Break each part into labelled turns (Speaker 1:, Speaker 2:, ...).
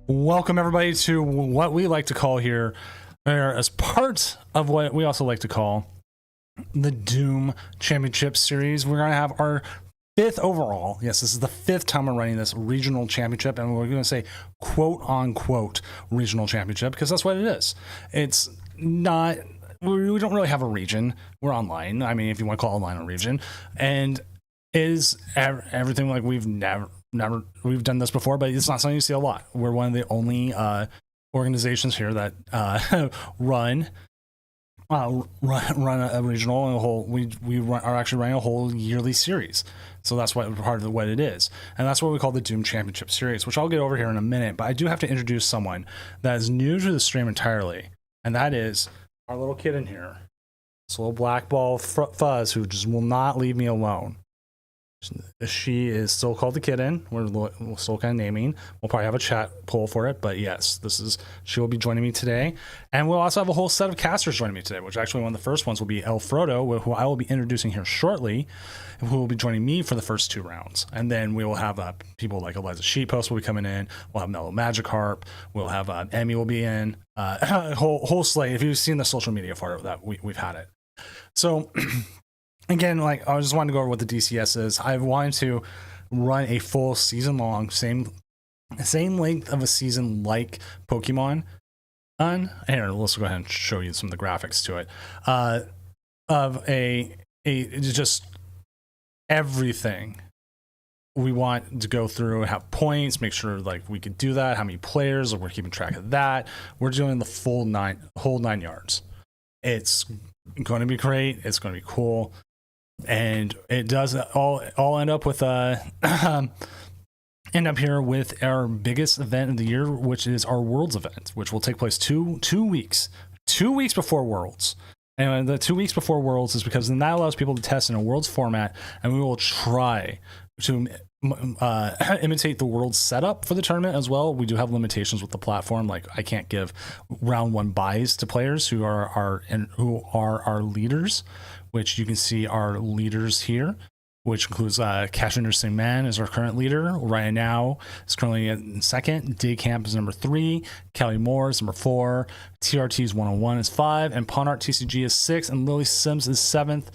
Speaker 1: Welcome everybody to what we like to call here, or as part of what we also like to call the Doom Championship Series. We're going to have our 5th overall. Yes, this is the 5th time we're running this regional championship, and we're going to say quote unquote regional championship because that's what it is. It's not, we don't really have a region. We're online. I mean, if you want to call online a region, and is everything like we've we've done this before, but it's not something you see a lot. We're one of the only organizations here that run a regional and a whole. Are actually running a whole yearly series, so that's what part of what it is, and that's what we call the Doom Championship Series, which I'll get over here in a minute. But I do have to introduce someone that is new to the stream entirely, and that is our little kid in here, this little black ball fuzz who just will not leave me alone. She is still called the Kitten. We're still kind of naming. We'll probably have a chat poll for it, but yes, she will be joining me today. And we'll also have a whole set of casters joining me today, which actually one of the first ones will be El Frodo, who I will be introducing here shortly, who will be joining me for the first 2 rounds. And then we will have people like Eliza Sheetpost will be coming in. We'll have Mellow Magikarp. We'll have Emmy will be in. Whole slate. If you've seen the social media part of that, we've had it. So again, like I just wanted to go over what the DCS is. I wanted to run a full season long, same length of a season like Pokemon. Here, let's go ahead and show you some of the graphics to it. Of a just everything we want to go through and have points, make sure like we could do that. How many players? We're keeping track of that. We're doing the whole 9 yards. It's going to be great. It's going to be cool. And it does all end up with end up here with our biggest event of the year, which is our Worlds event, which will take place two weeks before Worlds. And the 2 weeks before Worlds is because then that allows people to test in a Worlds format, and we will try to imitate the Worlds setup for the tournament as well. We do have limitations with the platform, like I can't give round 1 buys to players who are our leaders, which you can see our leaders here, which includes Cash Interesting Man is our current leader. Right now is currently in 2nd. Daycamp is number 3. Callie Moore is number 4. TRT's 101 is 5. And Pawnart TCG is 6. And Lily Sims is 7th.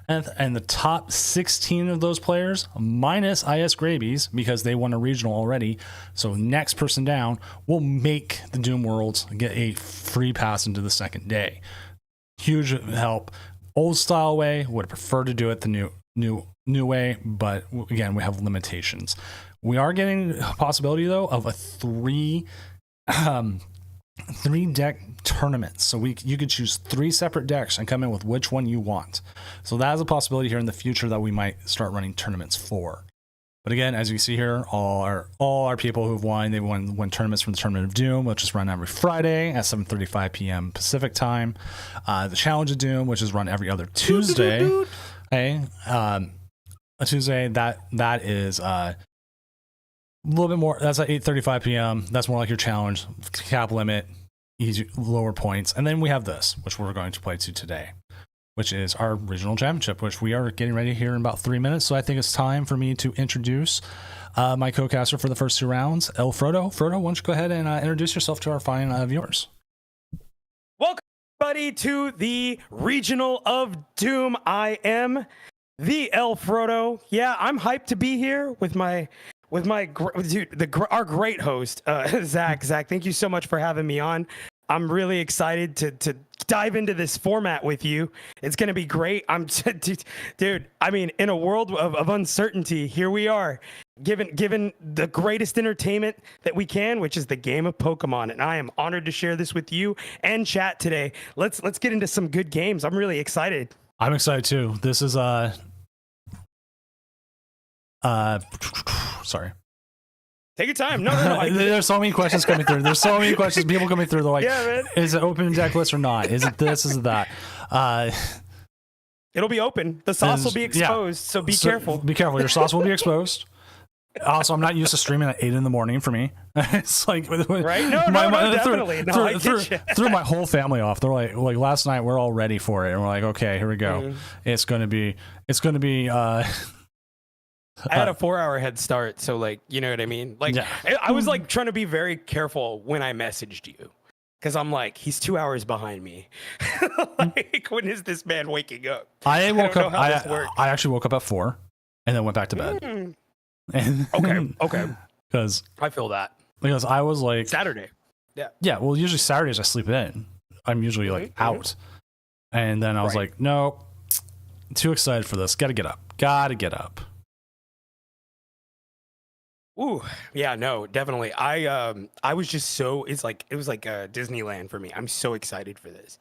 Speaker 1: And the top 16 of those players, minus IS Grabies, because they won a regional already. So next person down will make the Doom Worlds, get a free pass into the 2nd day. Huge help. Old style way, would prefer to do it the new way, but again, we have limitations. We are getting a possibility though of a 3 deck tournament. So you could choose 3 separate decks and come in with which one you want. So that is a possibility here in the future that we might start running tournaments for. But again, as you see here, all our people who've won, they won tournaments from the Tournament of Doom, which is run every Friday at 7:35 p.m. Pacific time. The Challenge of Doom, which is run every other Tuesday. Okay, a Tuesday that is a little bit more. That's at 8:35 p.m. That's more like your challenge cap limit. easy, lower points. And then we have this, which we're going to play to today, which is our regional championship, which we are getting ready here in about 3 minutes. So I think it's time for me to introduce my co-caster for the first 2 rounds, El Frodo. Frodo, why don't you go ahead and introduce yourself to our fine viewers?
Speaker 2: Welcome, everybody, to the Regional of Doom. I am the El Frodo. Yeah, I'm hyped to be here with our great host, Zach. Zach, thank you so much for having me on. I'm really excited to dive into this format with you. It's going to be great. Dude, I mean, in a world of uncertainty, here we are, given the greatest entertainment that we can, which is the game of Pokemon. And I am honored to share this with you and chat today. Let's get into some good games. I'm really excited.
Speaker 1: I'm excited too. This is sorry.
Speaker 2: Take your time. No.
Speaker 1: There's so many questions coming through. There's so many questions. People coming through. They're like, yeah, man. Is it open deck list or not? Is it this? Is it that?
Speaker 2: It'll be open. The sauce will be exposed. So be careful.
Speaker 1: Be careful. Your sauce will be exposed. Also, I'm not used to streaming at 8 in.the morning for me. It's like,
Speaker 2: right? No, definitely.
Speaker 1: Threw my whole family off. They're like last night we're all ready for it, and we're like, okay, here we go. It's gonna be.
Speaker 2: I had a 4-hour head start, so like, you know what I mean? Like, yeah. I was like trying to be very careful when I messaged you, because I'm like, he's 2 hours behind me. Like, when is this man waking up?
Speaker 1: I actually woke up at 4, and then went back to bed. And
Speaker 2: okay.
Speaker 1: Because
Speaker 2: I feel that.
Speaker 1: Because I was like
Speaker 2: Saturday. Yeah.
Speaker 1: Yeah. Well, usually Saturdays I sleep in. I'm usually like out, and then I was like, no, too excited for this. Gotta get up.
Speaker 2: Ooh, yeah, no, definitely. I was just so, it was like Disneyland for me. I'm so excited for this.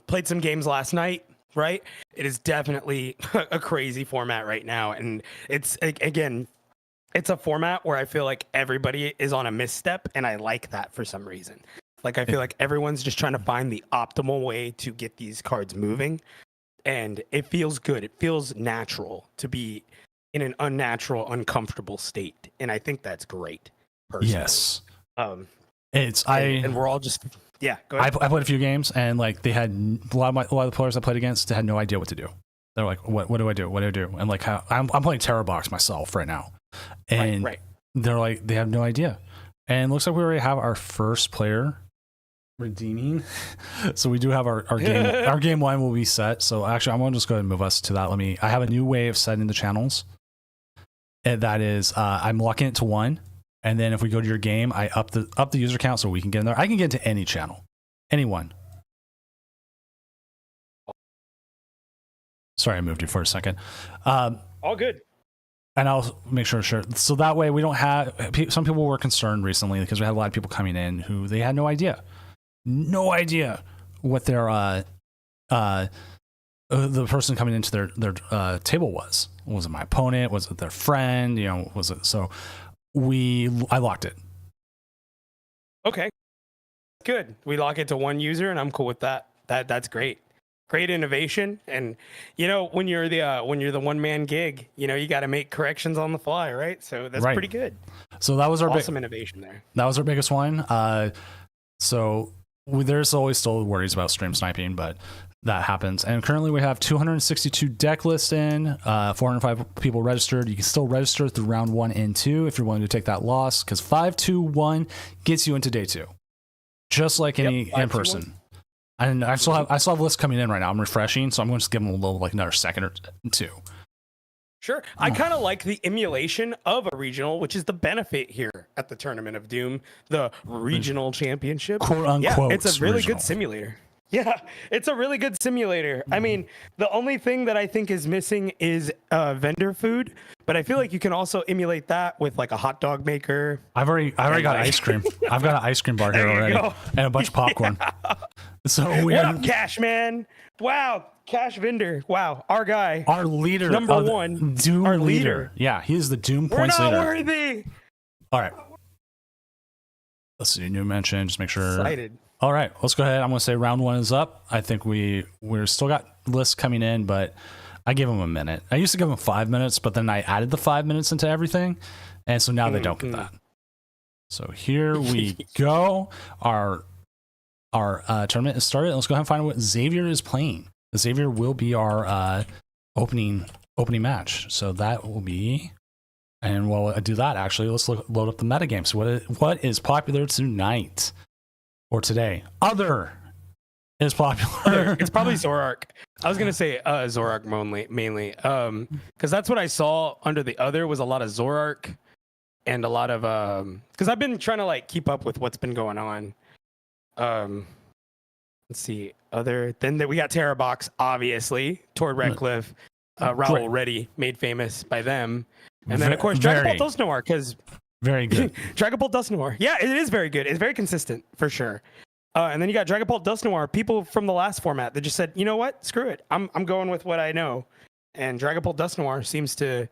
Speaker 2: Played some games last night, right? It is definitely a crazy format right now. And it's, again, it's a format where I feel like everybody is on a misstep, and I like that for some reason. Like, I feel like everyone's just trying to find the optimal way to get these cards moving. And it feels good. It feels natural to be in an unnatural, uncomfortable state, and I think that's great. Personally.
Speaker 1: Yes,
Speaker 2: and we're all just go ahead.
Speaker 1: I played a few games, and like they had a lot of the players I played against had no idea what to do. They're like, "What do I do? What do I do?" And like, I'm playing Terror Box myself right now, and they're like, they have no idea. And it looks like we already have our first player redeeming. So we do have our game. Our game line will be set. So actually, I'm gonna just go ahead and move us to that. I have a new way of setting the channels. And that is, I'm locking it to 1, and then if we go to your game, I up the user count so we can get in there. I can get into any channel, anyone. Sorry, I moved you for a second.
Speaker 2: All good.
Speaker 1: And I'll make sure. So that way we don't have. Some people were concerned recently because we had a lot of people coming in who they had no idea what their the person coming into their table was. Was it my opponent? Was it their friend? You know, was it? So I locked it.
Speaker 2: Okay, good. We lock it to 1 user, and I'm cool with that. That's great. Great innovation. And you know, when you're the 1-man gig, you know, you got to make corrections on the fly, right? So that's pretty good.
Speaker 1: So that was our
Speaker 2: awesome innovation there.
Speaker 1: That was our biggest one. So there's always still worries about stream sniping, but that happens. And currently we have 262 deck lists in, 405 people registered. You can still register through round 1 and 2 if you're willing to take that loss, because 5-2-1 gets you into day 2, just like any in person. And I still have lists coming in right now. I'm refreshing, so I'm going to just give them a little, like, another second or 2.
Speaker 2: Sure. I kind of like the emulation of a regional, which is the benefit here at the Tournament of Doom, the regional championship.
Speaker 1: Quote unquote.
Speaker 2: Yeah, it's a really
Speaker 1: regional.
Speaker 2: good simulator. Yeah, it's a really good simulator. I mean, the only thing that I think is missing is vendor food, but I feel like you can also emulate that with like a hot dog maker.
Speaker 1: I've already got ice cream. I've got an ice cream bar here already, and a bunch of popcorn.
Speaker 2: Yeah.
Speaker 1: So
Speaker 2: what up, Cash Man? Wow, Cash Vendor. Wow, our guy,
Speaker 1: our leader,
Speaker 2: number 1,
Speaker 1: Doom
Speaker 2: our
Speaker 1: leader. Yeah, he is the Doom points
Speaker 2: leader.
Speaker 1: We're
Speaker 2: not worthy.
Speaker 1: All right. Let's see. New mention. Just make sure.
Speaker 2: Excited.
Speaker 1: All right, let's go ahead. I'm going to say round 1 is up. I think we're still got lists coming in, but I gave them a minute. I used to give them 5 minutes, but then I added the 5 minutes into everything, and so now they don't get that. So here we go. Our our tournament is started. Let's go ahead and find out what Xavier is playing. Xavier will be our opening match. So that will be, and while I do that, actually, let's load up the metagame. So what is popular tonight or today? Other is popular.
Speaker 2: It's probably Zorark. I was gonna say Zorark mainly, because that's what I saw under the other was a lot of Zorark and a lot of because I've been trying to like keep up with what's been going on. Let's see, other then we got Terrabox, obviously, toward Redcliffe, Raul Reddy, made famous by them, and then of course Dragon Ball Dust because
Speaker 1: very good.
Speaker 2: Dragon Ball Dust Noir, yeah, it is very good. It's very consistent for sure. And then you got Dragon Ball Dust Noir, people from the last format that just said, you know what, screw it, I'm going with what I know, and Dragon Ball Dust Noir seems to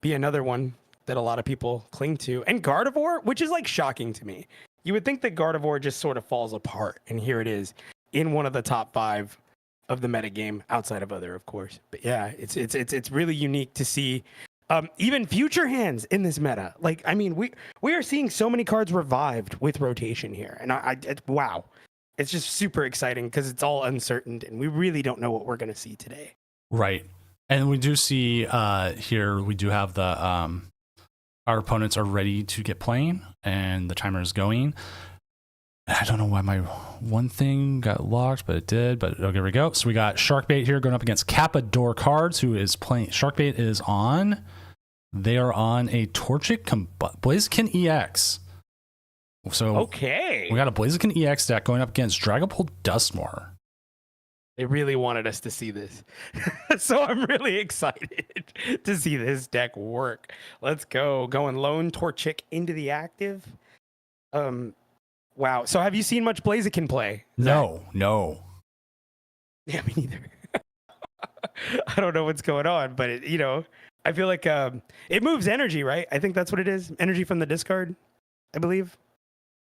Speaker 2: be another one that a lot of people cling to, and Gardevoir, which is like shocking to me. You would think that Gardevoir just sort of falls apart, and here it is in one of the top 5 of the metagame, outside of other, of course. But yeah, it's really unique to see even future hands in this meta. Like, I mean, we are seeing so many cards revived with rotation here, and wow, it's just super exciting because it's all uncertain, and we really don't know what we're gonna see today.
Speaker 1: Right, and we do see here we do have the our opponents are ready to get playing, and the timer is going. I don't know why my one thing got locked, but it did. But okay, here we go. So we got Sharkbait here going up against Kappador Cards, who is playing. Sharkbait is on. They are on a Torchic Blaziken EX. So
Speaker 2: okay,
Speaker 1: we got a Blaziken EX deck going up against Dragapult Duskmoor.
Speaker 2: They really wanted us to see this. So I'm really excited to see this deck work. Let's go. Going lone Torchic into the active. Wow. So have you seen much Blaziken play?
Speaker 1: No.
Speaker 2: Yeah, me neither. I don't know what's going on, but I feel like it moves energy, right? I think that's what it is. Energy from the discard, I believe.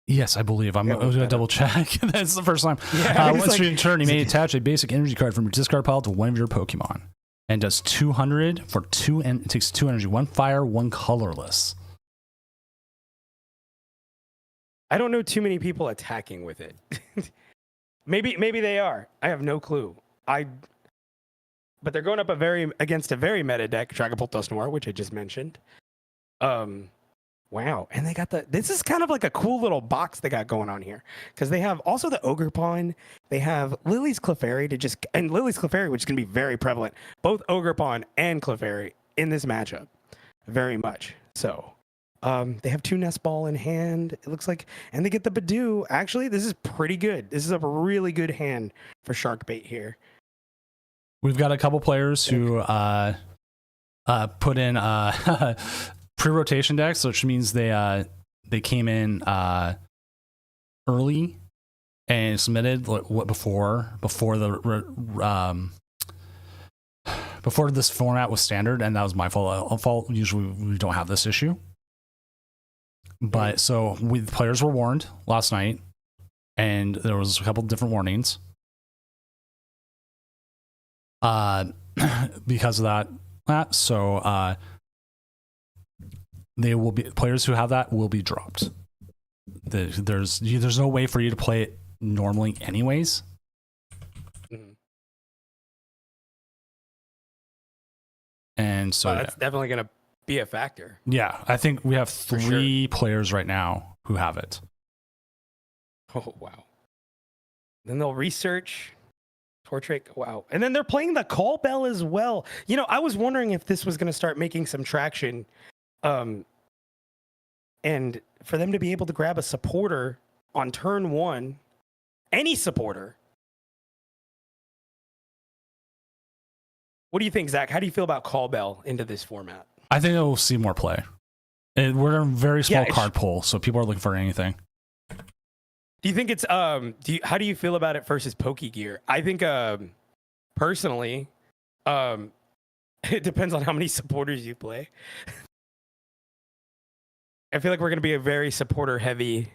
Speaker 1: Yes, I believe. I'm going to double check. That's the first time.
Speaker 2: Yeah,
Speaker 1: once your turn, you may attach a basic energy card from your discard pile to one of your Pokemon. And does 200 for 2, and it takes 2 energy, 1 fire, 1 colorless.
Speaker 2: I don't know too many people attacking with it. maybe they are. I have no clue. But they're going up against a very meta deck, Dragapult Dust Noir, which I just mentioned. Wow, and they got this is kind of like a cool little box they got going on here, because they have also the Ogre Pawn, they have Lily's Clefairy and Lily's Clefairy, which is going to be very prevalent, both Ogre Pawn and Clefairy in this matchup, very much. So, they have 2 Nest Ball in hand, it looks like, and they get the Badoo. Actually, this is pretty good. This is a really good hand for Sharkbait here.
Speaker 1: We've got a couple players who put in pre-rotation decks, which means they came in early and submitted before this format was standard, and that was my fault. Usually we don't have this issue, but so the players were warned last night, and there was a couple different warnings because of that. So they will be players who have that will be dropped. There's no way for you to play it normally anyways.
Speaker 2: Mm-hmm.
Speaker 1: And so
Speaker 2: that's definitely going to be a factor.
Speaker 1: Yeah, I think we have 3 players right now who have it.
Speaker 2: Oh, wow. Then they'll research Torchic. Wow. And then they're playing the Call Bell as well. I was wondering if this was going to start making some traction. And for them to be able to grab a supporter on turn 1, any supporter. What do you think, Zach? How do you feel about Call Bell into this format?
Speaker 1: I think we'll see more play. We're in a very small card pool, so people are looking for anything.
Speaker 2: Do you think it's how do you feel about it versus Pokegear? I think personally, it depends on how many supporters you play. I feel like we're going to be a very supporter heavy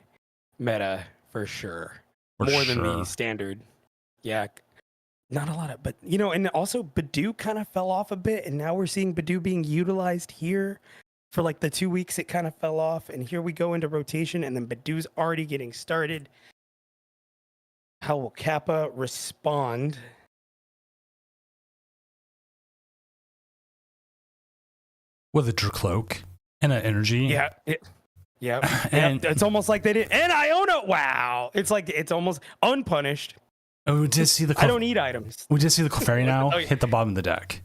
Speaker 2: meta for sure. More than the standard. Yeah. Not a lot of, but and also Badoo kind of fell off a bit, and now we're seeing Badoo being utilized here for like the 2 weeks it kind of fell off, and here we go into rotation, and then Badoo's already getting started. How will Kappa respond?
Speaker 1: With a cloak and an energy.
Speaker 2: Yeah. And it's almost like they did. And Iona, wow. It's like it's almost unpunished.
Speaker 1: Oh, we did see the.
Speaker 2: I don't need items.
Speaker 1: We did see the Clefairy now hit the bottom of the deck.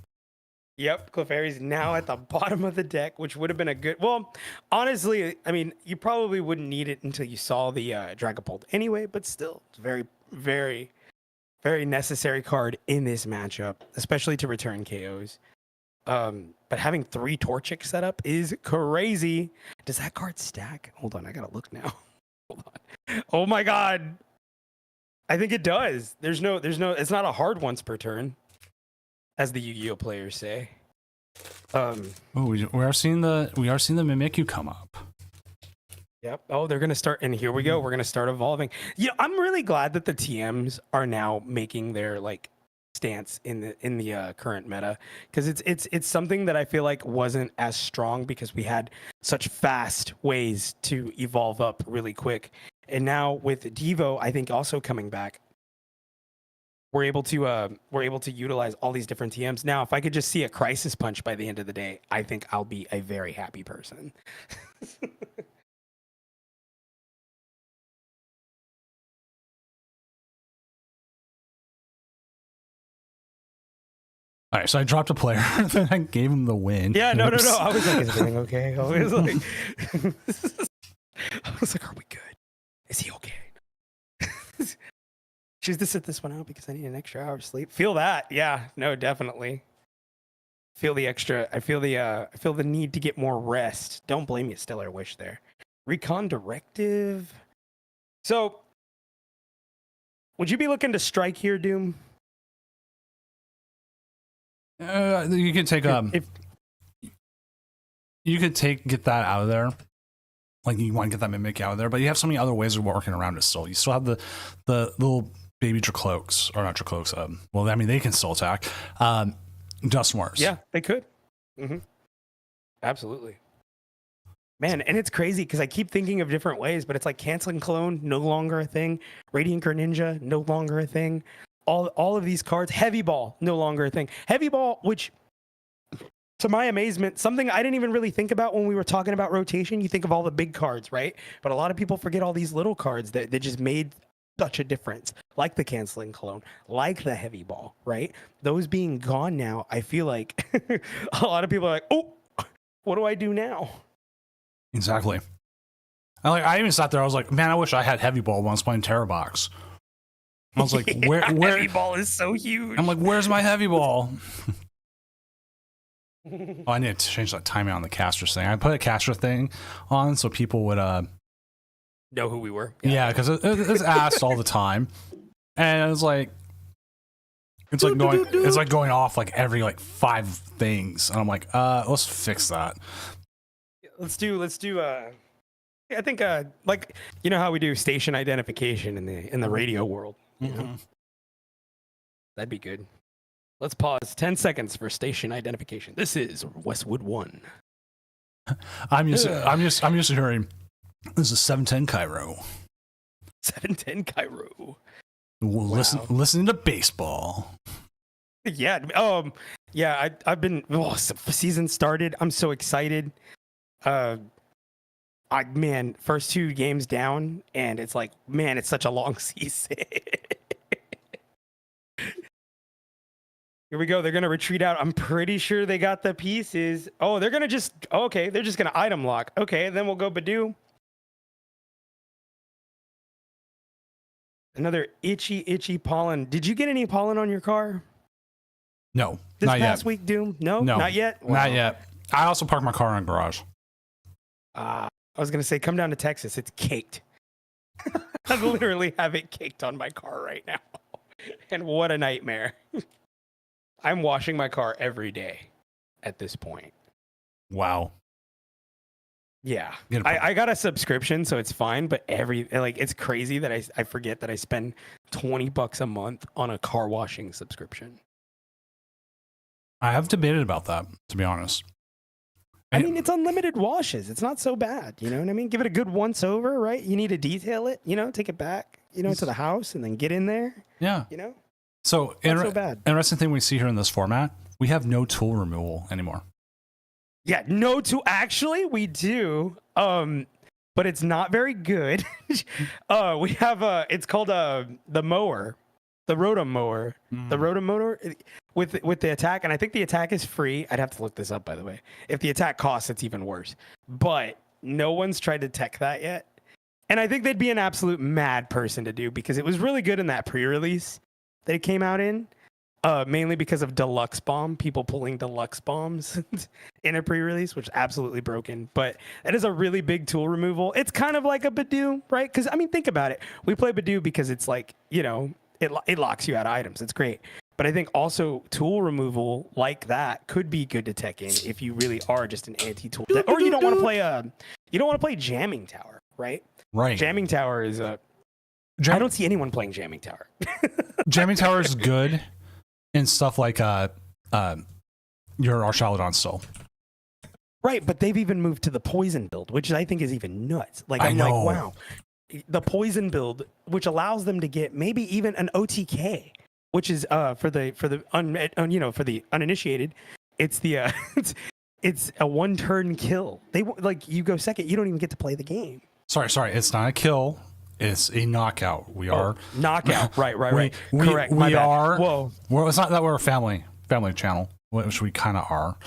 Speaker 2: Yep, Clefairy's now at the bottom of the deck, which would have been a good. Well, honestly, I mean, you probably wouldn't need it until you saw the Dragapult anyway. But still, it's very, very, very necessary card in this matchup, especially to return KOs. But having 3 Torchic set up is crazy. Does that card stack? Hold on, I gotta look now. Hold on. Oh my god. I think it does. There's no, it's not a hard once per turn, as the Yu-Gi-Oh players say.
Speaker 1: We are seeing the Mimikyu come up.
Speaker 2: Yep. Oh, they're gonna start, and here we go. We're gonna start evolving. Yeah, I'm really glad that the TMs are now making their like stance in the current meta, because it's something that I feel like wasn't as strong because we had such fast ways to evolve up really quick, and now with Devo, I think also coming back, we're able to utilize all these different TMs. Now, if I could just see a Crisis Punch by the end of the day, I think I'll be a very happy person.
Speaker 1: All right, so I dropped a player, then I gave him the win.
Speaker 2: Yeah, no. I was like, is everything okay? I was like, are we good? Is he okay? Choose to sit this one out because I need an extra hour of sleep. Feel that? Yeah, no, definitely. Feel the extra. I feel the need to get more rest. Don't blame me, Stellar Wish there. Recon Directive. So, would you be looking to strike here, Doom?
Speaker 1: You can take get that out of there. Like, you want to get that Mimic out of there, but you have so many other ways of working around it still. You still have the little baby Dracloaks, or not Dracloaks. Well, I mean, they can still attack. Duskmores.
Speaker 2: Yeah, they could. Mm-hmm. Absolutely. Man, and it's crazy because I keep thinking of different ways, but it's like Canceling Clone, no longer a thing. Radiant Greninja, no longer a thing. All of these cards. Heavy Ball, no longer a thing. Heavy Ball, which, to my amazement, something I didn't even really think about when we were talking about rotation. You think of all the big cards, right? But a lot of people forget all these little cards that just made such a difference, like the Canceling Clone, like the Heavy Ball, right? Those being gone now, I feel like a lot of people are like, oh, what do I do now?
Speaker 1: Exactly. I even sat there, I was like, man, I wish I had Heavy Ball when I was playing Terror Box. I was like, where
Speaker 2: Heavy Ball is so huge.
Speaker 1: I'm like, where's my Heavy Ball? Oh, I need to change that timing on the caster thing. I put a caster thing on so people would
Speaker 2: know who we were.
Speaker 1: Yeah, because it's asked all the time, and it's like going off like every like 5 things, and I'm like, let's fix that.
Speaker 2: Let's do. I think like, you know how we do station identification in the radio world. You know? That'd be good. Let's pause 10 seconds for station identification. This is Westwood 1.
Speaker 1: I'm used to hearing this is 710 Cairo.
Speaker 2: 710 Cairo.
Speaker 1: Listen to baseball.
Speaker 2: Yeah. Yeah. I've been. Season started. I'm so excited. Man, first 2 games down, and it's like, man, it's such a long season. Here we go. They're gonna retreat out. I'm pretty sure they got the pieces. Oh, they're gonna just. Okay, they're just gonna item lock. Okay, then we'll go Badoo. Another itchy pollen. Did you get any pollen on your car?
Speaker 1: No,
Speaker 2: this
Speaker 1: not
Speaker 2: past
Speaker 1: yet.
Speaker 2: week, Doom? No, not yet.
Speaker 1: Wow. Not yet. I also parked my car in a garage.
Speaker 2: I was gonna say, come down to Texas. It's caked. I literally have it caked on my car right now, and what a nightmare. I'm washing my car every day at this point.
Speaker 1: Wow.
Speaker 2: Yeah. I got a subscription, so it's fine, but it's crazy that I forget that I spend $20 a month on a car washing subscription.
Speaker 1: I have debated about that, to be honest.
Speaker 2: I mean, it's unlimited washes. It's not so bad. You know what I mean? Give it a good once over, right? You need to detail it, take it back, to the house and then get in there.
Speaker 1: Yeah. So,
Speaker 2: not so bad.
Speaker 1: Interesting thing we see here in this format, we have no tool removal anymore.
Speaker 2: Yeah, no tool. Actually, we do. But it's not very good. We have it's called the mower, the Rotom mower, the Rotom mower with the attack, and I think the attack is free. I'd have to look this up, by the way. If the attack costs, it's even worse. But no one's tried to tech that yet, and I think they'd be an absolute mad person to do because it was really good in that pre-release that it came out in. Mainly because of Deluxe Bomb, people pulling Deluxe Bombs in a pre-release, which is absolutely broken. But it is a really big tool removal. It's kind of like a Badoo, right? Because, I mean, think about it. We play Badoo because it's like, it locks you out of items. It's great. But I think also tool removal like that could be good to tech in if you really are just an anti-tool. Or you don't want to play Jamming Tower, right?
Speaker 1: Right.
Speaker 2: Jamming Tower is I don't see anyone playing Jamming Tower.
Speaker 1: Jamming Tower is good. And stuff like your Archaladon still.
Speaker 2: Right, but they've even moved to the poison build, which I think is even nuts. Like I'm like, wow. The poison build, which allows them to get maybe even an OTK, which is for the uninitiated, it's the it's a one-turn kill. They like you go second, you don't even get to play the game.
Speaker 1: Sorry, it's not a kill. It's a knockout. We are
Speaker 2: knockout. Right. Correct.
Speaker 1: We are.
Speaker 2: Whoa.
Speaker 1: It's not that we're a family channel, which we kind of are.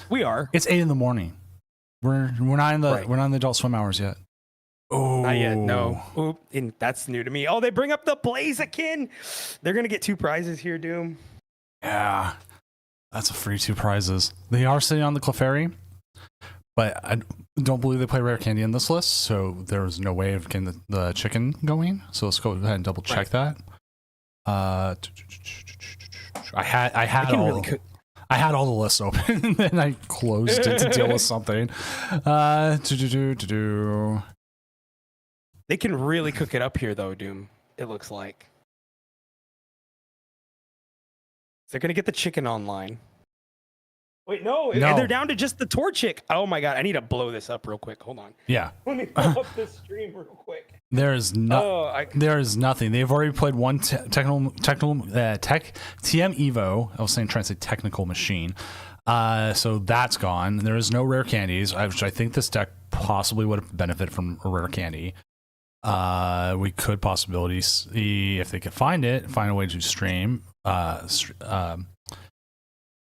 Speaker 2: We are.
Speaker 1: It's 8 a.m. We're not in the Adult Swim hours yet. Oh,
Speaker 2: not yet. No. Oop, and that's new to me. Oh, they bring up the Blaziken. They're gonna get 2 prizes here, Doom.
Speaker 1: Yeah, that's a free 2 prizes. They are sitting on the Clefairy, but I don't believe they play rare candy in this list, so there's no way of getting the chicken going. So let's go ahead and double check that. I had all the lists open and then I closed it to deal with something.
Speaker 2: They can really cook it up here, though, Doom. It looks like they're gonna get the chicken online. Wait, no, they're down to just the Torchic. Oh my god, I need to blow this up real quick. Hold on.
Speaker 1: Yeah.
Speaker 2: Let me blow up this stream real quick.
Speaker 1: There is nothing. They've already played one Tech TM Evo. I was trying to say technical machine. So that's gone. There is no rare candies, which I think this deck possibly would have benefited from a rare candy. We could possibly see if they could find a way to stream.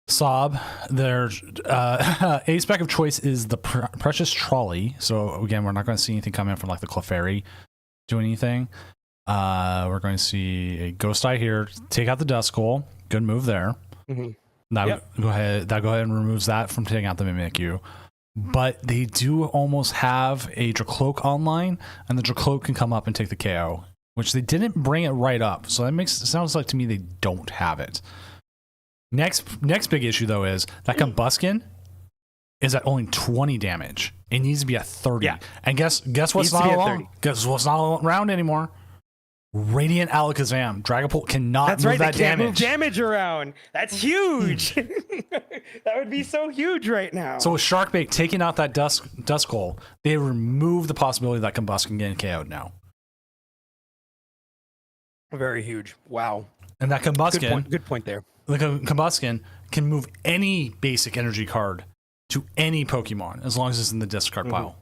Speaker 1: Sob, their a spec of choice is the Precious Trolley. So again, we're not going to see anything come in from like the Clefairy doing anything. We're going to see a Ghost Eye here. Take out the Duskull. Good move there. Go ahead and removes that from taking out the Mimikyu. But they do almost have a Dracloak online, and the Dracloak can come up and take the KO, which they didn't bring it right up. So that sounds like to me they don't have it. Next big issue though is that Combuskin is at only 20 damage. It needs to be at 30. Yeah. And guess what's not along? Guess what's not around anymore? Radiant Alakazam. Dragapult cannot move that damage.
Speaker 2: Can't move damage around. That's huge. That would be so huge right now.
Speaker 1: So with Sharkbait taking out that Duskull, they remove the possibility that Combuskin getting KO'd now.
Speaker 2: Very huge. Wow.
Speaker 1: And that Combuskin.
Speaker 2: Good point there.
Speaker 1: The Combuskin can move any basic energy card to any Pokemon as long as it's in the discard pile.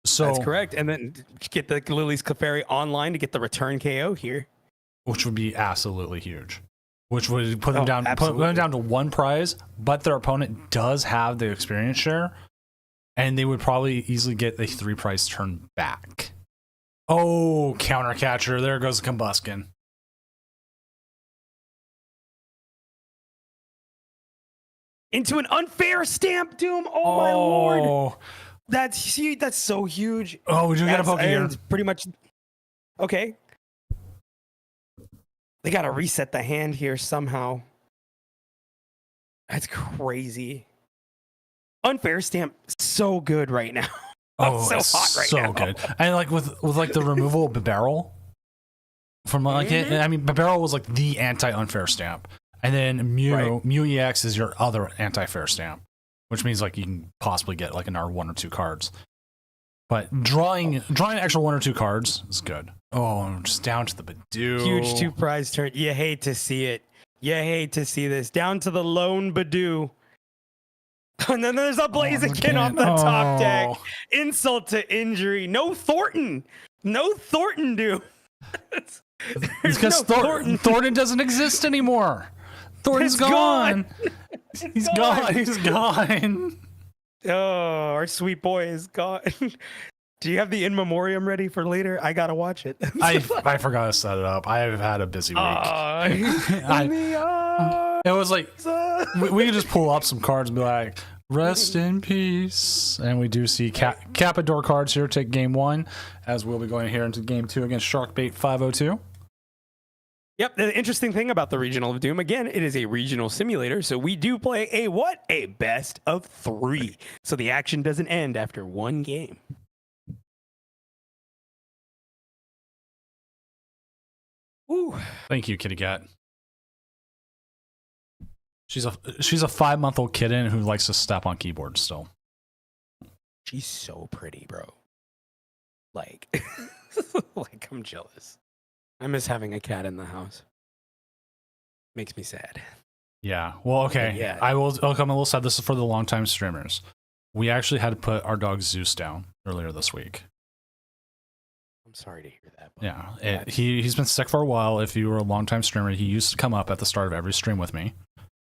Speaker 1: So
Speaker 2: that's correct. And then get the Lily's Clefairy online to get the return KO here,
Speaker 1: which would be absolutely huge. Which would put them down to 1 prize, but their opponent does have the experience share, and they would probably easily get a 3 prize turn back. Oh, counter catcher! There goes the Combuskin.
Speaker 2: Into an unfair stamp, Doom. Oh my lord. That's huge. That's so huge.
Speaker 1: Oh, we do get a Poke here.
Speaker 2: Pretty much. Okay. They got to reset the hand here somehow. That's crazy. Unfair stamp, so good right now.
Speaker 1: Oh, so hot right now. So good. And like with like the removal of Bibarel from like I mean, Bibarel was like the anti-unfair stamp. And then Mew EX is your other anti-fair stamp. which means like you can possibly get like another 1 or 2 cards. But drawing an extra 1 or 2 cards is good. Oh, I'm just down to the Badoo.
Speaker 2: Huge 2 prize turn. You hate to see it. You hate to see this. Down to the lone Badoo. And then there's a Blaziken off the top deck. Insult to injury. No Thornton. No Thornton, dude.
Speaker 1: Because Thornton doesn't exist anymore. Thornton's gone. He's gone. He's gone.
Speaker 2: Oh, our sweet boy is gone. Do you have the in memoriam ready for later? I gotta watch it.
Speaker 1: I forgot to set it up. I have had a busy week. It was like we could just pull up some cards and be like, rest in peace. And we do see Capador cards here. Take game 1, as we'll be going here into game 2 against Sharkbait 502.
Speaker 2: Yep. The interesting thing about the Regional of Doom, again, it is a regional simulator. So we do play a what? A best of 3. So the action doesn't end after 1 game. Ooh.
Speaker 1: Thank you, Kitty Cat. She's a 5-month-old kitten who likes to step on keyboards still.
Speaker 2: She's so pretty, bro. Like, like I'm jealous. I miss having a cat in the house. Makes me sad.
Speaker 1: Yeah. Well, okay. Yeah. I'll come a little sad. This is for the longtime streamers. We actually had to put our dog Zeus down earlier this week.
Speaker 2: I'm sorry to hear that.
Speaker 1: Yeah. He's been sick for a while. If you were a longtime streamer, he used to come up at the start of every stream with me,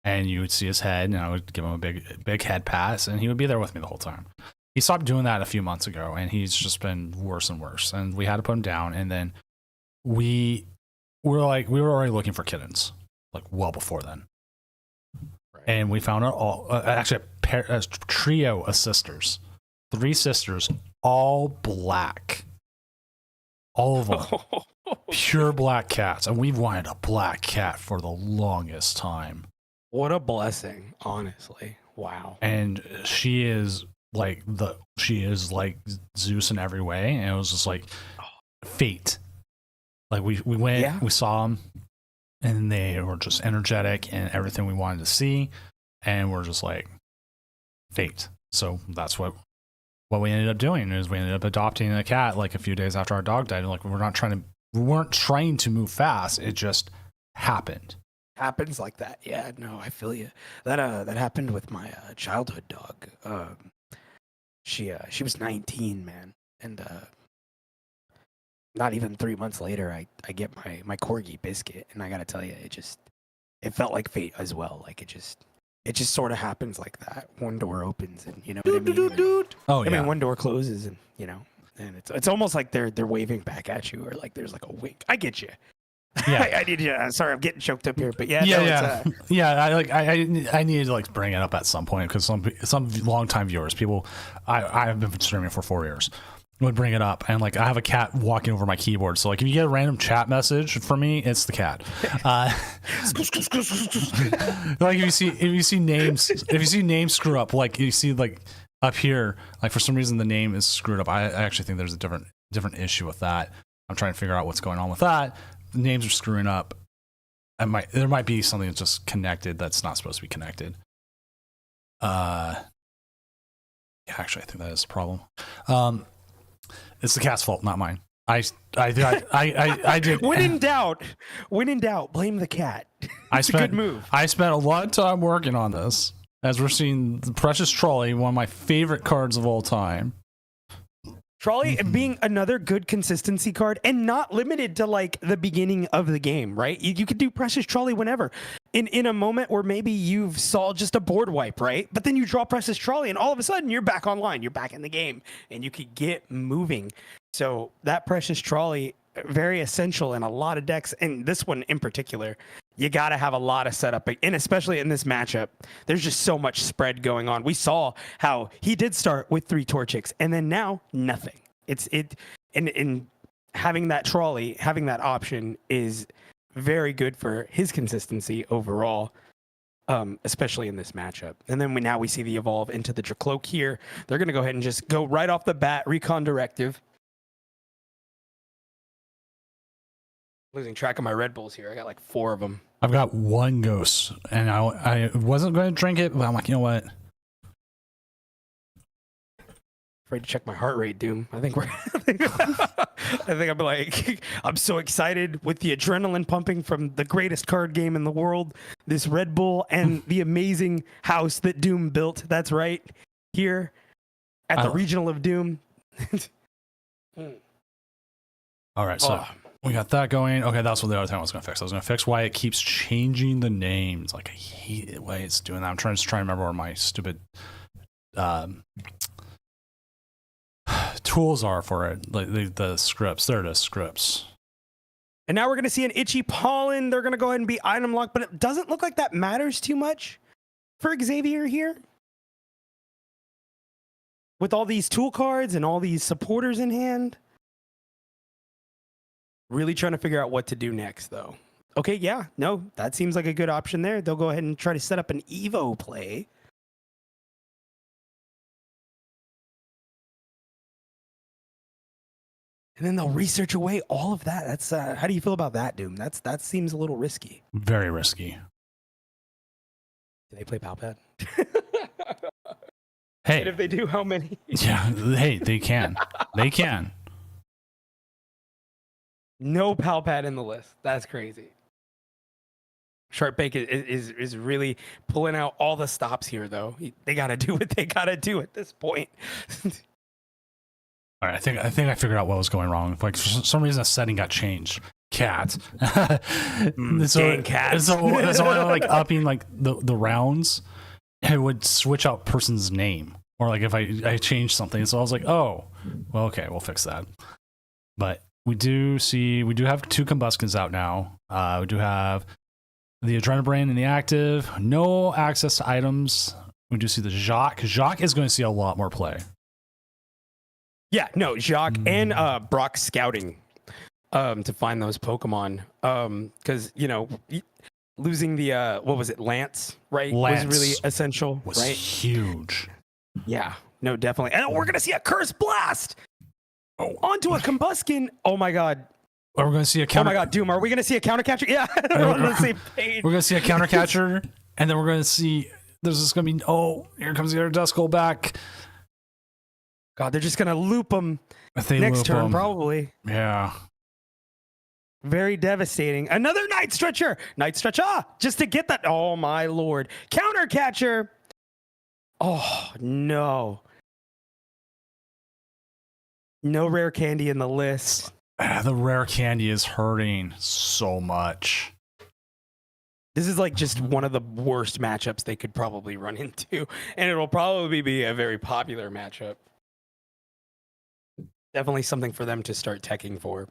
Speaker 1: and you would see his head, and I would give him a big head pass, and he would be there with me the whole time. He stopped doing that a few months ago, and he's just been worse and worse. And we had to put him down, and then we were already looking for kittens, like well before then. Right. And we found actually a trio of sisters, 3 sisters, all black, all of them, pure black cats. And we've wanted a black cat for the longest time.
Speaker 2: What a blessing, honestly. Wow.
Speaker 1: And she is like Zeus in every way, and it was just like fate. Like we went, we saw them, and they were just energetic and everything we wanted to see, and we're just like fate. So that's what we ended up doing, is we ended up adopting a cat like a few days after our dog died. Like we weren't trying to move fast. It just happened.
Speaker 2: Happens like that. Yeah, no, I feel you. That happened with my childhood dog. She was 19, man, and not even 3 months later, I get my corgi Biscuit, and I gotta tell you, it felt like fate as well. Like it just sort of happens like that. One door opens, and you know what I mean.
Speaker 1: Oh yeah.
Speaker 2: I mean, one door closes, and you know, and it's almost like they're waving back at you, or like there's like a wink. I get you. Yeah, I need you. Sorry, I'm getting choked up here, but yeah.
Speaker 1: I needed to like bring it up at some point, because some longtime viewers, people, I've been streaming for 4 years, would bring it up, and like I have a cat walking over my keyboard, so like if you get a random chat message from me, it's the cat. Like if you see names screw up, like you see like up here, like for some reason the name is screwed up. I actually think there's a different issue with that. I'm trying to figure out what's going on with that. The names are screwing up. There might be something that's just connected that's not supposed to be connected. Yeah, actually, I think that is a problem. It's the cat's fault, not mine. I did.
Speaker 2: When in doubt, blame the cat. It's a good move.
Speaker 1: I spent a lot of time working on this, as we're seeing the Precious Trolley, one of my favorite cards of all time.
Speaker 2: Trolley being another good consistency card, and not limited to like the beginning of the game, right? You could do Precious Trolley whenever. In a moment where maybe you've saw just a board wipe, right? But then you draw Precious Trolley, and all of a sudden you're back online, you're back in the game, and you could get moving. So that Precious Trolley, very essential in a lot of decks, and this one in particular. You got to have a lot of setup, and especially in this matchup, there's just so much spread going on. We saw how he did start with 3 Torchics, and then now nothing. And having that trolley, having that option is very good for his consistency overall, especially in this matchup. And then now we see the evolve into the Dracloak here. They're going to go ahead and just go right off the bat, Recon Directive. Losing track of my Red Bulls here. I got like 4 of them.
Speaker 1: I've got 1 ghost, and I wasn't going to drink it, but I'm like, you know what?
Speaker 2: Afraid to check my heart rate, Doom. I think we're. I think I'm like, I'm so excited with the adrenaline pumping from the greatest card game in the world, this Red Bull, and the amazing house that Doom built. That's right, here at the Regional of Doom.
Speaker 1: All right, so we got that going. Okay, that's what the other thing I was going to fix. I was going to fix why it keeps changing the names. Like, I hate the way it's doing that. I'm trying to remember where my stupid tools are for it. Like the scripts. There it is, scripts.
Speaker 2: And now we're going to see an Itchy Pollen. They're going to go ahead and be item locked, but it doesn't look like that matters too much for Xavier here. With all these tool cards and all these supporters in hand. Really trying to figure out what to do next, though. Okay, yeah, no, that seems like a good option there. They'll go ahead and try to set up an Evo play. And then they'll research away all of that. That's how do you feel about that, Doom? That seems a little risky.
Speaker 1: Very risky.
Speaker 2: Do they play Palpad?
Speaker 1: Hey.
Speaker 2: And if they do, how many?
Speaker 1: Yeah, hey, they can. They can.
Speaker 2: No Palpad in the list. That's crazy. Sharpbake is really pulling out all the stops here, though. They got to do what they got to do at this point.
Speaker 1: All right, I think I figured out what was going wrong. Like, for some reason, a setting got changed. Cat.
Speaker 2: Dang cat.
Speaker 1: So I'm like upping like the rounds, and it would switch out person's name, or like if I changed something. So I was like, oh, well, okay, we'll fix that. But we do have 2 Combustions out now. We do have the Adrenabrain in the active. No access to items. We do see the Jacques. Jacques is going to see a lot more play.
Speaker 2: Yeah, no, Jacques and Brock scouting to find those Pokemon. Because, you know, losing the, what was it, Lance, right?
Speaker 1: Lance
Speaker 2: was really essential,
Speaker 1: was
Speaker 2: right?
Speaker 1: Huge.
Speaker 2: Yeah, no, definitely. And we're going to see a Curse Blast onto a Combuskin. Oh, my God.
Speaker 1: Are we going to see a counter?
Speaker 2: Oh, my God, Doom, are we going to see a counter catcher? Yeah, we're on the same page.
Speaker 1: We're going to see a counter catcher, and then we're going to see, there's just going to be, here comes the other Duskull back.
Speaker 2: God, they're just going to loop him next turn, probably.
Speaker 1: Yeah.
Speaker 2: Very devastating. Another Night Stretcher. Night Stretcher, just to get that. Oh, my Lord. Counter catcher. Oh, no. No rare candy in the list.
Speaker 1: The rare candy is hurting so much.
Speaker 2: This is like just one of the worst matchups they could probably run into. And it'll probably be a very popular matchup. Definitely something for them to start teching for.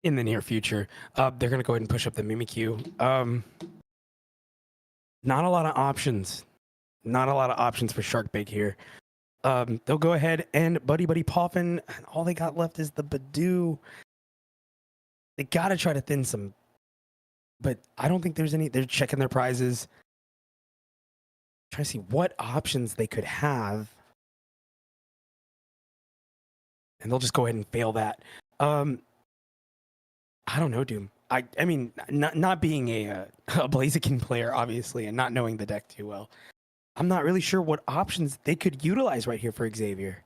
Speaker 2: In the near future. They're going to go ahead and push up the Mimikyu. Not a lot of options. Not a lot of options for Sharkbait here. They'll go ahead and Buddy Poffin. All they got left is the Badoo. They got to try to thin some. But I don't think there's any. They're checking their prizes. Trying to see what options they could have. And they'll just go ahead and fail that. I don't know, Doom. I mean, not being a Blaziken player, obviously, and not knowing the deck too well, I'm not really sure what options they could utilize right here for Xavier.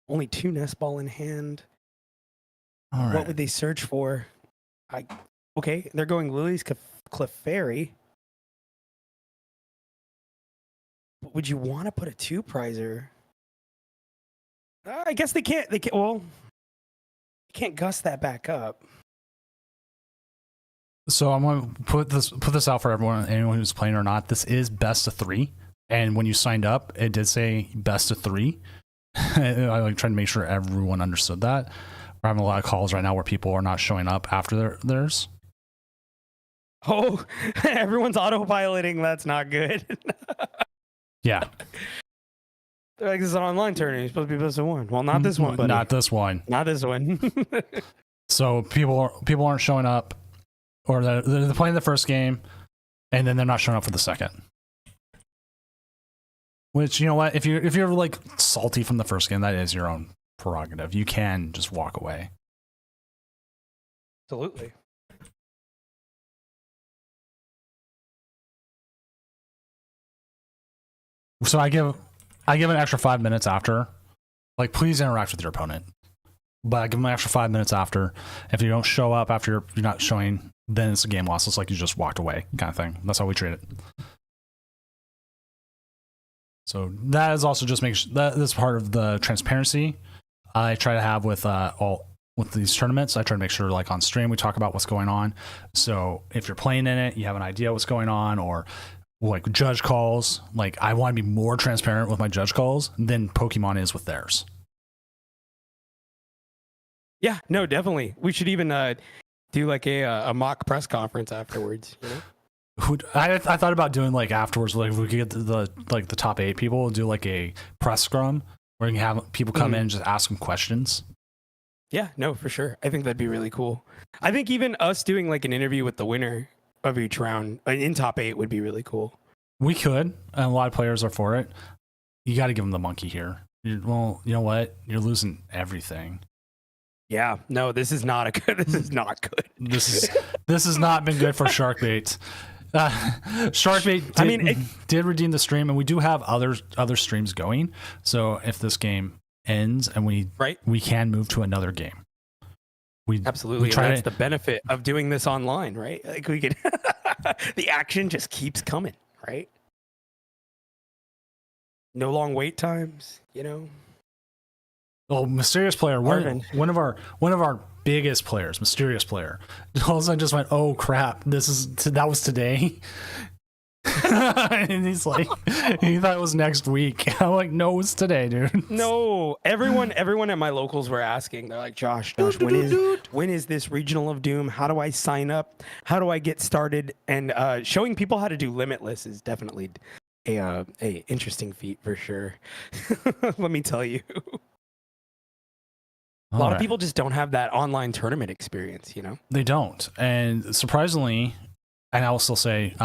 Speaker 2: Only 2 Nest Ball in hand.
Speaker 1: All right.
Speaker 2: What would they search for? Okay, they're going Lily's Clefairy. But would you want to put a 2-prizer? I guess they can't. Well, you can't gust that back up.
Speaker 1: So I'm going to put this out for anyone who's playing or not. This is best of 3, and when you signed up, it did say best of 3. I like trying to make sure everyone understood that. We're having a lot of calls right now where people are not showing up after theirs.
Speaker 2: Oh, everyone's autopiloting. That's not good.
Speaker 1: Yeah.
Speaker 2: They're like, this is an online tournament. You're supposed to be best of 1. Well, not this one, buddy.
Speaker 1: Not this one.
Speaker 2: Not this one.
Speaker 1: So people aren't showing up, or they're playing the first game, and then they're not showing up for the second. Which, you know what? If you're like salty from the first game, that is your own prerogative. You can just walk away.
Speaker 2: Absolutely.
Speaker 1: So I give an extra 5 minutes after. Like, please interact with your opponent. But I give them an extra 5 minutes after. If you don't show up after you're not showing, then it's a game loss. It's like you just walked away, kind of thing. That's how we treat it. So that is also just that's part of the transparency I try to have with with these tournaments. I try to make sure, like on stream, we talk about what's going on. So if you're playing in it, you have an idea what's going on, or like judge calls. Like, I want to be more transparent with my judge calls than Pokemon is with theirs.
Speaker 2: Yeah, no, definitely. We should even do like a mock press conference afterwards. You know?
Speaker 1: I thought about doing like afterwards, like if we could get the top 8 people, do like a press scrum where you can have people come in and just ask them questions.
Speaker 2: Yeah, no, for sure. I think that'd be really cool. I think even us doing like an interview with the winner of each round in top 8 would be really cool.
Speaker 1: We could, and a lot of players are for it. You got to give them the monkey here. Well, you know what? You're losing everything.
Speaker 2: Yeah, no, this is not good. This is not good.
Speaker 1: This has not been good for Sharkbait. Sharkbait did redeem the stream, and we do have other streams going. So if this game ends and we can move to another game.
Speaker 2: Absolutely. That's the benefit of doing this online, right? Like, we could the action just keeps coming, right? No long wait times, you know.
Speaker 1: Oh, Mysterious Player, one of our biggest players, Mysterious Player. All of a sudden just went, oh crap, that was today. And he's like, he thought it was next week. I'm like, no, it's today, dude.
Speaker 2: No, everyone at my locals were asking. They're like, Josh, when is this Regional of Doom? How do I sign up? How do I get started? And showing people how to do Limitless is definitely a interesting feat for sure. Let me tell you. A lot of people just don't have that online tournament experience, you know?
Speaker 1: They don't. And surprisingly, and I will still say,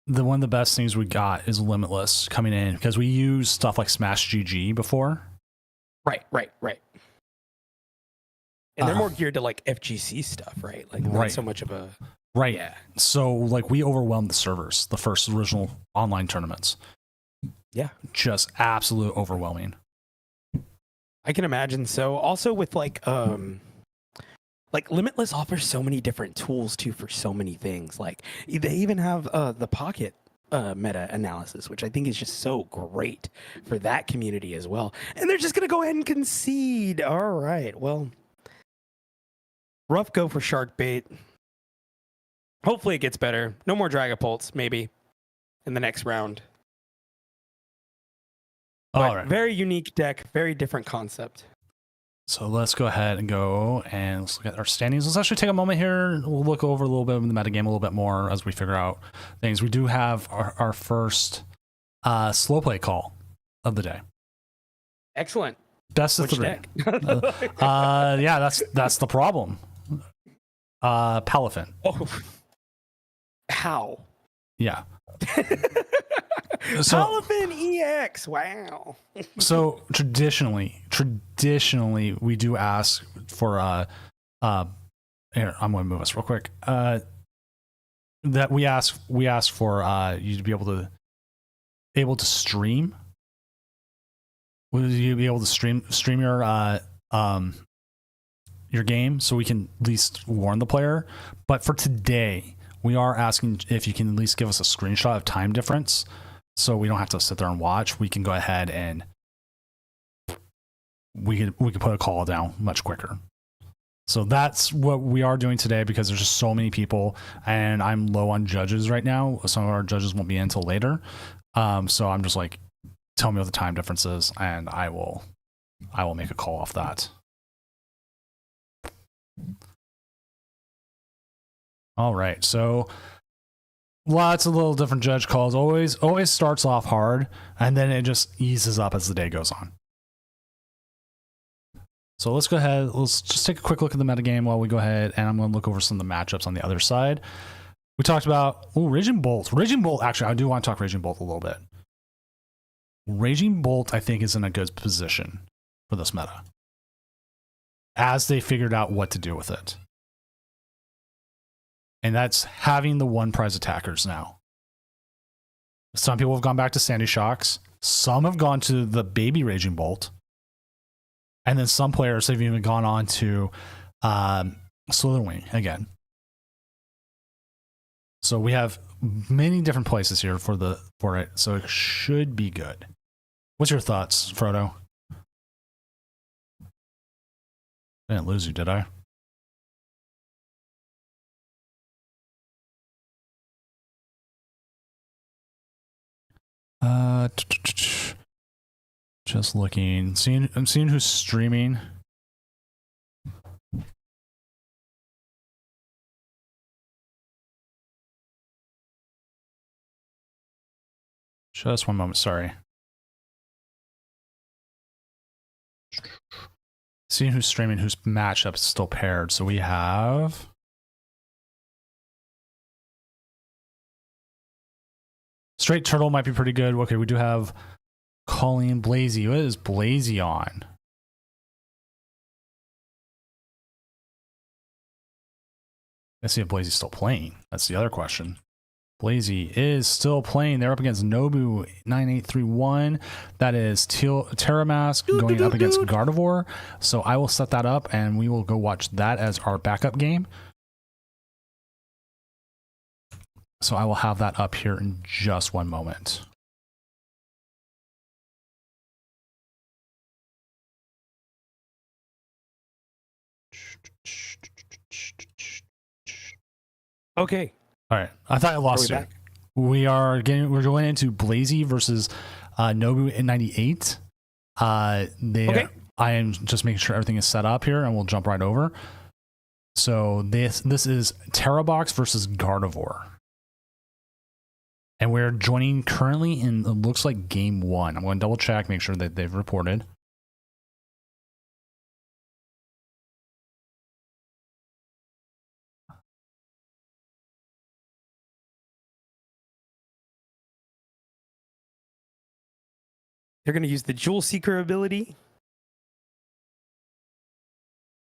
Speaker 1: one of the best things we got is Limitless coming in, because we used stuff like Smash GG before.
Speaker 2: Right. And they're more geared to like FGC stuff, right? Like not so much of a...
Speaker 1: Right. Yeah. So like we overwhelmed the servers, the first original online tournaments.
Speaker 2: Yeah.
Speaker 1: Just absolute overwhelming.
Speaker 2: I can imagine. So also with like Limitless offers so many different tools too for so many things. Like they even have the Pocket meta analysis, which I think is just so great for that community as well. And they're just gonna go ahead and concede. All right, well, rough go for Sharkbait. Hopefully it gets better. No more Dragapults, maybe in the next round. All right. Very unique deck, very different concept.
Speaker 1: So let's go ahead and let's look at our standings. Let's actually take a moment here. We'll look over a little bit of the metagame a little bit more as we figure out things. We do have our first slow play call of the day.
Speaker 2: Excellent.
Speaker 1: Best of 3. Yeah, that's the problem. Palafin.
Speaker 2: Oh. How?
Speaker 1: Yeah.
Speaker 2: Palafin EX. Wow.
Speaker 1: So traditionally, we do ask for here, I'm going to move us real quick. That we ask for you to be able to stream. Will you be able to stream your game so we can at least warn the player? But for today, we are asking if you can at least give us a screenshot of time difference, so we don't have to sit there and watch. We can go ahead and we can put a call down much quicker. So that's what we are doing today, because there's just so many people, and I'm low on judges right now. Some of our judges won't be in until later. So I'm just like, tell me what the time difference is, and I will make a call off that. All right, so lots of little different judge calls. Always starts off hard, and then it just eases up as the day goes on. So let's go ahead. Let's just take a quick look at the metagame while we go ahead, and I'm going to look over some of the matchups on the other side. We talked about Raging Bolt. Raging Bolt, actually, I do want to talk Raging Bolt a little bit. Raging Bolt, I think, is in a good position for this meta, as they figured out what to do with it. And that's having the one prize attackers now. Some people have gone back to Sandy Shocks. Some have gone to the baby Raging Bolt. And then some players have even gone on to Slitherwing again. So we have many different places here for it. So it should be good. What's your thoughts, Frodo? I didn't lose you, did I? Just looking. I'm seeing who's streaming. Just one moment, sorry. Seeing who's streaming, whose matchup is still paired. So we have Straight Turtle might be pretty good. Okay, we do have Colleen Blazy. What is Blazy on? Let's see if Blazy's still playing. That's the other question. Blazy is still playing. They're up against Nobu 9831. That is Terramask going up against Gardevoir. So I will set that up and we will go watch that as our backup game. So I will have that up here in just one moment.
Speaker 2: Okay.
Speaker 1: All right. I thought I lost you. Back? We're going into Blazy versus Nobu in 98. Okay. I am just making sure everything is set up here and we'll jump right over. So this is Terrabox versus Gardevoir. And we're joining currently in, it looks like game 1. I'm going to double check, make sure that they've reported.
Speaker 2: They're going to use the Jewel Seeker ability.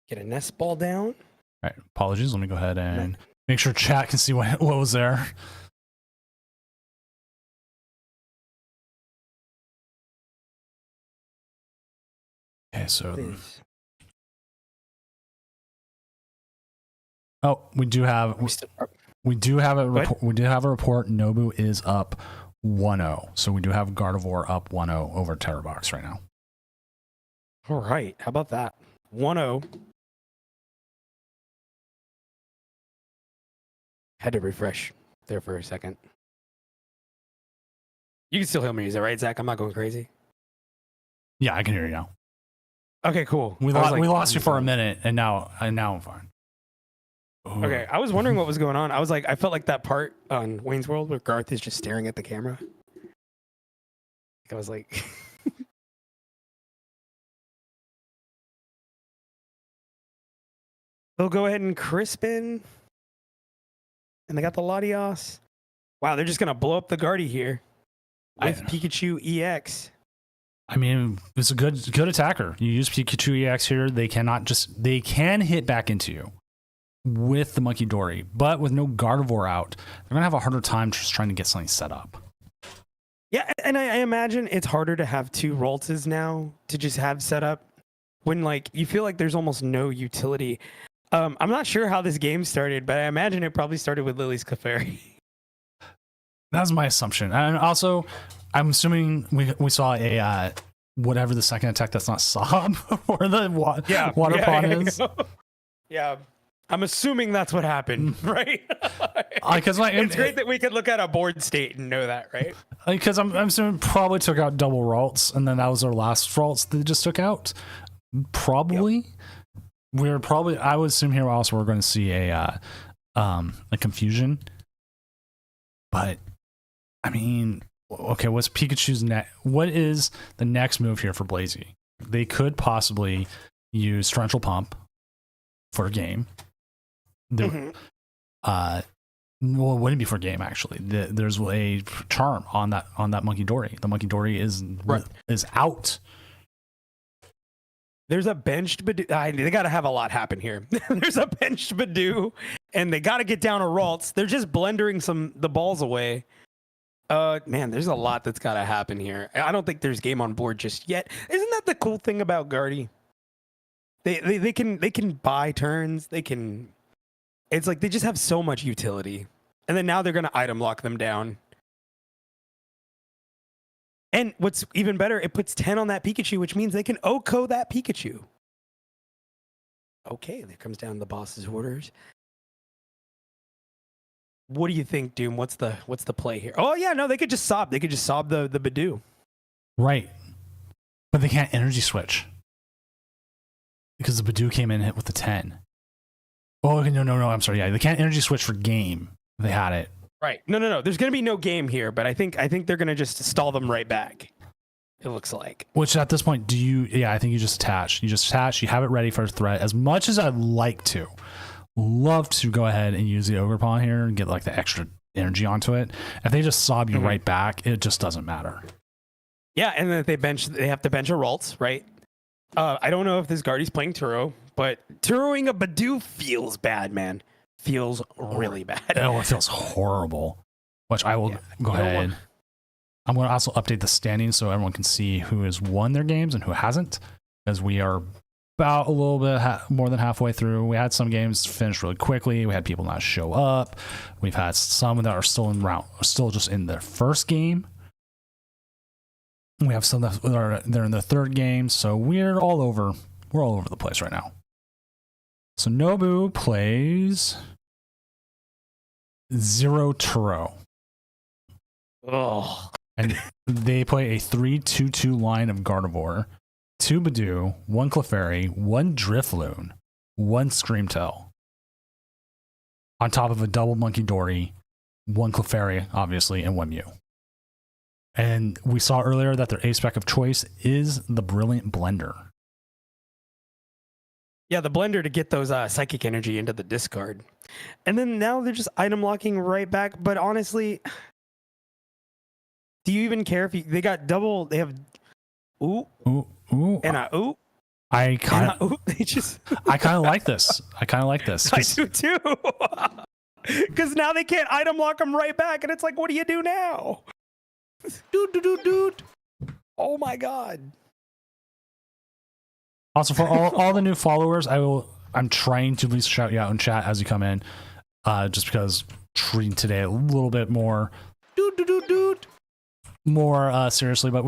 Speaker 2: Get a nest ball down.
Speaker 1: All right, apologies. Let me go ahead and make sure chat can see what was there. Okay, so we do have a report. Nobu is up 1-0. So we do have Gardevoir up 1-0 over Terrabox right now.
Speaker 2: All right, how about that? 1-0. Had to refresh there for a second. You can still hear me, is that right, Zach? I'm not going crazy.
Speaker 1: Yeah, I can hear you now.
Speaker 2: Okay, cool.
Speaker 1: We lost you for a minute, and now I'm fine.
Speaker 2: Ooh. Okay, I was wondering what was going on. I felt like that part on Wayne's World where Garth is just staring at the camera. I was like, they'll go ahead and Crispin, and they got the Latios. Wow, they're just gonna blow up the Guardy here with Pikachu EX.
Speaker 1: I mean, it's a good attacker. You use Pikachu EX here, they can hit back into you with the Monkey Dory, but with no Gardevoir out, they're gonna have a harder time just trying to get something set up.
Speaker 2: Yeah, and I imagine it's harder to have 2 Roltzes now to just have set up when like you feel like there's almost no utility. I'm not sure how this game started, but I imagine it probably started with Lily's Clefairy.
Speaker 1: That's my assumption. And also, I'm assuming we saw a whatever the second attack that's not Sob or the water pot is.
Speaker 2: Yeah, I'm assuming that's what happened, right?
Speaker 1: Because
Speaker 2: it's great that we could look at a board state and know that, right?
Speaker 1: Because I'm assuming probably took out double Ralts, and then that was our last Ralts they just took out. Probably. Yep. I would assume here also we're going to see a confusion. But I mean, okay, what's Pikachu's what is the next move here for Blazy? They could possibly use Torrential Pump for a game. Well, it wouldn't be for a game actually. There's a charm on that Monkey Dory. The Monkey Dory is out.
Speaker 2: There's a benched Badoo. They got to have a lot happen here. There's a benched Badoo, and they got to get down a Ralts. They're just blendering the balls away. Man, there's a lot that's got to happen here. I don't think there's game on board just yet. Isn't that the cool thing about Guardy? They can buy turns. They can. It's like they just have so much utility, and then now they're gonna item lock them down. And what's even better, it puts 10 on that Pikachu, which means they can OHKO that Pikachu. Okay, there comes down the boss's orders. What do you think, Doom? What's the play here? Oh yeah, no, they could just sob. They could just sob the Badoo.
Speaker 1: Right. But they can't energy switch. Because the Badoo came in and hit with the 10. Oh, no, I'm sorry. Yeah, they can't energy switch for game. They had it.
Speaker 2: Right. No. There's going to be no game here, but I think they're going to just stall them right back. It looks like.
Speaker 1: Which at this point, I think you just attach. You just attach, you have it ready for a threat. As much as I'd love to go ahead and use the Ogre Paw here and get like the extra energy onto it. If they just sob you right back, it just doesn't matter.
Speaker 2: Yeah, and then if they have to bench a Ralts, right? I don't know if this Guardy's playing Turo, but Turoing a Badoo feels bad, man. Feels really bad.
Speaker 1: Oh, it feels horrible. Which I will go ahead. I'm going to also update the standings so everyone can see who has won their games and who hasn't, as we are about a little bit more than halfway through. We had some games finish really quickly. We had people not show up. We've had some that are still just in their first game. We have some that they're in their third game. So we're all over the place right now. So Nobu plays Zero Turo.
Speaker 2: Oh.
Speaker 1: And they play a 3-2-2 line of Gardevoir, 2 Badoo, 1 Clefairy, 1 Drifloon, 1 Screamtail. On top of a double Monkey Dory, 1 Clefairy, obviously, and 1 Mew. And we saw earlier that their ace spec of choice is the Brilliant Blender.
Speaker 2: Yeah, the blender to get those psychic energy into the discard. And then now they're just item locking right back. But honestly, do you even care if they got double? They have ooh and a ooh.
Speaker 1: I kind of like this. I
Speaker 2: do too. Because now they can't item lock them right back, and it's like, what do you do now? Dude. Oh my god.
Speaker 1: Also, for all the new followers, I'm trying to at least shout you out in chat as you come in, just because treating today a little bit more, more seriously. But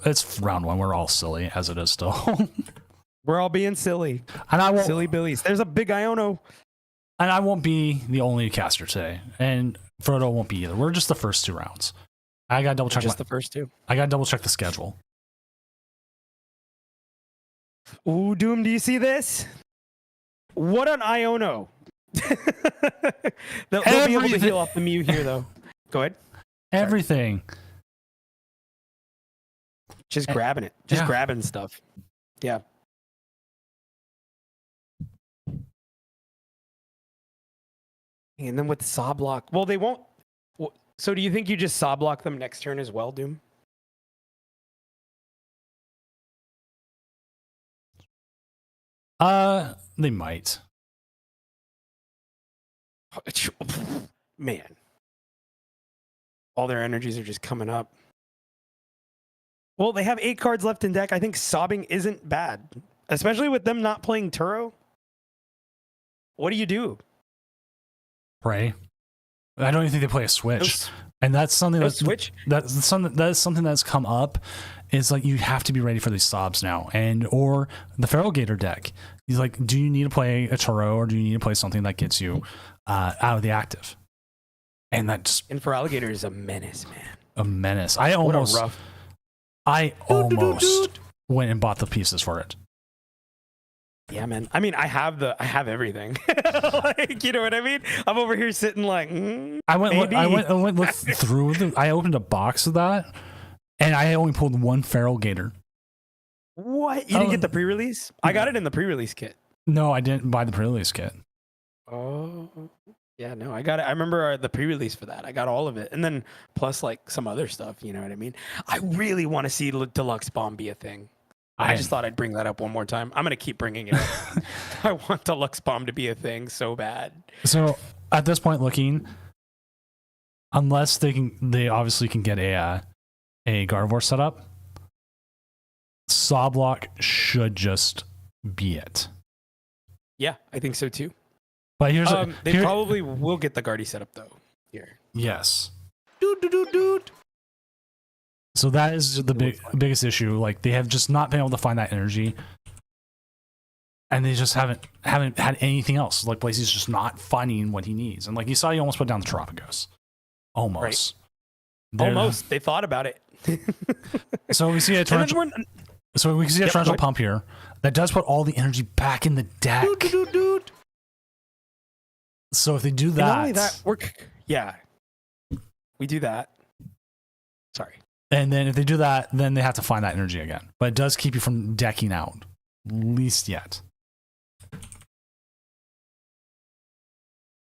Speaker 1: it's round one. We're all silly as it is still.
Speaker 2: We're all being silly,
Speaker 1: and
Speaker 2: silly billies. There's a big Iono,
Speaker 1: and I won't be the only caster today, and Frodo won't be either. We're just the first 2 rounds. I gotta double check.
Speaker 2: Just the first 2.
Speaker 1: I gotta double check the schedule.
Speaker 2: Ooh, Doom, do you see this? What an Iono. they'll be able to heal off the Mew here, though. Go ahead.
Speaker 1: Everything.
Speaker 2: Just grabbing it. Just grabbing stuff. Yeah. And then with the saw block. Well, they won't. So do you think you just saw block them next turn as well, Doom?
Speaker 1: They might.
Speaker 2: Man. All their energies are just coming up. Well, they have 8 cards left in deck. I think sobbing isn't bad. Especially with them not playing Turo. What do you do?
Speaker 1: Pray. I don't even think they play a switch. And that's something that's something that's come up. Is like you have to be ready for these sobs now, or the Feral Gator deck. He's like, do you need to play a Turo or do you need to play something that gets you out of the active? And
Speaker 2: for Alligator is a menace, man.
Speaker 1: A menace. I almost went and bought the pieces for it.
Speaker 2: Yeah, man. I mean, I have everything. Like, you know what I mean? I'm over here sitting like,
Speaker 1: I went looked through I opened a box of that. And I only pulled 1 Feral Gator.
Speaker 2: What? You didn't get the pre-release? I got it in the pre-release kit.
Speaker 1: No, I didn't buy the pre-release kit.
Speaker 2: Oh, yeah, no, I got it. I remember the pre-release for that. I got all of it. And then plus like some other stuff, you know what I mean? I really want to see Deluxe Bomb be a thing. I just thought I'd bring that up one more time. I'm going to keep bringing it up. I want Deluxe Bomb to be a thing so bad.
Speaker 1: So at this point looking, unless they obviously can get a Gardevoir set up. Saw block should just be it.
Speaker 2: Yeah, I think so too.
Speaker 1: But
Speaker 2: they probably will get the Guardy set up though. Here.
Speaker 1: Yes. So that is the biggest issue. Like they have just not been able to find that energy, and they just haven't had anything else. Like Blazy's just not finding what he needs. And like you saw, he almost put down the Terapagos. Almost.
Speaker 2: Right. Almost. They thought about it.
Speaker 1: So we see a torrential. So we can see a torrential pump here that does put all the energy back in the deck. So if they do that,
Speaker 2: and not only that, we do that. Sorry.
Speaker 1: And then if they do that, then they have to find that energy again. But it does keep you from decking out, at least yet.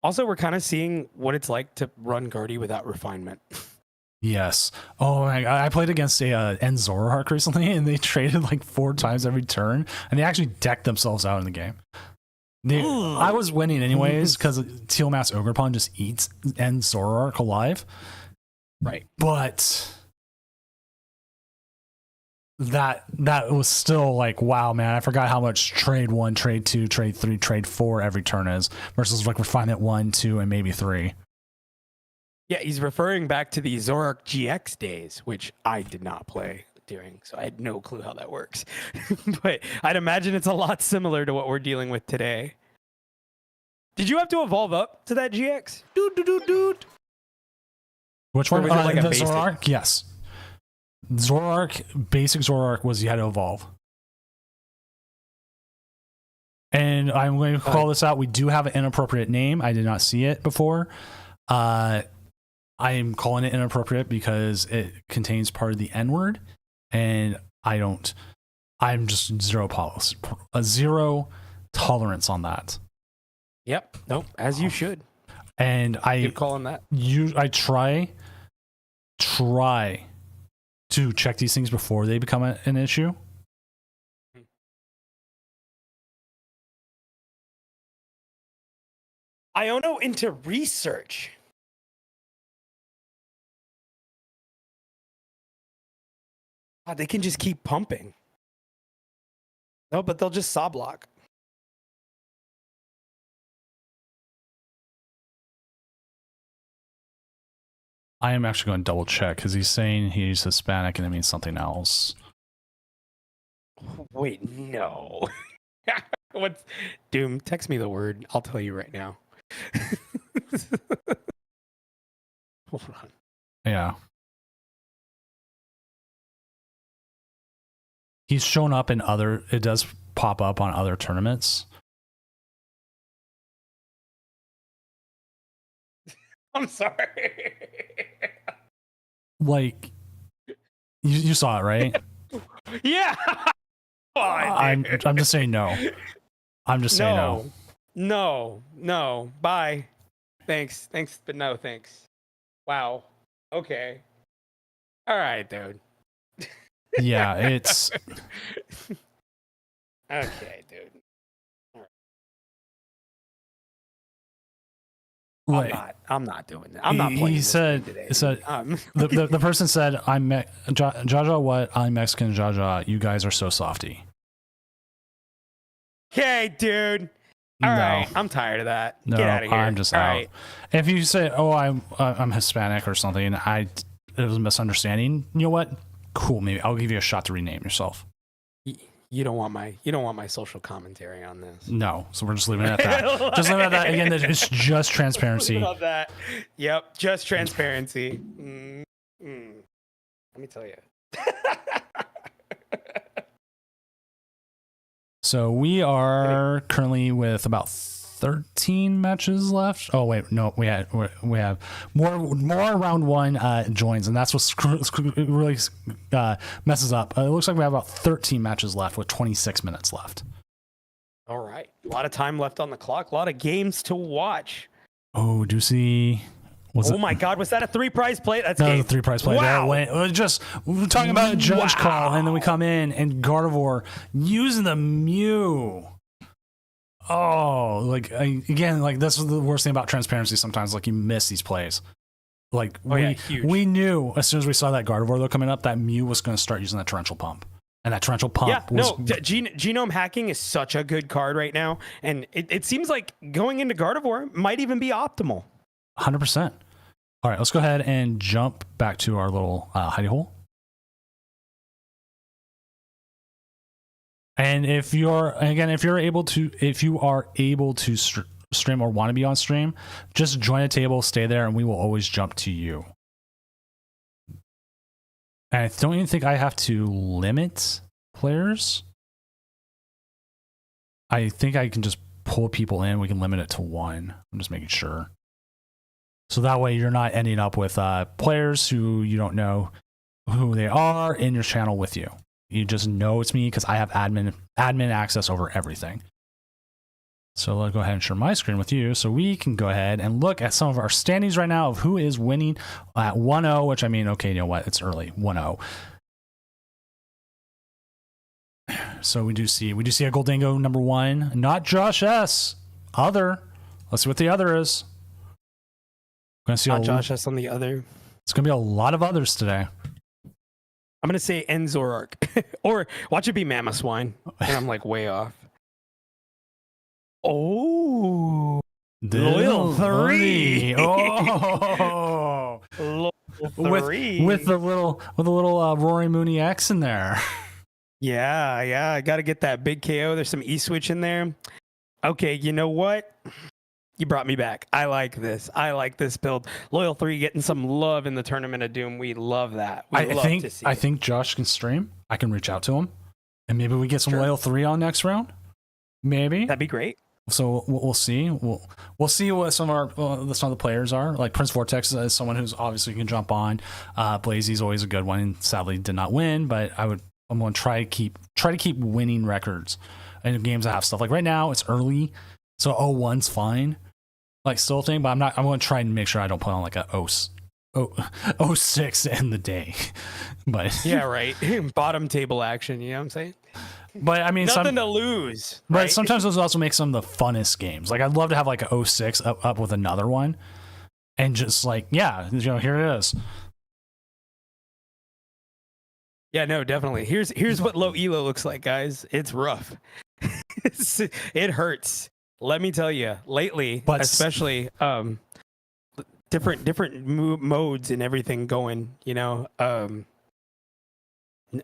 Speaker 2: Also, we're kind of seeing what it's like to run Guardy without refinement.
Speaker 1: Yes. Oh my God. I played against a Zoroark recently, and they traded like 4 times every turn, and they actually decked themselves out in the game. I was winning anyways because Teal Mass Ogerpon just eats Zoroark alive.
Speaker 2: Right.
Speaker 1: But that was still like, wow, man, I forgot how much trade 1, trade 2, trade 3, trade 4 every turn is versus like refinement 1, 2, and maybe 3.
Speaker 2: Yeah, he's referring back to the Zoroark GX days, which I did not play during, so I had no clue how that works. But I'd imagine it's a lot similar to what we're dealing with today. Did you have to evolve up to that GX?
Speaker 1: Which one?
Speaker 2: Like
Speaker 1: the Zoroark? Yes. Basic Zoroark was you had to evolve. And I'm going to call this out. We do have an inappropriate name. I did not see it before. I am calling it inappropriate because it contains part of the N word, and I'm just zero tolerance on that.
Speaker 2: Yep. Nope. As you should.
Speaker 1: And
Speaker 2: Keep calling that.
Speaker 1: I try to check these things before they become an issue.
Speaker 2: Iono into research. God, they can just keep pumping. No, but they'll just saw block.
Speaker 1: I am actually going to double check because he's saying he's Hispanic and it means something else.
Speaker 2: Wait, no. What's Doom? Text me the word. I'll tell you right now. Hold on.
Speaker 1: Yeah. He's shown up in it does pop up on other tournaments.
Speaker 2: I'm sorry.
Speaker 1: Like, you saw it, right?
Speaker 2: Yeah.
Speaker 1: I'm just saying no. I'm just saying no.
Speaker 2: No. Bye. Thanks, but no thanks. Wow. Okay. All right, dude.
Speaker 1: Yeah, it's
Speaker 2: okay, dude. I'm not doing that. I'm not playing.
Speaker 1: He said,
Speaker 2: today,
Speaker 1: the person said, "I'm Jaja. What? I'm Mexican. Jaja. You guys are so softy."
Speaker 2: Okay, dude. All right, I'm tired of that.
Speaker 1: No,
Speaker 2: get out of here.
Speaker 1: I'm just
Speaker 2: All
Speaker 1: out.
Speaker 2: right.
Speaker 1: If you say, "Oh, I'm Hispanic" or something, it was a misunderstanding. You know what? Cool. Maybe I'll give you a shot to rename yourself.
Speaker 2: You don't want my social commentary on this.
Speaker 1: No, so we're just leaving it at that. Just leaving it at that. Again, it's just transparency.
Speaker 2: Love that. Yep, just transparency. Let me tell you.
Speaker 1: So we are currently with about 13 matches left. Oh wait, no, we have more round 1 joins, and that's what really messes up. It looks like we have about 13 matches left with 26 minutes left.
Speaker 2: All right, a lot of time left on the clock, a lot of games to watch.
Speaker 1: Oh, Deucey.
Speaker 2: My God, was that a 3 prize play? That's
Speaker 1: a 3 prize play.
Speaker 2: Wow.
Speaker 1: We were talking about a judge call, and then we come in and Gardevoir using the Mew. Oh, again, that's the worst thing about transparency sometimes. Like, you miss these plays. Like
Speaker 2: huge.
Speaker 1: we knew as soon as we saw that Gardevoir though coming up that Mew was going to start using that torrential pump. And that torrential pump was...
Speaker 2: genome hacking is such a good card right now. And it seems like going into Gardevoir might even be optimal.
Speaker 1: 100%. All right, let's go ahead and jump back to our little hidey hole. And if you are able to stream or want to be on stream, just join a table, stay there, and we will always jump to you. And I don't even think I have to limit players. I think I can just pull people in. We can limit it to 1. I'm just making sure. So that way you're not ending up with players who you don't know who they are in your channel with you. You just know it's me because I have admin access over everything. So let's go ahead and share my screen with you so we can go ahead and look at some of our standings right now of who is winning at 1-0, which I mean, okay, you know what? It's early, 1-0. So we do see a Goldingo number 1, not Josh S. Other. Let's see what the other is. We're gonna see
Speaker 2: not Josh S on the other.
Speaker 1: It's gonna be a lot of others today.
Speaker 2: I'm gonna say Enzorark. Or watch it be Mamoswine. And I'm like way off. Oh, Loyal 3.
Speaker 1: Oh,
Speaker 2: Loyal 3
Speaker 1: with the little Rory Mooney X in there.
Speaker 2: Yeah, I gotta get that big KO. There's some E-switch in there. Okay, you know what? You brought me back. I like this. I like this build. Loyal 3 getting some love in the Tournament of Doom. We love that. I
Speaker 1: think Josh can stream. I can reach out to him, and maybe we get some Loyal 3 on next round. Maybe
Speaker 2: that'd be great.
Speaker 1: So we'll see. We'll see what some of the players are. Like Prince Vortex is someone who's obviously can jump on. Blazy's always a good one. And sadly, did not win, but I'm going to try to keep winning records in games that have stuff. Like right now, it's early, so 0-1's fine. Like still thing, but I'm going to try and make sure I don't put on like a 06 in the day. But
Speaker 2: yeah, right. Bottom table action. You know what I'm saying?
Speaker 1: But I mean,
Speaker 2: nothing to lose.
Speaker 1: But
Speaker 2: right?
Speaker 1: Sometimes those also make some of the funnest games. Like I'd love to have like a 06 up with another one, and just like here it is.
Speaker 2: Yeah, no, definitely. Here's what low elo looks like, guys. It's rough. It hurts. Let me tell you. Lately, but especially different modes and everything going.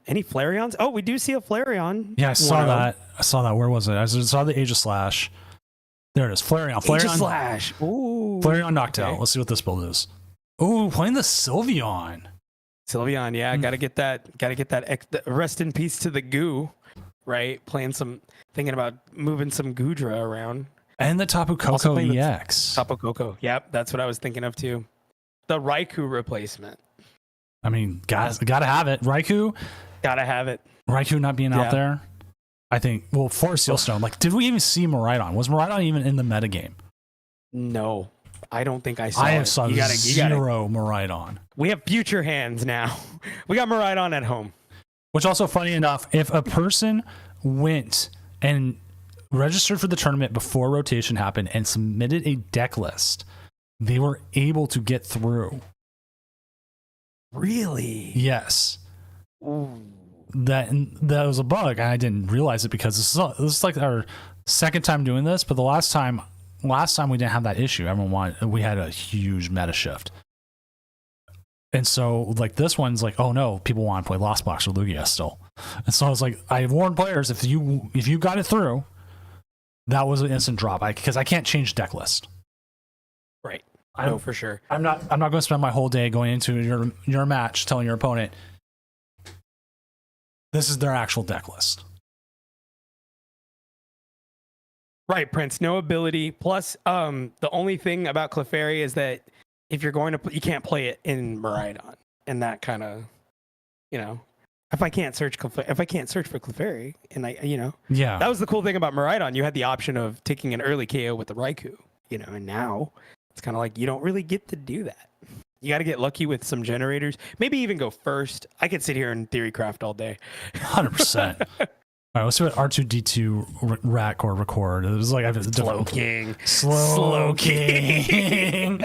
Speaker 2: Any Flareons? Oh, we do see a Flareon.
Speaker 1: Yeah, I saw that. Where was it? I saw the Age of Slash. There it is. Flareon.
Speaker 2: Age of Slash. Ooh.
Speaker 1: Flareon knocked out. Let's see what this build is. Ooh, playing the Sylveon.
Speaker 2: Sylveon, yeah. Gotta get that. Rest in peace to the goo, right? Thinking about moving some Goodra around.
Speaker 1: And the Tapu Koko EX.
Speaker 2: Tapu Koko. Yep, that's what I was thinking of too. The Raikou replacement.
Speaker 1: I mean, guys, gotta have it. Raikou.
Speaker 2: Gotta have it.
Speaker 1: Raikou not being out there. I think, for Sealstone, like, did we even see Miraidon? Was Miraidon even in the metagame?
Speaker 2: No, I don't think I saw it.
Speaker 1: I saw zero Miraidon.
Speaker 2: We have future hands now. We got Miraidon at home.
Speaker 1: Which also, funny enough, if a person went and registered for the tournament before rotation happened and submitted a deck list, they were able to get through.
Speaker 2: Really?
Speaker 1: Yes.
Speaker 2: Ooh.
Speaker 1: That was a bug, and I didn't realize it because this is like our second time doing this. But the last time we didn't have that issue. We had a huge meta shift, and so like this one's like, oh no, people want to play Lost Box or Lugia still, and so I was like, I warned players if you got it through, that was an instant drop because I can't change deck list.
Speaker 2: Right. I know for sure.
Speaker 1: I'm not going to spend my whole day going into your match telling your opponent this is their actual deck list.
Speaker 2: Right, Prince. No ability. Plus, the only thing about Clefairy is that if you're going to, you can't play it in Miraidon, and that kind of, if I can't search for Clefairy, and that was the cool thing about Miraidon. You had the option of taking an early KO with the Raikou, and now. It's kind of like you don't really get to do that. You got to get lucky with some generators. Maybe even go first. I could sit here and theory craft all day.
Speaker 1: 100%. All right, let's see what R2D2 rack or record. It was like I have a
Speaker 2: Slow King.
Speaker 1: Slow King.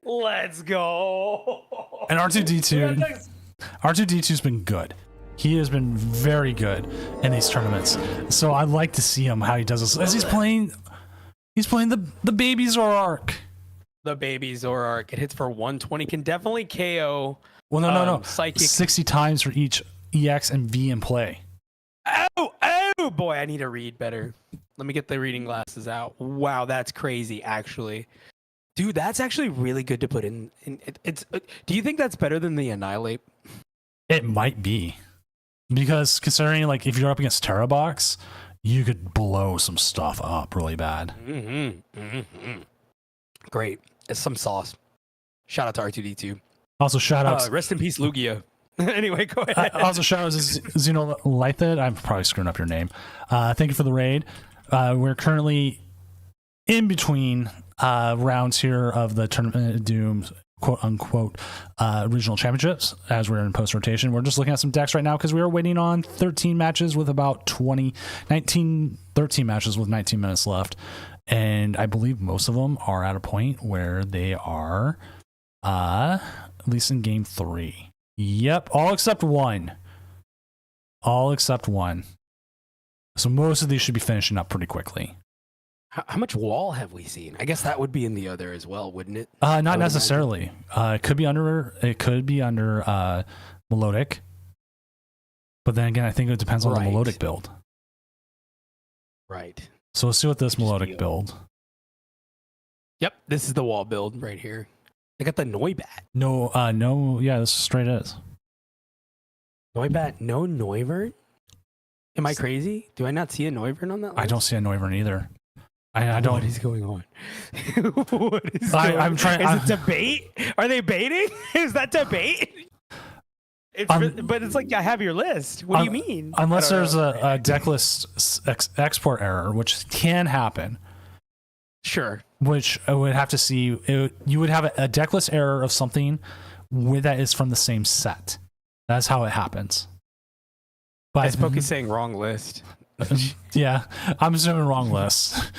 Speaker 2: Let's go.
Speaker 1: And R2D2's been good. He has been very good in these tournaments. So I'd like to see him how he does this as he's playing the baby Zoroark.
Speaker 2: The baby Zoroark. It hits for 120. Can definitely KO.
Speaker 1: Well, no.
Speaker 2: Psychic
Speaker 1: 60 times for each EX and V in play.
Speaker 2: Oh boy, I need to read better. Let me get the reading glasses out. Wow, that's crazy, actually. Dude, that's actually really good to put in. Do you think that's better than the Annihilate?
Speaker 1: It might be. Because considering, like, if you're up against Terrabox, you could blow some stuff up really bad.
Speaker 2: Great. It's some sauce. Shout out to R2D2.
Speaker 1: Also, shout out.
Speaker 2: Rest in peace, Lugia. Anyway, go ahead.
Speaker 1: Also, shout out to Xenolithid. I'm probably screwing up your name. Thank you for the raid. We're currently in between rounds here of the Tournament of Doom, quote unquote, regional championships as we're in post rotation. We're just looking at some decks right now because we are waiting on 13 matches with about 13 matches with 19 minutes left. And I believe most of them are at a point where they are, at least in game 3. Yep, all except one. So most of these should be finishing up pretty quickly.
Speaker 2: How much wall have we seen? I guess that would be in the other as well, wouldn't it?
Speaker 1: Not necessarily. It could be under Melodic. But then again, I think it depends on the Melodic build.
Speaker 2: Right.
Speaker 1: So let's see what this Melodic build.
Speaker 2: Yep, this is the wall build right here. They got the Noibat.
Speaker 1: No, yeah, this straight is.
Speaker 2: Noibat, no Noivern? Am I crazy? Do I not see a Noivern on that list?
Speaker 1: I don't see a Noivern either. I don't.
Speaker 2: What is going on? What is going on?
Speaker 1: I'm trying.
Speaker 2: Is it debate? Are they baiting? Is that debate? But it's like I have your list. What do you mean?
Speaker 1: Unless there's a deck list export error, which can happen.
Speaker 2: Sure.
Speaker 1: Which I would have to see. You would have a deck list error of something that is from the same set. That's how it happens. But
Speaker 2: Spoke is saying wrong list.
Speaker 1: Yeah, I'm assuming wrong list.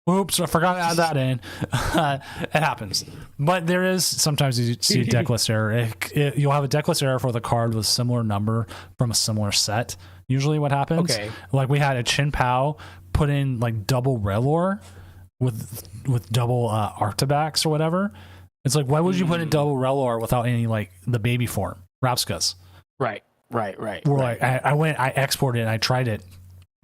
Speaker 1: Oops, I forgot to add that in. It happens. But there is sometimes you see a deck list error. You'll have a deck list error for the card with a similar number from a similar set. Usually what happens, like we had a Chin Pao put in like double Relor with double Arctibax or whatever. It's like, why would you put in double Relor without any like the baby form, Rapscas? Right. I exported it and I tried it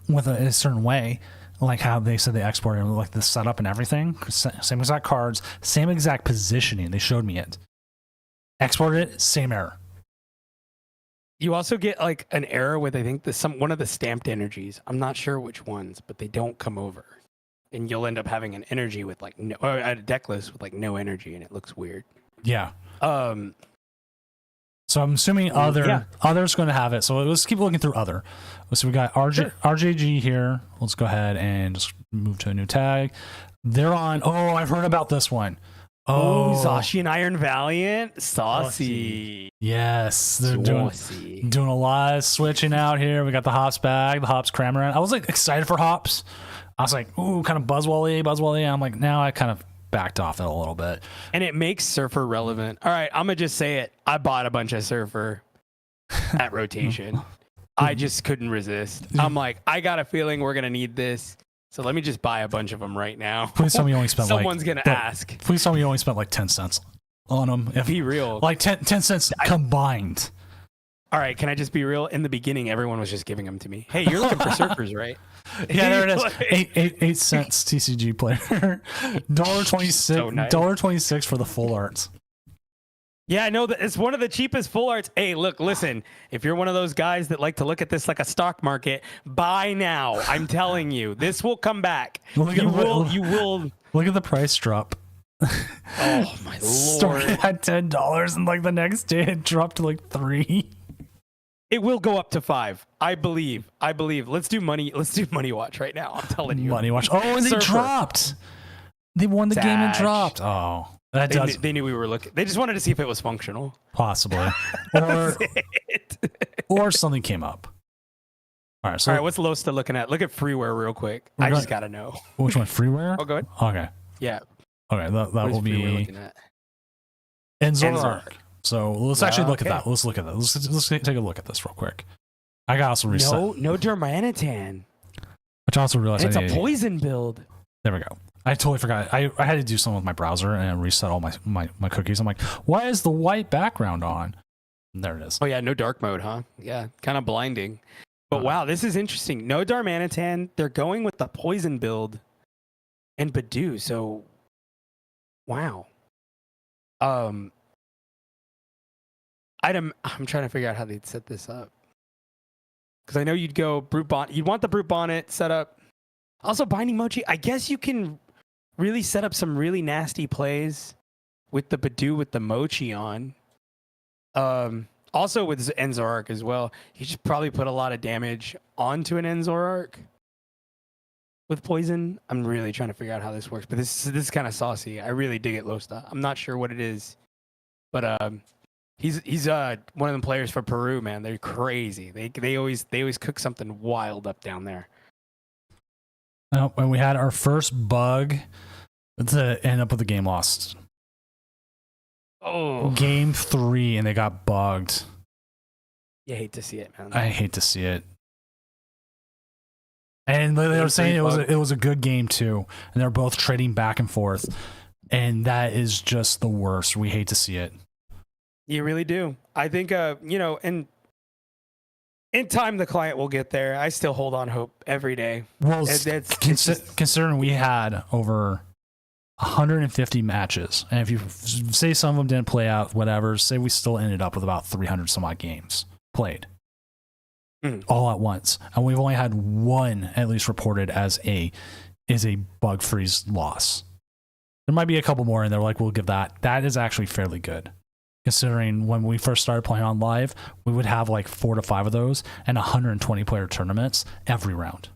Speaker 1: with a certain way, like how they said they exported it, like the setup and everything. Same exact cards, same exact positioning. They showed me it. Exported it, same error.
Speaker 2: You also get like an error with I think one of the stamped energies. I'm not sure which ones, but they don't come over, and you'll end up having an energy with like no, or a deck list with like no energy, and it looks weird.
Speaker 1: Yeah. So I'm assuming other's going to have it. So let's keep looking through other. So we got RJG here. Let's go ahead and just move to a new tag. They're on. Oh, I've heard about this one. Oh,
Speaker 2: Zashi and Iron Valiant. Saucy.
Speaker 1: Yes. They're doing a lot of switching out here. We got the Hops bag, the Hops Cramorant. I was like excited for Hops. I was like, ooh, kind of Buzzwole. I'm like, now I kind of backed off it a little bit.
Speaker 2: And it makes Surfer relevant. All right, I'm going to just say it. I bought a bunch of Surfer at rotation. I just couldn't resist. I'm like, I got a feeling we're going to need this. So let me just buy a bunch of them right now.
Speaker 1: Please tell me you only spent
Speaker 2: Someone's going to ask.
Speaker 1: Please tell me you only spent like 10 cents on them.
Speaker 2: Be real.
Speaker 1: Like 10 cents combined.
Speaker 2: All right, can I just be real? In the beginning, everyone was just giving them to me. Hey, you're looking for surfers, right?
Speaker 1: Yeah, there it is. 8 cents TCG player. $1.26 for the full arts.
Speaker 2: Yeah, I know that it's one of the cheapest full arts. Hey, listen, if you're one of those guys that like to look at this like a stock market, buy now. I'm telling you, this will come back. You will.
Speaker 1: Look at the price drop.
Speaker 2: Oh my lord!
Speaker 1: Started at $10 and like the next day it dropped to like $3.
Speaker 2: It will go up to $5. I believe. Let's do money watch right now. I'm telling you.
Speaker 1: Money watch. Oh, and they dropped. They won the game and dropped. Oh,
Speaker 2: they knew we were looking. They just wanted to see if it was functional.
Speaker 1: Possibly. Or something came up. All right.
Speaker 2: What's Losta looking at? Look at freeware real quick. I just gotta know.
Speaker 1: Which one? Freeware?
Speaker 2: Oh, go ahead.
Speaker 1: Okay.
Speaker 2: Yeah.
Speaker 1: Okay. That will be. And Zoroark. So let's actually look at
Speaker 2: okay.
Speaker 1: that. Let's look at that. Let's take a look at this real quick. I got also reset.
Speaker 2: No Darmanitan.
Speaker 1: Which I also realized
Speaker 2: It's a poison build.
Speaker 1: There we go. I totally forgot. I had to do something with my browser and reset all my cookies. I'm like, why is the white background on? And there it is.
Speaker 2: Oh yeah, no dark mode, huh? Yeah, kind of blinding. But wow, this is interesting. No Darmanitan. They're going with the poison build and Badoo. So wow. I'm trying to figure out how they'd set this up. Because I know you'd go Brute Bonnet. You'd want the Brute Bonnet set up. Also, Binding Mochi. I guess you can really set up some really nasty plays with the Badoo with the Mochi on. Also with Enzorark as well. You should probably put a lot of damage onto an Enzorark with poison. I'm really trying to figure out how this works, but this is kind of saucy. I really dig it, Losta. I'm not sure what it is, but he's one of them players for Peru, man. They're crazy. They always cook something wild up down there.
Speaker 1: When we had our first bug to end up with a game lost.
Speaker 2: Oh,
Speaker 1: Game 3, and they got bugged.
Speaker 2: You hate to see it, man.
Speaker 1: I hate to see it. And they were saying it was a good game too, and they're both trading back and forth, and that is just the worst. We hate to see it.
Speaker 2: You really do. I think and in time the client will get there. I still hold on hope every day.
Speaker 1: Well, considering we had over 150 matches, and if you say some of them didn't play out, whatever, say we still ended up with about 300 some odd games played all at once, and we've only had one at least reported as a bug freeze loss. There might be a couple more, and they're like, we'll give that. That is actually fairly good, considering when we first started playing on live, we would have like 4 to 5 of those and 120 player tournaments every round.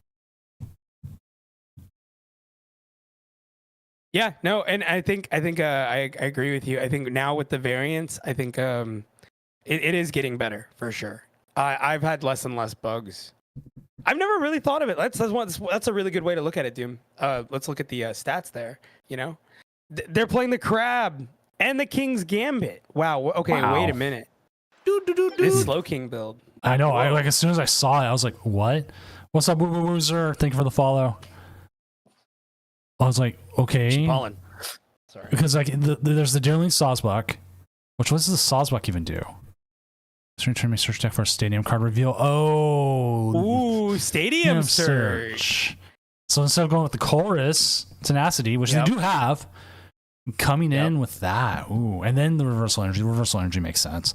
Speaker 2: Yeah, no, and I think I agree with you. I think now with the variants, I think it is getting better for sure. I've had less and less bugs. I've never really thought of it. That's a really good way to look at it, Doom. Let's look at the stats there. You know, they're playing the Crab and the King's Gambit. Wow. Okay, wait a minute. This Slow King build.
Speaker 1: I know. I like as soon as I saw it, I was like, "What? What's up, Woozer? Thank you for the follow." I was like, "Okay."
Speaker 2: Sorry.
Speaker 1: Because like there's the Deerling Sawsbuck, which what does the Sawsbuck even do? Return my search deck for a stadium card reveal. Oh,
Speaker 2: ooh, stadium search.
Speaker 1: So instead of going with the Chorus Tenacity, which they do have, coming in with that. Ooh, and then the Reversal Energy. Reversal Energy makes sense.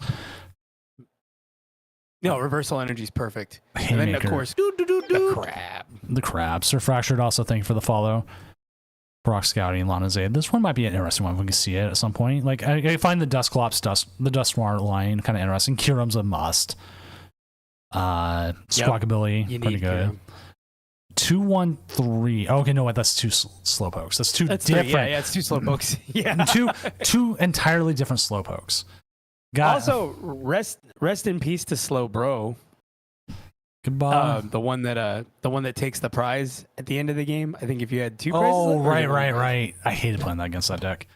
Speaker 2: No, Reversal Energy is perfect. And then of course, the Crab.
Speaker 1: The Crab. Sir Fractured also, thank you for the follow. Brock Scouting, Lana Zay. This one might be an interesting one if we can see it at some point. Like I find the the Dusknoir line kind of interesting. Kyurem's a must. Squawkabilly, pretty good. 213. Oh, okay, no, what? That's two slowpokes. That's different.
Speaker 2: Yeah, it's two slowpokes. Yeah,
Speaker 1: two entirely different slowpokes.
Speaker 2: Also, rest in peace to Slow Bro.
Speaker 1: Goodbye.
Speaker 2: The one that takes the prize at the end of the game. I think if you had 2 prizes.
Speaker 1: Oh, right. I hated playing that against that deck.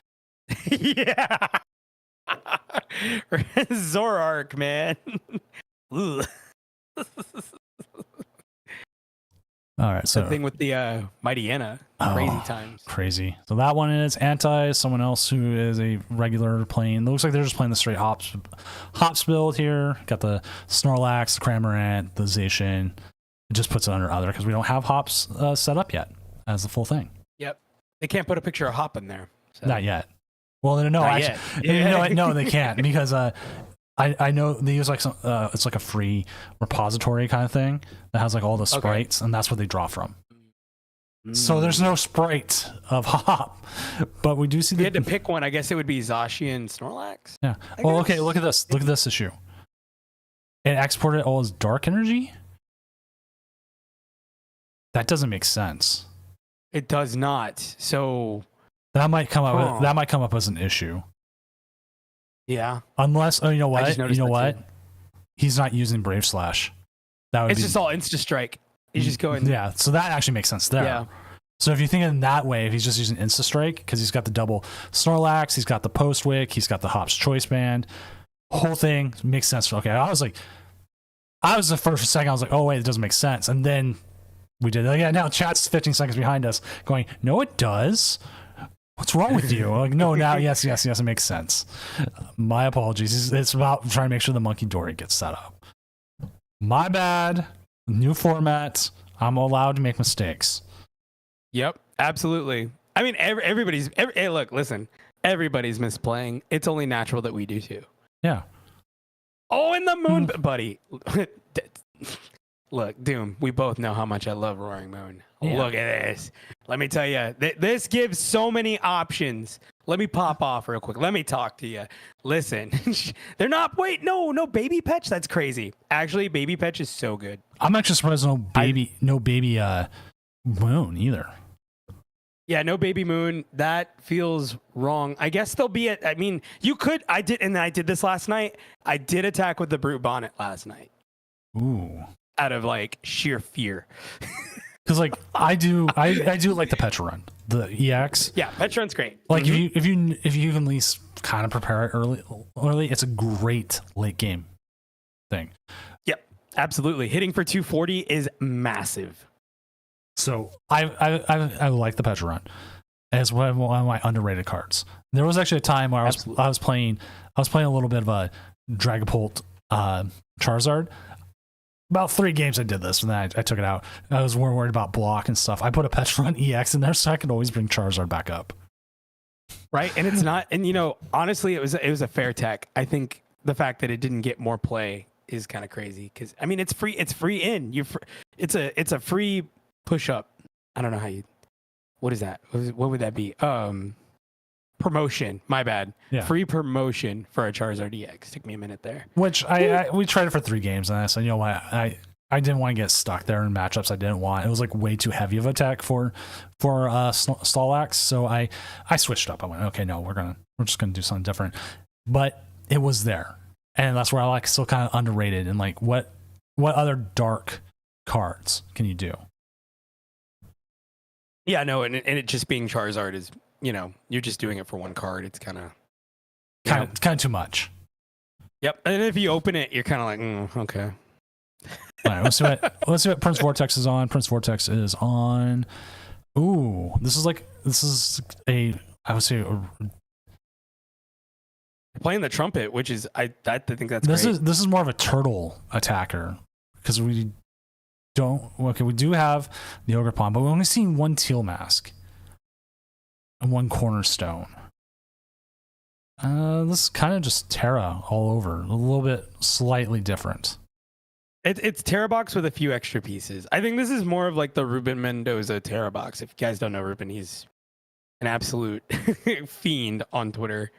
Speaker 2: Yeah. Zoroark, man.
Speaker 1: All right, so
Speaker 2: the thing with the Mighty Anna, crazy times.
Speaker 1: Crazy. So that one is Anti, someone else who is a regular playing. Looks like they're just playing the straight hops build here. Got the Snorlax, the Cramorant, the Zacian. It just puts it under other because we don't have hops set up yet as the full thing.
Speaker 2: Yep. They can't put a picture of Hop in there. So.
Speaker 1: Not yet. Well, no,
Speaker 2: Not
Speaker 1: actually,
Speaker 2: yet.
Speaker 1: no, they can't because I know they use like some it's like a free repository kind of thing that has like all the sprites, and that's what they draw from. So there's no sprite of Hop, but we do see.
Speaker 2: If you had to pick one, I guess it would be Zacian Snorlax.
Speaker 1: Yeah. Well, okay. Look at this. Look at this issue. It exported all as dark energy. That doesn't make sense.
Speaker 2: It does not. So
Speaker 1: that might come up. That might come up as an issue.
Speaker 2: Yeah.
Speaker 1: Unless, you know what? You know what? He's not using Brave Slash.
Speaker 2: It's just all Insta Strike. He's just going.
Speaker 1: Yeah. So that actually makes sense there.
Speaker 2: Yeah.
Speaker 1: So if you think in that way, if he's just using Insta Strike, because he's got the double Snorlax, he's got the Post Wick, he's got the Hop's Choice Band, whole thing makes sense. Okay, I was the first second, I was like, oh wait, it doesn't make sense. And then we did it. Yeah, now chat's 15 seconds behind us going, no, it does. What's wrong with you? Like, no, now, yes, it makes sense. My apologies. It's about trying to make sure the Monkey Dory gets set up. My bad. New format. I'm allowed to make mistakes.
Speaker 2: Yep, absolutely. I mean, hey, look, listen, everybody's misplaying. It's only natural that we do too.
Speaker 1: Yeah.
Speaker 2: Oh, and the moon, buddy. Look, Doom, we both know how much I love Roaring Moon. Yeah. Look at this. Let me tell you, this gives so many options. Let me pop off real quick. Let me talk to you. Listen, they're not, wait, no, Baby Petch? That's crazy. Actually, Baby Petch is so good.
Speaker 1: I'm actually surprised no baby Moon either.
Speaker 2: Yeah, no Baby Moon. That feels wrong. I guess there'll be I mean, you could, I did this last night. I did attack with the Brute Bonnet last night.
Speaker 1: Ooh.
Speaker 2: Out of like sheer fear.
Speaker 1: Because like I do like the Petra run, the EX.
Speaker 2: Yeah, Petra run's great.
Speaker 1: Like if you can at least kind of prepare it early, it's a great late game thing.
Speaker 2: Yep, absolutely. Hitting for 240 is massive.
Speaker 1: So I like the Petra run as one of my underrated cards. There was actually a time where I was playing a little bit of a Dragapult Charizard. About 3 games I did this, and then I took it out. I was more worried about block and stuff. I put a Petra run EX in there so I could always bring Charizard back up.
Speaker 2: Right, and it's not, and honestly, it was a fair tech. I think the fact that it didn't get more play is kind of crazy because I mean it's free in. It's a free push up. I don't know how you. What is that? What would that be? Promotion. My bad. Yeah. Free promotion for a Charizard EX. Took me a minute there.
Speaker 1: Which we tried it for 3 games, and I said, you know what, I didn't want to get stuck there in matchups I didn't want. It was like way too heavy of a tech for Stellax, so I switched up. I went, okay, no, we're just gonna do something different. But it was there, and that's where I like still kind of underrated. And like, what other dark cards can you do?
Speaker 2: Yeah, no, and it just being Charizard is. You're just doing it for one card. It's kind of
Speaker 1: too much.
Speaker 2: Yep. And if you open it, you're kind of like, okay.
Speaker 1: All right, let's see what Prince Vortex is on. Prince Vortex is on. Ooh, this is I would say
Speaker 2: playing the trumpet, which is I think that's
Speaker 1: this
Speaker 2: great.
Speaker 1: This is more of a turtle attacker because we do have the Ogre Pawn, but we're only seeing 1 Teal Mask. And 1 Cornerstone. This is kind of just Terra all over. A little bit slightly different.
Speaker 2: It's Terra box with a few extra pieces. I think this is more of like the Ruben Mendoza Terra box. If you guys don't know Ruben, he's an absolute fiend on Twitter.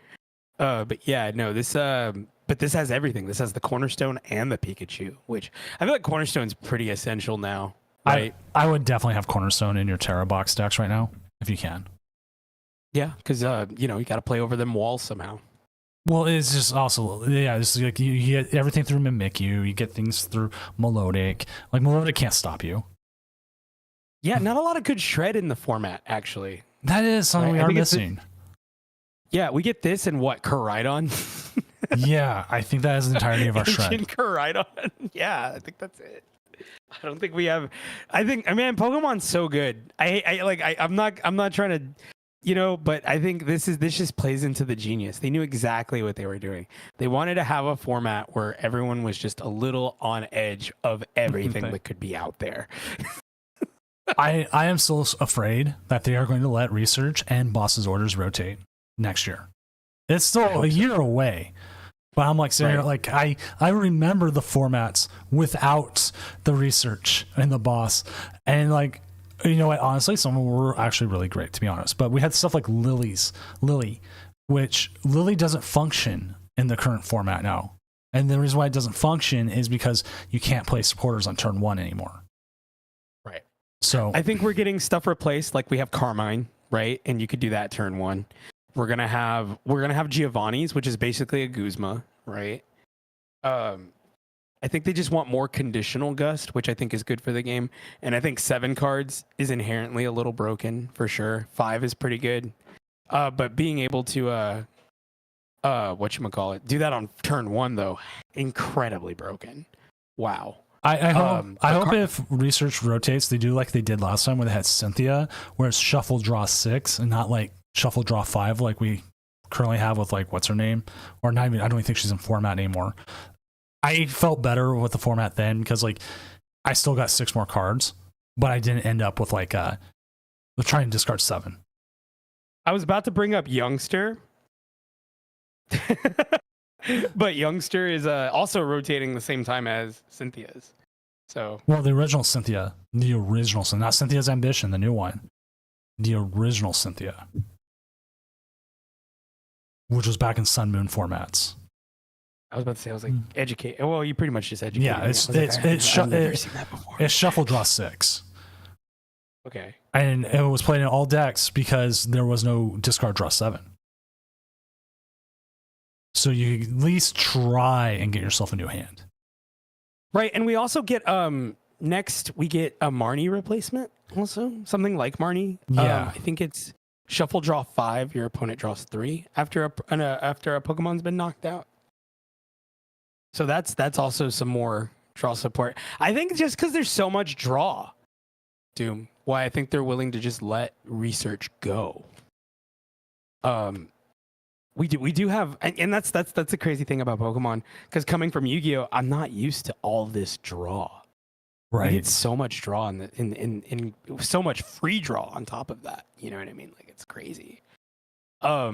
Speaker 2: But yeah, no, this has everything. This has the Cornerstone and the Pikachu, which I feel like Cornerstone's pretty essential now. Right?
Speaker 1: I would definitely have Cornerstone in your Terra box decks right now if you can.
Speaker 2: Yeah, because you got to play over them walls somehow.
Speaker 1: Well, it's just also it's like you get everything through Mimikyu, you get things through Melodic. Like Melodic can't stop you.
Speaker 2: Yeah, not a lot of good shred in the format actually.
Speaker 1: That is something we are missing.
Speaker 2: Yeah, we get this and what Koraidon.
Speaker 1: Yeah, I think that is the entirety of our shred.
Speaker 2: Koraidon. Yeah, I think that's it. I don't think we have. I mean, Pokemon's so good. I'm not trying to. But I think this just plays into the genius. They knew exactly what they were doing. They wanted to have a format where everyone was just a little on edge of everything that could be out there.
Speaker 1: I am still afraid that they are going to let Research and Boss's Orders rotate next year. It's still a year away. But I'm like saying, like I remember the formats without the Research and the Boss, and like. You know what? Honestly, some of them were actually really great, to be honest. But we had stuff like Lily, which Lily doesn't function in the current format now. And the reason why it doesn't function is because you can't play supporters on turn 1 anymore.
Speaker 2: Right.
Speaker 1: So
Speaker 2: I think we're getting stuff replaced. Like we have Carmine, right? And you could do that turn 1. We're gonna have Giovanni's, which is basically a Guzma, right? I I think they just want more conditional gust, which I think is good for the game. And I think 7 cards is inherently a little broken for sure. 5 is pretty good. But being able to whatchamacallit, do that on turn 1 though, incredibly broken. Wow.
Speaker 1: I hope if research rotates, they do like they did last time where they had Cynthia, where it's shuffle draw 6 and not like shuffle draw 5 like we currently have with like what's her name, or not even. I don't even think she's in format anymore. I felt better with the format then because like I still got 6 more cards, but I didn't end up with like trying to discard 7.
Speaker 2: I was about to bring up Youngster. But Youngster is also rotating the same time as Cynthia's. So
Speaker 1: well, the original Cynthia, not Cynthia's Ambition, the new one, the original Cynthia, which was back in Sun Moon formats.
Speaker 2: I was about to say, I was like, educate. Well, you pretty much just educated.
Speaker 1: Yeah, it's shuffle draw 6.
Speaker 2: Okay,
Speaker 1: and it was played in all decks because there was no discard draw 7. So you at least try and get yourself a new hand.
Speaker 2: Right, and we also get next we get a Marnie replacement, also something like Marnie.
Speaker 1: Yeah,
Speaker 2: I think it's shuffle draw 5. Your opponent draws 3 after a Pokemon's been knocked out. So that's also some more draw support. I think just because there's so much draw, Doom, why I think they're willing to just let research go. We do have, and that's the crazy thing about Pokemon, because coming from Yu-Gi-Oh, I'm not used to all this draw.
Speaker 1: right.
Speaker 2: It's so much draw in so much free draw on top of that. You know what I mean? Like it's crazy.
Speaker 1: Yeah,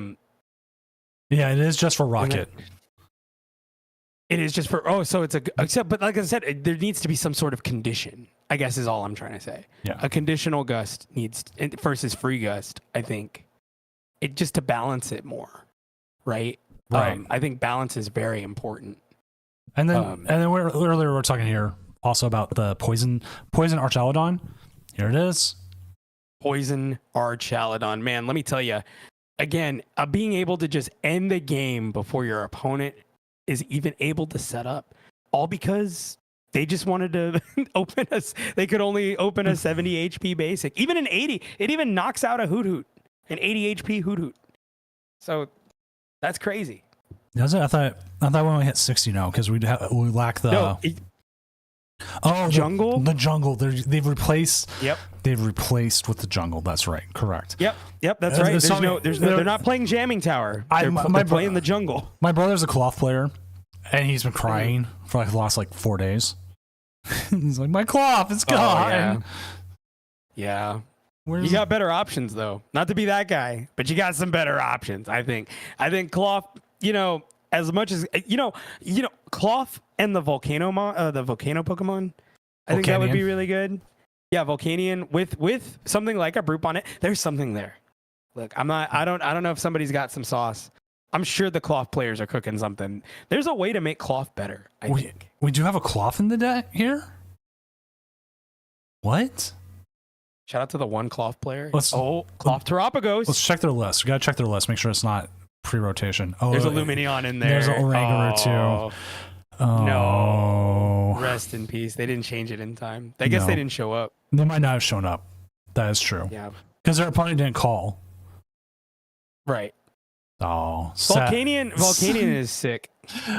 Speaker 1: it is just for Rocket.
Speaker 2: It is just for so it's except, but like I said, there needs to be some sort of condition, I guess is all I'm trying to say.
Speaker 1: Yeah.
Speaker 2: A conditional gust needs versus free gust, I think, it just to balance it more. Right. I think balance is very important.
Speaker 1: And then earlier we were talking here also about the poison Archaludon. Here it is.
Speaker 2: Poison Archaludon. Man, let me tell you, again, being able to just end the game before your opponent is even able to set up, all because they just wanted to open us. They could only open a 70 HP basic, even an 80. It even knocks out a Hoot, an 80 HP Hoot. So that's crazy.
Speaker 1: Does it? I thought we only hit 60 now because we lack the
Speaker 2: jungle.
Speaker 1: The jungle. They've replaced.
Speaker 2: Yep.
Speaker 1: They've replaced with the jungle. That's right. Correct.
Speaker 2: Yep. That's right. They're not playing Jamming Tower. They're playing the jungle.
Speaker 1: My brother's a cloth player, and he's been crying for like the last 4 days. He's like, my cloth is gone.
Speaker 2: Yeah. You got better options though. Not to be that guy, but you got some better options. I think cloth. As much as cloth and the volcano Pokemon. I think that would be really good. Yeah, Volcanion with something like a Broop on it. There's something there. Look, I don't know if somebody's got some sauce. I'm sure the cloth players are cooking something. There's a way to make cloth better. I think
Speaker 1: we do have a cloth in the deck here. What?
Speaker 2: Shout out to the one cloth player. Cloth Terapagos.
Speaker 1: Let's check their list. We gotta check their list. Make sure it's not pre-rotation. Oh,
Speaker 2: there's a Lumineon in there.
Speaker 1: There's an Oranguru too. Oh.
Speaker 2: No. Rest in peace. They didn't change it in time. I guess they didn't show up.
Speaker 1: They might not have shown up. That is true.
Speaker 2: Yeah.
Speaker 1: Because their opponent didn't call.
Speaker 2: Right.
Speaker 1: Oh.
Speaker 2: Volcanion is sick.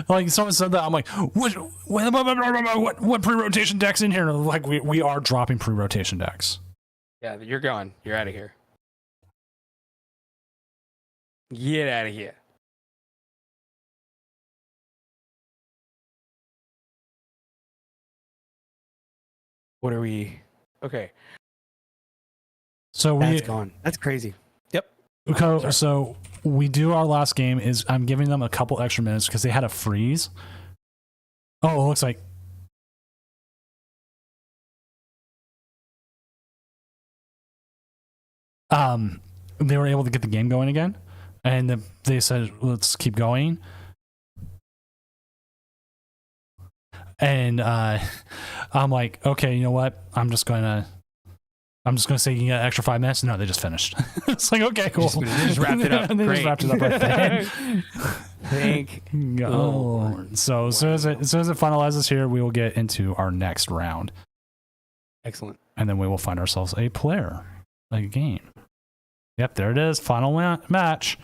Speaker 1: Like someone said that, I'm like, what pre-rotation decks in here? Like we are dropping pre-rotation decks.
Speaker 2: Yeah, you're gone. You're out of here. Get out of here. What are we? Okay.
Speaker 1: So
Speaker 2: that's gone. That's crazy. Yep.
Speaker 1: Okay, so we do our last game is I'm giving them a couple extra minutes because they had a freeze. Oh, it looks like they were able to get the game going again, and they said, let's keep going. And I'm like, okay, you know what? I'm just going to I'm just gonna say you can get an extra 5 minutes. No, they just finished. It's like, okay, cool.
Speaker 2: They just wrapped it up.
Speaker 1: They just wrapped it up right there.
Speaker 2: Thank Lord.
Speaker 1: So as soon as it finalizes here, we will get into our next round.
Speaker 2: Excellent.
Speaker 1: And then we will find ourselves a player, a game. Yep, there it is. Final match.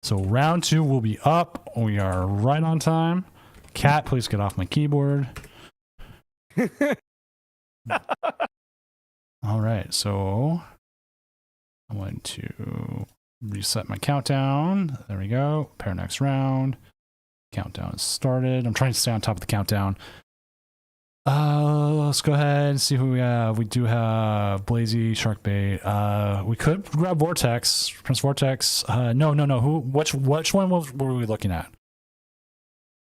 Speaker 1: So round 2 will be up. We are right on time. Cat, please get off my keyboard. All right, so I'm going to reset my countdown. There we go. Pair next round. Countdown is started. I'm trying to stay on top of the countdown. Let's go ahead and see who we have. We do have Blazy, Sharkbait. We could grab Vortex, Prince Vortex. No. Which one were we looking at?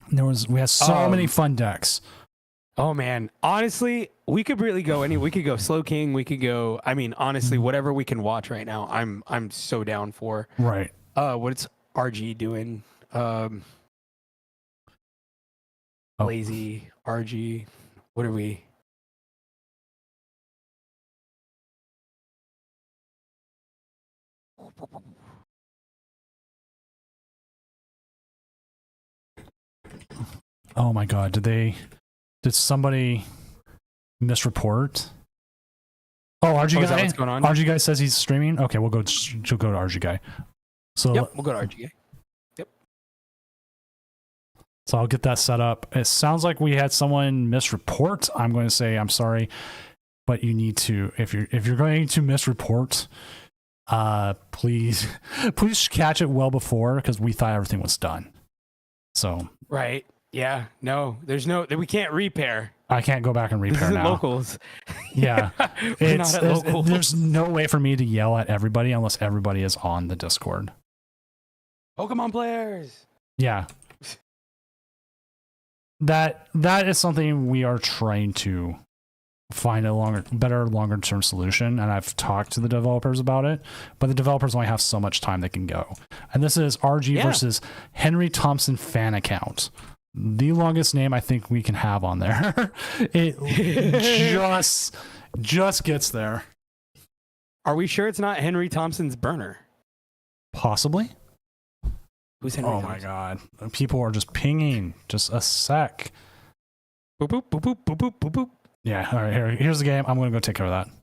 Speaker 1: We had so many fun decks.
Speaker 2: Oh man, honestly, we could really go we could go Slow King, we could go, I mean, honestly, whatever we can watch right now, I'm so down for.
Speaker 1: Right.
Speaker 2: What's RG doing? Lazy, RG, what are we?
Speaker 1: Oh my god, did somebody misreport? Oh, RG guy.
Speaker 2: What's going on?
Speaker 1: RG guy says he's streaming. Okay, we'll go to RG guy. So
Speaker 2: yep, we'll go to RG guy. Yep.
Speaker 1: So I'll get that set up. It sounds like we had someone misreport. I'm going to say I'm sorry, but you need to, if you're going to misreport, please catch it well before, because we thought everything was done. So
Speaker 2: right. Yeah, no, we can't repair.
Speaker 1: I can't go back and repair now.
Speaker 2: Locals.
Speaker 1: Yeah.
Speaker 2: We're not at locals.
Speaker 1: There's no way for me to yell at everybody unless everybody is on the Discord.
Speaker 2: Pokemon players.
Speaker 1: Yeah. That is something we are trying to find a better longer term solution, and I've talked to the developers about it, but the developers only have so much time they can go. And this is RG versus Henry Thompson fan account. The longest name I think we can have on there. It just gets there.
Speaker 2: Are we sure it's not Henry Thompson's burner?
Speaker 1: Possibly.
Speaker 2: Who's Henry Thompson?
Speaker 1: My god. People are just pinging. Just a sec.
Speaker 2: Boop, boop, boop, boop, boop, boop, boop, boop.
Speaker 1: Yeah, all right, here's the game. I'm going to go take care of that.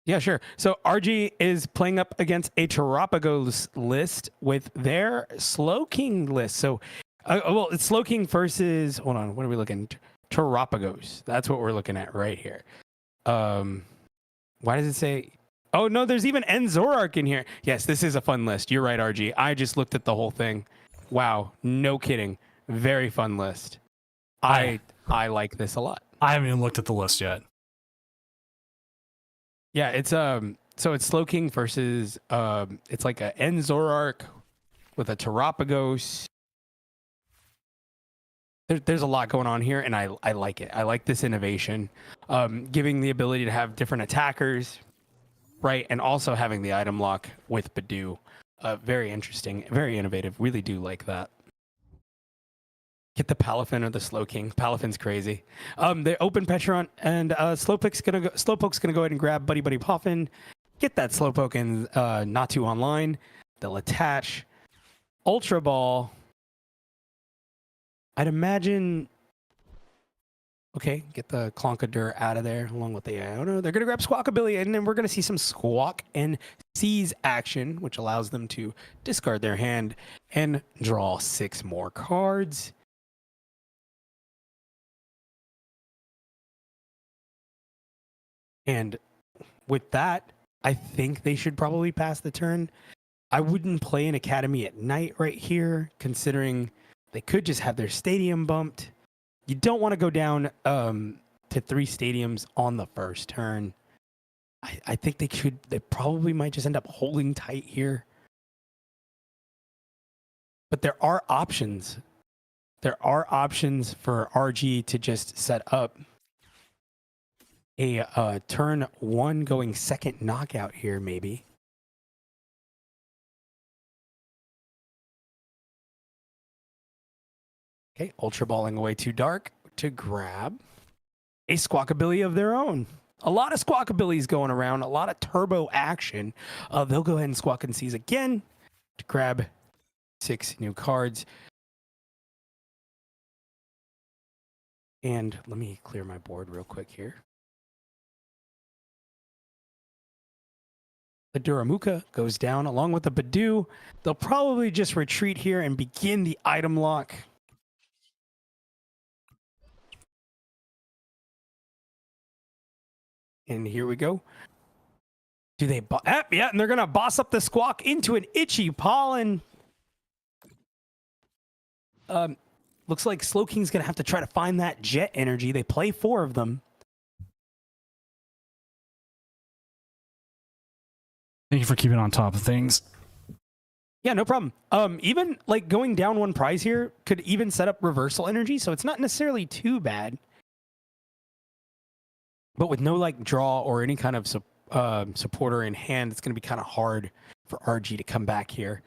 Speaker 2: Yeah, sure. So RG is playing up against a Terrapagos list with their Slow King list. So, well, it's Slow King versus, hold on, what are we looking? Terrapagos. That's what we're looking at right here. Why does it say, oh no, there's even Enzorark in here. Yes, this is a fun list. You're right, RG. I just looked at the whole thing. Wow, no kidding. Very fun list. I like this a lot.
Speaker 1: I haven't even looked at the list yet.
Speaker 2: Yeah, it's so it's Slow King versus it's like a Enzorark with a Terrapagos. There's a lot going on here, and I like it. I like this innovation, giving the ability to have different attackers, right, and also having the item lock with Badoo. Very interesting, very innovative. Really do like that. Get the Palafin or the Slow King. Palafin's crazy. The open Petron and Slowpoke's gonna go ahead and grab Buddy Poffin. Get that Slowpoke in Natu online. They'll attach Ultra Ball. I'd imagine. Okay, get the Clonkadur out of there along with the Iono. They're gonna grab Squawkabilly, and then we're gonna see some Squawk and Seize action, which allows them to discard their hand and draw 6 more cards. And with that, I think they should probably pass the turn. I wouldn't play an Academy at night right here, considering they could just have their stadium bumped. You don't want to go down to 3 stadiums on the first turn. I think they probably might just end up holding tight here. But there are options. There are options for RG to just set up a turn 1 going second knockout here, maybe. Okay, Ultra Balling away too dark to grab a Squawkabilly of their own. A lot of squawk abilities going around, a lot of turbo action. They'll go ahead and squawk and seize again to grab 6 new cards. And let me clear my board real quick here. The Duramuka goes down along with the Badoo. They'll probably just retreat here and begin the item lock. And here we go. Do they? Yeah, and they're going to boss up the squawk into an Itchy Pollen. Looks like Slowking's going to have to try to find that jet energy. They play 4 of them.
Speaker 1: Thank you for keeping on top of things.
Speaker 2: Yeah, no problem. Even like going down 1 prize here could even set up reversal energy, so it's not necessarily too bad. But with no like draw or any kind of supporter in hand, it's going to be kind of hard for RG to come back here.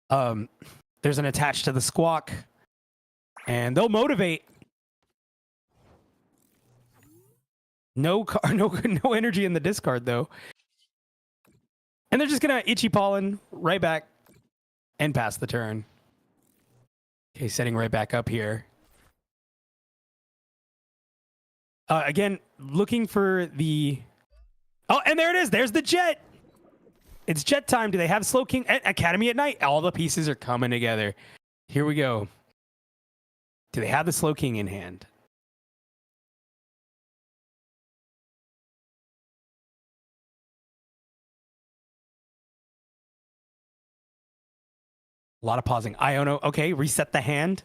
Speaker 2: There's an attach to the squawk, and they'll motivate. No energy in the discard though. And they're just going to Itchy Pollen right back and pass the turn. Okay, setting right back up here. Again, looking for the... Oh, and there it is. There's the jet. It's jet time. Do they have Slowking at Academy at night? All the pieces are coming together. Here we go. Do they have the Slowking in hand? A lot of pausing. Iono, okay, reset the hand.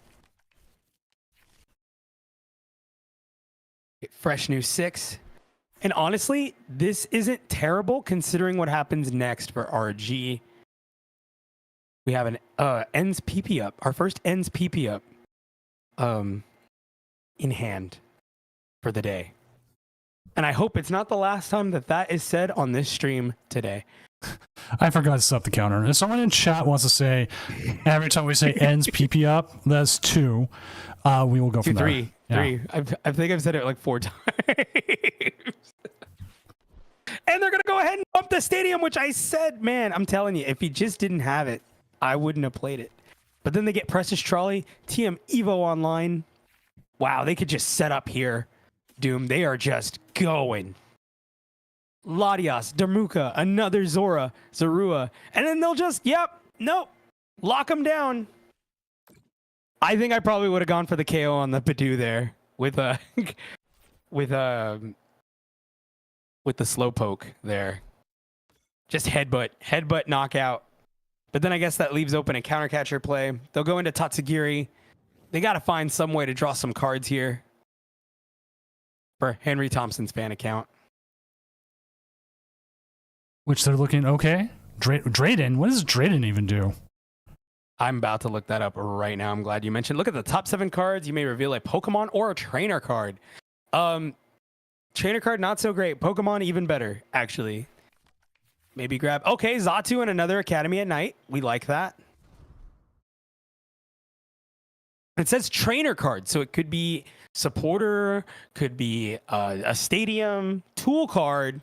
Speaker 2: Fresh new 6. And honestly, this isn't terrible considering what happens next for RG. We have an ends PP up. Our first ends PP up in hand for the day. And I hope it's not the last time that is said on this stream today.
Speaker 1: I forgot to set up the counter. If someone in chat wants to say every time we say ends PP up, that's 2. We will go
Speaker 2: 2,
Speaker 1: from
Speaker 2: 3,
Speaker 1: there.
Speaker 2: 3. I think I've said it like 4 times. And they're going to go ahead and bump the stadium, which I said, man, I'm telling you, if he just didn't have it, I wouldn't have played it. But then they get Precious Trolley, TM Evo online. Wow, they could just set up here. Doom, they are just going. Latias, Darmuka, another Zora, Zorua, and then they'll just, lock them down. I think I probably would have gone for the KO on the Badoo there with with the Slowpoke there. Just headbutt knockout. But then I guess that leaves open a countercatcher play. They'll go into Tatsugiri. They got to find some way to draw some cards here for Henry Thompson's fan account.
Speaker 1: Which they're looking okay. Drayden, what does Drayden even do?
Speaker 2: I'm about to look that up right now. I'm glad you mentioned. Look at the top 7 cards. You may reveal a Pokemon or a trainer card. Trainer card, not so great. Pokemon, even better, actually. Maybe grab... Okay, Xatu and another Academy at night. We like that. It says trainer card, so it could be supporter, could be a stadium, tool card.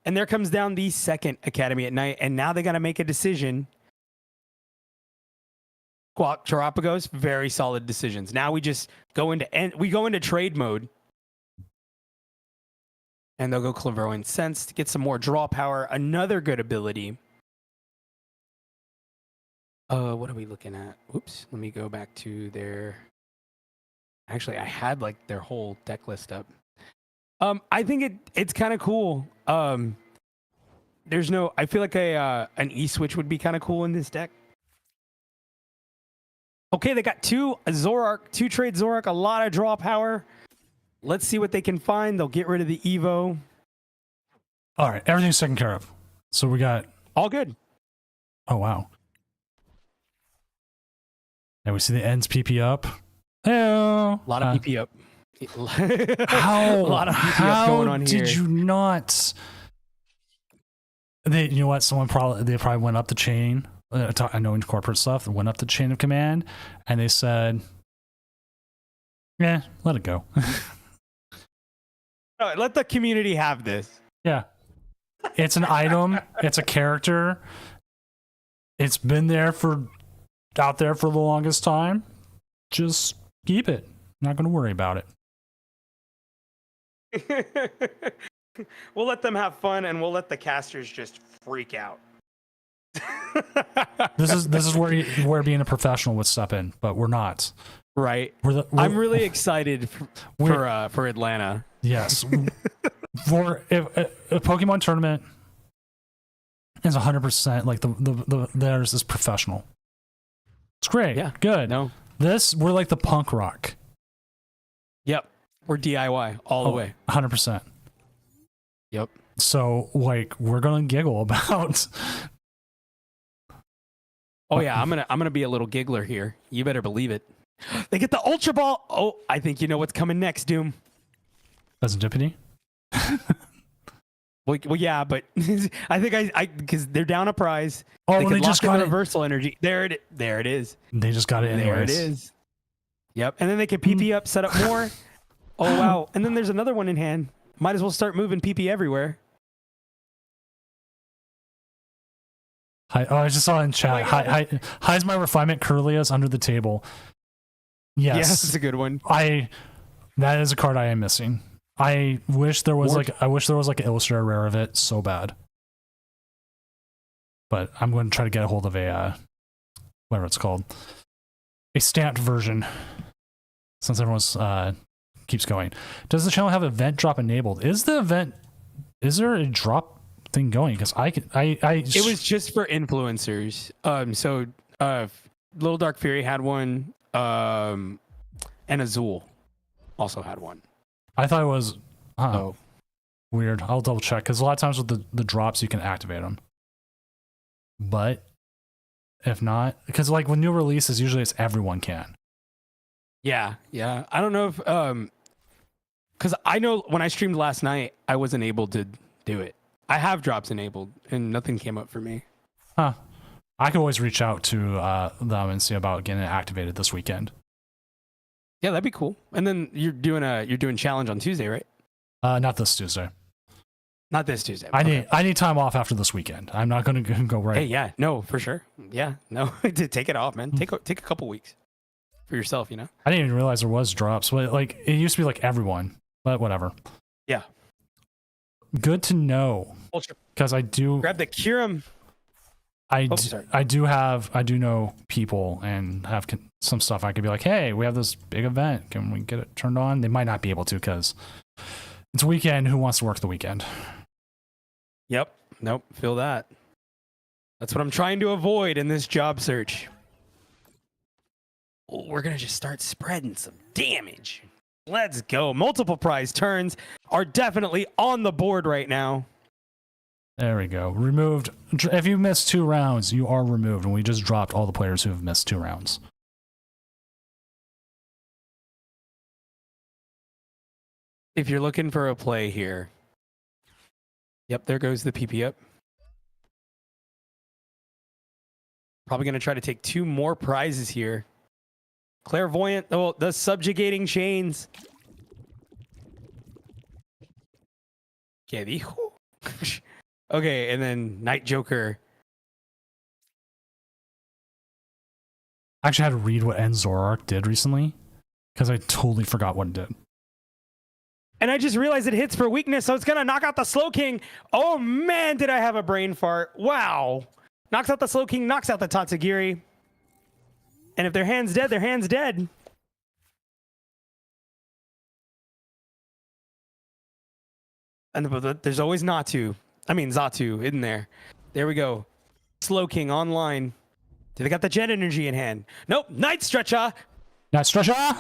Speaker 2: And there comes down the second Academy at night, and now they got to make a decision. Squawk, Terapagos, very solid decisions. Now we just go into trade mode. And they'll go Clairvoyant Sense to get some more draw power. Another good ability. What are we looking at? Oops, let me go back to their... Actually, I had like their whole deck list up. I think it's kind of cool. There's no... I feel like an E-Switch would be kind of cool in this deck. Okay, they got 2 Zoroark, 2 trade Zoroark, a lot of draw power. Let's see what they can find. They'll get rid of the Evo.
Speaker 1: All right, everything's taken care of. So we got...
Speaker 2: All good.
Speaker 1: Oh, wow. And we see the ends PP up. Hello.
Speaker 2: A lot of PP up.
Speaker 1: How?
Speaker 2: A lot of PP up going on here.
Speaker 1: Did you not... You know what? They probably went up the chain. I know in corporate stuff, they went up the chain of command, and they said, "Yeah, let it go."
Speaker 2: Let the community have this.
Speaker 1: Yeah. It's an item. It's a character. It's been out there for the longest time. Just keep it. Not going to worry about
Speaker 2: it. We'll let them have fun, and we'll let the casters just freak out.
Speaker 1: This is where being a professional would step in, but we're not.
Speaker 2: Right. I'm really excited for Atlanta.
Speaker 1: Yes. For if a Pokemon tournament is 100% like theirs is professional. It's great.
Speaker 2: Yeah.
Speaker 1: Good.
Speaker 2: No.
Speaker 1: We're like the punk rock.
Speaker 2: Yep. We're DIY all the way.
Speaker 1: 100%.
Speaker 2: Yep.
Speaker 1: So like we're gonna giggle about.
Speaker 2: Oh yeah, I'm gonna be a little giggler here. You better believe it. They get the Ultra Ball. Oh, I think you know what's coming next, Doom.
Speaker 1: Serendipity?
Speaker 2: Well, yeah, but I think I because they're down a prize.
Speaker 1: Oh,
Speaker 2: they
Speaker 1: just got
Speaker 2: reversal energy. There it is.
Speaker 1: They just got it anyways.
Speaker 2: There it is. Yep, and then they can PP up, set up more. Oh wow, and then there's another one in hand. Might as well start moving PP everywhere.
Speaker 1: Hi, I just saw in chat. Hi's my refinement Curlia's under the table. Yes,
Speaker 2: that's a good one.
Speaker 1: That is a card I am missing. I wish there was like an illustrator rare of it so bad. But I'm going to try to get a hold of a whatever it's called, a stamped version. Since everyone's keeps going, does the channel have event drop enabled? Is there a drop thing going? Because it
Speaker 2: was just for influencers. So Little Dark Fury had one, and Azul also had one.
Speaker 1: I thought it was weird. I'll double check because a lot of times with the drops you can activate them, but if not, because like with new releases usually it's everyone can.
Speaker 2: Yeah. I don't know if because I know when I streamed last night I wasn't able to do it. I have drops enabled and nothing came up for me.
Speaker 1: Huh. I could always reach out to them and see about getting it activated this weekend.
Speaker 2: Yeah, that'd be cool. And then you're doing challenge on Tuesday, right?
Speaker 1: Not this Tuesday.
Speaker 2: Not this Tuesday.
Speaker 1: I need time off after this weekend. I'm not going to go right.
Speaker 2: Hey, yeah, no, for sure. Yeah, no, take it off, man. Take a couple weeks for yourself, you know.
Speaker 1: I didn't even realize there was drops. But like it used to be like everyone, but whatever.
Speaker 2: Yeah.
Speaker 1: Good to know. Because I do
Speaker 2: grab the Kyurem.
Speaker 1: I do know people and have some stuff I could be like, hey, we have this big event. Can we get it turned on? They might not be able to because it's a weekend. Who wants to work the weekend?
Speaker 2: Yep. Nope. Feel that. That's what I'm trying to avoid in this job search. Oh, we're going to just start spreading some damage. Let's go. Multiple prize turns are definitely on the board right now.
Speaker 1: There we go. Removed. If you miss 2 rounds, you are removed. And we just dropped all the players who have missed 2 rounds.
Speaker 2: If you're looking for a play here. Yep, there goes the PP up. Probably going to try to take 2 more prizes here. Clairvoyant, the subjugating chains. ¿Qué dijo? Okay, and then Night Joker.
Speaker 1: I actually had to read what Enzorark did recently because I totally forgot what it did.
Speaker 2: And I just realized it hits for weakness, so it's going to knock out the Slow King. Oh man, did I have a brain fart. Wow. Knocks out the Slow King, knocks out the Tatsugiri. And if their hand's dead, their hand's dead. And there's always Xatu in there. There we go. Slow King online. Do they got the Jet Energy in hand? Nope. Night Stretcher.
Speaker 1: Night Stretcher.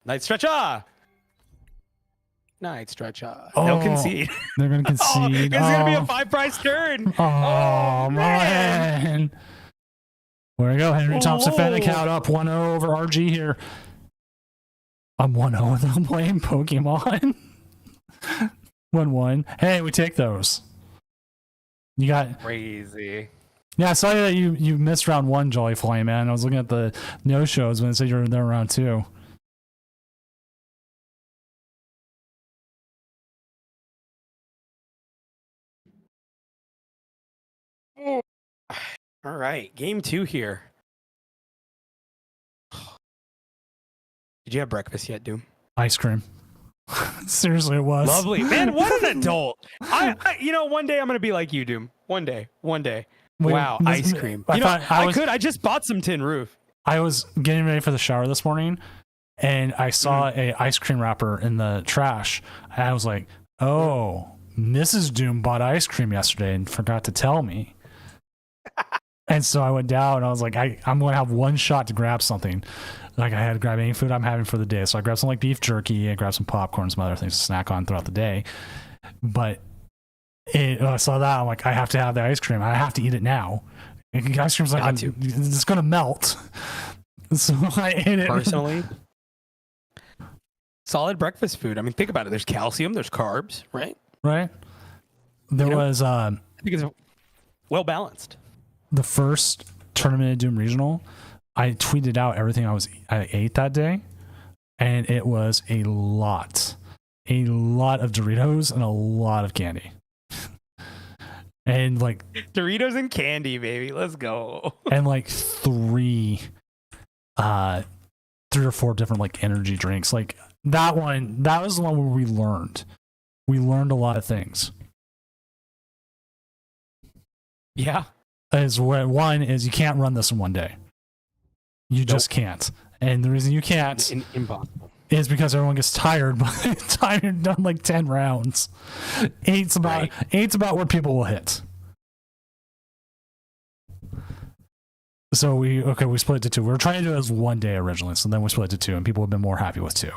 Speaker 2: Night Stretcher. Night Stretcher.
Speaker 1: Oh,
Speaker 2: they'll concede.
Speaker 1: They're going to concede.
Speaker 2: It's going to be a 5-prize turn.
Speaker 1: Oh, man. There we go. Henry Thompson Fennec out up 1-0 over RG here. I'm 1-0 without playing Pokemon. 1-1. Hey, we take those. You got
Speaker 2: crazy.
Speaker 1: Yeah, I saw that you missed round 1, Jolly Flame, man. I was looking at the no-shows when it said you were there round 2.
Speaker 2: All right, game 2 here. Did you have breakfast yet, Doom?
Speaker 1: Ice cream. Seriously, it was
Speaker 2: Lovely, man. What an adult! One day I'm gonna be like you, Doom. One day.
Speaker 1: Wait,
Speaker 2: Wow, ice cream. I just bought some Tin Roof.
Speaker 1: I was getting ready for the shower this morning, and I saw a ice cream wrapper in the trash. And I was like, "Oh, Mrs. Doom bought ice cream yesterday and forgot to tell me." And so I went down and I was like, I'm going to have one shot to grab something. Like I had to grab any food I'm having for the day. So I grabbed some like beef jerky, I grabbed some popcorn, some other things to snack on throughout the day. But when I saw that, I'm like, I have to have the ice cream. I have to eat it now. Ice cream's like, it's going to melt. So I ate it.
Speaker 2: Personally, solid breakfast food. I mean, think about it. There's calcium, there's carbs, right?
Speaker 1: Right. There was,
Speaker 2: I think it's well balanced.
Speaker 1: The first Tournament of Doom regional, I tweeted out everything I ate that day, and it was a lot of Doritos and a lot of candy. And like
Speaker 2: Doritos and candy, baby. Let's go.
Speaker 1: And like three or four different like energy drinks. Like that was the one where we learned a lot of things.
Speaker 2: Yeah.
Speaker 1: One is you can't run this in one day. You just can't. And the reason you can't
Speaker 2: impossible
Speaker 1: is because everyone gets tired by the time you're done like 10 rounds. Eight's about where people will hit. So we split it to 2. We were trying to do it as one day originally, so then we split it to 2, and people have been more happy with 2.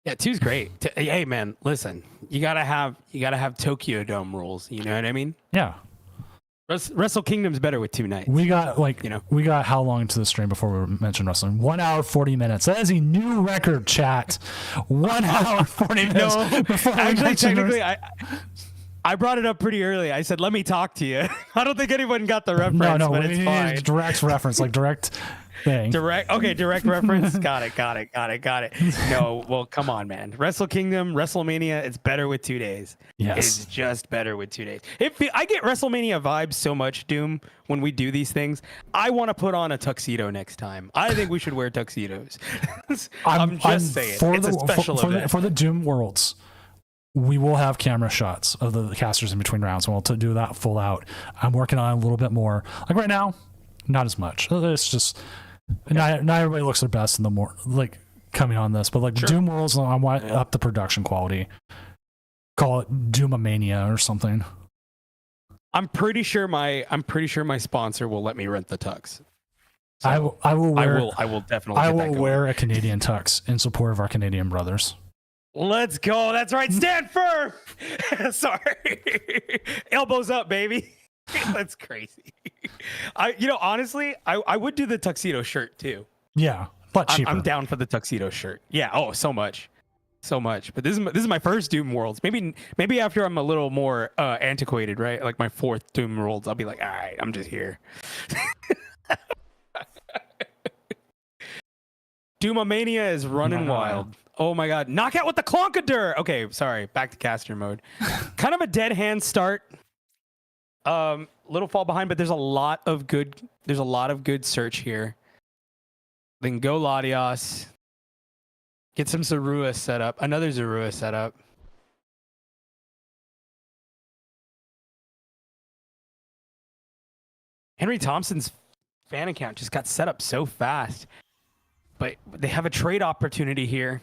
Speaker 2: Yeah, 2's great. Hey man, listen, you gotta have Tokyo Dome rules. You know what I mean?
Speaker 1: Yeah.
Speaker 2: Wrestle Kingdom's better with 2 nights.
Speaker 1: We got we got how long into the stream before we mentioned wrestling? 1 hour 40 minutes. That is a new record, chat. 1 hour 40 minutes.
Speaker 2: No, actually, technically, I brought it up pretty early. I said, "Let me talk to you." I don't think anyone got the reference, but it's fine.
Speaker 1: Direct reference, like direct thing.
Speaker 2: Direct reference. Got it. No, well, come on, man. Wrestle Kingdom, WrestleMania, it's better with 2 days.
Speaker 1: Yes.
Speaker 2: It's just better with 2 days. I get WrestleMania vibes so much, Doom, when we do these things. I want to put on a tuxedo next time. I think we should wear tuxedos. I'm just saying. It's a special event.
Speaker 1: For the Doom Worlds, we will have camera shots of the casters in between rounds, and we'll do that full out. I'm working on a little bit more. Like right now, not as much. It's just not everybody looks their best in the more like coming on this, but like sure. Doom Worlds, I want up the production quality. Call it Doomomania or something.
Speaker 2: I'm pretty sure my sponsor will let me rent the tux.
Speaker 1: So I will definitely. I will wear a Canadian tux in support of our Canadian brothers.
Speaker 2: Let's go. That's right. Stand firm. Sorry. Elbows up, baby. That's crazy. Honestly, I would do the tuxedo shirt too.
Speaker 1: Yeah, but cheaper.
Speaker 2: I'm down for the tuxedo shirt. Yeah. Oh, so much. But this is my first Doom Worlds. Maybe after I'm a little more antiquated, right? Like my 4th Doom Worlds, I'll be like, all right, I'm just here. Doomomania is running wild. Oh my god. Knockout with the Clonkadur. Okay, sorry. Back to caster mode. Kind of a dead hand start. Little fall behind, but there's a lot of good search here. Then go Latios. Get some Zorua set up. Another Zorua set up. Henry Thompson's fan account just got set up so fast. But they have a trade opportunity here.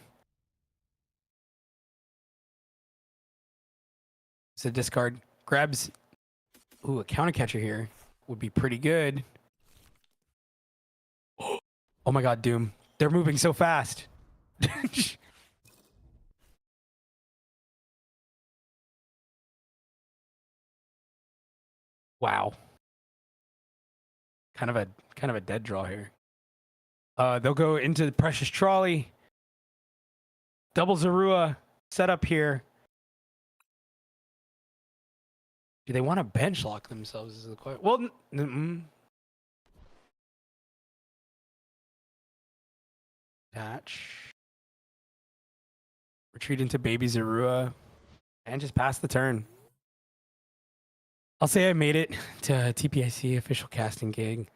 Speaker 2: So discard grabs. Ooh, a counter catcher here would be pretty good. Oh my god, Doom. They're moving so fast. Wow. Kind of a dead draw here. They'll go into the Precious Trolley. Double Zorua set up here. Do they want to bench lock themselves? Is the question. Well, attach. Retreat into Baby Zorua. And just pass the turn. I'll say I made it to TPIC official casting gig.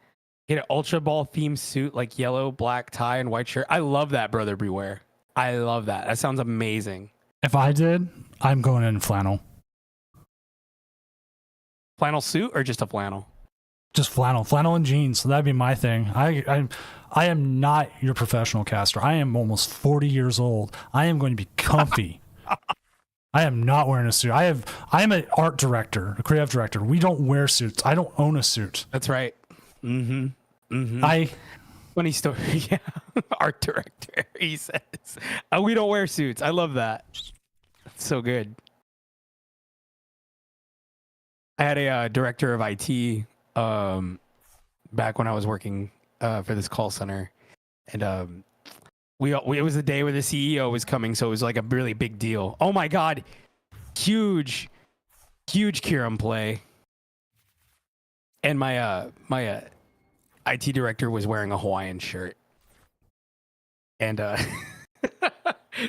Speaker 2: Get an Ultra Ball themed suit, like yellow, black tie, and white shirt. I love that, Brother Beware. I love that. That sounds amazing.
Speaker 1: If I did, I'm going in flannel.
Speaker 2: Flannel suit or just a flannel?
Speaker 1: Just flannel and jeans. So that'd be my thing. I am not your professional caster. I am almost 40 years old. I am going to be comfy. I am not wearing a suit. I am an art director, a creative director. We don't wear suits. I don't own a suit.
Speaker 2: That's right. Funny story. Yeah. Art director, he says. We don't wear suits. I love that. That's so good. I had a director of IT back when I was working for this call center, and it was the day where the CEO was coming, so it was like a really big deal. Oh my god, huge Kiram play, and my IT director was wearing a Hawaiian shirt, and the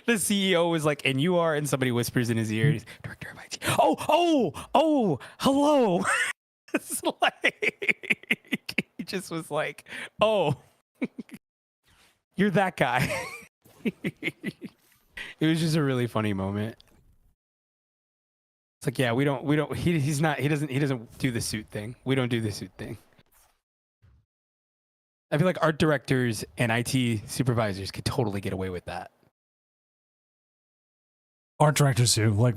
Speaker 2: CEO was like, "And you are," and somebody whispers in his ear, "Director of IT." Oh, hello. It's like he just was like, "Oh, you're that guy." It was just a really funny moment. It's like, yeah, we don't. He doesn't do the suit thing. We don't do the suit thing. I feel like art directors and IT supervisors could totally get away with that.
Speaker 1: Art directors do. Like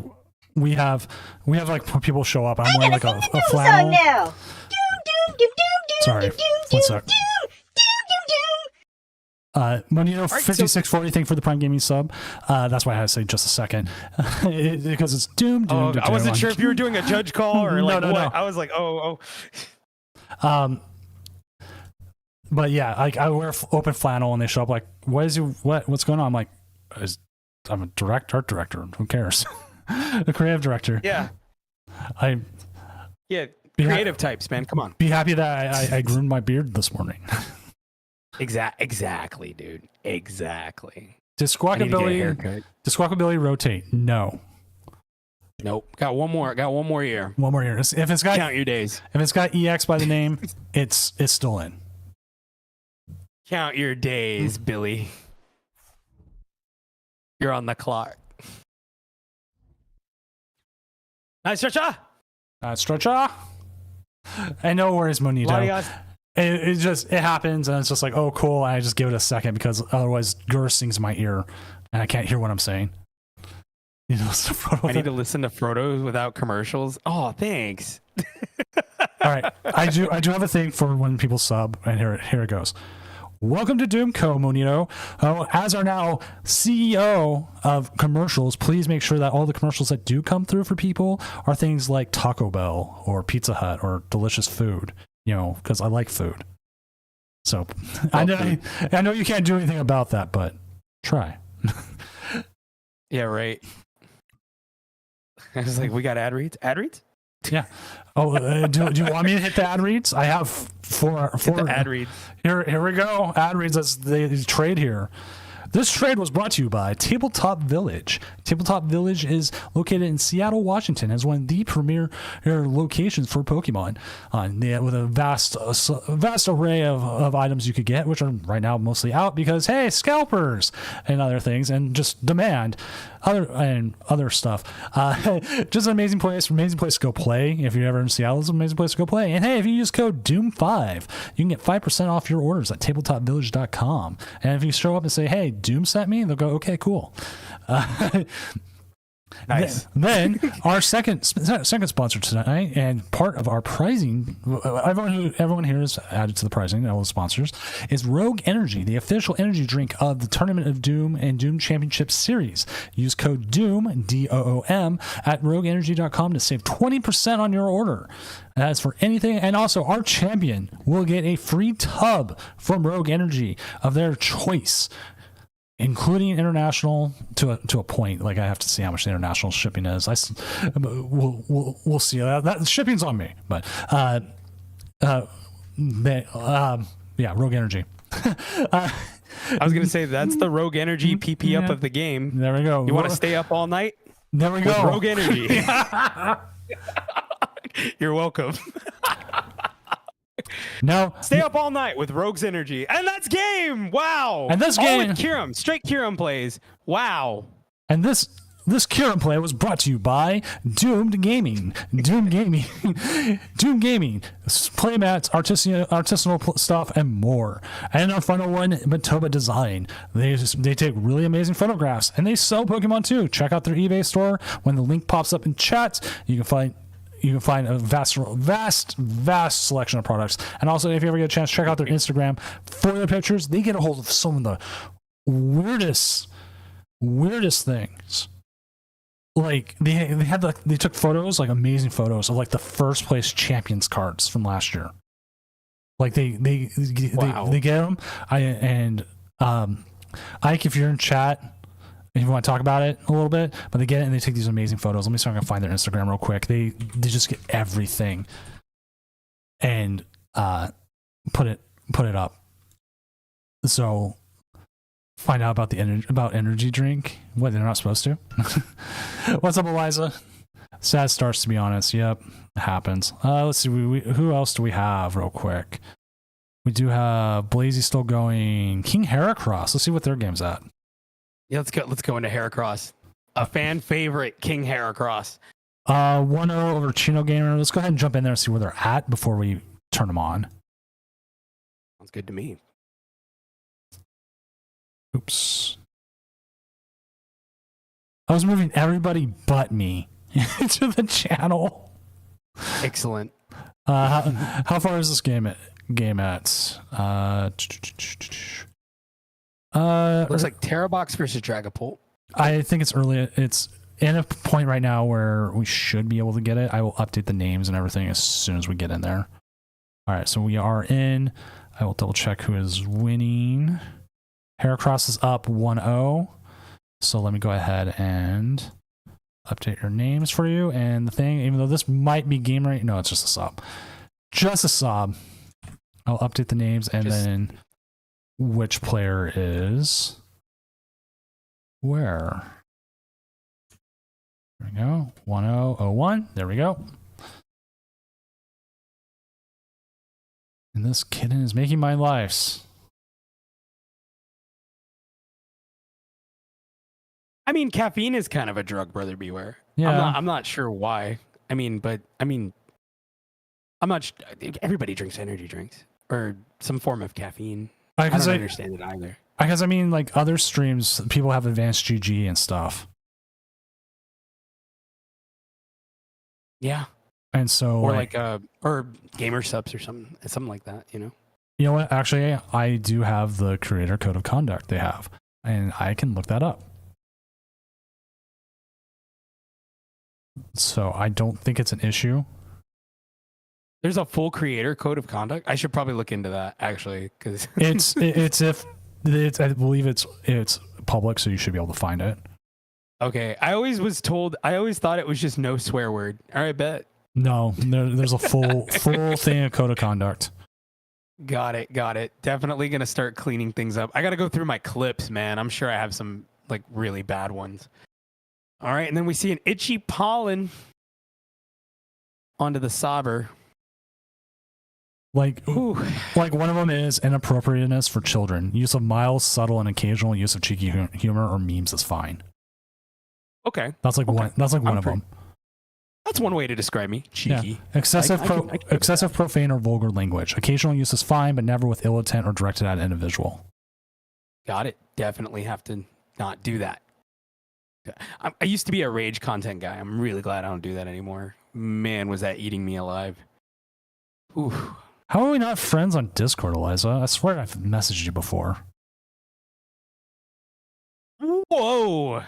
Speaker 1: we have like people show up. I'm wearing like a flannel. Sorry, one sec. Monito 5640, thank you for the Prime Gaming sub. That's why I had to say just a second. Because it's doom.
Speaker 2: I wasn't sure if you were doing a judge call or like what. No. I was like, oh.
Speaker 1: But yeah, like I wear open flannel and they show up like, what's going on? I'm like, I'm a art director. Who cares? A creative director.
Speaker 2: Yeah. Creative types, man. Come on.
Speaker 1: Be happy that I groomed my beard this morning.
Speaker 2: Exactly, dude. Exactly.
Speaker 1: Does Squawkability rotate? No.
Speaker 2: Nope. Got one more year.
Speaker 1: One more year. If it's got
Speaker 2: count your days.
Speaker 1: If it's got EX by the name, it's still in.
Speaker 2: Count your days, Billy. You're on the clock. Nice stretcher.
Speaker 1: And no worries, Monito. It happens, and it's just like, oh, cool. And I just give it a second because otherwise, Gur sings in my ear, and I can't hear what I'm saying. You know,
Speaker 2: I need to listen to Frodo without commercials. Oh, thanks.
Speaker 1: All right, I do have a thing for when people sub, and here it goes. Welcome to Doomco, Monito. As our now CEO of commercials, please make sure that all the commercials that do come through for people are things like Taco Bell or Pizza Hut or delicious food, you know, because I like food. So I know you can't do anything about that, but try.
Speaker 2: Yeah, right. I was like, we got ad reads? Ad reads?
Speaker 1: Yeah. Oh, do you want me to hit the ad reads? I have four
Speaker 2: ad reads.
Speaker 1: Here we go. Ad reads as they trade here. This trade was brought to you by Tabletop Village. Tabletop Village is located in Seattle, Washington, as one of the premier locations for Pokemon, with a vast array of items you could get, which are right now mostly out because, hey, scalpers and other things, and just demand other stuff. Just an amazing place to go play. If you're ever in Seattle, it's an amazing place to go play. And hey, if you use code Doom5, you can get 5% off your orders at tabletopvillage.com. And if you show up and say, hey, Doom sent me, they'll go, okay, cool.
Speaker 2: Nice.
Speaker 1: Then our second sponsor tonight, and part of our pricing, everyone here is added to the pricing, all the sponsors, is Rogue Energy, the official energy drink of the Tournament of Doom and Doom Championship Series. Use code DOOM, DOOM, at rogueenergy.com to save 20% on your order. That's for anything. And also, our champion will get a free tub from Rogue Energy of their choice, including international to a point. Like, I have to see how much the international shipping is. We'll see. That shipping's on me, but yeah, Rogue Energy.
Speaker 2: I was gonna say that's the Rogue Energy PP up of the game.
Speaker 1: There we go.
Speaker 2: You want to stay up all night?
Speaker 1: There we go.
Speaker 2: With Rogue Energy. You're welcome.
Speaker 1: No,
Speaker 2: Stay up all night with Rogue's Energy. And that's game. Wow.
Speaker 1: And this
Speaker 2: all
Speaker 1: game
Speaker 2: with Kiram. Straight Kiram plays. Wow.
Speaker 1: And this Kiram play was brought to you by Doomed Gaming. Doomed Gaming. Doomed Gaming. Playmats, artisanal stuff, and more. And our final one, Matoba Design. They take really amazing photographs, and they sell Pokemon too. Check out their eBay store. When the link pops up in chat, you can find a vast selection of products. And also, if you ever get a chance, check out their Instagram for their pictures. They get a hold of some of the weirdest things. Like they took photos, like amazing photos of like the first place champions cards from last year. Like they get them. Ike, if you're in chat, if you want to talk about it a little bit, but they get it and they take these amazing photos. Let me see if I can find their Instagram real quick. They just get everything and put it up. So find out about about energy drink. What, they're not supposed to? What's up, Eliza? Sad starts, to be honest. Yep, it happens. Let's see. Who else do we have real quick? We do have Blazy still going. King Heracross. Let's see what their game's at.
Speaker 2: Yeah, let's go into Heracross. A fan favorite, King Heracross.
Speaker 1: 1-0 over Chino Gamer. Let's go ahead and jump in there and see where they're at before we turn them on.
Speaker 2: Sounds good to me.
Speaker 1: Oops. I was moving everybody but me into the channel.
Speaker 2: Excellent.
Speaker 1: How far is this game at?
Speaker 2: Looks like Terrabox versus Dragapult.
Speaker 1: I think it's early. It's in a point right now where we should be able to get it. I will update the names and everything as soon as we get in there. All right, so we are in. I will double check who is winning. Heracross is up 1-0. So let me go ahead and update your names for you. And the thing, even though this might be game right, no, it's just a sub. Just a sub. I'll update the names and then which player is where. There we go. 1001. There we go. And this kitten is making my lives.
Speaker 2: I mean, caffeine is kind of a drug, brother beware.
Speaker 1: Yeah.
Speaker 2: I'm not sure why. I'm not. Everybody drinks energy drinks or some form of caffeine. I don't understand it either.
Speaker 1: Because I mean, like other streams, people have advanced GG and stuff.
Speaker 2: Yeah.
Speaker 1: And so,
Speaker 2: or or gamer subs or something like that. You
Speaker 1: know what? Actually, I do have the creator code of conduct they have, and I can look that up. So I don't think it's an issue.
Speaker 2: There's a full creator code of conduct. I should probably look into that actually, because
Speaker 1: I believe it's public, so you should be able to find it.
Speaker 2: Okay, I always thought it was just no swear word. All right, bet.
Speaker 1: No, there's a full thing of code of conduct.
Speaker 2: Got it. Definitely gonna start cleaning things up. I gotta go through my clips, man. I'm sure I have some like really bad ones. All right, and then we see an Itchy Pollen onto the Saber.
Speaker 1: Like one of them is inappropriateness for children. Use of mild, subtle, and occasional use of cheeky humor or memes is fine.
Speaker 2: Okay,
Speaker 1: that's like one. That's like one of them.
Speaker 2: That's one way to describe me. Cheeky.
Speaker 1: Yeah. Excessive profane or vulgar language. Occasional use is fine, but never with ill intent or directed at an individual.
Speaker 2: Got it. Definitely have to not do that. I used to be a rage content guy. I'm really glad I don't do that anymore. Man, was that eating me alive. Ooh.
Speaker 1: How are we not friends on Discord, Eliza? I swear I've messaged you before.
Speaker 2: Whoa.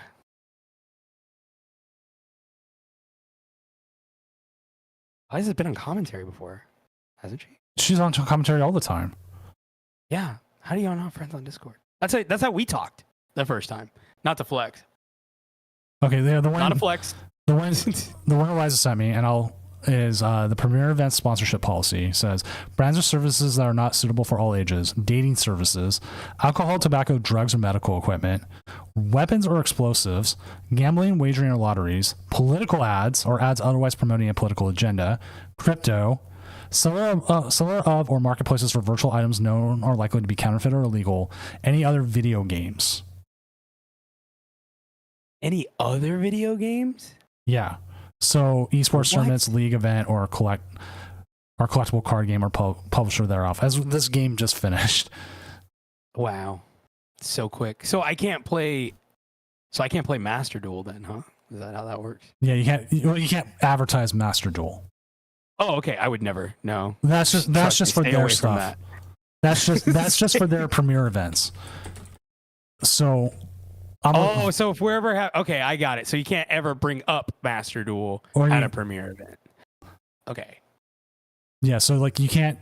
Speaker 2: Eliza's been on commentary before, hasn't she?
Speaker 1: She's on commentary all the time.
Speaker 2: Yeah. How do you not friends on Discord? That's how we talked the first time. Not to flex.
Speaker 1: Okay, the one.
Speaker 2: Not a flex.
Speaker 1: The one Eliza sent me, and the premier event sponsorship policy says brands or services that are not suitable for all ages, dating services, alcohol, tobacco, drugs, or medical equipment, weapons or explosives, gambling, wagering, or lotteries, political ads or ads otherwise promoting a political agenda, crypto, seller of or marketplaces for virtual items known or likely to be counterfeit or illegal, any other video games.
Speaker 2: Any other video games?
Speaker 1: Yeah. So esports tournaments, league event, or collectible card game or publisher thereof. As this game just finished.
Speaker 2: Wow. So quick. So I can't play Master Duel then, huh? Is that how that works?
Speaker 1: Yeah, you can't advertise Master Duel.
Speaker 2: Oh, okay. I would never. No.
Speaker 1: That's just for their stuff. That's just for their premiere events. So
Speaker 2: so if we're ever okay, I got it. So you can't ever bring up Master Duel at a premiere event. Okay.
Speaker 1: Yeah, so like you can't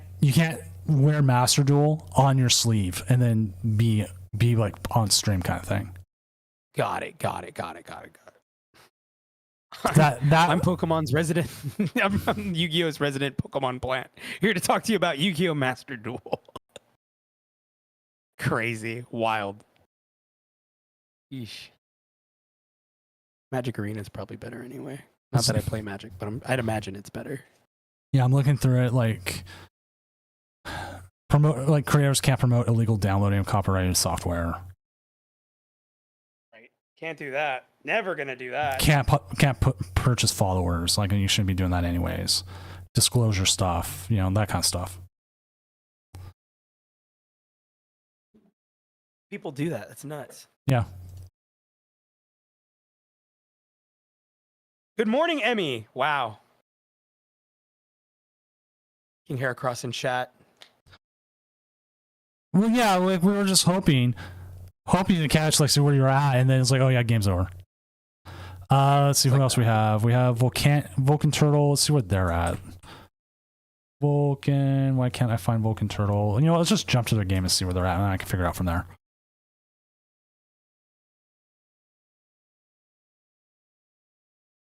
Speaker 1: wear Master Duel on your sleeve and then be like on stream kind of thing.
Speaker 2: Got it.
Speaker 1: That
Speaker 2: I'm Pokemon's resident. I'm Yu-Gi-Oh's resident Pokemon plant. Here to talk to you about Yu-Gi-Oh! Master Duel. Crazy, wild. Yeesh. Magic Arena is probably better anyway. Not that I play Magic, but I'd imagine it's better.
Speaker 1: Yeah, I'm looking through it. Like creators can't promote illegal downloading of copyrighted software.
Speaker 2: Right. Can't do that. Never gonna do that.
Speaker 1: Can't purchase followers. Like, you shouldn't be doing that anyways. Disclosure stuff, that kind of stuff.
Speaker 2: People do that. That's nuts.
Speaker 1: Yeah.
Speaker 2: Good morning, Emmy. Wow. You can hear across in chat.
Speaker 1: Well, yeah, like we were just hoping to catch, like, see where you're at, and then it's like, oh yeah, game's over. Let's see who else we have. We have Vulcan Turtle. Let's see what they're at. Vulcan. Why can't I find Vulcan Turtle? Let's just jump to their game and see where they're at, and then I can figure it out from there.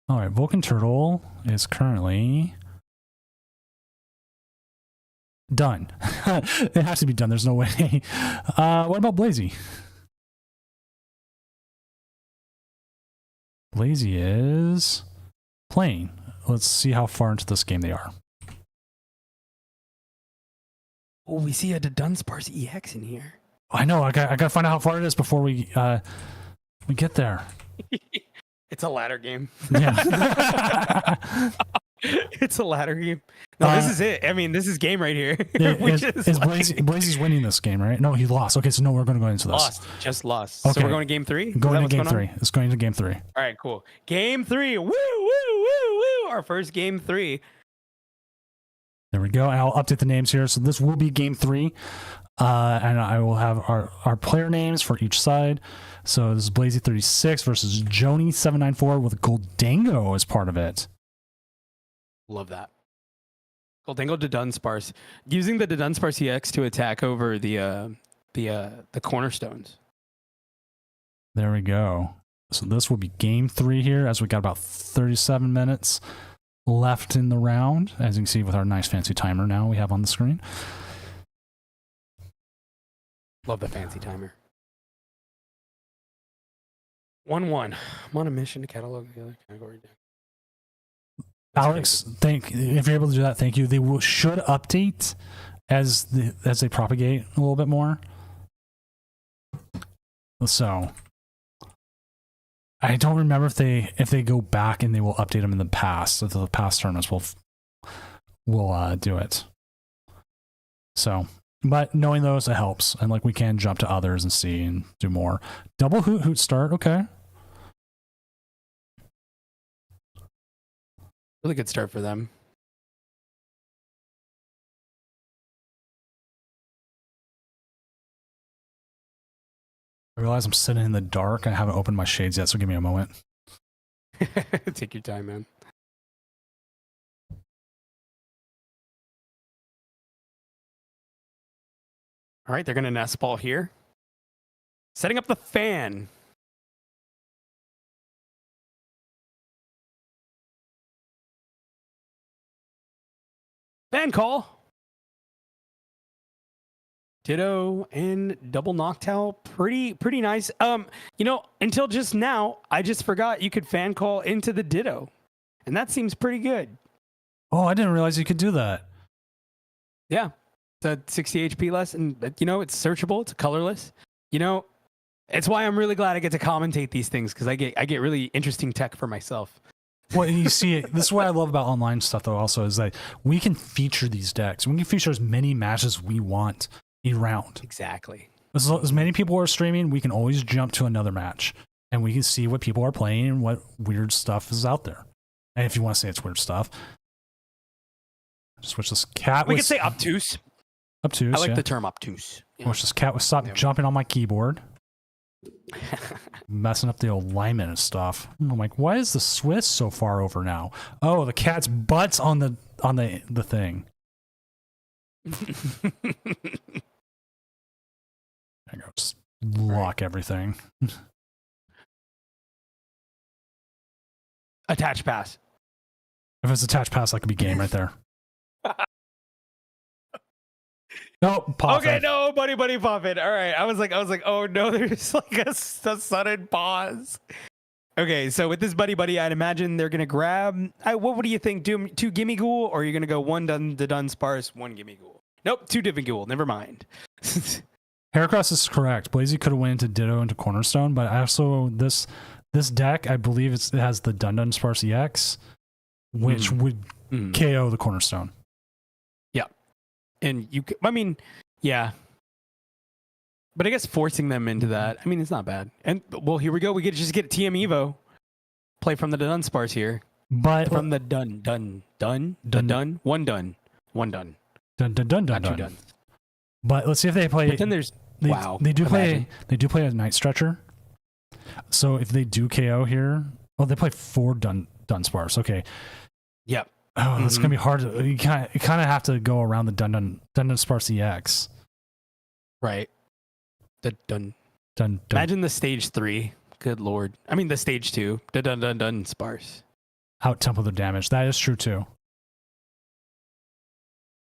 Speaker 1: All right, Vulcan Turtle is currently done. It has to be done. There's no way. What about Blazy? Blazy is playing. Let's see how far into this game they are.
Speaker 2: Oh, we see a Dunsparce EX in here.
Speaker 1: I know. I got to find out how far it is before we get there.
Speaker 2: It's a ladder game.
Speaker 1: Yeah.
Speaker 2: It's a ladder game. No, this is it. I mean, this is game right here.
Speaker 1: Blazy's winning this game, right? No, he lost. Okay, so no, we're going to go into this.
Speaker 2: Just lost.
Speaker 1: Okay.
Speaker 2: So we're going to game 3?
Speaker 1: Going to game 3. It's going to game 3.
Speaker 2: All right, cool. Game 3. Woo, woo, woo, woo. Our first game 3.
Speaker 1: There we go. And I'll update the names here. So this will be game 3. And I will have our player names for each side. So this is Blazy36 versus Joni794 with Goldango as part of it.
Speaker 2: Love that. Goldango to Dunsparce. Using the Dunsparce EX to attack over the cornerstones.
Speaker 1: There we go. So this will be game 3 here, as we got about 37 minutes left in the round, as you can see with our nice fancy timer now we have on the screen.
Speaker 2: Love the fancy timer. 1-1. I'm on a mission to catalog the other category.
Speaker 1: Alex, if you're able to do that, thank you. They should update as they propagate a little bit more. So I don't remember if they go back and they will update them in the past. So the past tournaments will do it. So, but knowing those, it helps, and like we can jump to others and see and do more. Double hoot start, okay.
Speaker 2: Really good start for them.
Speaker 1: I realize I'm sitting in the dark. I haven't opened my shades yet, so give me a moment.
Speaker 2: Take your time, man. All right, they're going to nest ball here. Setting up the fan. Fan call. Ditto and double Noctowl. Pretty nice. Until just now, I just forgot you could fan call into the Ditto. And that seems pretty good.
Speaker 1: Oh, I didn't realize you could do that.
Speaker 2: Yeah. It's a 60 HP less, and it's searchable, it's colorless. It's why I'm really glad I get to commentate these things, because I get really interesting tech for myself.
Speaker 1: Well, you see, this is what I love about online stuff, though, also, is that we can feature these decks. We can feature as many matches as we want a round.
Speaker 2: Exactly.
Speaker 1: As many people are streaming, we can always jump to another match, and we can see what people are playing and what weird stuff is out there. And if you want to say it's weird stuff, just wish this cat
Speaker 2: we could say obtuse.
Speaker 1: Obtuse.
Speaker 2: I like the term obtuse.
Speaker 1: Yeah. Wish this cat would stop jumping on my keyboard. Messing up the alignment and stuff. I'm like, why is the Swiss so far over now? Oh, the cat's butt's on the thing. There you go. Just lock everything.
Speaker 2: Attach pass.
Speaker 1: If it's attached pass, that could be game right there. No, pop
Speaker 2: okay,
Speaker 1: it.
Speaker 2: no, buddy, pop it. All right, I was like, oh no, there's like a sudden pause. Okay, so with this buddy, I'd imagine they're gonna grab. What do you think? Do 2 gimme ghoul, or are you gonna go 1 dun sparse, 1 gimme ghoul? Nope, 2 gimme ghoul. Never mind.
Speaker 1: Heracross is correct. Blazy could have went into Ditto into Cornerstone, but also this deck, I believe it has the dun sparse EX, which would KO the Cornerstone.
Speaker 2: And yeah. But I guess forcing them into that, it's not bad. And well, here we go. We get TM Evo. Play from the Dunsparce here.
Speaker 1: But
Speaker 2: from the dun. One done.
Speaker 1: Dun. But let's see if they play.
Speaker 2: But then there's
Speaker 1: they do play a Night Stretcher. So if they do KO here, they play 4 Dunsparce. Okay.
Speaker 2: Yep.
Speaker 1: Oh, it's gonna be hard. You kind of have to go around the Dunsparce EX.
Speaker 2: Right. The dun. Imagine the stage 3. Good lord. The stage 2. The dun sparse.
Speaker 1: Out tempo the damage. That is true too.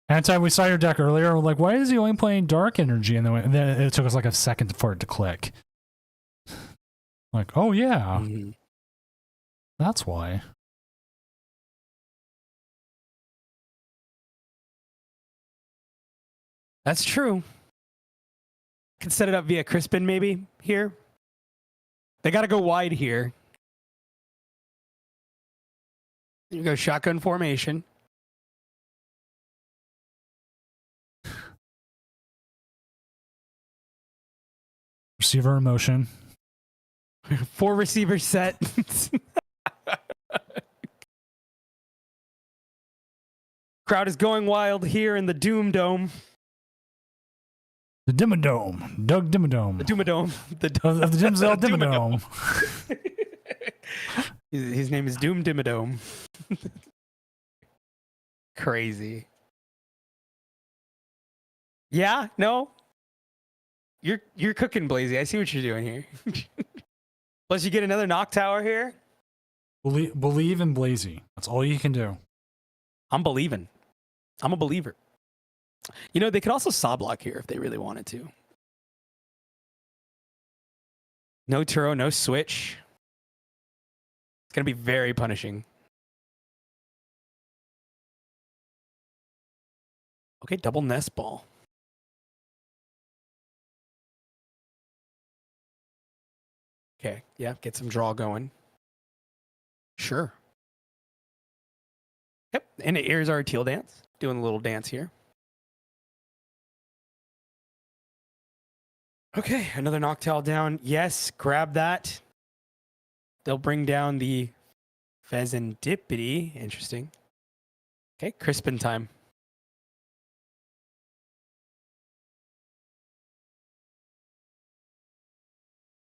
Speaker 1: Anti, we saw your deck earlier. We're like, why is he only playing Dark Energy? And then it took us like a second for it to click. Like, oh yeah, that's why.
Speaker 2: That's true. Can set it up via Crispin maybe here. They got to go wide here. You go shotgun formation.
Speaker 1: Receiver in motion.
Speaker 2: 4 receiver set. Crowd is going wild here in the Doom Dome.
Speaker 1: The Dimmadome. Doug Dimmadome.
Speaker 2: The Doomadome.
Speaker 1: The Dimzel Dimmadome.
Speaker 2: His name is Doom Dimmadome. Crazy. Yeah? No? You're cooking, Blazy. I see what you're doing here. Plus you get another Knock Tower here.
Speaker 1: Believe in Blazy. That's all you can do.
Speaker 2: I'm believing. I'm a believer. They could also saw block here if they really wanted to. No Turo, no switch. It's going to be very punishing. Okay, double nest ball. Okay, yeah, get some draw going. Sure. Yep, and here's our teal dance. Doing a little dance here. Okay, another Noctowl down. Yes, grab that. They'll bring down the Pheasantipity. Interesting. Okay, Crispin time.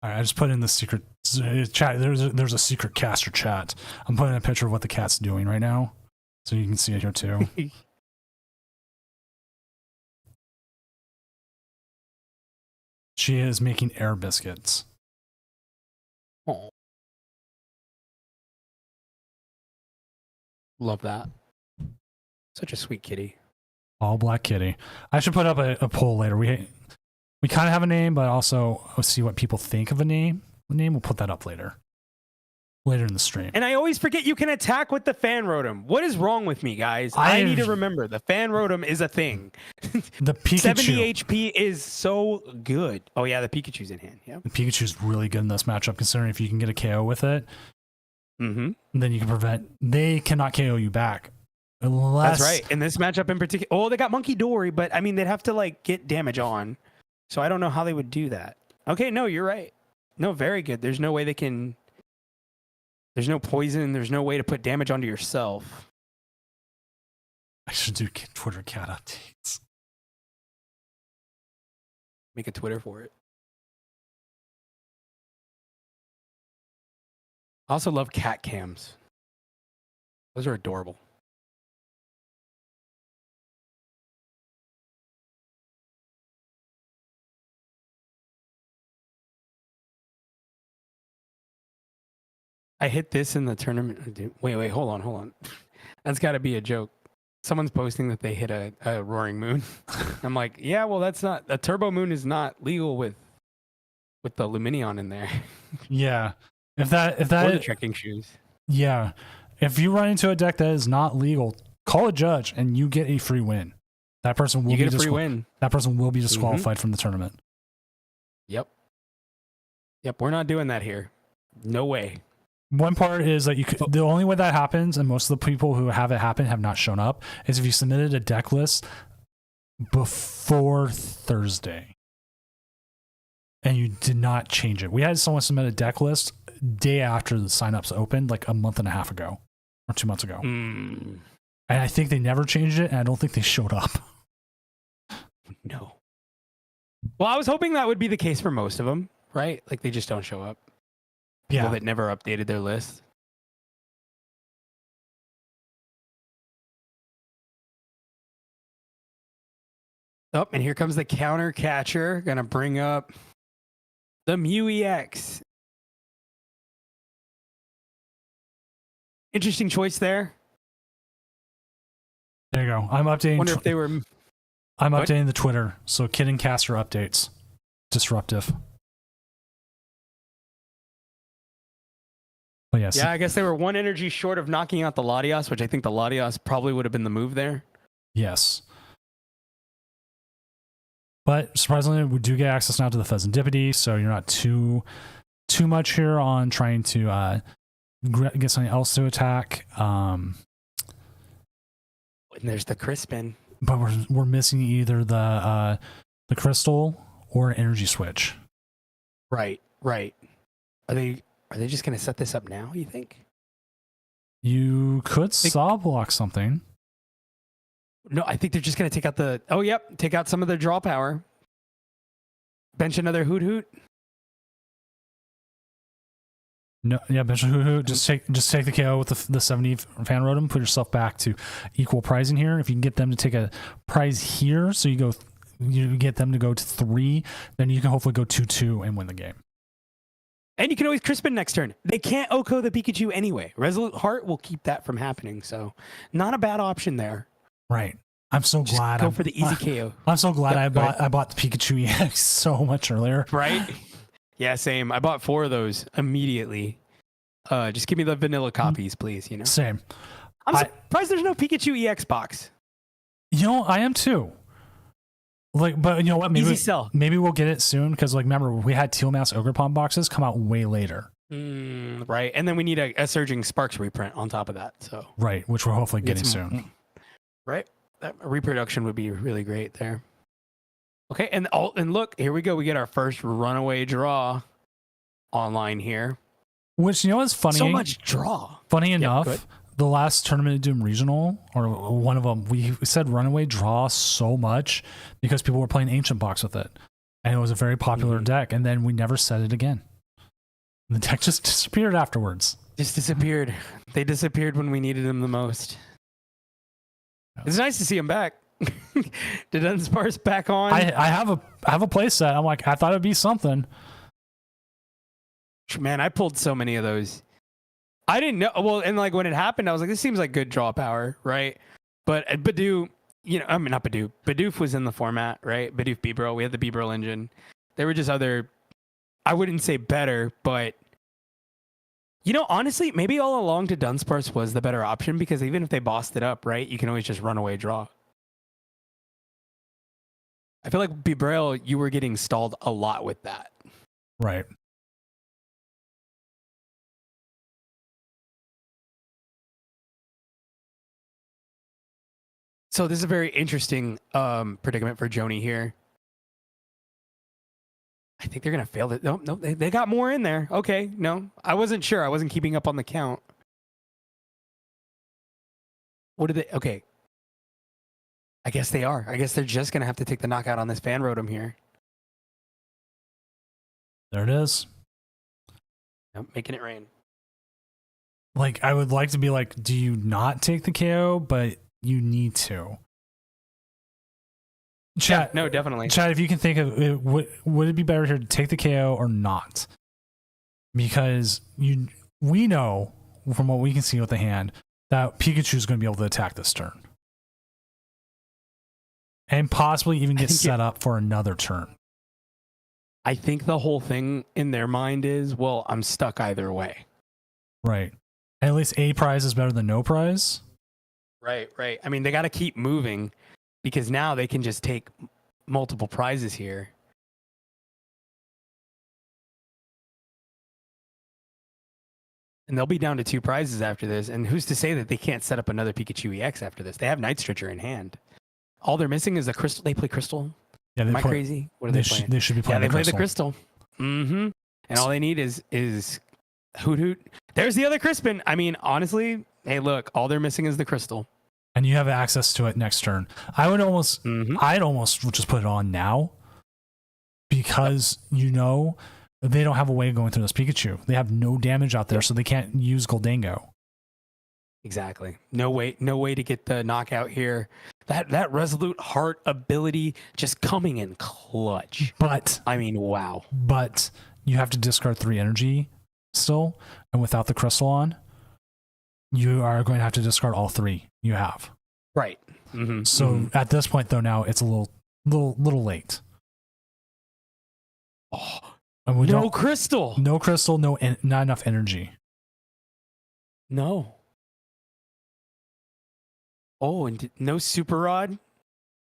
Speaker 1: All right, I just put in the secret chat. There's a secret caster chat. I'm putting a picture of what the cat's doing right now, so you can see it here too. She is making air biscuits.
Speaker 2: Oh. Love that. Such a sweet kitty.
Speaker 1: All black kitty. I should put up a poll later. We kind of have a name, but also we'll see what people think of a name. The name, we'll put that up later in the stream.
Speaker 2: And I always forget you can attack with the fan rotom. What is wrong with me, guys? I need to remember the fan rotom is a thing.
Speaker 1: The Pikachu.
Speaker 2: 70 HP is so good. Oh yeah, the Pikachu's in hand. Yeah.
Speaker 1: The Pikachu's really good in this matchup, considering if you can get a KO with it, then you can prevent. They cannot KO you back. Unless,
Speaker 2: that's right. In this matchup in particular. Oh, they got Monkey Dory, but I mean, they'd have to like get damage on. So I don't know how they would do that. Okay, no, you're right. No, very good. There's no way they can. There's no poison. There's no way to put damage onto yourself.
Speaker 1: I should do Twitter cat updates.
Speaker 2: Make a Twitter for it. I also love cat cams. Those are adorable. I hit this in the tournament. Wait, hold on. That's got to be a joke. Someone's posting that they hit a roaring moon. I'm like, yeah, well, that's not a turbo moon is not legal with the Luminion in there.
Speaker 1: Yeah, if that
Speaker 2: or the trekking shoes.
Speaker 1: Yeah, if you run into a deck that is not legal, call a judge and you get a free win. That person will get a free win. That person will be disqualified from the tournament.
Speaker 2: Yep. We're not doing that here. No way.
Speaker 1: One part is that the only way that happens, and most of the people who have it happen have not shown up, is if you submitted a deck list before Thursday and you did not change it. We had someone submit a deck list day after the signups opened, like a month and a half ago or 2 months ago. And I think they never changed it, and I don't think they showed up.
Speaker 2: No. Well, I was hoping that would be the case for most of them, right? Like they just don't show up. People that never updated their list. Oh, and here comes the counter catcher. Gonna bring up the Mew EX. Interesting choice there.
Speaker 1: There you go. I'm updating.
Speaker 2: Wonder if they were.
Speaker 1: I'm updating the Twitter. So Kid and Caster updates. Disruptive. Oh, yes.
Speaker 2: Yeah, I guess they were one energy short of knocking out the Latios, which I think the Latios probably would have been the move there.
Speaker 1: Yes. But surprisingly, we do get access now to the Pheasantipity, so you're not too much here on trying to get something else to attack.
Speaker 2: And there's the Crispin.
Speaker 1: But we're missing either the crystal or an energy switch.
Speaker 2: Right. Are they just going to set this up now, you think?
Speaker 1: You could saw block something.
Speaker 2: No, I think they're just going to take out the... Oh, yep. Take out some of their draw power. Bench another Hoot Hoot.
Speaker 1: No, yeah, bench a Hoot Hoot. Just take the KO with the 70 fan rotom. Put yourself back to equal pricing here. If you can get them to take a prize here, so you get them to go to 3, then you can hopefully go 2-2 and win the game.
Speaker 2: And you can always Crispin next turn. They can't Oko the Pikachu anyway. Resolute Heart will keep that from happening. So not a bad option there.
Speaker 1: Right. I'm so glad.
Speaker 2: Go for the easy KO.
Speaker 1: I'm so glad I bought the Pikachu EX so much earlier.
Speaker 2: Right? Yeah, same. I bought 4 of those immediately. Just give me the vanilla copies, please.
Speaker 1: Same.
Speaker 2: I'm surprised there's no Pikachu EX box.
Speaker 1: I am too. But you know what?
Speaker 2: Easy sell.
Speaker 1: Maybe we'll get it soon because, remember, we had Teal Mass Ogerpon boxes come out way later.
Speaker 2: Right, and then we need a Surging Sparks reprint on top of that. So
Speaker 1: right, which we're hopefully getting soon.
Speaker 2: Right, that reproduction would be really great there. Okay, and look, here we go. We get our first runaway draw online here.
Speaker 1: Which what's funny?
Speaker 2: So much draw.
Speaker 1: Funny enough. The last Tournament of Doom regional, or one of them, we said runaway draw so much because people were playing Ancient Box with it. And it was a very popular deck. And then we never said it again. The deck just disappeared afterwards.
Speaker 2: Just disappeared. They disappeared when we needed them the most. It's nice to see them back. Did Unsparse back on?
Speaker 1: I have a play set. I'm like, I thought it'd be something.
Speaker 2: Man, I pulled so many of those. I didn't know. Well, and when it happened, I was like, this seems like good draw power, right? But Badu, I mean, not Bidoof. Bidoof was in the format, right? Bidoof Beedrill. We had the Beedrill engine. There were just other, I wouldn't say better, but honestly, maybe all along to Dunsparce was the better option because even if they bossed it up, right, you can always just run away draw. I feel like Beedrill, you were getting stalled a lot with that.
Speaker 1: Right.
Speaker 2: So this is a very interesting predicament for Joni here. I think they're going to fail it. No, they got more in there. Okay, no. I wasn't sure. I wasn't keeping up on the count. What did they... Okay. I guess they are. I guess they're just going to have to take the knockout on this Fan Rotom here.
Speaker 1: There it is.
Speaker 2: Yep, making it rain.
Speaker 1: Like, I would like to be like, do you not take the KO? But you need to. Chat,
Speaker 2: yeah, no, definitely.
Speaker 1: Chat, if you can think of it, would it be better here to take the KO or not? Because we know from what we can see with the hand that Pikachu is going to be able to attack this turn. And possibly even get set up for another turn.
Speaker 2: I think the whole thing in their mind is, well, I'm stuck either way.
Speaker 1: Right. And at least a prize is better than no prize.
Speaker 2: Right. I mean, they got to keep moving because now they can just take multiple prizes here. And they'll be down to 2 prizes after this. And who's to say that they can't set up another Pikachu EX after this? They have Night Stretcher in hand. All they're missing is a Crystal. They play Crystal.
Speaker 1: Yeah,
Speaker 2: Am I crazy? What are they playing?
Speaker 1: They should be playing.
Speaker 2: Yeah, they play the Crystal. Mm-hmm. And all they need is Hoot Hoot. There's the other Crispin. I mean, honestly, hey, look, all they're missing is the Crystal.
Speaker 1: And you have access to it next turn. I'd almost just put it on now because they don't have a way of going through this Pikachu. They have no damage out there, so they can't use Goldango.
Speaker 2: Exactly. No way to get the knockout here. That Resolute Heart ability just coming in clutch.
Speaker 1: But
Speaker 2: I mean, wow.
Speaker 1: But you have to discard 3 energy still, and without the crystal on, you are going to have to discard all 3 you have.
Speaker 2: Right. Mm-hmm.
Speaker 1: So at this point, though, now it's a little late.
Speaker 2: Oh, no crystal.
Speaker 1: No crystal. Not enough energy.
Speaker 2: No. Oh, and no super rod.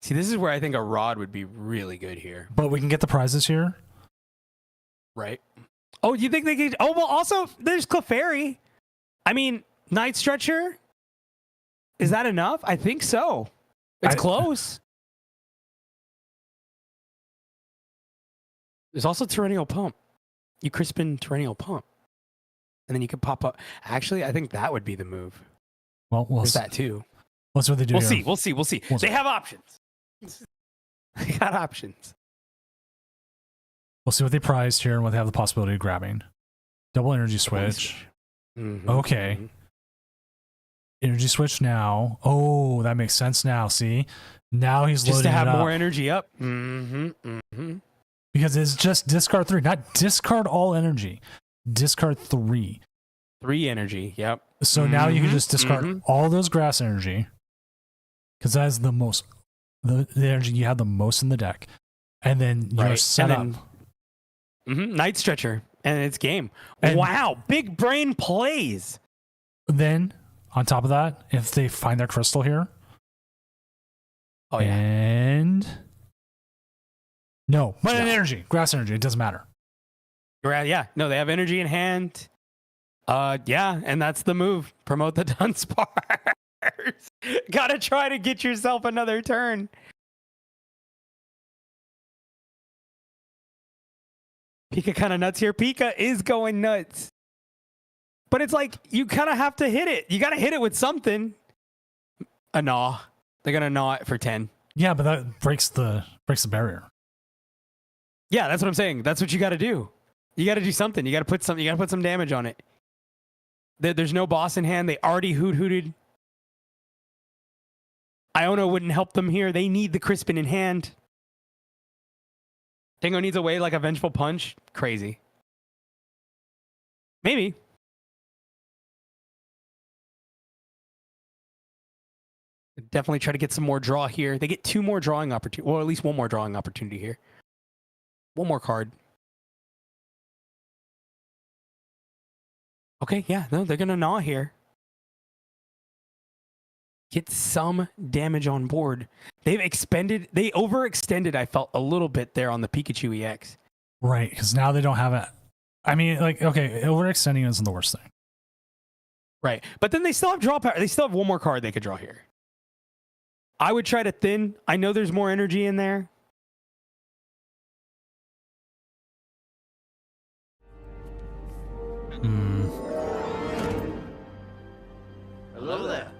Speaker 2: See, this is where I think a rod would be really good here.
Speaker 1: But we can get the prizes here.
Speaker 2: Right. Oh, you think they could? Oh, well, also, there's Clefairy. I mean, Night Stretcher. Is that enough? I think so. It's close. There's also Terrennial Pump. You Crispin Terrennial Pump. And then you could pop up. Actually, I think that would be the move.
Speaker 1: Well,
Speaker 2: there's that too.
Speaker 1: What's what they do
Speaker 2: We'll
Speaker 1: here.
Speaker 2: see. We'll see. They have options. They got options.
Speaker 1: We'll see what they prized here and what they have the possibility of grabbing. Double energy switch.
Speaker 2: Mm-hmm.
Speaker 1: Okay. Energy switch now. Oh, that makes sense now. See? Now he's
Speaker 2: just
Speaker 1: loading
Speaker 2: to have
Speaker 1: it up.
Speaker 2: more energy up. Mm-hmm. Mm-hmm.
Speaker 1: Because it's just discard 3, not discard all energy. Discard 3.
Speaker 2: 3 energy. Yep.
Speaker 1: So now you can just discard all those grass energy. Because that is the most, the energy you have the most in the deck. And then you're set up.
Speaker 2: Night Stretcher. And it's game. And wow. Big brain plays.
Speaker 1: Then, on top of that, if they find their crystal here.
Speaker 2: Oh, yeah.
Speaker 1: And. No. But energy. Grass energy. It doesn't matter.
Speaker 2: Yeah. No, they have energy in hand. Yeah. And that's the move. Promote the Dunsparce. Gotta try to get yourself another turn. Pika kind of nuts here. Pika is going nuts. But it's like, you kind of have to hit it. You got to hit it with something. A gnaw. They're going to gnaw it for 10.
Speaker 1: Yeah, but that breaks the barrier.
Speaker 2: Yeah, that's what I'm saying. That's what you got to do. You got to do something. You got to put some damage on it. There's no boss in hand. They already hooted. Iono wouldn't help them here. They need the Crispin in hand. Dingo needs a way like a Vengeful Punch. Crazy. Maybe. I mean, Definitely try to get some more draw here. They get 2 more drawing opportunity, well, at least 1 more drawing opportunity here. 1 more card. Okay, yeah, no, they're gonna gnaw here. Get some damage on board. They overextended, I felt, a little bit there on the Pikachu EX.
Speaker 1: Right, because now they don't have it. I mean, like, okay, overextending isn't the worst thing.
Speaker 2: Right, but then they still have draw power. They still have 1 more card they could draw here. I would try to thin. I know there's more energy in there.
Speaker 3: Hello there.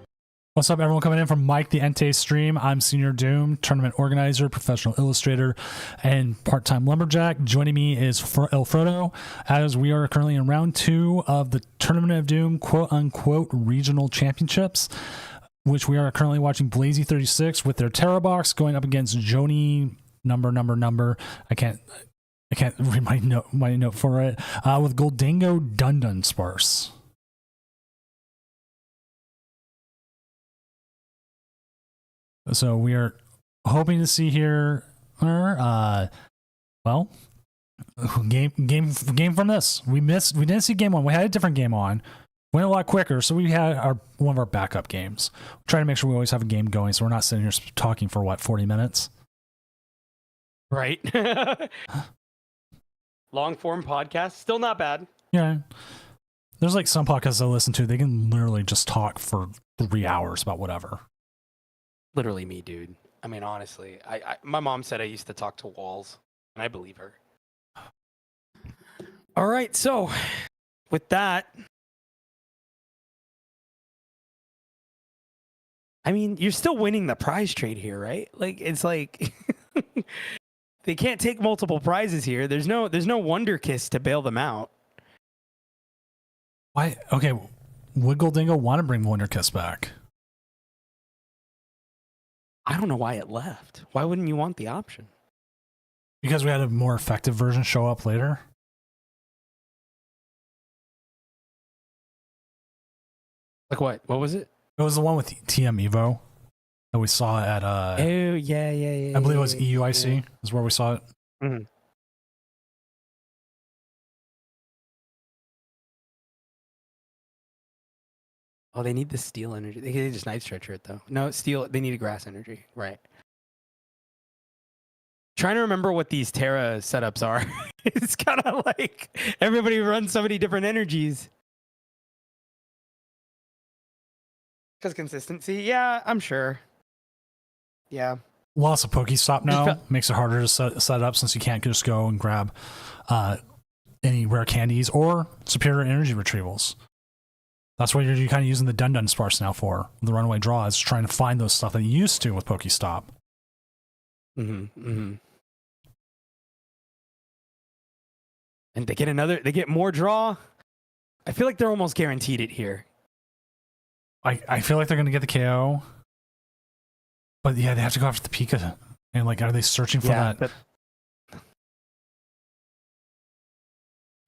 Speaker 1: What's up, everyone? Coming in from Mike the Entei stream. I'm Senior Doom, tournament organizer, professional illustrator, and part-time lumberjack. Joining me is El Frodo, as we are currently in round 2 of the Tournament of Doom quote-unquote regional championships, which we are currently watching Blazy36 with their Terra box going up against Joni number. I can't read my note for it. With Goldingo Dundun Sparse. So we are hoping to see here, well, game from this. We didn't see game 1. We had a different game on. Went a lot quicker, so we had one of our backup games. Trying to make sure we always have a game going, so we're not sitting here talking for 40 minutes.
Speaker 2: Right. Long form podcast, still not bad.
Speaker 1: Yeah. There's like some podcasts I listen to, they can literally just talk for 3 hours about whatever.
Speaker 2: Literally me, dude. I mean, honestly, my mom said I used to talk to walls, and I believe her. All right, so with that, I mean, you're still winning the prize trade here, right? Like, it's like they can't take multiple prizes here. There's no Wonder Kiss to bail them out.
Speaker 1: Why? Okay, would Goldingo want to bring Wonder Kiss back?
Speaker 2: I don't know why it left. Why wouldn't you want the option?
Speaker 1: Because we had a more effective version show up later.
Speaker 2: Like what? What was it?
Speaker 1: It was the one with TM Evo that we saw at
Speaker 2: oh yeah.
Speaker 1: I believe it was EUIC is where we saw it.
Speaker 2: Mm-hmm. Oh, they need the steel energy. They can just night stretcher it though. No, steel. They need a grass energy. Right. Trying to remember what these Terra setups are. It's kind of like everybody runs so many different energies. Because consistency, yeah, I'm sure. Yeah.
Speaker 1: Lots of Pokestop now makes it harder to set up since you can't just go and grab any rare candies or superior energy retrievals. That's what you're kind of using the Dundun Sparse now for. The runaway draw is trying to find those stuff that you used to with Pokestop.
Speaker 2: And they get more draw. I feel like they're almost guaranteed it here.
Speaker 1: I feel like they're going to get the KO. But yeah, they have to go after the Pika. And like, are they searching for that?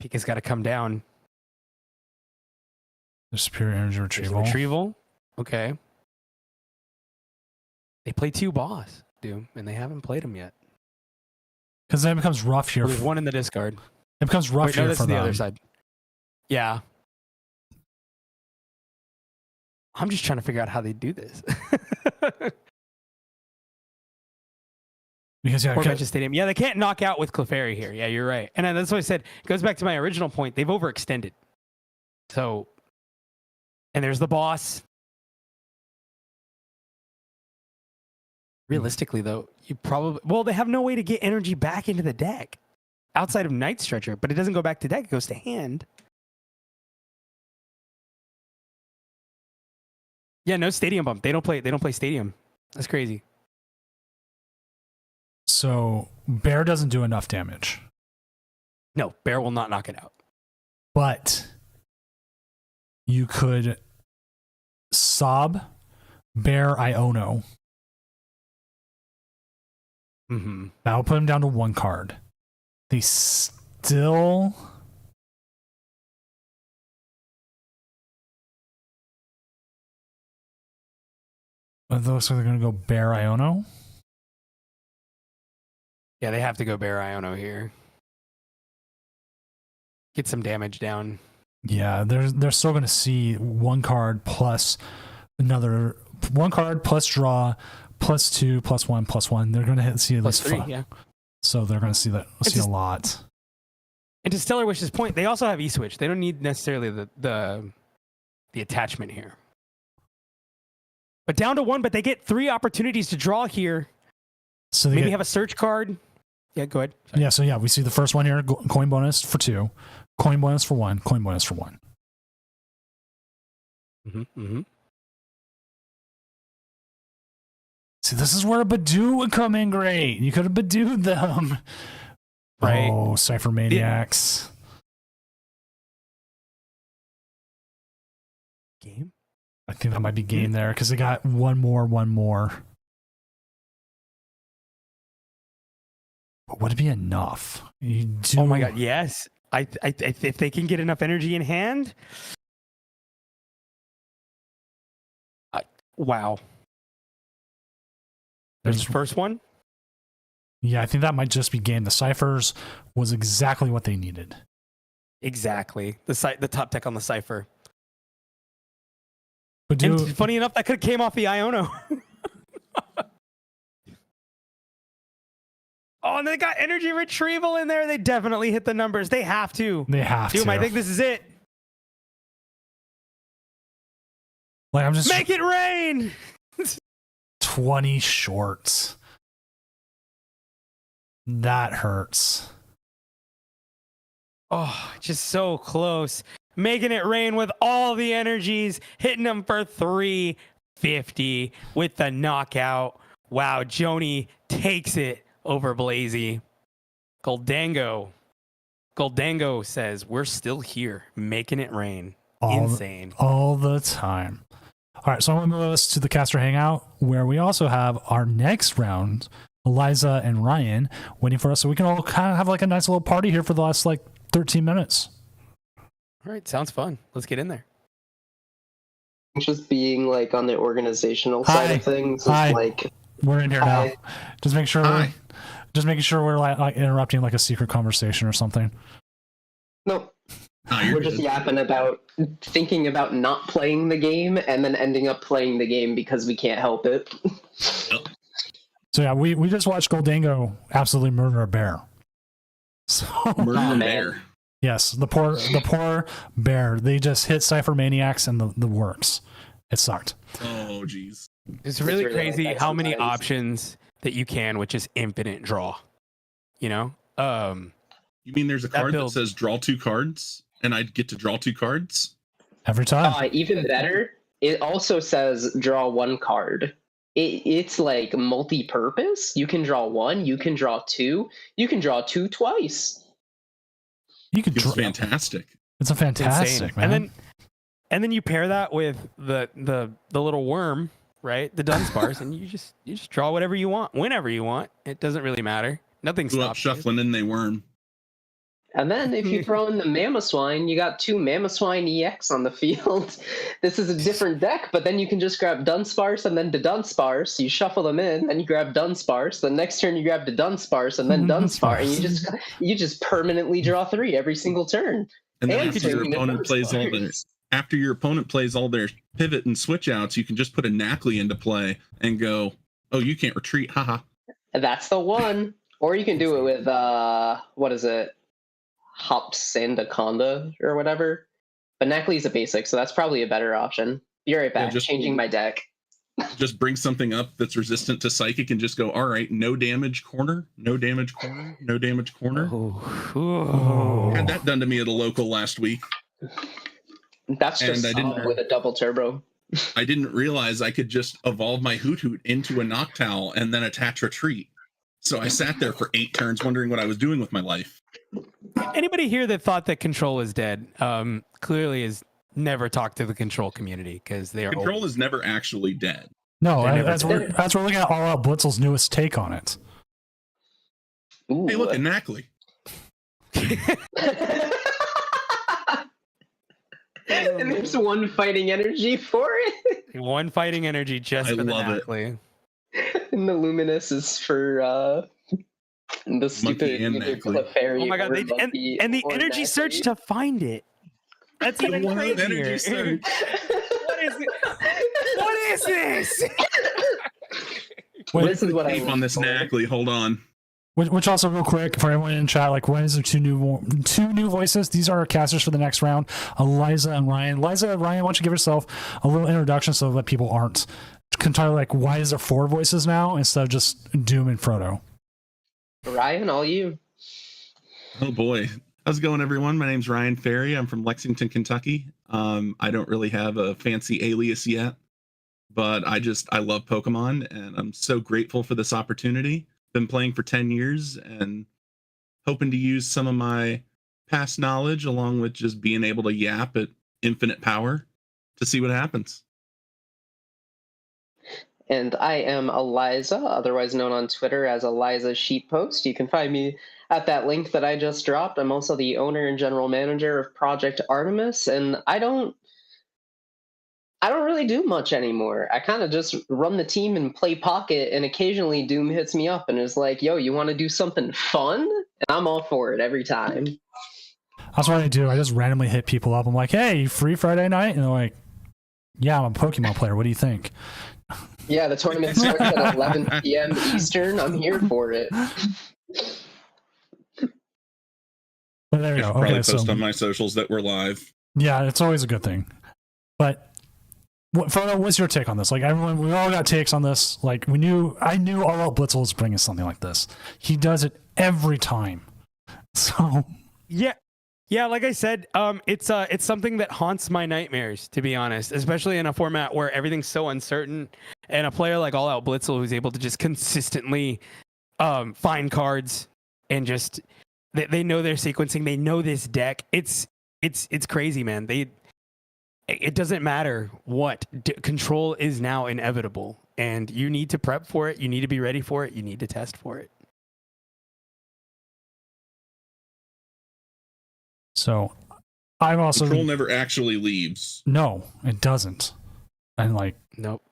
Speaker 2: Pika's got to come down.
Speaker 1: The superior energy retrieval.
Speaker 2: Okay. They play 2 boss, Doom, and they haven't played them yet.
Speaker 1: Because then it becomes rough here.
Speaker 2: There's one in the discard.
Speaker 1: It becomes rough here
Speaker 2: that's
Speaker 1: for
Speaker 2: the
Speaker 1: them.
Speaker 2: other side. Yeah. I'm just trying to figure out how they do this.
Speaker 1: Because
Speaker 2: Stadium. Yeah, they can't knock out with Clefairy here. Yeah, you're right. And that's what I said. It goes back to my original point. They've overextended. So, and there's the boss. Realistically, though, they have no way to get energy back into the deck outside of Night Stretcher, but it doesn't go back to deck. It goes to hand. Yeah, no stadium bump. They don't play stadium. That's crazy.
Speaker 1: So Bear doesn't do enough damage.
Speaker 2: No, Bear will not knock it out.
Speaker 1: But you could sob Bear Iono. That will put him down to 1 card. They still... It looks like they're going to go Bear Iono.
Speaker 2: Yeah, they have to go Bear Iono here. Get some damage down.
Speaker 1: Yeah, they're still going to see one card plus another one card plus draw plus 2 plus 1 plus 1. They're going to see at least
Speaker 2: 3, yeah.
Speaker 1: So they're going to see a lot. And
Speaker 2: to Stellar Wish's point, they also have E-Switch. They don't need necessarily the attachment here. But down to 1, but they get 3 opportunities to draw here.
Speaker 1: So they
Speaker 2: maybe have a search card. Yeah, go ahead.
Speaker 1: Sorry. Yeah, so yeah, we see the first one here, coin bonus for 2, coin bonus for 1, coin bonus for 1. See, this is where a Badoo would come in great. You could have Badooed them.
Speaker 2: Right.
Speaker 1: Oh, Cypher Maniacs.
Speaker 2: Game?
Speaker 1: I think that might be game there because they got one more. But would it be enough?
Speaker 2: Oh my god, yes. If they can get enough energy in hand. Wow. There's the first one.
Speaker 1: Yeah, I think that might just be game. The Cyphers was exactly what they needed.
Speaker 2: Exactly. The top deck on the Cypher.
Speaker 1: But
Speaker 2: and funny enough, that could have came off the Iono. Oh, and they got energy retrieval in there. They definitely hit the numbers. They have to.
Speaker 1: Doom,
Speaker 2: I think this is it.
Speaker 1: Like I'm just
Speaker 2: make it rain.
Speaker 1: 20 shorts. That hurts.
Speaker 2: Oh, just so close. Making it rain with all the energies, hitting them for 350 with the knockout. Wow, Joni takes it over Blazy. Goldango says, we're still here, making it rain. Insane.
Speaker 1: All the time. All right, so I'm going to move us to the caster hangout where we also have our next round, Eliza and Ryan, waiting for us so we can all kind of have like a nice little party here for the last like 13 minutes.
Speaker 2: All right, sounds fun. Let's get in there.
Speaker 4: Just being like on the organizational side of things.
Speaker 1: Hi.
Speaker 4: Like
Speaker 1: we're in here now. Just make sure we're like interrupting like a secret conversation or something.
Speaker 4: No. We're just yapping about thinking about not playing the game and then ending up playing the game because we can't help it.
Speaker 1: So yeah, we just watched Goldango absolutely murder a bear. So
Speaker 5: murder a bear.
Speaker 1: Yes, the poor bear. They just hit Cypher Maniacs and the works. It sucked.
Speaker 5: Oh jeez.
Speaker 2: It's really crazy how many options that you can with just infinite draw. You know?
Speaker 5: You mean there's a card that says draw 2 cards and I'd get to draw 2 cards?
Speaker 1: Every time.
Speaker 4: Even better, it also says draw 1 card. It's like multi-purpose. You can draw 1, you can draw 2, you can draw 2 twice.
Speaker 5: It's fantastic.
Speaker 1: It's a fantastic, man.
Speaker 2: And then you pair that with the little worm, right? The Dunsparce, and you just draw whatever you want, whenever you want. It doesn't really matter. Nothing stops
Speaker 5: shuffling in they worm.
Speaker 4: And then if you throw in the Mamoswine, you got 2 Mamoswine EX on the field. This is a different deck, but then you can just grab Dunsparce and then the Dunsparce. You shuffle them in, then you grab Dunsparce. The next turn you grab the Dunsparce and then Dunsparce, and you just permanently draw 3 every single turn.
Speaker 5: And then after your opponent plays all their pivot and switch outs, you can just put a Knackley into play and go, oh, you can't retreat, haha.
Speaker 4: That's the one. Or you can do it with what is it? Hopsandaconda or whatever. But Knackley's a basic, so that's probably a better option. Be right back. Just changing my deck.
Speaker 5: Just bring something up that's resistant to psychic and just go, all right, no damage corner, no damage corner, no damage corner. Had that done to me at a local last week.
Speaker 4: That's just with a double turbo.
Speaker 5: I didn't realize I could just evolve my Hoot Hoot into a Noctowl and then attach retreat. So I sat there for 8 turns wondering what I was doing with my life.
Speaker 2: Anybody here that thought that Control is dead clearly has never talked to the Control community because they are
Speaker 5: Control is never actually dead.
Speaker 1: No, that's we're looking at All Out Blitzel's newest take on it.
Speaker 4: Ooh.
Speaker 5: Hey, look at Knackley.
Speaker 4: And there's one fighting energy for it.
Speaker 2: One fighting energy just
Speaker 5: I
Speaker 2: for the
Speaker 5: love it.
Speaker 2: Nacli.
Speaker 4: And the Luminous is for the stupid
Speaker 5: and
Speaker 4: either
Speaker 5: Nacli.
Speaker 4: Clefairy
Speaker 2: Oh my god!
Speaker 4: or
Speaker 2: And
Speaker 4: Monkey
Speaker 2: the
Speaker 4: or
Speaker 2: energy search
Speaker 4: Nacli.
Speaker 2: to find it. That's even
Speaker 5: One
Speaker 2: crazier.
Speaker 5: energy search.
Speaker 2: What is it? What is this?
Speaker 1: Wait,
Speaker 4: This is what I
Speaker 5: Tape
Speaker 4: look
Speaker 5: on this
Speaker 4: for.
Speaker 5: Nacli. Hold on.
Speaker 1: which also real quick for everyone in chat, like when is there two new voices? These are our casters for the next round, Eliza and Ryan. Eliza and Ryan, why don't you give yourself a little introduction so that people aren't entirely like, why is there 4 voices now instead of just Doom and Frodo?
Speaker 4: Ryan, all you.
Speaker 5: Oh boy. How's it going, everyone? My name's Ryan Ferry. I'm from Lexington, Kentucky. I don't really have a fancy alias yet, but I love Pokemon, and I'm so grateful for this opportunity. Been playing for 10 years and hoping to use some of my past knowledge along with just being able to yap at infinite power to see what happens.
Speaker 4: And I am Eliza, otherwise known on Twitter as Eliza Sheetpost. You can find me at that link that I just dropped. I'm also the owner and general manager of Project Artemis, and I don't really do much anymore. I kind of just run the team and play Pocket, and occasionally Doom hits me up and is like, yo, you want to do something fun? And I'm all for it every time.
Speaker 1: That's what I do. I just randomly hit people up. I'm like, hey, free Friday night? And they're like, yeah, I'm a Pokemon player. What do you think?
Speaker 4: Yeah, the tournament starts at 11 p.m. Eastern. I'm here for it.
Speaker 1: But there you
Speaker 5: I
Speaker 1: go.
Speaker 5: should probably
Speaker 1: Okay,
Speaker 5: post
Speaker 1: so
Speaker 5: on my socials that we're live.
Speaker 1: yeah, it's always a good thing. But Frodo, what's your take on this? Like everyone, we all got takes on this. Like I knew All Out Blitzel was bringing something like this. He does it every time. So
Speaker 2: Yeah, like I said, it's something that haunts my nightmares, to be honest, especially in a format where everything's so uncertain, and a player like All Out Blitzel who's able to just consistently find cards and just they know their sequencing, they know this deck. It's crazy, man. It doesn't matter what control is now inevitable, and you need to prep for it. You need to be ready for it. You need to test for it.
Speaker 1: So I've also
Speaker 5: Control never actually leaves.
Speaker 1: no, it doesn't. And like
Speaker 2: Nope.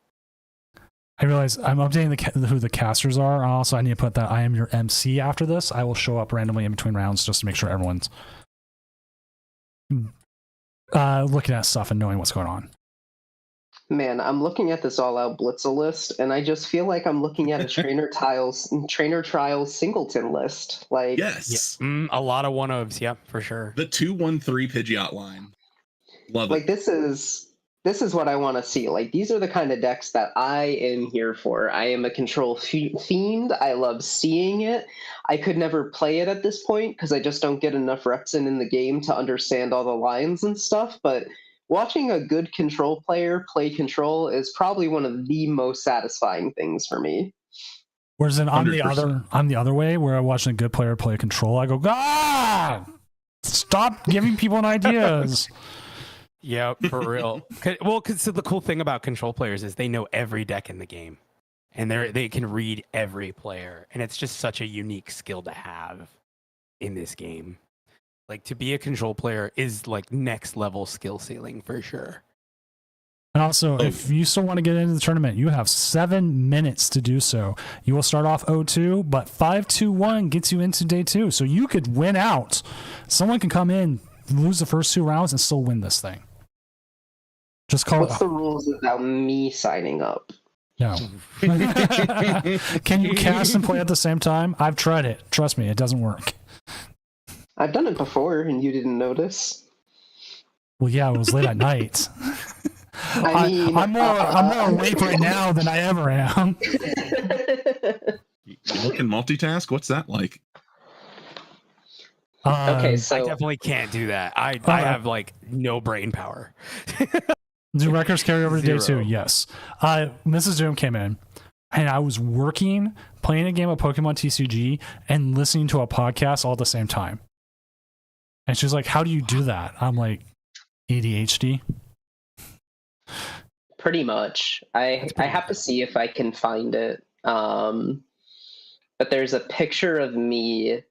Speaker 1: I realize I'm updating who the casters are. Also, I need to put that I am your MC after this. I will show up randomly in between rounds just to make sure everyone's looking at stuff and knowing what's going on.
Speaker 4: Man, I'm looking at this all-out Blitzel list, and I just feel like I'm looking at a Trainer Trials Singleton list. Like,
Speaker 5: Yes.
Speaker 2: A lot of one-ofs, yeah, for sure.
Speaker 5: The 2-1-3 Pidgeot line. Love
Speaker 4: like
Speaker 5: it.
Speaker 4: this is what I want to see. Like, these are the kind of decks that I am here for. I am a control fiend. I love seeing it. I could never play it at this point because I just don't get enough reps in the game to understand all the lines and stuff, but watching a good control player play control is probably one of the most satisfying things for me.
Speaker 1: Whereas then I'm the
Speaker 5: 100%.
Speaker 1: other way where I'm watching a good player play control. I go, God, stop giving people ideas.
Speaker 2: Yeah, for real. Well, because the cool thing about control players is they know every deck in the game, and they can read every player, and it's just such a unique skill to have in this game. Like, to be a control player is like next level skill ceiling for sure.
Speaker 1: And also, if you still want to get into the tournament, you have 7 minutes to do so. You will start off 0-2, but 5-2-1 gets you into day 2. So you could win out. Someone can come in, lose the first 2 rounds, and still win this thing. Just call
Speaker 4: What's the rules about me signing up?
Speaker 1: No. Can you cast and play at the same time? I've tried it. Trust me, it doesn't work.
Speaker 4: I've done it before, and you didn't notice.
Speaker 1: Well, yeah, it was late at night.
Speaker 4: I mean,
Speaker 1: I'm more awake right now than I ever am.
Speaker 5: You can multitask? What's that like?
Speaker 4: Okay,
Speaker 2: I
Speaker 4: so
Speaker 2: definitely can't do that. I have like no brain power.
Speaker 1: Do records carry over to day 2?
Speaker 2: Zero.
Speaker 1: Yes. Mrs. Doom came in, and I was working, playing a game of Pokemon TCG, and listening to a podcast all at the same time. And she's like, how do you do that? I'm like, ADHD.
Speaker 4: pretty much. I have to see if I can find it. But there's a picture of me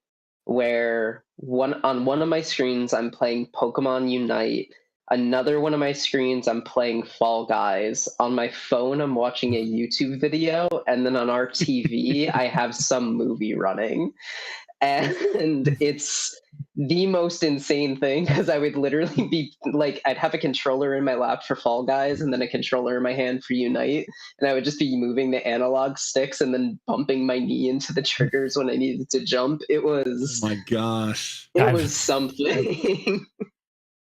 Speaker 4: where on one of my screens I'm playing Pokemon Unite. Another one of my screens, I'm playing Fall Guys. On my phone, I'm watching a YouTube video, and then on our TV, I have some movie running. And it's the most insane thing because I would literally be like, I'd have a controller in my lap for Fall Guys and then a controller in my hand for Unite. And I would just be moving the analog sticks and then bumping my knee into the triggers when I needed to jump. It was,
Speaker 5: Oh my gosh.
Speaker 4: it was something.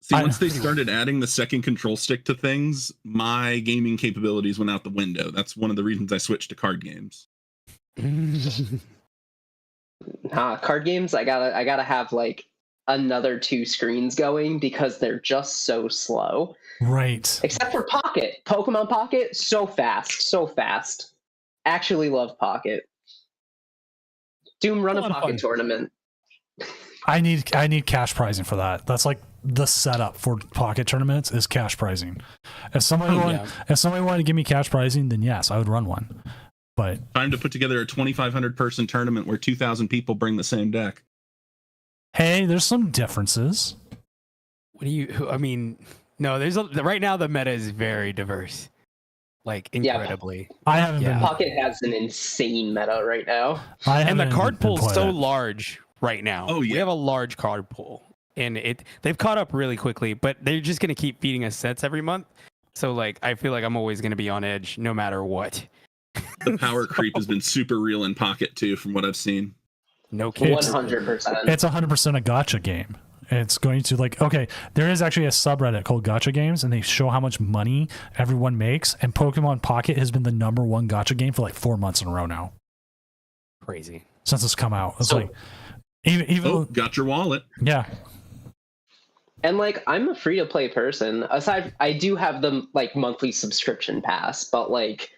Speaker 5: See, once they started adding the second control stick to things, my gaming capabilities went out the window. That's one of the reasons I switched to card games.
Speaker 4: Card games, I gotta have like another 2 screens going because they're just so slow.
Speaker 1: Right.
Speaker 4: Except for Pocket. Pokemon Pocket, so fast. Actually love Pocket. Doom, run a Pocket tournament.
Speaker 1: I need cash prizing for that. That's like the setup for Pocket tournaments is cash prizing. If somebody wanted to give me cash prizing, then yes, I would run one. But
Speaker 5: time to put together a 2,500 person tournament where 2,000 people bring the same deck.
Speaker 1: Hey, there's some differences.
Speaker 2: What do you? I mean, no. Right now the meta is very diverse, like incredibly.
Speaker 1: I haven't been.
Speaker 4: Pocket has an insane meta right now,
Speaker 2: and the card pool is so large right now.
Speaker 5: Oh yeah,
Speaker 2: we have a large card pool, and they've caught up really quickly. But they're just gonna keep feeding us sets every month. So like, I feel like I'm always gonna be on edge no matter what.
Speaker 5: The power creep has been super real in Pocket too, from what I've seen.
Speaker 2: No kidding.
Speaker 4: 100%.
Speaker 1: It's 100% a gacha game. It's going to like, okay, there is actually a subreddit called Gacha Games, and they show how much money everyone makes. And Pokemon Pocket has been the #1 gacha game for like 4 months in a row now.
Speaker 2: Crazy.
Speaker 1: Since it's come out, it's like even
Speaker 5: got your wallet.
Speaker 1: Yeah.
Speaker 4: And like, I'm a free to play person. Aside, I do have the like monthly subscription pass, but like,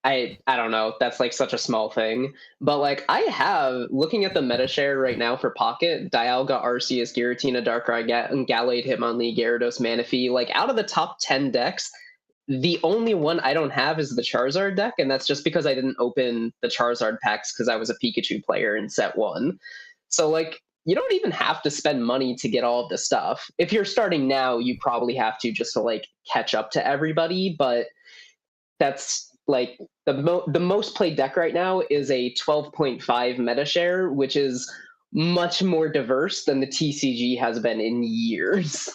Speaker 4: I don't know. That's like such a small thing. But like I have, looking at the meta share right now for Pocket, Dialga, Arceus, Giratina, Darkrai, Gallade, Hitmonlee, Gyarados, Manaphy. Like out of the top 10 decks, the only one I don't have is the Charizard deck. And that's just because I didn't open the Charizard packs because I was a Pikachu player in set 1. So like, you don't even have to spend money to get all of the stuff. If you're starting now, you probably have to just to like catch up to everybody. But that's like the most played deck right now is a 12.5 meta share, which is much more diverse than the TCG has been in years.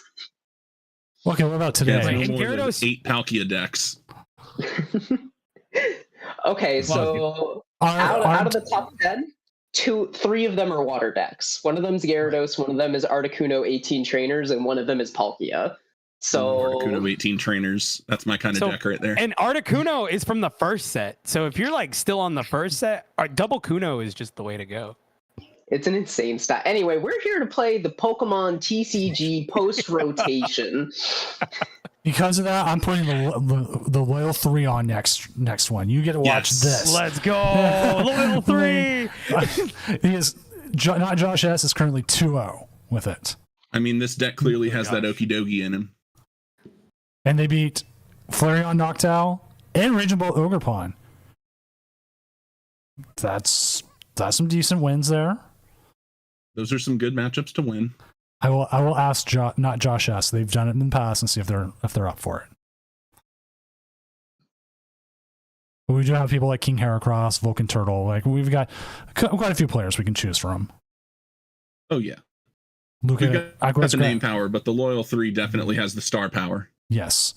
Speaker 1: Okay, what about today?
Speaker 5: Yeah, no more than 8 Palkia decks.
Speaker 4: Okay, so out of the top 10, 3 of them are water decks. One of them is Gyarados, one of them is Articuno 18 Trainers, and one of them is Palkia. So
Speaker 5: Articuno 18 Trainers. That's my kind of deck right there.
Speaker 2: And Articuno is from the first set. So if you're like still on the first set, double Kuno is just the way to go.
Speaker 4: It's an insane stat. Anyway, we're here to play the Pokemon TCG post-rotation.
Speaker 1: Because of that, I'm putting the Loyal 3 on next one. You get to watch this.
Speaker 2: Let's go. Loyal 3.
Speaker 1: He is not Josh S. is currently 2-0 with it.
Speaker 5: I mean, this deck clearly has that Okie Dokie in him.
Speaker 1: And they beat Flareon Noctowl and Raging Bolt Ogerpon. That's some decent wins there.
Speaker 5: Those are some good matchups to win.
Speaker 1: I will ask not Josh S. They've done it in the past and see if they're up for it. But we do have people like King Heracross, Vulcan Turtle. Like we've got quite a few players we can choose from.
Speaker 5: Oh yeah.
Speaker 1: Luca,
Speaker 5: I've got the name power, but the Loyal 3 definitely has the star power.
Speaker 1: Yes.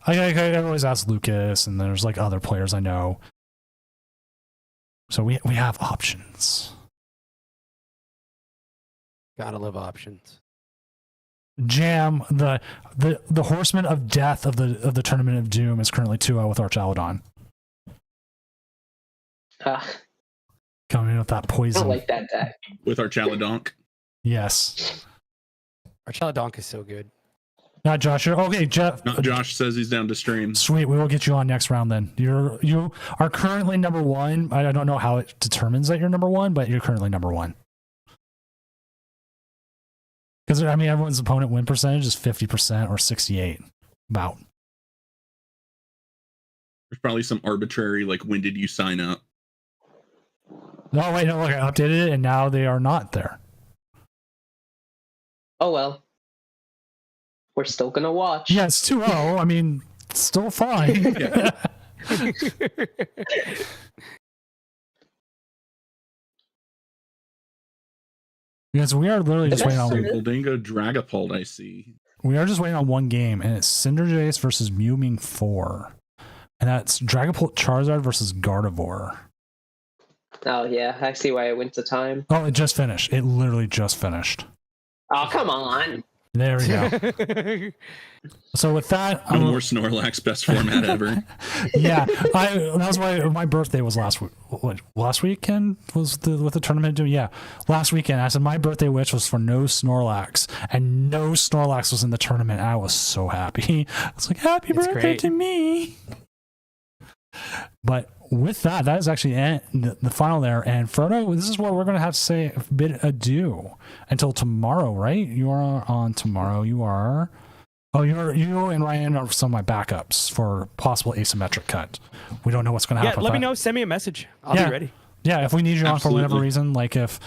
Speaker 1: I always ask Lucas, and there's like other players I know. So we have options.
Speaker 2: Gotta love options.
Speaker 1: Jam, the Horseman of Death of the Tournament of Doom is currently 2-0 with Archaludon. Coming in with that poison.
Speaker 4: I don't like that deck.
Speaker 5: With Archaludonk.
Speaker 1: Yes.
Speaker 2: Archaludonk is so good.
Speaker 1: Not Josh. Okay, Jeff.
Speaker 5: Not Josh says he's down to stream.
Speaker 1: Sweet. We will get you on next round then. You are currently #1. I don't know how it determines that you're #1, but you're currently #1. Because I mean, everyone's opponent win percentage is 50% or 68. About.
Speaker 5: There's probably some arbitrary like, when did you sign up?
Speaker 1: No, wait, no. Look, I updated it, and now they are not there.
Speaker 4: Oh well. We're still gonna watch.
Speaker 1: Yeah, it's 2-0. I mean, it's still fine. Because we are literally just waiting on.
Speaker 5: Goldingo Dragapult, I see.
Speaker 1: We are just waiting on one game, and it's Cinderjace versus Mewming 4. And that's Dragapult Charizard versus Gardevoir.
Speaker 4: Oh yeah, I see why it went to time.
Speaker 1: Oh, it just finished. It literally just finished.
Speaker 4: Oh come on.
Speaker 1: There we go. So with that,
Speaker 5: No more Snorlax, best format ever.
Speaker 1: Yeah, that was why my birthday was last week. What, last weekend was with the tournament doing? Yeah, last weekend. I said my birthday wish was for no Snorlax, and no Snorlax was in the tournament. I was so happy. I was like, happy birthday to me. But with that, that is actually the final there. And Frodo, this is what we're going to have to say bid adieu until tomorrow, right? You are on tomorrow. You are. Oh, you and Ryan are some of my backups for possible asymmetric cut. We don't know what's going to happen.
Speaker 2: Yeah, let me know. Send me a message. I'll be ready.
Speaker 1: Yeah, if we need you on for
Speaker 5: Absolutely.
Speaker 1: whatever reason, like if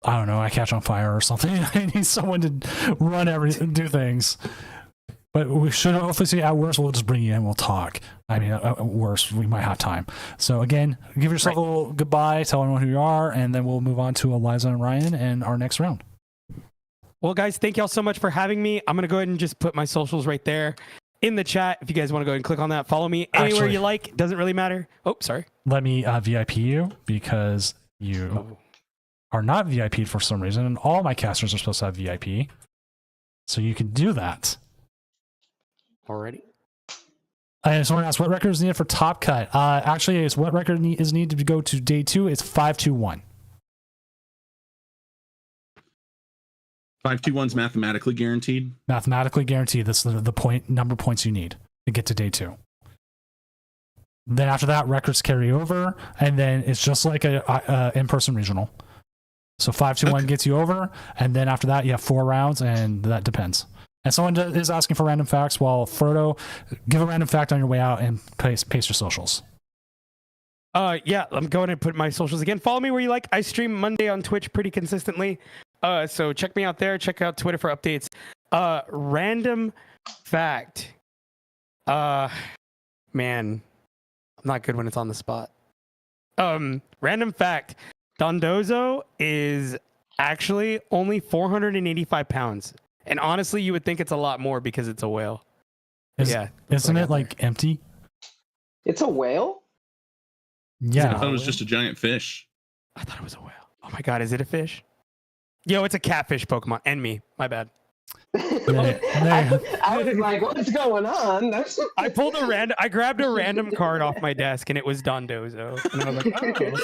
Speaker 1: I don't know, I catch on fire or something, I need someone to run do things. But we should hopefully see. At worst, we'll just bring you in. We'll talk. I mean, at worst, we might have time. So again, give yourself a little goodbye. Tell everyone who you are, and then we'll move on to Eliza and Ryan and our next round.
Speaker 2: Well, guys, thank y'all so much for having me. I'm going to go ahead and just put my socials right there in the chat. If you guys want to go ahead and click on that, follow me anywhere you like. Doesn't really matter. Oh, sorry.
Speaker 1: Let me VIP you because you are not VIP'd for some reason, and all my casters are supposed to have VIP. So you can do that.
Speaker 2: Already.
Speaker 1: I just want to ask what record is needed for top cut. Actually, it's what record is needed to go to day 2. It's 521.
Speaker 5: 521's mathematically guaranteed.
Speaker 1: Mathematically guaranteed. That's the number of points you need to get to day 2. Then after that, records carry over, and then it's just like a in-person regional. So 521 gets you over, and then after that, you have 4 rounds, and that depends. And someone is asking for random facts. While Frodo, give a random fact on your way out and paste your socials.
Speaker 2: Yeah, I'm going to put my socials again. Follow me where you like. I stream Monday on Twitch pretty consistently. So check me out there. Check out Twitter for updates. Random fact. Man, I'm not good when it's on the spot. Random fact. Dondozo is actually only 485 pounds. And honestly, you would think it's a lot more because it's a whale.
Speaker 1: Isn't it like empty?
Speaker 4: It's a whale?
Speaker 1: Yeah.
Speaker 5: I thought it was just a giant fish.
Speaker 2: I thought it was a whale. Oh my god, is it a fish? Yo, it's a catfish Pokemon. And me. My bad.
Speaker 4: I was like, what's going on?
Speaker 2: I grabbed a random card off my desk and it was Dondozo. And I was like, oh.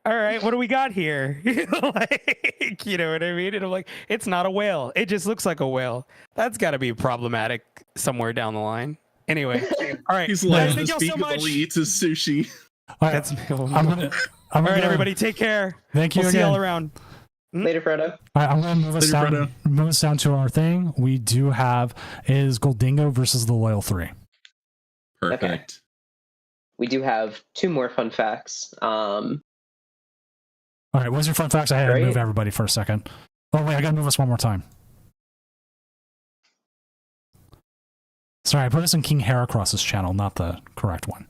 Speaker 2: All right, what do we got here? Like, you know what I mean? And I'm like, it's not a whale. It just looks like a whale. That's got to be problematic somewhere down the line. Anyway, all right.
Speaker 5: He's lying
Speaker 2: thank
Speaker 5: to
Speaker 2: y'all
Speaker 5: speak
Speaker 2: so
Speaker 5: of
Speaker 2: much.
Speaker 5: all he eats is sushi.
Speaker 1: All right.
Speaker 2: That's
Speaker 1: all right,
Speaker 2: everybody, take care.
Speaker 1: Thank you.
Speaker 2: We'll see y'all around.
Speaker 4: Later, Frodo.
Speaker 1: All right, I'm going to move us down to our thing. We do have is Goldingo versus the Loyal 3.
Speaker 5: Perfect.
Speaker 4: Okay. We do have 2 more fun facts.
Speaker 1: All right, what's your fun facts? I had to move everybody for a second. Oh, wait, I got to move us one more time. Sorry, I put us in King Heracross's channel, not the correct one.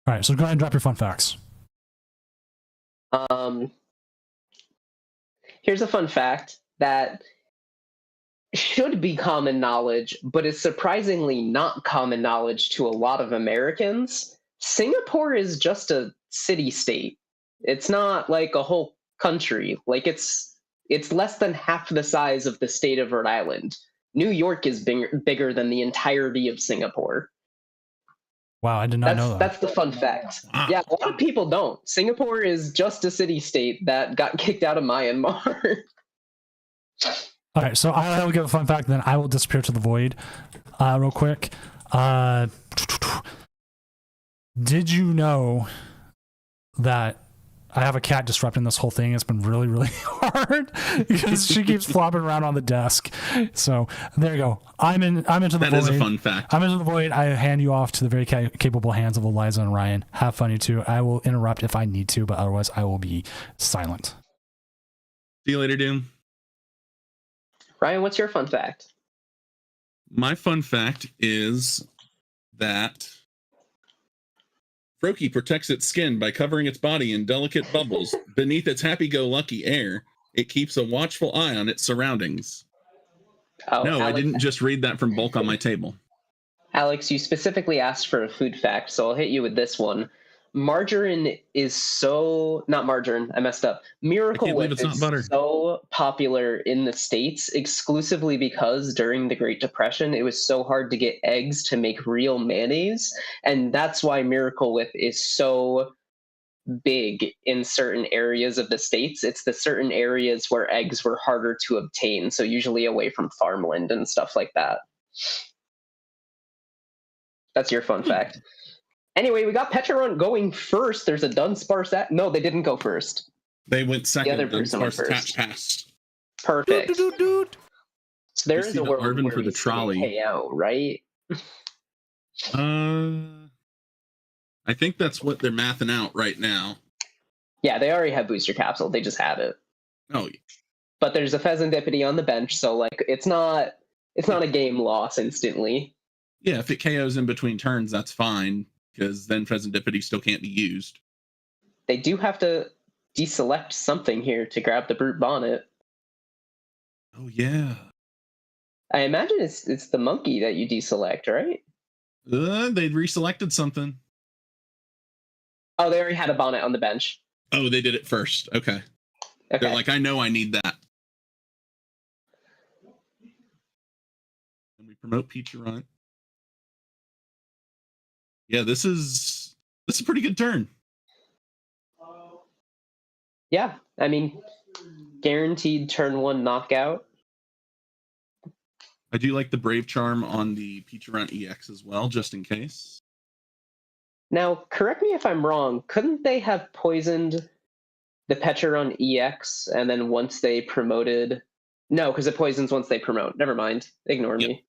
Speaker 1: All right, so go ahead and drop your fun facts.
Speaker 4: Here's a fun fact that should be common knowledge, but is surprisingly not common knowledge to a lot of Americans. Singapore is just a city-state. It's not like a whole country. Like it's less than half the size of the state of Rhode Island. New York is bigger than the entirety of Singapore.
Speaker 1: Wow, I did not know that.
Speaker 4: That's the fun fact.
Speaker 5: Wow.
Speaker 4: Yeah, a lot of people don't. Singapore is just a city-state that got kicked out of Myanmar.
Speaker 1: All right, so I will give a fun fact, then I will disappear to the void real quick. Did you know that I have a cat disrupting this whole thing? It's been really, really hard because she keeps flopping around on the desk. So there you go. I'm into the void.
Speaker 5: That is a fun fact.
Speaker 1: I'm into the void. I hand you off to the very capable hands of Eliza and Ryan. Have fun, you two. I will interrupt if I need to, but otherwise I will be silent.
Speaker 5: See you later, Doom.
Speaker 4: Ryan, what's your fun fact?
Speaker 5: My fun fact is that Froakie protects its skin by covering its body in delicate bubbles beneath its happy-go-lucky air. It keeps a watchful eye on its surroundings.
Speaker 4: Oh,
Speaker 5: No, I
Speaker 4: Alex,
Speaker 5: didn't just read that from bulk on my table.
Speaker 4: Alex, you specifically asked for a food fact, so I'll hit you with this one. Margarine is so not margarine. I messed up. Miracle
Speaker 5: believe
Speaker 4: Whip
Speaker 5: it's not
Speaker 4: is
Speaker 5: butter.
Speaker 4: so popular in the States exclusively because during the Great Depression, it was so hard to get eggs to make real mayonnaise, and that's why Miracle Whip is so big in certain areas of the States. It's the certain areas where eggs were harder to obtain, so usually away from farmland and stuff like that. That's your fun fact. Anyway, we got Petron going first. There's a Dunsparce. No, they didn't go first.
Speaker 5: They went second.
Speaker 4: The other person went
Speaker 5: Dunsparce
Speaker 4: first.
Speaker 5: passed.
Speaker 4: Perfect. So there
Speaker 5: You
Speaker 4: is
Speaker 5: see
Speaker 4: a
Speaker 5: the
Speaker 4: world
Speaker 5: Arvin
Speaker 4: where
Speaker 5: for
Speaker 4: we
Speaker 5: the
Speaker 4: see
Speaker 5: trolley.
Speaker 4: KO, right?
Speaker 5: I think that's what they're mathing out right now.
Speaker 4: Yeah, they already have Booster Capsule. They just have it.
Speaker 5: Oh, yeah.
Speaker 4: But there's a Pheasantipity on the bench, so like it's not a game loss instantly.
Speaker 5: Yeah, if it KOs in between turns, that's fine, because then Pheasantipity still can't be used.
Speaker 4: They do have to deselect something here to grab the Brute Bonnet.
Speaker 5: Oh, yeah.
Speaker 4: I imagine it's the monkey that you deselect, right?
Speaker 5: They'd reselected something.
Speaker 4: Oh, they already had a Bonnet on the bench.
Speaker 5: Oh, they did it first. Okay. They're like, I know I need that. And we promote Peacherunt. Yeah, this is a pretty good turn.
Speaker 4: Yeah, I mean, guaranteed turn one knockout.
Speaker 5: I do like the Brave Charm on the Peacherunt EX as well, just in case.
Speaker 4: Now, correct me if I'm wrong, couldn't they have poisoned the Pecharon EX and then once they promoted... No, because it poisons once they promote. Never mind. Ignore me.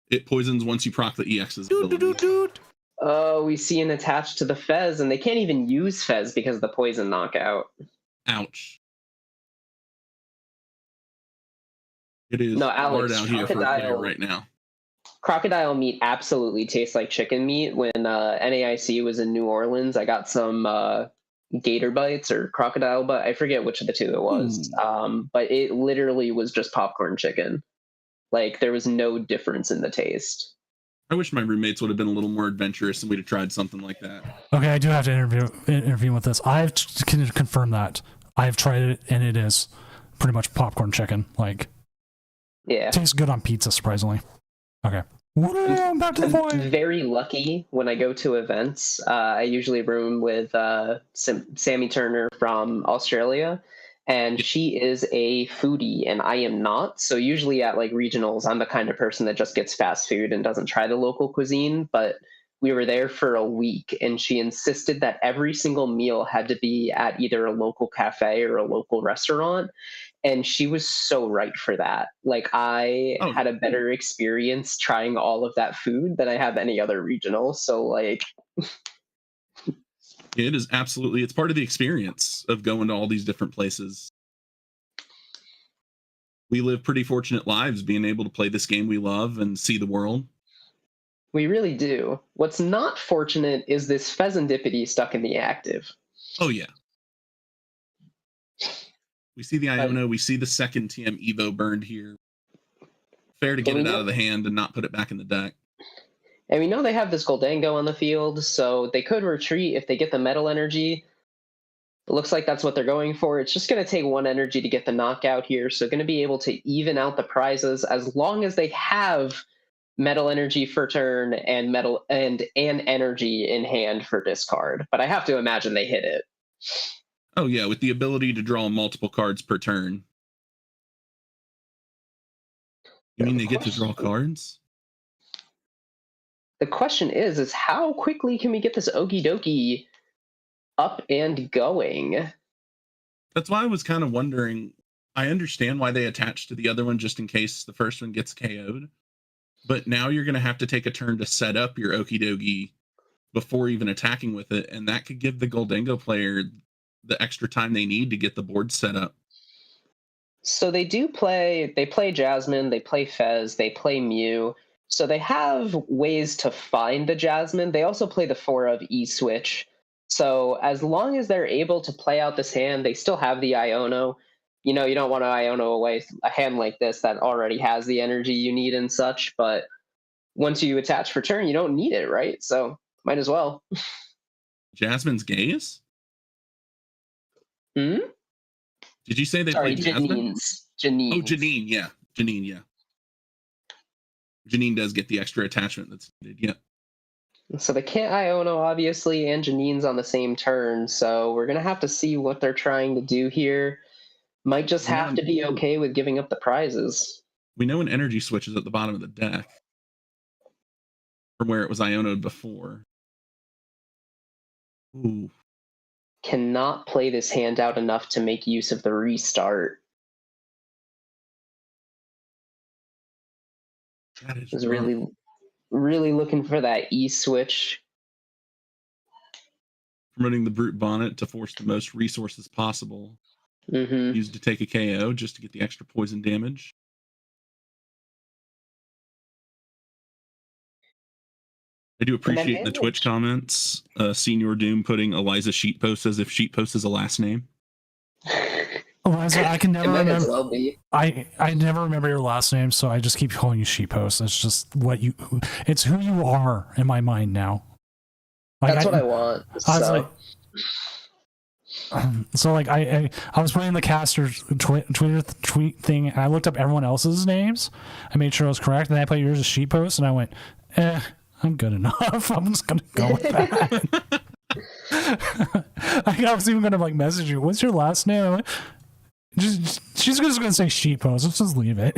Speaker 5: It poisons once you proc the EX's ability.
Speaker 4: Oh, we see an attached to the Fez, and they can't even use Fez because of the poison knockout.
Speaker 5: Ouch. It is
Speaker 4: No,
Speaker 5: hard
Speaker 4: Alex,
Speaker 5: out here for a player right now.
Speaker 4: Crocodile meat absolutely tastes like chicken meat. When NAIC was in New Orleans, I got some gator bites or crocodile bite. I forget which of the two it was. But it literally was just popcorn chicken. Like, there was no difference in the taste.
Speaker 5: I wish my roommates would have been a little more adventurous and we'd have tried something like that.
Speaker 1: Okay, I do have to intervene with this. Can confirm that. I've tried it, and it is pretty much popcorn chicken. Like,
Speaker 4: yeah,
Speaker 1: tastes good on pizza, surprisingly. Okay. Back to the point.
Speaker 4: I'm very lucky when I go to events. I usually room with Sammy Turner from Australia, and she is a foodie, and I am not. So usually at like regionals, I'm the kind of person that just gets fast food and doesn't try the local cuisine. But we were there for a week, and she insisted that every single meal had to be at either a local cafe or a local restaurant. And she was so right for that. Like, I had a better experience trying all of that food than I have any other regional. So, like...
Speaker 5: It is absolutely, it's part of the experience of going to all these different places. We live pretty fortunate lives being able to play this game we love and see the world.
Speaker 4: We really do. What's not fortunate is this Pheasantipity stuck in the active.
Speaker 5: Oh, yeah. We see the Iona, we see the second TM Evo burned here. Fair to get it out of the hand and not put it back in the deck.
Speaker 4: And we know they have this Goldango on the field, so they could retreat if they get the Metal Energy. It looks like that's what they're going for. It's just going to take one energy to get the knockout here, so going to be able to even out the prizes as long as they have Metal Energy for turn and Metal and energy in hand for discard. But I have to imagine they hit it.
Speaker 5: Oh, yeah, with the ability to draw multiple cards per turn. You mean they get to draw cards?
Speaker 4: The question is how quickly can we get this Okie Dokie up and going?
Speaker 5: That's why I was kind of wondering. I understand why they attached to the other one just in case the first one gets KO'd. But now you're going to have to take a turn to set up your Okie Dokie before even attacking with it. And that could give the Goldango player the extra time they need to get the board set up.
Speaker 4: So they play Jasmine, they play Fez, they play Mew. So they have ways to find the Jasmine. They also play the 4 of E-Switch. So as long as they're able to play out this hand, they still have the Iono. You know, you don't want to Iono away a hand like this that already has the energy you need and such, but once you attach for turn, you don't need it, right? So might as well.
Speaker 5: Jasmine's gaze?
Speaker 4: Hmm?
Speaker 5: Did you say they
Speaker 4: Sorry,
Speaker 5: play Jasmine?
Speaker 4: Janine's.
Speaker 5: Oh, Janine, yeah. Janine, yeah. Janine does get the extra attachment that's needed, yeah.
Speaker 4: So they can't Iono, obviously, and Janine's on the same turn, so we're going to have to see what they're trying to do here. Might just have to be okay with giving up the prizes.
Speaker 5: We know an energy switch is at the bottom of the deck from where it was Ionoed before. Ooh.
Speaker 4: Cannot play this hand out enough to make use of the restart.
Speaker 5: That is
Speaker 4: Was really looking for that E switch.
Speaker 5: Promoting the Brute Bonnet to force the most resources possible.
Speaker 4: Mm-hmm.
Speaker 5: Used to take a KO just to get the extra poison damage. I do appreciate in the Twitch comments, Senior Doom putting Eliza Sheetpost as if Sheetpost is a last name.
Speaker 1: Eliza, I can never remember.
Speaker 4: Well
Speaker 1: I never remember your last name, so I just keep calling you Sheetpost. It's just it's who you are in my mind now. Like,
Speaker 4: that's what I want.
Speaker 1: I was like, so like I was playing the caster's Twitter tweet thing, and I looked up everyone else's names. I made sure I was correct, and then I put yours as Sheetpost, and I went, I'm good enough. I'm just gonna go with that. I was even gonna like message you. What's your last name? I went, she's just gonna say Sheetpost. Let's just leave it.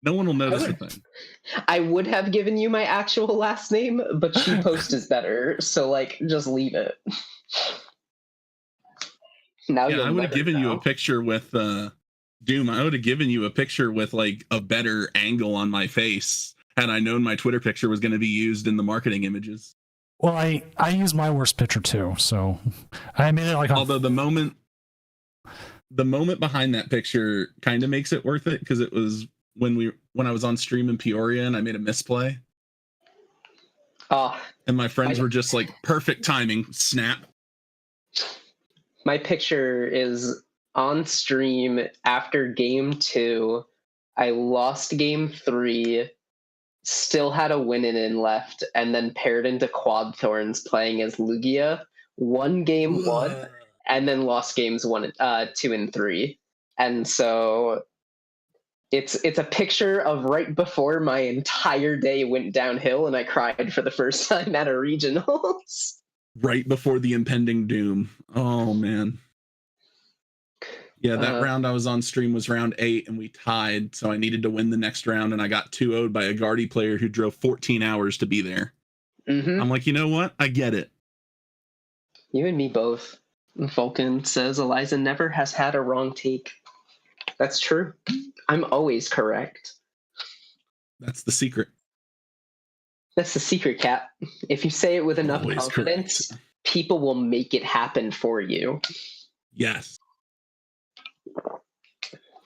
Speaker 5: No one will notice a thing.
Speaker 4: I would have given you my actual last name, but Sheetpost is better. So like, just leave it. Now
Speaker 5: yeah, I would have given you a picture with Doom. I would have given you a picture with like a better angle on my face had I known my Twitter picture was going to be used in the marketing images.
Speaker 1: Well, I use my worst picture too, so I made it like.
Speaker 5: Although the moment behind that picture kind of makes it worth it, because it was when I was on stream in Peoria and I made a misplay. And my friends were just like, perfect timing, snap.
Speaker 4: My picture is on stream after game 2. I lost game 3, still had a win-in left, and then paired into Quad Thorns playing as Lugia. Won game 1, and then lost games 2 and 3. And so it's a picture of right before my entire day went downhill, and I cried for the first time at a regionals.
Speaker 5: Right before the impending doom. Oh man. Yeah, that round I was on stream was round 8 and we tied, so I needed to win the next round, and I got 2-0'd by a Guardy player who drove 14 hours to be there.
Speaker 4: Mm-hmm.
Speaker 5: I'm like, you know what? I get it.
Speaker 4: You and me both. Vulcan says Eliza never has had a wrong take. That's true. I'm always correct.
Speaker 5: That's the secret.
Speaker 4: That's the secret, Cap. If you say it with enough
Speaker 5: Always
Speaker 4: confidence,
Speaker 5: correct.
Speaker 4: People will make it happen for you.
Speaker 5: Yes.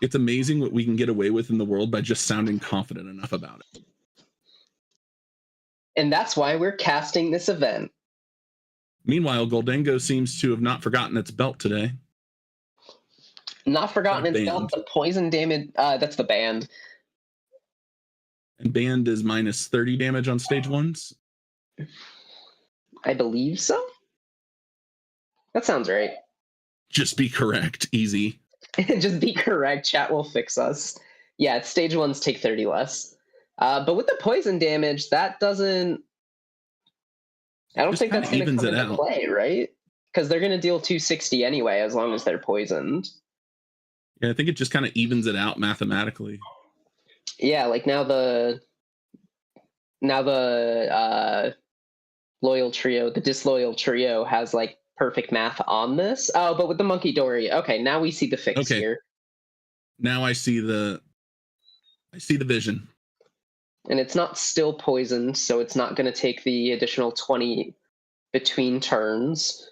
Speaker 5: It's amazing what we can get away with in the world by just sounding confident enough about it.
Speaker 4: And that's why we're casting this event.
Speaker 5: Meanwhile, Goldango seems to have not forgotten its belt today.
Speaker 4: Not forgotten its belt, the poison damage, that's the band.
Speaker 5: And band is minus 30 damage on stage 1s?
Speaker 4: I believe so. That sounds right.
Speaker 5: Just be correct. Easy.
Speaker 4: Just be correct. Chat will fix us. Yeah, stage 1s take 30 less. But with the poison damage, that doesn't... I don't think that's going to come into play, right? Because they're going to deal 260 anyway, as long as they're poisoned.
Speaker 5: Yeah, I think it just kind of evens it out mathematically.
Speaker 4: Yeah, like now the loyal trio, the disloyal trio has like perfect math on this. Oh, but with the Monkey Dory, okay, now we see the fix here.
Speaker 5: Now I see the vision.
Speaker 4: And it's not still poisoned, so it's not going to take the additional 20 between turns.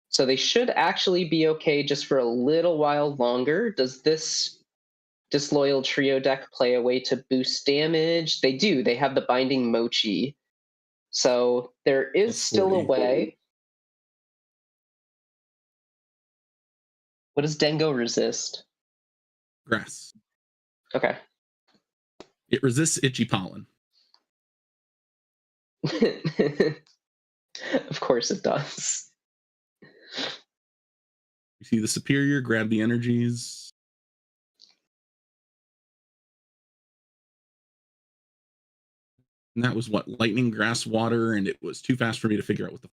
Speaker 4: So they should actually be okay just for a little while longer. Does this Disloyal Trio deck play a way to boost damage? They do. They have the Binding Mochi. So there is
Speaker 5: Plus
Speaker 4: still a
Speaker 5: 40.
Speaker 4: way. What does Dengo resist?
Speaker 5: Grass.
Speaker 4: Okay.
Speaker 5: It resists itchy pollen.
Speaker 4: Of course it does.
Speaker 5: You see the superior, grab the energies. And that was what? Lightning, grass, water, and it was too fast for me to figure out what the.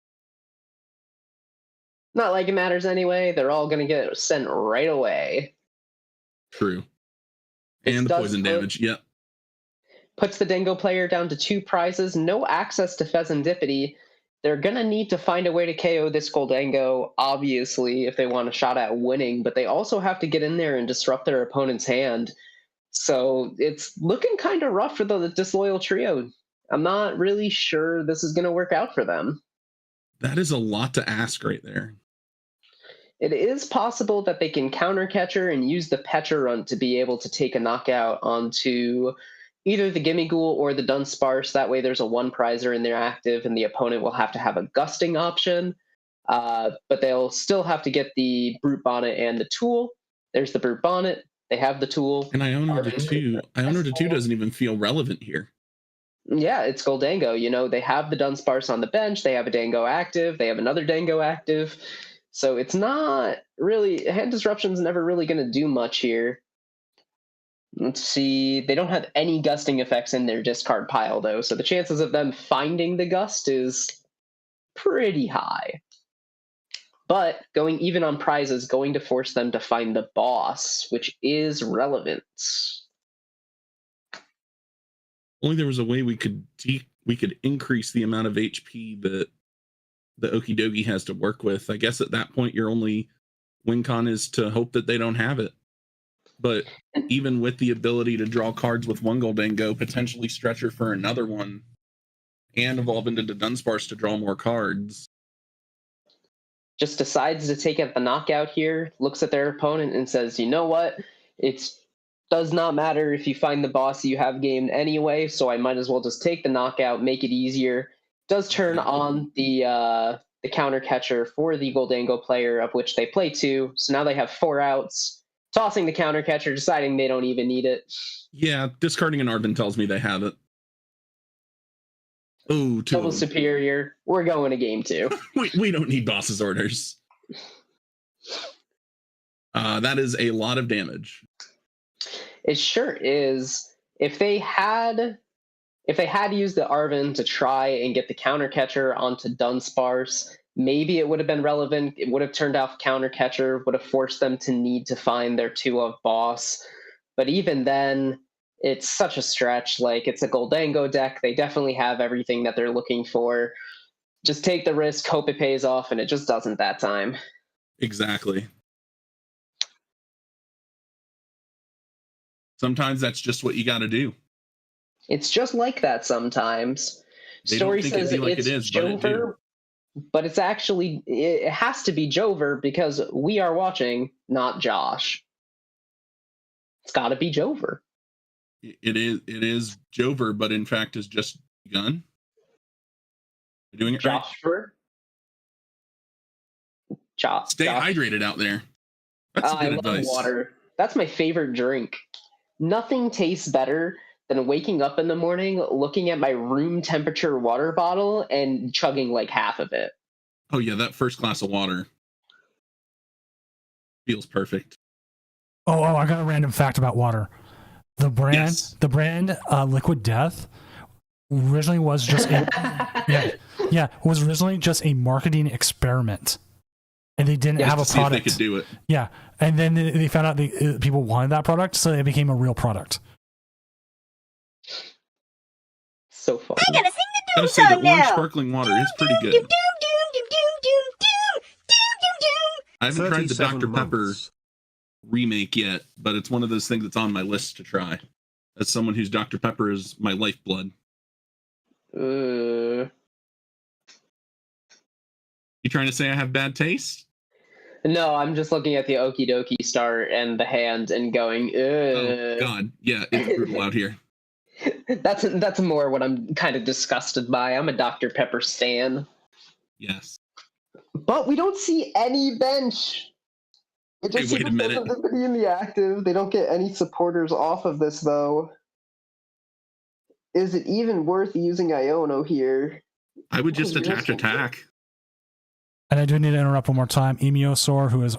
Speaker 4: Not like it matters anyway. They're all going to get sent right away.
Speaker 5: True.
Speaker 4: This
Speaker 5: And the
Speaker 4: does
Speaker 5: poison
Speaker 4: put-
Speaker 5: damage. Yep.
Speaker 4: Puts the Dingo player down to 2 prizes, no access to Pheasantipity. They're going to need to find a way to KO this Goldango, obviously, if they want a shot at winning, but they also have to get in there and disrupt their opponent's hand. So it's looking kind of rough for the Disloyal Trio. I'm not really sure this is going to work out for them.
Speaker 5: That is a lot to ask right there.
Speaker 4: It is possible that they can counter Catcher and use the Petra Runt to be able to take a knockout onto either the Gimme Ghoul or the Dunsparce. That way there's a 1-prizer in their active and the opponent will have to have a gusting option. But they'll still have to get the Brute Bonnet and the Tool. There's the Brute Bonnet. They have the Tool.
Speaker 5: And Iono to 2. Iono to 2 doesn't even feel relevant here.
Speaker 4: Yeah, it's Goldango. You know, they have the Dunsparce on the bench. They have a Dango active. They have another Dango active. So it's not really, hand disruption's never really going to do much here. Let's see. They don't have any gusting effects in their discard pile, though. So the chances of them finding the gust is pretty high. But going even on prize is going to force them to find the boss, which is relevant.
Speaker 5: Only there was a way we could increase the amount of HP that the Okie Dokie has to work with. I guess at that point your only win con is to hope that they don't have it. But even with the ability to draw cards with one Goldango, potentially Stretcher for another one, and evolve into Dunsparce to draw more cards.
Speaker 4: Just decides to take out the knockout here, looks at their opponent and says, you know what? It does not matter if you find the boss you have gamed anyway, so I might as well just take the knockout, make it easier. Does turn on the counter catcher for the Goldango player, of which they play 2. So now they have 4 outs. Tossing the counter catcher, deciding they don't even need it.
Speaker 5: Yeah, discarding an Arvin tells me they have it. Oh,
Speaker 4: Double superior. We're going to game 2.
Speaker 5: we don't need boss's orders. That is a lot of damage.
Speaker 4: It sure is. If they had used the Arvin to try and get the counter catcher onto Dunsparce, maybe it would have been relevant. It would have turned off counter catcher, would have forced them to need to find their 2 of boss. But even then, it's such a stretch. Like, it's a Goldango deck. They definitely have everything that they're looking for. Just take the risk, hope it pays off, and it just doesn't that time.
Speaker 5: Exactly. Sometimes that's just what you got to do.
Speaker 4: It's just like that sometimes.
Speaker 5: They
Speaker 4: Story
Speaker 5: don't think
Speaker 4: says
Speaker 5: it'd be like
Speaker 4: it's
Speaker 5: it is, but it do.
Speaker 4: Jover, but it's actually, it has to be Jover because we are watching, not Josh. It's got to be Jover.
Speaker 5: It is Jover, but in fact is just begun. You're doing it right. Stay hydrated out there. That's good advice.
Speaker 4: Love water. That's my favorite drink. Nothing tastes better than waking up in the morning, looking at my room temperature water bottle and chugging like half of it.
Speaker 5: Oh yeah, that first glass of water feels perfect.
Speaker 1: Oh, I got a random fact about water. The brand Liquid Death originally was just was originally just a marketing experiment, and they didn't have a product.
Speaker 5: See if they could do it.
Speaker 1: Yeah, and then they found out people wanted that product, so it became a real product.
Speaker 4: So fun.
Speaker 6: I gotta sing the doom
Speaker 5: Gotta say that
Speaker 6: song
Speaker 5: orange
Speaker 6: now.
Speaker 5: sparkling water is pretty good. I haven't tried the
Speaker 3: 37
Speaker 5: Dr. Pepper
Speaker 3: months.
Speaker 5: remake yet, but it's one of those things that's on my list to try. As someone whose Dr. Pepper is my lifeblood.
Speaker 4: Uh,
Speaker 5: You trying to say I have bad taste?
Speaker 4: No, I'm just looking at the Okie Dokie star and the hand and going,
Speaker 5: Oh
Speaker 4: ugh.
Speaker 5: God, yeah, it's brutal out here.
Speaker 4: That's more what I'm kind of disgusted by. I'm a Dr. Pepper stan.
Speaker 5: Yes.
Speaker 4: But we don't see any bench. It
Speaker 5: Hey,
Speaker 4: just
Speaker 5: wait a minute.
Speaker 4: everybody in the active. They don't get any supporters off of this though. Is it even worth using Iono here?
Speaker 5: I would just attack.
Speaker 1: And I do need to interrupt one more time. Emiosaur, who is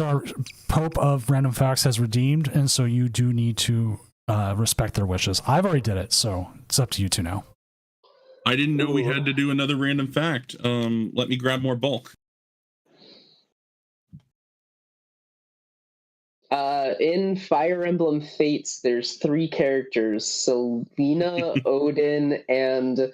Speaker 1: our Pope of Random Facts, has redeemed, and so you do need to respect their wishes. I've already did it, so it's up to you two now.
Speaker 5: I didn't know we had to do another random fact. Let me grab more bulk.
Speaker 4: In Fire Emblem Fates, there's 3 characters, Selena, Odin, and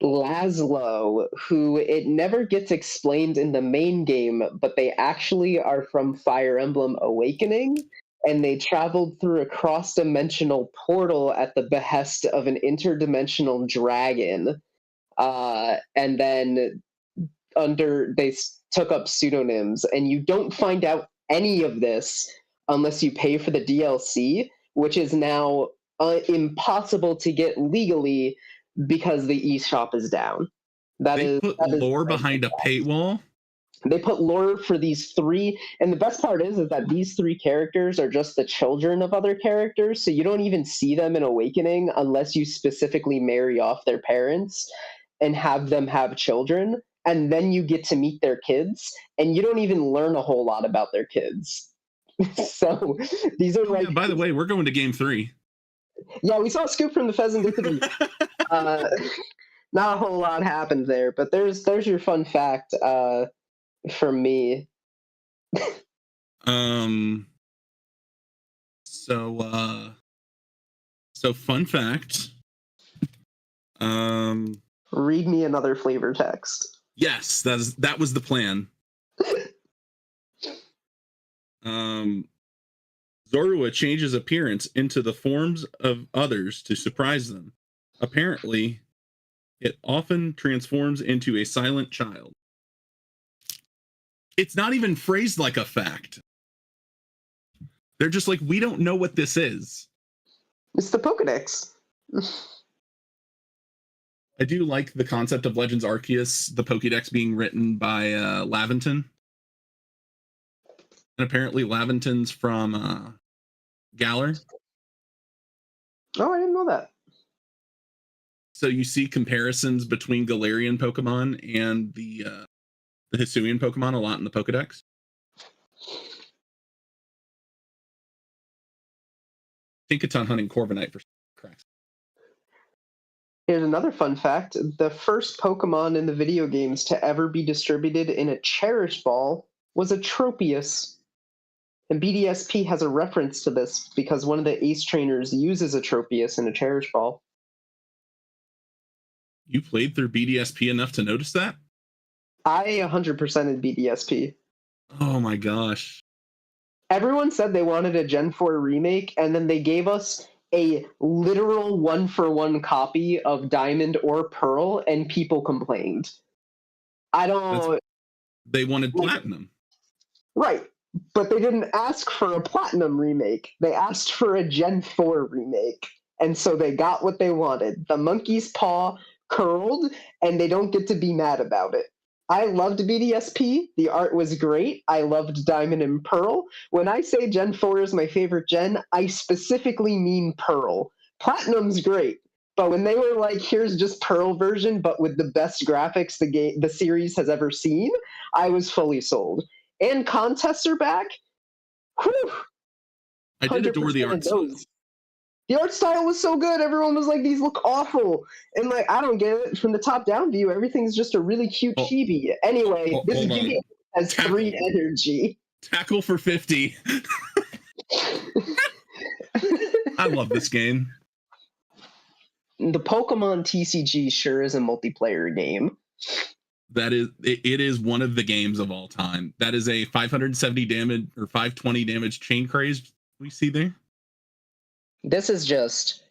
Speaker 4: Laszlo, who it never gets explained in the main game, but they actually are from Fire Emblem Awakening, and they traveled through a cross-dimensional portal at the behest of an interdimensional dragon. And then took up pseudonyms, and you don't find out any of this unless you pay for the DLC, which is now impossible to get legally because the eShop is down.
Speaker 5: They put lore behind a paywall.
Speaker 4: They put lore for these 3, and the best part is that these 3 characters are just the children of other characters, so you don't even see them in Awakening unless you specifically marry off their parents and have them have children, and then you get to meet their kids, and you don't even learn a whole lot about their kids. So these are
Speaker 5: yeah, by the way, we're going to game 3.
Speaker 4: Yeah, we saw a scoop from the Pheasant. Not a whole lot happened there, but there's your fun fact from me.
Speaker 5: So fun fact.
Speaker 4: Read me another flavor text.
Speaker 5: Yes, that was the plan. Zorua changes appearance into the forms of others to surprise them. Apparently, it often transforms into a silent child. It's not even phrased like a fact. They're just like, we don't know what this is.
Speaker 4: It's the Pokedex.
Speaker 5: I do like the concept of Legends Arceus, the Pokédex being written by Laventon. And apparently Laventon's from Galar.
Speaker 4: Oh, I didn't know that.
Speaker 5: So you see comparisons between Galarian Pokemon and the Hisuian Pokemon a lot in the Pokédex. Tinkaton hunting Corviknight for cracks.
Speaker 4: Here's another fun fact. The first Pokemon in the video games to ever be distributed in a Cherish Ball was a Tropius. And BDSP has a reference to this because one of the Ace trainers uses a Tropius in a Cherish Ball.
Speaker 5: You played through BDSP enough to notice that?
Speaker 4: I 100%ed BDSP.
Speaker 5: Oh my gosh.
Speaker 4: Everyone said they wanted a Gen 4 remake, and then they gave us a literal 1-for-1 copy of Diamond or Pearl, and people complained.
Speaker 5: They wanted Platinum.
Speaker 4: Right. But they didn't ask for a Platinum remake. They asked for a Gen 4 remake. And so they got what they wanted. The monkey's paw curled, and they don't get to be mad about it. I loved BDSP. The art was great. I loved Diamond and Pearl. When I say Gen 4 is my favorite gen, I specifically mean Pearl. Platinum's great. But when they were like, here's just Pearl version, but with the best graphics the series has ever seen, I was fully sold. And contests are back. Whew.
Speaker 5: I did adore the art style.
Speaker 4: The art style was so good. Everyone was like, these look awful. And like, I don't get it. From the top-down view, everything's just a really cute chibi. Anyway, this game has 3 energy.
Speaker 5: Tackle for 50. I love this game.
Speaker 4: The Pokemon TCG sure is a multiplayer game.
Speaker 5: It is one of the games of all time. That is a 570 damage or 520 damage chain craze we see there.
Speaker 4: This is just,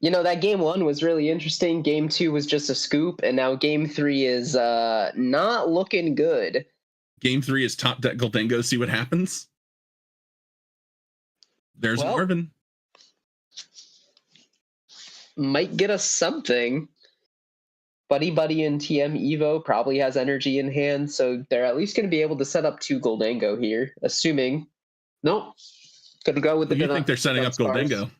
Speaker 4: that game 1 was really interesting. Game 2 was just a scoop, and now game 3 is not looking good.
Speaker 5: Game 3 is top deck Goldango. See what happens. There's
Speaker 4: Well,
Speaker 5: Marvin.
Speaker 4: Might get us something. Buddy Buddy and TM Evo probably has energy in hand, so they're at least going to be able to set up 2 Goldango here, assuming. Nope. Gonna go with the.
Speaker 5: You think they're setting up Goldango?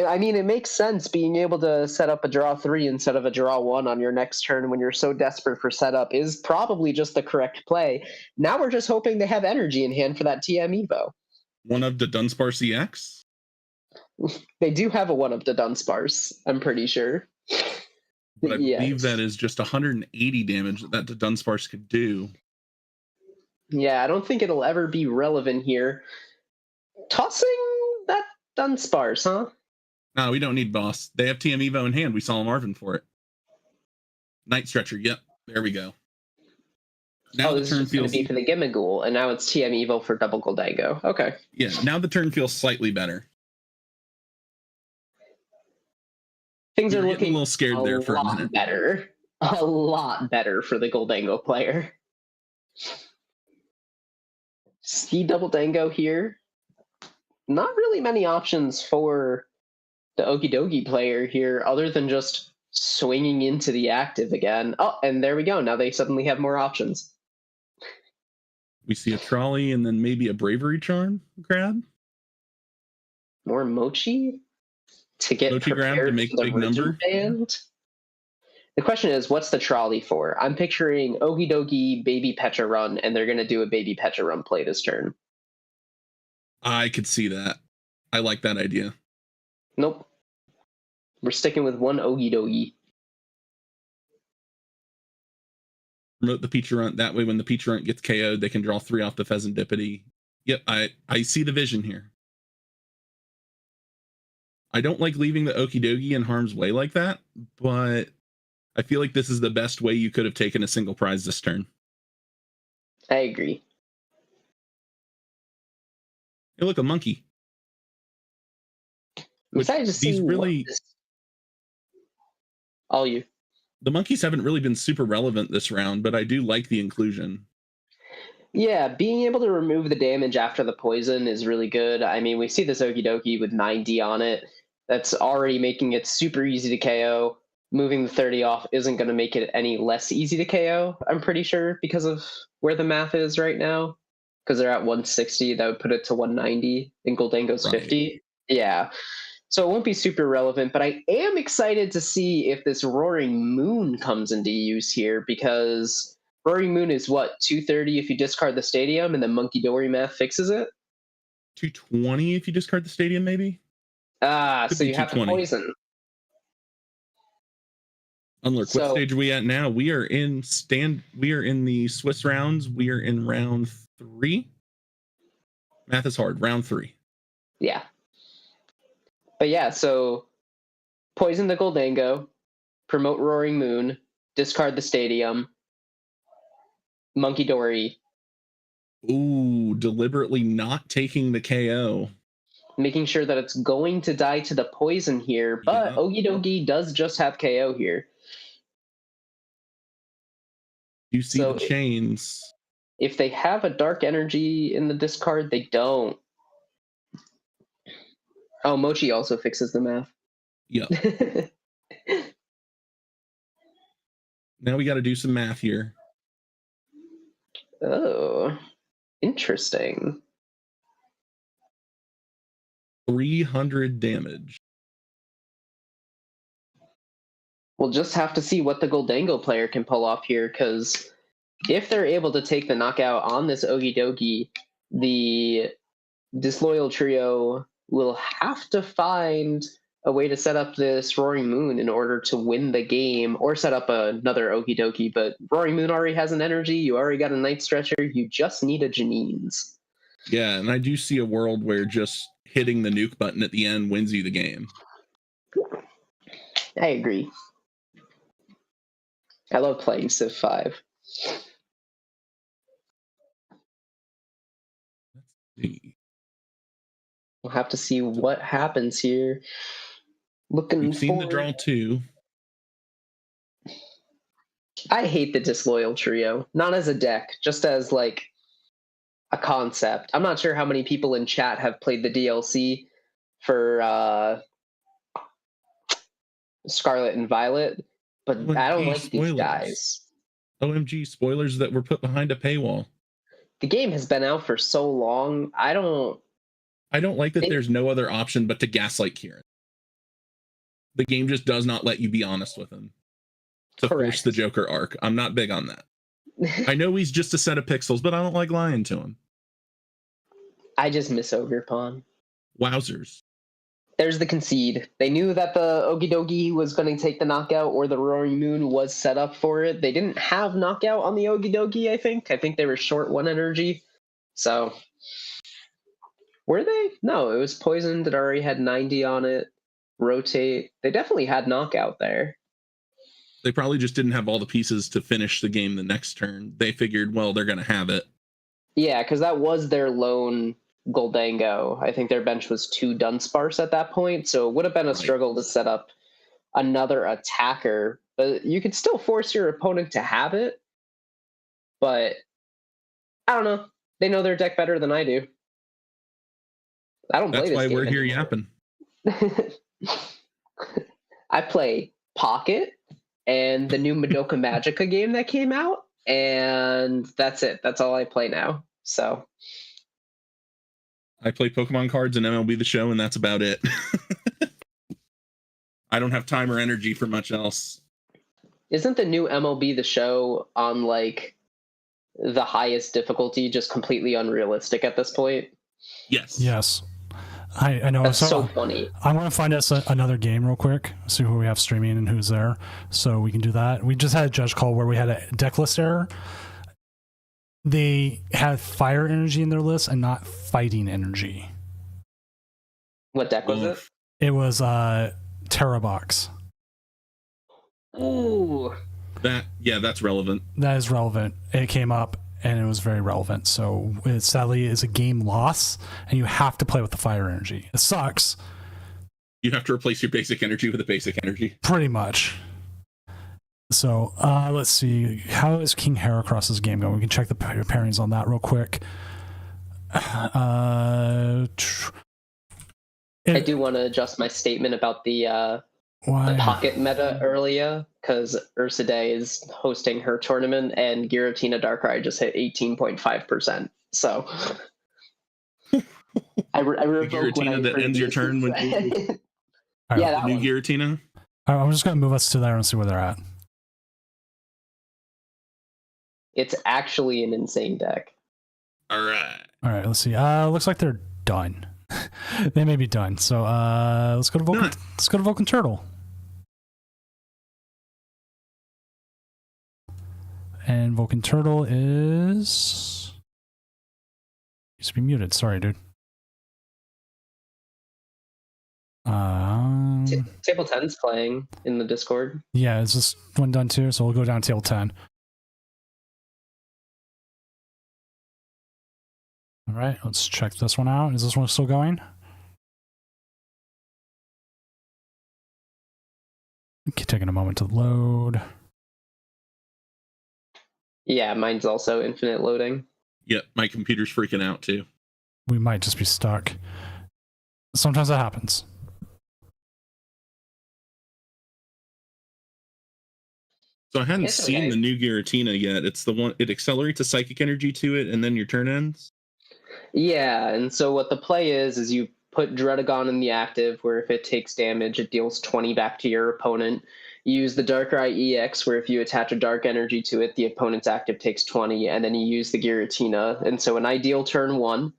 Speaker 4: I mean, it makes sense being able to set up a draw 3 instead of a draw 1 on your next turn when you're so desperate for setup is probably just the correct play. Now we're just hoping they have energy in hand for that TM Evo.
Speaker 5: One of the Dunsparce CX?
Speaker 4: They do have a one of the Dunsparce, I'm pretty sure.
Speaker 5: But I believe that is just 180 damage that the Dunsparce could do.
Speaker 4: Yeah, I don't think it'll ever be relevant here. Tossing that Dunsparce, huh?
Speaker 5: No, we don't need boss. They have TM Evo in hand. We saw Marvin for it. Night Stretcher. Yep. There we go. Now the
Speaker 4: this
Speaker 5: turn
Speaker 4: is going to be for the Gimmighoul, and now it's TM Evo for double Goldango. Okay.
Speaker 5: Yeah, now the turn feels slightly better.
Speaker 4: Things are looking
Speaker 5: a little scared there for a minute.
Speaker 4: Better. A lot better for the Goldango player. See double Dango here. Not really many options for the Okie Dokie player here other than just swinging into the active again. Oh, and there we go. Now they suddenly have more options.
Speaker 5: We see a trolley and then maybe a bravery charm grab.
Speaker 4: More Mochi to get
Speaker 5: Mochi grab to make a big number.
Speaker 4: Band. The question is, what's the trolley for? I'm picturing Okie Dokie Baby Pecha Run, and they're going to do a Baby Pecha Run play this turn.
Speaker 5: I could see that. I like that idea.
Speaker 4: Nope. We're sticking with one Okie Dokie.
Speaker 5: Promote the Peach Runt. That way, when the Peach Runt gets KO'd, they can draw 3 off the Pheasantipity. Yep, I see the vision here. I don't like leaving the Okie Dokie in harm's way like that, but I feel like this is the best way you could have taken a single prize this turn.
Speaker 4: I agree.
Speaker 5: Hey, look, a monkey.
Speaker 4: Excited to see
Speaker 5: really.
Speaker 4: All you.
Speaker 5: The monkeys haven't really been super relevant this round, but I do like the inclusion.
Speaker 4: Yeah, being able to remove the damage after the poison is really good. I mean, we see this Okie Dokie with 9D on it. That's already making it super easy to KO. Moving the 30 off isn't going to make it any less easy to KO, I'm pretty sure, because of where the math is right now. Because they're at 160, that would put it to 190, and Goldango's 50. Yeah. So it won't be super relevant, but I am excited to see if this Roaring Moon comes into use here, because Roaring Moon is what, 230 if you discard the stadium, and then Monkey Dory math fixes it?
Speaker 5: 220 if you discard the stadium, maybe?
Speaker 4: So you have to poison.
Speaker 5: Unlurk, what stage are we at now? We are in the Swiss rounds. We are in round 3. Math is hard. Round 3.
Speaker 4: Yeah. But yeah, so poison the Goldango, promote Roaring Moon, discard the stadium, Monkey Dory.
Speaker 5: Ooh, deliberately not taking the KO.
Speaker 4: Making sure that it's going to die to the poison here, but yeah. Okie Dokie does just have KO here.
Speaker 5: You see the chains.
Speaker 4: If they have a dark energy in the discard, they don't. Oh, Mochi also fixes the math.
Speaker 5: Yep. Now we got to do some math here.
Speaker 4: Oh, interesting.
Speaker 5: 300 damage.
Speaker 4: We'll just have to see what the Goldango player can pull off here, because if they're able to take the knockout on this Okie Dokie, the Disloyal Trio will have to find a way to set up this Roaring Moon in order to win the game, or set up another Okie Dokie. But Roaring Moon already has an energy, you already got a Night Stretcher, you just need a Janine's.
Speaker 5: Yeah, and I do see a world where just hitting the nuke button at the end wins you the game.
Speaker 4: I agree. I love playing Civ 5.
Speaker 5: Let's see.
Speaker 4: We'll have to see what happens here.
Speaker 5: We've seen the draw 2.
Speaker 4: I hate the Disloyal Trio. Not as a deck, just as like a concept. I'm not sure how many people in chat have played the DLC for Scarlet and Violet, but I don't
Speaker 5: OMG
Speaker 4: like these
Speaker 5: spoilers.
Speaker 4: guys.
Speaker 5: OMG spoilers that were put behind a paywall.
Speaker 4: The game has been out for so long. I don't
Speaker 5: like that
Speaker 4: They-
Speaker 5: there's no other option but to gaslight Kieran. The game just does not let you be honest with him. To force
Speaker 4: Correct.
Speaker 5: the Joker arc. I'm not big on that. I know he's just a set of pixels, but I don't like lying to him.
Speaker 4: I just miss Ogerpon.
Speaker 5: Wowzers.
Speaker 4: There's the concede. They knew that the Okidogi was going to take the knockout, or the Roaring Moon was set up for it. They didn't have knockout on the Okidogi, I think. I think they were short 1 energy. So, were they? No, it was poisoned. It already had 90 on it. Rotate. They definitely had knockout there.
Speaker 5: They probably just didn't have all the pieces to finish the game the next turn. They figured, well, they're going to have it.
Speaker 4: Yeah, because that was their lone Goldango. I think their bench was 2 Dunsparce at that point, so it would have been a
Speaker 5: Right.
Speaker 4: struggle to set up another attacker. But you could still force your opponent to have it. But I don't know. They know their deck better than I do. I don't play
Speaker 5: That's
Speaker 4: this
Speaker 5: why
Speaker 4: game
Speaker 5: we're here
Speaker 4: anymore.
Speaker 5: yapping.
Speaker 4: I play Pocket and the new Madoka Magica game that came out, and that's it. That's all I play now. So
Speaker 5: I play Pokemon cards and MLB The Show, and that's about it. I don't have time or energy for much else.
Speaker 4: isn't the new MLB The Show on like the highest difficulty just completely unrealistic at this point?
Speaker 5: Yes.
Speaker 1: Yes. I know.
Speaker 4: That's
Speaker 1: So
Speaker 4: so funny.
Speaker 1: I'm going to find us another game real quick, see who we have streaming and who's there, so we can do that. We just had a judge call where we had a deck list error. They had fire energy in their list and not fighting energy.
Speaker 4: What deck was it?
Speaker 5: Oof.
Speaker 1: It was Terra Box.
Speaker 4: Ooh.
Speaker 5: That's relevant.
Speaker 1: That is relevant. It came up and it was very relevant. So it sadly is a game loss, and you have to play with the fire energy. It sucks,
Speaker 5: You have to replace your basic energy with a basic energy.
Speaker 1: pretty much. So let's see. How is King Heracross's game going? We can check the pairings on that real quick.
Speaker 4: I do want to adjust my statement about the Pocket meta earlier, because Ursa Day is hosting her tournament, and Giratina Darkrai just hit 18.5%. So I revoke what I
Speaker 5: Giratina that ends your turn when
Speaker 4: previously
Speaker 1: All right,
Speaker 4: said. Yeah, that
Speaker 5: New
Speaker 4: one.
Speaker 5: Giratina.
Speaker 1: I'm just going to move us to there and see where they're at.
Speaker 4: It's actually an insane deck.
Speaker 5: All right.
Speaker 1: All right, let's see. Looks like they're done. They may be done. So let's go to Vulcan.
Speaker 5: Nice.
Speaker 1: Let's go to Vulcan Turtle. And Vulcan Turtle is used to be muted. Sorry, dude.
Speaker 4: Table 10's playing in the Discord.
Speaker 1: Yeah, is this one done too? So we'll go down to table 10. All right, let's check this one out. Is this one still going? Okay, taking a moment to load.
Speaker 4: Yeah, mine's also infinite loading.
Speaker 5: Yep, my computer's freaking out too.
Speaker 1: We might just be stuck. Sometimes that happens.
Speaker 5: So I hadn't
Speaker 4: It's
Speaker 5: seen
Speaker 4: okay.
Speaker 5: the new Giratina yet. It's the one, it accelerates a psychic energy to it, and then your turn ends.
Speaker 4: Yeah, and so what the play is you put Dredagon in the active, where if it takes damage, it deals 20 back to your opponent. You use the Darkrai EX, where if you attach a dark energy to it, the opponent's active takes 20, and then you use the Giratina. And so an ideal turn 1,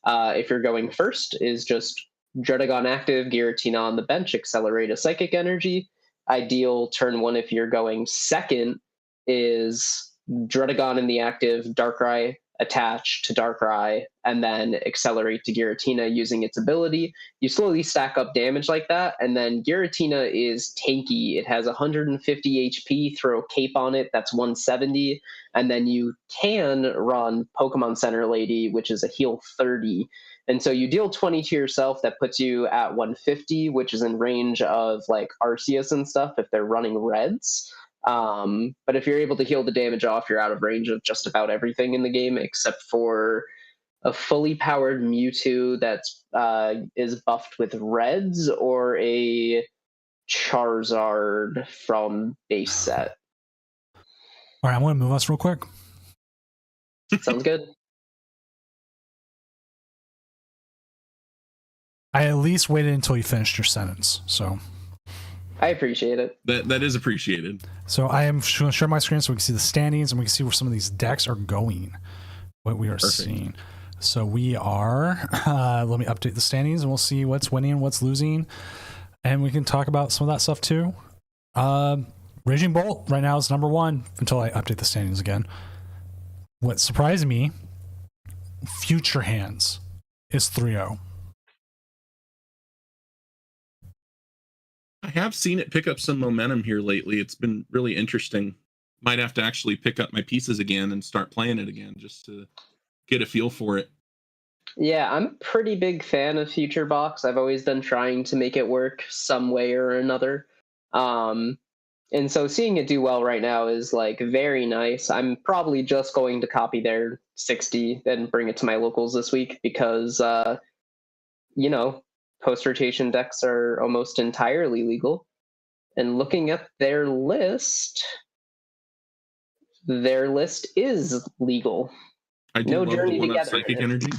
Speaker 4: if you're going first, is just Dredagon active, Giratina on the bench, accelerate a psychic energy. Ideal turn 1, if you're going second, is Dredagon in the active, Darkrai attach to Darkrai, and then accelerate to Giratina using its ability. You slowly stack up damage like that, and then Giratina is tanky. It has 150 HP, throw a cape on it, that's 170, and then you can run Pokemon Center Lady, which is a heal 30. And so you deal 20 to yourself, that puts you at 150, which is in range of like Arceus and stuff if they're running reds. But if you're able to heal the damage off, you're out of range of just about everything in the game, except for a fully powered Mewtwo that's is buffed with reds, or a Charizard from base set.
Speaker 1: All right, I'm going to move us real quick.
Speaker 4: Sounds good.
Speaker 1: I at least waited until you finished your sentence. So
Speaker 4: I appreciate it.
Speaker 5: That is appreciated.
Speaker 1: So I am going to share my screen so we can see the standings and we can see where some of these decks are going, what we are seeing. So we are, let me update the standings and we'll see what's winning and what's losing. And we can talk about some of that stuff too. Raging Bolt right now is number 1 until I update the standings again. What surprised me, Future Hands is 3-0.
Speaker 5: I have seen it pick up some momentum here lately. It's been really interesting. Might have to actually pick up my pieces again and start playing it again just to get a feel for it.
Speaker 4: Yeah, I'm a pretty big fan of Future Box. I've always been trying to make it work some way or another. And so seeing it do well right now is like very nice. I'm probably just going to copy their 60 and bring it to my locals this week because, post-rotation decks are almost entirely legal. And looking at their list is legal.
Speaker 5: I do
Speaker 4: No
Speaker 5: love
Speaker 4: journey
Speaker 5: the one
Speaker 4: together.
Speaker 5: Psychic Energy.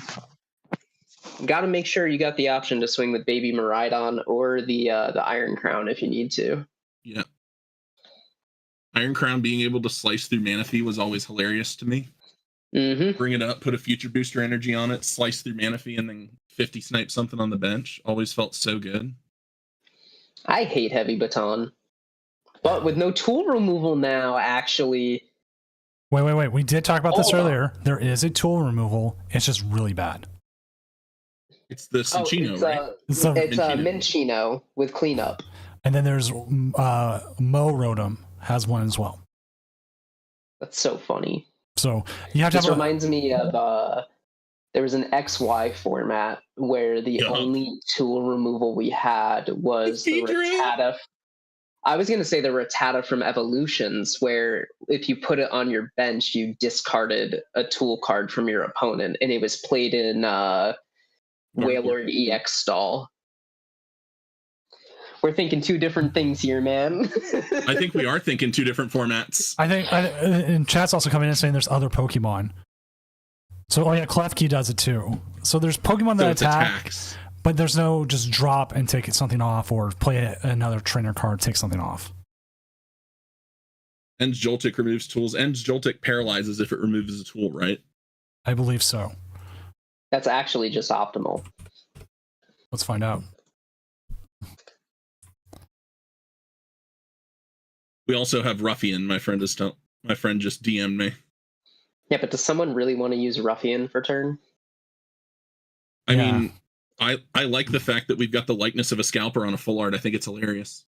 Speaker 4: Got to make sure you got the option to swing with Baby Miraidon or the Iron Crown if you need to.
Speaker 5: Yeah. Iron Crown being able to slice through Manaphy was always hilarious to me.
Speaker 4: Mm-hmm.
Speaker 5: Bring it up, put a Future Booster Energy on it, slice through Manaphy, and then 50 snipe something on the bench. Always felt so good.
Speaker 4: I hate Heavy Baton. But with no tool removal now, actually...
Speaker 1: Wait. We did talk about this earlier. There is a tool removal. It's just really bad.
Speaker 5: It's the Cinchino, right?
Speaker 4: It's Minchino with cleanup.
Speaker 1: And then there's Mo Rotom has one as well.
Speaker 4: That's so funny.
Speaker 1: So you have to
Speaker 4: This reminds me of there was an XY format where the only tool removal we had was the Rattata. I was going to say the Rattata from Evolutions, where if you put it on your bench, you discarded a tool card from your opponent, and it was played in Wailord EX stall. We're thinking two different things here, man.
Speaker 5: I think we are thinking two different formats.
Speaker 1: I think, and chat's also coming in saying there's other Pokemon. So, Klefki does it too. So there's Pokemon that attacks, but there's no just drop and take something off or play another trainer card, take something off.
Speaker 5: And Joltik removes tools, and Joltik paralyzes if it removes a tool, right?
Speaker 1: I believe so.
Speaker 4: That's actually just optimal.
Speaker 1: Let's find out.
Speaker 5: We also have Ruffian. My friend just DM'd me.
Speaker 4: Yeah, but does someone really want to use Ruffian for turn?
Speaker 5: I mean, I like the fact that we've got the likeness of a Scalper on a full art. I think it's hilarious.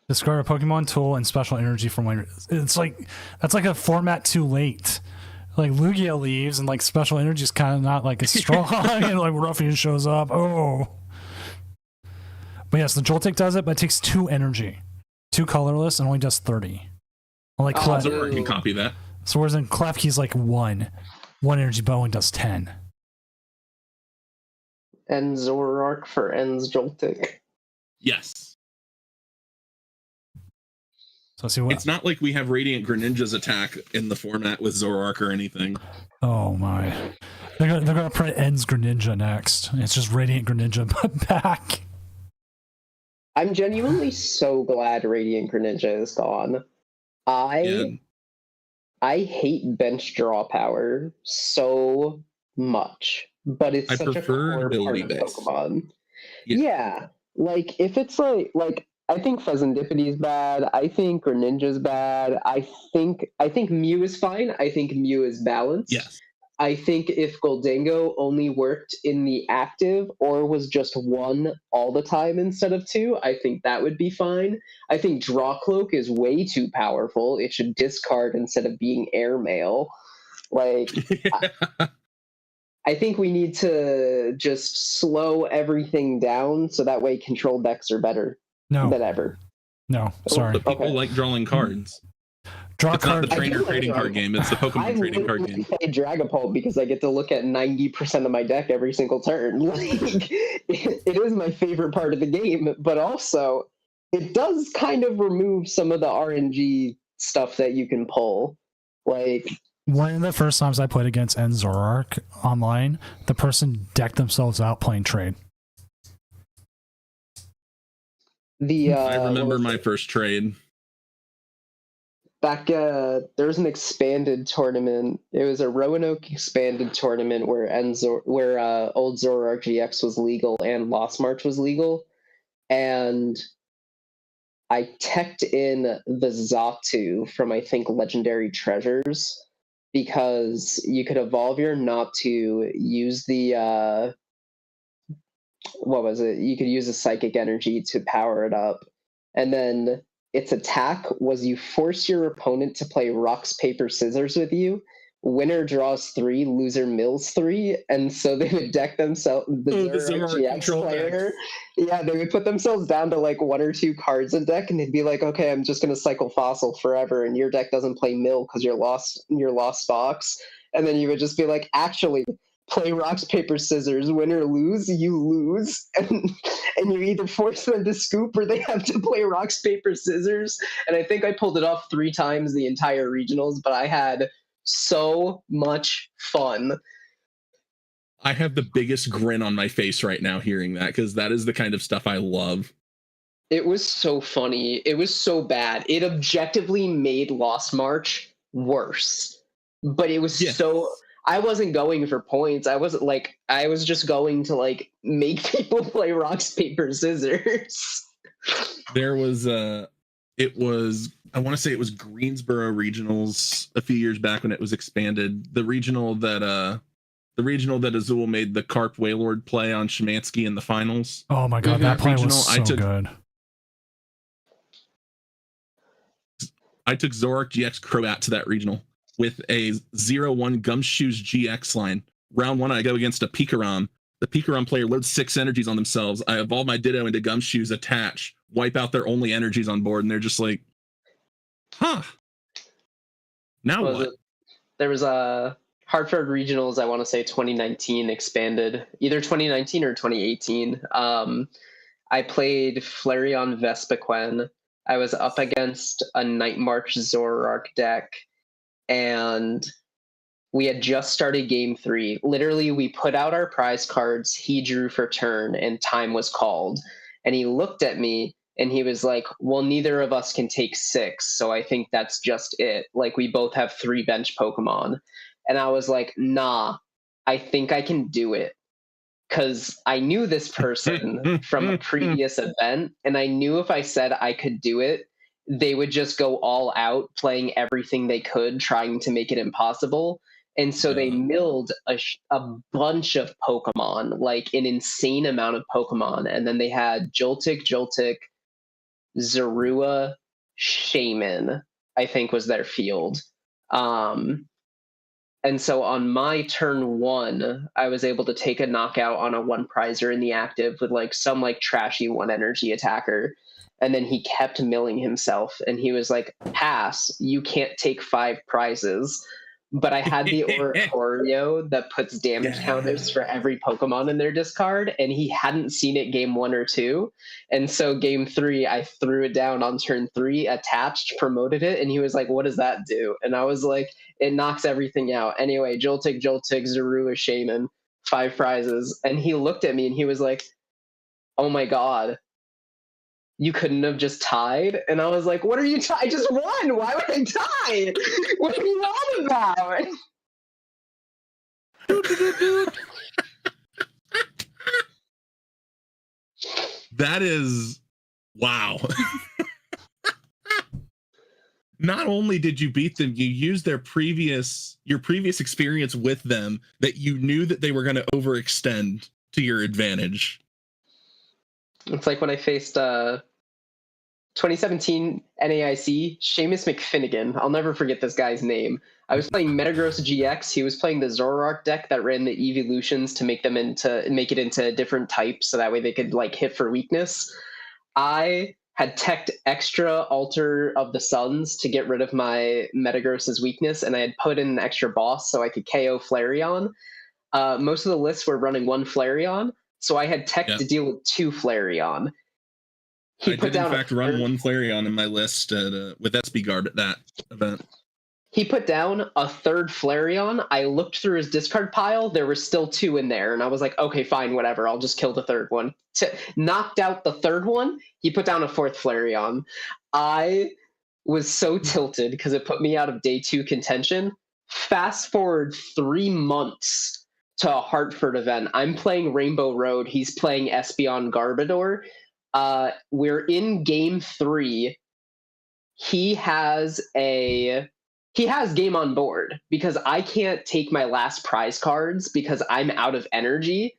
Speaker 1: Discard a Pokemon tool and special energy from one. It's like that's like a format too late. Like Lugia leaves and like special energy is kind of not like as strong, and like Ruffian shows up. Oh, but yes, the Joltik does it, but it takes 2 energy, 2 colorless, and only does 30. Like
Speaker 5: Zoroark can copy that.
Speaker 1: So whereas in Klefki's like 1 energy, but only does 10.
Speaker 4: And Zoroark for ends Joltik.
Speaker 5: Yes.
Speaker 1: So see what
Speaker 5: it's not like we have Radiant Greninja's attack in the format with Zoroark or anything.
Speaker 1: Oh my. They're gonna print ends Greninja next. It's just Radiant Greninja but back.
Speaker 4: I'm genuinely so glad Radiant Greninja is gone. I hate bench draw power so much, but it's such a core part of Pokemon. Yeah, like if it's like I think Pheasantipity is bad. I think Greninja's bad. I think Mew is fine. I think Mew is balanced.
Speaker 5: Yes.
Speaker 4: I think if Goldango only worked in the active or was just 1 all the time instead of 2, I think that would be fine. I think Drawcloak is way too powerful. It should discard instead of being airmail. Like, I think we need to just slow everything down so that way control decks are better than ever.
Speaker 1: No, sorry.
Speaker 5: But people like drawing cards.
Speaker 1: Draw
Speaker 5: It's not the
Speaker 1: card.
Speaker 5: trainer
Speaker 4: do
Speaker 5: trading
Speaker 4: like
Speaker 5: card game. It's the
Speaker 4: I
Speaker 5: Pokemon trading card
Speaker 4: literally
Speaker 5: game.
Speaker 4: play Dragapult because I get to look at 90% of my deck every single turn. Like, it is my favorite part of the game, but also it does kind of remove some of the RNG stuff that you can pull. Like,
Speaker 1: One of the first times I played against Zoroark online, the person decked themselves out playing trade.
Speaker 5: I remember my first trade.
Speaker 4: back there was an expanded tournament. It was a Roanoke expanded tournament where old Zoroark GX was legal and Lost March was legal, and I teched in the Xatu from, I think, Legendary Treasures, because you could evolve your Natu, use the what was it? You could use a psychic energy to power it up, and then its attack was you force your opponent to play rocks, paper, scissors with you. Winner draws 3, loser mills 3, and so they would deck themselves. The Zoroark GX player, yeah, they would put themselves down to like 1 or 2 cards a deck, and they'd be like, "Okay, I'm just gonna cycle fossil forever," and your deck doesn't play mill because you're lost box, and then you would just be like, "Actually, play rocks, paper, scissors. Win or lose, you lose," and you either force them to scoop or they have to play rocks, paper, scissors. And I think I pulled it off 3 times the entire regionals, but I had so much fun.
Speaker 5: I have the biggest grin on my face right now hearing that, because that is the kind of stuff I love.
Speaker 4: It was so funny. It was so bad. It objectively made Lost March worse, but it was so. I wasn't going for points. I was just going to like make people play rocks, paper, scissors.
Speaker 5: There was I want to say it was Greensboro Regionals a few years back when it was expanded. The regional that Azul made the Carp Wailord play on Szymanski in the finals.
Speaker 1: Oh my god, that play was so good.
Speaker 5: I took Zoroark GX Croat to that regional with a 0-1 Gumshoes GX line. Round 1, I go against a Pikarom. The Pikarom player loads 6 energies on themselves. I evolve my Ditto into Gumshoes, attach, wipe out their only energies on board, and they're just like, huh. Now what?
Speaker 4: There was a Hartford Regionals, I want to say 2019 expanded, either 2019 or 2018. I played Flareon Vespiquen. I was up against a Night March Zoroark deck, and we had just started game 3. Literally, we put out our prize cards, he drew for turn, and time was called. And he looked at me and he was like, "Well, neither of us can take 6, so I think that's just it. Like, we both have 3 bench Pokemon." And I was like, "Nah, I think I can do it." Because I knew this person from a previous event, and I knew if I said I could do it, they would just go all out playing everything they could, trying to make it impossible. And so they milled a bunch of Pokemon, like an insane amount of Pokemon. And then they had Joltik, Zorua, Shaman, I think was their field. And so on my turn 1, I was able to take a knockout on a 1 prizer in the active with like some like trashy 1 energy attacker. And then he kept milling himself, and he was like, "Pass, you can't take 5 prizes." But I had the Oratorio that puts damage counters for every Pokemon in their discard, and he hadn't seen it game 1 or 2. And so game 3, I threw it down on turn 3, attached, promoted it, and he was like, "What does that do?" And I was like, "It knocks everything out." Anyway, Joltik, Zorua, Shaman, 5 prizes. And he looked at me and he was like, "Oh my god, you couldn't have just tied?" And I was like, "What are you I just won. Why would I tie? What are you on about?"
Speaker 5: That is wow. Not only did you beat them, you used your previous experience with them, that you knew that they were going to overextend to your advantage.
Speaker 4: It's like when I faced 2017 NAIC, Seamus McFinnigan. I'll never forget this guy's name. I was playing Metagross GX. He was playing the Zoroark deck that ran the evolutions to make it into different types, so that way they could like hit for weakness. I had teched extra Altar of the Suns to get rid of my Metagross's weakness, and I had put in an extra boss so I could KO Flareon. Most of the lists were running one Flareon, so I had tech to deal with 2 Flareon.
Speaker 5: I did, in fact, run one Flareon in my list with SB Guard at that event.
Speaker 4: He put down a 3rd Flareon. I looked through his discard pile. There were still 2 in there. And I was like, okay, fine, whatever. I'll just kill the 3rd one. Knocked out the 3rd one. He put down a 4th Flareon. I was so tilted because it put me out of day 2 contention. Fast forward 3 months to a Hartford event. I'm playing Rainbow Road. He's playing Espeon Garbodor. We're in game 3. He has game on board because I can't take my last prize cards because I'm out of energy.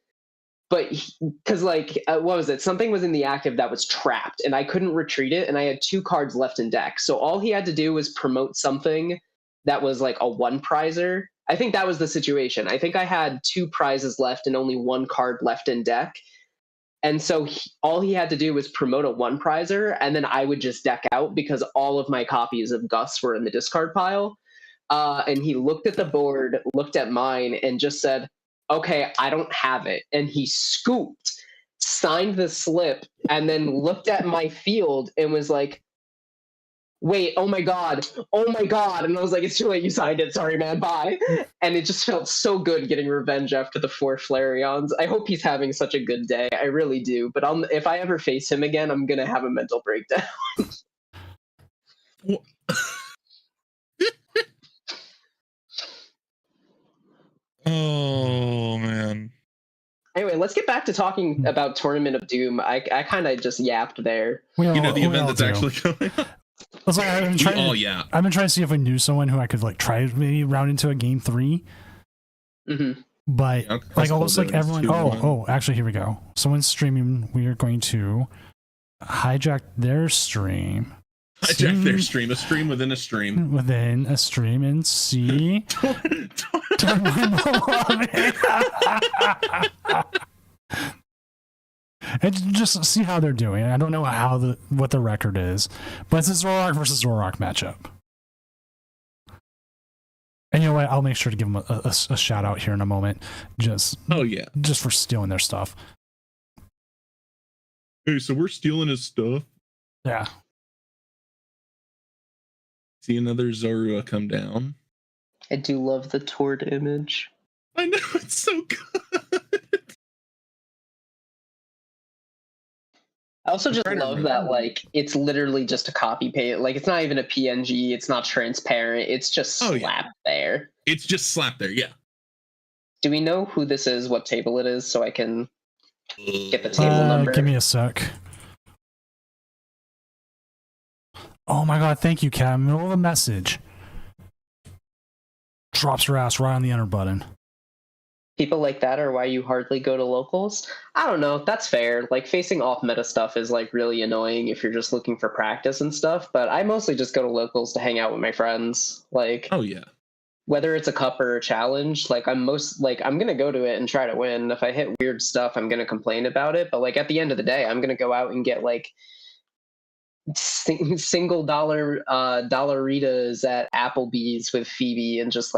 Speaker 4: But because what was it? Something was in the active that was trapped and I couldn't retreat it. And I had 2 cards left in deck. So all he had to do was promote something that was like a 1 prizer. I think that was the situation. I think I had 2 prizes left and only 1 card left in deck. And so all he had to do was promote a 1 prizer, and then I would just deck out because all of my copies of Gus were in the discard pile. And he looked at the board, looked at mine, and just said, okay, I don't have it. And he scooped, signed the slip, and then looked at my field and was like, wait, oh my God. And I was like, it's too late, you signed it. Sorry, man, bye. And it just felt so good getting revenge after the 4 Flareons. I hope he's having such a good day. I really do. But if I ever face him again, I'm going to have a mental breakdown.
Speaker 5: Oh, man.
Speaker 4: Anyway, let's get back to talking about Tournament of Doom. I kind of just yapped there.
Speaker 5: The event that's actually going on.
Speaker 1: Like, I've been trying to see if I knew someone who I could try maybe round into a game 3.
Speaker 4: Mm-hmm.
Speaker 1: But almost like everyone. Actually, here we go. Someone's streaming. We are going to hijack their stream.
Speaker 5: A stream within a stream.
Speaker 1: Within a stream, and see. And just see how they're doing. I don't know what the record is, but it's a Zoroark versus Zoroark matchup. And you know what? I'll make sure to give them a shout out here in a moment. Just for stealing their stuff.
Speaker 5: Hey, so we're stealing his stuff?
Speaker 1: Yeah.
Speaker 5: See another Zorua come down.
Speaker 4: I do love the ToD image.
Speaker 5: I know, it's so good.
Speaker 4: I also just love that, it's literally just a copy paste. It's not even a PNG. It's not transparent. It's just slapped there.
Speaker 5: It's just slapped there, yeah.
Speaker 4: Do we know who this is, what table it is, so I can get the table number?
Speaker 1: Give me a sec. Oh my God, thank you, Kat. Middle of a message. Drops her ass right on the enter button.
Speaker 4: People like that are why you hardly go to locals? I don't know. That's fair. Facing off meta stuff is really annoying if you're just looking for practice and stuff, but I mostly just go to locals to hang out with my friends.
Speaker 5: Oh yeah.
Speaker 4: Whether it's a cup or a challenge, I'm going to go to it and try to win. If I hit weird stuff, I'm going to complain about it, but at the end of the day, I'm going to go out and get single dollar dollaritas at Applebee's with Phoebe and just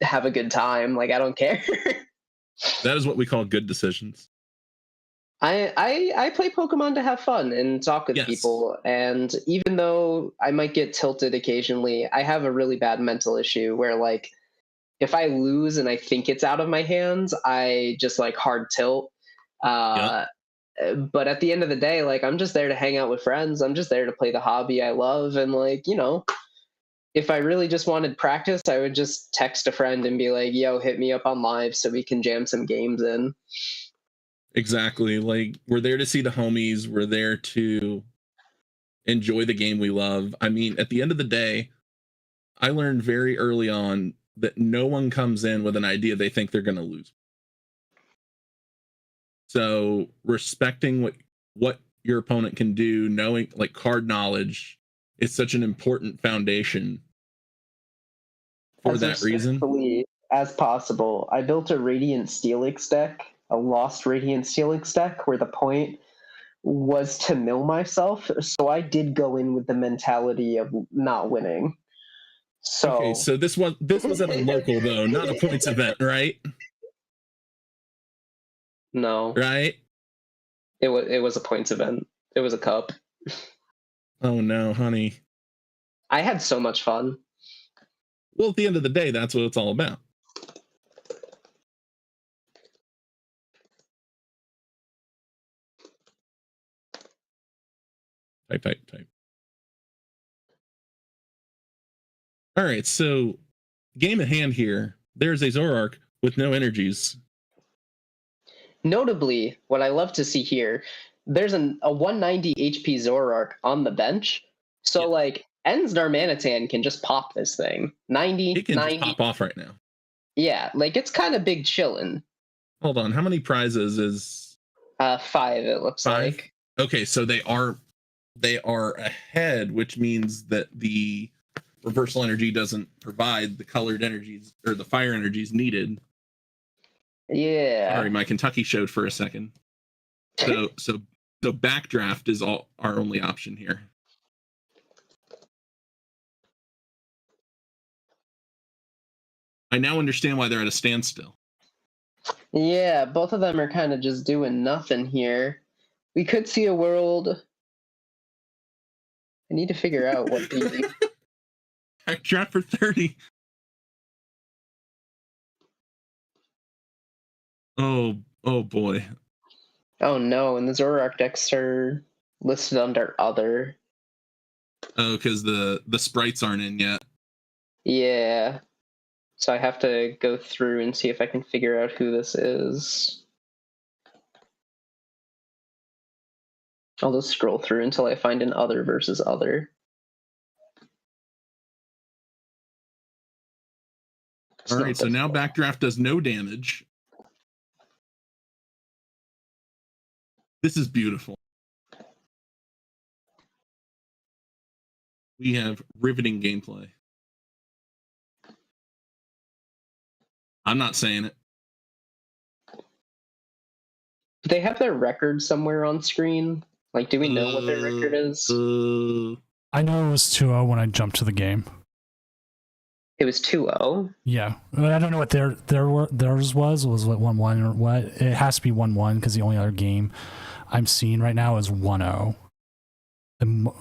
Speaker 4: have a good time. I don't care.
Speaker 5: That is what we call good decisions.
Speaker 4: I play Pokemon to have fun and talk with people, and even though I might get tilted occasionally, I have a really bad mental issue where if I lose and I think it's out of my hands, I just hard tilt. But at the end of the day, I'm just there to hang out with friends. I'm just there to play the hobby I love. And if I really just wanted practice, I would just text a friend and be like, yo, hit me up on live so we can jam some games in.
Speaker 5: Exactly. We're there to see the homies. We're there to enjoy the game we love. I mean, at the end of the day, I learned very early on that no one comes in with an idea they think they're going to lose. So respecting what your opponent can do, knowing card knowledge is such an important foundation for that reason.
Speaker 4: As possible. I built a Radiant Steelix deck, a Lost Radiant Steelix deck, where the point was to mill myself, so I did go in with the mentality of not winning. So
Speaker 5: Okay, so this was at a local though, not a points event, right?
Speaker 4: no,
Speaker 5: Right?
Speaker 4: it was a points event. It was a cup.
Speaker 5: Oh no, honey.
Speaker 4: I had so much fun.
Speaker 5: Well, at the end of the day, that's what it's all about. Type. All right, so game at hand here. There's a Zoroark with no energies.
Speaker 4: Notably, what I love to see here, there's a 190 HP Zoroark on the bench. So,
Speaker 5: Yeah.
Speaker 4: like, En's Darmanitan can just pop this thing. 90,
Speaker 5: It can
Speaker 4: 90.
Speaker 5: just pop off right now.
Speaker 4: Yeah, like, it's kind of big chillin'.
Speaker 5: Hold on, how many prizes is
Speaker 4: 5, it looks
Speaker 5: 5?
Speaker 4: like.
Speaker 5: Okay, so they are ahead, which means that the reversal energy doesn't provide the colored energies or the fire energies needed.
Speaker 4: Yeah.
Speaker 5: Sorry, my Kentucky showed for a second. So backdraft is our only option here. I now understand why they're at a standstill.
Speaker 4: Yeah, both of them are kind of just doing nothing here. We could see a world. I need to figure out what the.
Speaker 5: Backdraft for 30. Oh boy.
Speaker 4: Oh no, and the Zoroark decks are listed under other.
Speaker 5: Oh, because the sprites aren't in yet.
Speaker 4: Yeah. So I have to go through and see if I can figure out who this is. I'll just scroll through until I find an other versus other. It's
Speaker 5: All
Speaker 4: not
Speaker 5: right, so now
Speaker 4: difficult.
Speaker 5: backdraft does no damage. This is beautiful. We have riveting gameplay. I'm not saying it.
Speaker 4: Do they have their record somewhere on screen? Like, do we know what their record is?
Speaker 1: I know it was 2-0 when I jumped to the game.
Speaker 4: It was 2-0.
Speaker 1: Yeah, I don't know what theirs was what 1-1 or what. It has to be 1-1 because the only other game I'm seeing right now is 1-0.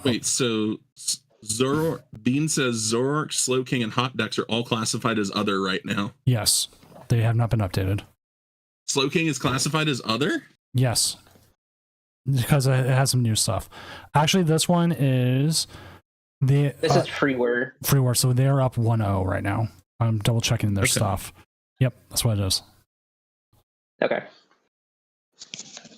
Speaker 5: Wait, so Bean says Zoroark, Slowking, and Hot Decks are all classified as other right now.
Speaker 1: Yes, they have not been updated.
Speaker 5: Slowking is classified as other?
Speaker 1: Yes, because it has some new stuff. Actually, this one is
Speaker 4: This is freeware.
Speaker 1: Freeware, so they're up 1-0 right now. I'm double checking their stuff. Yep, that's what it is.
Speaker 4: Okay.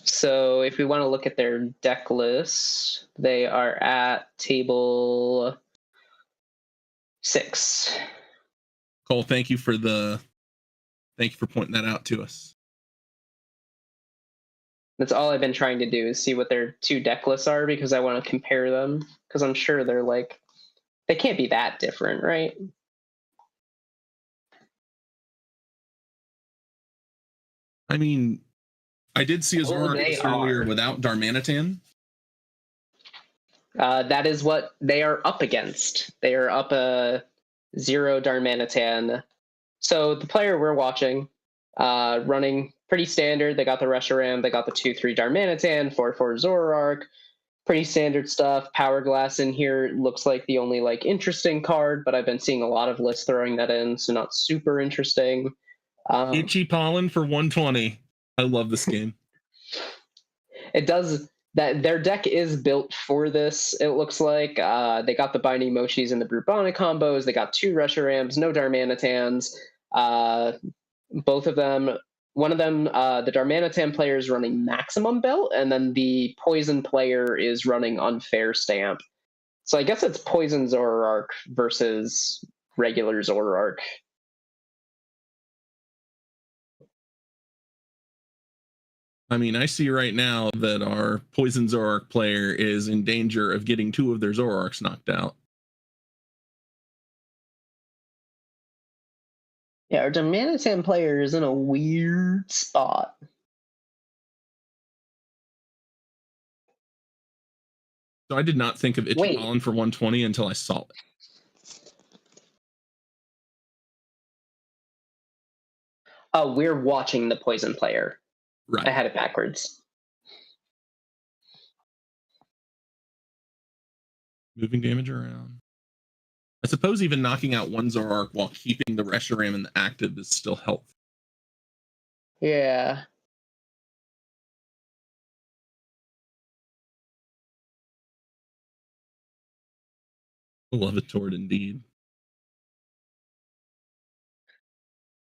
Speaker 4: So if we want to look at their deck list, they are at table 6.
Speaker 5: Cole, thank you for pointing that out to us.
Speaker 4: That's all I've been trying to do is see what their 2 deck lists are because I want to compare them because I'm sure they're like they can't be that different, right?
Speaker 5: I mean, I did see a Zoroark earlier without Darmanitan.
Speaker 4: That is what they are up against. They are up a 0 Darmanitan. So the player we're watching, running pretty standard. They got the Reshiram, they got the 2/3 Darmanitan, 4/4 Zoroark. Pretty standard stuff. Power Glass in here looks like the only like interesting card, but I've been seeing a lot of lists throwing that in, so not super interesting.
Speaker 5: Itchy Pollen for 120. I love this game.
Speaker 4: It does that. Their deck is built for this. It looks like they got the Binding Mochis and the Brubonic combos. They got 2 Reshirams, no Darmanitans. Both of them. One of them, the Darmanitan player is running Maximum Belt, and then the Poison player is running Unfair Stamp. So I guess it's Poison Zoroark versus regular Zoroark.
Speaker 5: I mean, I see right now that our Poison Zoroark player is in danger of getting 2 of their Zoroarks knocked out.
Speaker 4: Yeah, our Darmanitan player is in a weird spot.
Speaker 5: So I did not think of
Speaker 4: Wait.
Speaker 5: Ichiban for 120 until I saw it.
Speaker 4: Oh, we're watching the poison player.
Speaker 5: Right.
Speaker 4: I had it backwards.
Speaker 5: Moving damage around. I suppose even knocking out one Zoroark while keeping the Reshiram in the active is still helpful.
Speaker 4: Yeah.
Speaker 5: Beloved indeed.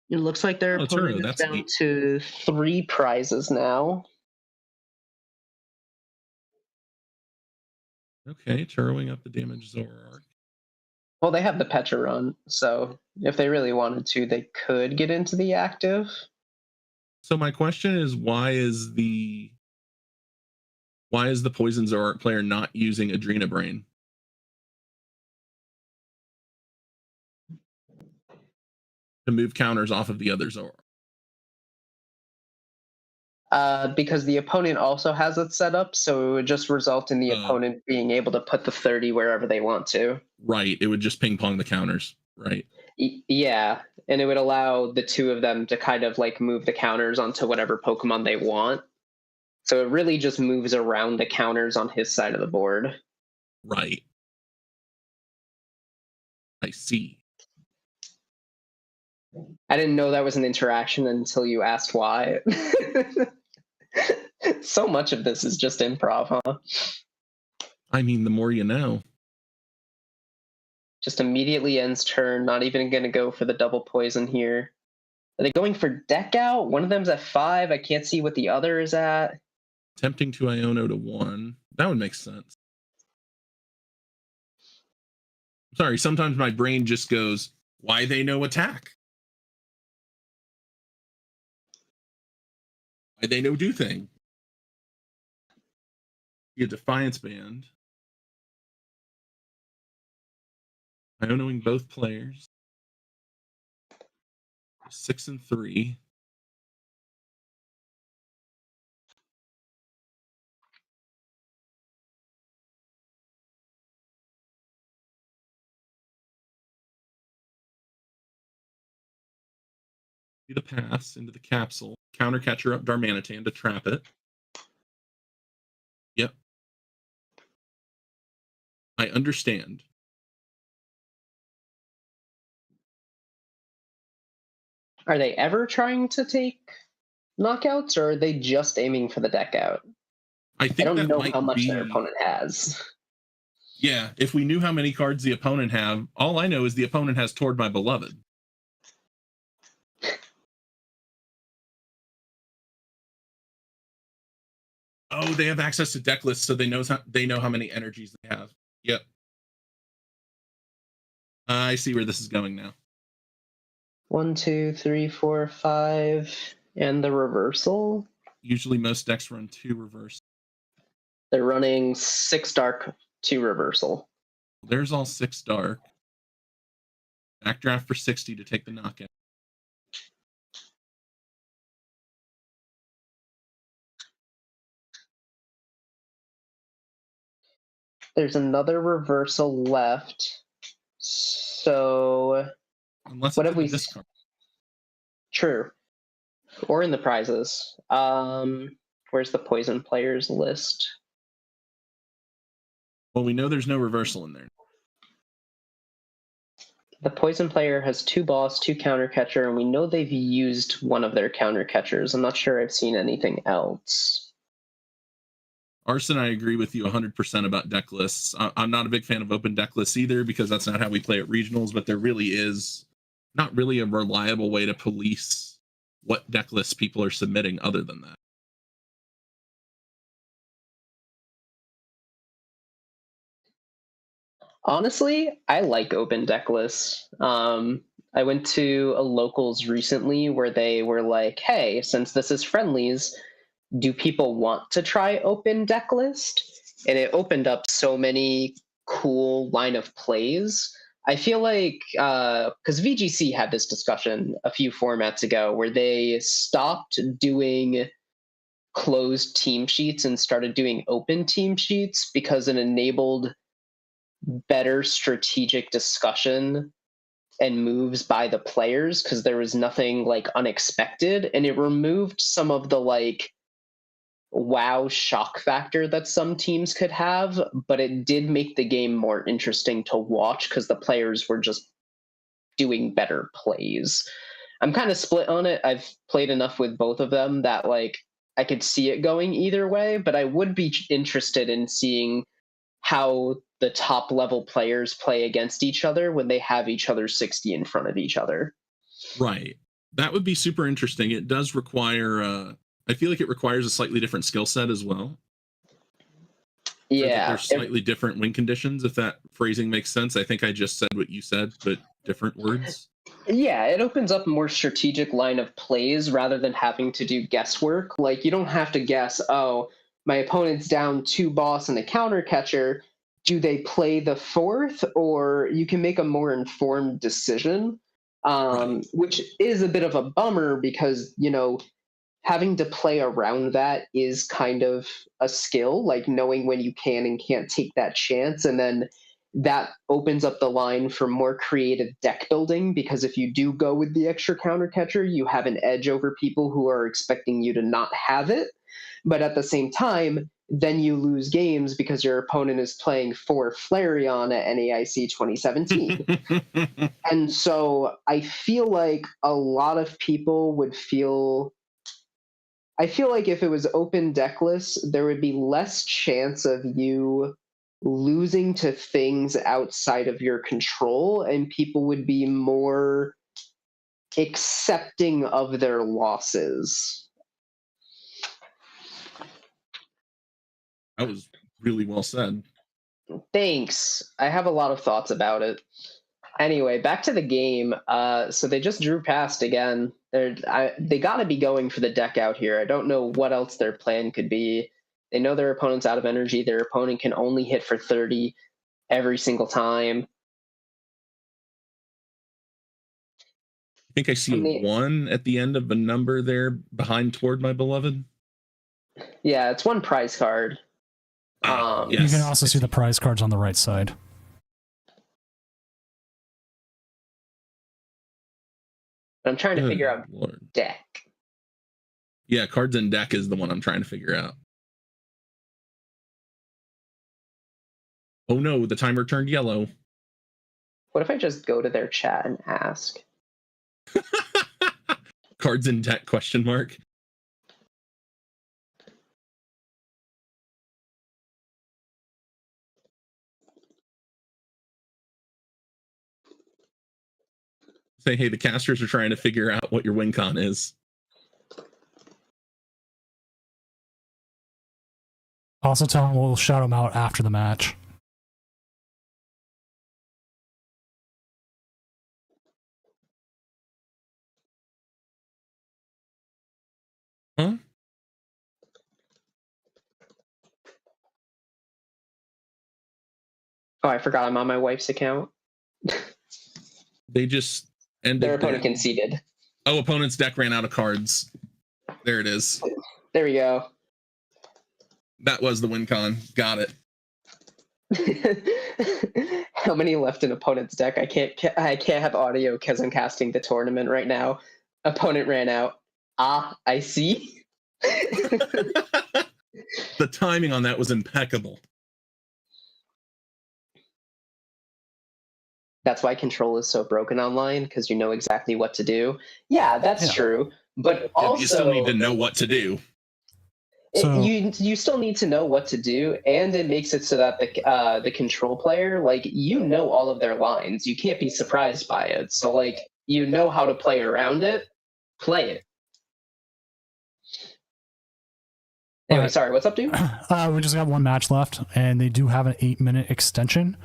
Speaker 4: It looks like their
Speaker 5: Oh,
Speaker 4: opponent
Speaker 5: Turo,
Speaker 4: is
Speaker 5: that's
Speaker 4: down
Speaker 5: neat.
Speaker 4: to 3 prizes now.
Speaker 5: Okay, Turoing up the damage Zoroark.
Speaker 4: Well, they have the Petra run, so if they really wanted to, they could get into the active.
Speaker 5: So my question is, why is the Poison Zoroark player not using Adrena Brain? To move counters off of the other Zoroark.
Speaker 4: Because the opponent also has it set up, so it would just result in the opponent being able to put the 30 wherever they want to.
Speaker 5: Right, it would just ping pong the counters, right?
Speaker 4: Yeah, and it would allow the two of them to kind of like move the counters onto whatever Pokemon they want. So it really just moves around the counters on his side of the board.
Speaker 5: Right. I see.
Speaker 4: I didn't know that was an interaction until you asked why. So much of this is just improv, huh?
Speaker 5: I mean, the more you know.
Speaker 4: Just immediately ends turn, not even going to go for the double poison here. Are they going for deck out? One of them's at 5. I can't see what the other is at.
Speaker 5: Tempting to Iono to 1. That would make sense. Sorry, sometimes my brain just goes, why they know attack? Why they know do thing? You Defiance Band. Ionoing both players. 6 and 3. The pass into the capsule. Counter catcher up Darmanitan to trap it. Yep. I understand.
Speaker 4: Are they ever trying to take knockouts, or are they just aiming for the deck out?
Speaker 5: I think
Speaker 4: I don't
Speaker 5: that
Speaker 4: know
Speaker 5: might
Speaker 4: how much
Speaker 5: be...
Speaker 4: their opponent has.
Speaker 5: Yeah, if we knew how many cards the opponent have, all I know is the opponent has Toward My Beloved. Oh, they have access to deck lists, so they know how many energies they have. Yep. I see where this is going now.
Speaker 4: 1, 2, 3, 4, 5, and the reversal.
Speaker 5: Usually most decks run 2 reverse.
Speaker 4: They're running 6 dark, 2 reversal.
Speaker 5: There's all 6 dark. Backdraft for 60 to take the knockout.
Speaker 4: There's another reversal left. So
Speaker 5: Unless
Speaker 4: what
Speaker 5: it's
Speaker 4: have we?
Speaker 5: discard.
Speaker 4: True. Or in the prizes. Where's the poison players list?
Speaker 5: Well, we know there's no reversal in there.
Speaker 4: The poison player has 2 boss, 2 counter catcher, and we know they've used one of their counter catchers. I'm not sure I've seen anything else.
Speaker 5: Arson, I agree with you 100% about deck lists. I'm not a big fan of open deck lists either, because that's not how we play at regionals, but there really is not really a reliable way to police what deck lists people are submitting other than that.
Speaker 4: Honestly, I like open deck lists. I went to a locals recently where they were like, hey, since this is friendlies, do people want to try open deck list? And it opened up so many cool line of plays. I feel like, because VGC had this discussion a few formats ago where they stopped doing closed team sheets and started doing open team sheets because it enabled better strategic discussion and moves by the players because there was nothing like unexpected, and it removed some of the like wow shock factor that some teams could have, but it did make the game more interesting to watch because the players were just doing better plays. I'm kind of split on it. I've played enough with both of them that like I could see it going either way, but I would be interested in seeing how the top level players play against each other when they have each other 60 in front of each other.
Speaker 5: Right. That would be super interesting. It does require I feel like it requires a slightly different skill set as well.
Speaker 4: Yeah.
Speaker 5: There's slightly different win conditions, if that phrasing makes sense. I think I just said what you said, but different words.
Speaker 4: Yeah, it opens up a more strategic line of plays rather than having to do guesswork. Like, you don't have to guess, oh, my opponent's down 2 boss and a counter catcher. Do they play the 4th? Or you can make a more informed decision,
Speaker 5: Right.
Speaker 4: which is a bit of a bummer because, you know, having to play around that is kind of a skill, like knowing when you can and can't take that chance. And then that opens up the line for more creative deck building because if you do go with the extra counter catcher, you have an edge over people who are expecting you to not have it. But at the same time, then you lose games because your opponent is playing 4 Flareon at NAIC 2017. And so I feel like a lot of people would feel. I feel like if it was open deckless, there would be less chance of you losing to things outside of your control, and people would be more accepting of their losses.
Speaker 5: That was really well said.
Speaker 4: Thanks. I have a lot of thoughts about it. Anyway, back to the game. So they just drew past again. They got to be going for the deck out here. I don't know what else their plan could be. They know their opponent's out of energy. Their opponent can only hit for 30 every single time.
Speaker 5: I think I see 1 at the end of a number there behind Toward My Beloved.
Speaker 4: Yeah, it's 1 prize card.
Speaker 5: Yes.
Speaker 1: You can also see the prize cards on the right side.
Speaker 4: I'm trying to figure out
Speaker 5: Lord.
Speaker 4: deck.
Speaker 5: Yeah, cards and deck is the one I'm trying to figure out. Oh no, the timer turned yellow.
Speaker 4: What if I just go to their chat and ask?
Speaker 5: Cards and deck question mark. Say, hey, the casters are trying to figure out what your win con is.
Speaker 1: Also tell them we'll shout them out after the match.
Speaker 5: Huh?
Speaker 4: Oh, I forgot I'm on my wife's account.
Speaker 5: They just ended.
Speaker 4: Their opponent conceded.
Speaker 5: Oh, opponent's deck ran out of cards. There it is.
Speaker 4: There we go.
Speaker 5: That was the win con. Got it.
Speaker 4: How many left in opponent's deck? I can't have audio because I'm casting the tournament right now. Opponent ran out. Ah, I see.
Speaker 5: The timing on that was impeccable.
Speaker 4: That's why control is so broken online, because you know exactly what to do. Yeah, that's true. But also,
Speaker 5: you still need to know what to do.
Speaker 4: You still need to know what to do, and it makes it so that the control player, like, you know all of their lines. You can't be surprised by it. So, like, you know how to play around it. Play it. Anyway, sorry, what's up, dude?
Speaker 1: We just got 1 match left, and they do have an 8-minute extension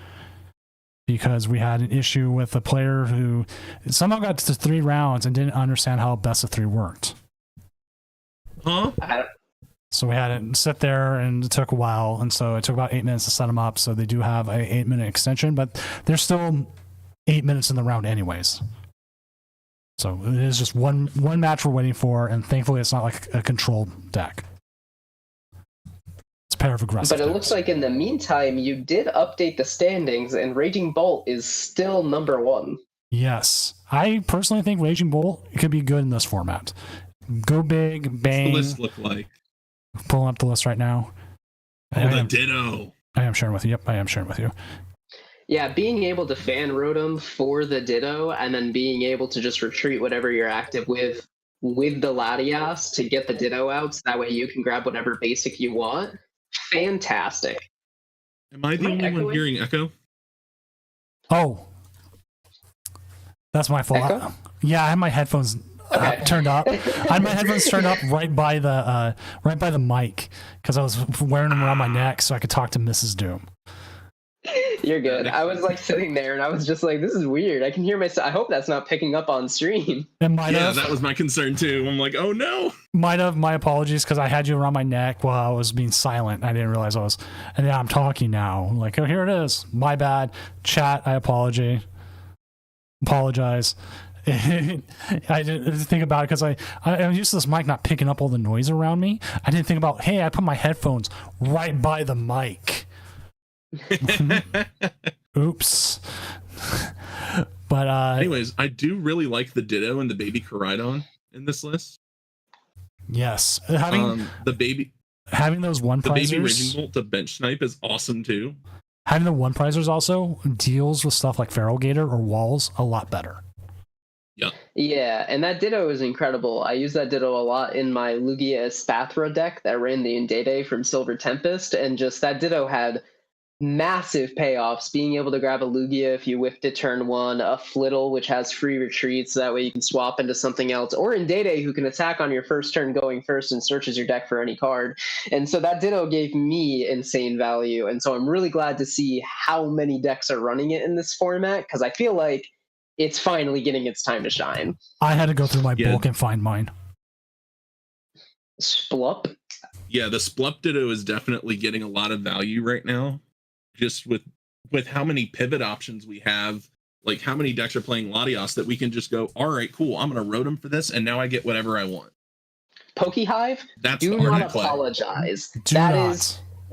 Speaker 1: because we had an issue with a player who somehow got to 3 rounds and didn't understand how best of 3 worked.
Speaker 5: Huh?
Speaker 1: So we had it sit there, and it took a while, and so it took about 8 minutes to set them up. So they do have a 8-minute extension, but there's still 8 minutes in the round anyways. So it is just one match we're waiting for, and thankfully it's not like a controlled deck. pair of aggressive
Speaker 4: But it looks
Speaker 1: decks.
Speaker 4: like in the meantime, you did update the standings, and Raging Bolt is still number 1.
Speaker 1: Yes. I personally think Raging Bolt could be good in this format. Go big,
Speaker 5: What's the
Speaker 1: bang.
Speaker 5: list look like?
Speaker 1: Pulling up the list right now.
Speaker 5: Oh, the Ditto.
Speaker 1: I am sharing with you. Yep, I am sharing with you.
Speaker 4: Yeah, being able to fan Rotom for the Ditto, and then being able to just retreat whatever you're active with the Latias to get the Ditto out, so that way you can grab whatever basic you want. Fantastic.
Speaker 5: Am I the
Speaker 4: Am I
Speaker 5: only one
Speaker 4: echoing?
Speaker 5: hearing echo?
Speaker 1: Oh. That's my fault.
Speaker 4: Echo?
Speaker 1: Yeah, I have my headphones
Speaker 4: Okay.
Speaker 1: turned up. I had my headphones turned up right by the mic because I was wearing them around my neck so I could talk to Mrs. Doom.
Speaker 4: You're good. I was like sitting there and I was just like, this is weird. I can hear myself. I hope that's not picking up on stream.
Speaker 1: And might
Speaker 5: Yeah,
Speaker 1: have,
Speaker 5: that was my concern too. I'm like, oh no.
Speaker 1: my apologies because I had you around my neck while I was being silent. I didn't realize I was, and yeah, I'm talking now. Like, oh, here it is. My bad. Chat, I apologize. I didn't think about it because I'm used to this mic not picking up all the noise around me. I didn't think about, hey, I put my headphones right by the mic. Oops. But
Speaker 5: Anyways, I do really like the Ditto and the Baby Koraidon in this list.
Speaker 1: yes, having those one
Speaker 5: The Baby Raging
Speaker 1: prizers,
Speaker 5: Bolt to bench snipe is awesome too.
Speaker 1: having the one prizers also deals with stuff like Feral Gator or walls a lot better.
Speaker 4: Yeah, and that Ditto is incredible. I use that Ditto a lot in my Lugia Espathra deck that ran the Indate from Silver Tempest, and just that Ditto had massive payoffs, being able to grab a Lugia if you whiffed it turn 1, a Flittle, which has free retreats, so that way you can swap into something else, or Indate, who can attack on your first turn going first and searches your deck for any card. And so that Ditto gave me insane value, and so I'm really glad to see how many decks are running it in this format, because I feel like it's finally getting its time to shine.
Speaker 1: I had to go through my
Speaker 5: Yeah.
Speaker 1: bulk and find mine.
Speaker 4: Splup.
Speaker 5: Yeah, the Splup Ditto is definitely getting a lot of value right now. Just with how many pivot options we have, like how many decks are playing Latios that we can just go, all right, cool, I'm gonna Rotom for this, and now I get whatever I want.
Speaker 4: Pokehive,
Speaker 5: That's
Speaker 4: do
Speaker 5: the hard
Speaker 4: not
Speaker 5: play.
Speaker 4: apologize.
Speaker 1: Do
Speaker 4: That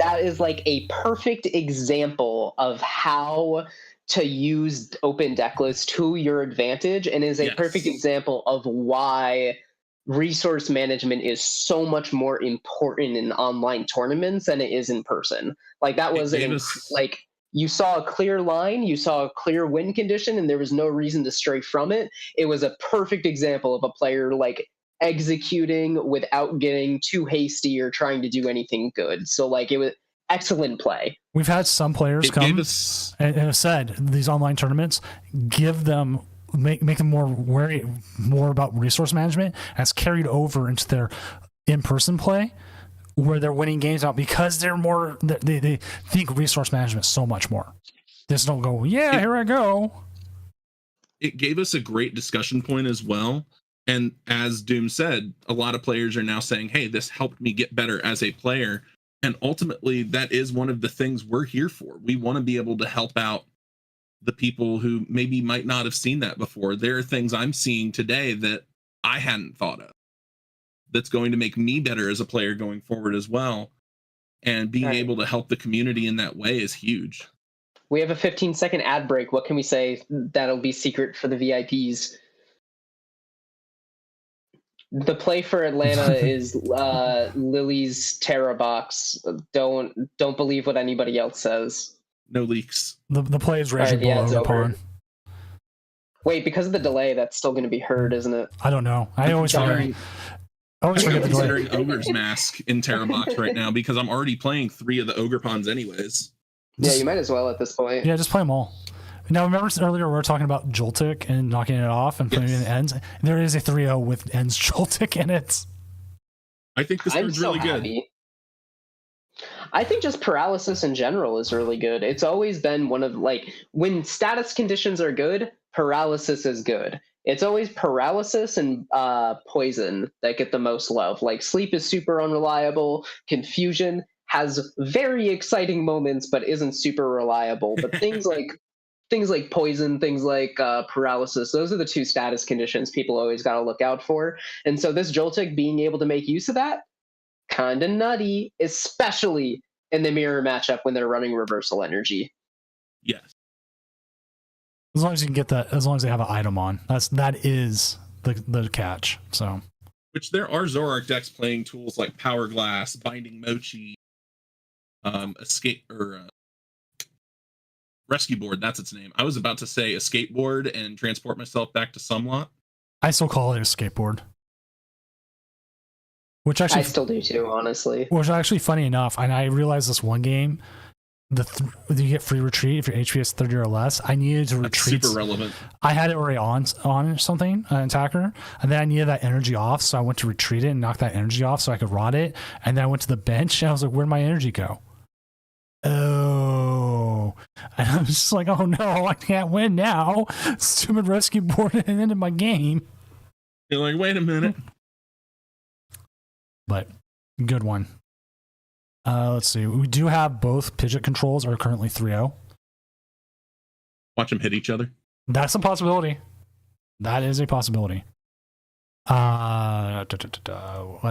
Speaker 1: not.
Speaker 4: is like a perfect example of how to use open deck lists to your advantage, and is a
Speaker 5: Yes.
Speaker 4: perfect example of why resource management is so much more important in online tournaments than it is in person. Like that was like you saw a clear line, you saw a clear win condition, and there was no reason to stray from it. It was a perfect example of a player like executing without getting too hasty or trying to do anything good. So like it was excellent play.
Speaker 1: We've had some players
Speaker 5: It gave
Speaker 1: come
Speaker 5: us
Speaker 1: and have said these online tournaments give them make them more wary, more about resource management, and it's carried over into their in-person play where they're winning games out because they're more they think resource management so much more. They just don't go, yeah, here I go.
Speaker 5: it gave us a great discussion point as well. And as Doom said, a lot of players are now saying, hey, this helped me get better as a player. And ultimately, that is one of the things we're here for. We want to be able to help out the people who maybe might not have seen that before. There are things I'm seeing today that I hadn't thought of that's going to make me better as a player going forward as well. And being
Speaker 4: Right.
Speaker 5: able to help the community in that way is huge.
Speaker 4: We have a 15-second ad break. What can we say that'll be secret for the VIPs? The play for Atlanta is Lily's Terra box. Don't believe what anybody else says.
Speaker 5: No leaks.
Speaker 1: The play is Raging
Speaker 4: Alright, yeah,
Speaker 1: Bull
Speaker 4: it's
Speaker 1: over
Speaker 4: over.
Speaker 1: pawn.
Speaker 4: Wait, because of the delay, that's still going to be heard, isn't it?
Speaker 1: I don't know. I always forget. I always
Speaker 5: I'm
Speaker 1: forget the delay.
Speaker 5: considering Ogre's Mask in Terra Box right now because I'm already playing 3 of the Ogre Pawns anyways.
Speaker 4: Yeah, you might as well at this point.
Speaker 1: Yeah, just play them all. Now, remember earlier we were talking about Joltik and knocking it off and putting it in ends? There is a 3-0 with ends Joltik in it.
Speaker 5: I think this
Speaker 4: I'm
Speaker 5: card's
Speaker 4: so
Speaker 5: really good.
Speaker 4: happy. I think just paralysis in general is really good. It's always been one of, like, when status conditions are good, paralysis is good. It's always paralysis and poison that get the most love. Like, sleep is super unreliable. Confusion has very exciting moments, but isn't super reliable. But things like poison, things like paralysis, those are the 2 status conditions people always got to look out for. And so this Joltik being able to make use of that, kind of nutty, especially in the mirror matchup when they're running reversal energy.
Speaker 5: Yes.
Speaker 1: As long as you can get that, as long as they have an item on, that is the catch. So,
Speaker 5: which there are Zoroark decks playing tools like Power Glass, Binding Mochi, Escape or Rescue Board. That's its name. I was about to say Escape Board and transport myself back to Sumlot.
Speaker 1: I still call it a skateboard. Which actually,
Speaker 4: I still do too, honestly.
Speaker 1: Which actually, funny enough, and I realized this one game, you get free retreat if your HP is 30 or less. I needed to retreat.
Speaker 5: Super relevant.
Speaker 1: I had it already on something, an attacker, and then I needed that energy off, so I went to retreat it and knock that energy off so I could rot it. And then I went to the bench and I was like, where'd my energy go? Oh, and I was just like, oh no, I can't win now. Stupid rescue board and ended my game.
Speaker 5: You're like, wait a minute.
Speaker 1: But good one. Let's see. We do have both Pidgeot controls are currently 3-0.
Speaker 5: Watch them hit each other.
Speaker 1: That's a possibility. That is a possibility. What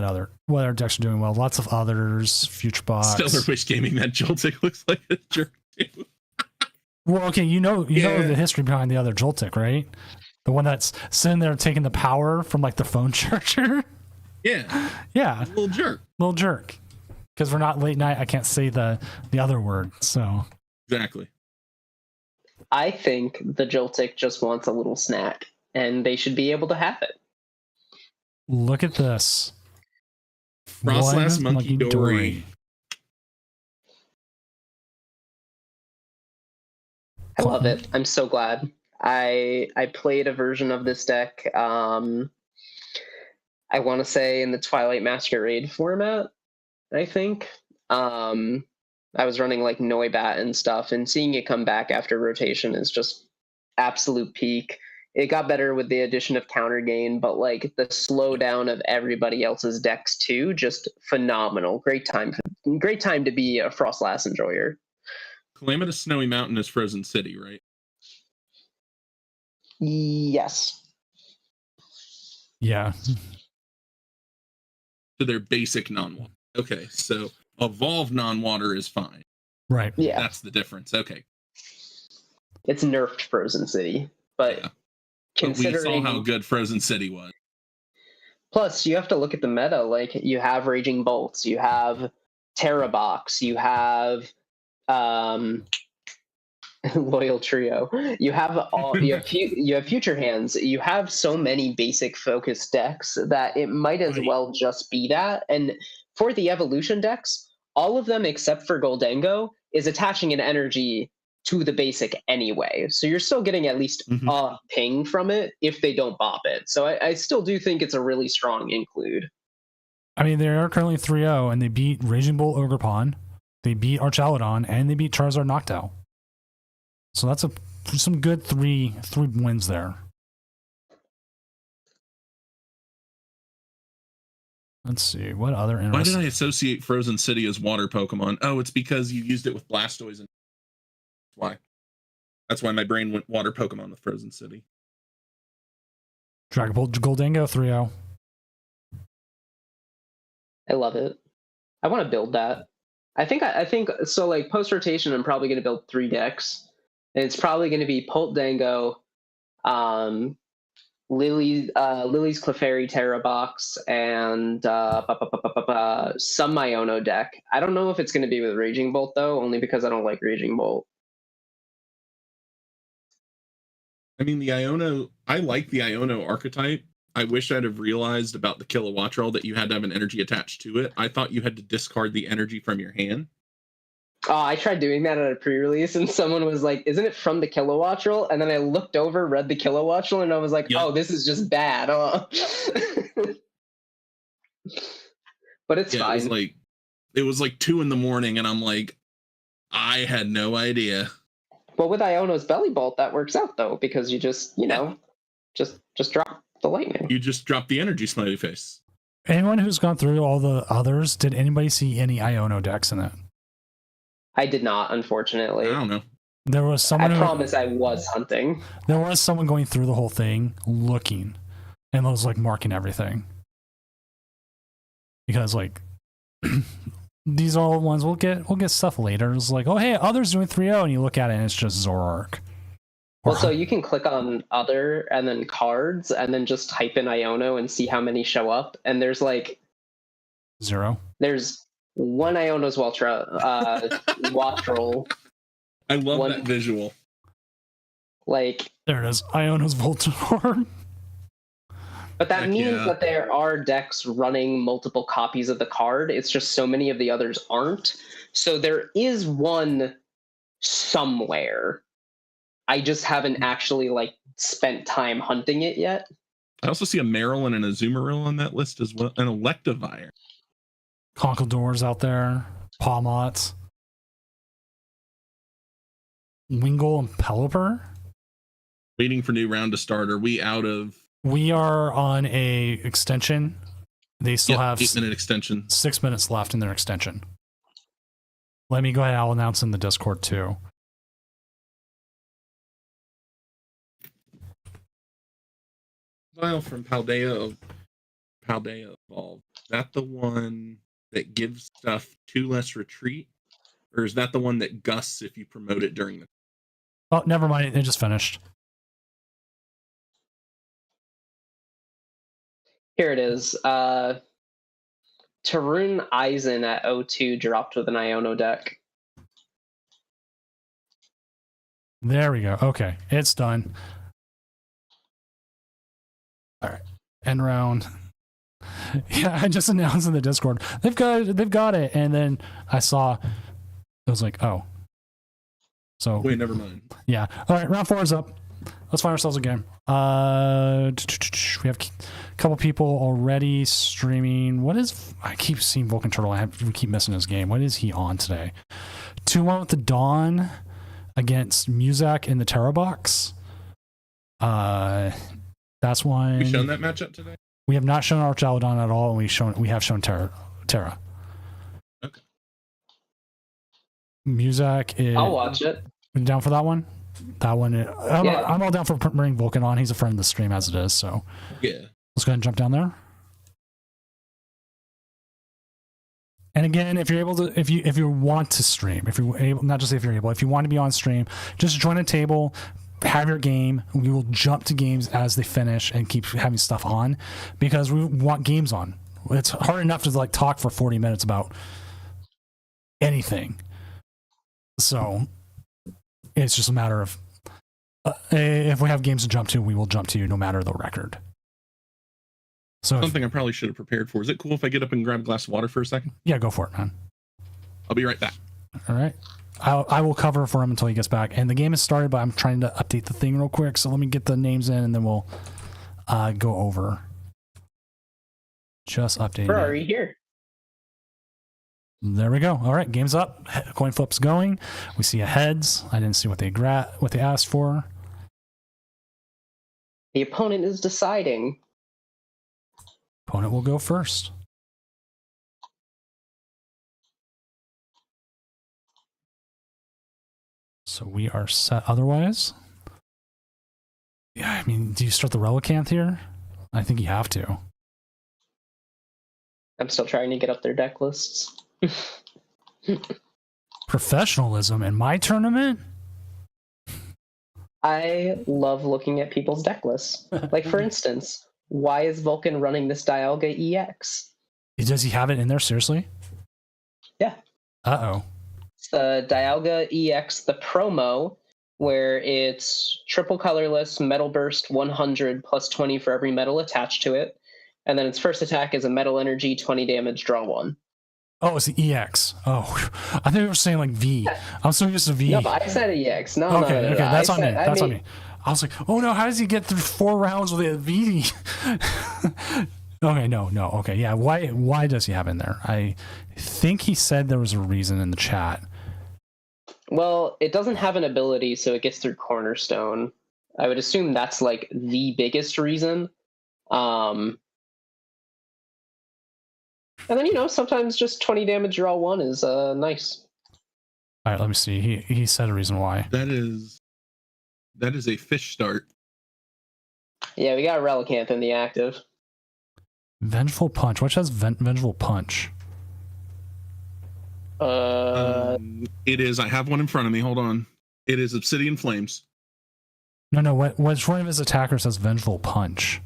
Speaker 1: other decks are doing well? Lots of others. Future Box.
Speaker 5: Stellar Wish Gaming. That Joltik looks like a jerk too.
Speaker 1: Well, okay, you know the history behind the other Joltik, right? The one that's sitting there taking the power from like the phone charger.
Speaker 5: Yeah.
Speaker 1: Yeah.
Speaker 5: Little jerk.
Speaker 1: Little jerk. Because we're not late night, I can't say the other word. So
Speaker 5: exactly.
Speaker 4: I think the Joltik just wants a little snack, and they should be able to have it.
Speaker 1: Look at this.
Speaker 5: Frostlass Monkey Dory.
Speaker 4: I love it. I'm so glad. I played a version of this deck. I want to say in the Twilight Masquerade format. I think I was running like Noibat and stuff, and seeing it come back after rotation is just absolute peak. It got better with the addition of counter gain, but like the slowdown of everybody else's decks too, just phenomenal. Great time to be a Frostlass enjoyer.
Speaker 5: Calamitous Snowy Mountain is Frozen City, right?
Speaker 4: Yes.
Speaker 1: Yeah.
Speaker 5: So they're basic non-water. Okay, so evolved non-water is fine.
Speaker 1: Right.
Speaker 4: Yeah.
Speaker 5: That's the difference. Okay.
Speaker 4: It's nerfed Frozen City, but
Speaker 5: yeah.
Speaker 4: considering
Speaker 5: But we saw how good Frozen City was.
Speaker 4: Plus, you have to look at the meta. Like, you have Raging Bolts, you have Terra Box, you have Loyal Trio, you have Future Hands. You have so many basic focus decks that it might as well just be that. And for the evolution decks, all of them except for Goldango is attaching an energy to the basic anyway. So you're still getting at least a ping from it if they don't bop it. So I still do think it's a really strong include.
Speaker 1: I mean, they are currently 3-0, and they beat Raging Bull Ogerpon, they beat Archaludon, and they beat Charizard Noctowl. So that's some good three wins there. Let's see, what other interesting...
Speaker 5: Why did I associate Frozen City as water Pokemon? Oh, it's because you used it with Blastoise. And why? That's why my brain went water Pokemon with Frozen City.
Speaker 1: Dragapult Goldango 3-0.
Speaker 4: I love it. I want to build that. I think so. Like post rotation, I'm probably going to build 3 decks, and it's probably going to be Poltdango, Lily's Clefairy Terra Box, and some Iono deck. I don't know if it's going to be with Raging Bolt though, only because I don't like Raging Bolt.
Speaker 5: I mean, I like the Iono archetype. I wish I'd have realized about the Kilowattrel that you had to have an energy attached to it. I thought you had to discard the energy from your hand.
Speaker 4: Oh, I tried doing that at a pre-release, and someone was like, "Isn't it from the Kilowattrel?" And then I looked over, read the Kilowattrel, and I was like, "Oh, this is just bad." Oh. But it's fine.
Speaker 5: It was like 2 a.m, and I'm like, I had no idea.
Speaker 4: Well, with Iono's Belly Bolt, that works out though, because you just, just drop the lightning.
Speaker 5: You just drop the energy smiley face.
Speaker 1: Anyone who's gone through all the others, did anybody see any Iono decks in it?
Speaker 4: I did not, unfortunately.
Speaker 5: I don't know.
Speaker 1: There was someone.
Speaker 4: I promise I was hunting.
Speaker 1: There was someone going through the whole thing, looking, and was like marking everything. Because like, these are all the ones we'll get stuff later. It's like, oh hey, others doing 3-0, and you look at it and it's just Zoroark.
Speaker 4: Well, so you can click on other and then cards and then just type in Iono and see how many show up. And there's like
Speaker 1: 0.
Speaker 4: There's one Iono's Wattrel.
Speaker 5: I love
Speaker 4: One-
Speaker 5: that visual.
Speaker 4: Like,
Speaker 1: There it is. Iono's Voltorb.
Speaker 4: but that
Speaker 5: Heck
Speaker 4: means
Speaker 5: yeah.
Speaker 4: that there are decks running multiple copies of the card. It's just so many of the others aren't. So there is one somewhere. I just haven't actually like spent time hunting it yet.
Speaker 5: I also see a Meryl and an Azumarill on that list as well, an Electivire.
Speaker 1: Conkeldur's out there. Pawmots. Wingull and Pelipper.
Speaker 5: Waiting for new round to start. Are we out of?
Speaker 1: We are on a extension. They still have
Speaker 5: 8-minute extension.
Speaker 1: 6 minutes left in their extension. Let me go ahead. I'll announce in the Discord too.
Speaker 5: File from Paldea Evolved. Is that the one that gives stuff to less retreat? Or is that the one that gusts if you promote it during the...
Speaker 1: Oh, never mind. It just finished.
Speaker 4: Here it is. Tarun Eisen at 02 dropped with an Iono deck.
Speaker 1: There we go. Okay, it's done. All right, end round. Yeah, I just announced in the Discord they've got it, and then I saw it was like, oh, so
Speaker 5: Wait, never mind.
Speaker 1: yeah. All right, round 4 is up. Let's find ourselves a game. We have a couple people already streaming. What is? I keep seeing Vulcan Turtle. We keep missing his game. What is he on today? 2-1 with the Dawn against Muzak in the Terra box. That's one.
Speaker 5: We shown that matchup today?
Speaker 1: We have not shown Archaludon at all, and we have shown Terra.
Speaker 5: Okay.
Speaker 1: Muzak is.
Speaker 4: I'll watch it.
Speaker 1: Down for that one? That one.
Speaker 4: Yeah.
Speaker 1: I'm all down for bringing Vulcan on. He's a friend of the stream as it is, so
Speaker 5: Yeah.
Speaker 1: let's go ahead and jump down there. And again, if you're able to, if you want to stream, if you're able, not just if you're able, if you want to be on stream, just join a table, have your game. We will jump to games as they finish and keep having stuff on because we want games on. It's hard enough to like talk for 40 minutes about anything. So it's just a matter of if we have games to jump to, we will jump to you no matter the record. So
Speaker 5: Something I probably should have prepared for. Is it cool if I get up and grab a glass of water for a second?
Speaker 1: yeah, go for it, man.
Speaker 5: I'll be right back.
Speaker 1: All right. I will cover for him until he gets back. And the game is started, but I'm trying to update the thing real quick. So let me get the names in and then we'll go over. Just updating.
Speaker 4: Where are you here?
Speaker 1: There we go. All right, game's up. Coin flip's going. We see a heads. I didn't see what they asked for.
Speaker 4: The opponent is deciding.
Speaker 1: Opponent will go first. So we are set otherwise. Yeah, I mean, do you start the Relicanth here? I think you have to.
Speaker 4: I'm still trying to get up their deck lists.
Speaker 1: Professionalism in my tournament?
Speaker 4: I love looking at people's deck lists. Like, for instance, why is Vulcan running this Dialga EX?
Speaker 1: Does he have it in there, seriously?
Speaker 4: Yeah.
Speaker 1: Uh-oh.
Speaker 4: It's the Dialga EX, the promo, where it's triple colorless, metal burst 100 plus 20 for every metal attached to it. And then its first attack is a metal energy, 20 damage, draw 1.
Speaker 1: Oh, it's the EX. Oh, I think you were saying like V. I'm so used to V.
Speaker 4: No, but I said EX. No,
Speaker 1: Okay,
Speaker 4: no.
Speaker 1: okay, that's on me.
Speaker 4: I
Speaker 1: That's on
Speaker 4: mean-
Speaker 1: me. I was like, oh no, how does he get through 4 rounds with a V? Okay, no. Okay, yeah. Why does he have it in there? I think he said there was a reason in the chat.
Speaker 4: Well, it doesn't have an ability, so it gets through Cornerstone. I would assume that's like the biggest reason. And then, sometimes just 20 damage draw 1 is nice.
Speaker 1: All right, let me see. He said a reason why.
Speaker 5: That is a fish start.
Speaker 4: Yeah, we got Relicanth in the active.
Speaker 1: Vengeful Punch. Which has Vengeful Punch?
Speaker 5: It is. I have one in front of me. Hold on. It is Obsidian Flames.
Speaker 1: No. Which one of his attackers says Vengeful Punch?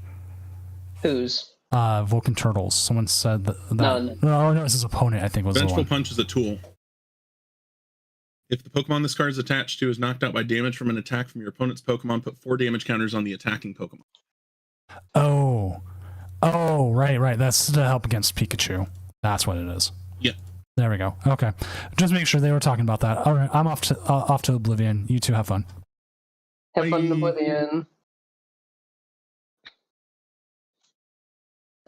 Speaker 4: Whose?
Speaker 1: Vulcan Turtles. Someone said that.
Speaker 4: None.
Speaker 1: No, it's his opponent. I think was
Speaker 5: Vengeful
Speaker 1: the one.
Speaker 5: Punch is a tool. If the Pokemon this card is attached to is knocked out by damage from an attack from your opponent's Pokemon, put 4 damage counters on the attacking Pokemon.
Speaker 1: Oh, right. That's to help against Pikachu. That's what it is.
Speaker 5: Yeah.
Speaker 1: There we go. Okay, just make sure they were talking about that. All right, I'm off to Oblivion. You two have fun.
Speaker 4: Have fun in Oblivion.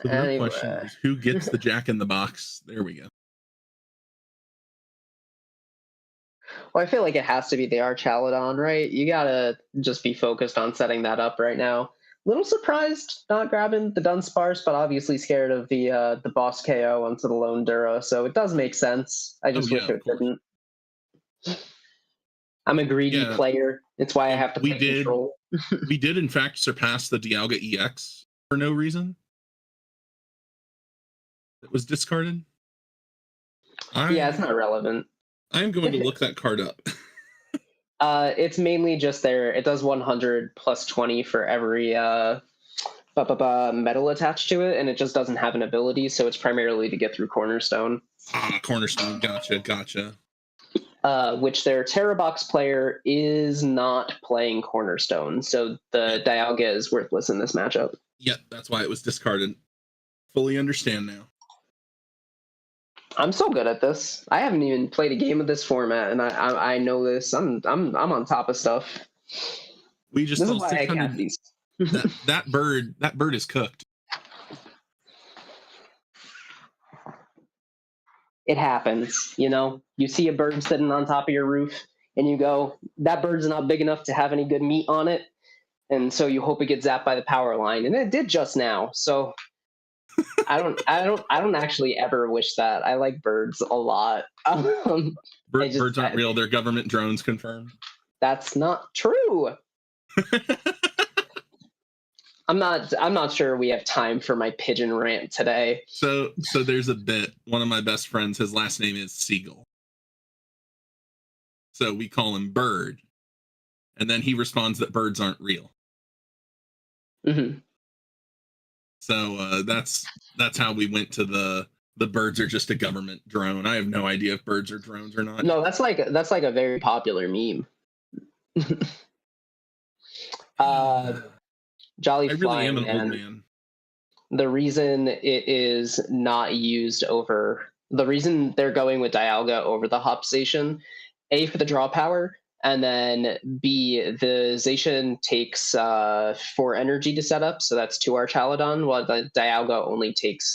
Speaker 5: The real question is who gets the Jack in the Box? There we go.
Speaker 4: Well, I feel like it has to be the Archaludon, right? You gotta just be focused on setting that up right now. Little surprised not grabbing the Dunsparce, but obviously scared of the boss KO onto the Lone Dura, so it does make sense. I just wish it didn't. I'm a greedy player. It's why I have to play control.
Speaker 5: We did, in fact, surpass the Dialga EX for no reason. It was discarded.
Speaker 4: Yeah, it's not relevant.
Speaker 5: I am going to look that card up.
Speaker 4: It's mainly just there. It does 100 plus 20 for every metal attached to it, and it just doesn't have an ability, so it's primarily to get through Cornerstone.
Speaker 5: Cornerstone. Gotcha.
Speaker 4: Which their Terra Box player is not playing Cornerstone, so the Dialga is worthless in this matchup.
Speaker 5: Yep, that's why it was discarded. Fully understand now.
Speaker 4: I'm so good at this. I haven't even played a game of this format, and I know this. I'm on top of stuff.
Speaker 5: We just
Speaker 4: this is why I have these.
Speaker 5: that bird is cooked.
Speaker 4: It happens, you know. You see a bird sitting on top of your roof, and you go, "That bird's not big enough to have any good meat on it," and so you hope it gets zapped by the power line, and it did just now. So. I don't actually ever wish that. I like birds a lot.
Speaker 5: Birds aren't real. They're government drones confirmed.
Speaker 4: That's not true. I'm not sure we have time for my pigeon rant today.
Speaker 5: So there's a bit. One of my best friends, his last name is Seagull. So we call him Bird. And then he responds that birds aren't real.
Speaker 4: Mm-hmm.
Speaker 5: So that's how we went to the birds are just a government drone. I have no idea if birds are drones or not.
Speaker 4: No, that's like a very popular meme. Jolly
Speaker 5: I really am an old man.
Speaker 4: The reason it is not used over the reason they're going with Dialga over the Hop Station, A, for the draw power, and then B, the Zacian takes 4 energy to set up, so that's 2 Archaludon, while the Dialga only takes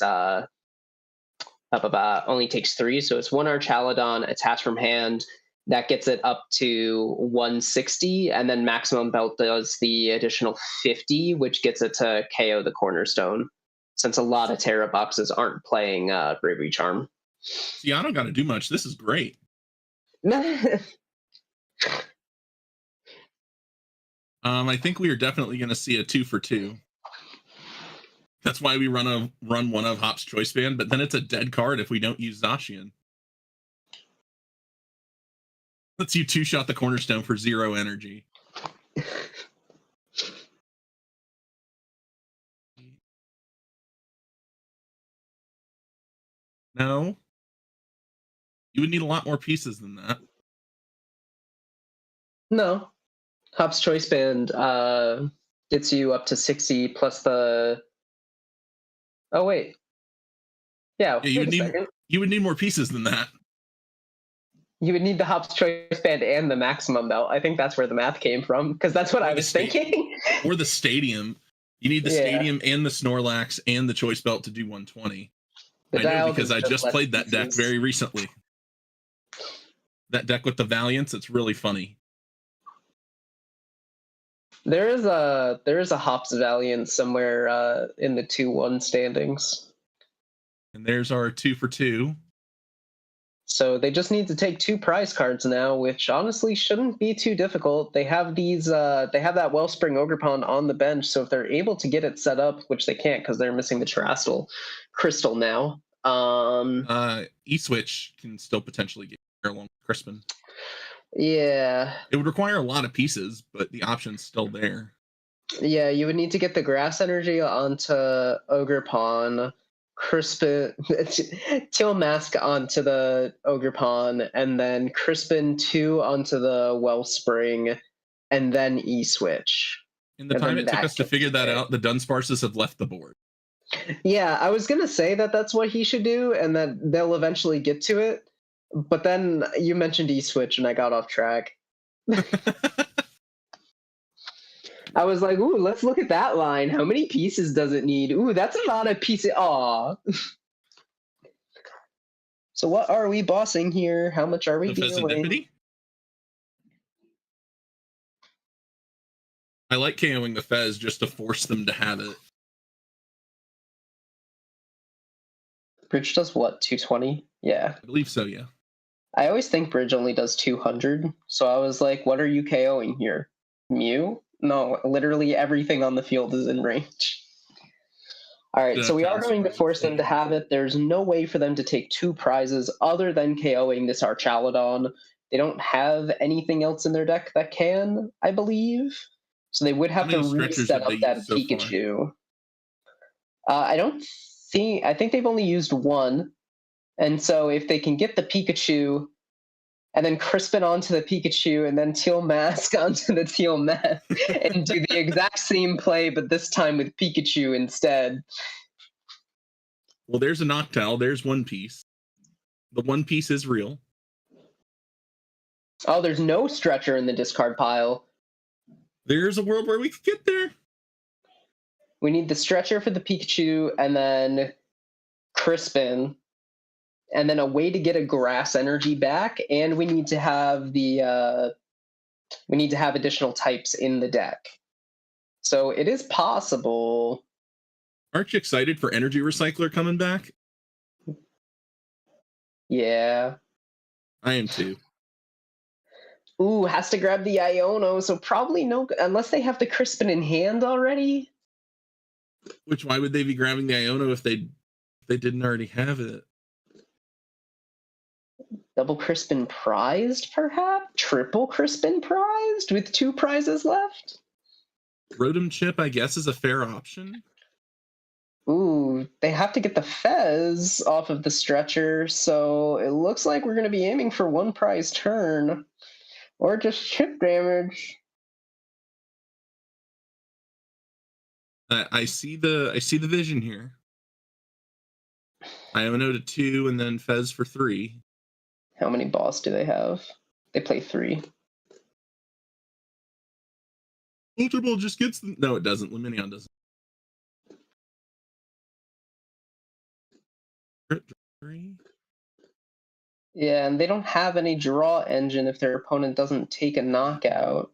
Speaker 4: 3, so it's 1 Archaludon attached from hand. That gets it up to 160, and then Maximum Belt does the additional 50, which gets it to KO the Cornerstone, since a lot of Terra boxes aren't playing Bravery Charm.
Speaker 5: See, I don't got to do much. This is great. I think we are definitely going to see a 2 for 2. That's why we run one of Hop's Choice Band, but then it's a dead card if we don't use Zacian. Lets you 2-shot the Cornerstone for 0 energy. No. You would need a lot more pieces than that.
Speaker 4: No. Hop's Choice Band gets you up to 60 plus the... Oh, wait. Yeah,
Speaker 5: you would need more pieces than that.
Speaker 4: You would need the Hop's Choice Band and the Maximum Belt. I think that's where the math came from, because that's what I was thinking.
Speaker 5: Or the Stadium. You need the Stadium and the Snorlax and the Choice Belt to do 120. I know, because I just played that deck very recently. That deck with the Valiants, it's really funny.
Speaker 4: There is a Hops Valiant somewhere in the 2-1 standings.
Speaker 5: And there's our 2 for 2.
Speaker 4: So they just need to take 2 prize cards now, which honestly shouldn't be too difficult. They have that Wellspring Ogerpon on the bench, so if they're able to get it set up, which they can't because they're missing the Terrestrial Crystal now,
Speaker 5: E-Switch can still potentially get there along with Crispin.
Speaker 4: Yeah.
Speaker 5: It would require a lot of pieces, but the option's still there.
Speaker 4: Yeah, you would need to get the grass energy onto Ogre Pawn, Crispin, Teal Mask onto the Ogre Pawn, and then Crispin 2 onto the Wellspring, and then E-Switch.
Speaker 5: In the
Speaker 4: And
Speaker 5: time
Speaker 4: then
Speaker 5: it took
Speaker 4: that
Speaker 5: us to
Speaker 4: gets
Speaker 5: figure that
Speaker 4: it.
Speaker 5: out, the Dunsparces have left the board.
Speaker 4: Yeah, I was gonna say that that's what he should do, and that they'll eventually get to it. But then you mentioned E-Switch, and I got off track. I was like, ooh, let's look at that line. How many pieces does it need? Ooh, that's a lot of pieces. Aw. So what are we bossing here? How much are we
Speaker 5: The
Speaker 4: dealing?
Speaker 5: Fezidipity? I like KOing the Fez just to force them to have it.
Speaker 4: Bridge does what, 220? Yeah.
Speaker 5: I believe so, yeah.
Speaker 4: I always think Bridge only does 200. So I was like, what are you KOing here? Mew? No, literally everything on the field is in range. All right, so we are going to force them to have it. There's no way for them to take 2 prizes other than KOing this Archaludon. They don't have anything else in their deck that can, I believe. So they would have to reset up that Pikachu. I think they've only used 1. And so if they can get the Pikachu and then Crispin onto the Pikachu and then Teal Mask onto the Teal Mask and do the exact same play, but this time with Pikachu instead.
Speaker 5: Well, there's a Noctowl. There's one piece. The one piece is real.
Speaker 4: Oh, there's no Stretcher in the discard pile.
Speaker 5: There's a world where we could get there.
Speaker 4: We need the Stretcher for the Pikachu and then Crispin. And then a way to get a grass energy back, and we need to have additional types in the deck. So it is possible.
Speaker 5: Aren't you excited for Energy Recycler coming back?
Speaker 4: Yeah.
Speaker 5: I am too.
Speaker 4: Ooh, has to grab the Iono, so probably no, unless they have the Crispin in hand already.
Speaker 5: Which, why would they be grabbing the Iono if they didn't already have it?
Speaker 4: Double Crispin prized, perhaps? Triple Crispin prized with 2 prizes left?
Speaker 5: Rotom Chip, I guess, is a fair option.
Speaker 4: Ooh, they have to get the Fez off of the Stretcher, so it looks like we're going to be aiming for 1 prize turn. Or just chip damage.
Speaker 5: I see the vision here. Iono to 2 and then Fez for 3.
Speaker 4: How many boss do they have? They play 3.
Speaker 5: Ultra Ball just gets them. No, it doesn't. Luminion doesn't. 3.
Speaker 4: Yeah, and they don't have any draw engine if their opponent doesn't take a knockout.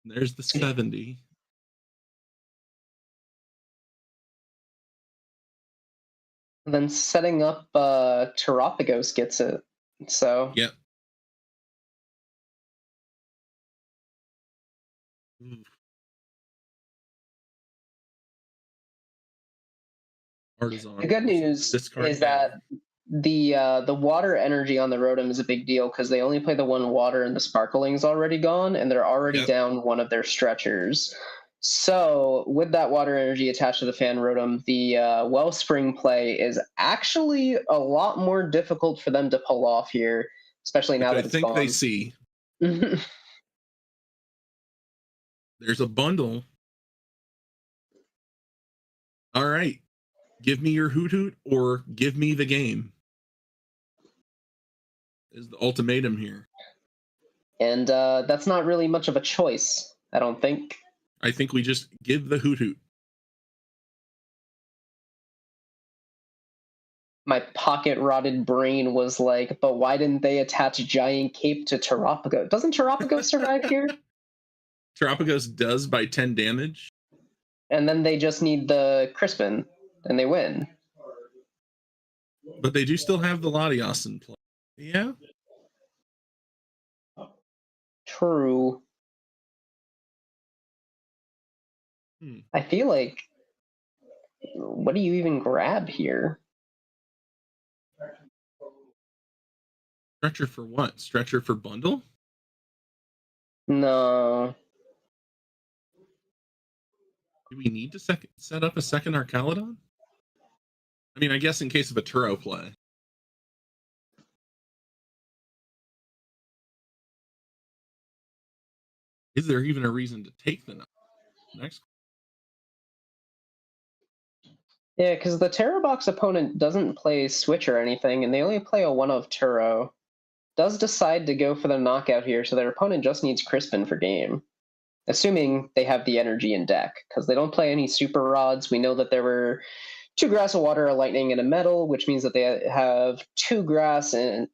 Speaker 5: There's the 70.
Speaker 4: And then setting up Terapagos gets it. So
Speaker 5: Yep. Artisan.
Speaker 4: The good news is that the water energy on the Rotom is a big deal because they only play the 1 water and the Sparkling's already gone, and they're already down 1 of their Stretchers. So with that water energy attached to the Fan Rotom, the Wellspring play is actually a lot more difficult for them to pull off here, especially now that it's gone.
Speaker 5: I think they see. There's a bundle. All right. Give me your Hoot Hoot or give me the game. Is the ultimatum here.
Speaker 4: And that's not really much of a choice, I don't think.
Speaker 5: I think we just give the Hoot Hoot.
Speaker 4: My pocket-rotted brain was like, but why didn't they attach Giant Cape to Terapagos? Doesn't Terapagos survive here?
Speaker 5: Terapagos does by 10 damage.
Speaker 4: And then they just need the Crispin, and they win.
Speaker 5: But they do still have the Latios in play. Yeah?
Speaker 4: True. I feel like what do you even grab here?
Speaker 5: Stretcher for what? Stretcher for bundle?
Speaker 4: No.
Speaker 5: Do we need to set up a second Arcalodon? I mean, I guess in case of a Turo play. Is there even a reason to take the next?
Speaker 4: Yeah, because the Terror Box opponent doesn't play Switch or anything, and they only play a one of Turo. Does decide to go for the knockout here, so their opponent just needs Crispin for game. Assuming they have the energy in deck, because they don't play any super rods. We know that there were 2 grass, a water, a lightning, and a metal, which means that they have 2 grass and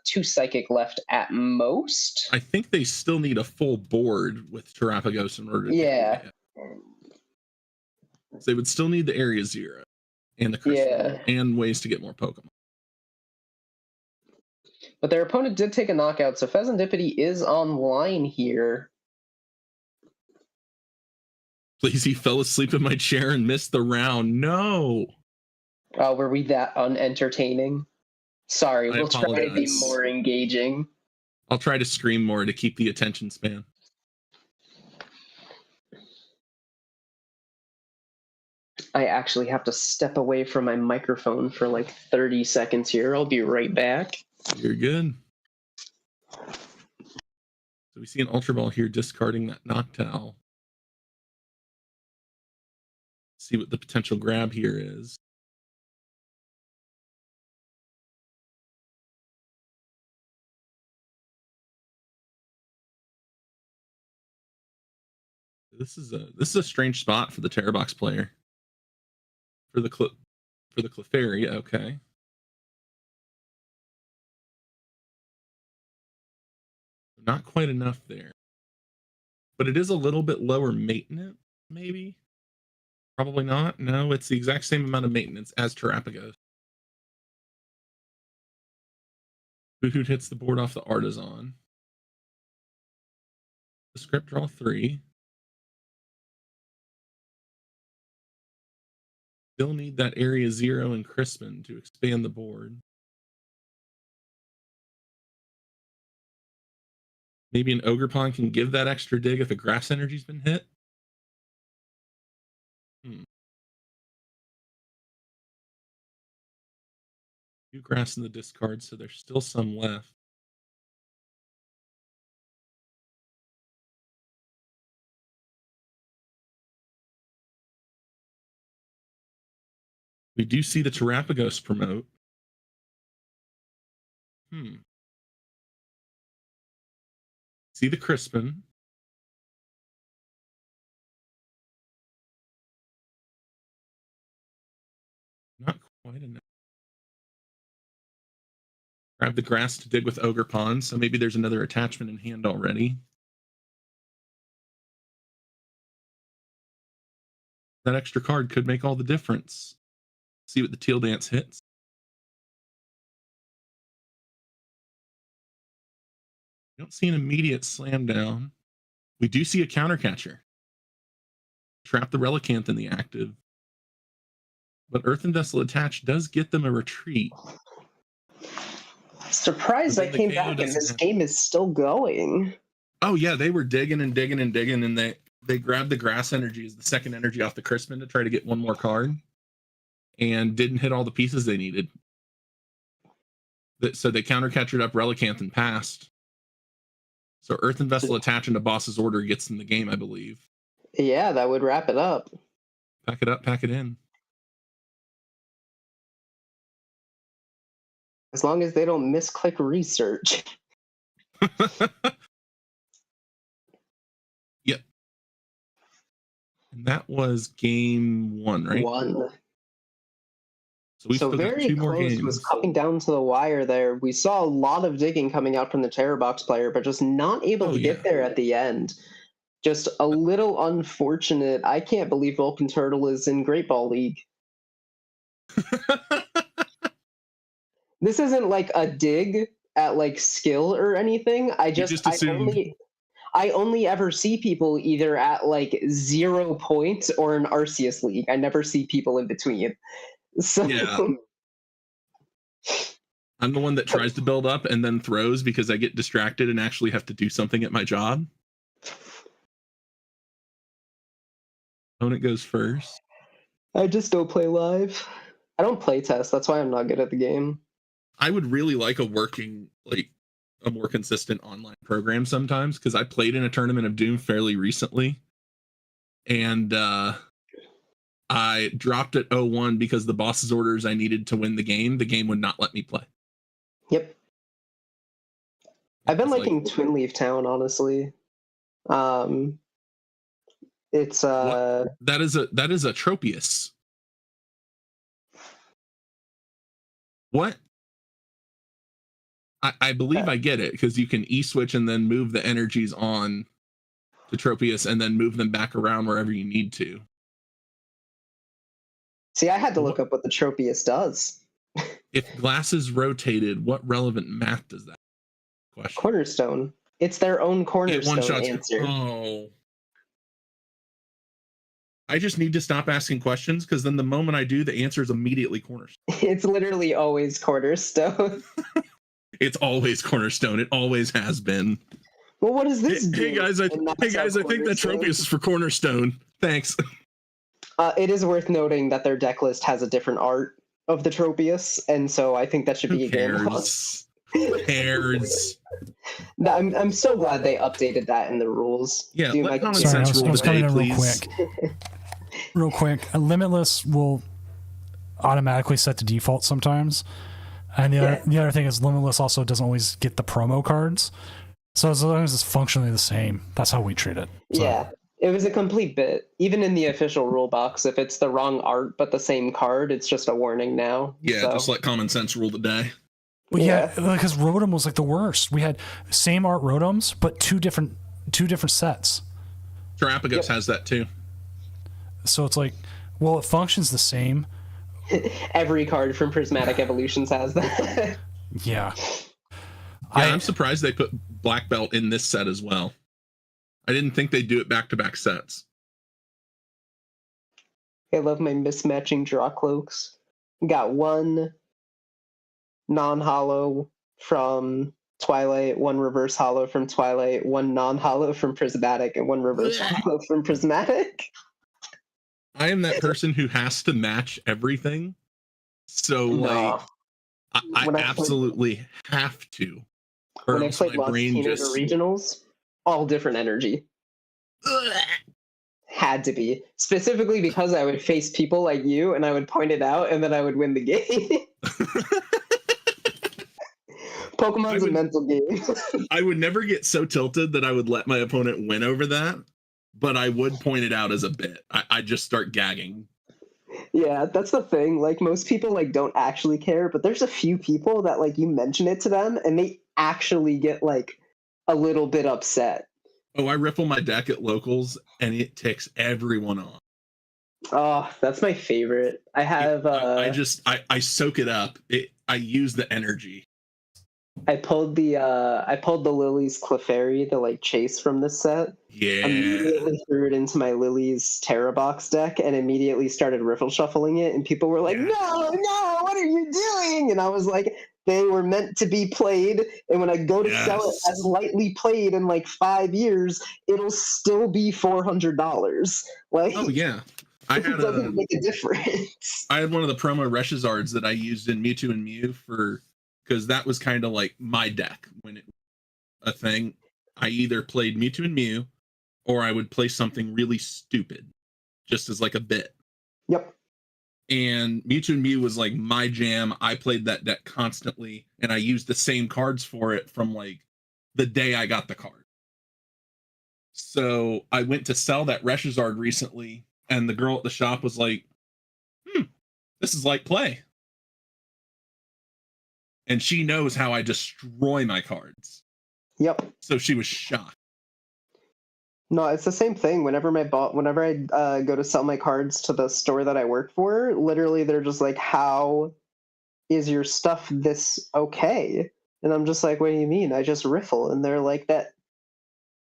Speaker 4: 2 psychic left at most.
Speaker 5: I think they still need a full board with Terrapagos in order to
Speaker 4: Yeah.
Speaker 5: So they would still need the area 0 and the crystal and ways to get more Pokemon.
Speaker 4: But their opponent did take a knockout, so Pheasantipity is online here.
Speaker 5: Please, he fell asleep in my chair and missed the round. No.
Speaker 4: Were we that unentertaining? Sorry, we'll try to be more engaging.
Speaker 5: I'll try to scream more to keep the attention span.
Speaker 4: I actually have to step away from my microphone for like 30 seconds here. I'll be right back.
Speaker 5: You're good. So we see an Ultra Ball here discarding that Noctowl. See what the potential grab here is. This is a strange spot for the Terror Box player. For the Clefairy, okay. Not quite enough there. But it is a little bit lower maintenance, maybe? Probably not. No, it's the exact same amount of maintenance as Terrapagos. Hoot hits the board off the Artisan. The script draw 3. Still need that area 0 and Crispin to expand the board. Maybe an Ogerpon can give that extra dig if a grass energy's been hit. Two grass in the discard, so there's still some left. We do see the Terrapagos promote. See the Crispin. Not quite enough. Grab the grass to dig with Ogerpon, so maybe there's another attachment in hand already. That extra card could make all the difference. See what the Teal Dance hits. We don't see an immediate slam down. We do see a counter catcher. Trap the Relicanth in the active. But Earthen Vessel attached does get them a retreat.
Speaker 4: Surprised I came back and this game is still going.
Speaker 5: Oh yeah, they were digging and digging and digging, and they grabbed the grass energy as the second energy off the Crispin to try to get one more card, and didn't hit all the pieces they needed. So they counter captured up Relicanth and passed. So Earthen Vessel attach into Boss's Order gets in the game, I believe.
Speaker 4: Yeah, that would wrap it up.
Speaker 5: Pack it up, pack it in.
Speaker 4: As long as they don't misclick research.
Speaker 5: Yep. And that was game 1, right?
Speaker 4: 1.
Speaker 5: So we still
Speaker 4: very
Speaker 5: got 2 more
Speaker 4: close.
Speaker 5: games.
Speaker 4: Was coming down to the wire there. We saw a lot of digging coming out from the Terror Box player, but just not able to get there at the end. Just a little unfortunate. I can't believe Vulcan Turtle is in Great Ball League. This isn't like a dig at like skill or anything. I I only ever see people either at like 0 points or an Arceus League. I never see people in between. So
Speaker 5: Yeah. I'm the one that tries to build up and then throws because I get distracted and actually have to do something at my job. Opponent goes first.
Speaker 4: I just don't play live. I don't play test. That's why I'm not good at the game.
Speaker 5: I would really like a working, like a more consistent online program sometimes, because I played in a tournament of Doom fairly recently, and I dropped at 0-1 because the boss's orders I needed to win the game would not let me play.
Speaker 4: Yep. I've been
Speaker 5: It's
Speaker 4: liking
Speaker 5: like,
Speaker 4: Twin Leaf Town, honestly. It's
Speaker 5: that is a Tropius. What? I believe I get it, because you can E-switch and then move the energies on to Tropius and then move them back around wherever you need to.
Speaker 4: See, I had to look up what the Tropius does.
Speaker 5: If glass is rotated, what relevant math does that question?
Speaker 4: Cornerstone. It's their own cornerstone
Speaker 5: one-shots.
Speaker 4: answer.
Speaker 5: Oh. I just need to stop asking questions, because then the moment I do, the answer is immediately cornerstone.
Speaker 4: It's literally always cornerstone.
Speaker 5: It's always cornerstone. It always has been.
Speaker 4: Well, what does this do?
Speaker 5: Hey guys, I think that Tropius is for cornerstone. Thanks.
Speaker 4: It is worth noting that their deck list has a different art of the Tropius, and so I think that should be a game loss.
Speaker 5: Who cares?
Speaker 4: I'm so glad they updated that in the rules.
Speaker 5: Yeah,
Speaker 4: Dude,
Speaker 5: let common
Speaker 1: Sorry, I
Speaker 5: sense
Speaker 1: was,
Speaker 5: rule
Speaker 1: I was
Speaker 5: the
Speaker 1: coming
Speaker 5: day,
Speaker 1: in real
Speaker 5: please.
Speaker 1: quick. Real quick, a Limitless will automatically set to default sometimes. And the other thing is Limitless also doesn't always get the promo cards. So as long as it's functionally the same, that's how we treat it. So.
Speaker 4: Yeah, it was a complete bit. Even in the official rule box, if it's the wrong art but the same card, it's just a warning now.
Speaker 5: Yeah,
Speaker 4: so.
Speaker 5: just let common sense rule the day.
Speaker 1: Well, yeah, because Rotom was like the worst. We had same art Rotoms, but two different sets.
Speaker 5: Terrapagos has that too.
Speaker 1: So it's like, well, it functions the same.
Speaker 4: Every card from Prismatic Evolutions has that.
Speaker 1: Yeah.
Speaker 5: I'm surprised they put Black Belt in this set as well. I didn't think they'd do it back-to-back sets.
Speaker 4: I love my mismatching draw cloaks. Got one non-hollow from Twilight, one reverse hollow from Twilight, one non-hollow from Prismatic, and one reverse hollow from Prismatic.
Speaker 5: I am that person who has to match everything. So, like, I absolutely have to.
Speaker 4: When I played Lost Teenager Regionals, all different energy. Had to be. Specifically because I would face people like you, and I would point it out, and then I would win the game. Pokemon's a mental game.
Speaker 5: I would never get so tilted that I would let my opponent win over that, but I would point it out as a bit. I'd just start gagging.
Speaker 4: Yeah, that's the thing. Like, most people, like, don't actually care, but there's a few people that, like, you mention it to them, and they actually get, like, a little bit upset.
Speaker 5: Oh, I riffle my deck at locals, and it ticks everyone off.
Speaker 4: Oh, that's my favorite. I have...
Speaker 5: I soak it up. I use the energy.
Speaker 4: I pulled the Lily's Clefairy, the like chase from this set.
Speaker 5: Yeah.
Speaker 4: Immediately threw it into my Lily's Terra Box deck and immediately started riffle shuffling it, and people were like, no, what are you doing? And I was like, they were meant to be played, and when I go to sell it as lightly played in like 5 years, it'll still be $400. Like, oh
Speaker 5: yeah.
Speaker 4: It doesn't make a difference.
Speaker 5: I had one of the promo Reshizards that I used in Mewtwo and Mew because that was kind of like my deck when it was a thing. I either played Mewtwo and Mew, or I would play something really stupid, just as like a bit.
Speaker 4: Yep.
Speaker 5: And Mewtwo and Mew was like my jam. I played that deck constantly, and I used the same cards for it from like the day I got the card. So I went to sell that Reshizard recently, and the girl at the shop was like, this is like play. And she knows how I destroy my cards.
Speaker 4: Yep.
Speaker 5: So she was shocked.
Speaker 4: No, it's the same thing. Whenever I go to sell my cards to the store that I work for, literally they're just like, how is your stuff this okay? And I'm just like, what do you mean? I just riffle. And they're like, that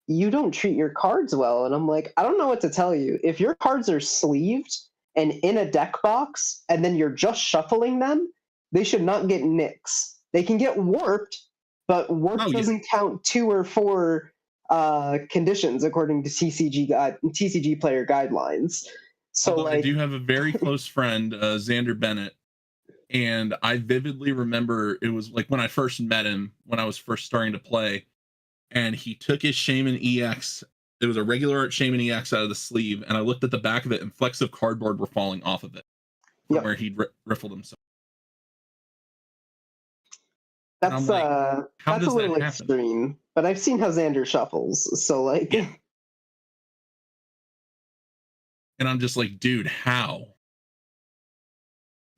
Speaker 4: you don't treat your cards well. And I'm like, I don't know what to tell you. If your cards are sleeved and in a deck box, and then you're just shuffling them, they should not get nicks. They can get warped, but warped doesn't count 2 or 4 conditions according to TCG player guidelines. So
Speaker 5: Although
Speaker 4: like,
Speaker 5: I do have a very close friend, Xander Bennett, and I vividly remember it was like when I first met him, when I was first starting to play, and he took his Shaman EX. It was a regular art Shaman EX out of the sleeve, and I looked at the back of it, and flecks of cardboard were falling off of it from where he'd riffled himself.
Speaker 4: That's
Speaker 5: like, how
Speaker 4: that's
Speaker 5: does
Speaker 4: a little
Speaker 5: that happen?
Speaker 4: extreme, but I've seen how Xander shuffles, so like,
Speaker 5: Yeah. And I'm just like, dude, how?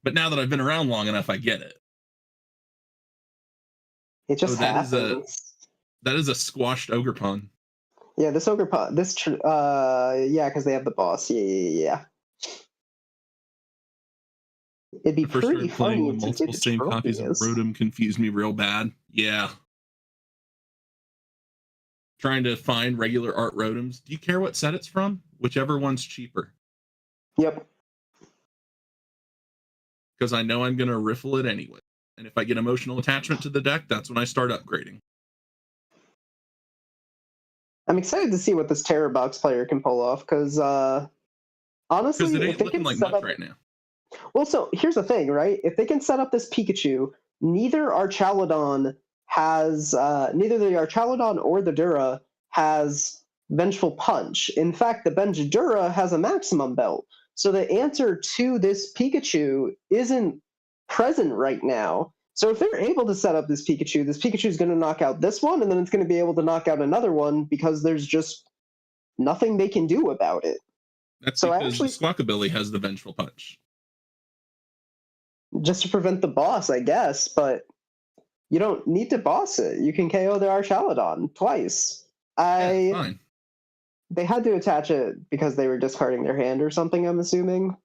Speaker 5: But now that I've been around long enough, I get it.
Speaker 4: it just happens.
Speaker 5: That is a squashed ogre pawn.
Speaker 4: Yeah, this ogre pawn, yeah, because they have the boss. Yeah. It'd be
Speaker 5: I first
Speaker 4: pretty
Speaker 5: started playing
Speaker 4: funny
Speaker 5: when
Speaker 4: to
Speaker 5: multiple same copies of Rotom confused me real bad. Yeah. Trying to find regular art Rotoms. Do you care what set it's from? Whichever one's cheaper.
Speaker 4: Yep.
Speaker 5: Because I know I'm going to riffle it anyway. And if I get emotional attachment to the deck, that's when I start upgrading.
Speaker 4: I'm excited to see what this Terror Box player can pull off, because honestly,
Speaker 5: Because it
Speaker 4: if
Speaker 5: ain't
Speaker 4: they
Speaker 5: looking
Speaker 4: can
Speaker 5: like
Speaker 4: set
Speaker 5: much
Speaker 4: up
Speaker 5: right now.
Speaker 4: Well, so here's the thing, right? If they can set up this Pikachu, neither the Archaludon or the Dura has Vengeful Punch. In fact, the Benjadura has a maximum belt. So the answer to this Pikachu isn't present right now. So if they're able to set up this Pikachu is going to knock out this one, and then it's going to be able to knock out another one because there's just nothing they can do about it.
Speaker 5: That's
Speaker 4: So
Speaker 5: because the Squawkabilly has the Vengeful Punch.
Speaker 4: Just to prevent the boss, I guess, but you don't need to boss it. You can KO the Archaludon twice.
Speaker 5: Fine.
Speaker 4: They had to attach it because they were discarding their hand or something, I'm assuming.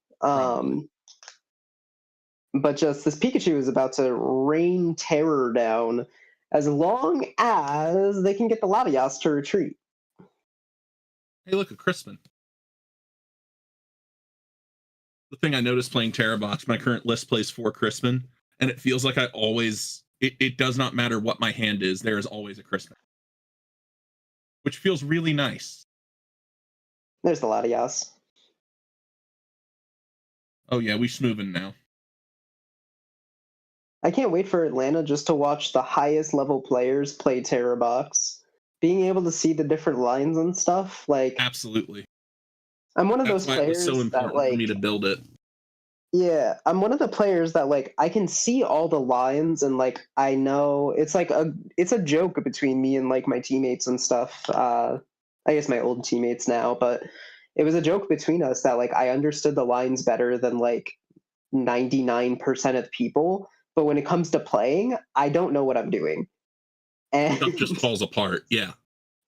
Speaker 4: But just this Pikachu is about to rain terror down as long as they can get the Latias to retreat.
Speaker 5: Hey, look, a Crispin. The thing I noticed playing Terra Box, my current list plays 4 Crispin, and it feels like I always, it does not matter what my hand is, there is always a Crispin. Which feels really nice.
Speaker 4: There's the Latias.
Speaker 5: Oh yeah, we schmoovin' now.
Speaker 4: I can't wait for Atlanta just to watch the highest level players play Terra Box. Being able to see the different lines and stuff, like,
Speaker 5: absolutely.
Speaker 4: I'm one of those players
Speaker 5: it was so important
Speaker 4: that, like,
Speaker 5: for me to build it.
Speaker 4: Yeah, I'm one of the players that, like, I can see all the lines and, like, I know it's like it's a joke between me and, like, my teammates and stuff. I guess my old teammates now, but it was a joke between us that, like, I understood the lines better than, like, 99% of people. But when it comes to playing, I don't know what I'm doing. And
Speaker 5: stuff just falls apart. Yeah.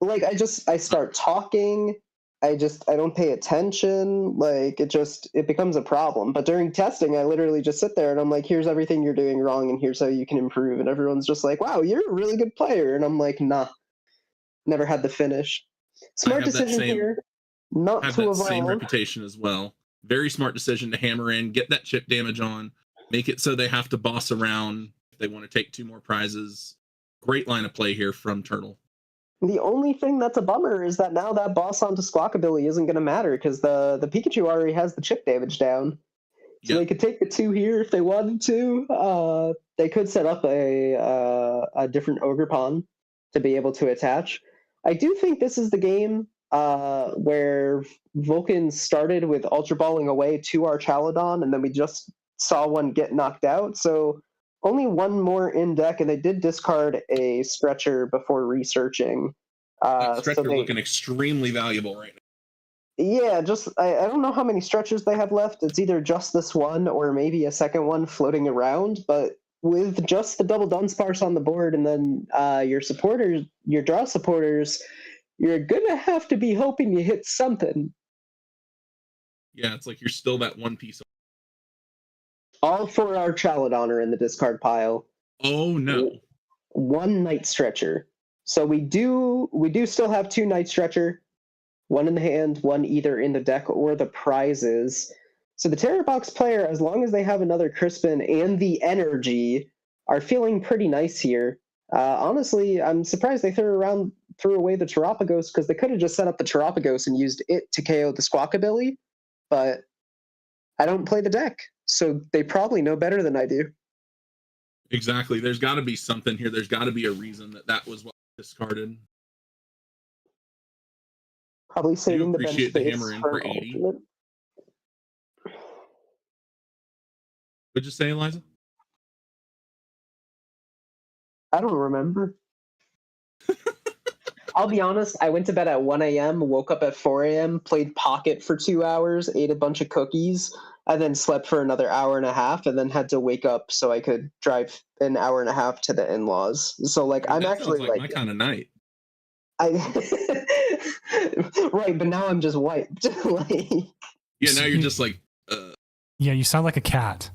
Speaker 4: Like, I start talking. I don't pay attention. Like, it becomes a problem. But during testing, I literally just sit there and I'm like, here's everything you're doing wrong and here's how you can improve. And everyone's just like, wow, you're a really good player. And I'm like, nah, never had the finish. Smart decision here. Not
Speaker 5: have
Speaker 4: to
Speaker 5: that
Speaker 4: evolve.
Speaker 5: same reputation as well. Very smart decision to hammer in, get that chip damage on, make it so they have to boss around if they want to take 2 more prizes. Great line of play here from Turtle.
Speaker 4: The only thing that's a bummer is that now that boss onto Squawkabilly isn't going to matter because the Pikachu already has the chip damage down. So they could take the 2 here if they wanted to. They could set up a different Ogre Pawn to be able to attach. I do think this is the game where Vulcan started with Ultra Balling away to Archaludon, and then we just saw one get knocked out. So only one more in deck, and they did discard a Stretcher before researching.
Speaker 5: Stretcher looking extremely valuable right now.
Speaker 4: Yeah, I don't know how many Stretchers they have left. It's either just this one or maybe a second one floating around. But with just the double Dunsparce on the board, and then your draw supporters, you're gonna have to be hoping you hit something.
Speaker 5: Yeah, it's like you're still that one piece.
Speaker 4: All 4 Archaludon are in the discard pile.
Speaker 5: Oh no!
Speaker 4: 1 Night Stretcher. So we do still have 2 Night Stretcher, 1 in the hand, 1 either in the deck or the prizes. So the Terror Box player, as long as they have another Crispin and the energy, are feeling pretty nice here. Honestly, I'm surprised they threw away the Terapagos, because they could have just set up the Terapagos and used it to KO the Squawkabilly, but I don't play the deck, so they probably know better than I do.
Speaker 5: Exactly. There's got to be something here. There's got to be a reason that was what was discarded.
Speaker 4: Probably saving the bench
Speaker 5: appreciate the
Speaker 4: space
Speaker 5: hammer in
Speaker 4: for
Speaker 5: for
Speaker 4: an
Speaker 5: 80.
Speaker 4: alternate.
Speaker 5: What'd you say, Eliza?
Speaker 4: I don't remember. I'll be honest, I went to bed at 1 a.m., woke up at 4 a.m., played Pocket for 2 hours, ate a bunch of cookies, and then slept for another hour and a half, and then had to wake up so I could drive an hour and a half to the in-laws. So, like,
Speaker 5: Dude,
Speaker 4: I'm
Speaker 5: that
Speaker 4: actually
Speaker 5: sounds like my kind of night.
Speaker 4: Right, but now I'm just wiped. Like,
Speaker 5: Yeah, now you're just like,
Speaker 1: Yeah, you sound like a cat.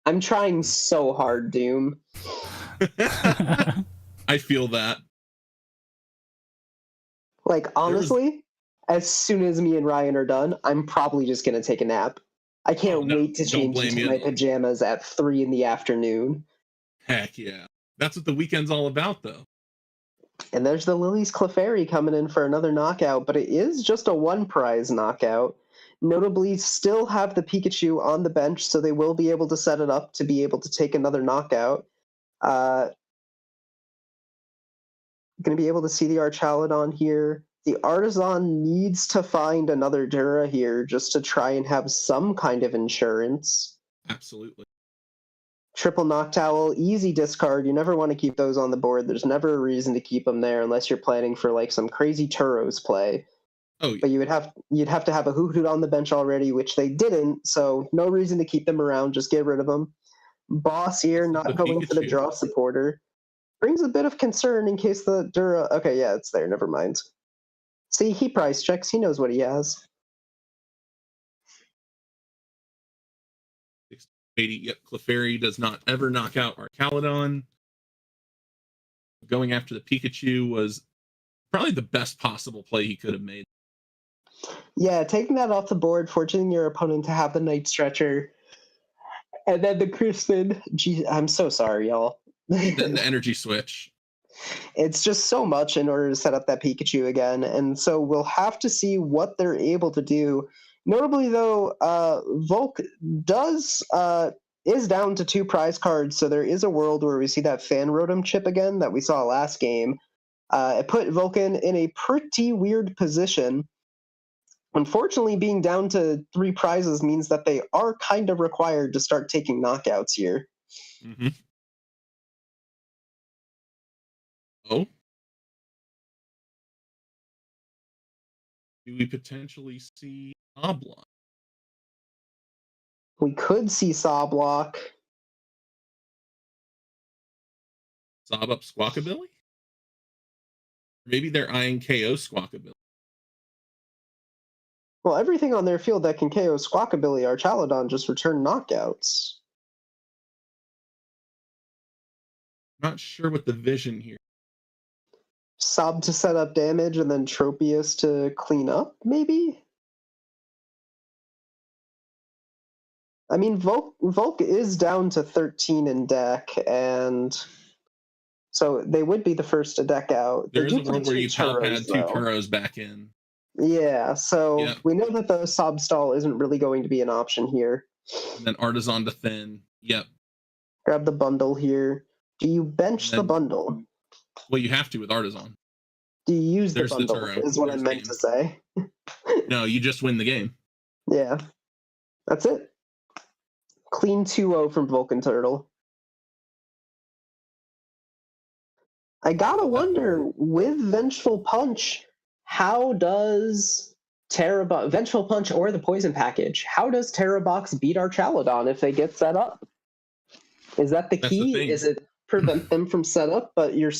Speaker 4: I'm trying so hard, Doom.
Speaker 5: I feel that.
Speaker 4: Like, honestly, as soon as me and Ryan are done, I'm probably just gonna take a nap. I can't wait to
Speaker 5: don't
Speaker 4: change
Speaker 5: blame
Speaker 4: into
Speaker 5: you.
Speaker 4: my pajamas at 3 in the afternoon.
Speaker 5: Heck yeah. That's what the weekend's all about, though.
Speaker 4: And there's the Lily's Clefairy coming in for another knockout, but it is just a 1 prize knockout. Notably, still have the Pikachu on the bench, so they will be able to set it up to be able to take another knockout. Going to be able to see the Archaludon here. The Artisan needs to find another Dura here just to try and have some kind of insurance.
Speaker 5: Absolutely.
Speaker 4: Triple Noctowl, easy discard. You never want to keep those on the board. There's never a reason to keep them there unless you're planning for like some crazy Turos play.
Speaker 5: Oh, yeah.
Speaker 4: But you'd have to have a Hoot on the bench already, which they didn't. So no reason to keep them around. Just get rid of them. Boss here, not going for the
Speaker 5: Pikachu.
Speaker 4: draw supporter. Brings a bit of concern in case the Dura... Okay, yeah, it's there. Never mind. See, he price checks. He knows what he has.
Speaker 5: 80. Yep, Clefairy does not ever knock out Archaludon. Going after the Pikachu was probably the best possible play he could have made.
Speaker 4: Yeah, taking that off the board, forcing your opponent to have the Night Stretcher. And then the Crispin. Gee, I'm so sorry, y'all.
Speaker 5: Then the energy switch.
Speaker 4: It's just so much in order to set up that Pikachu again, and so we'll have to see what they're able to do. Notably, though, Volk is down to 2 prize cards, so there is a world where we see that Fan Rotom chip again that we saw last game. It put Vulcan in a pretty weird position. Unfortunately, being down to 3 prizes means that they are kind of required to start taking knockouts here.
Speaker 5: Mm-hmm. Oh? Do we potentially see Oblong?
Speaker 4: We could see Sawblock.
Speaker 5: Sob up Squawkabilly? Maybe they're eyeing KO Squawkabilly.
Speaker 4: Well, everything on their field that can KO Squawkabilly Archaludon just return knockouts.
Speaker 5: Not sure what the vision here.
Speaker 4: Sob to set up damage and then Tropius to clean up, maybe? I mean, Volk is down to 13 in deck, and so they would be the first to deck out.
Speaker 5: There is
Speaker 4: They
Speaker 5: a
Speaker 4: do
Speaker 5: world
Speaker 4: play
Speaker 5: where you
Speaker 4: Turos,
Speaker 5: had 2
Speaker 4: though.
Speaker 5: Turos back in.
Speaker 4: Yeah, so
Speaker 5: Yep.
Speaker 4: we know that the Sob stall isn't really going to be an option here.
Speaker 5: And then Artisan to Thin. Yep.
Speaker 4: Grab the bundle here. Do you bench the
Speaker 5: then-
Speaker 4: bundle?
Speaker 5: Well, you have to with Artisan.
Speaker 4: Do you use
Speaker 5: There's
Speaker 4: the
Speaker 5: the
Speaker 4: bundle,
Speaker 5: Turo.
Speaker 4: is what I
Speaker 5: There's
Speaker 4: meant
Speaker 5: game.
Speaker 4: to say.
Speaker 5: No, you just win the game.
Speaker 4: Yeah, that's it. Clean 2-0 from Vulcan Turtle. I gotta wonder, with Vengeful Punch, how does Vengeful Punch or the Poison Package, how does Terrabox beat Archaludon if they get set up? Is that the
Speaker 5: That's the
Speaker 4: key?
Speaker 5: thing.
Speaker 4: Is it prevent them from setup? But your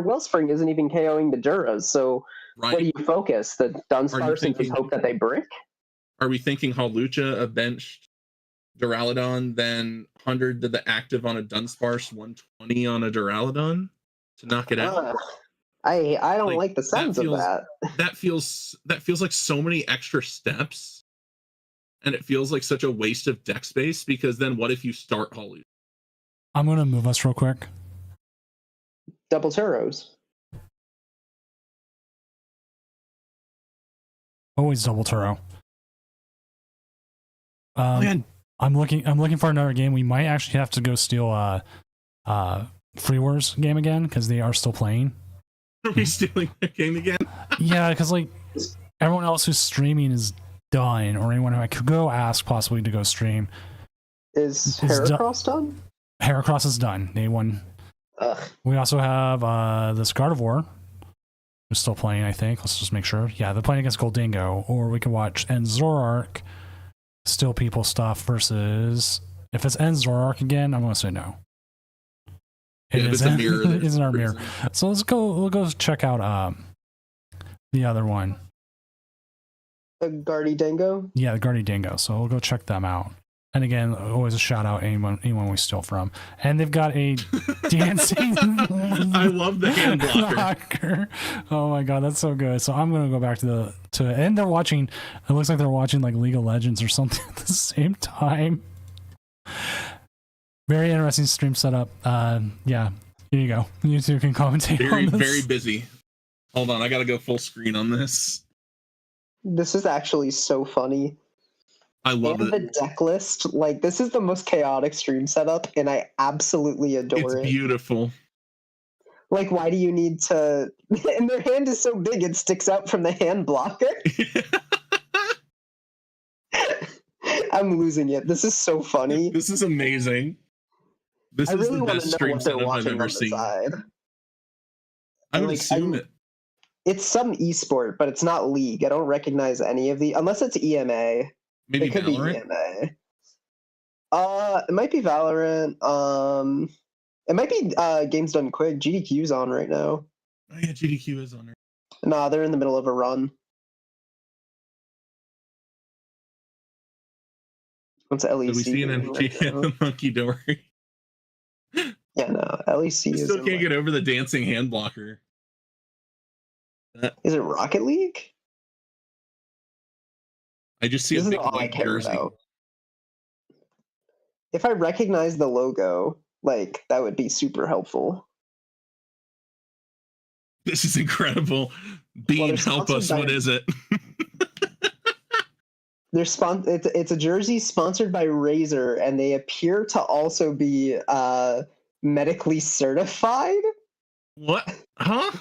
Speaker 4: Wellspring isn't even KOing the Duras, so
Speaker 5: Right.
Speaker 4: what do you focus? The Dunsparce and just
Speaker 5: thinking-
Speaker 4: hope that they brick?
Speaker 5: Are we thinking Hawlucha benched Duraludon, then 100 to the active on a Dunsparce, 120 on a Duraludon? to knock it out.
Speaker 4: I don't like the sounds of that.
Speaker 5: That feels like so many extra steps, and it feels like such a waste of deck space, because then what if you start Holly?
Speaker 1: I'm gonna move us real quick.
Speaker 4: Double Turos.
Speaker 1: Always double Turo.
Speaker 5: Man.
Speaker 1: I'm looking for another game. We might actually have to go steal Free Wars game again, because they are still playing.
Speaker 5: Are we stealing that game again?
Speaker 1: Yeah, because like everyone else who's streaming is done, or anyone who I could go ask possibly to go stream.
Speaker 4: Is Heracross done?
Speaker 1: Heracross is done. They won.
Speaker 4: Ugh.
Speaker 1: We also have this Gardevoir who's still playing, I think. Let's just make sure. Yeah, they're playing against Goldingo, or we can watch Enzorark Still People stuff versus, if it's Enzorark again, I'm gonna say no.
Speaker 5: It's a mirror.
Speaker 1: It's in our mirror. So we'll go check out the other one.
Speaker 4: The Guardy Dango?
Speaker 1: Yeah, the Guardy Dingo. So we'll go check them out. And again, always a shout out anyone we steal from. And they've got a dancing.
Speaker 5: I love the hand blocker.
Speaker 1: Oh my god, that's so good. So I'm gonna go back to and they're watching. It looks like they're watching like League of Legends or something at the same time. Very interesting stream setup. Yeah, here you go. You two can commentate on this.
Speaker 5: Very busy. Hold on, I gotta go full screen on this.
Speaker 4: This is actually so funny.
Speaker 5: I love it.
Speaker 4: The deck list, like, this is the most chaotic stream setup, and I absolutely adore it.
Speaker 5: It's beautiful.
Speaker 4: Like, why do you need to? And their hand is so big, it sticks out from the hand blocker. I'm losing it. This is so funny.
Speaker 5: This is amazing. This is the best stream setup I've ever seen. I would assume it.
Speaker 4: It's some esport, but it's not League. I don't recognize any of the, unless it's EMA.
Speaker 5: Maybe
Speaker 4: it could
Speaker 5: Valorant?
Speaker 4: be EMA. It might be Valorant. It might be Games Done Quick. GDQ's on right now.
Speaker 5: Oh yeah, GDQ is on there.
Speaker 4: Nah, they're in the middle of a run. What's LEC?
Speaker 5: So we see an MG and a Monkey Dory.
Speaker 4: Yeah, no, LEC is.
Speaker 5: Still can't get over the dancing hand blocker.
Speaker 4: Is it Rocket League?
Speaker 5: I just see
Speaker 4: This
Speaker 5: a
Speaker 4: is
Speaker 5: big
Speaker 4: all I
Speaker 5: white
Speaker 4: care
Speaker 5: jersey.
Speaker 4: about. If I recognize the logo, like, that would be super helpful.
Speaker 5: This is incredible. Bean, help us. What is it?
Speaker 4: They're it's a jersey sponsored by Razer, and they appear to also be medically certified.
Speaker 5: What? Huh?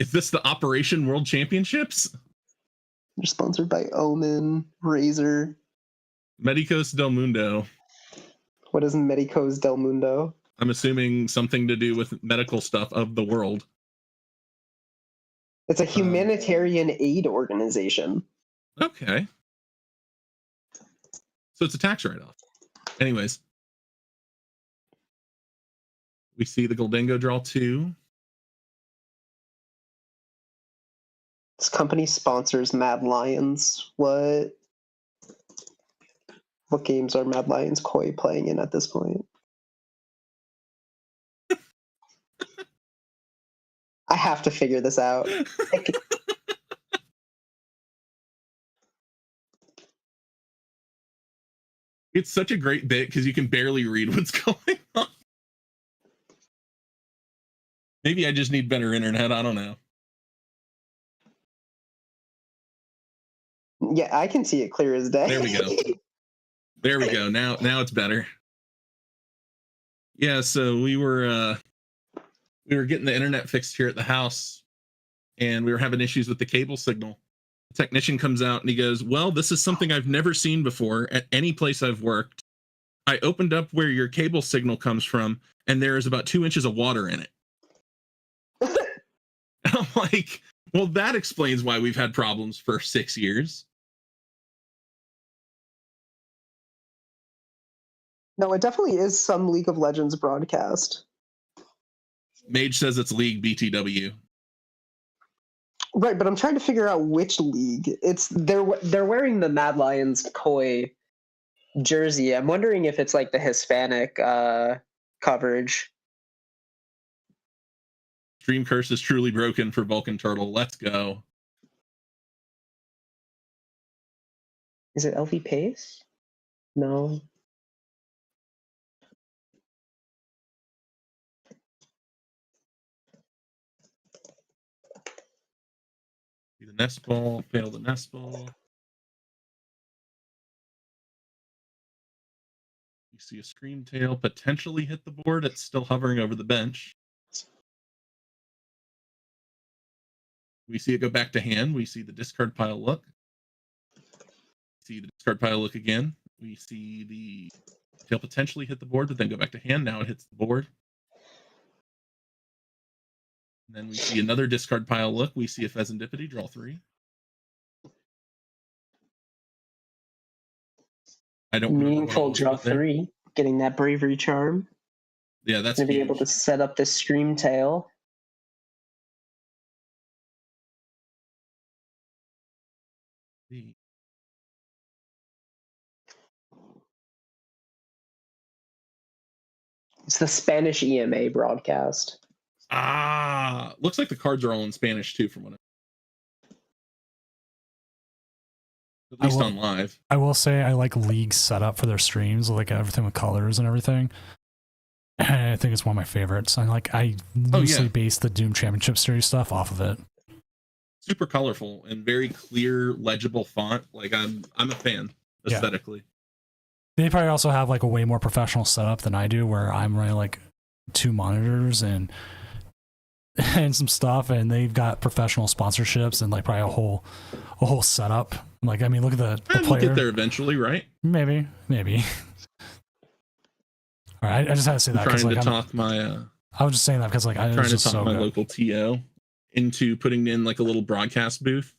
Speaker 5: Is this the Operation World Championships?
Speaker 4: They're sponsored by Omen, Razer.
Speaker 5: Medicos del Mundo.
Speaker 4: What is Medicos del Mundo?
Speaker 5: I'm assuming something to do with medical stuff of the world.
Speaker 4: It's a humanitarian aid organization.
Speaker 5: Okay. So it's a tax write-off. Anyways. We see the Goldingo draw 2.
Speaker 4: This company sponsors Mad Lions. What games are Mad Lions Koi playing in at this point? I have to figure this out.
Speaker 5: It's such a great bit because you can barely read what's going on. Maybe I just need better internet. I don't know.
Speaker 4: Yeah, I can see it clear as day.
Speaker 5: There we go. There we go. Now it's better. Yeah, so we were getting the internet fixed here at the house, and we were having issues with the cable signal. The technician comes out and he goes, "Well, this is something I've never seen before at any place I've worked. I opened up where your cable signal comes from, and there is about 2 inches of water in it." And I'm like, well, that explains why we've had problems for 6 years.
Speaker 4: No, it definitely is some League of Legends broadcast.
Speaker 5: Mage says it's League BTW.
Speaker 4: Right, but I'm trying to figure out which league. They're wearing the Mad Lions Koi jersey. I'm wondering if it's like the Hispanic coverage.
Speaker 5: Stream curse is truly broken for Vulcan Turtle. Let's go.
Speaker 4: Is it LV Pace? No.
Speaker 5: The nest ball, fail the nest ball. You see a Scream Tail potentially hit the board. It's still hovering over the bench. We see it go back to hand. We see the discard pile look. See the discard pile look again. We see the tail potentially hit the board, but then go back to hand. Now it hits the board. And then we see another discard pile look. We see a Pheasantipity, draw 3. I don't remember what
Speaker 4: Meaningful
Speaker 5: else
Speaker 4: draw
Speaker 5: was there.
Speaker 4: 3. Getting that bravery charm.
Speaker 5: Yeah, that's
Speaker 4: Gonna be
Speaker 5: huge.
Speaker 4: able to set up this Scream Tail. It's the Spanish EMA broadcast.
Speaker 5: Ah, looks like the cards are all in Spanish too, from what at least on live.
Speaker 1: I will say I like League's setup for their streams, like everything with colors and everything. And I think it's one of my favorites. I loosely base the Doom Championship Series stuff off of it.
Speaker 5: Super colorful and very clear, legible font. Like I'm a fan aesthetically.
Speaker 1: They probably also have like a way more professional setup than I do, where I'm running like 2 monitors and some stuff, and they've got professional sponsorships and like probably a whole setup. Like, I mean, look at the player.
Speaker 5: We'll get there eventually, right?
Speaker 1: Maybe. All right, I just had to say that.
Speaker 5: Trying to talk my.
Speaker 1: I was just saying that because like I
Speaker 5: trying to
Speaker 1: just
Speaker 5: talk
Speaker 1: so
Speaker 5: my
Speaker 1: good.
Speaker 5: local TO into putting in like a little broadcast booth,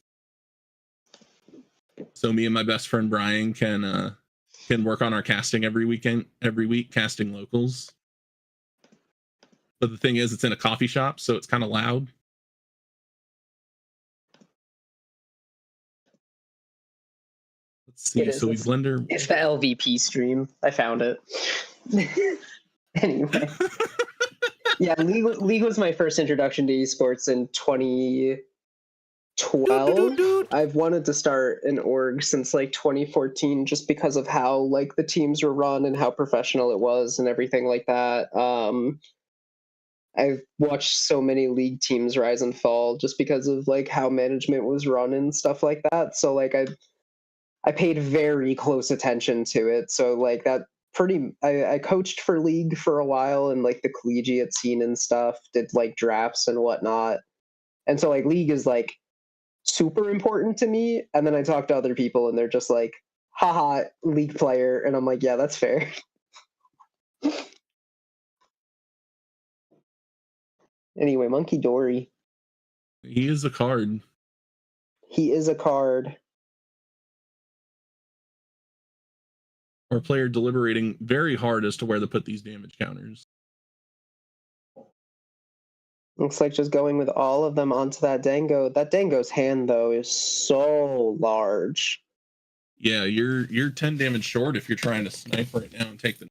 Speaker 5: so me and my best friend Brian can work on our casting every week, casting locals. But the thing is, it's in a coffee shop, so it's kind of loud. Let's see. So we blender.
Speaker 4: It's the LVP stream. I found it. Anyway. Yeah, League was my first introduction to esports in 2012. I've wanted to start an org since like 2014, just because of how like the teams were run and how professional it was and everything like that. I've watched so many League teams rise and fall just because of like how management was run and stuff like that. So like I paid very close attention to it. So like that I coached for League for a while and like the collegiate scene and stuff, did like drafts and whatnot. And so like League is like super important to me. And then I talk to other people and they're just like, haha, League player. And I'm like, yeah, that's fair. Anyway, Monkey Dory.
Speaker 5: He is a card.
Speaker 4: He is a card.
Speaker 5: Our player deliberating very hard as to where to put these damage counters.
Speaker 4: Looks like just going with all of them onto that Dango. That Dango's hand, though, is so large.
Speaker 5: Yeah, you're 10 damage short if you're trying to snipe right now and take the.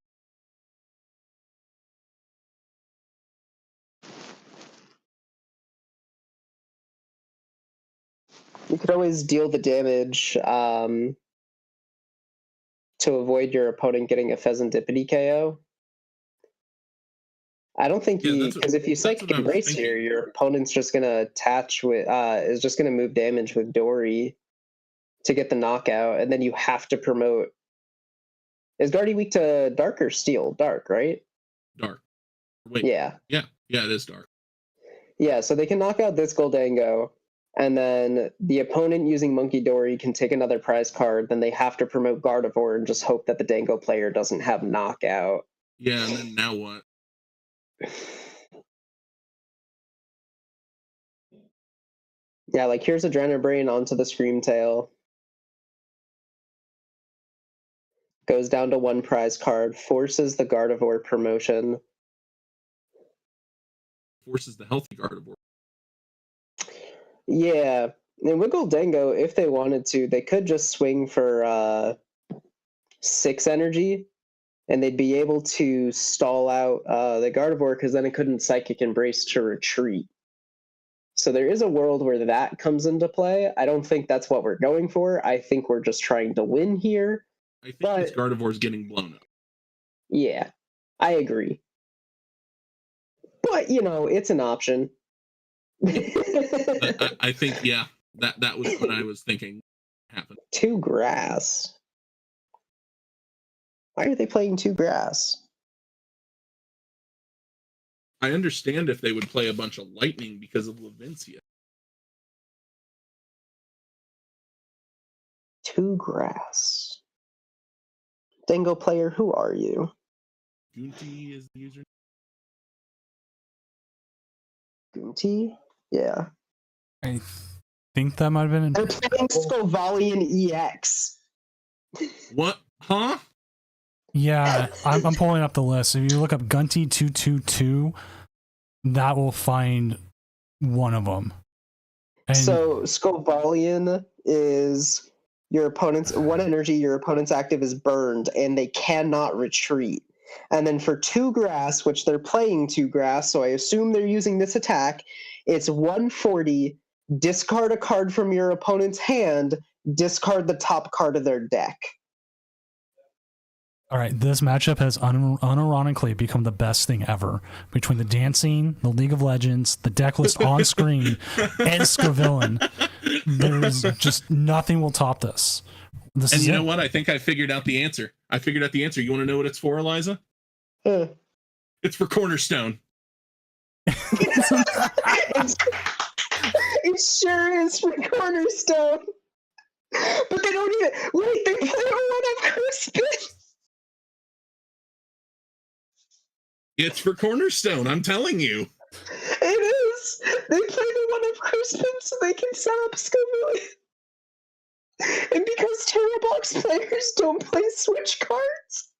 Speaker 4: You could always deal the damage to avoid your opponent getting a Pheasantipity KO. I don't think because if you Psychic Embrace here, your opponent's just gonna attach with is just gonna move damage with Dory to get the knockout, and then you have to promote. Is Guardy weak to Dark or Steel? Dark, right?
Speaker 5: Dark. Wait.
Speaker 4: Yeah,
Speaker 5: it is Dark.
Speaker 4: Yeah, so they can knock out this Goldango, and then the opponent using Monkey Dory can take another prize card. Then they have to promote Gardevoir and just hope that the Dango player doesn't have knockout.
Speaker 5: Yeah, and then now what?
Speaker 4: Yeah, like here's Adrenaline Brain onto the Scream Tail. Goes down to 1 prize card, forces the Gardevoir promotion.
Speaker 5: Forces the healthy Gardevoir.
Speaker 4: Yeah, and Wiggle Dango, if they wanted to, they could just swing for 6 energy, and they'd be able to stall out the Gardevoir, because then it couldn't Psychic Embrace to retreat. So there is a world where that comes into play. I don't think that's what we're going for. I think we're just trying to win here.
Speaker 5: I think
Speaker 4: But-
Speaker 5: this Gardevoir's getting blown up.
Speaker 4: Yeah, I agree. But, it's an option.
Speaker 5: I think, yeah, that was what I was thinking happened.
Speaker 4: 2 grass. Why are they playing 2 grass?
Speaker 5: I understand if they would play a bunch of lightning because of Lavencia.
Speaker 4: 2 grass. Dingo player, who are you?
Speaker 5: Gunti is the user.
Speaker 4: Gunti? Yeah.
Speaker 1: I think that might have been.
Speaker 4: They're playing Scovalian EX.
Speaker 5: What? Huh?
Speaker 1: Yeah, I'm pulling up the list. If you look up Gunty 222, that will find one of them. And
Speaker 4: So Scovalian is your opponent's 1 energy, your opponent's active is burned, and they cannot retreat. And then for 2 grass, which they're playing 2 grass, so I assume they're using this attack, it's 140, discard a card from your opponent's hand, discard the top card of their deck.
Speaker 1: all right, this matchup has unironically become the best thing ever between the dancing, the League of Legends, the deck list on screen, and Scavillain. There's just nothing will top this. This
Speaker 5: And
Speaker 1: is
Speaker 5: you
Speaker 1: it.
Speaker 5: know what? I think I figured out the answer. You want to know what it's for, Eliza?
Speaker 4: Uh,
Speaker 5: It's for Cornerstone.
Speaker 4: It sure is for Cornerstone. But they don't even. Wait, they play one of Crispin.
Speaker 5: It's for Cornerstone, I'm telling you.
Speaker 4: It is. They play the one of Crispin so they can set up Scovalian. And because Terra Box players don't play switch cards,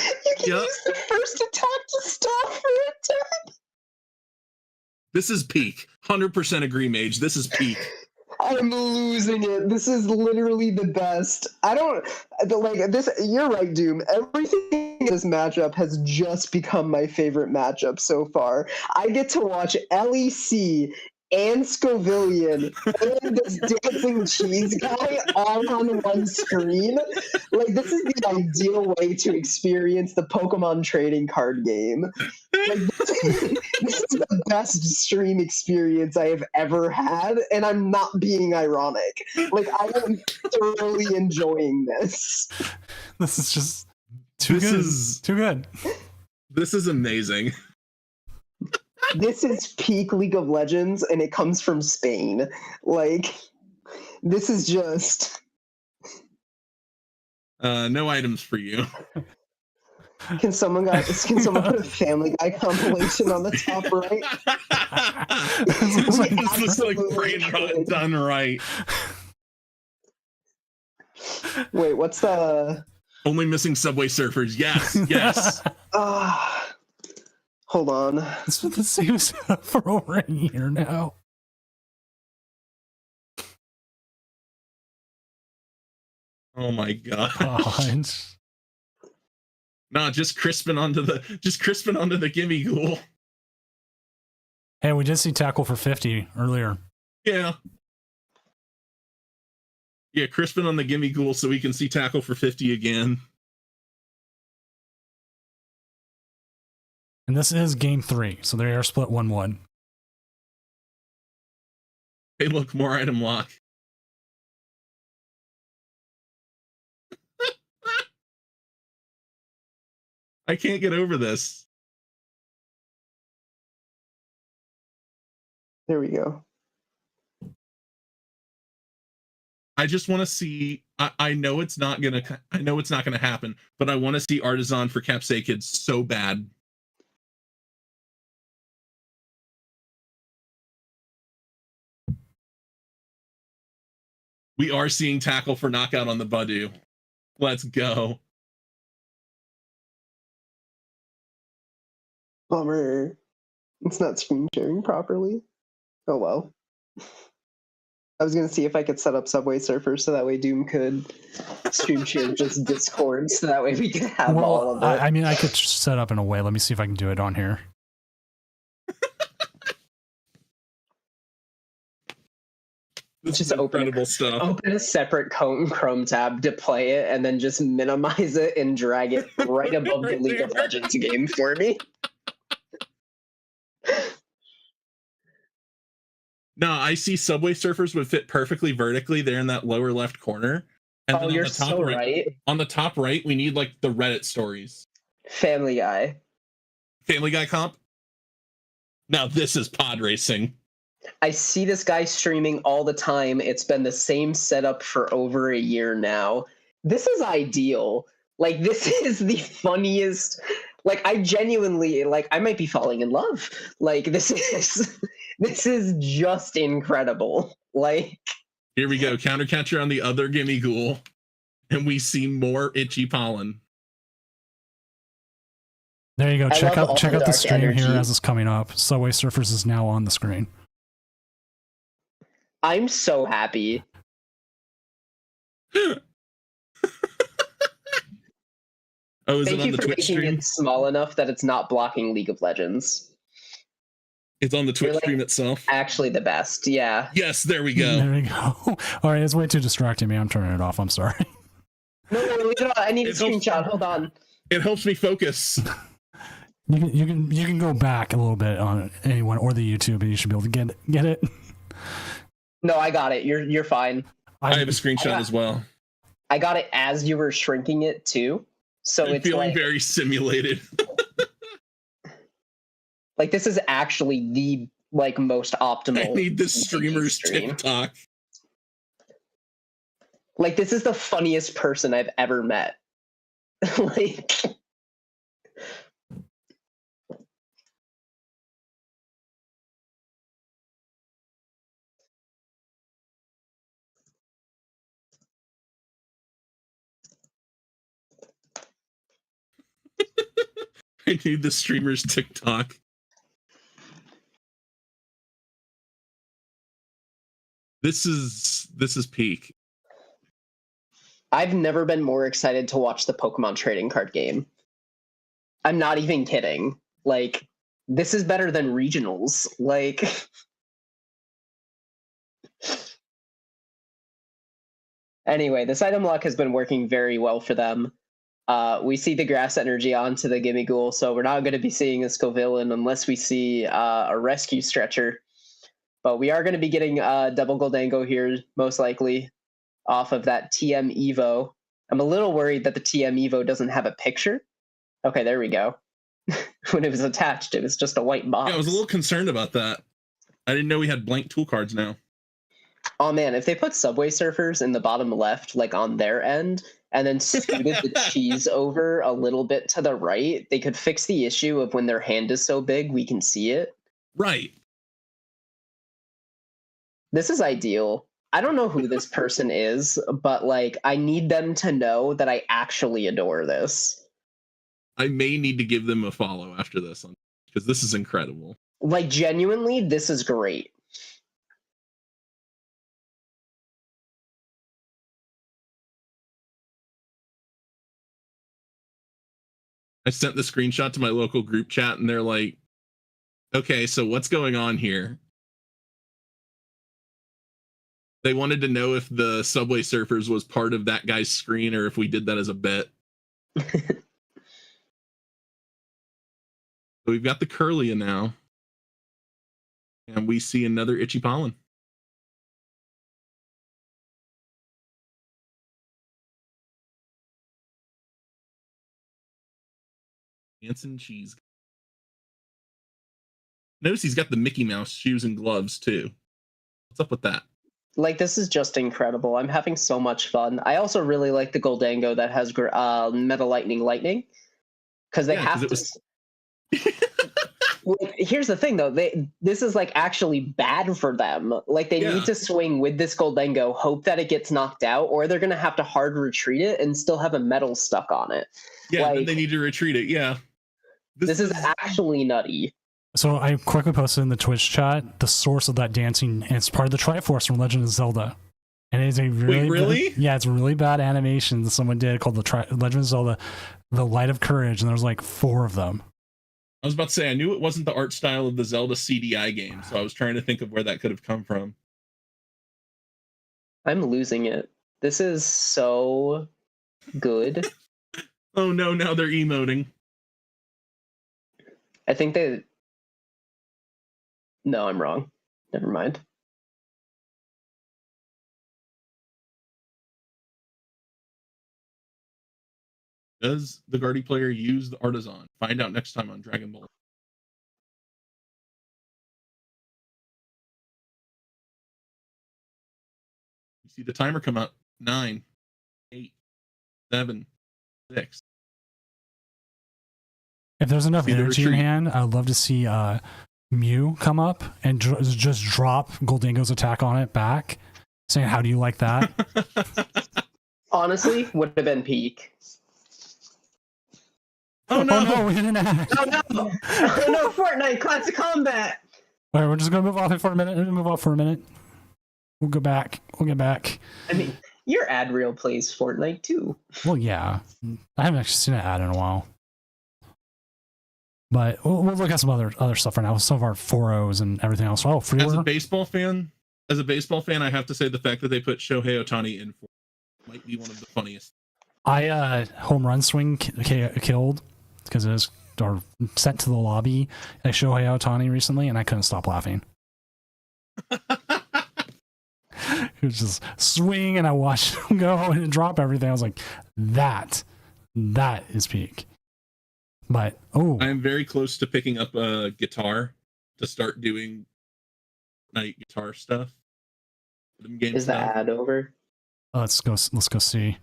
Speaker 4: you can
Speaker 5: Yep.
Speaker 4: use the first attack to stop for attack.
Speaker 5: This is peak. 100% agree, Mage. This is peak.
Speaker 4: I'm losing it. This is literally the best. I don't like this. You're right, Doom. Everything in this matchup has just become my favorite matchup so far. I get to watch LEC and Scovillian and this dancing cheese guy all on one screen. Like, this is the ideal way to experience the Pokemon trading card game. Like, this is the best stream experience I have ever had, and I'm not being ironic. Like, I am thoroughly enjoying this.
Speaker 1: This is just too
Speaker 5: This
Speaker 1: good.
Speaker 5: is-
Speaker 1: Too good.
Speaker 5: This is amazing.
Speaker 4: This is peak League of Legends, and it comes from Spain. Like, this is just...
Speaker 5: No items for you.
Speaker 4: Can someone put a Family Guy compilation on the top right?
Speaker 1: This looks like-
Speaker 5: This looks like
Speaker 4: Absolutely
Speaker 5: brain rot
Speaker 4: could.
Speaker 5: done right.
Speaker 4: Wait, what's the...
Speaker 5: Only missing Subway Surfers. Yes, yes.
Speaker 4: Hold on.
Speaker 1: This is the same setup for over a year now.
Speaker 5: Oh my god.
Speaker 1: God.
Speaker 5: Nah, just crisping onto the gimme ghoul.
Speaker 1: Hey, we did see tackle for 50 earlier.
Speaker 5: Yeah. Yeah, crisping on the gimme ghoul so we can see tackle for 50 again.
Speaker 1: And this is game 3, so they are split 1-1.
Speaker 5: Hey, look, more item lock. I can't get over this.
Speaker 4: There we go.
Speaker 5: I just want to see. I know it's not gonna happen, but I want to see Artisan for Capsakid so bad. We are seeing tackle for knockout on the Badu. Let's go.
Speaker 4: Bummer. It's not screen sharing properly. Oh well. I was gonna see if I could set up Subway Surfers so that way Doom could stream share just Discord, so that way we could have all of it.
Speaker 1: I mean, I could set up in a way. Let me see if I can do it on here.
Speaker 5: This
Speaker 4: Just
Speaker 5: is incredible stuff.
Speaker 4: Open a separate Chrome tab to play it, and then just minimize it and drag it right above the
Speaker 5: Right
Speaker 4: League of
Speaker 5: there.
Speaker 4: Legends game for me.
Speaker 5: No, I see Subway Surfers would fit perfectly vertically there in that lower left corner. And
Speaker 4: Oh,
Speaker 5: then
Speaker 4: you're
Speaker 5: on the top
Speaker 4: so
Speaker 5: right,
Speaker 4: right.
Speaker 5: on the top right, we need like the Reddit stories.
Speaker 4: Family Guy.
Speaker 5: Family Guy comp. Now this is pod racing.
Speaker 4: I see this guy streaming all the time. It's been the same setup for over a year now. This is ideal. Like, this is the funniest. Like, I genuinely, like, I might be falling in love. Like, this is just incredible. Like,
Speaker 5: Here we go. Countercatcher on the other Gimme Ghoul. And we see more itchy pollen.
Speaker 1: There you go. Check
Speaker 4: love all
Speaker 1: out
Speaker 4: the
Speaker 1: the
Speaker 4: dark
Speaker 1: stream
Speaker 4: energy.
Speaker 1: here as it's coming up. Subway Surfers is now on the screen.
Speaker 4: I'm so happy.
Speaker 5: Oh, is
Speaker 4: Thank
Speaker 5: it on
Speaker 4: you
Speaker 5: the
Speaker 4: for
Speaker 5: Twitch
Speaker 4: making
Speaker 5: stream?
Speaker 4: it small enough that it's not blocking League of Legends.
Speaker 5: It's on the Twitch
Speaker 4: like-
Speaker 5: stream itself.
Speaker 4: Actually, the best. Yeah.
Speaker 5: Yes, there we go.
Speaker 1: There we go. All right, it's way too distracting me. I'm turning it off. I'm sorry.
Speaker 4: No, leave it on. I need a
Speaker 5: It helps-
Speaker 4: screenshot. Hold on.
Speaker 5: It helps me focus.
Speaker 1: You can go back a little bit on anyone or the YouTube, and you should be able to get it.
Speaker 4: No, I got it. You're fine.
Speaker 5: I have a screenshot as well.
Speaker 4: I got it as you were shrinking it too. So
Speaker 5: I'm
Speaker 4: it's
Speaker 5: feeling
Speaker 4: like,
Speaker 5: very simulated.
Speaker 4: like this is actually the like most optimal.
Speaker 5: I need this
Speaker 4: TCG
Speaker 5: streamer's
Speaker 4: stream.
Speaker 5: TikTok.
Speaker 4: Like, this is the funniest person I've ever met. Like,
Speaker 5: I need the streamer's TikTok. This is peak.
Speaker 4: I've never been more excited to watch the Pokemon trading card game. I'm not even kidding. Like, this is better than regionals. Like, anyway, this item lock has been working very well for them. We see the grass energy onto the Gimme Ghoul, so we're not going to be seeing a Scovillain unless we see a rescue stretcher. But we are going to be getting double Goldango here, most likely, off of that TM Evo. I'm a little worried that the TM Evo doesn't have a picture. Okay, there we go. When it was attached, it was just a white box.
Speaker 5: Yeah, I was a little concerned about that. I didn't know we had blank tool cards now.
Speaker 4: Oh man, if they put Subway Surfers in the bottom left, like on their end, and then scooted the cheese over a little bit to the right, they could fix the issue of when their hand is so big we can see it.
Speaker 5: Right.
Speaker 4: This is ideal. I don't know who this person is, but like I need them to know that I actually adore this.
Speaker 5: I may need to give them a follow after this because this is incredible.
Speaker 4: Like genuinely, this is great.
Speaker 5: I sent the screenshot to my local group chat and they're like, okay, so what's going on here? They wanted to know if the Subway Surfers was part of that guy's screen or if we did that as a bet. So we've got the Curlia now. And we see another Itchy Pollen. Dancing cheese. Notice he's got the Mickey Mouse shoes and gloves too. What's up with that?
Speaker 4: Like, this is just incredible. I'm having so much fun. I also really like the Goldango that has Meta Lightning, because they have to. Well, here's the thing, though. This is like actually bad for them. Like, they need to swing with this Goldango, hope that it gets knocked out, or they're gonna have to hard retreat it and still have a metal stuck on it.
Speaker 5: Yeah,
Speaker 4: like,
Speaker 5: then they need to retreat it. Yeah.
Speaker 4: This is actually nutty.
Speaker 1: So I quickly posted in the Twitch chat the source of that dancing, and it's part of the Triforce from Legend of Zelda. And it is a really
Speaker 5: really?
Speaker 1: It's a really bad animation that someone did called the Legend of Zelda, The Light of Courage, and there's like 4 of them.
Speaker 5: I was about to say, I knew it wasn't the art style of the Zelda CDI game, so I was trying to think of where that could have come from.
Speaker 4: I'm losing it. This is so good.
Speaker 5: Oh no, now they're emoting.
Speaker 4: I think they... No, I'm wrong. Never mind.
Speaker 5: Does the Guardy player use the Artisan? Find out next time on Dragon Ball. You see the timer come up. 9, 8, 7, 6.
Speaker 1: If there's enough
Speaker 5: See the
Speaker 1: energy in
Speaker 5: retreat.
Speaker 1: hand, I'd love to see Mew come up and just drop Goldingo's attack on it back, saying, "How do you like that?"
Speaker 4: Honestly, would have been peak.
Speaker 5: Oh no!
Speaker 1: Oh no, we didn't act.
Speaker 4: Oh no! Oh no, Fortnite Classic Combat!
Speaker 1: All right, we're just gonna move off it for a minute. Move off for a minute. We'll go back. We'll get back.
Speaker 4: I mean, your ad reel plays Fortnite too.
Speaker 1: Well, yeah, I haven't actually seen an ad in a while, but we'll look at some other stuff right now. Some of our 4.0s and everything else. Oh,
Speaker 5: As a
Speaker 1: freeware.
Speaker 5: baseball fan, I have to say the fact that they put Shohei Ohtani in might be one of the funniest.
Speaker 1: I home run swing killed because it was or sent to the lobby at Shohei Ohtani recently, and I couldn't stop laughing. It was just swing, and I watched him go and drop everything. I was like, that is peak. But
Speaker 5: I am very close to picking up a guitar to start doing night guitar stuff.
Speaker 4: Is the ad over?
Speaker 1: let's go see.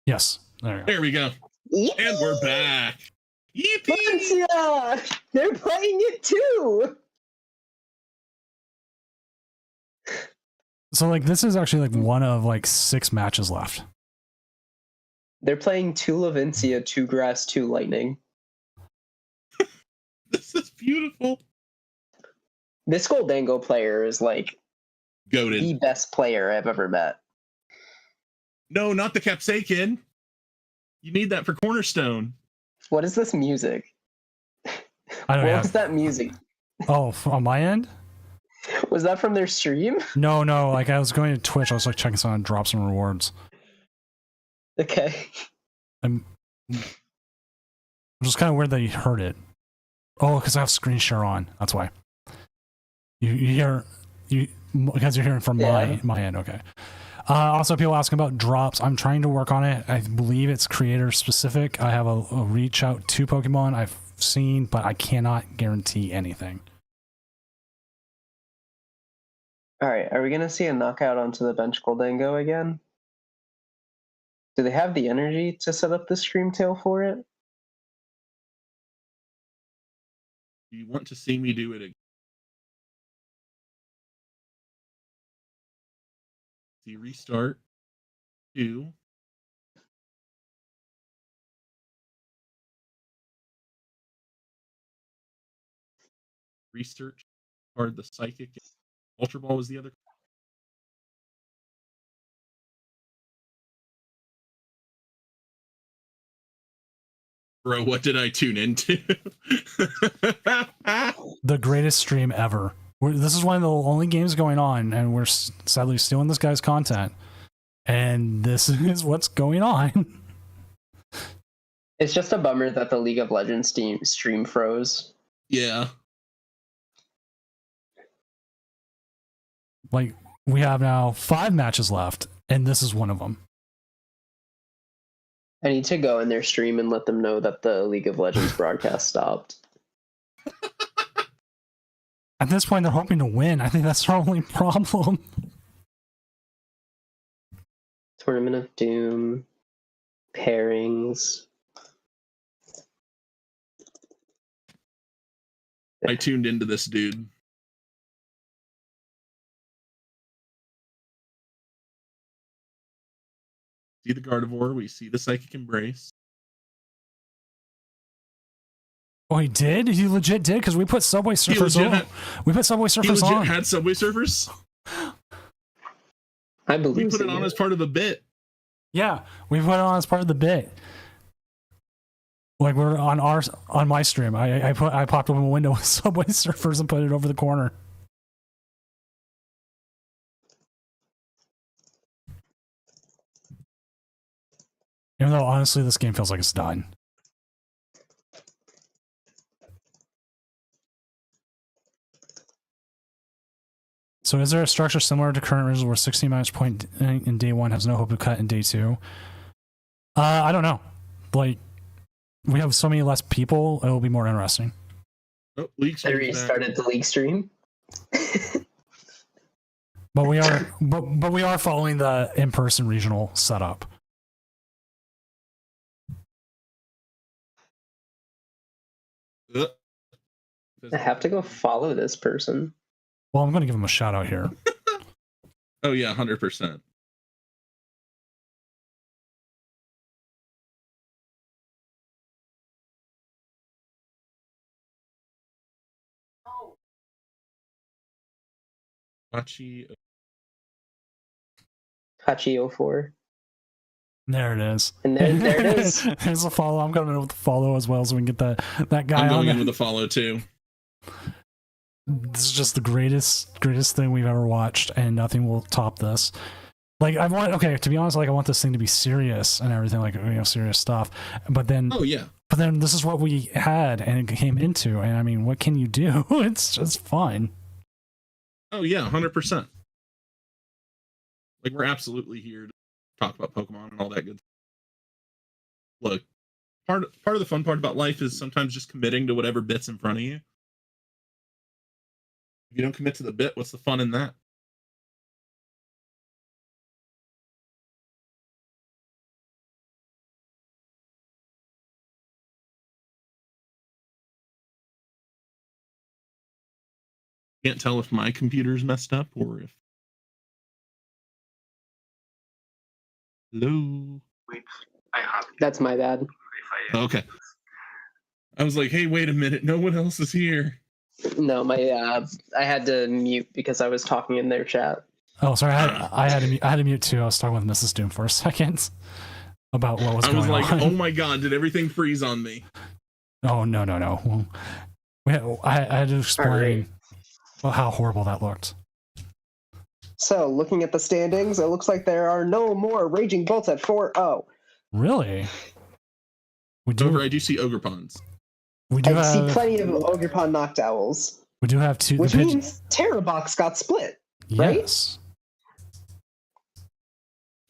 Speaker 1: Yes, there we go.
Speaker 5: There we go. And we're back. Yippee!
Speaker 4: Valencia! They're playing it too!
Speaker 1: So like this is actually like one of like 6 matches left.
Speaker 4: They're playing 2 Lavencia, 2 Grass, 2 Lightning.
Speaker 5: This is beautiful.
Speaker 4: This Goldango player is like
Speaker 5: Goated.
Speaker 4: the best player I've ever met.
Speaker 5: No, not the Capsaikin. You need that for Cornerstone.
Speaker 4: What is this music?
Speaker 1: I don't
Speaker 4: What
Speaker 1: know.
Speaker 4: was that music?
Speaker 1: Oh, on my end?
Speaker 4: Was that from their stream?
Speaker 1: No. Like I was going to Twitch. I was like checking some drops and rewards.
Speaker 4: Okay.
Speaker 1: It was kind of weird that you heard it. Oh, because I have screen share on. That's why. You hear because you're hearing from my end. Okay. Also, people asking about drops. I'm trying to work on it. I believe it's creator specific. I have a reach out to Pokemon I've seen, but I cannot guarantee anything.
Speaker 4: All right. Are we going to see a knockout onto the bench Goldango again? Do they have the energy to set up the stream tail for it?
Speaker 5: Do you want to see me do it again? See, restart. 2. Research. Card the Psychic. Ultra Ball was the other. Bro, what did I tune into?
Speaker 1: The greatest stream ever. This is one of the only games going on, and we're sadly stealing this guy's content. And this is what's going on.
Speaker 4: It's just a bummer that the League of Legends stream froze.
Speaker 5: Yeah.
Speaker 1: Like, we have now 5 matches left, and this is one of them.
Speaker 4: I need to go in their stream and let them know that the League of Legends broadcast stopped.
Speaker 1: At this point, they're hoping to win. I think that's their only problem.
Speaker 4: Tournament of Doom, pairings.
Speaker 5: I tuned into this dude. See the Gardevoir, we see the Psychic Embrace.
Speaker 1: Oh, he did? He legit did? Because we put Subway Surfers on. We put Subway
Speaker 5: He
Speaker 1: Surfers
Speaker 5: legit
Speaker 1: on.
Speaker 5: had Subway Surfers.
Speaker 4: I believe
Speaker 5: We put it on as part of a bit.
Speaker 1: Yeah, we put it on as part of the bit. Like we're on my stream. I popped open a window with Subway Surfers and put it over the corner. Even though honestly, this game feels like it's done. So is there a structure similar to current original where 16 minus point in day 1 has no hope of cut in day 2? I don't know. Like, we have so many less people, it'll be more interesting.
Speaker 5: Oh, league
Speaker 4: I
Speaker 5: stream's back.
Speaker 4: restarted the league stream.
Speaker 1: But we are but we are following the in-person regional setup.
Speaker 4: I have to go follow this person.
Speaker 1: Well, I'm going to give him a shout out here.
Speaker 5: Oh yeah, 100%. Hachi.
Speaker 4: Hachi04.
Speaker 1: There it is.
Speaker 4: And there it is.
Speaker 1: There's a follow. I'm coming in with the follow as well, so we can get that guy
Speaker 5: I'm
Speaker 1: on
Speaker 5: going
Speaker 1: there.
Speaker 5: in with a follow too.
Speaker 1: This is just the greatest thing we've ever watched, and nothing will top this. Like, to be honest, like, I want this thing to be serious and everything, like, serious stuff. But then,
Speaker 5: Oh yeah.
Speaker 1: but then this is what we had and it came into, and I mean, what can you do? It's just fun.
Speaker 5: Oh yeah, 100%. Like, we're absolutely here to talk about Pokemon and all that good. Look, part of the fun part about life is sometimes just committing to whatever bit's in front of you. If you don't commit to the bit, what's the fun in that? Can't tell if my computer's messed up or if. Hello.
Speaker 3: Wait, I have.
Speaker 4: That's my bad.
Speaker 3: If I,
Speaker 5: Okay. I was like, hey, wait a minute. No one else is here.
Speaker 4: No, I had to mute because I was talking in their chat.
Speaker 1: Oh, sorry, I had to mute too. I was talking with Mrs. Doom for a second about what was
Speaker 5: I
Speaker 1: going
Speaker 5: was like,
Speaker 1: on.
Speaker 5: oh my god, did everything freeze on me?
Speaker 1: Oh no. Well, I had to explain how horrible that looked.
Speaker 4: So, looking at the standings, it looks like there are no more Raging Bolts at 4-0.
Speaker 1: Really? We
Speaker 5: I do see Ogerpons.
Speaker 1: We do
Speaker 4: I see
Speaker 1: have
Speaker 4: plenty of Ogerpon Noctowls.
Speaker 1: we do have two.
Speaker 4: Which means Terrabox got split. right?
Speaker 1: Yes.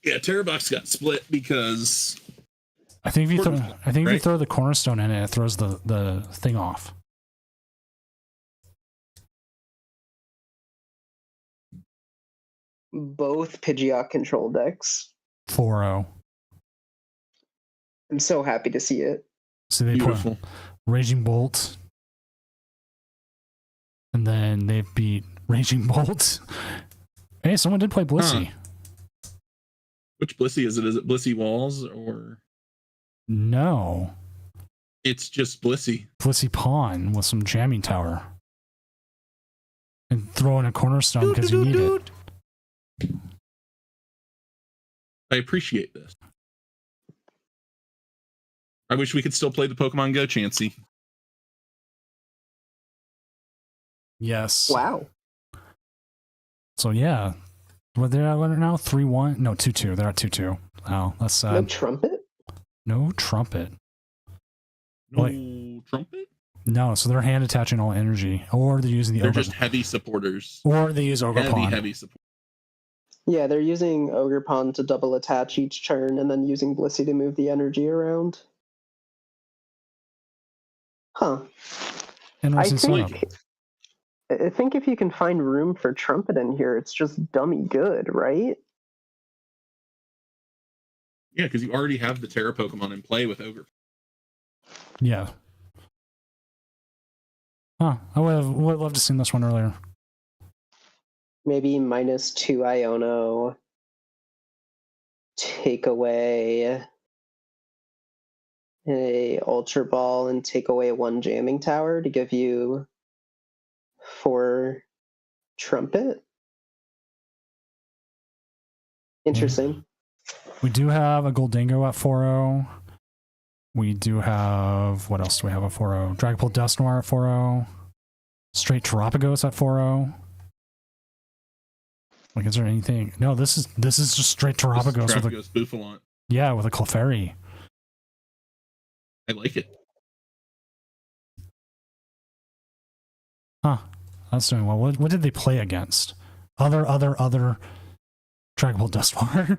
Speaker 5: Yeah, Terrabox got split because
Speaker 1: I think if you throw, if you
Speaker 5: right?
Speaker 1: throw the cornerstone in it, it throws the thing off.
Speaker 4: Both Pidgeot control decks.
Speaker 1: 4-0.
Speaker 4: I'm so happy to see it.
Speaker 1: So they
Speaker 5: beautiful.
Speaker 1: put Raging Bolt, and then they beat Raging Bolt. Hey, someone did play Blissey.
Speaker 5: Huh. Which Blissey is it? Is it Blissey Walls or?
Speaker 1: No.
Speaker 5: It's just Blissey.
Speaker 1: Blissey Pawn with some jamming tower. And throw in a cornerstone because you need it.
Speaker 5: I appreciate this. I wish we could still play the Pokemon Go, Chansey.
Speaker 1: Yes.
Speaker 4: Wow.
Speaker 1: So yeah. What they're at now? 3-1? No, 2-2. They're at 2-2. Oh, that's sad.
Speaker 4: No trumpet?
Speaker 1: No trumpet.
Speaker 5: No
Speaker 1: Wait.
Speaker 5: trumpet?
Speaker 1: No, so they're hand attaching all energy. Or they're using the
Speaker 5: They're
Speaker 1: Ogre.
Speaker 5: just heavy supporters.
Speaker 1: Or they use Ogre Pawn.
Speaker 5: Heavy support.
Speaker 4: Yeah, they're using Ogerpon to double attach each turn and then using Blissey to move the energy around. Huh.
Speaker 1: Interesting
Speaker 4: I think if you can find room for trumpet in here, it's just dummy good, right?
Speaker 5: Yeah, because you already have the Terra Pokemon in play with Ogre.
Speaker 1: Yeah. Huh. I would have loved to have seen this one earlier.
Speaker 4: Maybe -2 Iono. Take away a Ultra Ball and take away 1 Jamming Tower to give you 4 Trumpet. Interesting.
Speaker 1: We do have a Goldingo at 4-0. We do have... What else do we have at 4-0? Dragapult Dusknoir at 4-0. Straight Terapagos at 4-0. Like, is there anything? No, this is just straight Terapagos with a...
Speaker 5: Terapagos Bouffalont.
Speaker 1: Yeah, with a Clefairy.
Speaker 5: I like it.
Speaker 1: Huh. That's doing well. What did they play against? Other Dragon Ball Dusknoir.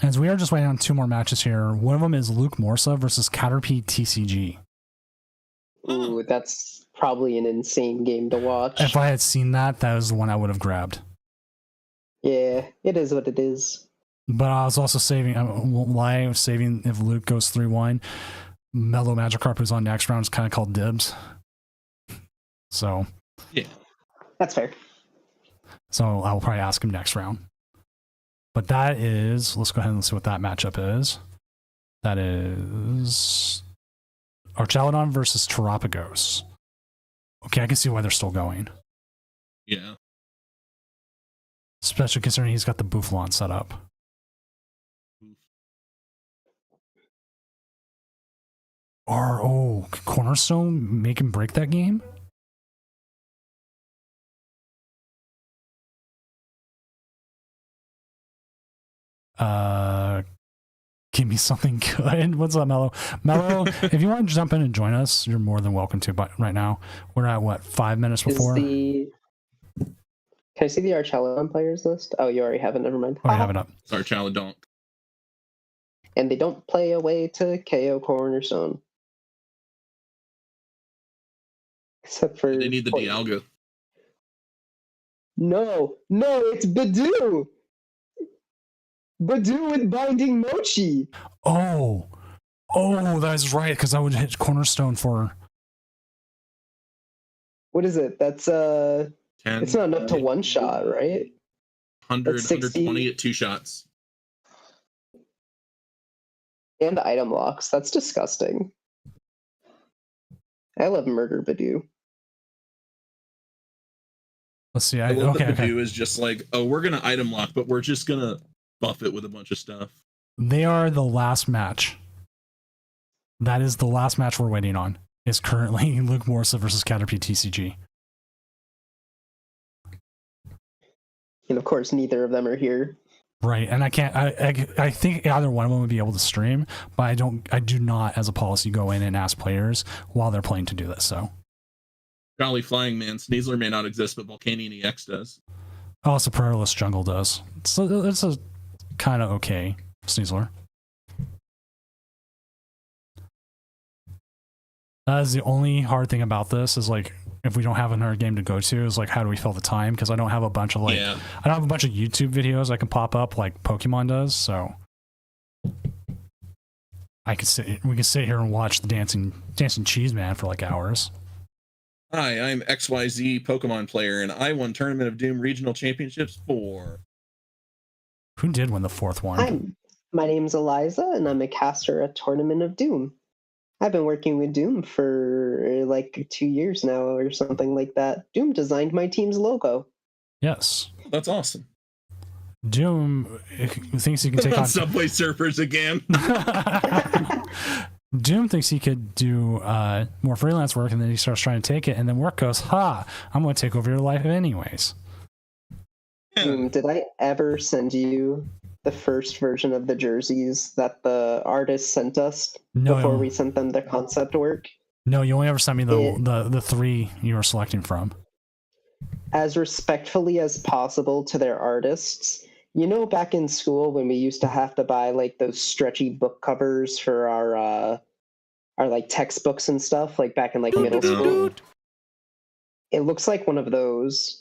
Speaker 1: As we are just waiting on 2 more matches here. One of them is Luke Morsa versus Caterpie TCG.
Speaker 4: Ooh, that's probably an insane game to watch.
Speaker 1: If I had seen that, that was the one I would have grabbed.
Speaker 4: Yeah, it is what it is.
Speaker 1: But I was also saving. I won't lie, I was saving if Luke goes 3-1. Mellow Magikarp, who's on next round, is kind of called dibs. So
Speaker 5: Yeah,
Speaker 4: That's fair.
Speaker 1: So I will probably ask him next round. But that is, let's go ahead and see what that matchup is. That is Archaludon versus Terapagos. Okay, I can see why they're still going.
Speaker 5: yeah.
Speaker 1: Especially considering he's got the Bouffalant set up. Or, Cornerstone make him break that game? Give me something good. What's up, Mello? Mello, if you want to jump in and join us, you're more than welcome to. But right now, we're at what, 5 minutes before?
Speaker 4: Can I see the Archaludon players list? Oh, you already have it. Never mind.
Speaker 1: Oh, I have it up.
Speaker 5: It's Archaludon.
Speaker 4: And they don't play away to KO Cornerstone. Except for
Speaker 5: They need the Dialga.
Speaker 4: No, it's Badoo. Badoo with Binding Mochi.
Speaker 1: Oh, that's right, because I would hit Cornerstone for...
Speaker 4: What is it? That's
Speaker 5: 10,
Speaker 4: it's not enough to one shot, right?
Speaker 5: 100,
Speaker 4: That's 60.
Speaker 5: 120 at 2 shots.
Speaker 4: And item locks. That's disgusting. I love Murder Badoo.
Speaker 1: Let's see.
Speaker 5: I love that
Speaker 1: Okay.
Speaker 5: Badoo is just like, oh, we're going to item lock, but we're just going to buff it with a bunch of stuff.
Speaker 1: They are the last match. That is the last match we're waiting on. Is currently Luke Morsa versus Caterpie TCG.
Speaker 4: And of course, neither of them are here.
Speaker 1: Right, and I can't. I think either one of them would be able to stream, but I do not, as a policy, go in and ask players while they're playing to do this. So,
Speaker 5: Golly flying man, Sneasler may not exist, but Volcanion EX does.
Speaker 1: oh, it's a prayerless jungle does. It's a kind of okay Sneasler. That is the only hard thing about this is like if we don't have another game to go to is like how do we fill the time, because I don't have a bunch of I don't have a bunch of YouTube videos I can pop up like Pokemon does, so we can sit here and watch the dancing cheese man for like hours.
Speaker 5: Hi, I'm XYZ Pokemon player, and I won Tournament of Doom Regional Championships 4.
Speaker 1: Who did win the 4th one?
Speaker 4: My name's Eliza, and I'm a caster at Tournament of Doom. I've been working with Doom for like 2 years now or something like that. Doom designed my team's logo.
Speaker 1: Yes.
Speaker 5: That's awesome.
Speaker 1: Doom thinks he can take on
Speaker 5: Subway Surfers again.
Speaker 1: Doom thinks he could do more freelance work, and then he starts trying to take it, and then work goes, ha, I'm going to take over your life anyways.
Speaker 5: Yeah.
Speaker 4: Did I ever send you the first version of the jerseys that the artist sent us before we sent them the concept work?
Speaker 1: No, you only ever sent me the 3 you were selecting from.
Speaker 4: As respectfully as possible to their artists, you know, back in school when we used to have to buy like those stretchy book covers for our like textbooks and stuff, like back in like middle school. It looks like one of those.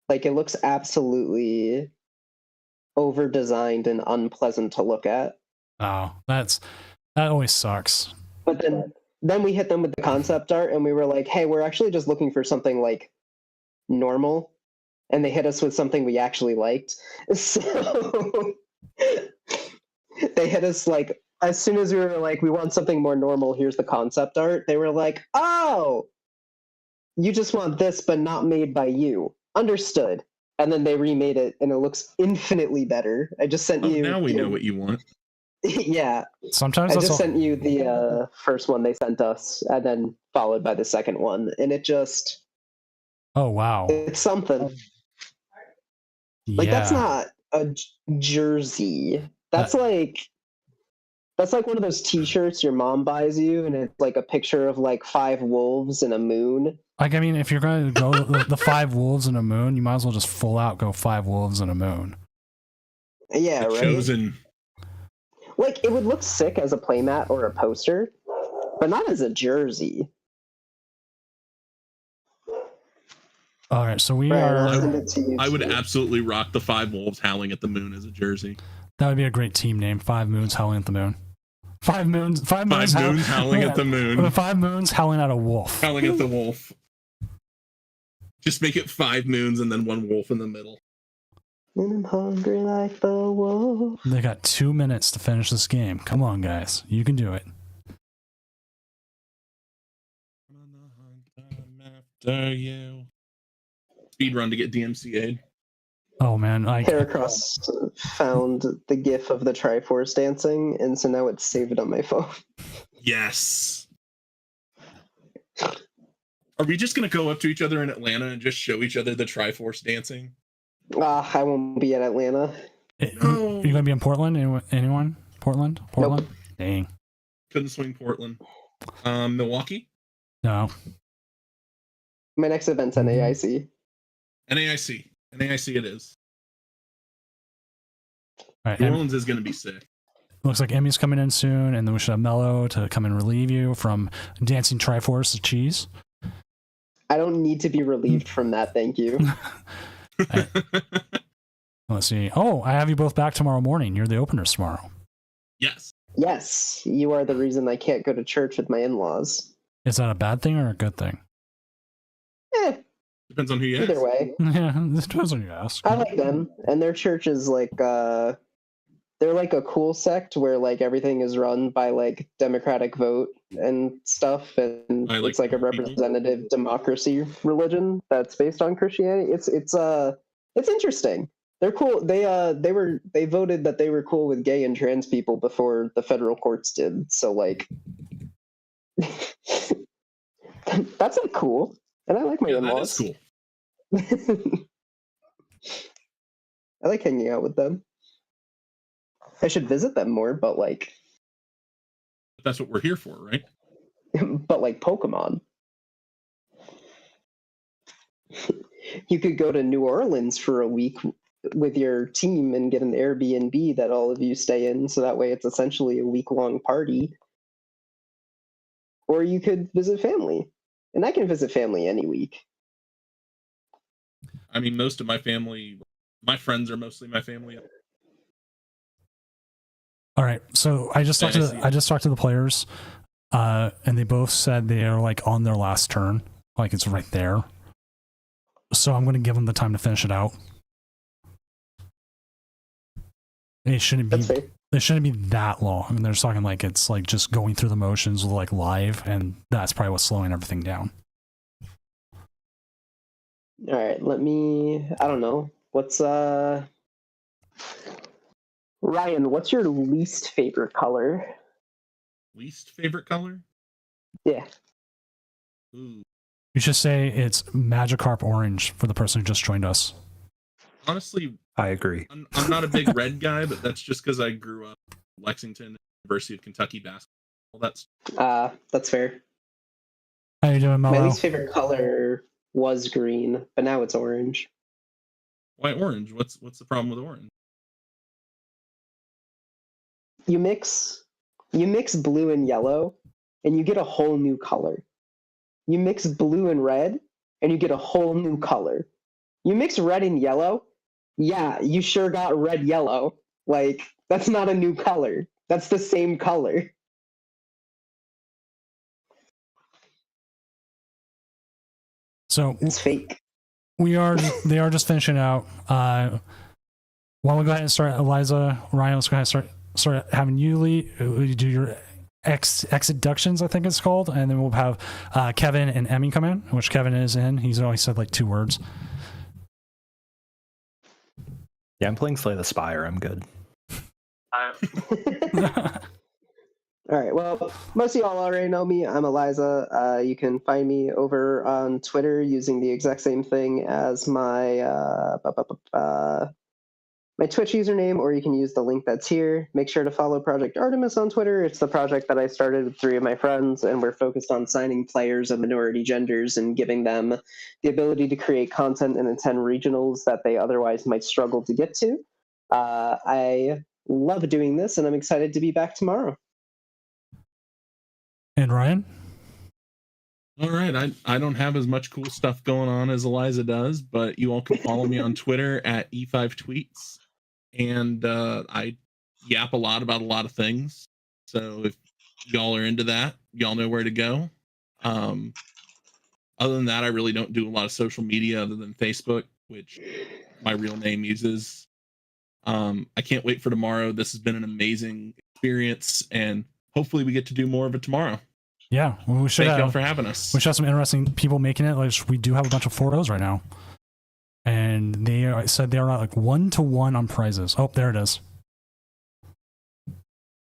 Speaker 4: Like it looks absolutely over designed and unpleasant to look at.
Speaker 1: Oh, that always sucks.
Speaker 4: But then we hit them with the concept art and we were like, hey, we're actually just looking for something like normal. And they hit us with something we actually liked. So they hit us like, as soon as we were like, we want something more normal, here's the concept art. They were like, oh, you just want this, but not made by you. Understood. And then they remade it and it looks infinitely better. I just sent you.
Speaker 5: Now we know what you want.
Speaker 4: Yeah.
Speaker 1: Sometimes
Speaker 4: I just sent you the first one they sent us and then followed by the second one. And it just.
Speaker 1: Oh, wow.
Speaker 4: It's something. Like that's
Speaker 1: Yeah.
Speaker 4: not a jersey. That's like one of those T-shirts your mom buys you, and it's like a picture of like 5 wolves and a moon.
Speaker 1: Like, I mean, if you're going to go the 5 wolves and a moon, you might as well just full out go 5 wolves and a moon.
Speaker 4: Yeah, right.
Speaker 5: Chosen.
Speaker 4: Like it would look sick as a playmat or a poster, but not as a jersey.
Speaker 1: All right, so we
Speaker 4: Right, I'll
Speaker 1: are.
Speaker 4: send it to you
Speaker 5: I would
Speaker 4: too.
Speaker 5: absolutely rock the 5 wolves howling at the moon as a jersey.
Speaker 1: That would be a great team name. 5 moons howling at the moon. 5 moons. 5 moons,
Speaker 5: 5 moons howling at the moon.
Speaker 1: 5 moons howling at a wolf.
Speaker 5: Howling at the wolf. Just make it 5 moons and then 1 wolf in the middle.
Speaker 4: And I'm hungry like the wolf.
Speaker 1: They got 2 minutes to finish this game. Come on, guys. You can do it.
Speaker 5: After you. Speed run to get DMCA'd.
Speaker 1: Oh, man.
Speaker 4: Heracross found the gif of the Triforce dancing, and so now it's saved on my phone.
Speaker 5: Yes. Are we just going to go up to each other in Atlanta and just show each other the Triforce dancing?
Speaker 4: I won't be at Atlanta.
Speaker 5: No.
Speaker 1: Are you going to be in Portland? Anyone? Portland?
Speaker 4: Nope.
Speaker 1: Dang.
Speaker 5: Couldn't swing Portland. Milwaukee?
Speaker 1: No.
Speaker 4: My next event's NAIC.
Speaker 5: NAIC. NAIC it is.
Speaker 1: All right.
Speaker 5: New Orleans is going to be sick.
Speaker 1: Looks like Emmy's coming in soon, and then we should have Mello to come and relieve you from dancing Triforce of cheese.
Speaker 4: I don't need to be relieved from that, thank you.
Speaker 1: Let's see. Oh, I have you both back tomorrow morning. You're the openers tomorrow.
Speaker 5: Yes.
Speaker 4: Yes, you are the reason I can't go to church with my in-laws.
Speaker 1: Is that a bad thing or a good thing?
Speaker 5: Depends on who you
Speaker 4: Either
Speaker 5: ask.
Speaker 4: way.
Speaker 1: Yeah, this depends on you ask.
Speaker 4: I like them, and their church is like they're like a cool sect where like everything is run by like democratic vote and stuff, and it's like a representative democracy religion that's based on Christianity. It's interesting. They're cool. They voted that they were cool with gay and trans people before the federal courts did. So like that's like cool. And I like my in-laws.
Speaker 5: That is cool.
Speaker 4: I like hanging out with them. I should visit them more, but like
Speaker 5: That's what we're here for, right?
Speaker 4: but like Pokemon. You could go to New Orleans for a week with your team and get an Airbnb that all of you stay in, so that way it's essentially a week-long party. Or you could visit family. And I can visit family any week.
Speaker 5: I mean, most of my family, my friends are mostly my family.
Speaker 1: All right. So I just talked to the players, and they both said they are like on their last turn, like it's right there. So I'm going to give them the time to finish it out. It shouldn't be.
Speaker 4: That's fair.
Speaker 1: It shouldn't be that long. I mean, they're just talking like it's like just going through the motions with like live, and that's probably what's slowing everything down.
Speaker 4: All right, I don't know. What's Ryan, what's your least favorite color?
Speaker 5: Least favorite color?
Speaker 4: Yeah.
Speaker 5: Ooh.
Speaker 1: You should say it's Magikarp orange for the person who just joined us.
Speaker 5: Honestly,
Speaker 6: I agree.
Speaker 5: I'm not a big red guy, but that's just because I grew up in Lexington, University of Kentucky basketball.
Speaker 4: That's fair.
Speaker 1: How you doing, Mello?
Speaker 4: My least favorite color was green, but now it's orange.
Speaker 5: Why orange? What's the problem with orange?
Speaker 4: You mix blue and yellow, and you get a whole new color. You mix blue and red, and you get a whole new color. You mix red and yellow, yeah, you sure got red yellow. Like, that's not a new color. That's the same color.
Speaker 1: So
Speaker 4: it's fake.
Speaker 1: They are just finishing out. Why don't we go ahead and start, Eliza, Ryan, let's go ahead and start having you do your exeductions, I think it's called, and then we'll have Kevin and Emmy come in, which Kevin is in. He's only said like 2 words.
Speaker 6: Yeah, I'm playing Slay the Spire. I'm good.
Speaker 4: All All right. Well, most of y'all already know me. I'm Eliza. You can find me over on Twitter using the exact same thing as my my Twitch username, or you can use the link that's here. Make sure to follow Project Artemis on Twitter. It's the project that I started with 3 of my friends, and we're focused on signing players of minority genders and giving them the ability to create content and attend regionals that they otherwise might struggle to get to. I love doing this, and I'm excited to be back tomorrow.
Speaker 1: And Ryan?
Speaker 5: All right, I don't have as much cool stuff going on as Eliza does, but you all can follow me on Twitter at E5Tweets, and I yap a lot about a lot of things. So if y'all are into that, y'all know where to go. Other than that, I really don't do a lot of social media other than Facebook, which my real name uses. I can't wait for tomorrow. This has been an amazing experience, and hopefully we get to do more of it tomorrow.
Speaker 1: Yeah, we should
Speaker 5: Thank y'all for having us.
Speaker 1: We should have some interesting people making it. Like we do have a bunch of 4-0s right now, and they said they are like 1-1 on prizes. Oh, there it is.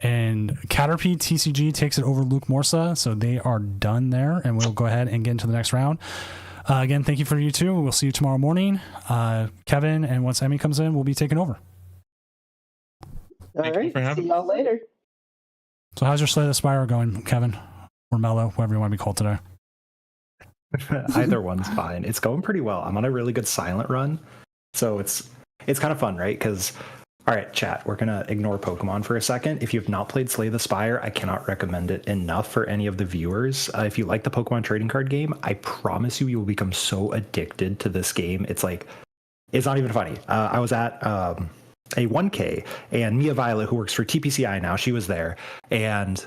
Speaker 1: And Caterpie TCG takes it over Luke Morsa, so they are done there, and we'll go ahead and get into the next round. Again, thank you for you two. We'll see you tomorrow morning. Kevin, and once Emmy comes in, we'll be taking over.
Speaker 4: All right, see y'all later.
Speaker 1: So how's your Slay the Spire going, Kevin? Or Mellow, whatever you want to be called today.
Speaker 6: Either one's fine. It's going pretty well. I'm on a really good silent run, so it's kind of fun, right? Because, all right, chat, we're gonna ignore Pokemon for a second. If you've not played Slay the Spire, I cannot recommend it enough for any of the viewers. If you like the Pokemon trading card game, I promise you will become so addicted to this game. It's like, it's not even funny. I was at a 1K, and Mia Violet, who works for TPCI now, she was there, and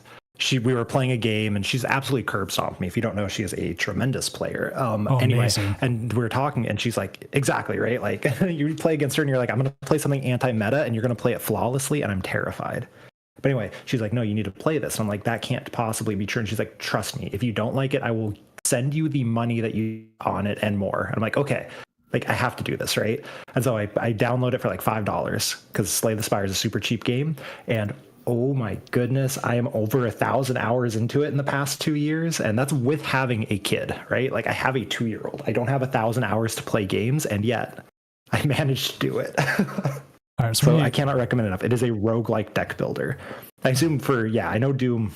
Speaker 6: we were playing a game, and she's absolutely curb stomped me. If you don't know, she is a tremendous player. Anyway,
Speaker 1: amazing.
Speaker 6: And we were talking, and she's like, exactly, right? Like, you play against her, and you're like, I'm going to play something anti-meta, and you're going to play it flawlessly, and I'm terrified. But anyway, she's like, no, you need to play this. And I'm like, that can't possibly be true. And she's like, trust me, if you don't like it, I will send you the money that you on it and more. And I'm like, okay. Like, I have to do this, right? And so I download it for like $5 because Slay the Spire is a super cheap game. And oh my goodness, I am over 1,000 hours into it in the past 2 years. And that's with having a kid, right? Like, I have a 2-year-old. I don't have 1,000 hours to play games, and yet I managed to do it.
Speaker 1: All right,
Speaker 6: so I cannot recommend it enough. It is a roguelike deck builder. I assume I know Doom.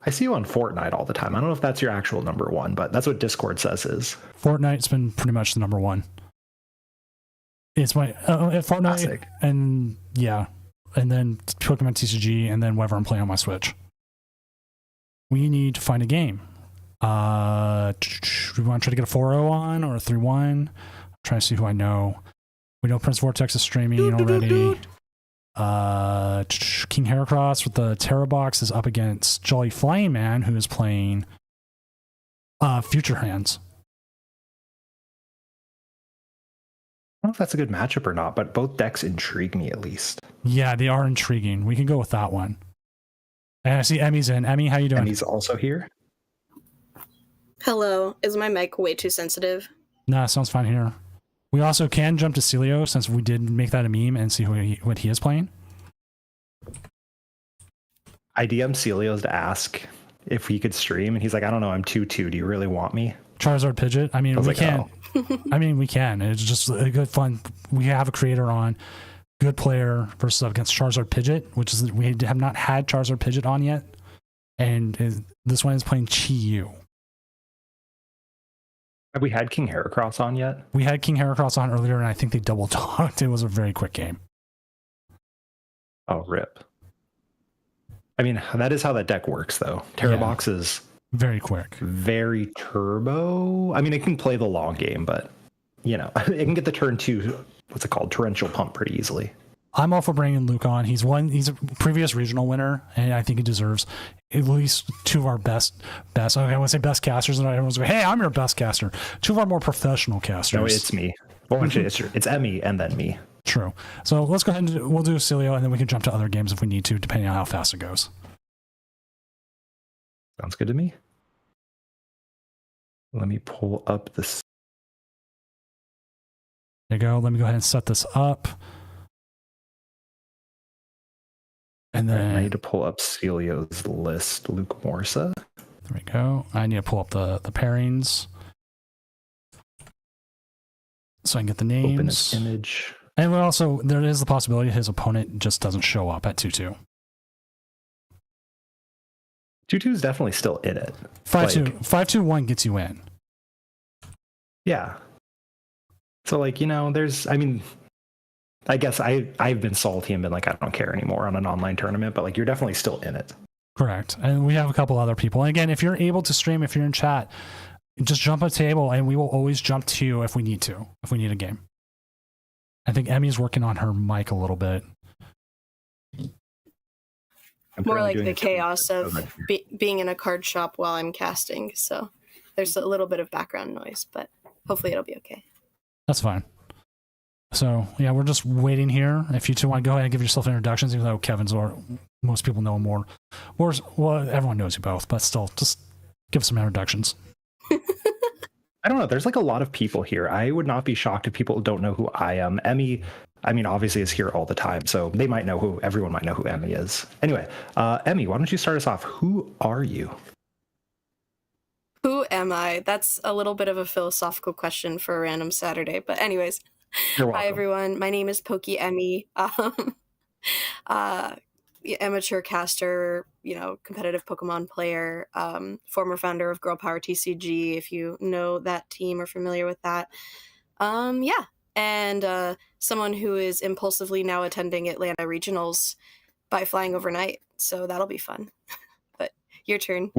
Speaker 6: I see you on Fortnite all the time. I don't know if that's your actual number one, but that's what Discord says is.
Speaker 1: Fortnite's been pretty much the number one. It's my Fortnite,
Speaker 6: Classic.
Speaker 1: and yeah, and then Pokemon TCG, and then whatever I'm playing on my Switch. We need to find a game. We want to try to get a 4-0 on or a 3-1. I'm trying to see who I know. We know Prince Vortex is streaming already. King Heracross with the Terra Box is up against Jolly Flame Man, who is playing Future Hands.
Speaker 6: I don't know if that's a good matchup or not, but both decks intrigue me at least.
Speaker 1: Yeah, they are intriguing. We can go with that one. And I see Emmy's in. Emmy, how you doing?
Speaker 6: Emmy's also here.
Speaker 7: Hello. Is my mic way too sensitive?
Speaker 1: Nah, sounds fine here. We also can jump to Celio since we did make that a meme and see what he is playing.
Speaker 6: I DM Celio's to ask if he could stream, and he's like, I don't know, I'm 2-2. Do you really want me?
Speaker 1: Charizard Pidgeot. I mean, we can. I mean, we can. It's just a good fun. We have a creator on, good player versus up against Charizard Pidgeot, which is we have not had Charizard Pidgeot on yet, and this one is playing Chi-Yu.
Speaker 6: Have we had King Heracross on yet?
Speaker 1: We had King Heracross on earlier, and I think they double talked. It was a very quick game.
Speaker 6: Oh, rip. I mean, that is how that deck works, though. Terra Box is
Speaker 1: very quick, very
Speaker 6: turbo. I mean, it can play the long game, but you know, it can get the turn 2. What's it called? Torrential Pump pretty easily.
Speaker 1: I'm all for bringing Luke on. He's a previous regional winner, and I think he deserves at least 2 of our best. Okay, I want to say best casters, and everyone's like, "Hey, I'm your best caster." 2 of our more professional casters.
Speaker 6: No, it's me. Well, actually, it's Emmy and then me.
Speaker 1: True. So let's go ahead and we'll do Celio, and then we can jump to other games if we need to, depending on how fast it goes.
Speaker 6: Sounds good to me. Let me pull up this.
Speaker 1: There you go. Let me go ahead and set this up. And
Speaker 6: I
Speaker 1: then
Speaker 6: need to pull up Celio's list. Luke Morsa.
Speaker 1: there we go. I need to pull up the pairings so I can get the names.
Speaker 6: Open its image.
Speaker 1: And also, there is the possibility his opponent just doesn't show up at 2-2.
Speaker 6: 2-2 is definitely still in it.
Speaker 1: 5-2. 5-2-1 gets you in.
Speaker 6: Yeah. So, like, I guess I've been salty and been like, I don't care anymore on an online tournament, but like, you're definitely still in it.
Speaker 1: Correct. And we have a couple other people. And again, if you're able to stream, if you're in chat, just jump a table and we will always jump to you if we need a game. I think Emmy's working on her mic a little bit.
Speaker 7: More like the chaos of being in a card shop while I'm casting. So there's a little bit of background noise, but hopefully it'll be okay.
Speaker 1: That's fine. So, yeah, we're just waiting here. If you two want to go ahead and give yourself introductions, even though Kevin's or most people know him more. Well, everyone knows you both, but still, just give some introductions.
Speaker 6: I don't know. There's like a lot of people here. I would not be shocked if people don't know who I am. Emmy, obviously is here all the time, so everyone might know who Emmy is. Anyway, Emmy, why don't you start us off? Who are you?
Speaker 7: Who am I? That's a little bit of a philosophical question for a random Saturday. But anyways, hi everyone. My name is Pokey Emmy. Amateur caster, competitive Pokemon player, former founder of Girl Power TCG, if you know that team or familiar with that. And someone who is impulsively now attending Atlanta Regionals by flying overnight. So that'll be fun. But your turn.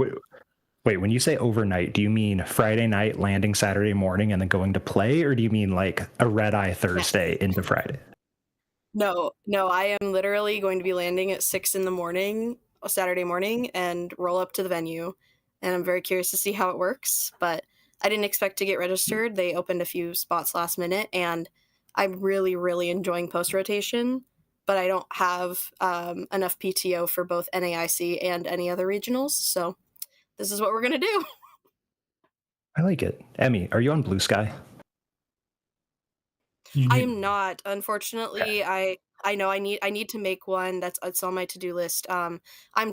Speaker 6: Wait, when you say overnight, do you mean Friday night, landing Saturday morning, and then going to play? Or do you mean like a red-eye Thursday into Friday?
Speaker 7: No, I am literally going to be landing at 6 a.m. Saturday morning and roll up to the venue. And I'm very curious to see how it works, but I didn't expect to get registered. They opened a few spots last minute, and I'm really, really enjoying post-rotation, but I don't have enough PTO for both NAIC and any other regionals, so this is what we're going to do.
Speaker 6: I like it. Emmy, are you on Blue Sky?
Speaker 7: I am not, unfortunately. Okay. I know I need to make one. It's on my to-do list. I'm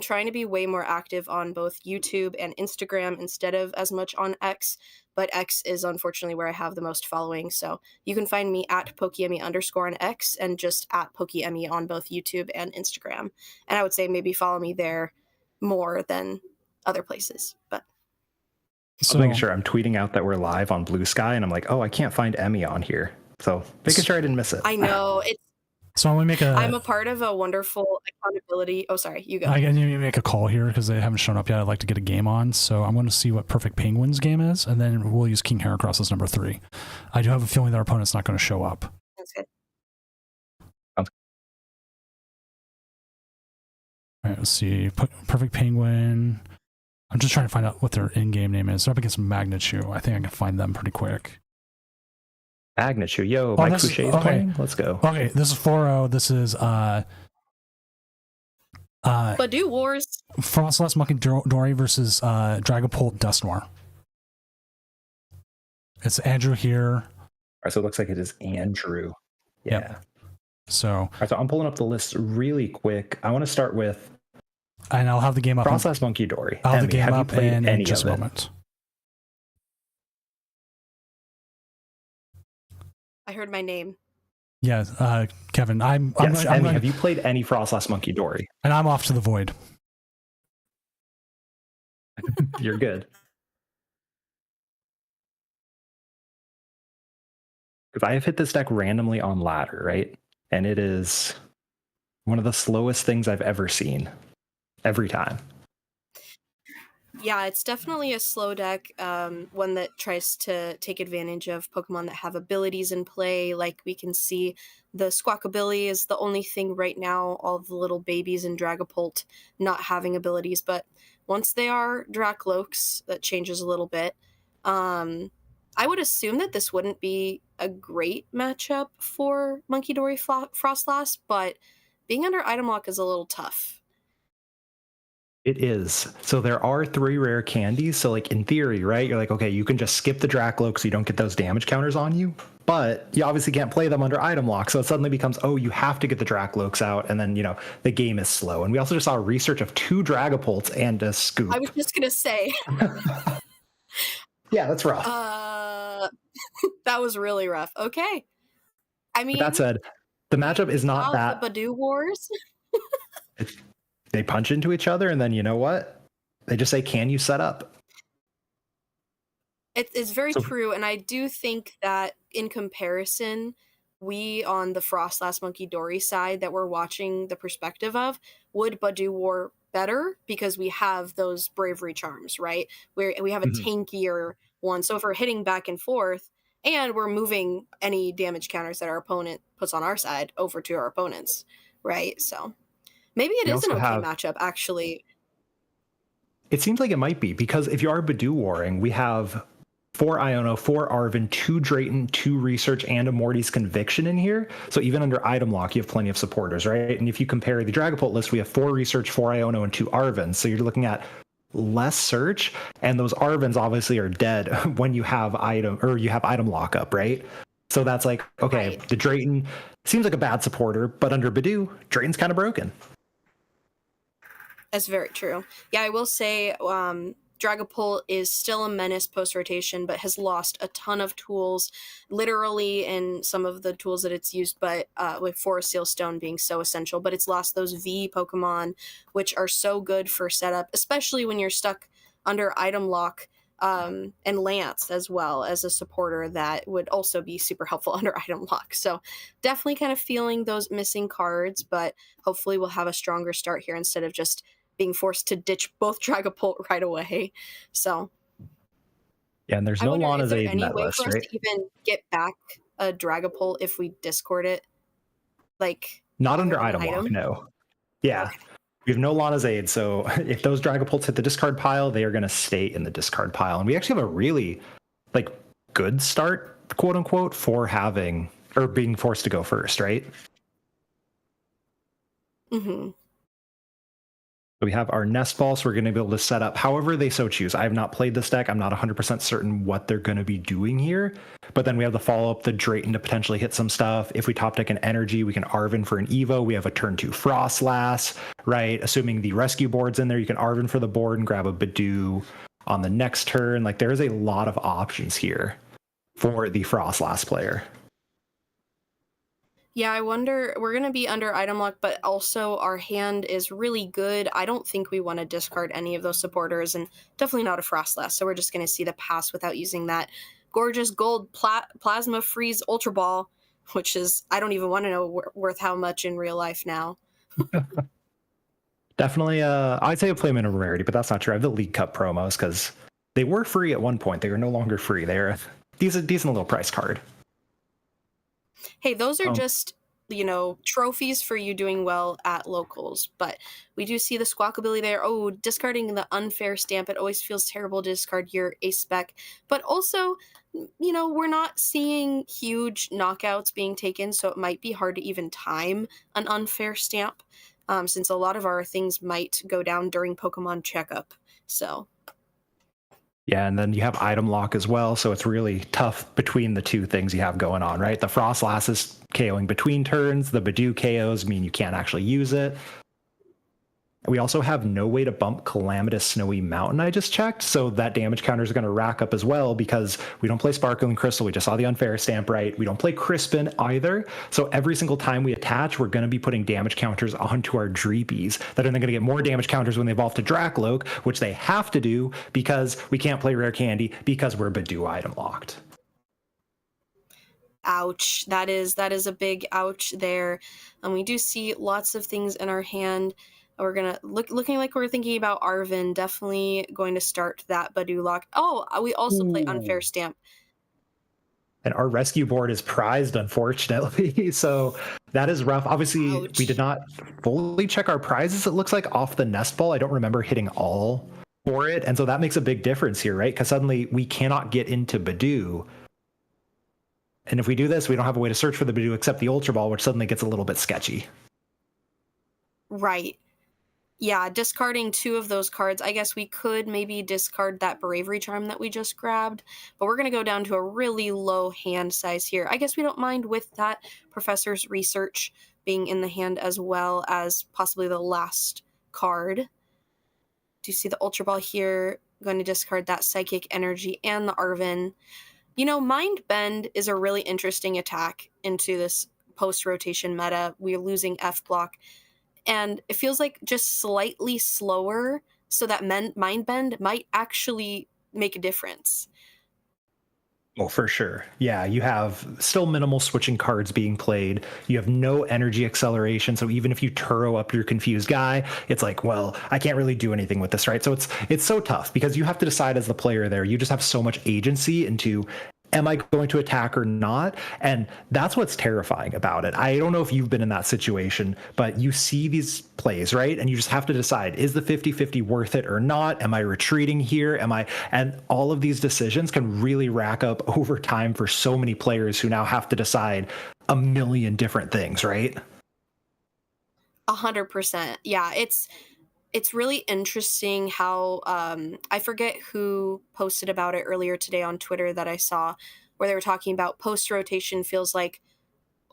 Speaker 7: trying to be way more active on both YouTube and Instagram instead of as much on X, but X is unfortunately where I have the most following. So you can find me at PokeEmmy _ on X and just at PokeEmmy on both YouTube and Instagram. And I would say maybe follow me there more than other places. But
Speaker 6: so making sure I'm tweeting out that we're live on Blue Sky, and I'm like, oh, I can't find Emmy on here. So making sure I didn't miss it.
Speaker 7: I know.
Speaker 1: So I'm
Speaker 7: a part of a wonderful accountability. Oh, sorry, you go.
Speaker 1: I need to make a call here because they haven't shown up yet. I'd like to get a game on, so I'm going to see what Perfect Penguin's game is, and then we'll use King Heracross as number 3. I do have a feeling that our opponent's not going to show up.
Speaker 7: That's good.
Speaker 1: All right, let's see. Perfect Penguin. I'm just trying to find out what their in-game name is. They're up against Magnechu. I think I can find them pretty quick.
Speaker 6: Magnechu, yo, Mike Fouché is playing. Let's go.
Speaker 1: Okay, this is 4-0. This is
Speaker 7: Badoo Wars.
Speaker 1: Frostless Monkey Dory versus Dragapult Dusknoir. It's Andrew here.
Speaker 6: All right, so it looks like it is Andrew. Yeah.
Speaker 1: Yep. So,
Speaker 6: all right, so I'm pulling up the list really quick. I want to start with,
Speaker 1: and I'll have the game up.
Speaker 6: Frostless Monkey Dory.
Speaker 1: I'll have the game up in just a moment.
Speaker 7: I heard my name.
Speaker 1: Yeah, Kevin.
Speaker 6: Have you played any Frostless Monkey Dory?
Speaker 1: And I'm off to the void.
Speaker 6: You're good. Because I have hit this deck randomly on ladder, right? And it is one of the slowest things I've ever seen. Every time.
Speaker 7: Yeah, it's definitely a slow deck, one that tries to take advantage of Pokemon that have abilities in play. Like we can see the Squawkabilly is the only thing right now, all the little babies in Dragapult not having abilities. But once they are Dracloaks, that changes a little bit. I would assume that this wouldn't be a great matchup for Monkey Dory Frostlass, but being under item lock is a little tough.
Speaker 6: It is. So there are 3 rare candies. So like in theory, right? You're like, okay, you can just skip the Dracloak so you don't get those damage counters on you. But you obviously can't play them under item lock. So it suddenly becomes, oh, you have to get the Dracloaks out. And then, the game is slow. And we also just saw research of 2 Dragapults and a Scoop.
Speaker 7: I was just going to say.
Speaker 6: Yeah, that's rough.
Speaker 7: That was really rough. Okay. I mean,
Speaker 6: But that said, the matchup is not that.
Speaker 7: The Badoo Wars.
Speaker 6: They punch into each other, and then you know what? They just say, "Can you set up?"
Speaker 7: It's very true, and I do think that in comparison, we on the Frost Last Monkey Dory side that we're watching the perspective of would Badoo War better because we have those bravery charms, right? Where we have a tankier one. So if we're hitting back and forth and we're moving any damage counters that our opponent puts on our side over to our opponents, right? So maybe it is an okay matchup, actually.
Speaker 6: It seems like it might be, because if you are Badoo Warring, we have 4 Iono, 4 Arven, 2 Drayton, 2 Research, and a Morty's Conviction in here. So even under item lock, you have plenty of supporters, right? And if you compare the Dragapult list, we have 4 Research, 4 Iono, and 2 Arven. So you're looking at less search, and those Arvens obviously are dead when you have item lockup, right? So that's like, okay, right. The Drayton seems like a bad supporter, but under Badoo, Drayton's kind of broken.
Speaker 7: That's very true. Yeah, I will say Dragapult is still a menace post-rotation, but has lost a ton of tools, literally in some of the tools that it's used, but with Forest Seal Stone being so essential. But it's lost those V Pokemon, which are so good for setup, especially when you're stuck under item lock, and Lance as well as a supporter that would also be super helpful under item lock. So definitely kind of feeling those missing cards, but hopefully we'll have a stronger start here instead of just being forced to ditch both Dragapult right away. So
Speaker 6: yeah, and there's no Lana's Aid in that
Speaker 7: way
Speaker 6: list,
Speaker 7: for us
Speaker 6: right?
Speaker 7: to even get back a Dragapult if we discord it? Like
Speaker 6: not under item lock, no. Yeah. Okay. We have no Lana's Aid, so if those Dragapults hit the discard pile, they are going to stay in the discard pile. And we actually have a really good start, quote unquote, for having or being forced to go first, right?
Speaker 7: Mm-hmm.
Speaker 6: So we have our Nest Ball, so we're going to be able to set up however they so choose. I have not played this deck. I'm not 100% certain what they're going to be doing here. But then we have the follow-up, the Drayton to potentially hit some stuff. If we top deck an Energy, we can Arven for an Evo. We have a turn 2 Frostlass, right? Assuming the rescue board's in there, you can Arven for the board and grab a Badoo on the next turn. Like, there's a lot of options here for the Frostlass player.
Speaker 7: Yeah, I wonder, we're going to be under item lock, but also our hand is really good. I don't think we want to discard any of those supporters, and definitely not a Frostlass, so we're just going to see the pass without using that gorgeous gold Plasma Freeze Ultra Ball, which is, I don't even want to know worth how much in real life now.
Speaker 6: Definitely, I'd say a play minimum rarity, but that's not true. I have the League Cup promos, because they were free at one point. They are no longer free. They're a decent little price card.
Speaker 7: Hey, those are just, trophies for you doing well at locals. But we do see the Squawkabilly there. Oh, discarding the unfair stamp. It always feels terrible to discard your ace spec. But also, we're not seeing huge knockouts being taken, so it might be hard to even time an unfair stamp, since a lot of our things might go down during Pokemon checkup. So...
Speaker 6: yeah, and then you have item lock as well, so it's really tough between the two things you have going on, right? The Frostlass is KOing between turns, the Badoo KOs mean you can't actually use it. We also have no way to bump Calamitous Snowy Mountain, I just checked, so that damage counter is going to rack up as well because we don't play Sparkling Crystal, we just saw the unfair stamp, right? We don't play Crispin either, so every single time we attach, we're going to be putting damage counters onto our Dreepies that are then going to get more damage counters when they evolve to Dracloak, which they have to do because we can't play Rare Candy because we're Badoo item locked.
Speaker 7: Ouch. That is a big ouch there. And we do see lots of things in our hand. We're gonna looking like we're thinking about Arven. Definitely going to start that Badoo lock. Oh, we also play unfair stamp.
Speaker 6: And our rescue board is prized, unfortunately. So that is rough. Obviously, ouch. We did not fully check our prizes. It looks like off the Nest Ball. I don't remember hitting all for it, and so that makes a big difference here, right? Because suddenly we cannot get into Badoo. And if we do this, we don't have a way to search for the Badoo except the Ultra Ball, which suddenly gets a little bit sketchy.
Speaker 7: Right. Yeah, discarding 2 of those cards, I guess we could maybe discard that Bravery Charm that we just grabbed, but we're gonna go down to a really low hand size here. I guess we don't mind with that Professor's Research being in the hand as well as possibly the last card. Do you see the Ultra Ball here? Going to discard that Psychic Energy and the Arven. You know, Mind Bend is a really interesting attack into this post-rotation meta. We're losing F block, and it feels like just slightly slower, so that Mind Bend might actually make a difference.
Speaker 6: Oh, for sure. Yeah, you have still minimal switching cards being played. You have no energy acceleration, so even if you Turo up your confused guy, it's like, well, I can't really do anything with this, right? So it's so tough because you have to decide as the player there. You just have so much agency into, am I going to attack or not? And that's what's terrifying about it. I don't know if you've been in that situation, but you see these plays, right? And you just have to decide, is the 50-50 worth it or not? Am I retreating here? And all of these decisions can really rack up over time for so many players who now have to decide a million different things, right?
Speaker 7: 100%. Yeah, it's really interesting how I forget who posted about it earlier today on Twitter that I saw, where they were talking about post rotation feels like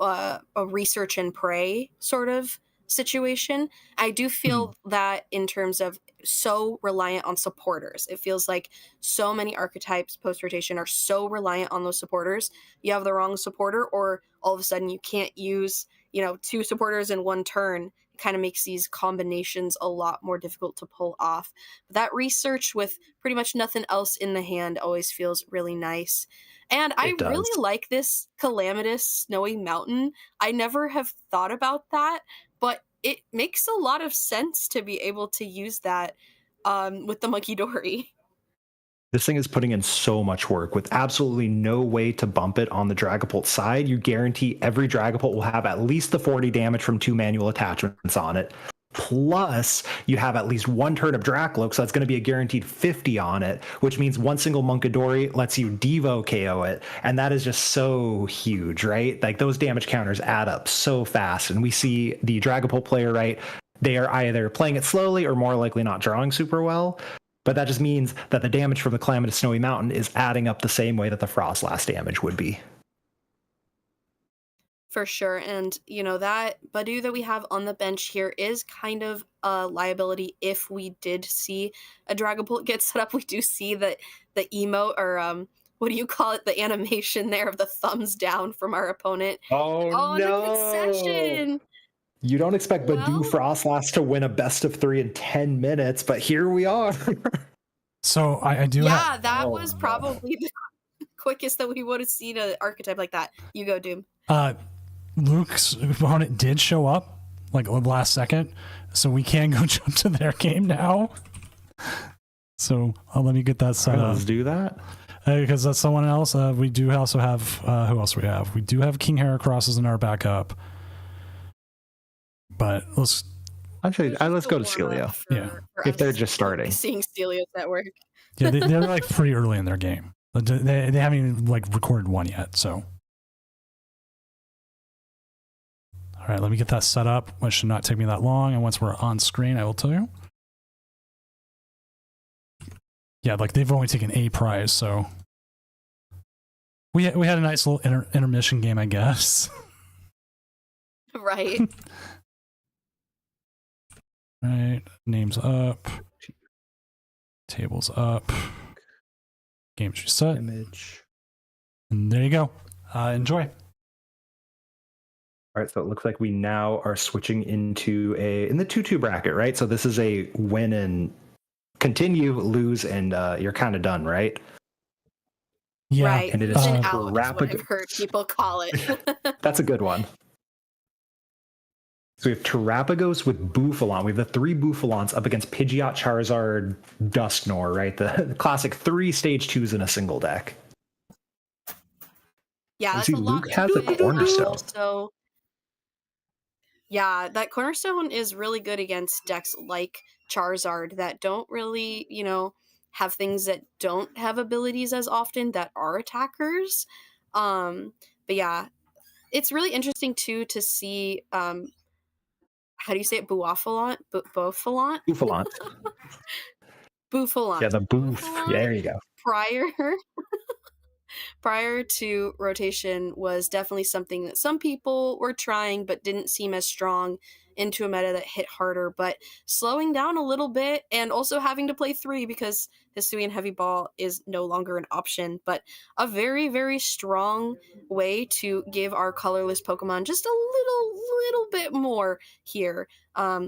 Speaker 7: a research and pray sort of situation. I do feel that in terms of so reliant on supporters. It feels like so many archetypes post rotation are so reliant on those supporters. You have the wrong supporter, or all of a sudden you can't use, 2 supporters in one turn. It kind of makes these combinations a lot more difficult to pull off. But that research with pretty much nothing else in the hand always feels really nice. And I
Speaker 6: It does.
Speaker 7: really like this Calamitous Snowy Mountain. I never have thought about that, but it makes a lot of sense to be able to use that with the Monkey Dory.
Speaker 6: This thing is putting in so much work with absolutely no way to bump it on the Dragapult side. You guarantee every Dragapult will have at least the 40 damage from 2 manual attachments on it. Plus, you have at least 1 turn of Dracloak, so that's going to be a guaranteed 50 on it, which means 1 single Munkidori lets you Devo KO it, and that is just so huge, right? Like, those damage counters add up so fast, and we see the Dragapult player, right? They are either playing it slowly or more likely not drawing super well, but that just means that the damage from the Calamitous Snowy Mountain is adding up the same way that the Frost Blast damage would be.
Speaker 7: For sure. And, that Badu that we have on the bench here is kind of a liability if we did see a Dragapult get set up. We do see that the emote, or what do you call it? The animation there of the thumbs down from our opponent.
Speaker 6: Oh,
Speaker 7: The
Speaker 6: no!
Speaker 7: concession!
Speaker 6: You don't expect Badu
Speaker 7: Well-
Speaker 6: Frostlass to win a best of 3 in 10 minutes, but here we are.
Speaker 1: So I do
Speaker 7: Yeah, that
Speaker 6: Oh,
Speaker 7: was
Speaker 6: no.
Speaker 7: probably the quickest that we would have seen an archetype like that. You go, Doom.
Speaker 1: Luke's opponent did show up like last second, so we can go jump to their game now. So let me get that set up.
Speaker 6: Let's do that.
Speaker 1: Because that's someone else. We do also have who else we have? We do have King Heracross as in our backup. But let's
Speaker 6: Actually, let's go to
Speaker 7: Warm
Speaker 6: Celio.
Speaker 7: up for-
Speaker 1: Yeah.
Speaker 7: for
Speaker 6: If they're
Speaker 7: us
Speaker 6: just starting.
Speaker 7: Seeing Celio's network.
Speaker 1: yeah, they're like pretty early in their game. They haven't even like recorded one yet. So all right, let me get that set up. It should not take me that long. And once we're on screen, I will tell you. Yeah, like they've only taken a prize, so we had a nice little intermission game, I guess.
Speaker 7: Right.
Speaker 1: Right, names up, tables up, games reset,
Speaker 6: Image.
Speaker 1: and there you go. Enjoy.
Speaker 6: All right, so it looks like we now are switching into in the 2-2 bracket, right? So this is a win and continue, lose, and you're kind of done, right?
Speaker 1: Yeah,
Speaker 7: Right.
Speaker 6: and it
Speaker 7: It's
Speaker 6: is
Speaker 7: an out, is what
Speaker 6: rapid-
Speaker 7: I've heard people call it.
Speaker 6: That's a good one. So we have Terrapagos with Bouffalon. We have the 3 Bouffalons up against Pidgeot, Charizard, Dusknoir, right? The classic 3 stage 2s in a single deck.
Speaker 7: Yeah,
Speaker 6: You
Speaker 7: that's
Speaker 6: see,
Speaker 7: a lot
Speaker 6: Luke
Speaker 7: to
Speaker 6: has a
Speaker 7: do.
Speaker 6: Cornerstone.
Speaker 7: Also, yeah, that Cornerstone is really good against decks like Charizard that don't really, have things that don't have abilities as often that are attackers. But yeah, it's really interesting too to see how do you say it? Buafalant? Bofalant?
Speaker 6: Bouffalant.
Speaker 7: Bouffalant.
Speaker 6: Yeah, the boof.
Speaker 7: Bouffalant
Speaker 6: Yeah, there you go.
Speaker 7: prior to rotation was definitely something that some people were trying but didn't seem as strong into a meta that hit harder. But slowing down a little bit and also having to play 3 because Hisuian Heavy Ball is no longer an option, but a very, very strong way to give our colorless Pokemon just a little bit more here.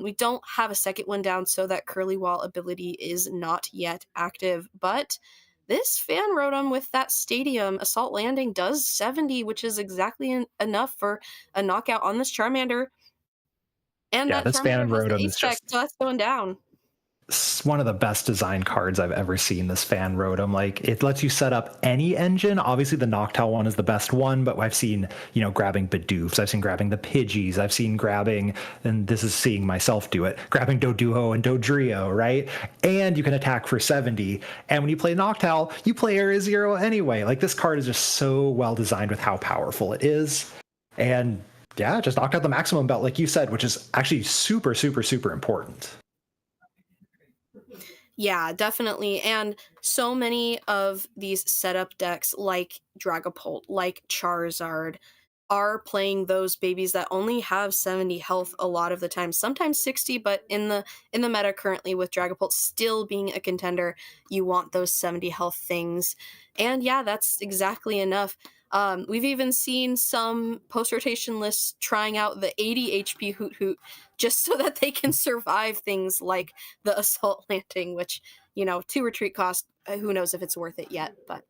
Speaker 7: We don't have a second one down, so that Curly Wall ability is not yet active, but this fan rotom with that stadium assault landing does 70, which is exactly enough for a knockout on this Charmander. And
Speaker 6: Yeah,
Speaker 7: that
Speaker 6: this fan
Speaker 7: Charmander has the
Speaker 6: rotom is
Speaker 7: A-Spec, so that's going down.
Speaker 6: It's one of the best design cards I've ever seen, this fan rotom. Like, it lets you set up any engine. Obviously the Noctowl one is the best one, but I've seen, grabbing Bidoofs, I've seen grabbing the Pidgeys, I've seen grabbing, and this is seeing myself do it, grabbing Doduo and Dodrio, right? And you can attack for 70. And when you play Noctowl, you play Area Zero anyway. Like, this card is just so well designed with how powerful it is. And yeah, just knocked out the maximum belt, like you said, which is actually super, super, super important.
Speaker 7: Yeah, definitely. And so many of these setup decks, like Dragapult, like Charizard, are playing those babies that only have 70 health a lot of the time, sometimes 60, but in the meta currently with Dragapult still being a contender, you want those 70 health things. And yeah, that's exactly enough. We've even seen some post-rotation lists trying out the 80 HP Hoot Hoot just so that they can survive things like the assault landing, which, 2 retreat cost, who knows if it's worth it yet, but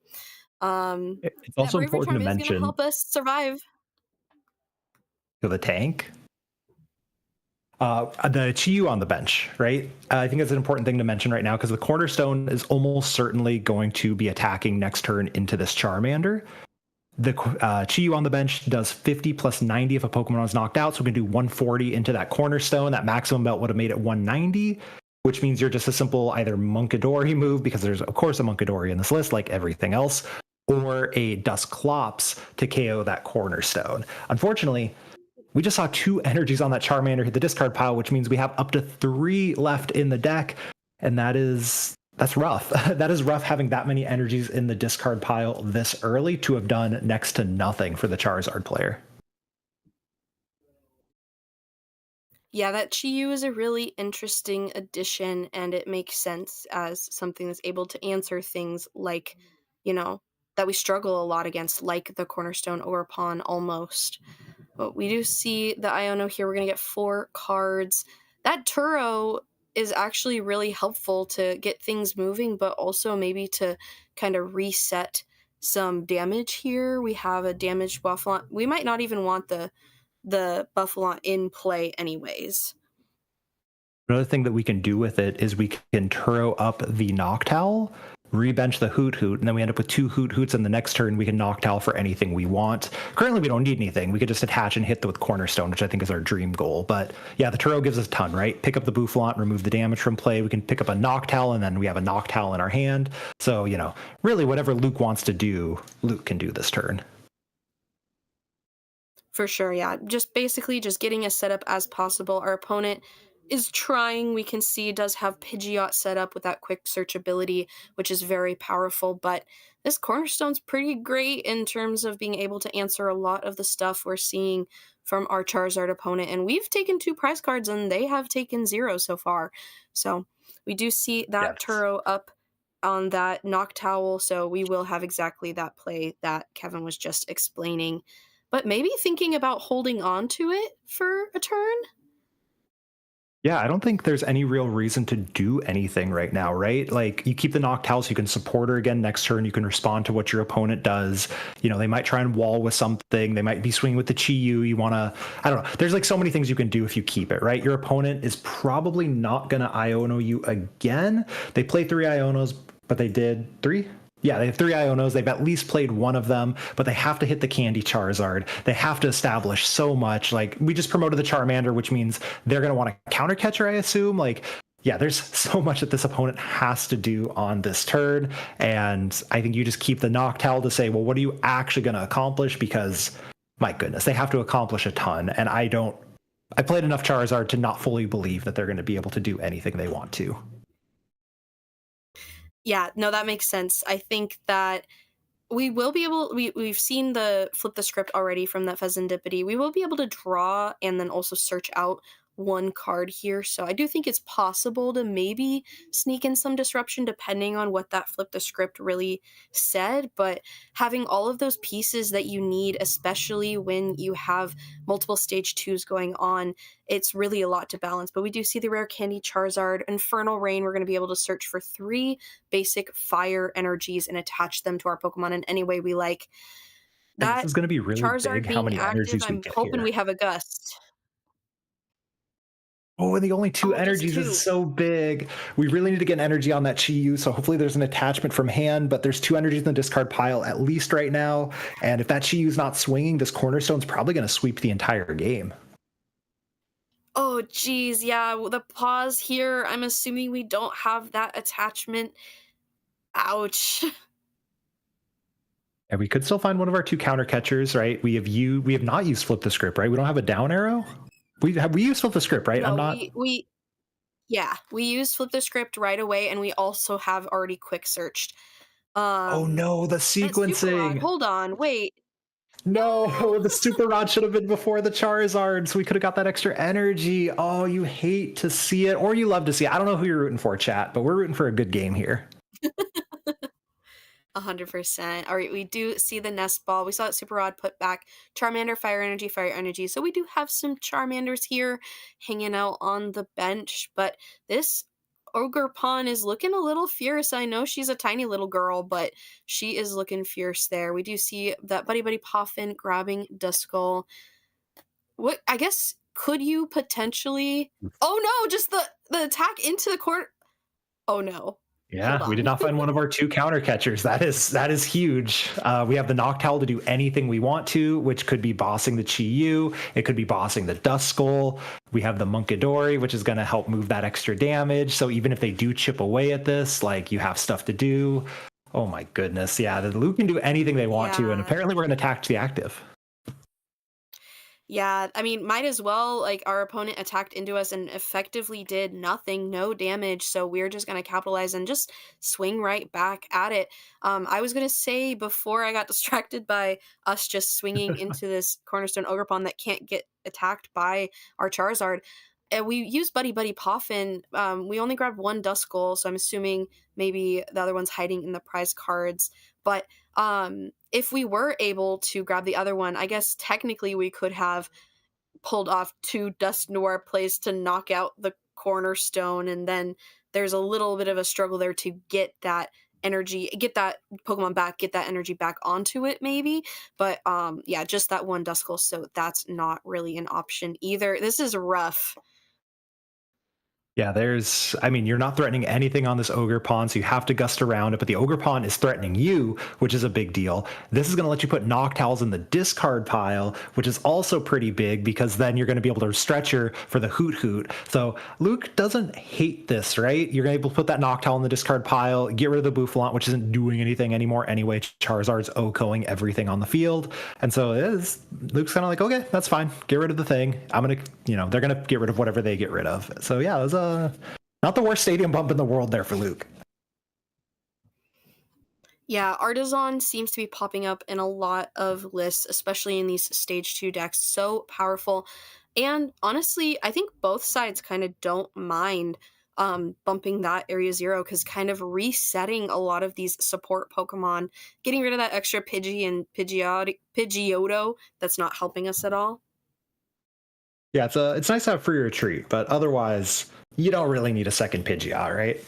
Speaker 6: it's also important to
Speaker 7: is
Speaker 6: mention
Speaker 7: going to help us survive.
Speaker 6: To the tank. The Chi-Yu on the bench, right? I think that's an important thing to mention right now because the Cornerstone is almost certainly going to be attacking next turn into this Charmander. The Chi-Yu on the bench does 50 plus 90 if a Pokemon is knocked out, so we can do 140 into that Cornerstone. That maximum belt would have made it 190, which means you're just a simple either Munkidori move, because there's, of course, a Munkidori in this list, like everything else, or a Dusclops to KO that Cornerstone. Unfortunately, we just saw 2 energies on that Charmander hit the discard pile, which means we have up to 3 left in the deck, and that's rough. That is rough having that many energies in the discard pile this early to have done next to nothing for the Charizard player.
Speaker 7: Yeah, that Chi-Yu is a really interesting addition, and it makes sense as something that's able to answer things like, that we struggle a lot against, like the Cornerstone Oropon almost. But we do see the Iono here. We're going to get 4 cards. That Turo is actually really helpful to get things moving, but also maybe to kind of reset some damage here. We have a damaged Buffalon. We might not even want the Buffalon in play anyways.
Speaker 6: Another thing that we can do with it is we can Turo up the Noctowl, rebench the Hoot Hoot, and then we end up with 2 Hoot Hoots, and the next turn we can Noctowl for anything we want. Currently, we don't need anything. We could just attach and hit with Cornerstone, which I think is our dream goal. But yeah, the Turo gives us a ton, right? Pick up the Buffalon, remove the damage from play. We can pick up a Noctowl, and then we have a Noctowl in our hand. So, really whatever Luke wants to do, Luke can do this turn.
Speaker 7: For sure, yeah. Just basically just getting as set up as possible. Our opponent is trying. We can see does have Pidgeot set up with that quick search ability, which is very powerful, but this Cornerstone's pretty great in terms of being able to answer a lot of the stuff we're seeing from our Charizard opponent, and we've taken 2 prize cards and they have taken 0 so far. So we do see that Turo up on that Noctowl, so we will have exactly that play that Kevin was just explaining, but maybe thinking about holding on to it for a turn.
Speaker 6: Yeah, I don't think there's any real reason to do anything right now, right? Like, you keep the Noctowl so you can support her again next turn. You can respond to what your opponent does. They might try and wall with something. They might be swinging with the Chi-Yu. You want to, I don't know. There's like so many things you can do if you keep it, right? Your opponent is probably not going to Iono you again. They play 3 Ionos, but they did 3? Yeah, they have 3 Ionos. They've at least played one of them, but they have to hit the Candy Charizard. They have to establish so much. Like, we just promoted the Charmander, which means they're going to want a counter catcher, I assume. Like, yeah, there's so much that this opponent has to do on this turn. And I think you just keep the Noctowl to say, well, what are you actually going to accomplish? Because, my goodness, they have to accomplish a ton. And I don't I played enough Charizard to not fully believe that they're going to be able to do anything they want to.
Speaker 7: Yeah, no, that makes sense. I think that we will be able, we've seen the flip the script already from that Fezandipity. We will be able to draw and then also search out one card here. So I do think it's possible to maybe sneak in some disruption depending on what that flip the script really said. But having all of those pieces that you need, especially when you have multiple stage 2s going on, it's really a lot to balance. But we do see the rare candy Charizard, Infernal Rain. We're going to be able to search for 3 basic fire energies and attach them to our Pokemon in any way we like.
Speaker 6: And
Speaker 7: That
Speaker 6: this is going to be really
Speaker 7: Charizard
Speaker 6: big how
Speaker 7: being
Speaker 6: many
Speaker 7: active,
Speaker 6: energies we
Speaker 7: I'm
Speaker 6: get
Speaker 7: hoping
Speaker 6: here.
Speaker 7: we have a Gust.
Speaker 6: Oh, and the only 2
Speaker 7: just
Speaker 6: energies
Speaker 7: 2.
Speaker 6: is so big. We really need to get an energy on that Chi-Yu, so hopefully there's an attachment from hand, but there's 2 energies in the discard pile at least right now. And if that Chi-Yu's not swinging, this Cornerstone's probably going to sweep the entire game.
Speaker 7: Oh, geez, yeah, the pause here, I'm assuming we don't have that attachment. Ouch.
Speaker 6: And we could still find one of our 2 counter catchers, right? We have not used flip the script, right? We don't have a down arrow. We used flip the script, right?
Speaker 7: No,
Speaker 6: I'm not.
Speaker 7: we used flip the script right away, and we also have already quick searched.
Speaker 6: Oh no, the
Speaker 7: That's Super Rod.
Speaker 6: sequencing.
Speaker 7: Hold on, wait.
Speaker 6: No, the Super Rod should have been before the Charizard, so we could have got that extra energy. Oh, you hate to see it, or you love to see it. I don't know who you're rooting for, chat, but we're rooting for a good game here.
Speaker 7: 100%. All right, we do see the Nest Ball. We saw it Super Rod put back Charmander, Fire Energy. So we do have some Charmanders here hanging out on the bench, but this Ogre Pawn is looking a little fierce. I know she's a tiny little girl, but she is looking fierce there. We do see that Buddy Poffin grabbing Duskull. What, I guess, could you potentially... Oh no, just the attack into the court. Oh no.
Speaker 6: Yeah, we did not find one of our 2 counter catchers. That is huge. We have the Noctowl to do anything we want to, which could be bossing the Chi-Yu. It could be bossing the Duskull. We have the Munkidori, which is going to help move that extra damage. So even if they do chip away at this, like, you have stuff to do. Oh my goodness. Yeah, the Luke can do anything they want to, and apparently we're going to attack the active.
Speaker 7: Yeah, I mean, might as well. Like, our opponent attacked into us and effectively did nothing, no damage. So we're just going to capitalize and just swing right back at it. I was going to say before I got distracted by us just swinging into this Cornerstone Ogre Pawn that can't get attacked by our Charizard. We used Buddy Poffin. We only grabbed 1 Duskull, so I'm assuming maybe the other one's hiding in the prize cards. But if we were able to grab the other one, I guess technically we could have pulled off 2 Dust Noir plays to knock out the Cornerstone, and then there's a little bit of a struggle there to get that energy, get that Pokemon back, get that energy back onto it maybe. But yeah, just that 1 Duskull, so that's not really an option either. This is rough.
Speaker 6: Yeah, you're not threatening anything on this Ogre Pawn, so you have to gust around it, but the Ogre Pawn is threatening you, which is a big deal. This is going to let you put Noctowls in the discard pile, which is also pretty big, because then you're going to be able to stretch her for the Hoot Hoot. So Luke doesn't hate this, right? You're going to be able to put that Noctowl in the discard pile, get rid of the Bouffalant, which isn't doing anything anymore anyway. Charizard's OHKOing everything on the field. And so Luke's kind of like, okay, that's fine. Get rid of the thing. I'm going to, they're going to get rid of whatever they get rid of. So yeah, it was not the worst stadium bump in the world there for Luke.
Speaker 7: Yeah, Artisan seems to be popping up in a lot of lists, especially in these stage 2 decks. So powerful. And honestly, I think both sides kind of don't mind bumping that Area 0, because kind of resetting a lot of these support Pokemon, getting rid of that extra Pidgey and Pidgeotto that's not helping us at all.
Speaker 6: Yeah, it's nice to have free retreat, but otherwise, you don't really need a second Pidgeot, right?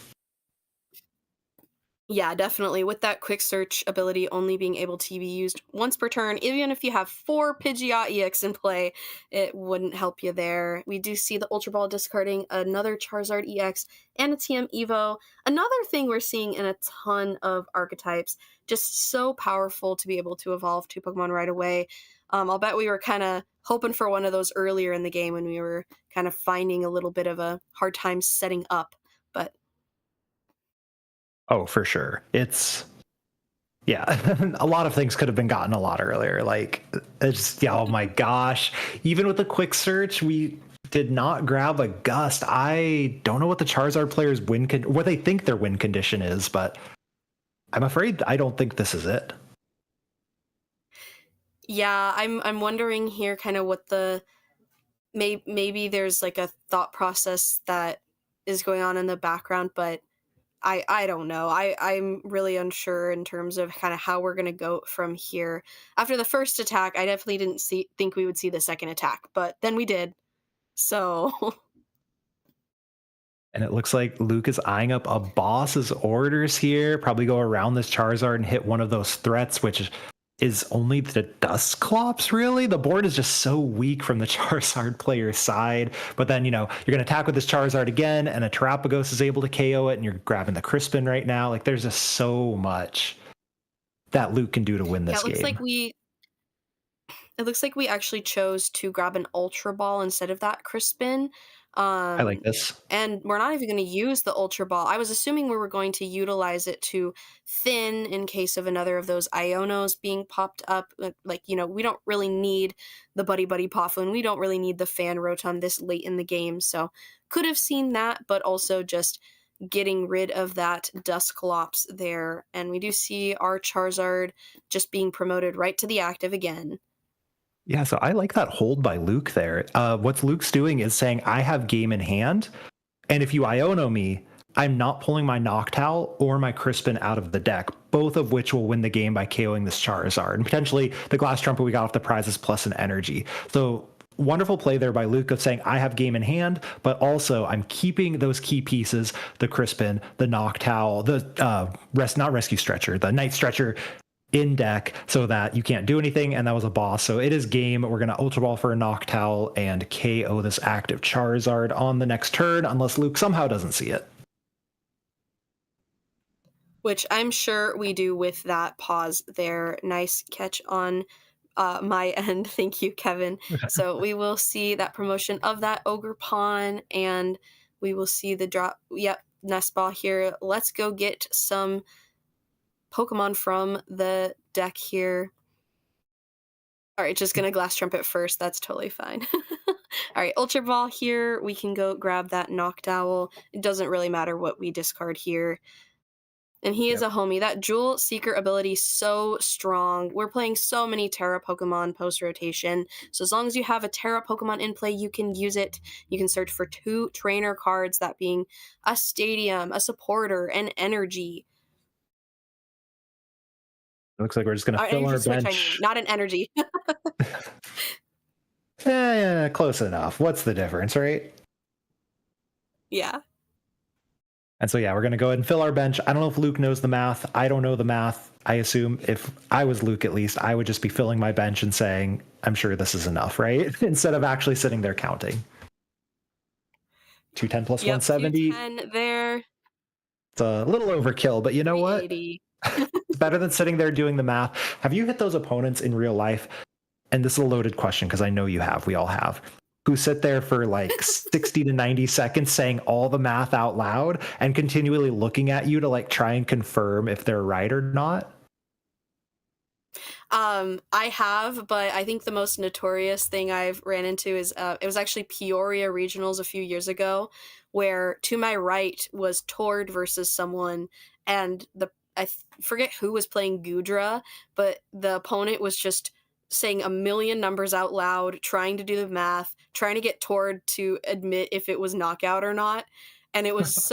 Speaker 7: Yeah, definitely. With that quick search ability only being able to be used once per turn, even if you have 4 Pidgeot EX in play, it wouldn't help you there. We do see the Ultra Ball discarding another Charizard EX and a TM Evo. Another thing we're seeing in a ton of archetypes, just so powerful to be able to evolve 2 Pokemon right away. I'll bet we were kind of hoping for one of those earlier in the game when we were kind of finding a little bit of a hard time setting up, but
Speaker 6: oh, for sure. A lot of things could have been gotten a lot earlier. Like, oh my gosh. Even with the quick search, we did not grab a Gust. I don't know what the Charizard players' what they think their win condition is, but I'm afraid I don't think this is it.
Speaker 7: Yeah, I'm wondering here kind of what the maybe there's like a thought process that is going on in the background, but I don't know. I'm really unsure in terms of kind of how we're gonna go from here. After the first attack, I definitely didn't think we would see the second attack, but then we did. So
Speaker 6: And it looks like Luke is eyeing up a boss's orders here. Probably go around this Charizard and hit one of those threats, which is only the Dusclops, really. The board is just so weak from the Charizard player's side. But then, you're going to attack with this Charizard again, and a Terapagos is able to KO it, and you're grabbing the Crispin right now. Like, there's just so much that Luke can do to win this game.
Speaker 7: It looks like we actually chose to grab an Ultra Ball instead of that Crispin.
Speaker 6: I like this.
Speaker 7: And we're not even going to use the Ultra Ball. I was assuming we were going to utilize it to thin in case of another of those Ionos being popped up. Like, we don't really need the Buddy Buddy Poffin. We don't really need the Fan Rotom this late in the game. So could have seen that, but also just getting rid of that Dusclops there. And we do see our Charizard just being promoted right to the active again.
Speaker 6: Yeah, so I like that hold by Luke there. What Luke's doing is saying, I have game in hand, and if you Iono me, I'm not pulling my Noctowl or my Crispin out of the deck, both of which will win the game by KOing this Charizard. And potentially the Glass Trumpet we got off the prizes plus an energy. So wonderful play there by Luke of saying, I have game in hand, but also I'm keeping those key pieces, the Crispin, the Noctowl, the not Rescue Stretcher, the Night Stretcher, in deck so that you can't do anything, and that was a boss. So it is game. We're going to Ultra Ball for a Noctowl and KO this active Charizard on the next turn, unless Luke somehow doesn't see it.
Speaker 7: Which I'm sure we do with that pause there. Nice catch on my end. Thank you, Kevin. So we will see that promotion of that Ogre Pawn, and we will see the drop. Yep, Nest Ball here. Let's go get some Pokemon from the deck here. All right, just gonna Glass Trumpet first. That's totally fine. All right, Ultra Ball here. We can go grab that Noctowl. It doesn't really matter what we discard here. And he is a homie. That Jewel Seeker ability is so strong. We're playing so many Terra Pokemon post-rotation. So as long as you have a Terra Pokemon in play, you can use it. You can search for 2 trainer cards, that being a Stadium, a Supporter, and Energy.
Speaker 6: It looks like we're just going to fill our bench.
Speaker 7: Not an energy.
Speaker 6: Close enough. What's the difference, right?
Speaker 7: Yeah.
Speaker 6: And so, yeah, we're going to go ahead and fill our bench. I don't know if Luke knows the math. I don't know the math. I assume if I was Luke, at least, I would just be filling my bench and saying, I'm sure this is enough, right? Instead of actually sitting there counting. 210 plus 170.
Speaker 7: 210 there.
Speaker 6: It's a little overkill, but you know what? It's better than sitting there doing the math. Have you hit those opponents in real life? And this is a loaded question because I know you have. We all have. Who sit there for like 60 to 90 seconds saying all the math out loud and continually looking at you to like try and confirm if they're right or not?
Speaker 7: I have, but I think the most notorious thing I've ran into is it was actually Peoria Regionals a few years ago, where to my right was ToD versus someone, and I forget who was playing Gudra, but the opponent was just saying a million numbers out loud, trying to do the math, trying to get ToD to admit if it was knockout or not. And it was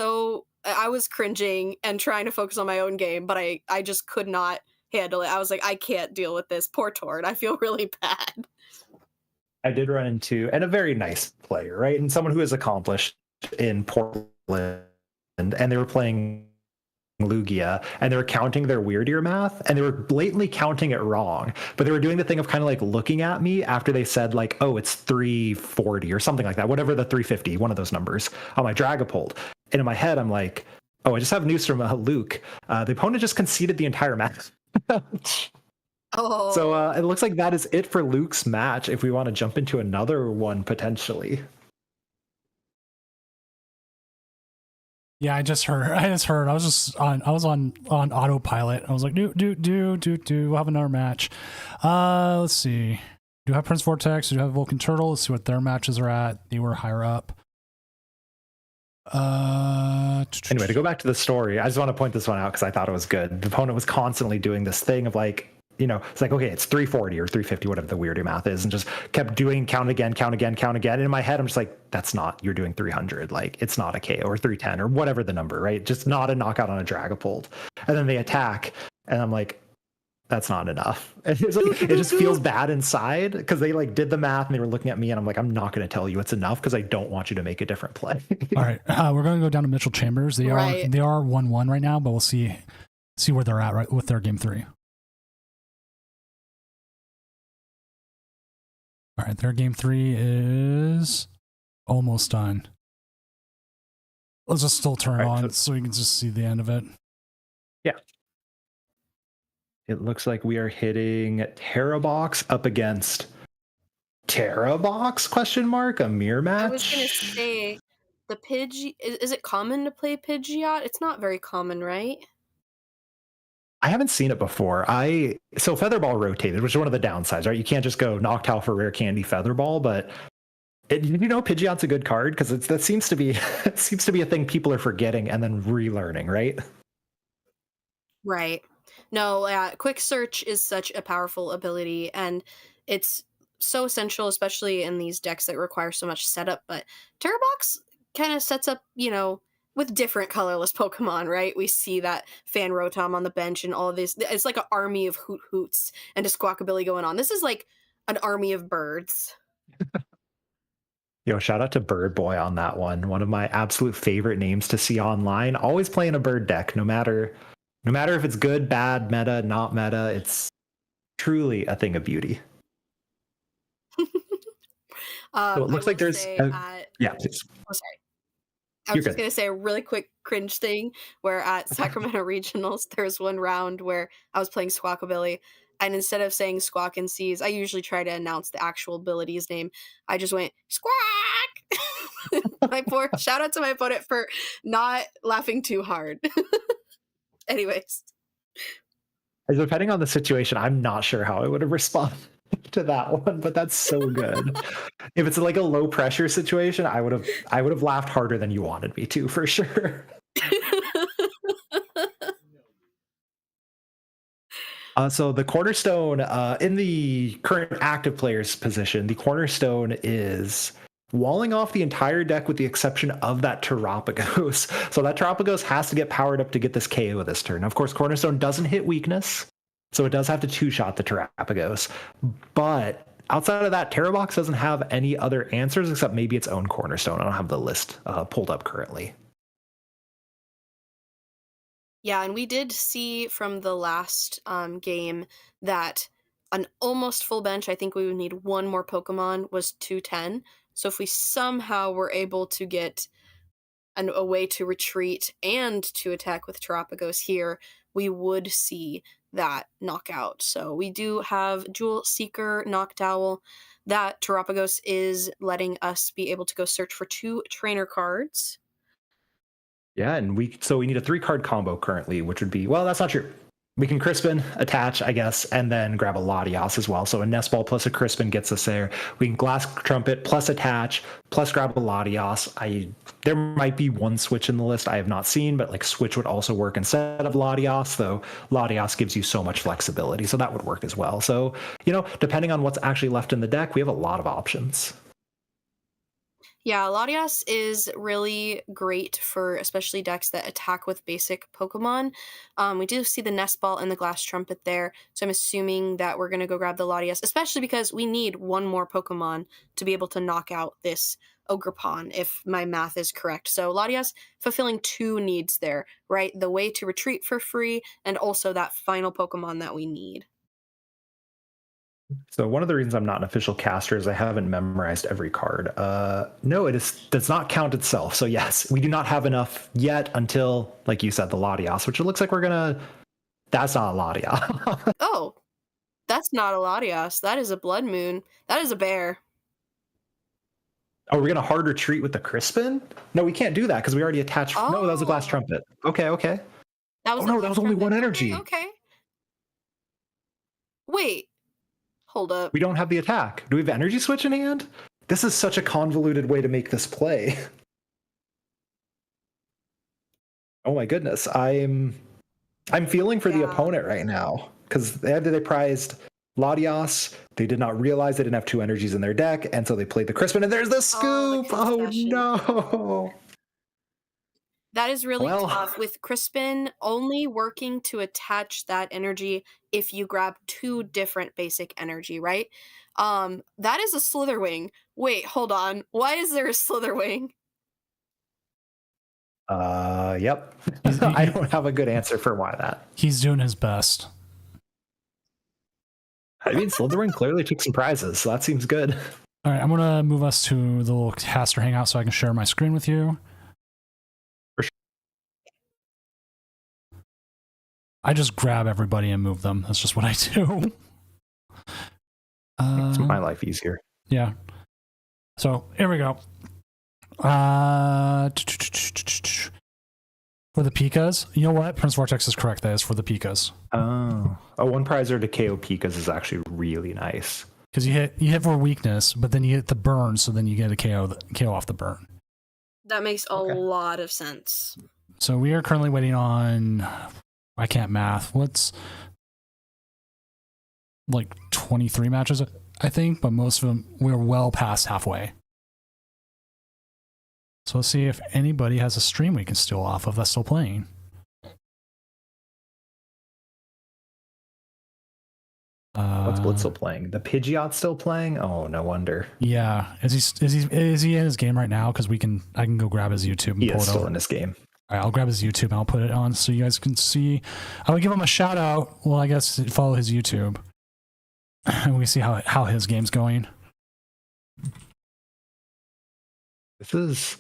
Speaker 7: I was cringing and trying to focus on my own game, but I just could not handle it. I was like, I can't deal with this. Poor ToD. I feel really bad.
Speaker 6: I did run into, and a very nice player, right? And someone who is accomplished in Portland, and they were playing Lugia, and they were counting their Weird Ear math, and they were blatantly counting it wrong, but they were doing the thing of kind of like looking at me after they said like, oh, it's 340 or something like that, whatever the 350, one of those numbers on my Dragapult. And in my head, I'm like, oh, I just have news from Luke. The opponent just conceded the entire match.
Speaker 7: Oh.
Speaker 6: So it looks like that is it for Luke's match. If we want to jump into another one potentially.
Speaker 1: Yeah, I just heard. I was on autopilot. I was like, do. We'll have another match. Let's see. do have Prince Vortex, do have Vulcan Turtle. Let's see what their matches are at. They were higher up.
Speaker 6: Anyway, to go back to the story, I just want to point this one out because I thought it was good. The opponent was constantly doing this thing of like, it's like, okay, it's 340 or 350, whatever the weirdo math is, and just kept doing count again. And in my head, I'm just like, that's not, you're doing 300. Like, it's not a KO, or 310 or whatever the number, right? Just not a knockout on a Dragapult. And then they attack, and I'm like, that's not enough. And it's like, it just feels bad inside because they like did the math and they were looking at me and I'm like, I'm not going to tell you it's enough because I don't want you to make a different play.
Speaker 1: All right, we're going to go down to Mitchell Chambers. They are 1-1 right now, but we'll see where they're at right with their game 3. All right, their game 3 is almost done. Let's just still turn it on so we can just see the end of it.
Speaker 6: Yeah. It looks like we are hitting Terrabox up against Terrabox ? A mirror match?
Speaker 7: I was gonna say the Pidgey. Is it common to play Pidgeot? It's not very common, right?
Speaker 6: I haven't seen it before. So Featherball rotated, which is one of the downsides, right? You can't just go Noctowl for rare candy Featherball, but Pidgeot's a good card because that seems to be a thing people are forgetting and then relearning, right?
Speaker 7: Right. No, quick search is such a powerful ability, and it's so essential, especially in these decks that require so much setup. But Terrabox kind of sets up, with different colorless Pokemon, right? We see that Fan Rotom on the bench and all of this. It's like an army of Hoot Hoots and a Squawkabilly going on. This is like an army of birds.
Speaker 6: Shout out to Bird Boy on that one. One of my absolute favorite names to see online. Always playing a bird deck, no matter if it's good, bad, meta, not meta. It's truly a thing of beauty. So it looks like there's please.
Speaker 7: Oh, sorry. I was just going to say a really quick cringe thing where at Sacramento Regionals, there was one round where I was playing Squawkabilly, and instead of saying Squawk and Seize, I usually try to announce the actual ability's name. I just went, Squawk! Shout out to my opponent for not laughing too hard. Anyways.
Speaker 6: Depending on the situation, I'm not sure how I would have responded to that one, but that's so good. If it's like a low pressure situation, I would have laughed harder than you wanted me to, for sure. So the cornerstone in the current active player's position, the cornerstone is walling off the entire deck with the exception of that Terapagos. So that Terapagos has to get powered up to get this KO this turn. Of course, cornerstone doesn't hit weakness, so it does have to two-shot the Terapagos. But outside of that, Terrabox doesn't have any other answers except maybe its own cornerstone. I don't have the list pulled up currently.
Speaker 7: Yeah, and we did see from the last game that an almost full bench, I think we would need one more Pokemon, was 210. So if we somehow were able to get a way to retreat and to attack with Terapagos here, we would see that knockout. So we do have Jewel Seeker Noctowl. That Terapagos is letting us be able to go search for 2 trainer cards.
Speaker 6: Yeah, and we need a 3-card combo currently, which would be, well, that's not true. We can Crispin, attach, I guess, and then grab a Latias as well. So a Nest Ball plus a Crispin gets us there. We can Glass Trumpet plus attach, plus grab a Latias. There might be one switch in the list I have not seen, but like switch would also work instead of Latias, though Latias gives you so much flexibility, so that would work as well. So, depending on what's actually left in the deck, we have a lot of options.
Speaker 7: Yeah, Latias is really great for especially decks that attack with basic Pokemon. We do see the Nest Ball and the Glass Trumpet there, so I'm assuming that we're going to go grab the Latias, especially because we need one more Pokemon to be able to knock out this Ogerpon, if my math is correct. So Latias fulfilling 2 needs there, right? The way to retreat for free, and also that final Pokemon that we need.
Speaker 6: So one of the reasons I'm not an official caster is I haven't memorized every card. No, does not count itself. So yes, we do not have enough yet until, like you said, the Latias, which it looks like that's not a Latias.
Speaker 7: Oh, that's not a Latias. That is a Blood Moon. That is a bear.
Speaker 6: Oh, we're going to hard retreat with the Crispin? No, we can't do that because we already attached. Oh. No, that was a Glass Trumpet. Okay. That was only one energy.
Speaker 7: Okay. Wait. Hold up.
Speaker 6: We don't have the attack. Do we have energy switch in hand? This is such a convoluted way to make this play. Oh my goodness. I'm feeling for the opponent right now. Because they prized Latias. They did not realize they didn't have 2 energies in their deck, and so they played the Crispin, and there's the scoop! Oh, no!
Speaker 7: That is really tough. With Crispin only working to attach that energy if you grab 2 different basic energy, right? That is a Slitherwing. Wait, hold on. Why is there a Slitherwing?
Speaker 6: Yep. I don't have a good answer for why that.
Speaker 1: He's doing his best.
Speaker 6: I mean, Slitherwing clearly took some prizes, so that seems good.
Speaker 1: All right, I'm going to move us to the little caster hangout so I can share my screen with you.
Speaker 6: For sure.
Speaker 1: I just grab everybody and move them. That's just what I do.
Speaker 6: Makes my life easier.
Speaker 1: Yeah. So here we go. For the Pikas, you know what? Prince Vortex is correct. That is for the Pikas.
Speaker 6: Oh, 1 prizer to KO Pikas is actually really nice.
Speaker 1: Because you hit for weakness, but then you hit the burn, so then you get a KO off the burn.
Speaker 7: That makes a lot of sense.
Speaker 1: So we are currently waiting on, I can't math. What's like 23 matches, I think, but most of them we're well past halfway. So let's see if anybody has a stream we can steal off of that's still playing.
Speaker 6: What's Blitzel playing? The Pidgeot still playing? Oh, no wonder.
Speaker 1: Yeah, is he in his game right now? Because I can go grab his YouTube and
Speaker 6: he
Speaker 1: pull
Speaker 6: is
Speaker 1: it
Speaker 6: still
Speaker 1: over.
Speaker 6: in his game.
Speaker 1: All right, I'll grab his YouTube and I'll put it on so you guys can see. I would give him a shout out. Well, I guess follow his YouTube, and we see how his game's going.
Speaker 6: This is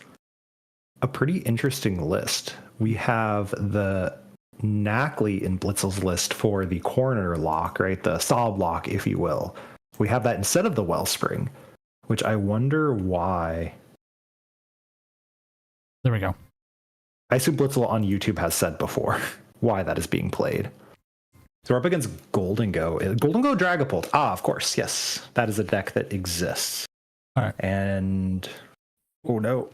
Speaker 6: a pretty interesting list. We have the Knackley in Blitzel's list for the corner lock, right? The sob lock, if you will. We have that instead of the Wellspring, which I wonder why.
Speaker 1: There we go.
Speaker 6: I assume Blitzel on YouTube has said before why that is being played. So we're up against Golden Go. Golden Go Dragapult. Ah, of course. Yes. That is a deck that exists.
Speaker 1: All right.
Speaker 6: And oh no.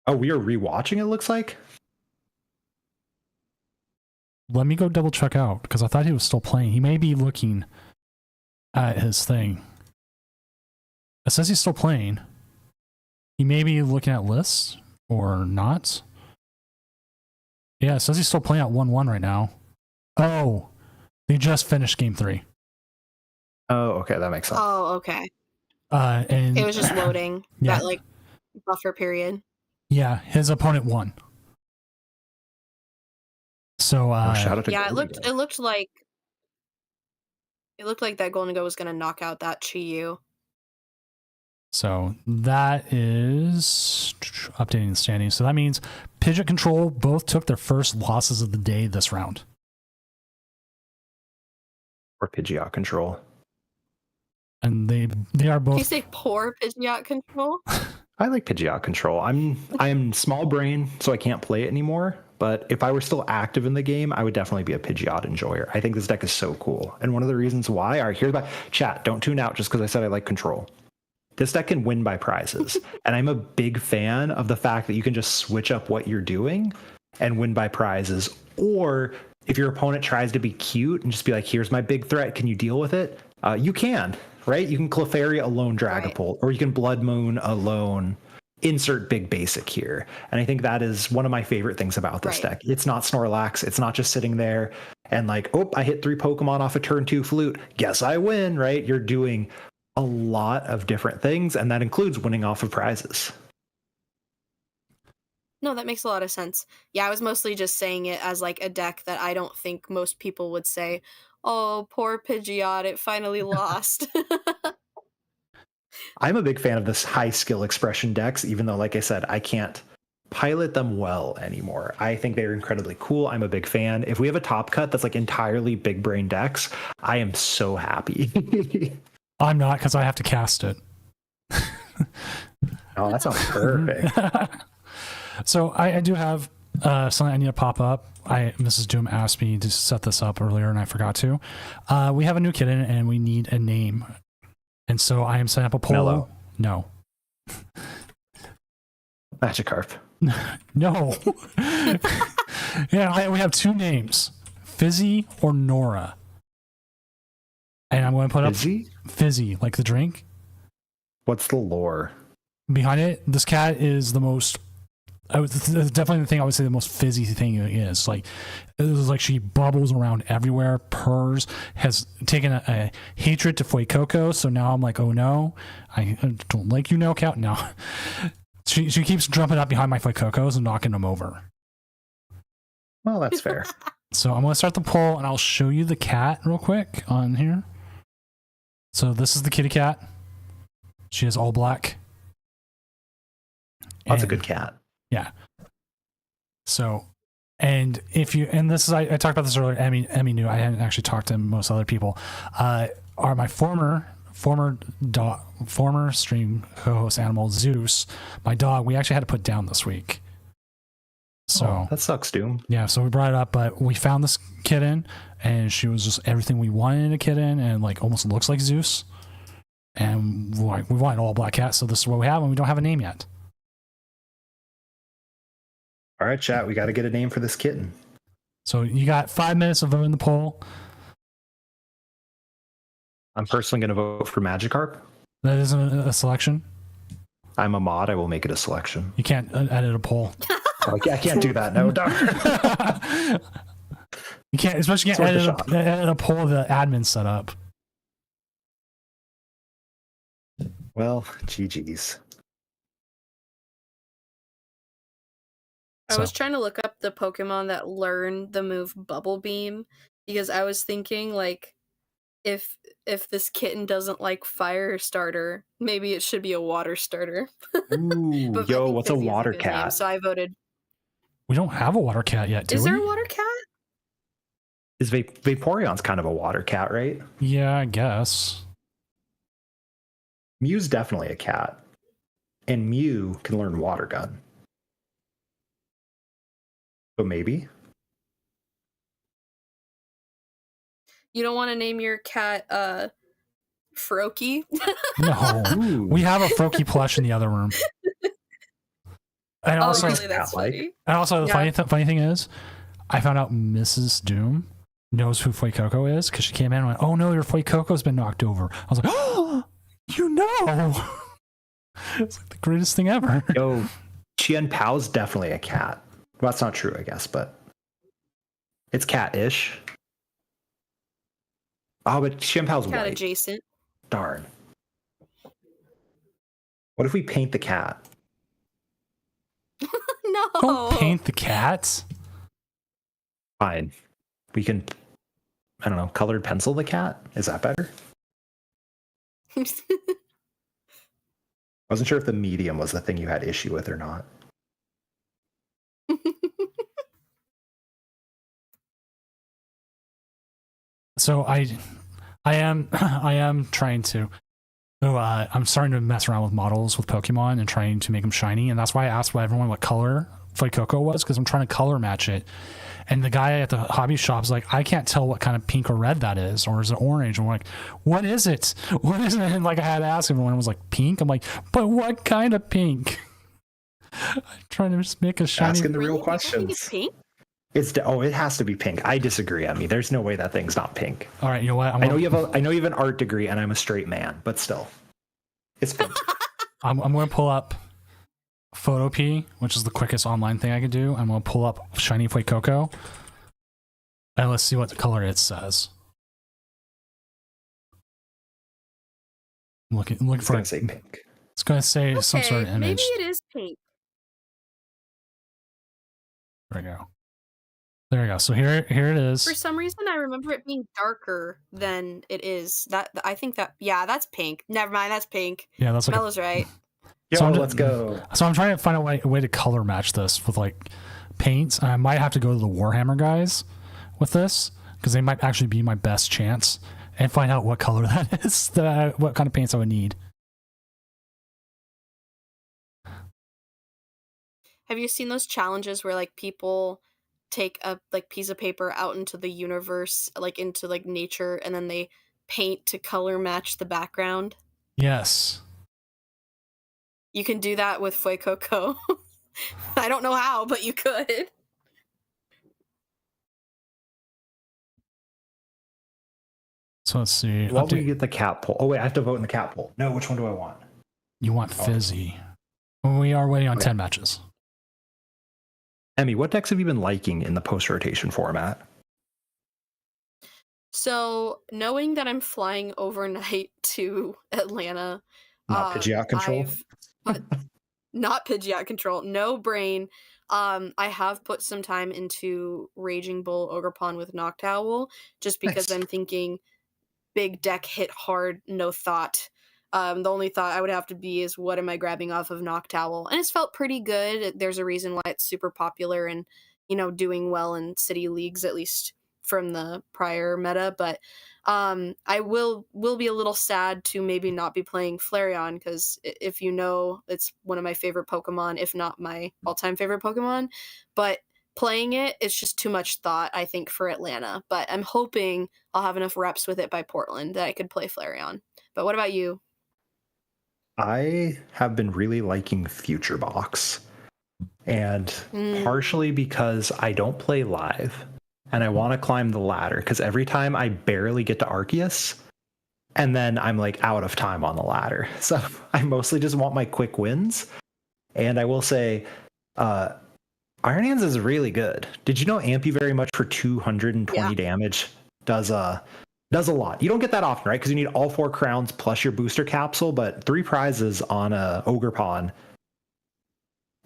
Speaker 6: Oh, we are rewatching, it looks like.
Speaker 1: Let me go double check out because I thought he was still playing. He may be looking at his thing. It says he's still playing. He may be looking at lists or not. Yeah, it says he's still playing at 1-1 right now. Oh, they just finished game 3.
Speaker 6: Oh, okay, that makes sense.
Speaker 7: Oh, okay.
Speaker 1: And
Speaker 7: it was just loading that like buffer period.
Speaker 1: Yeah, his opponent won. So
Speaker 6: shout out to
Speaker 7: it looked like that Golden Go was gonna knock out that Chi-Yu.
Speaker 1: So that is updating the standings. So that means Pidgeot Control both took their first losses of the day this round.
Speaker 6: Or Pidgeot Control.
Speaker 1: And they are both.
Speaker 7: Did you say poor Pidgeot Control?
Speaker 6: I like Pidgeot Control. I am small brain, so I can't play it anymore. But if I were still active in the game, I would definitely be a Pidgeot enjoyer. I think this deck is so cool. And one of the reasons why, all right, here's my chat. Don't tune out just because I said I like Control. This deck can win by prizes. And I'm a big fan of the fact that you can just switch up what you're doing and win by prizes. Or if your opponent tries to be cute and just be like, here's my big threat, can you deal with it? You can, right? You can Clefairy alone Dragapult, or you can Blood Moon alone insert big basic here. And I think that is one of my favorite things about this deck. It's not Snorlax. It's not just sitting there and like, oh, I hit 3 Pokemon off a turn 2 flute. Guess I win, right? You're doing a lot of different things, and that includes winning off of prizes.
Speaker 7: No, that makes a lot of sense. Yeah, I was mostly just saying it as like a deck that I don't think most people would say, oh, poor Pidgeot, it finally lost.
Speaker 6: I'm a big fan of this high skill expression decks, even though, like I said, I can't pilot them well anymore. I think they're incredibly cool. I'm a big fan. If we have a top cut that's like entirely big brain decks, I am so happy.
Speaker 1: I'm not, because I have to cast it.
Speaker 6: Oh, that sounds perfect.
Speaker 1: So I do have something I need to pop up. Mrs. Doom asked me to set this up earlier, and I forgot to. We have a new kitten, and we need a name. And so I am setting up a poll.
Speaker 6: Mellow.
Speaker 1: No.
Speaker 6: Magikarp.
Speaker 1: No. Yeah, we have two names, Fizzy or Nora. And I'm going to put
Speaker 6: Fizzy?
Speaker 1: up Fizzy, like the drink.
Speaker 6: What's the lore?
Speaker 1: Behind it, this cat is the most. Definitely the thing I would say the most fizzy thing is. Like, it was like she bubbles around everywhere, purrs, has taken a hatred to Fuecoco. So now I'm like, oh no, I don't like you now, cat. No. She keeps jumping up behind my Fuecocos and knocking them over.
Speaker 6: Well, that's fair.
Speaker 1: So I'm going to start the poll, and I'll show you the cat real quick on here. So this is the kitty cat. She is all black.
Speaker 6: That's a good cat.
Speaker 1: Yeah. So, and if you, and this is, I talked about this earlier. Emmy knew. I hadn't actually talked to most other people. Are my former stream co-host animal Zeus, my dog. We actually had to put down this week. So
Speaker 6: that sucks, Doom.
Speaker 1: Yeah, so we brought it up, but we found this kitten, and she was just everything we wanted in a kitten, and like almost looks like Zeus. And we wanted all black cat, so this is what we have, and we don't have a name yet.
Speaker 6: All right, chat. We got to get a name for this kitten.
Speaker 1: So you got 5 minutes of voting the poll.
Speaker 6: I'm personally going to vote for Magikarp.
Speaker 1: That isn't a selection.
Speaker 6: I'm a mod. I will make it a selection.
Speaker 1: You can't edit a poll.
Speaker 6: I can't do that. No, darn.
Speaker 1: You can't, especially you can't edit a poll the admin set up.
Speaker 6: Well, GG's.
Speaker 7: I was trying to look up the Pokemon that learn the move Bubble Beam because I was thinking like if this kitten doesn't like fire starter, maybe it should be a water starter.
Speaker 6: Ooh, yo, what's a water cat?
Speaker 7: Name, so I voted.
Speaker 1: We don't have a water cat yet, do we?
Speaker 7: Is there a water cat?
Speaker 6: Is Vaporeon's kind of a water cat, right?
Speaker 1: Yeah, I guess.
Speaker 6: Mew's definitely a cat. And Mew can learn water gun. So maybe.
Speaker 7: You don't want to name your cat Froakie?
Speaker 1: No.
Speaker 6: Ooh.
Speaker 1: We have a Froakie plush in the other room. And also,
Speaker 7: really? That's funny.
Speaker 1: And also, the funny thing is, I found out Mrs. Doom knows who Fuecoco is because she came in and went, "Oh no, your Fuecoco's been knocked over." I was like, "Oh, you know!" It's like the greatest thing ever.
Speaker 6: Yo, Chien Pao's definitely a cat. Well, that's not true, I guess, but it's cat-ish. Oh, but Chien Pao's
Speaker 7: cat
Speaker 6: white.
Speaker 7: Adjacent.
Speaker 6: Darn. What if we paint the cat?
Speaker 7: No.
Speaker 1: Don't paint the cat.
Speaker 6: Fine. We can, I don't know, colored pencil the cat? Is that better? I wasn't sure if the medium was the thing you had issue with or not.
Speaker 1: So I am trying to. So I'm starting to mess around with models with Pokemon and trying to make them shiny, and that's why I asked everyone what color Fuecoco was, because I'm trying to color match it. And the guy at the hobby shop's like, I can't tell what kind of pink or red that is, or is it orange? And we're like, what is it? What is it? And like I had to ask everyone, it was like pink. I'm like, but what kind of pink? I'm trying to just make a shiny.
Speaker 6: Asking the real
Speaker 7: Really?
Speaker 6: questions.
Speaker 7: It's pink?
Speaker 6: It has to be pink. I disagree. I mean, there's no way that thing's not pink.
Speaker 1: All right, you know what?
Speaker 6: I know you have an art degree, and I'm a straight man, but still, it's pink.
Speaker 1: I'm going to pull up Photopea, which is the quickest online thing I can do. I'm going to pull up shiny Fuecoco, and let's see what color it says. I'm looking
Speaker 6: It's
Speaker 1: for
Speaker 6: gonna say pink.
Speaker 1: It's going to say some sort of image.
Speaker 7: Maybe it is pink.
Speaker 1: There we go. There we go. So here it is.
Speaker 7: For some reason, I remember it being darker than it is. I think that's pink. Never mind, that's pink.
Speaker 1: Yeah, that's like
Speaker 7: Melo's right.
Speaker 6: Yo,
Speaker 1: So
Speaker 6: let's go.
Speaker 1: So I'm trying to find a way to color match this with like paints. And I might have to go to the Warhammer guys with this because they might actually be my best chance and find out what color that is, what kind of paints I would need.
Speaker 7: Have you seen those challenges where like people take a like piece of paper out into the universe, like into like nature, and then they paint to color match the background?
Speaker 1: Yes.
Speaker 7: You can do that with Fuecoco. I don't know how, but you could.
Speaker 1: So let's see.
Speaker 6: What will you get the cat poll? Oh wait, I have to vote in the cat poll. No, which one do I want?
Speaker 1: You want Fizzy. We are waiting on 10 matches.
Speaker 6: Emmy, what decks have you been liking in the post-rotation format?
Speaker 7: So, knowing that I'm flying overnight to Atlanta,
Speaker 6: Not Pidgeot control?
Speaker 7: not Pidgeot control, no brain. I have put some time into Raging Bull Ogerpon with Noctowl, just because
Speaker 6: Nice.
Speaker 7: I'm thinking big deck hit hard, no thought. The only thought I would have to be is what am I grabbing off of Noctowl? And it's felt pretty good. There's a reason why it's super popular and, doing well in city leagues, at least from the prior meta. But I will be a little sad to maybe not be playing Flareon, because if you know, it's one of my favorite Pokemon, if not my all-time favorite Pokemon. But playing it's just too much thought, I think, for Atlanta. But I'm hoping I'll have enough reps with it by Portland that I could play Flareon. But what about you?
Speaker 6: I have been really liking Future Box, and partially because I don't play live and I want to climb the ladder, because every time I barely get to Arceus and then I'm like out of time on the ladder. So I mostly just want my quick wins. And I will say, Iron Hands is really good. Did you know Ampy very much for 220 damage does a lot? You don't get that often, right? Because you need all 4 crowns plus your booster capsule, but 3 prizes on a Ogerpon,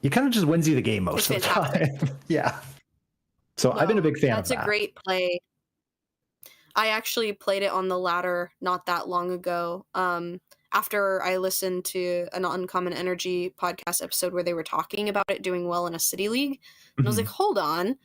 Speaker 6: it kind of just wins you the game most of the time. Yeah. So I've been a big fan of that.
Speaker 7: That's a great play. I actually played it on the ladder not that long ago. After I listened to an Uncommon Energy podcast episode where they were talking about it doing well in a city league. And I was like, hold on,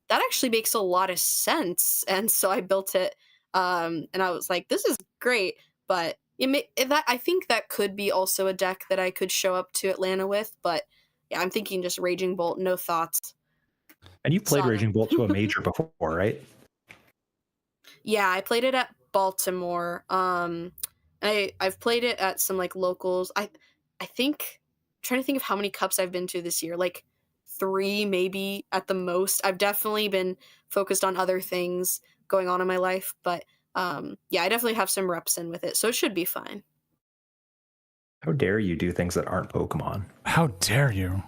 Speaker 7: that actually makes a lot of sense. And so I built it. And I was like, this is great. But I think that could be also a deck that I could show up to Atlanta with. But yeah, I'm thinking just Raging Bolt, no thoughts.
Speaker 6: And you played Raging Bolt to a major before, right?
Speaker 7: Yeah, I played it at Baltimore. I've played it at some like locals. I think, I'm trying to think of how many cups I've been to this year, like 3 maybe at the most. I've definitely been focused on other things going on in my life, but yeah, I definitely have some reps in with it, so it should be fine.
Speaker 6: How dare you do things that aren't Pokemon?
Speaker 1: How dare you?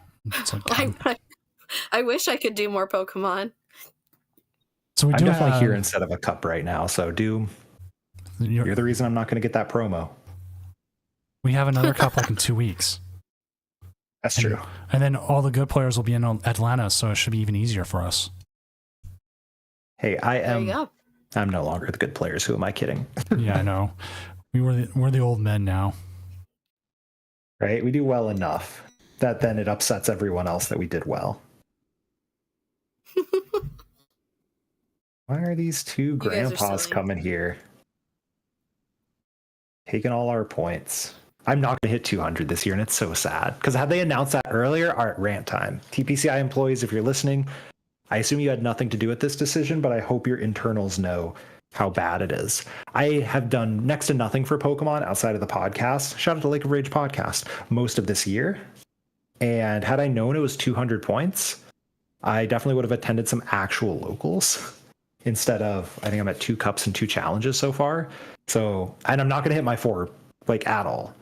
Speaker 7: I wish I could do more Pokemon.
Speaker 1: So
Speaker 6: I'm definitely here instead of a cup right now, so you're the reason I'm not going to get that promo.
Speaker 1: We have another cup like in 2 weeks.
Speaker 6: That's true.
Speaker 1: And then all the good players will be in Atlanta, so it should be even easier for us.
Speaker 6: Hey, I'm no longer the good players. Who am I kidding?
Speaker 1: Yeah, I know. We're the old men now.
Speaker 6: Right? We do well enough that then it upsets everyone else that we did well. Why are these 2 grandpas coming here? Taking all our points. I'm not going to hit 200 this year, and it's so sad. Because had they announced that earlier, all right, rant time. TPCI employees, if you're listening, I assume you had nothing to do with this decision, but I hope your internals know how bad it is. I have done next to nothing for Pokemon outside of the podcast. Shout out to Lake of Rage podcast most of this year. And had I known it was 200 points, I definitely would have attended some actual locals instead of, I think I'm at 2 cups and 2 challenges so far. So, and I'm not going to hit my 4 like at all.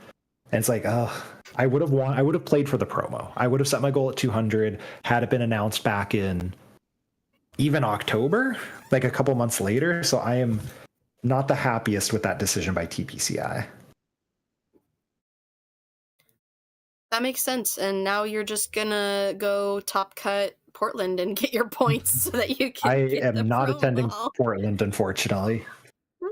Speaker 6: And it's like, I would have played for the promo. I would have set my goal at 200 had it been announced back in even October, like a couple months later. So I am not the happiest with that decision by TPCI.
Speaker 7: That makes sense. And now you're just gonna go top cut Portland and get your points so that you can.
Speaker 6: I am not attending Portland, unfortunately.
Speaker 7: What?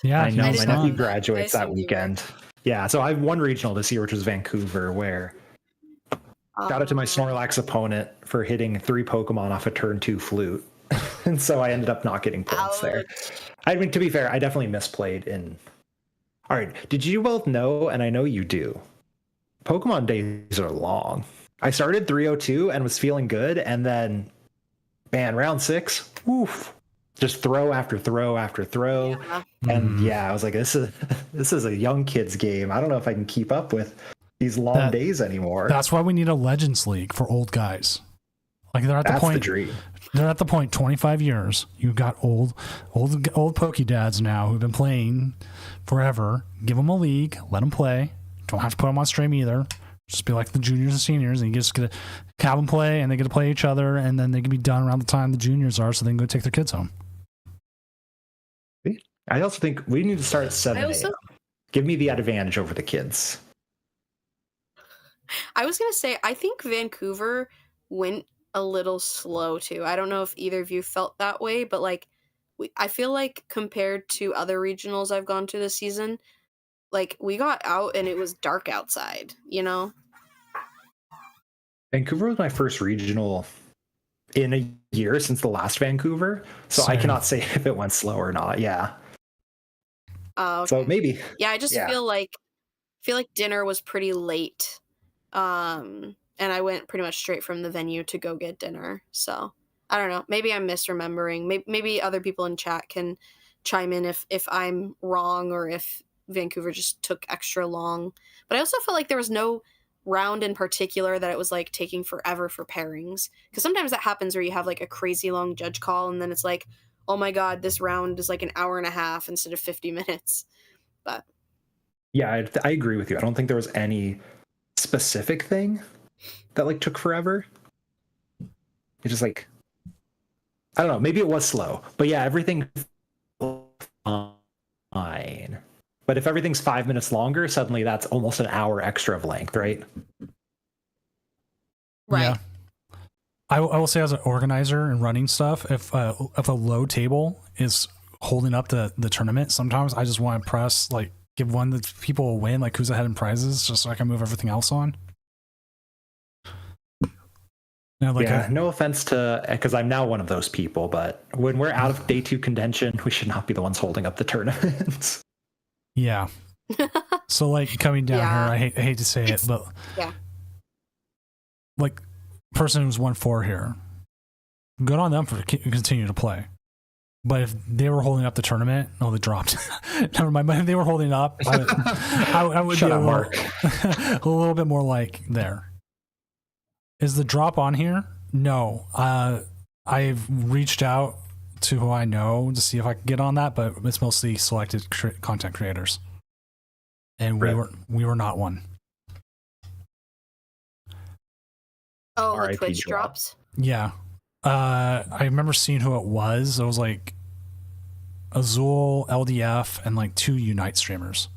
Speaker 1: Yeah,
Speaker 6: I know. My nephew graduates that weekend. Yeah, so I've won regional this year, which was Vancouver, where shout out to my Snorlax opponent for hitting 3 Pokemon off a turn 2 flute. And so I ended up not getting points there. I mean, to be fair, I definitely misplayed in. All right, did you both know, and I know you do, Pokemon days are long. I started 302 and was feeling good, and then, man, round 6, woof, just throw after throw after throw, and I was like, this is a young kid's game. I don't know if I can keep up with these long days anymore.
Speaker 1: That's why we need a Legends League for old guys. Like they're at the point.
Speaker 6: The dream.
Speaker 1: They're at the point. 25 years. You've got old pokey dads now who've been playing forever. Give them a league. Let them play. Don't have to put them on stream either. Just be like the juniors and seniors, and you just get to have them play, and they get to play each other, and then they can be done around the time the juniors are, so they can go take their kids home.
Speaker 6: I also think we need to start at 7 a.m. Give me the advantage over the kids.
Speaker 7: I was going to say, I think Vancouver went a little slow too. I don't know if either of you felt that way, but like, I feel like compared to other regionals I've gone to this season, like we got out and it was dark outside, you know?
Speaker 6: Vancouver was my first regional in a year since the last Vancouver, so I cannot say if it went slow or not. Yeah.
Speaker 7: Okay.
Speaker 6: So maybe.
Speaker 7: Yeah, I just feel like dinner was pretty late. And I went pretty much straight from the venue to go get dinner. So I don't know. Maybe I'm misremembering. Maybe other people in chat can chime in if I'm wrong or if Vancouver just took extra long. But I also felt like there was no round in particular that it was like taking forever for pairings. Because sometimes that happens where you have like a crazy long judge call and then it's like, oh my God, this round is like an hour and a half instead of 50 minutes. But
Speaker 6: yeah, I agree with you. I don't think there was any specific thing that like took forever. It's just like, I don't know, maybe it was slow, but yeah, everything fine. But if everything's 5 minutes longer, suddenly that's almost an hour extra of length, right?
Speaker 7: Right.
Speaker 1: Yeah. I will say, as an organizer and running stuff, if a low table is holding up the tournament, sometimes I just want to press, like, give one that people will win, like who's ahead in prizes, just so I can move everything else on. Now, like
Speaker 6: no offense to, because I'm now one of those people, but when we're out of day 2 contention, we should not be the ones holding up the tournaments.
Speaker 1: Yeah. So like coming down here, I hate to say it, but like person who's 1-4 here, good on them for continue to play. But if they were holding up the tournament, they dropped. Never mind. But if they were holding up, I would
Speaker 6: Shut
Speaker 1: be
Speaker 6: up,
Speaker 1: a little bit more like there. Is the drop on here? No. I've reached out to who I know to see if I can get on that, but it's mostly selected content creators, and we were not one.
Speaker 7: Oh, the
Speaker 6: RIP
Speaker 7: Twitch
Speaker 6: drop.
Speaker 7: drops.
Speaker 1: Yeah. I remember seeing who it was. It was like Azul, LDF, and like 2 Unite streamers.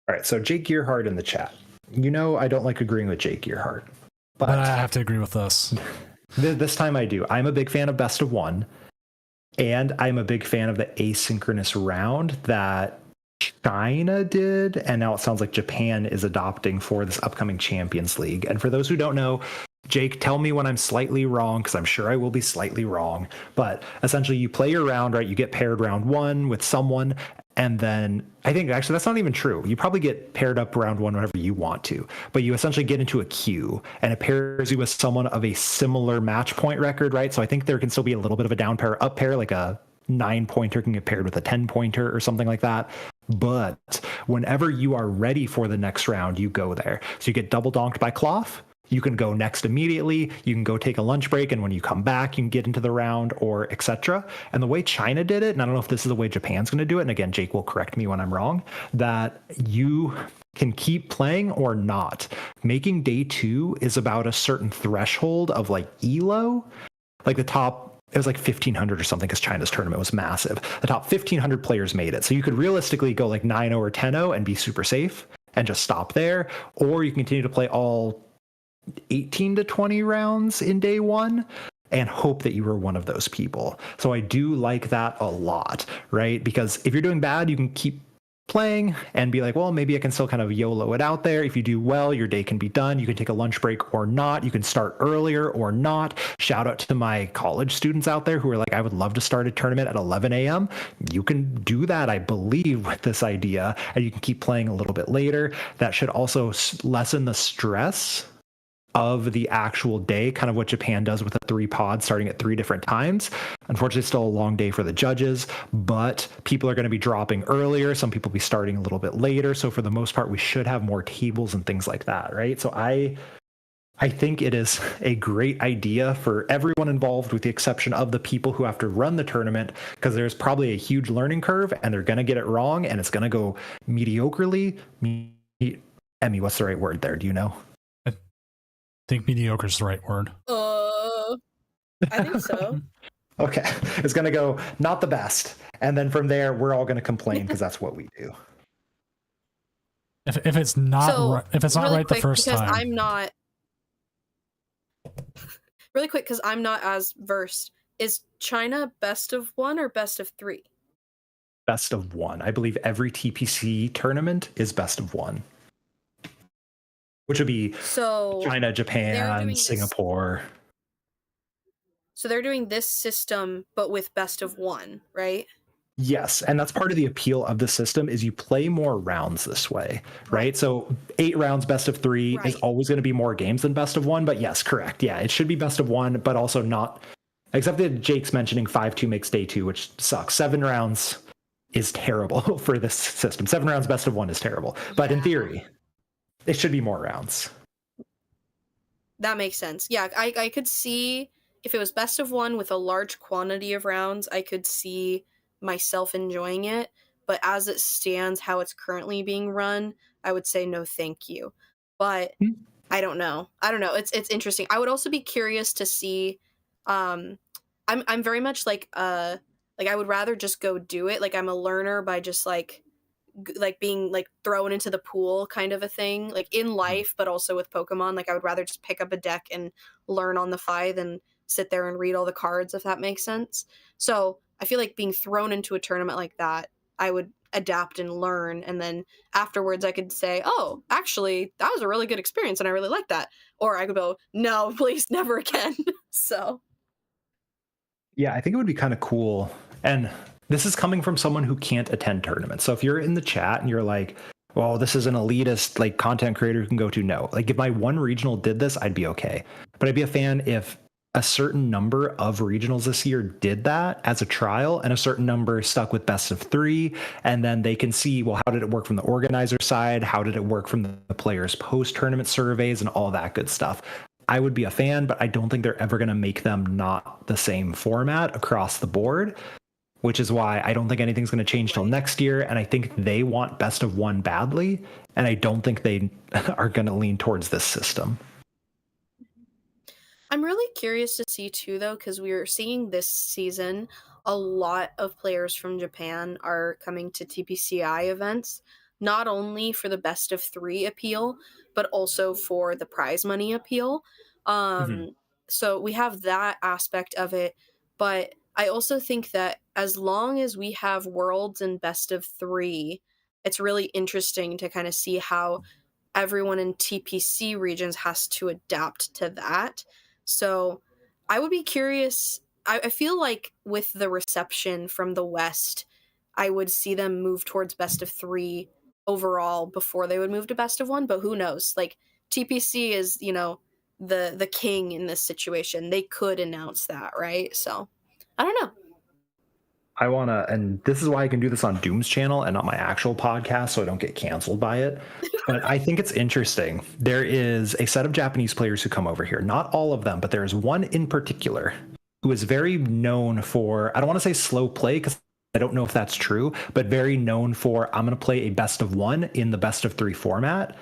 Speaker 6: All right, so Jake Gearhart in the chat. You know I don't like agreeing with Jake Gearhart,
Speaker 1: But I have to agree with this.
Speaker 6: This time I do. I'm a big fan of best of 1, and I'm a big fan of the asynchronous round that China did, and now it sounds like Japan is adopting for this upcoming Champions League. And for those who don't know, Jake, tell me when I'm slightly wrong, because I'm sure I will be slightly wrong. But essentially, you play your round, right? You get paired round 1 with someone, and then I think actually that's not even true. You probably get paired up round 1 whenever you want to, but you essentially get into a queue, and it pairs you with someone of a similar match point record, right? So I think there can still be a little bit of a down pair, up pair, like a 9-pointer can get paired with a 10-pointer or something like that. But whenever you are ready for the next round, you go there. So you get double donked by Cloth. You can go next immediately. You can go take a lunch break, and when you come back, you can get into the round, or etc. And the way China did it, and I don't know if this is the way Japan's going to do it, and again, Jake will correct me when I'm wrong, that you can keep playing or not. Making day 2 is about a certain threshold of like ELO, like the top. It was like 1,500 or something, because China's tournament was massive. The top 1,500 players made it. So you could realistically go like 9-0 or 10-0 and be super safe and just stop there. Or you can continue to play all 18 to 20 rounds in day 1 and hope that you were one of those people. So I do like that a lot, right? Because if you're doing bad, you can keep playing and be like, well, maybe I can still kind of YOLO it out there. If you do well, your day can be done. You can take a lunch break or not. You can start earlier or not. Shout out to my college students out there who are like, I would love to start a tournament at 11 a.m. You can do that, I believe, with this idea, and you can keep playing a little bit later. That should also lessen the stress of the actual day, kind of what Japan does with a 3 pod starting at 3 different times. Unfortunately, it's still a long day for the judges, but people are going to be dropping earlier. Some people will be starting a little bit later. So for the most part, we should have more tables and things like that, right? So I think it is a great idea for everyone involved, with the exception of the people who have to run the tournament, because there's probably a huge learning curve and they're going to get it wrong and it's going to go mediocrely. Emmy, what's the right word there? Do you know?
Speaker 1: I think mediocre is the right word.
Speaker 7: I think so.
Speaker 6: Okay. It's going to go not the best. And then from there, we're all going to complain because that's what we do.
Speaker 1: If it's not if it's not
Speaker 7: really
Speaker 1: right the
Speaker 7: quick,
Speaker 1: first
Speaker 7: because
Speaker 1: time.
Speaker 7: I'm not really quick because I'm not as versed. Is China best of 1 or best of 3?
Speaker 6: Best of 1. I believe every TPC tournament is best of 1. Which would be China, Japan, Singapore.
Speaker 7: So they're doing this system, but with best of 1, right?
Speaker 6: Yes, and that's part of the appeal of the system is you play more rounds this way, right? So 8 rounds, best of 3 is always going to be more games than best of 1. But yes, correct. Yeah, it should be best of 1, but also not. Except that Jake's mentioning 5-2 makes day 2, which sucks. 7 rounds is terrible for this system. 7 rounds, best of 1 is terrible. But in theory, it should be more rounds.
Speaker 7: That makes sense. Yeah, I could see if it was best of 1 with a large quantity of rounds, I could see myself enjoying it. But as it stands, how it's currently being run, I would say no, thank you. But I don't know. It's interesting. I would also be curious to see. I'm very much like I would rather just go do it. Like I'm a learner by just like being like thrown into the pool kind of a thing, like in life, but also with Pokemon. Like I would rather just pick up a deck and learn on the fly than sit there and read all the cards, if that makes sense. So I feel like being thrown into a tournament like that, I would adapt and learn, and then afterwards I could say, oh, actually that was a really good experience and I really like that. Or I could go, no, please, never again. So
Speaker 6: yeah, I think it would be kind of cool. And this is coming from someone who can't attend tournaments. So if you're in the chat and you're like, well, this is an elitist like content creator who can go to, no. Like if my one regional did this, I'd be okay. But I'd be a fan if a certain number of regionals this year did that as a trial, and a certain number stuck with best of 3. And then they can see, well, how did it work from the organizer side? How did it work from the players' post-tournament surveys and all that good stuff? I would be a fan, but I don't think they're ever going to make them not the same format across the board, which is why I don't think anything's going to change till next year. And I think they want best of 1 badly. And I don't think they are going to lean towards this system.
Speaker 7: I'm really curious to see too, though, because we're seeing this season a lot of players from Japan are coming to TPCI events, not only for the best of 3 appeal, but also for the prize money appeal. So we have that aspect of it. But I also think that as long as we have worlds and best of 3, it's really interesting to kind of see how everyone in TPC regions has to adapt to that. So I would be curious. I feel like with the reception from the West, I would see them move towards best of 3 overall before they would move to best of 1. But who knows? Like TPC is, the king in this situation. They could announce that, right? So I don't know.
Speaker 6: I want to, and this is why I can do this on Doom's channel and not my actual podcast, so I don't get canceled by it. But I think it's interesting. There is a set of Japanese players who come over here. Not all of them, but there is one in particular who is very known for, I don't want to say slow play because I don't know if that's true, but very known for, I'm going to play a best of 1 in the best of 3 format.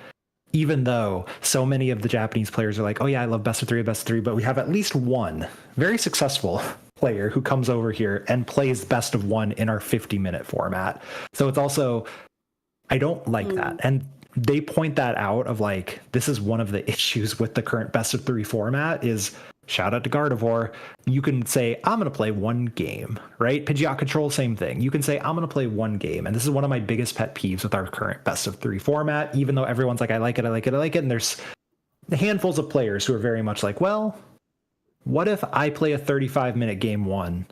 Speaker 6: Even though so many of the Japanese players are like, oh yeah, I love best of 3, but we have at least one very successful player who comes over here and plays best of 1 in our 50-minute format. So it's also, I don't like that. And they point that out of like, this is one of the issues with the current best of 3 format is Shout out to Gardevoir. You can say, I'm going to play one game, right? Pidgeot Control, same thing. You can say, I'm going to play one game. And this is one of my biggest pet peeves with our current best of 3 format, even though everyone's like, I like it, I like it, I like it. And there's handfuls of players who are very much like, well, what if I play a 35-minute game 1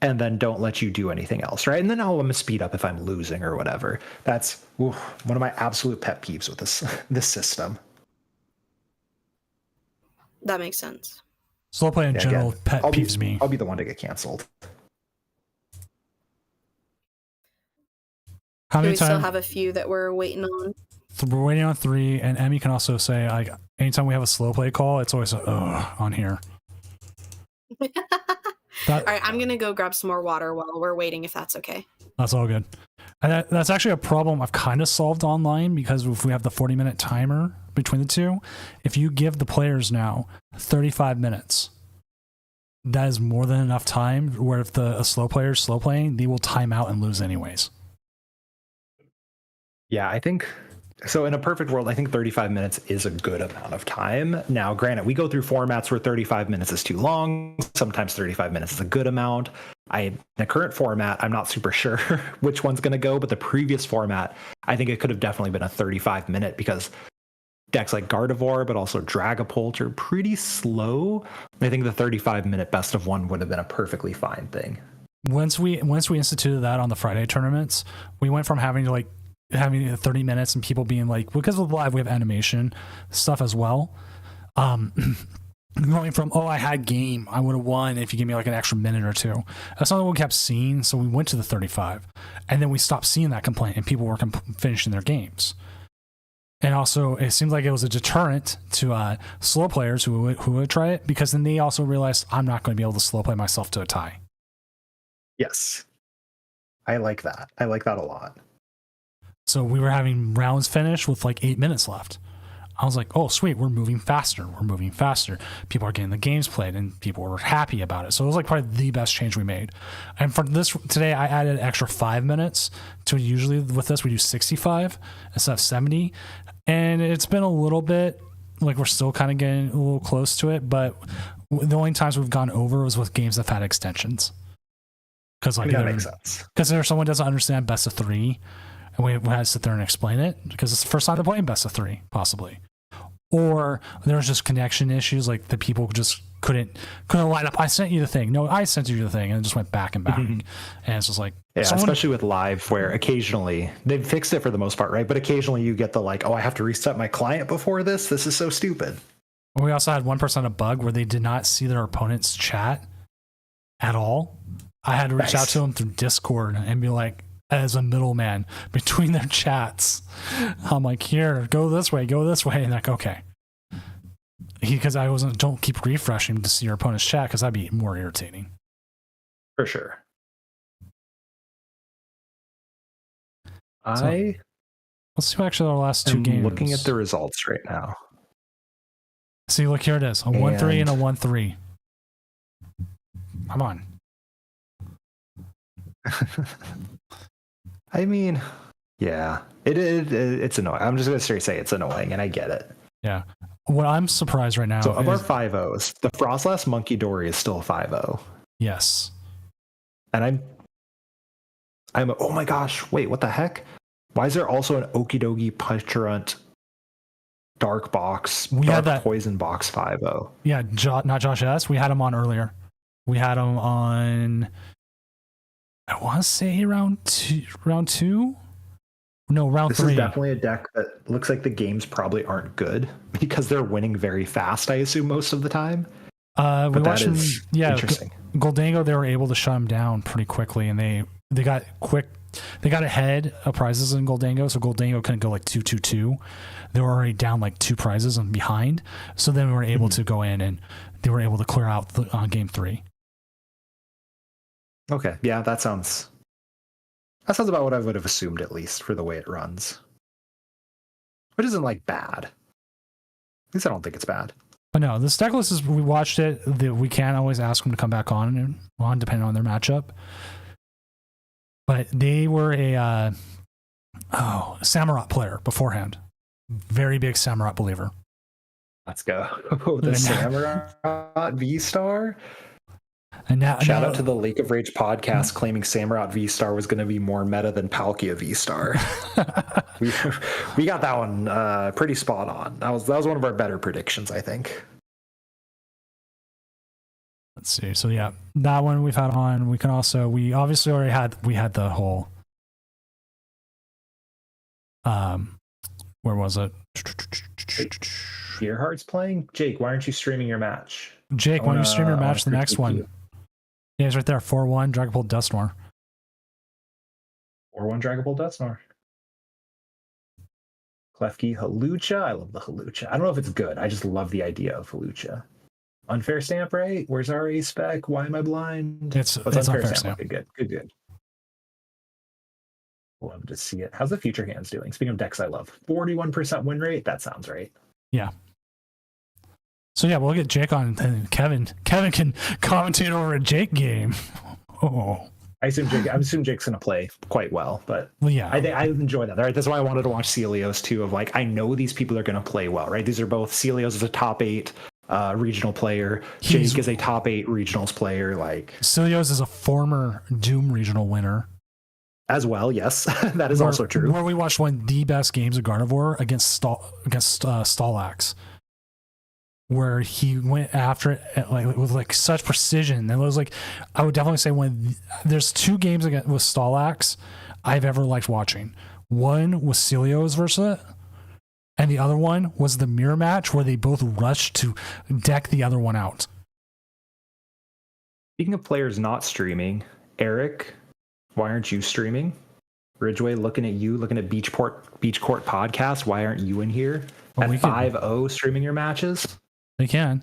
Speaker 6: and then don't let you do anything else, right? And then I'm going to speed up if I'm losing or whatever. That's one of my absolute pet peeves with this system.
Speaker 7: That makes sense.
Speaker 1: Slow play in general
Speaker 6: again,
Speaker 1: pet peeves me.
Speaker 6: I'll be the one to get canceled.
Speaker 1: How
Speaker 7: Do
Speaker 1: many
Speaker 7: we still
Speaker 1: times?
Speaker 7: have a few that we're waiting on?
Speaker 1: We're waiting on 3, and Emmy can also say, like, anytime we have a slow play call, it's always on here.
Speaker 7: All right, I'm gonna go grab some more water while we're waiting, if that's okay.
Speaker 1: That's all good. And that's actually a problem I've kind of solved online, because if we have the 40-minute timer between the two, if you give the players now 35 minutes, that is more than enough time where if a slow player is slow playing, they will time out and lose anyways.
Speaker 6: Yeah, I think so. In a perfect world, I think 35 minutes is a good amount of time. Now, granted, we go through formats where 35 minutes is too long. Sometimes 35 minutes is a good amount. In the current format, I'm not super sure which one's going to go, but the previous format, I think it could have definitely been a 35-minute, because decks like Gardevoir, but also Dragapult are pretty slow. I think the 35-minute best of 1 would have been a perfectly fine thing.
Speaker 1: Once we instituted that on the Friday tournaments, we went from having 30 minutes and people being like, because with live we have animation stuff as well, going from, I had game, I would have won if you give me like an extra minute or 2. That's not what we kept seeing, so we went to the 35, and then we stopped seeing that complaint, and people were finishing their games. And also, it seemed like it was a deterrent to slow players who would try it, because then they also realized, I'm not going to be able to slow play myself to a tie.
Speaker 6: Yes, I like that. I like that a lot.
Speaker 1: So we were having rounds finish with like 8 minutes left. I was like, oh, sweet, we're moving faster. We're moving faster. People are getting the games played, and people were happy about it. So it was like probably the best change we made. And for this today, I added an extra 5 minutes to, usually with this, we do 65 instead of 70. And it's been a little bit like we're still kind of getting a little close to it. But the only times we've gone over was with games that have had extensions. Because like
Speaker 6: that makes sense.
Speaker 1: Because there's someone doesn't understand best of 3. And we had to sit there and explain it, because it's the first time they're playing best of 3, possibly. Or there was just connection issues, like the people just couldn't line up. I sent you the thing. No, I sent you the thing, and it just went back and back. And it's just like,
Speaker 6: yeah, especially with live, where occasionally they've fixed it for the most part, right? But occasionally you get the like, I have to reset my client before this. This is so stupid.
Speaker 1: We also had one person a bug where they did not see their opponent's chat at all. I had to reach out to them through Discord and be like, as a middleman between their chats, I'm like, here, go this way, and like, okay. Because I don't keep refreshing to see your opponent's chat, because that'd be more irritating.
Speaker 6: For sure. Let's
Speaker 1: see actually our last 2 games.
Speaker 6: Looking at the results right now.
Speaker 1: See, look, here it is. A 1-3 and a 1-3. Come on.
Speaker 6: I mean, yeah, it's annoying. I'm just going to say it's annoying, and I get it.
Speaker 1: Yeah. What I'm surprised right now
Speaker 6: is... of our 5-0s, the Frostlass Monkey Dory is still a 5-0.
Speaker 1: Yes.
Speaker 6: And I'm oh my gosh, wait, what the heck? Why is there also an Okidogi Petulant Dark Box, Poison Box 5-0?
Speaker 1: Yeah, not Josh S. We had him on earlier. We had him on... I want to say round 2? No, round 3.
Speaker 6: This is definitely a deck that looks like the games probably aren't good, because they're winning very fast, I assume, most of the time.
Speaker 1: We watched him,
Speaker 6: interesting.
Speaker 1: Goldango, they were able to shut him down pretty quickly, and they got ahead of prizes in Goldango, so Goldango couldn't go like 2-2-2. They were already down like 2 prizes and behind, so then we were able to go in, and they were able to clear out on game 3.
Speaker 6: Okay, yeah, that sounds about what I would have assumed, at least for the way it runs. Which isn't like bad. At least I don't think it's bad.
Speaker 1: But no, the deck list is, we watched it. We can't always ask them to come back on depending on their matchup. But they were a Samurott player beforehand. Very big Samurott believer.
Speaker 6: Let's go. The Samurott V-Star.
Speaker 1: And now,
Speaker 6: Shout out to the Lake of Rage podcast claiming Samurott V-Star was going to be more meta than Palkia V-Star. we got that one pretty spot on. That was one of our better predictions, I think.
Speaker 1: Let's see. So yeah, that one we've had on. We obviously already had the whole where was it?
Speaker 6: Earhart's playing? Jake, why aren't you streaming your match?
Speaker 1: Jake, why don't you stream your match the next one? Yeah, he's right there. 4-1 Dragapult Dusknoir.
Speaker 6: 4-1 Dragapult Dusknoir. Klefki Halucha. I love the Halucha. I don't know if it's good. I just love the idea of Halucha. Unfair stamp, right? Where's our A spec? Why am I blind?
Speaker 1: It's unfair stamp.
Speaker 6: Okay, good. Love to see it. How's the future hands doing? Speaking of decks I love, 41% win rate. That sounds right.
Speaker 1: Yeah. So yeah, we'll get Jake on, and Kevin can commentate over a Jake game. Oh.
Speaker 6: I assume Jake's gonna play quite well, but
Speaker 1: yeah,
Speaker 6: I enjoy that. Right, that's why I wanted to watch Celios too. Of like, I know these people are gonna play well, right? These are both Celios is a top 8 regional player. Jake is a top 8 regionals player. Like
Speaker 1: Celios is a former Doom regional winner
Speaker 6: as well. Yes, that is also true.
Speaker 1: Where we watched one of the best games of Gardevoir against Stallax, where he went after it with such precision. And it was like, I would definitely say there's 2 games with Stallax I've ever liked watching. One was Celios versus it, and the other one was the mirror match where they both rushed to deck the other one out.
Speaker 6: Speaking of players not streaming, Eric, why aren't you streaming? Ridgeway, looking at Beach Court podcast. Why aren't you in here at 5-0 streaming your matches?
Speaker 1: They can.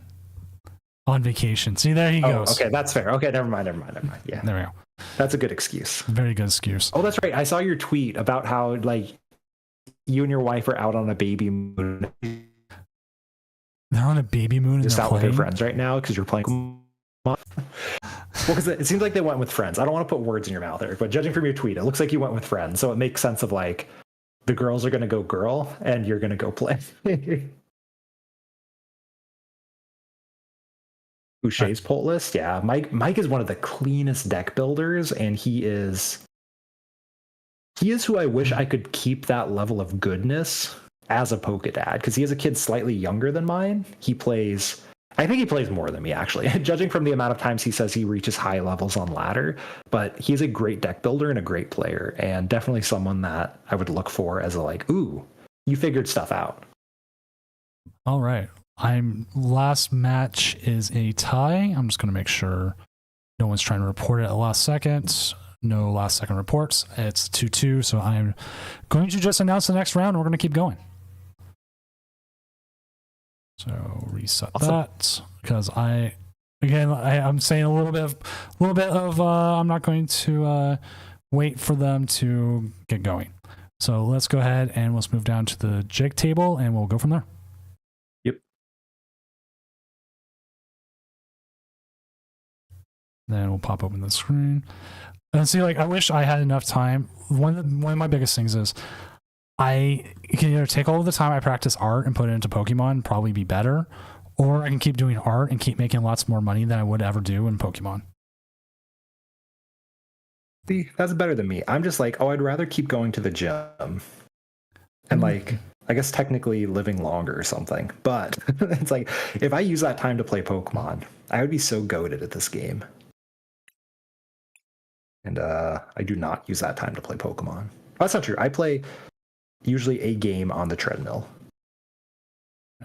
Speaker 1: On vacation. See, there he goes.
Speaker 6: Okay, that's fair. Okay, never mind. Yeah.
Speaker 1: There we go.
Speaker 6: That's a good excuse.
Speaker 1: Very good excuse.
Speaker 6: Oh, that's right. I saw your tweet about how you and your wife are out on a baby moon.
Speaker 1: They're on a baby moon and
Speaker 6: just
Speaker 1: they're
Speaker 6: out
Speaker 1: playing?
Speaker 6: with your friends right now because you're playing. Well, because it seems like they went with friends. I don't want to put words in your mouth, Eric, but judging from your tweet, it looks like you went with friends. So it makes sense of the girls are going to go girl and you're going to go play. Boucher's Pult list, yeah. Mike is one of the cleanest deck builders, and he is who I wish I could keep that level of goodness as a Pokedad, because he has a kid slightly younger than mine. I think he plays more than me, actually, judging from the amount of times he says he reaches high levels on ladder. But he's a great deck builder and a great player, and definitely someone that I would look for as ooh, you figured stuff out.
Speaker 1: All right. Last match is a tie. I'm just going to make sure no one's trying to report it at the last second. No last second reports. It's 2-2. So I'm going to just announce the next round. And we're going to keep going. So reset that, because I'm saying a little bit of I'm not going to wait for them to get going. So let's go ahead and let's move down to the jig table and we'll go from there. Then we'll pop open the screen and see. I wish I had enough time. One of my biggest things is I can either take all of the time I practice art and put it into Pokemon, probably be better, or I can keep doing art and keep making lots more money than I would ever do in Pokemon.
Speaker 6: See, that's better than me. I'm just I'd rather keep going to the gym and I guess technically living longer or something. But it's if I use that time to play Pokemon, I would be so goated at this game. And I do not use that time to play Pokemon. That's not true. I play usually a game on the treadmill.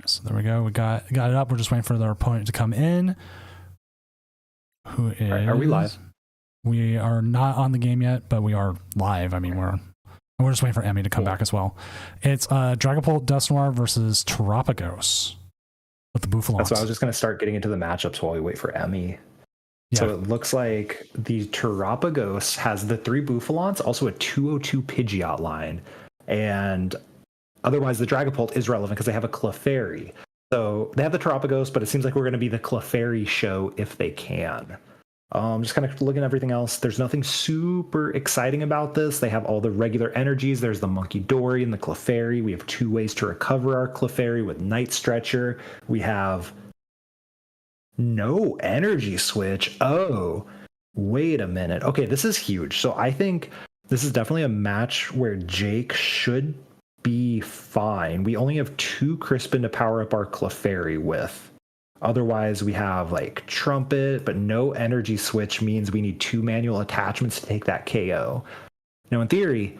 Speaker 1: So there we go. We got it up. We're just waiting for our opponent to come in. Who is?
Speaker 6: Right, are we live?
Speaker 1: We are not on the game yet, but we are live. I mean, we're just waiting for Emmy to come back as well. It's Dragapult Dusknoir versus Terapagos with the Bouffalons.
Speaker 6: That's why I was just going to start getting into the matchups while we wait for Emmy. Yeah. So it looks like the Terapagos has the 3 Bouffalons, also a 202 Pidgeot line, and otherwise the Dragapult is relevant because they have a Clefairy. So they have the Terapagos, but it seems like we're going to be the Clefairy show if they can. Just kind of looking at everything else. There's nothing super exciting about this. They have all the regular energies. There's the Monkey Dory and the Clefairy. We have 2 ways to recover our Clefairy with Night Stretcher. We have no energy switch. Oh, wait a minute. Okay, this is huge. So I think this is definitely a match where Jake should be fine. We only have 2 Crispin to power up our Clefairy with. Otherwise, we have like Trumpet, but no energy switch means we need 2 manual attachments to take that KO. Now, in theory,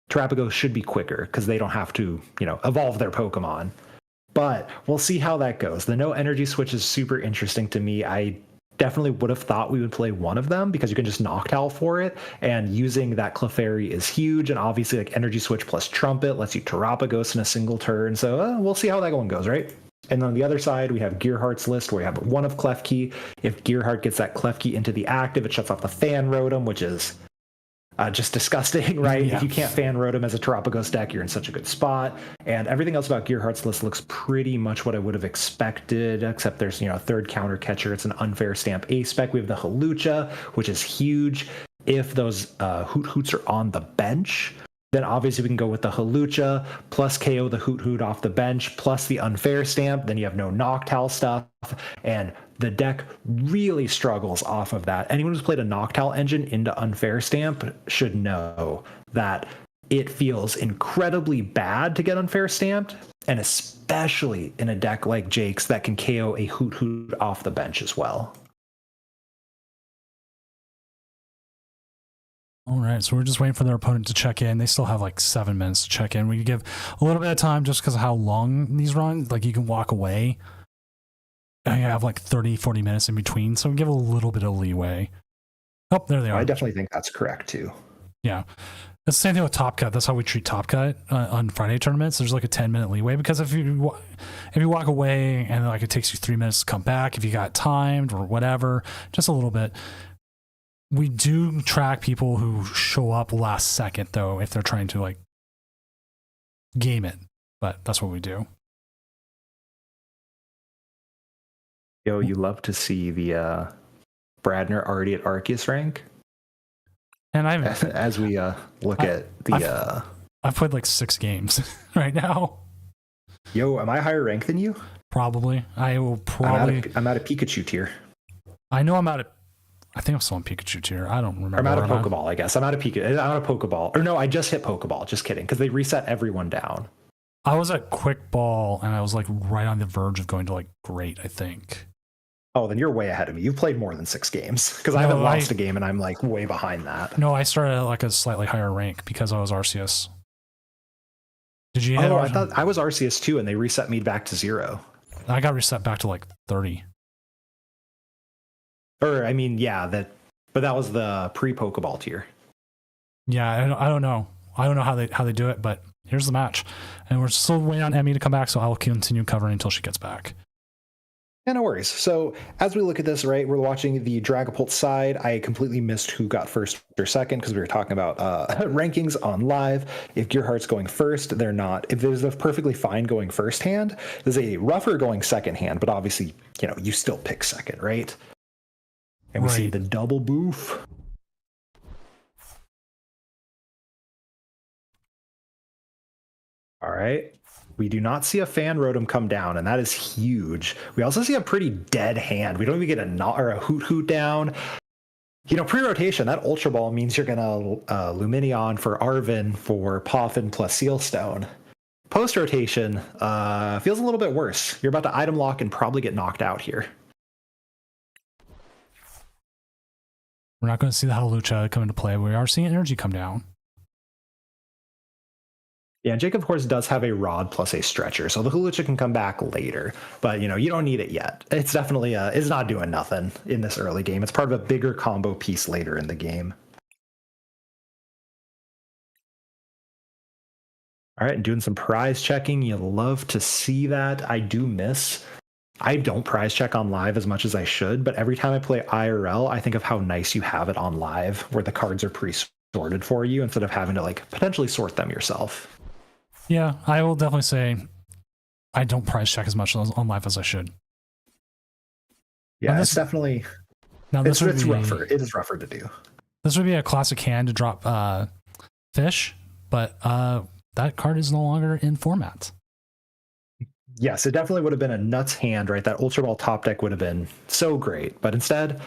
Speaker 6: Terapagos should be quicker because they don't have to, evolve their Pokemon. But we'll see how that goes. The no energy switch is super interesting to me. I definitely would have thought we would play one of them because you can just Noctowl for it. And using that Clefairy is huge. And obviously, like energy switch plus Trumpet lets you Terapagos in a single turn. So we'll see how that one goes, right? And on the other side, we have Gearhart's list where we have 1 of Klefki. If Gearhart gets that Klefki into the active, it shuts off the Fan Rotom, which is just disgusting, right?
Speaker 1: Yeah.
Speaker 6: If you can't Fan Rotom as a Terapagos deck, you're in such a good spot. And everything else about Gearhart's list looks pretty much what I would have expected, except there's, a 3rd counter catcher. It's an unfair stamp A-spec. We have the Hawlucha, which is huge. If those Hoot Hoots are on the bench, then obviously we can go with the Hawlucha, plus KO the Hoot Hoot off the bench, plus the unfair stamp. Then you have no Noctowl stuff. And the deck really struggles off of that. Anyone who's played a Noctowl engine into unfair stamp should know that it feels incredibly bad to get unfair stamped. And especially in a deck like Jake's that can KO a Hoot Hoot off the bench as well.
Speaker 1: All right, so we're just waiting for their opponent to check in. They still have like 7 minutes to check in. We can give a little bit of time just because of how long these run. Like you can walk away. And you have like 30, 40 minutes in between, so we give a little bit of leeway. Oh, there they are.
Speaker 6: I definitely think that's correct too.
Speaker 1: Yeah. That's the same thing with Top Cut. That's how we treat Top Cut on Friday tournaments. There's like a 10-minute leeway because if you walk away and like it takes you 3 minutes to come back, if you got timed or whatever, just a little bit. We do track people who show up last second, though, if they're trying to like game it. But that's what we do.
Speaker 6: Yo, you love to see the Bradner already at Arceus rank.
Speaker 1: And
Speaker 6: as we look at the
Speaker 1: I've played like 6 games right now.
Speaker 6: Yo, am I higher rank than you?
Speaker 1: Probably. I will probably.
Speaker 6: I'm at a Pikachu tier.
Speaker 1: I know I'm at a. I think I'm still on Pikachu tier. I don't remember.
Speaker 6: I'm out of Pokeball, I guess. I'm out of Pokeball. Or no, I just hit Pokeball. Just kidding, because they reset everyone down.
Speaker 1: I was at Quick Ball, and I was like right on the verge of going to like Great, I think.
Speaker 6: Oh, then you're way ahead of me. You've played more than 6 games, because I haven't lost a game, and I'm like way behind that.
Speaker 1: No, I started at like a slightly higher rank because I was Arceus. Did you?
Speaker 6: I thought I was Arceus too, and they reset me back to 0.
Speaker 1: I got reset back to like 30.
Speaker 6: Or I mean, yeah, but that was the pre-Pokeball tier.
Speaker 1: Yeah, I don't know. I don't know how they do it, but here's the match, and we're still waiting on Emmy to come back, so I'll continue covering until she gets back.
Speaker 6: Yeah, no worries. So as we look at this, right, we're watching the Dragapult side. I completely missed who got first or second because we were talking about rankings on live. If Gearhart's going first, they're not. If there's a perfectly fine going first hand, there's a rougher going second hand, but obviously, you still pick second, right? And we see the double boof. All right. We do not see a Fan Rotom come down, and that is huge. We also see a pretty dead hand. We don't even get a Hoot Hoot down. Pre-rotation, that Ultra Ball means you're going to Lumineon for Arven for Poffin plus Sealstone. Post-rotation feels a little bit worse. You're about to item lock and probably get knocked out here.
Speaker 1: We're not going to see the Hawlucha come into play. We are seeing energy come down.
Speaker 6: Yeah, and Jake, of course, does have a Rod plus a Stretcher, so the Hawlucha can come back later. But, you don't need it yet. It's definitely it's not doing nothing in this early game. It's part of a bigger combo piece later in the game. All right, and doing some prize checking. You love to see that. I do miss. I don't prize check on live as much as I should, but every time I play IRL, I think of how nice you have it on live, where the cards are pre-sorted for you instead of having to potentially sort them yourself.
Speaker 1: Yeah, I will definitely say I don't prize check as much on live as I should.
Speaker 6: Yeah, it's definitely
Speaker 1: Now
Speaker 6: It's rougher. It is rougher to do.
Speaker 1: This would be a classic hand to drop fish, but that card is no longer in format.
Speaker 6: Yes, it definitely would have been a nuts hand, right? That Ultra Ball top deck would have been so great. But instead,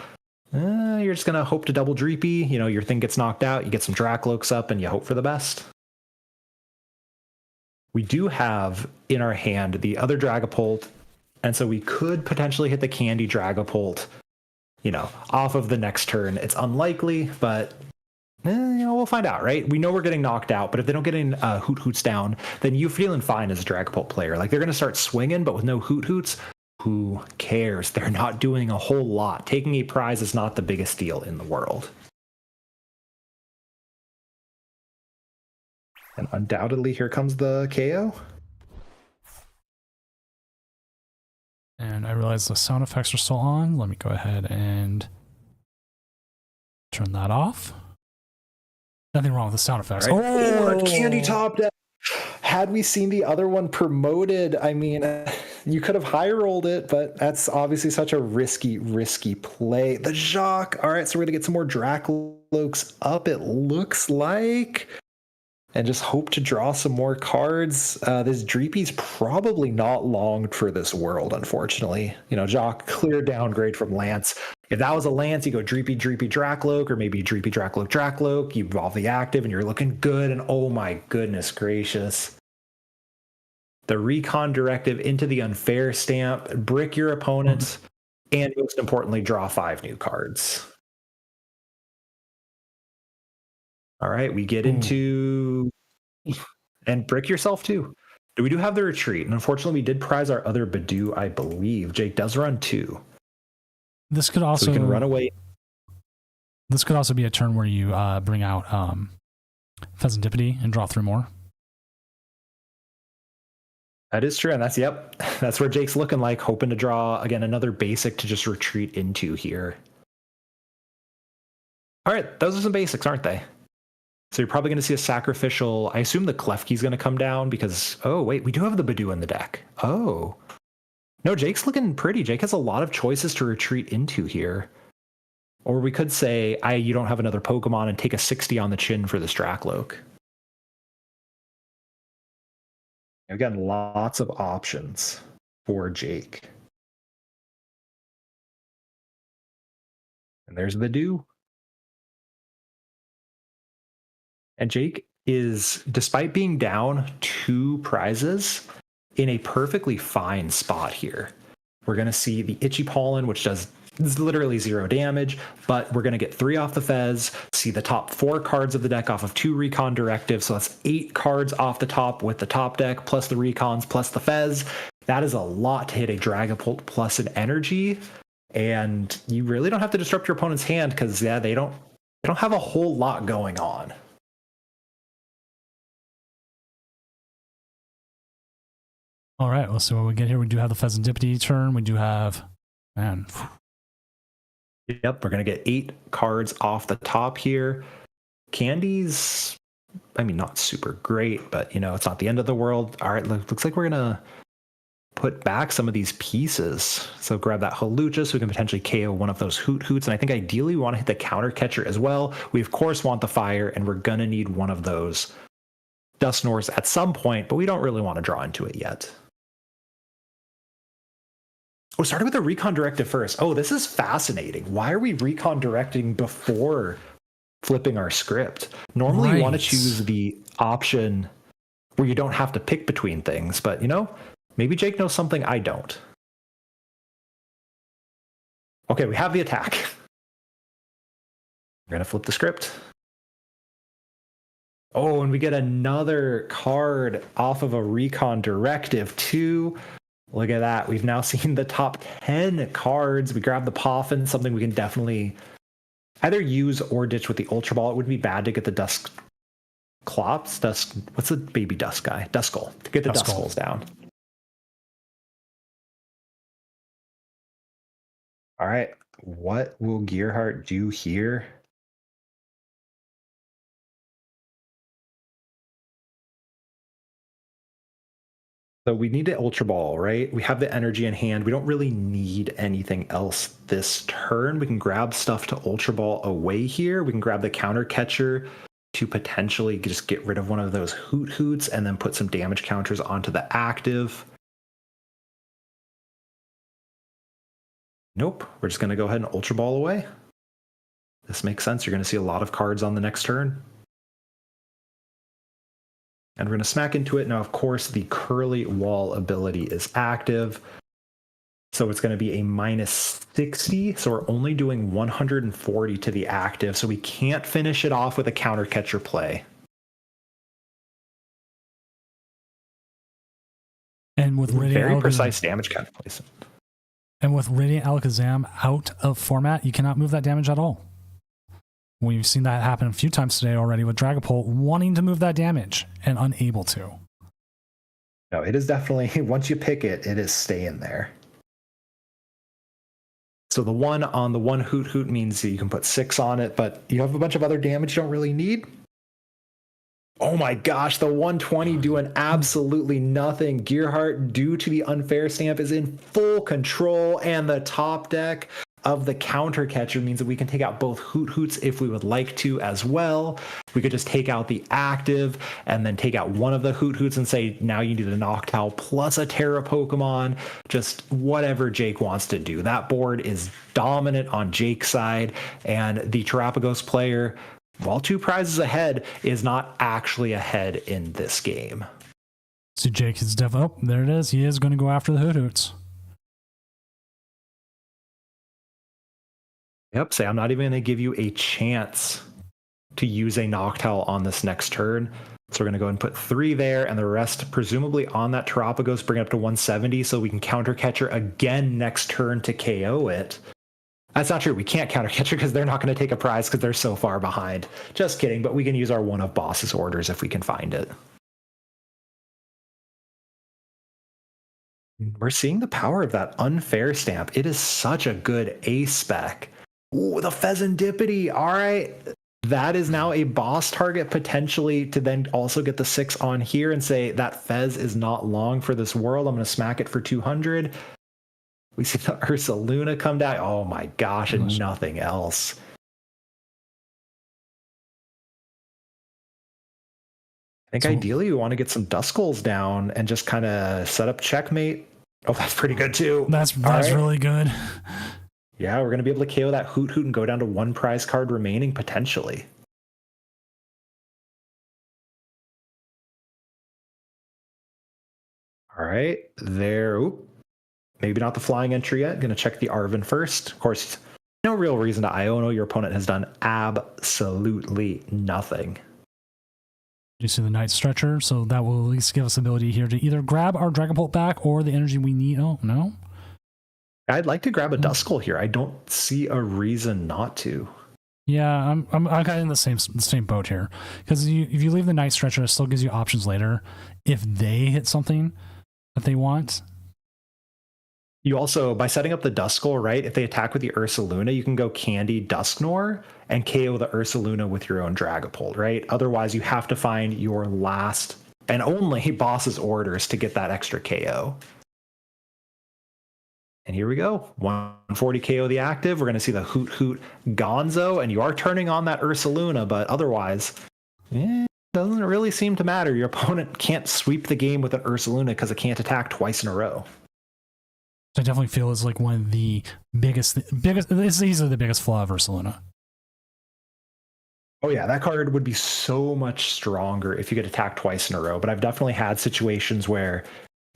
Speaker 6: you're just going to hope to double Dreepy. You know, your thing gets knocked out, you get some Dracloaks up, and you hope for the best. We do have in our hand the other Dragapult, and so we could potentially hit the Candy Dragapult, you know, off of the next turn. It's unlikely, but you know, we'll find out, right? We know we're getting knocked out, but if they don't get in Hoot Hoots down, then you feeling fine as a Dragapult player. Like, they're going to start swinging, but with no Hoot Hoots, who cares? They're not doing a whole lot. Taking a prize is not the biggest deal in the world. And undoubtedly, here comes the KO.
Speaker 1: And I realize the sound effects are still on. Let me go ahead and turn that off. Nothing wrong with the sound effects.
Speaker 6: Right. Oh, Candy top deck. Had we seen the other one promoted, I mean, you could have high rolled it, but that's obviously such a risky play. The Jacques. All right, so we're going to get some more Dracloaks up, it looks like. And just hope to draw some more cards. This Dreepy's probably not long for this world, unfortunately. You know, Jacques, clear downgrade from Lance. If that was a Lance, you go Dreepy, Dracloak, or maybe Dreepy, Dracloak. You evolve the active, and you're looking good. And oh my goodness gracious. The Recon Directive into the Unfair stamp, brick your opponents, and most importantly, draw 5 new cards. All right, we get into and brick yourself too. We do have the retreat, and unfortunately, we did prize our other Badoo, I believe. Jake does run 2.
Speaker 1: This could also
Speaker 6: so we can run away.
Speaker 1: This could also be a turn where you bring out Pheasantipity and draw 3 more.
Speaker 6: That is true, and that's where Jake's looking like, hoping to draw again another basic to just retreat into here. All right, those are some basics, aren't they? So you're probably going to see a sacrificial. I assume the Klefki's going to come down because, oh, wait, we do have the Badoo in the deck. Oh. No, Jake's looking pretty. Jake has a lot of choices to retreat into here. Or we could say, you don't have another Pokemon and take a 60 on the chin for this Dracloak. We've got lots of options for Jake. And there's Badoo. And Jake is, despite being down 2 prizes, in a perfectly fine spot here. We're going to see the Itchy Pollen, which does literally 0 damage, but we're going to get 3 off the Fez, see the top 4 cards of the deck off of 2 Recon Directives, so that's 8 cards off the top with the top deck, plus the Recons, plus the Fez. That is a lot to hit a Dragapult plus an Energy, and you really don't have to disrupt your opponent's hand, because, yeah, they don't have a whole lot going on.
Speaker 1: All right, let's see what we get here. We do have the Pheasantipity turn. We do have, man.
Speaker 6: Yep, we're going to get 8 cards off the top here. Candy's, I mean, not super great, but, you know, it's not the end of the world. All right, looks like we're going to put back some of these pieces. So grab that Halucha so we can potentially KO one of those Hoot Hoots. And I think ideally we want to hit the counter catcher as well. We, of course, want the fire, and we're going to need one of those Dusknors at some point, but we don't really want to draw into it yet. Oh, started with the Recon Directive first. Oh, this is fascinating. Why are we Recon Directing before flipping our script? Normally you want to choose the option where you don't have to pick between things, but, you know, maybe Jake knows something I don't. Okay, we have the attack. We're going to flip the script. Oh, and we get another card off of a Recon Directive too. Look at that. We've now seen the top 10 cards. We grab the Poffin, something we can definitely either use or ditch with the Ultra Ball. It wouldn't be bad to get the What's the baby Dusk guy? Duskull. To get the Duskulls down. All right. What will Gearhart do here? So we need to Ultra Ball, right? We have the energy in hand. We don't really need anything else this turn. We can grab stuff to Ultra Ball away here. We can grab the counter catcher to potentially just get rid of one of those Hoot Hoots and then put some damage counters onto the active. Nope, we're just going to go ahead and Ultra Ball away. This makes sense. You're going to see a lot of cards on the next turn. And we're going to smack into it. Now, of course, the Curly Wall ability is active. So it's going to be a -60. So we're only doing 140 to the active. So we can't finish it off with a counter catcher play.
Speaker 1: And with
Speaker 6: very precise damage counter placement.
Speaker 1: And with Radiant Alakazam out of format, you cannot move that damage at all. We've seen that happen a few times today already with Dragapult wanting to move that damage and unable to.
Speaker 6: No, it is definitely, once you pick it, it is staying there. So the one on the one Hoot Hoot means that you can put 6 on it, but you have a bunch of other damage you don't really need. Oh my gosh, the 120 doing absolutely nothing. Gearheart, due to the unfair stamp, is in full control, and the top deck of the counter catcher means that we can take out both Hoot Hoots if we would like to as well. We could just take out the active and then take out one of the Hoot Hoots and say, now you need a Noctowl plus a Terra Pokemon, just whatever Jake wants to do. That board is dominant on Jake's side, and the Terrapagos player, while 2 prizes ahead, is not actually ahead in this game.
Speaker 1: So Jake is definitely, oh, there it is. He is going to go after the Hoot Hoots.
Speaker 6: Yep, say I'm not even going to give you a chance to use a Noctowl on this next turn. So we're going to go and put 3 there, and the rest presumably on that Terrapagos, bring it up to 170 so we can counter catcher again next turn to KO it. That's not true. We can't counter catcher because they're not going to take a prize because they're so far behind. Just kidding, but we can use our one of boss's orders if we can find it. We're seeing the power of that unfair stamp. It is such a good A spec. Ooh, the Pheasantipity. All right. That is now a boss target potentially to then also get the 6 on here and say that Fez is not long for this world. I'm going to smack it for 200. We see the Ursaluna come down. Oh my gosh, and nothing else. I think ideally we want to get some Duskulls down and just kind of set up checkmate. Oh, that's pretty good too.
Speaker 1: That's
Speaker 6: right.
Speaker 1: Really good.
Speaker 6: Yeah, we're going to be able to KO that Hoot Hoot and go down to 1 prize card remaining potentially. All right, there. Oop. Maybe not the flying entry yet. Going to check the Arven first. Of course, no real reason to Iono. Your opponent has done absolutely nothing.
Speaker 1: You see the Night Stretcher, so that will at least give us the ability here to either grab our Dragapult back or the energy we need. Oh, no?
Speaker 6: I'd like to grab a Duskull here. I don't see a reason not to.
Speaker 1: Yeah, I'm kind of in the same boat here. Because if you leave the Night Stretcher, it still gives you options later if they hit something that they want.
Speaker 6: You also, by setting up the Duskull, right, if they attack with the Ursaluna, you can go Candy Dusknoir and KO the Ursaluna with your own Dragapult, right? Otherwise, you have to find your last and only boss's orders to get that extra KO. And here we go. 140 KO the active. We're going to see the Hoot Hoot Gonzo, and you are turning on that Ursaluna, but otherwise, doesn't really seem to matter. Your opponent can't sweep the game with an Ursaluna because it can't attack twice in a row.
Speaker 1: I definitely feel is like one of the biggest. This is easily the biggest flaw of Ursaluna.
Speaker 6: Oh yeah, that card would be so much stronger if you could attack twice in a row. But I've definitely had situations where,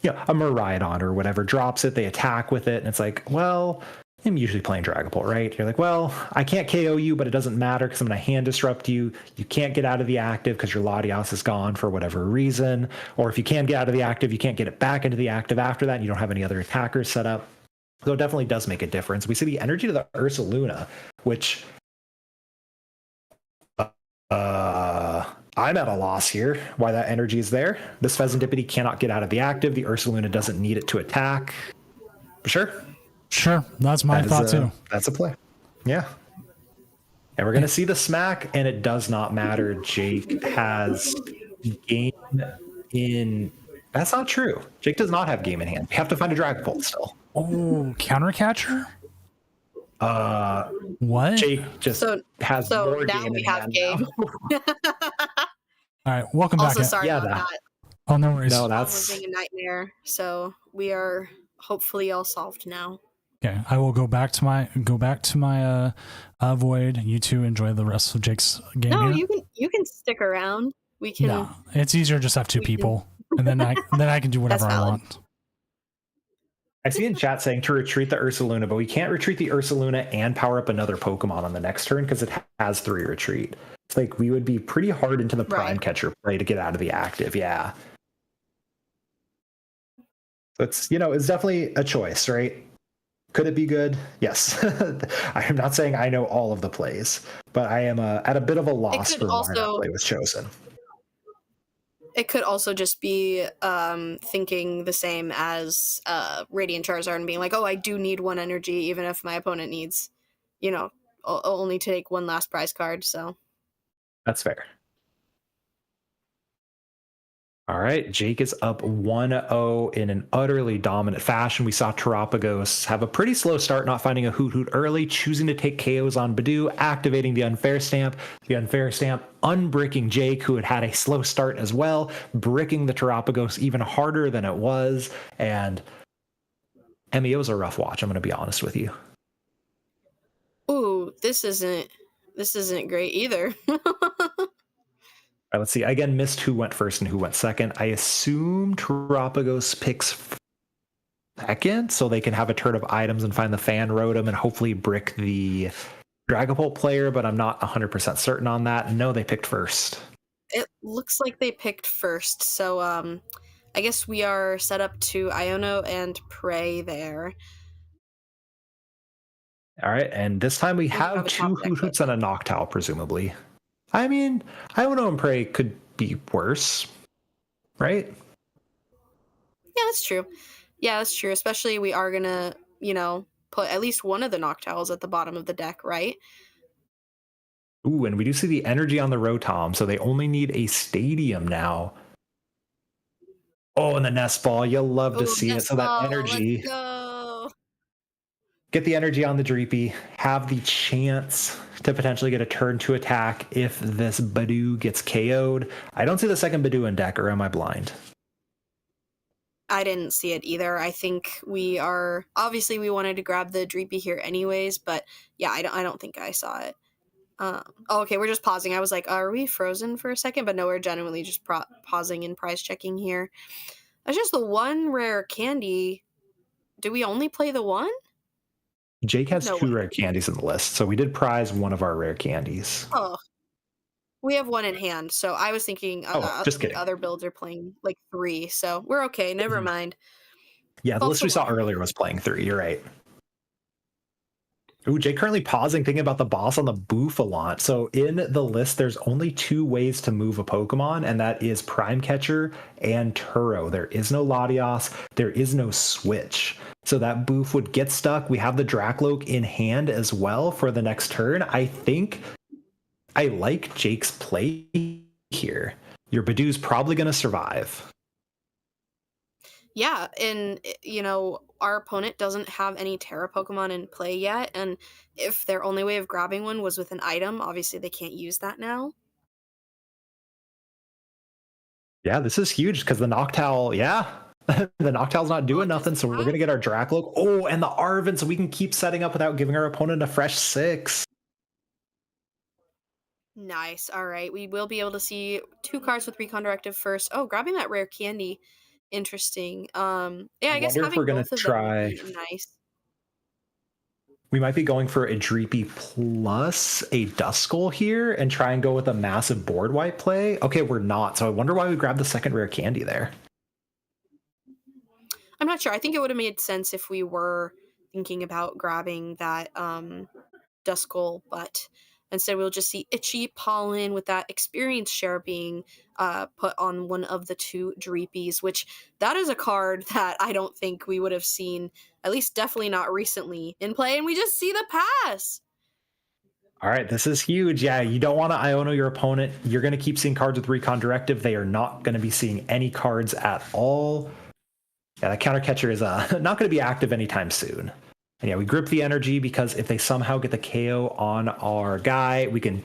Speaker 6: a Miraidon or whatever drops it, they attack with it, and it's like, well, I'm usually playing Dragapult, right? You're like, well, I can't KO you, but it doesn't matter because I'm going to hand disrupt you. You can't get out of the active because your Latias is gone for whatever reason. Or if you can get out of the active, you can't get it back into the active after that. And you don't have any other attackers set up. So it definitely does make a difference. We see the energy to the Ursaluna, which I'm at a loss here why that energy is there. This Pheasantipity cannot get out of the active. The Ursaluna doesn't need it to attack. Sure.
Speaker 1: Sure, that's my thought too.
Speaker 6: That's a play. Yeah. And we're going to see the smack, and it does not matter. Jake has game in That's not true. Jake does not have game in hand. We have to find a Dragapult still.
Speaker 1: Oh, counter catcher? What?
Speaker 6: Jake just has
Speaker 7: so
Speaker 6: more
Speaker 7: now
Speaker 6: game
Speaker 7: we
Speaker 6: in
Speaker 7: have
Speaker 6: hand
Speaker 7: game.
Speaker 6: now.
Speaker 1: All right, welcome back.
Speaker 7: Also, sorry about
Speaker 6: that.
Speaker 7: that.
Speaker 1: Oh, no worries.
Speaker 6: No,
Speaker 7: Mom was
Speaker 6: that's
Speaker 7: being a nightmare, so we are hopefully all solved now.
Speaker 1: Okay, I will go back to my void. You two enjoy the rest of Jake's game.
Speaker 7: No,
Speaker 1: here.
Speaker 7: you can stick around. We can.
Speaker 1: No, it's easier just to have two people, and then I can do whatever
Speaker 7: That's
Speaker 1: I
Speaker 7: valid.
Speaker 1: want.
Speaker 6: I see in chat saying to retreat the Ursaluna, but we can't retreat the Ursaluna and power up another Pokemon on the next turn because it has 3 retreat. It's like we would be pretty hard into the Prime
Speaker 7: Right.
Speaker 6: Catcher play to get out of the active. Yeah. So it's definitely a choice, right? Could it be good? Yes. I am not saying I know all of the plays, but I am at a bit of a loss
Speaker 7: could
Speaker 6: for why
Speaker 7: also-
Speaker 6: that play was chosen.
Speaker 7: It could also just be thinking the same as Radiant Charizard and being like, oh, I do need 1 energy, even if my opponent needs, only to take 1 last prize card. So
Speaker 6: That's fair. All right, Jake is up 1-0 in an utterly dominant fashion. We saw Terapagos have a pretty slow start, not finding a Hoot Hoot early, choosing to take KOs on Badoo, activating the Unfair Stamp. The Unfair Stamp unbricking Jake, who had had a slow start as well, bricking the Terapagos even harder than it was. And MEO's a rough watch, I'm going to be honest with you.
Speaker 7: ooh, this isn't great either.
Speaker 6: All right, let's see. I again missed who went first and who went second. I assume Terapagos picks second, so they can have a turn of items and find the Fan Rotom and hopefully brick the Dragapult player, but I'm not 100% certain on that. No, they picked first.
Speaker 7: It looks like they picked first, so I guess we are set up to Iono and Prey there.
Speaker 6: All right, and this time we
Speaker 7: have
Speaker 6: have
Speaker 7: a
Speaker 6: 2
Speaker 7: top deck,
Speaker 6: Hoot Hoots and a Noctowl, presumably. I mean, Iono and Prey could be worse, right?
Speaker 7: Yeah, that's true. Yeah, that's true. Especially we are gonna, put at least one of the Noctowls at the bottom of the deck, right?
Speaker 6: Ooh, and we do see the energy on the Rotom, so they only need a Stadium now. Oh, and the Nest Ball, you'll love to
Speaker 7: Ooh,
Speaker 6: see it.
Speaker 7: Nest
Speaker 6: So that
Speaker 7: Ball,
Speaker 6: energy.
Speaker 7: Let's go.
Speaker 6: Get the energy on the Dreepy, have the chance to potentially get a turn 2 attack if this Badoo gets KO'd. I don't see the second Badoo in deck, or am I blind?
Speaker 7: I didn't see it either. I think we wanted to grab the Dreepy here anyways, but yeah, I don't think I saw it. Okay, we're just pausing. I was like, are we frozen for a second? But no, we're genuinely just pausing and prize checking here. That's just the one rare candy. Do we only play the one?
Speaker 6: Jake has
Speaker 7: No
Speaker 6: 2
Speaker 7: way.
Speaker 6: rare candies in the list, so we did prize one of our rare candies.
Speaker 7: Oh, we have 1 in hand. So I was thinking
Speaker 6: Just kidding.
Speaker 7: other builds are playing like 3. So we're okay. Never mind.
Speaker 6: Yeah, the
Speaker 7: False
Speaker 6: list we saw
Speaker 7: alarm.
Speaker 6: earlier was playing 3. You're right. Ooh, Jake currently pausing, thinking about the boss on the Bouffalant. So in the list, there's only 2 ways to move a Pokemon, and that is Prime Catcher and Turo. There is no Latios. There is no switch. So that Boof would get stuck. We have the Dracloak in hand as well for the next turn. I think I like Jake's play here. Your Badoo's probably going to survive.
Speaker 7: Yeah, and our opponent doesn't have any Terra Pokemon in play yet, and if their only way of grabbing one was with an item, obviously they can't use that now.
Speaker 6: Yeah, this is huge because the Noctowl, the Noctowl's not doing nothing, so we're going to get our Dracloak. Oh, and the Arven, so we can keep setting up without giving our opponent a fresh 6.
Speaker 7: Nice. All right, we will be able to see 2 cards with Recon Directive first. Oh, grabbing that rare candy. Interesting. Yeah, I guess
Speaker 6: wonder if
Speaker 7: having
Speaker 6: we're gonna
Speaker 7: both of
Speaker 6: try-
Speaker 7: them would be nice.
Speaker 6: We might be going for a Dreepy plus a Duskull here and try and go with a massive board wipe play. Okay, we're not. So I wonder why we grabbed the second rare candy there.
Speaker 7: I'm not sure. I think it would have made sense if we were thinking about grabbing that Duskull, but instead we'll just see Itchy Pollen with that experience share being put on one of the 2 Dreepies, which that is a card that I don't think we would have seen, at least definitely not recently, in play, and we just see the pass.
Speaker 6: All right, this is huge. Yeah, you don't want to Iono your opponent. You're going to keep seeing cards with Recon Directive. They are not going to be seeing any cards at all. Yeah, that counter catcher is not going to be active anytime soon. And yeah, we grip the energy because if they somehow get the KO on our guy, we can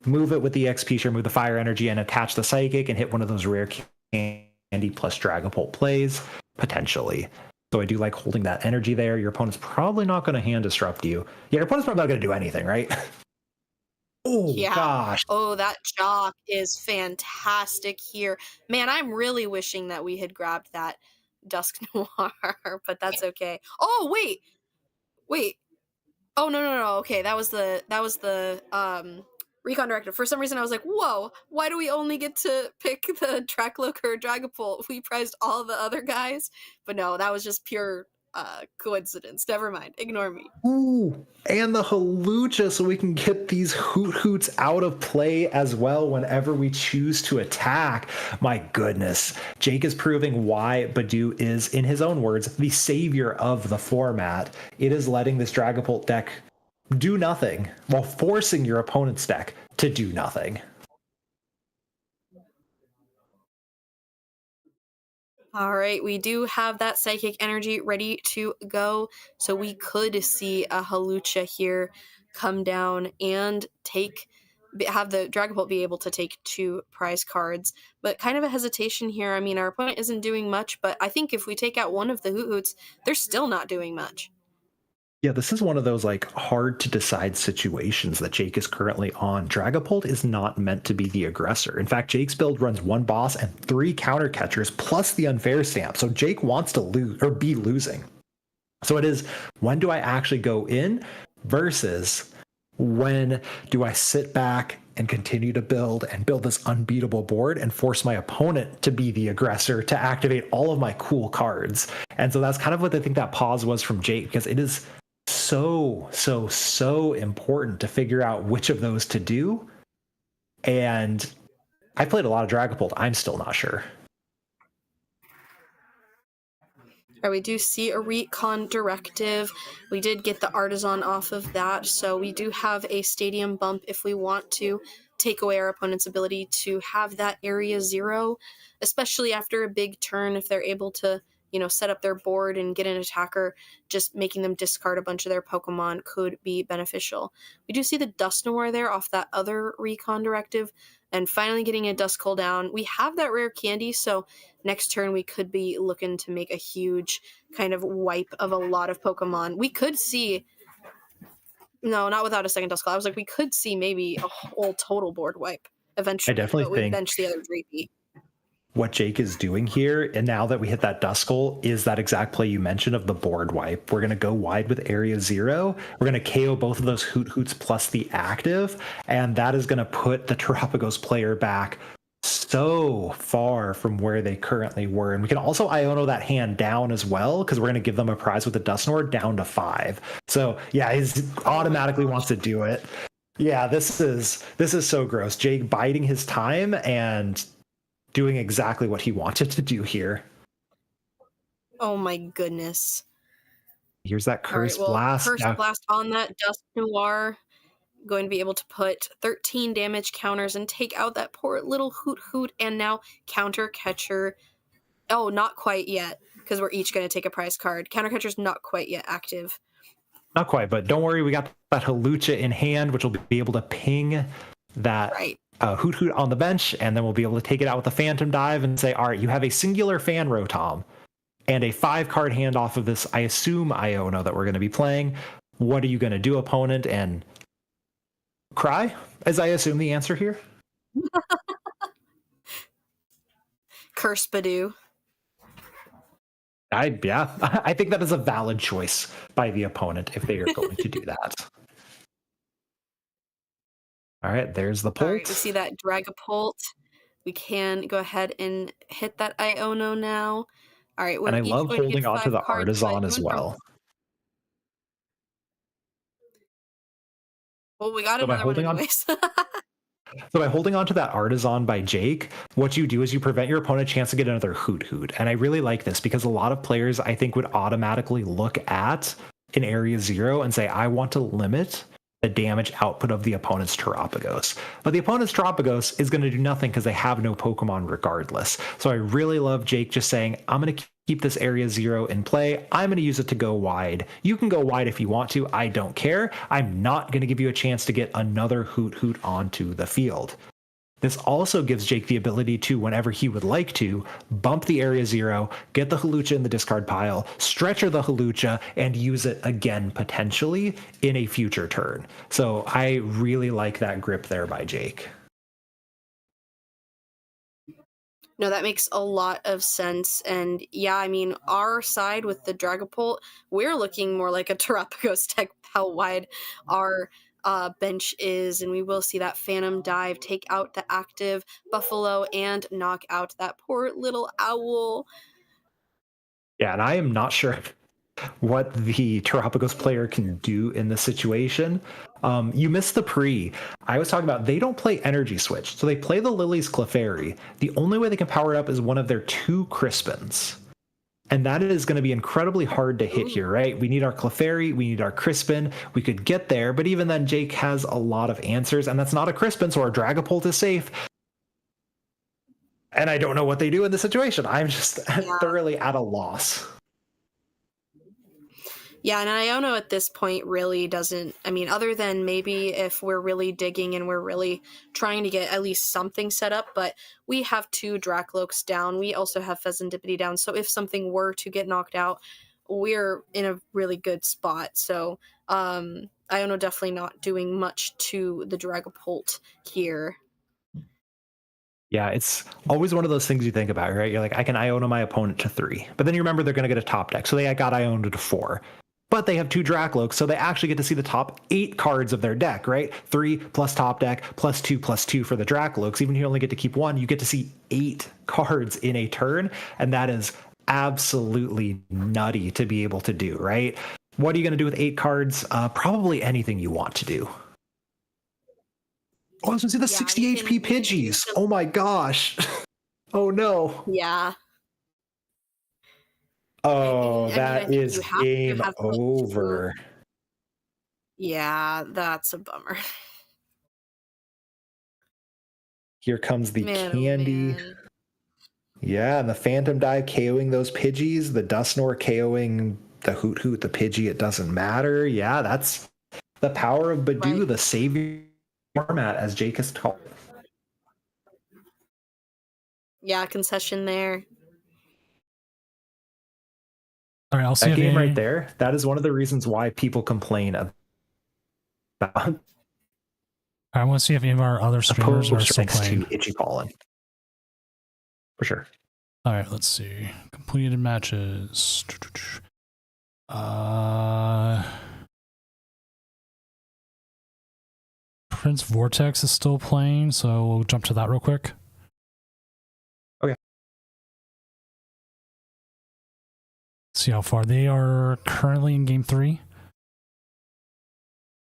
Speaker 6: move it with the XP share, move the fire energy, and attach the psychic and hit one of those rare candy plus Dragapult plays, potentially. So I do like holding that energy there. Your opponent's probably not going to hand disrupt you. Yeah, your opponent's probably not going to do anything, right? Oh,
Speaker 7: Yeah.
Speaker 6: gosh.
Speaker 7: Oh, that jock is fantastic here. Man, I'm really wishing that we had grabbed that Dusk Noir, but that's okay. Oh, wait. Oh, no. Okay, that was the Recon Directive. For some reason, I was like, whoa, why do we only get to pick the Dracloak or Dragapult? We prized all the other guys. But no, that was just pure coincidence. Never mind. Ignore me.
Speaker 6: Ooh, and the Halucha, so we can get these Hoots out of play as well whenever we choose to attack. My goodness. Jake is proving why Badoo is, in his own words, the savior of the format. It is letting this Dragapult deck do nothing while forcing your opponent's deck to do nothing.
Speaker 7: All right, we do have that Psychic Energy ready to go, so we could see a Halucha here come down and have the Dragapult be able to take 2 prize cards, but kind of a hesitation here. I mean, our opponent isn't doing much, but I think if we take out one of the Hoots, they're still not doing much.
Speaker 6: Yeah, this is one of those like hard to decide situations that Jake is currently on. Dragapult is not meant to be the aggressor. In fact, Jake's build runs 1 boss and 3 counter catchers plus the unfair stamp. So Jake wants to lose or be losing. So it is, when do I actually go in versus when do I sit back and continue to build this unbeatable board and force my opponent to be the aggressor to activate all of my cool cards. And so that's kind of what I think that pause was from Jake, because it is so important to figure out which of those to do. And I played a lot of Dragapult. I'm still not sure.
Speaker 7: Right, we do see a Recon Directive. We did get the Artisan off of that, so we do have a Stadium bump if we want to take away our opponent's ability to have that Area 0, especially after a big turn. If they're able to, set up their board and get an attacker, just making them discard a bunch of their Pokemon could be beneficial. We do see the Dusknoir there off that other Recon Directive, and finally getting a Duskull down. We have that rare candy, so next turn we could be looking to make a huge kind of wipe of a lot of Pokemon. We could see... No, not without a second Duskull. I was like, we could see maybe a whole total board wipe eventually.
Speaker 6: I definitely
Speaker 7: but we
Speaker 6: think...
Speaker 7: bench the other Dreepy.
Speaker 6: What Jake is doing here, and now that we hit that Duskull, is that exact play you mentioned of the board wipe. We're going to go wide with Area 0. We're going to KO both of those Hoots plus the active, and that is going to put the Terapagos player back so far from where they currently were. And we can also Iono that hand down as well, because we're going to give them a prize with the Dusknoir down to 5. So yeah, he automatically wants to do it. Yeah, this is so gross. Jake biding his time and doing exactly what he wanted to do here.
Speaker 7: Oh my goodness.
Speaker 6: Here's that Curse Blast.
Speaker 7: Curse Blast on that Dusknoir. Going to be able to put 13 damage counters and take out that poor little Hoot, and now Counter Catcher. Oh, not quite yet, because we're each going to take a prize card. Counter Catcher's not quite yet active.
Speaker 6: Not quite, but don't worry, we got that Halucha in hand, which will be able to ping that Hoot on the bench, and then we'll be able to take it out with a Phantom Dive and say, all right, you have a singular Fan Rotom and a 5-card hand off of this, I assume, Iono that we're going to be playing. What are you going to do, opponent? And cry, as I assume the answer here.
Speaker 7: Curse Badoo.
Speaker 6: I think that is a valid choice by the opponent if they are going to do that. All right, there's the Pult.
Speaker 7: All right, we see that Dragapult. We can go ahead and hit that Iono now. All right,
Speaker 6: and I love holding on to the Artisan as well.
Speaker 7: Well, we got another one anyways.
Speaker 6: So by holding on to that Artisan by Jake, what you do is you prevent your opponent a chance to get another Hoot. And I really like this because a lot of players, I think, would automatically look at an Area 0 and say, I want to limit the damage output of the opponent's Terapagos. But the opponent's Terapagos is going to do nothing because they have no Pokemon regardless. So I really love Jake just saying, I'm going to keep this area 0 in play. I'm going to use it to go wide. You can go wide if you want to. I don't care. I'm not going to give you a chance to get another Hoot onto the field. This also gives Jake the ability to, whenever he would like to, bump the area 0, get the Hawlucha in the discard pile, stretcher the Hawlucha, and use it again potentially in a future turn. So I really like that grip there by Jake.
Speaker 7: No, that makes a lot of sense. And yeah, I mean, our side with the Dragapult, we're looking more like a Terapagos deck, how wide our bench is, and we will see that Phantom Dive take out the active Buffalo and knock out that poor little owl.
Speaker 6: Yeah, and I am not sure what the Terapagos player can do in this situation. You missed the pre. I was talking about they don't play Energy Switch, so they play the Lily's Clefairy. The only way they can power it up is one of their 2 Crispins. And that is going to be incredibly hard to hit here, right? We need our Clefairy, we need our Crispin. We could get there, but even then, Jake has a lot of answers, and that's not a Crispin, so our Dragapult is safe. And I don't know what they do in this situation. I'm just thoroughly at a loss.
Speaker 7: Yeah, and Iono at this point really doesn't, I mean, other than maybe if we're really digging and we're really trying to get at least something set up, but we have 2 Dracloaks down. We also have Pheasantipity down. So if something were to get knocked out, we're in a really good spot. So Iono definitely not doing much to the Dragapult here.
Speaker 6: Yeah, it's always one of those things you think about, right? You're like, I can Iono my opponent to 3. But then you remember they're going to get a top deck. So they got Iono to 4. But they have 2 Dracloaks, so they actually get to see the top 8 cards of their deck, right? 3 plus top deck plus 2 for the Dracloaks. Even if you only get to keep 1, you get to see 8 cards in a turn, and that is absolutely nutty to be able to do, right? What are you going to do with 8 cards? Probably anything you want to do. Oh, I was going to see the 60 HP Pidgeys. Oh my gosh. Oh no.
Speaker 7: Yeah.
Speaker 6: Oh, that is game over.
Speaker 7: Yeah, that's a bummer.
Speaker 6: Here comes the candy. Yeah, and the Phantom Dive KOing those Pidgeys, the Dusknoir KOing the Hoot, the Pidgey, it doesn't matter. Yeah, that's the power of Badoo, the savior format, as Jake has called it.
Speaker 7: Yeah, concession there.
Speaker 1: All right, I'll see
Speaker 6: that game right there. That is one of the reasons why people complain about.
Speaker 1: I want to see if any of our other streamers are still playing.
Speaker 6: Itchy Pollen. For sure.
Speaker 1: All right, let's see. Completed matches. Prince Vortex is still playing, so we'll jump to that real quick.
Speaker 6: Okay.
Speaker 1: See how far they are currently in game 3.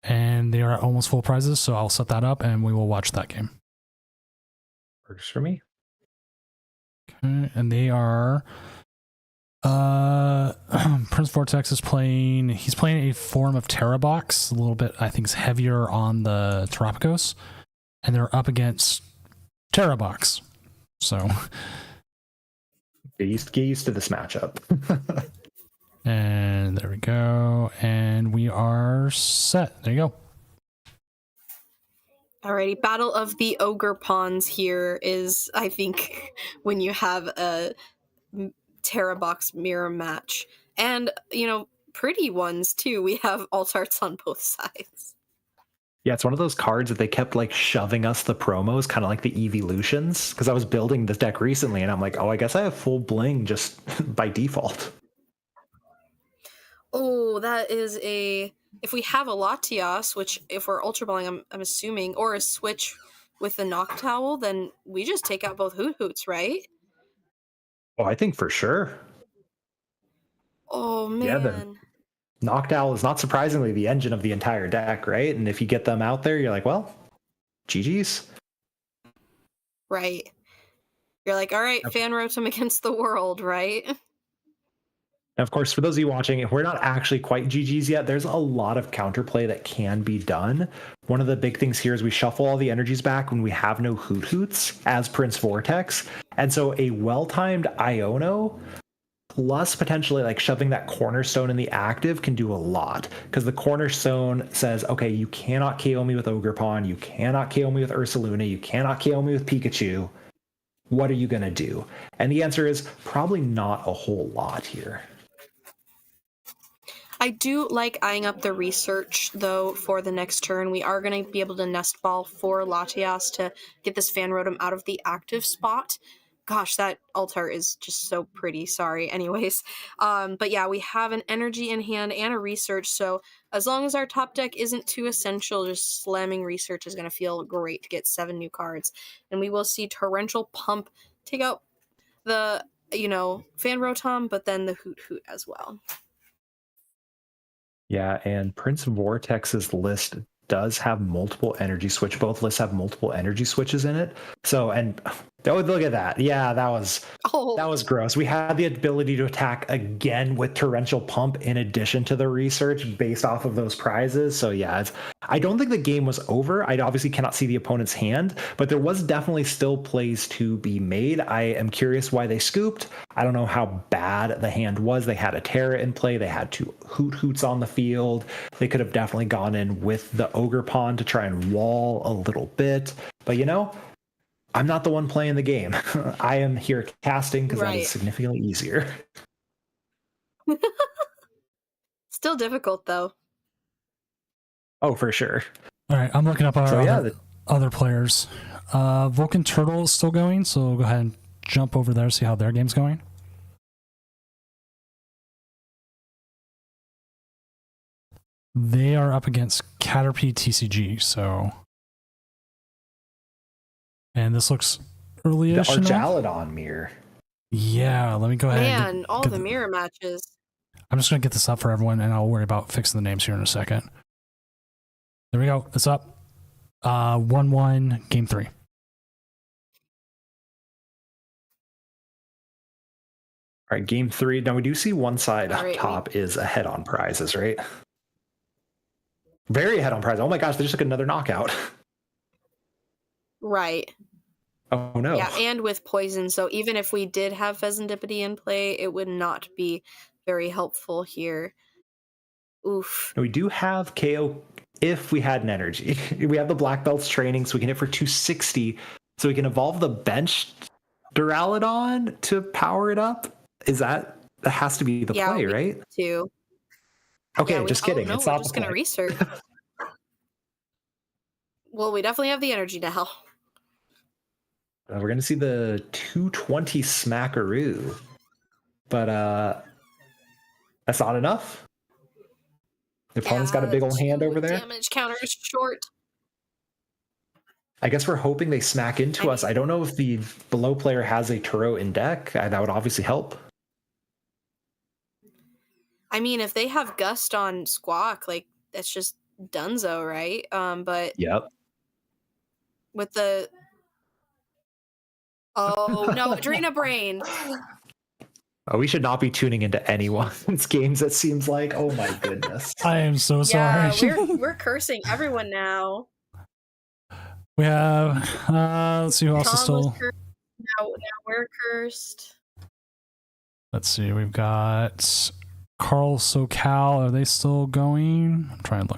Speaker 1: And they are at almost full prizes, so I'll set that up and we will watch that game.
Speaker 6: Works for me.
Speaker 1: Okay, and they are Prince Vortex is playing, he's playing a form of Terrabox, a little bit, I think, is heavier on the Terapagos, and they're up against Terrabox. So
Speaker 6: get used to this matchup.
Speaker 1: And there we go, and we are set. There you go.
Speaker 7: Alrighty, Battle of the Ogre Pawns here is, I think, when you have a Terrabox mirror match. And, you know, pretty ones, too. We have alt arts on both sides.
Speaker 6: Yeah, it's one of those cards that they kept, like, shoving us the promos, kind of like the Evolutions, because I was building this deck recently, and I'm like, oh, I guess I have full bling just by default.
Speaker 7: Oh, that is a... If we have a Latias, which if we're Ultra Balling, I'm assuming, or a switch with the Noctowl, then we just take out both Hoots, right?
Speaker 6: Oh, I think for sure.
Speaker 7: Oh, man.
Speaker 6: Yeah, the Noctowl is not surprisingly the engine of the entire deck, right? And if you get them out there, you're like, well, GG's.
Speaker 7: Right. You're like, all right, Fan Rotom against the world, right?
Speaker 6: Of course, for those of you watching, we're not actually quite GGs yet. There's a lot of counterplay that can be done. One of the big things here is we shuffle all the energies back when we have no Hoot Hoots as Prince Vortex. And so a well-timed Iono plus potentially like shoving that cornerstone in the active can do a lot, because the cornerstone says, okay, you cannot KO me with Ogerpon, you cannot KO me with Ursaluna, you cannot KO me with Pikachu. What are you going to do? And the answer is probably not a whole lot here.
Speaker 7: I do like eyeing up the research, though, for the next turn. We are going to be able to nest ball for Latias to get this Fan Rotom out of the active spot. Gosh, that altar is just so pretty. Sorry. Anyways. But yeah, we have an energy in hand and a research. So as long as our top deck isn't too essential, just slamming research is going to feel great to get 7 new cards. And we will see Torrential Pump take out the, Fan Rotom, but then the Hoot Hoot as well.
Speaker 6: Yeah, and Prince Vortex's list does have multiple energy switch. Both lists have multiple energy switches in it. So, and oh, look at that. Yeah, that was gross. We had the ability to attack again with Torrential Pump in addition to the research based off of those prizes. So yeah, I don't think the game was over. I obviously cannot see the opponent's hand, but there was definitely still plays to be made. I am curious why they scooped. I don't know how bad the hand was. They had a Terra in play. They had 2 Hoot Hoots on the field. They could have definitely gone in with the Ogerpon to try and wall a little bit. But I'm not the one playing the game. I am here casting because that is significantly easier.
Speaker 7: Still difficult, though.
Speaker 6: Oh, for sure.
Speaker 1: All right, I'm looking up our other players. Vulcan Turtle is still going, so go ahead and jump over there, see how their game's going. They are up against Caterpie TCG, so... And this looks early-ish.
Speaker 6: The Archaludon mirror.
Speaker 1: Yeah, let me go ahead.
Speaker 7: Man, all the mirror matches.
Speaker 1: I'm just going to get this up for everyone, and I'll worry about fixing the names here in a second. There we go. It's up. 1-1, game 3.
Speaker 6: All right, game 3. Now, we do see one side up top is ahead on prizes, right? Very ahead on prizes. Oh my gosh, they just took another knockout.
Speaker 7: Right.
Speaker 6: Oh no.
Speaker 7: Yeah, and with poison. So even if we did have Pheasantipity in play, it would not be very helpful here. Oof.
Speaker 6: We do have KO if we had an energy. We have the Black Belts training, so we can hit for 260. So we can evolve the bench Duraludon to power it up. That has to be the play, right?
Speaker 7: Too.
Speaker 6: Okay, just kidding.
Speaker 7: No,
Speaker 6: it's
Speaker 7: we're
Speaker 6: not
Speaker 7: just going to research. Well, we definitely have the energy now.
Speaker 6: We're going to see the 220 Smackaroo. But that's not enough. The opponent's got a big old hand over there.
Speaker 7: Damage counter is short.
Speaker 6: I guess we're hoping they smack into us. I don't know if the below player has a Turo in deck. That would obviously help.
Speaker 7: I mean, if they have Gust on Squawk, that's just dunzo, right? But
Speaker 6: yep.
Speaker 7: With the... Oh, no, Adrena Brain.
Speaker 6: Oh, we should not be tuning into anyone's games, it seems like. Oh my goodness.
Speaker 1: I am so sorry.
Speaker 7: Yeah, we're cursing everyone now.
Speaker 1: We have, let's see who else is still...
Speaker 7: Now we're cursed.
Speaker 1: Let's see, we've got Carl SoCal. Are they still going? I'm trying to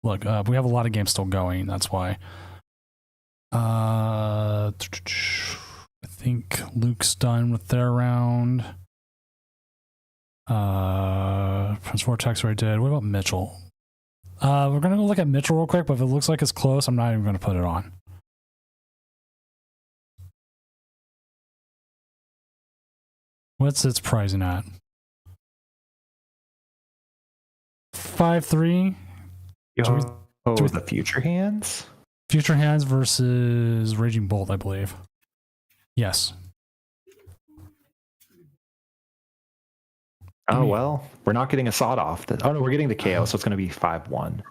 Speaker 1: look up. We have a lot of games still going, that's why. I think Luke's done with their round. Prince Vortex already did. What about Mitchell? We're gonna go look at Mitchell real quick, but if it looks like it's close, I'm not even gonna put it on. What's its pricing at? 5-3.
Speaker 6: The future hands?
Speaker 1: Future hands versus Raging Bolt, I believe. Yes.
Speaker 6: Oh, well, we're not getting a sawed off. Oh, no, we're getting the KO, so it's going to be 5-1.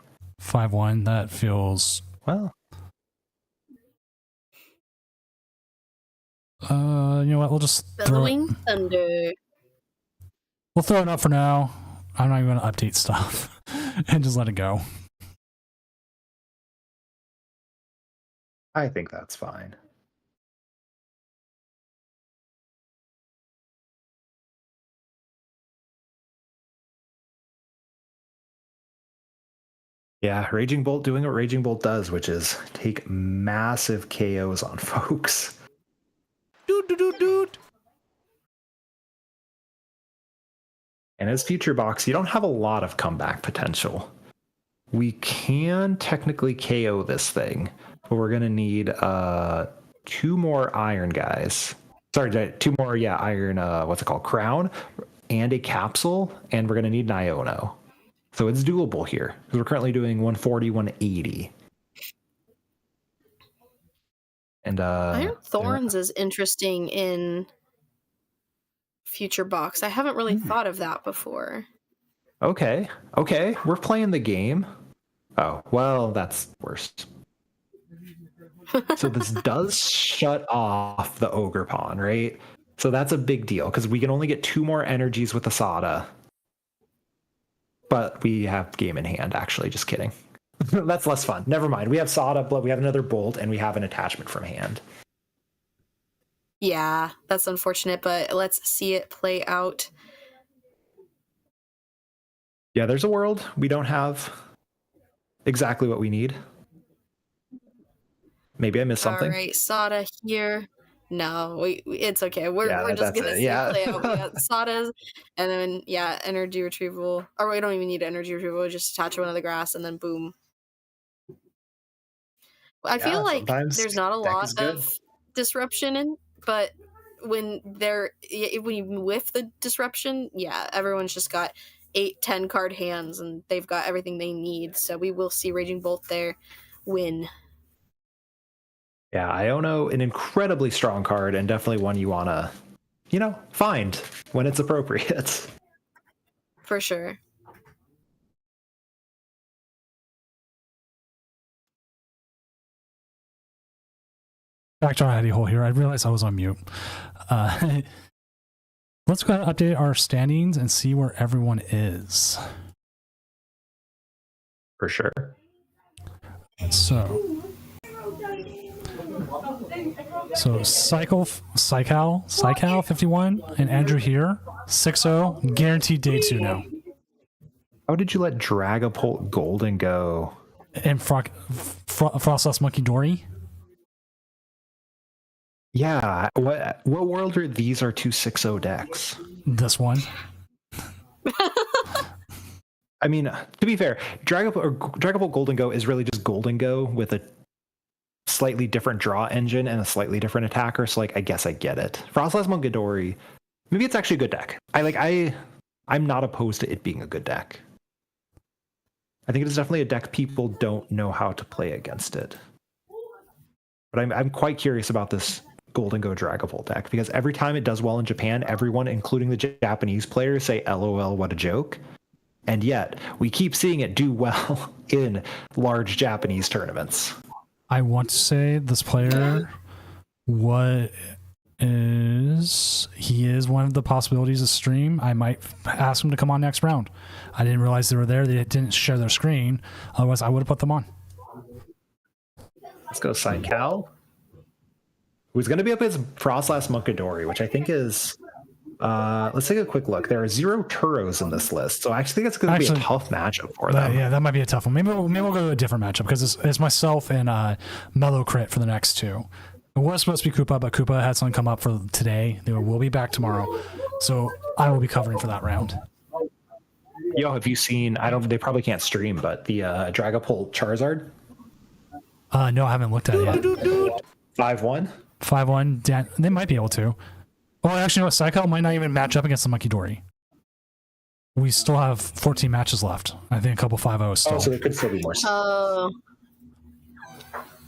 Speaker 1: 5-1, that feels...
Speaker 6: Well.
Speaker 1: You know what, we'll just
Speaker 7: Bellowing Thunder.
Speaker 1: We'll throw it up for now. I'm not even going to update stuff and just let it go.
Speaker 6: I think that's fine. Yeah, Raging Bolt doing what Raging Bolt does, which is take massive KOs on folks.
Speaker 2: Dude.
Speaker 6: And as Future Box, you don't have a lot of comeback potential. We can technically KO this thing, but we're going to need 2 more Iron guys. Sorry, 2 more, Iron, what's it called? Crown and a Capsule, and we're going to need an Iono. So it's doable here, because we're currently doing 140, 180. And
Speaker 7: Iron Thorns is interesting in Future Box. I haven't really thought of that before.
Speaker 6: Okay, we're playing the game. Oh, well, that's worse. So this does shut off the Ogre Pawn, right? So that's a big deal, because we can only get 2 more energies with Asada. But we have game in hand, actually. Just kidding. That's less fun. Never mind. We have Sada, we have another Bolt, and we have an attachment from hand.
Speaker 7: Yeah, that's unfortunate, but let's see it play out.
Speaker 6: Yeah, there's a world we don't have exactly what we need. Maybe I missed something.
Speaker 7: All right, Sada here. No, it's okay. We're just gonna see it play out. We got Sadas, and then energy retrieval. Or we don't even need energy retrieval. We just attach one of the grass, and then boom. I feel like there's not a lot of disruption in, but when you whiff the disruption, everyone's just got 8-10 card hands, and they've got everything they need. So we will see Raging Bolt there win.
Speaker 6: Yeah, Iono, an incredibly strong card, and definitely one you want to, find when it's appropriate.
Speaker 7: For sure.
Speaker 1: Back to our hidey hole here. I realized I was on mute. Let's go ahead and update our standings and see where everyone is.
Speaker 6: For sure.
Speaker 1: So Psychal 51 and Andrew here 6-0 guaranteed day 2 now.
Speaker 6: How did you let Dragapult Golden go?
Speaker 1: And Frostless Monkey Dory.
Speaker 6: Yeah, what world are these? Are 2 6-0 decks?
Speaker 1: This one.
Speaker 6: I mean, to be fair, Dragapult Golden Go is really just Golden Go with a slightly different draw engine and a slightly different attacker. So, I guess I get it. Frostless Monkidori, maybe it's actually a good deck. I'm not opposed to it being a good deck. I think it is definitely a deck people don't know how to play against it. But I'm quite curious about this Golden Go Dragapult deck, because every time it does well in Japan, everyone, including the Japanese players, say, LOL, what a joke. And yet, we keep seeing it do well in large Japanese tournaments.
Speaker 1: I want to say this player, he is one of the possibilities of stream. I might ask him to come on next round. I didn't realize they were there. They didn't share their screen. Otherwise, I would have put them on.
Speaker 6: Let's go Psychal, who's going to be up against Frostless Monkidori, which I think is... let's take a quick look. There are 0 Turos in this list, so I actually think it's going to be a tough matchup for them.
Speaker 1: Yeah, that might be a tough one. Maybe we'll go to a different matchup, because it's myself and Mellow Crit for the next 2. It was supposed to be Koopa, but Koopa had something come up for today. They will be back tomorrow, so I will be covering for that round.
Speaker 6: Yo, have you seen? They probably can't stream, but the Dragapult Charizard.
Speaker 1: No, I haven't looked at it yet.
Speaker 6: 5-1.
Speaker 1: 5-1. They might be able to. Oh, actually, no, Psycho might not even match up against the Monkey Dory. We still have 14 matches left. I think a couple 5-0s still.
Speaker 6: Oh, so there could still be more.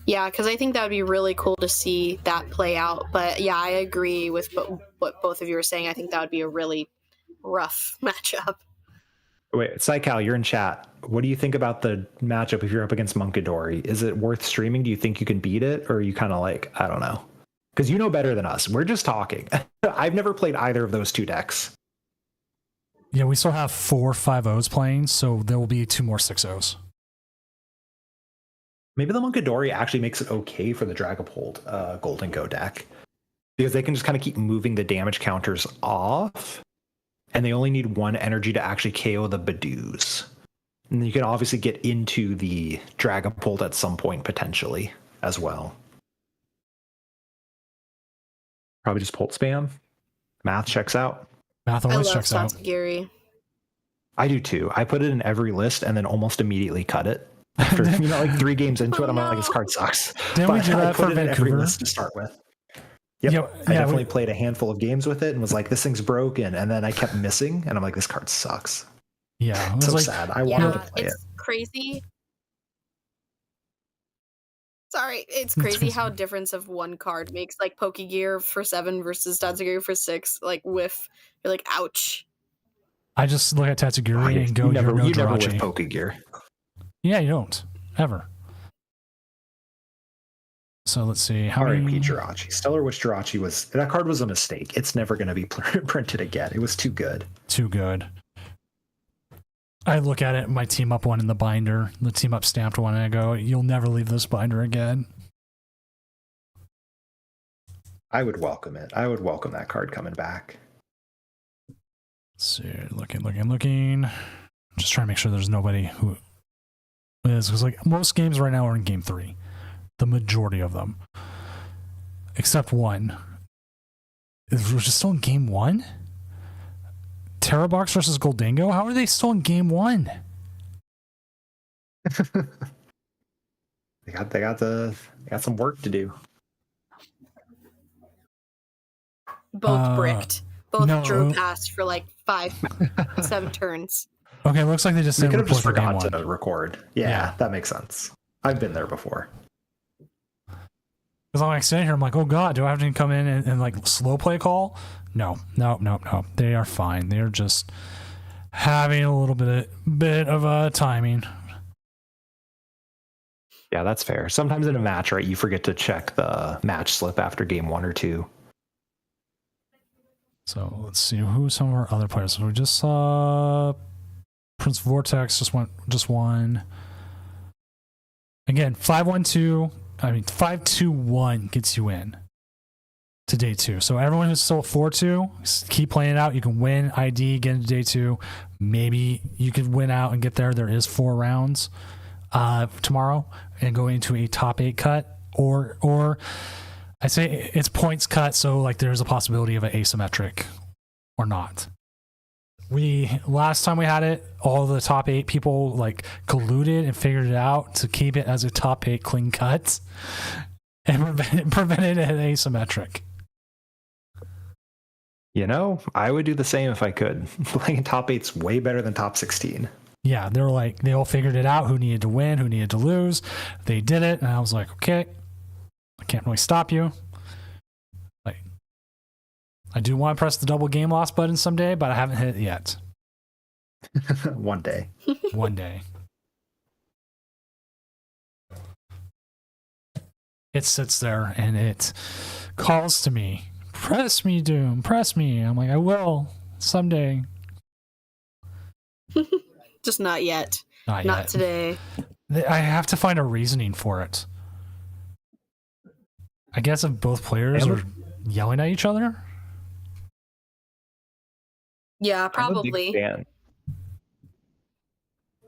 Speaker 7: Yeah, because I think that would be really cool to see that play out. But yeah, I agree with what both of you were saying. I think that would be a really rough matchup.
Speaker 6: Wait, Psychal, you're in chat. What do you think about the matchup if you're up against Monkidori? Is it worth streaming? Do you think you can beat it? Or are you kind of I don't know? Because you know better than us. We're just talking. I've never played either of those 2 decks.
Speaker 1: Yeah, we still have 4 5-0s playing, so there will be 2 more 6-0s.
Speaker 6: Maybe the Monkadori actually makes it okay for the Dragapult Golden Go deck, because they can just kind of keep moving the damage counters off, and they only need 1 energy to actually KO the Badoos. And you can obviously get into the Dragapult at some point potentially as well. Probably just Pult spam. Math checks out.
Speaker 1: Math
Speaker 7: I
Speaker 1: always
Speaker 7: love
Speaker 1: checks out.
Speaker 7: Tatsugiri.
Speaker 6: I do too. I put it in every list and then almost immediately cut it. After, like 3 games into it, I'm like, this card sucks.
Speaker 1: Didn't we
Speaker 6: But
Speaker 1: do
Speaker 6: I
Speaker 1: that
Speaker 6: put
Speaker 1: for
Speaker 6: it in every
Speaker 1: Vancouver?
Speaker 6: list to start with. Yep.
Speaker 1: Yeah,
Speaker 6: I definitely played a handful of games with it and was like, this thing's broken. And then I kept missing, and I'm like, this card sucks.
Speaker 1: Yeah, it was
Speaker 6: So
Speaker 1: like,
Speaker 6: sad. I wanted to
Speaker 7: Yeah,
Speaker 6: play it.
Speaker 7: it's crazy. Sorry, it's crazy how difference of 1 card makes like Pokegear for 7 versus Tatsugiri for 6. Like whiff, you're like, ouch.
Speaker 1: I just look at Tatsugiri and go,
Speaker 6: you never
Speaker 1: you're no
Speaker 6: whiff
Speaker 1: Jirachi.
Speaker 6: Pokegear.
Speaker 1: Yeah, you don't. Ever. So let's see. How
Speaker 6: R.I.P.
Speaker 1: many...
Speaker 6: Jirachi. Stellar Witch Jirachi was... That card was a mistake. It's never going to be printed again. It was too good.
Speaker 1: Too good. I look at it, my team up one in the binder, the team up stamped one, and I go, you'll never leave this binder again.
Speaker 6: I would welcome it. I would welcome that card coming back.
Speaker 1: Let's see, looking. Just trying to make sure there's nobody who is, because like most games right now are in game 3. The majority of them. Except one. We're just still in game 1? Terrabox versus Goldingo? How are they still in game 1?
Speaker 6: They got some work to do.
Speaker 7: Both bricked. Both
Speaker 1: no.
Speaker 7: drew past for like 5-7 turns.
Speaker 1: Okay, looks like they just
Speaker 6: They
Speaker 1: didn't
Speaker 6: could have just
Speaker 1: report for game
Speaker 6: forgot
Speaker 1: 1.
Speaker 6: to record. Yeah, that makes sense. I've been there before.
Speaker 1: Because I'm like sitting here, I'm like, oh god, do I have to come in and like slow play call? No. They are fine. They're just having a little bit of timing.
Speaker 6: Yeah, that's fair. Sometimes in a match, right, you forget to check the match slip after game 1 or 2.
Speaker 1: So let's see who some of our other players. So we just saw Prince Vortex just won. Again, 5-2-1 gets you in to day 2. So everyone who's still 4-2, keep playing it out. You can win ID, get into day 2. Maybe you could win out and get there. There is 4 rounds tomorrow and go into a top 8 cut, or I say it's points cut, so like there's a possibility of an asymmetric or not. Last time we had it, all the top 8 people like colluded and figured it out to keep it as a top 8 clean cut and prevented an asymmetric.
Speaker 6: You know, I would do the same if I could. Playing top 8's way better than top 16.
Speaker 1: Yeah, they all figured it out, who needed to win, who needed to lose. They did it, and I was like, okay, I can't really stop you. Like, I do want to press the double game loss button someday, but I haven't hit it yet.
Speaker 6: One day.
Speaker 1: One day. It sits there and it calls to me. Press me, Doom. Press me. I'm like, I will someday.
Speaker 7: Just not yet.
Speaker 1: Not
Speaker 7: Not
Speaker 1: yet.
Speaker 7: today.
Speaker 1: I have to find a reasoning for it. I guess if both players are yelling at each other.
Speaker 7: Yeah,
Speaker 6: I'm a big
Speaker 7: probably.
Speaker 6: fan.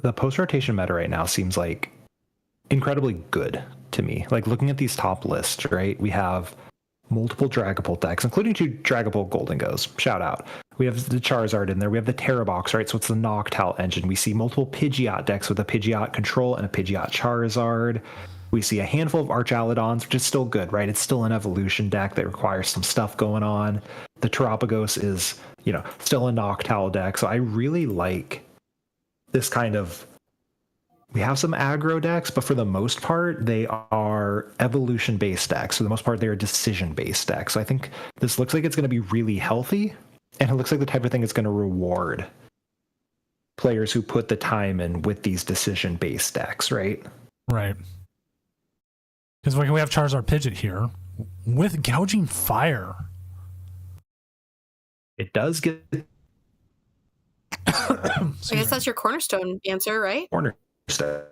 Speaker 6: The post-rotation meta right now seems like incredibly good to me. Like looking at these top lists, right? We have multiple Dragapult decks, including 2 Dragapult Golden Goes. Shout out. We have the Charizard in there. We have the Terrabox, right? So it's the Noctowl engine. We see multiple Pidgeot decks with a Pidgeot Control and a Pidgeot Charizard. We see a handful of Archaludons, which is still good, right? It's still an evolution deck that requires some stuff going on. The Terapagos is, still a Noctowl deck. So I really like this kind of... We have some aggro decks, but for the most part, they are evolution-based decks. For the most part, they are decision-based decks. So I think this looks like it's going to be really healthy, and it looks like the type of thing that's going to reward players who put the time in with these decision-based decks, right?
Speaker 1: Right. Because we have Charizard Pidgeot here with Gouging Fire.
Speaker 6: It does get
Speaker 7: I guess that's your cornerstone answer, right?
Speaker 6: Cornerstone.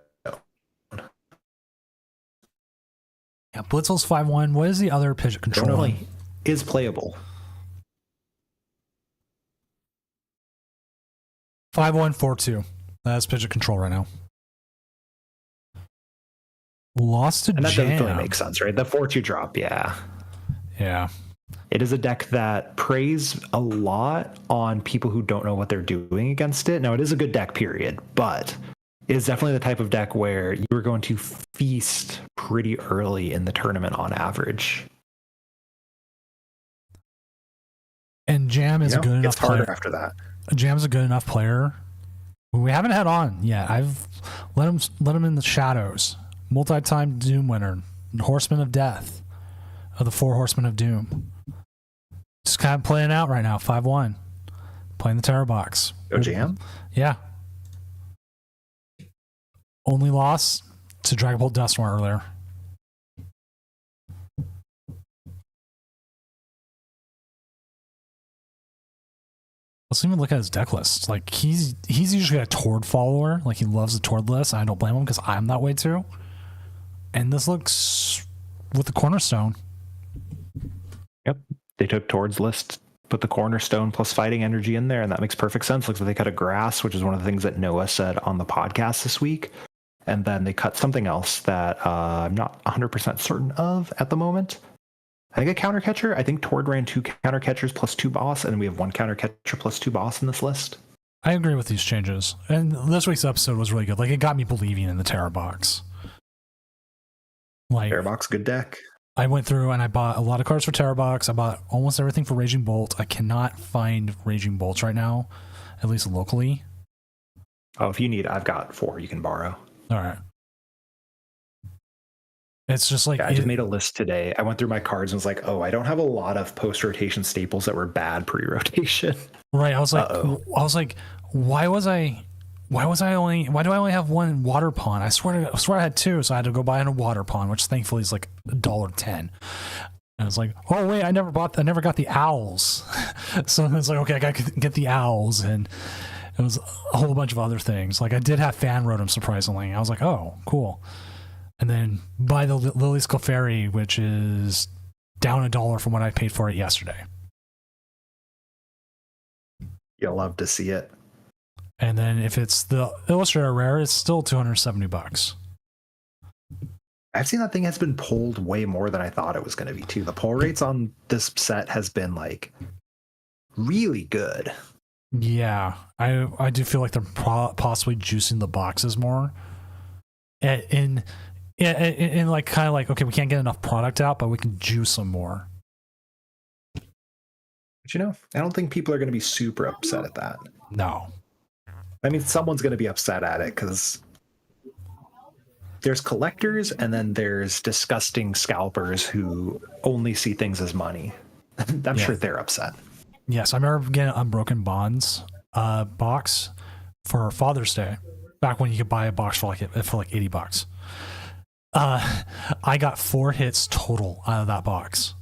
Speaker 1: Yeah, Blitzel's 5-1. What is the other Pidgeot control?
Speaker 6: Only is playable.
Speaker 1: 5-1-4-2. That's Pidgeot control right now. Lost to
Speaker 6: And that
Speaker 1: Jam.
Speaker 6: doesn't really make sense, right? The 4-2 drop, yeah.
Speaker 1: Yeah.
Speaker 6: It is a deck that preys a lot on people who don't know what they're doing against it. Now, it is a good deck, period, but it is definitely the type of deck where you are going to feast pretty early in the tournament on average.
Speaker 1: And Jam is a good enough
Speaker 6: it's harder
Speaker 1: player.
Speaker 6: after that.
Speaker 1: Jam's a good enough player. We haven't had on yet. I've let him in the shadows. Multi-time Doom winner, Horseman of Death, of the 4 Horsemen of Doom. Just kind of playing out right now, 5-1. Playing the Terror Box.
Speaker 6: Go Jam?
Speaker 1: Yeah. Only loss to Dragonbolt Dusknoir earlier. Let's even look at his deck list. Like he's usually a ToD follower. Like he loves the ToD list. I don't blame him because I'm that way too. And this looks with the cornerstone.
Speaker 6: Yep. They took ToD's list, put the cornerstone plus fighting energy in there, and that makes perfect sense. Looks like they cut a grass, which is one of the things that Noah said on the podcast this week. And then they cut something else that I'm not 100% certain of at the moment. I think a counter catcher. I think ToD ran 2 counter catchers plus 2 boss, and we have 1 counter catcher plus 2 boss in this list.
Speaker 1: I agree with these changes. And this week's episode was really good. Like it got me believing in the Terror Box. Like
Speaker 6: Terror Box, good deck.
Speaker 1: I went through and I bought a lot of cards for Terror Box. I bought almost everything for Raging Bolt. I cannot find Raging Bolts right now, at least locally.
Speaker 6: Oh, if you need, I've got 4 you can borrow.
Speaker 1: All right. It's just like
Speaker 6: I just made a list today. I went through my cards and was like, oh, I don't have a lot of post-rotation staples that were bad pre-rotation.
Speaker 1: Right. I was like, why do I only have 1 water pond? I swear I had 2, so I had to go buy a water pond, which thankfully is like $1.10. And I was like, oh wait, I never got the owls. So it's like, okay, I got to get the owls, and it was a whole bunch of other things. Like I did have Fan Rotom, surprisingly. I was like, oh, cool. And then buy the Lily's Clefairy, which is down $1 from what I paid for it yesterday.
Speaker 6: You'll love to see it.
Speaker 1: And then if it's the Illustrator Rare, it's still $270.
Speaker 6: I've seen that thing has been pulled way more than I thought it was going to be too. The pull rates on this set has been like really good.
Speaker 1: Yeah, I do feel like they're possibly juicing the boxes more. In like kind of like, okay, we can't get enough product out, but we can juice them more.
Speaker 6: But I don't think people are going to be super upset at that.
Speaker 1: No.
Speaker 6: I mean, someone's going to be upset at it because there's collectors and then there's disgusting scalpers who only see things as money. I'm sure they're upset.
Speaker 1: Yes, I remember getting an Unbroken Bonds box for Father's Day, back when you could buy a box for like $80. I got 4 hits total out of that box.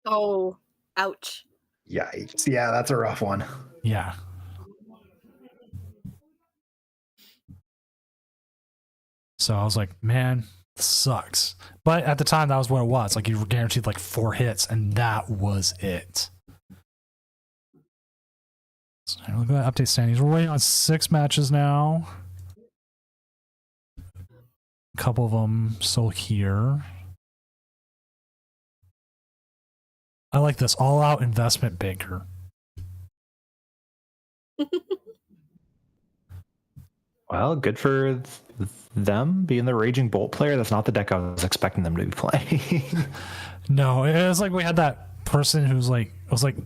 Speaker 7: Oh, ouch.
Speaker 6: Yikes. Yeah, that's a rough one.
Speaker 1: Yeah. So I was like, man, this sucks. But at the time, that was what it was. Like you were guaranteed like 4 hits, and that was it. So look at that update standings. We're waiting on 6 matches now. A couple of them still here. I like this all-out investment banker.
Speaker 6: Well, good for them being the Raging Bolt player. That's not the deck I was expecting them to be playing.
Speaker 1: No, it was like we had that person who's like,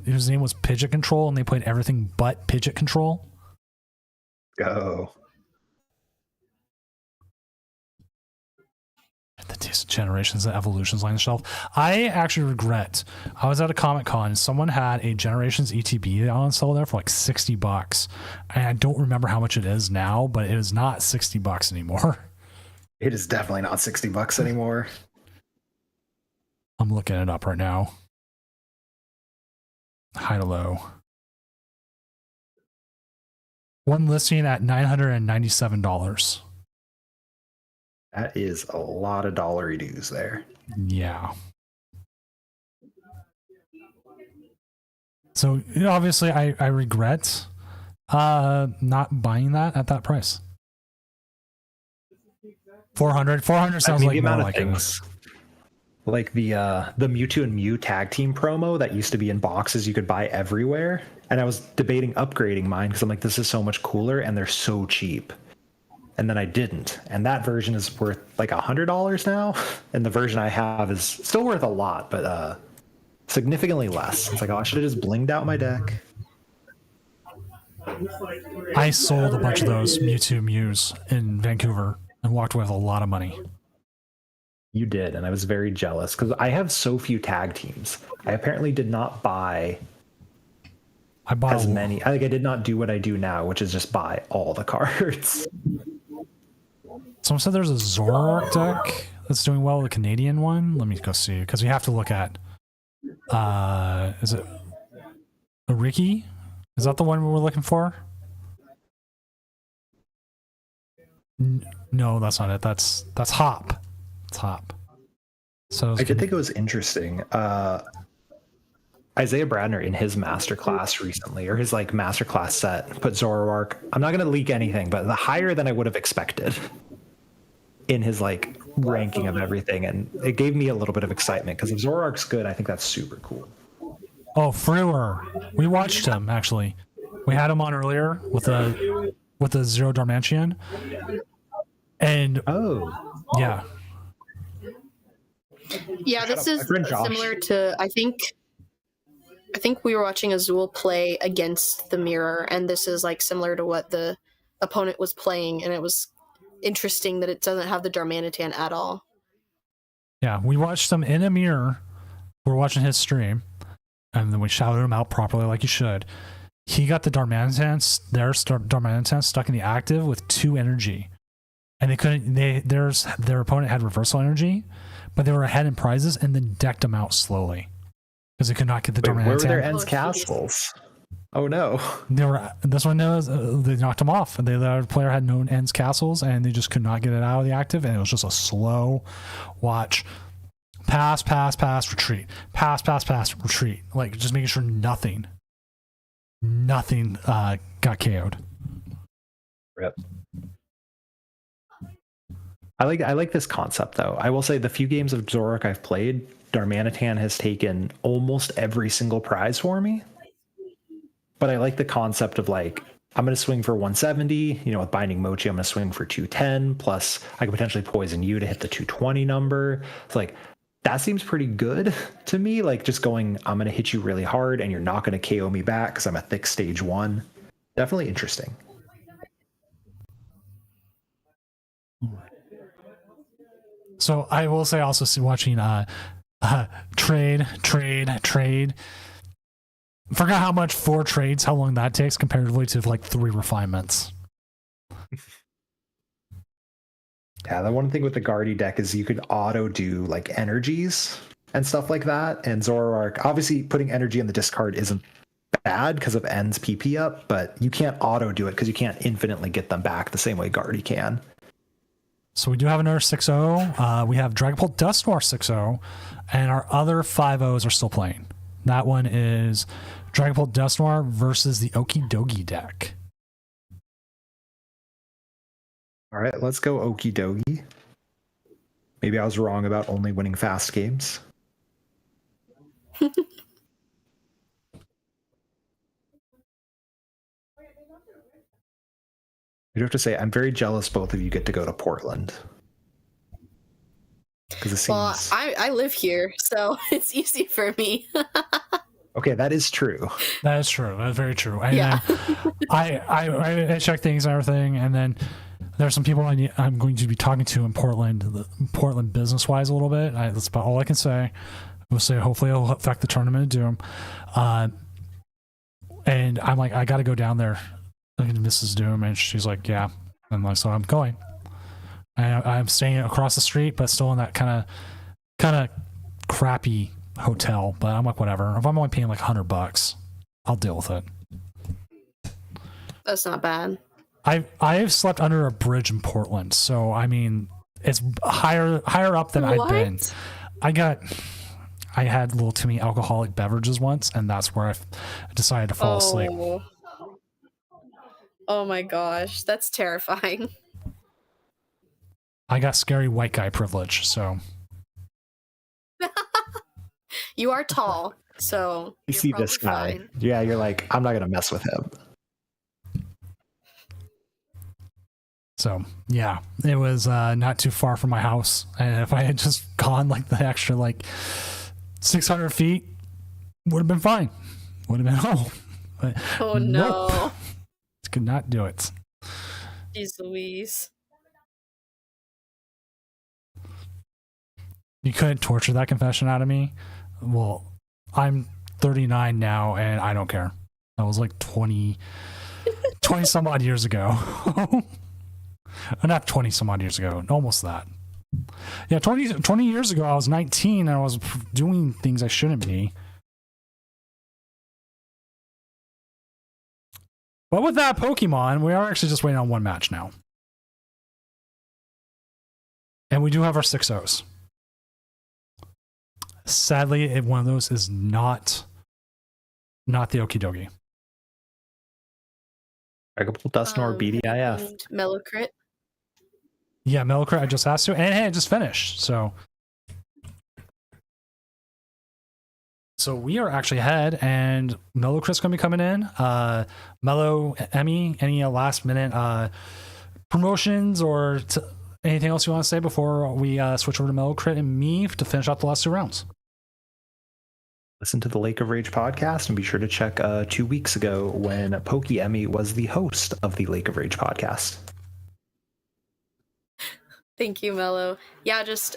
Speaker 1: whose name was Pidgeot Control, and they played everything but Pidgeot Control.
Speaker 6: Go.
Speaker 1: The Generations and Evolutions line on the shelf. I actually regret. I was at a Comic-Con. Someone had a Generations ETB on sale there for like $60, and I don't remember how much it is now, but it is not $60 anymore.
Speaker 6: It is definitely not $60 anymore.
Speaker 1: I'm looking it up right now. High to low. One listing at $997.
Speaker 6: That is a lot of dollary dues there.
Speaker 1: Yeah. So obviously, I regret not buying that at that price. 400 sounds like more like
Speaker 6: things. Like the Mewtwo and Mew tag team promo that used to be in boxes you could buy everywhere. And I was debating upgrading mine because I'm like, this is so much cooler and they're so cheap. And then I didn't. And that version is worth like $100 now. And the version I have is still worth a lot, but significantly less. It's like, oh, I should have just blinged out my deck.
Speaker 1: I sold a bunch of those Mewtwo Mews in Vancouver and walked away with a lot of money.
Speaker 6: You did, and I was very jealous because I have so few tag teams. I apparently did not buy as many. I did not do what I do now, which is just buy all the cards.
Speaker 1: Someone said there's a Zoroark deck that's doing well, the Canadian one. Let me go see, because we have to look at. Is it a Ricky? Is that the one we're looking for? No, that's not it. That's Hop. It's Hop. So
Speaker 6: I did think it was interesting. Isaiah Bradner in his masterclass recently, or his like masterclass set, put Zoroark. I'm not going to leak anything, but the higher than I would have expected in his like ranking of everything, and it gave me a little bit of excitement because if Zoroark's good, I think that's super cool.
Speaker 1: Oh, Frewer. We watched him actually. We had him on earlier with the Zero Darmanitan. And yeah.
Speaker 7: Yeah, this is similar to I think we were watching Azul play against the mirror, and this is like similar to what the opponent was playing, and it was interesting that it doesn't have the Darmanitan at all.
Speaker 1: Yeah, we watched him in a mirror. We're watching his stream, and then we shouted him out properly like you should. He got the Darmanitan, Darmanitan stuck in the active with 2 energy. And they couldn't, their opponent had reversal energy, but they were ahead in prizes and then decked them out slowly. Because they could not get the Darmanitan.
Speaker 6: Where were their ends castles? Oh no.
Speaker 1: This one knows they knocked them off. The other player had no ends castles and they just could not get it out of the active, and it was just a slow watch. Pass, retreat. Pass, retreat. Like just making sure nothing got KO'd.
Speaker 6: Rip. I like this concept though. I will say the few games of Zoroark I've played, Darmanitan has taken almost every single prize for me. But I like the concept of like, I'm going to swing for 170, with Binding Mochi, I'm going to swing for 210, plus I could potentially poison you to hit the 220 number. It's like, that seems pretty good to me. Like just going, I'm going to hit you really hard and you're not going to KO me back because I'm a thick stage 1. Definitely interesting.
Speaker 1: So I will say also watching trade. Forgot how much 4 trades, how long that takes comparatively to like 3 refinements.
Speaker 6: Yeah, the one thing with the Guardy deck is you could auto do like energies and stuff like that. And Zoroark, obviously putting energy in the discard isn't bad because of ends PP up, but you can't auto do it because you can't infinitely get them back the same way Guardy can.
Speaker 1: So we do have another 6-0. We have Dragapult Dusknoir 6-0, and our other 5-0s are still playing. That one is Dragapult Dusknoir versus the Okidogi deck.
Speaker 6: All right, let's go Okidogi. Maybe I was wrong about only winning fast games. I do have to say, I'm very jealous both of you get to go to Portland. Because it seems...
Speaker 7: Well, I live here, so it's easy for me.
Speaker 6: Okay, that is true.
Speaker 1: That is true. That's very true. And
Speaker 7: yeah.
Speaker 1: I check things and everything, and then there's some people I'm going to be talking to in Portland business-wise a little bit. That's about all I can say. We'll say hopefully it'll affect the Tournament of Doom. And I'm like, I got to go down there. Mrs. Doom, and she's like, yeah. And like, so I'm going. I'm staying across the street, but still in that kind of crappy hotel. But I'm like, whatever. If I'm only paying like $100, I'll deal with it.
Speaker 7: That's not bad.
Speaker 1: I've slept under a bridge in Portland, so I mean it's higher up than I've been. I had a little too many alcoholic beverages once, and that's where I decided to fall asleep.
Speaker 7: Oh my gosh, that's terrifying.
Speaker 1: I got scary white guy privilege, so.
Speaker 7: You are tall, so
Speaker 6: You see this guy.
Speaker 7: fine.
Speaker 6: Yeah, you're like, I'm not going to mess with him.
Speaker 1: So, yeah, it was not too far from my house. And if I had just gone like the extra 600 feet, would have been fine. Would have been home. But
Speaker 7: Oh no.
Speaker 1: nope. Could not do it.
Speaker 7: Jeez Louise.
Speaker 1: You couldn't torture that confession out of me. Well, I'm 39 now and I don't care. That was like 20 some odd years ago. Not 20 some odd years ago, almost that. Yeah, 20 years ago I was 19 and I was doing things I shouldn't be. But with that Pokemon, we are actually just waiting on one match now. And we do have our 6-0s. Sadly, one of those is not the Okie Dokie.
Speaker 6: Dragapult Dustin or BDIF.
Speaker 7: And Mellowcrit.
Speaker 1: Yeah, Mellowcrit, I just asked you. And hey, it just finished. So we are actually ahead, and Mellowcrit's going to be coming in. Mellow, Emmy, any last minute promotions or anything else you want to say before we switch over to Mellowcrit and me to finish out the last 2 rounds?
Speaker 6: Listen to the Lake of Rage podcast and be sure to check 2 weeks ago when Pokey Emmy was the host of the Lake of Rage podcast.
Speaker 7: Thank you, Mello. Yeah, just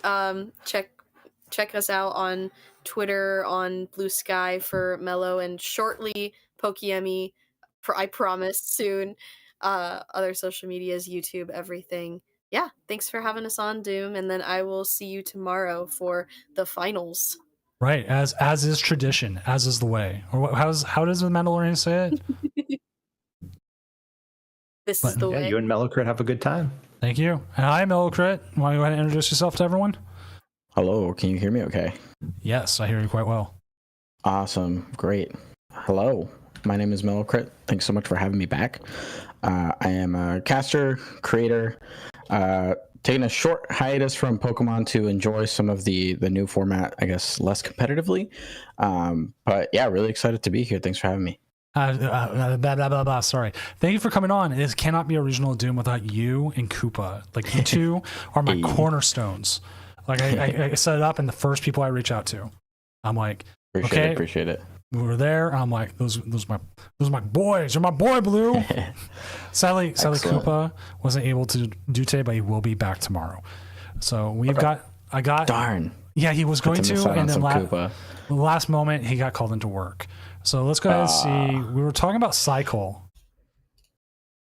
Speaker 7: check us out on Twitter, on Blue Sky for Mello, and shortly Pokey I promise soon. Other social medias, YouTube, everything. Yeah, thanks for having us on, Doom, and then I will see you tomorrow for the finals.
Speaker 1: Right, as is tradition, as is the way. Or how does the Mandalorian say it?
Speaker 7: This is the way.
Speaker 6: You and Mellowcrit have a good time.
Speaker 1: Thank you. And hi, Mellowcrit. Want to go ahead and introduce yourself to everyone?
Speaker 8: Hello, can you hear me okay?
Speaker 1: Yes, I hear you quite well.
Speaker 8: Awesome, great. Hello, my name is Mellowcrit. Thanks so much for having me back. I am a caster, creator, taking a short hiatus from Pokemon to enjoy some of the new format, I guess, less competitively. But yeah, really excited to be here. Thanks for having me.
Speaker 1: Sorry. Thank you for coming on. It cannot be a regional Doom without you and Koopa. Like, you two are my cornerstones. Like, I set it up, and the first people I reach out to, I'm like,
Speaker 8: appreciate it.
Speaker 1: We were there. I'm like, those are my boys. You're my boy, Blue. Sadly, Koopa wasn't able to do today, but he will be back tomorrow. So I got. Darn. Yeah, he was going to, and then last moment he got called into work. So let's go ahead and see. We were talking about Cycle.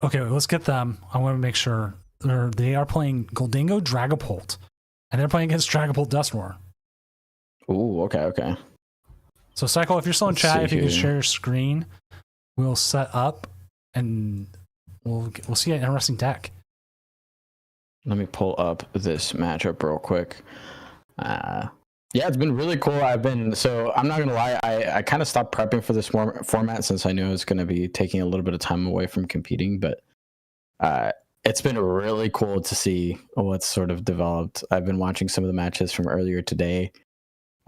Speaker 1: Okay, let's get them. I want to make sure they are playing Goldingo Dragapult, and they're playing against Dragapult Dusknoir.
Speaker 8: Ooh, okay.
Speaker 1: So Cycle, if you're still in chat, if you can share your screen, we'll set up and we'll see an interesting deck.
Speaker 8: Let me pull up this matchup real quick. Yeah, it's been really cool. I'm not gonna lie, I kind of stopped prepping for this format since I knew it was gonna be taking a little bit of time away from competing, but it's been really cool to see what's sort of developed. I've been watching some of the matches from earlier today.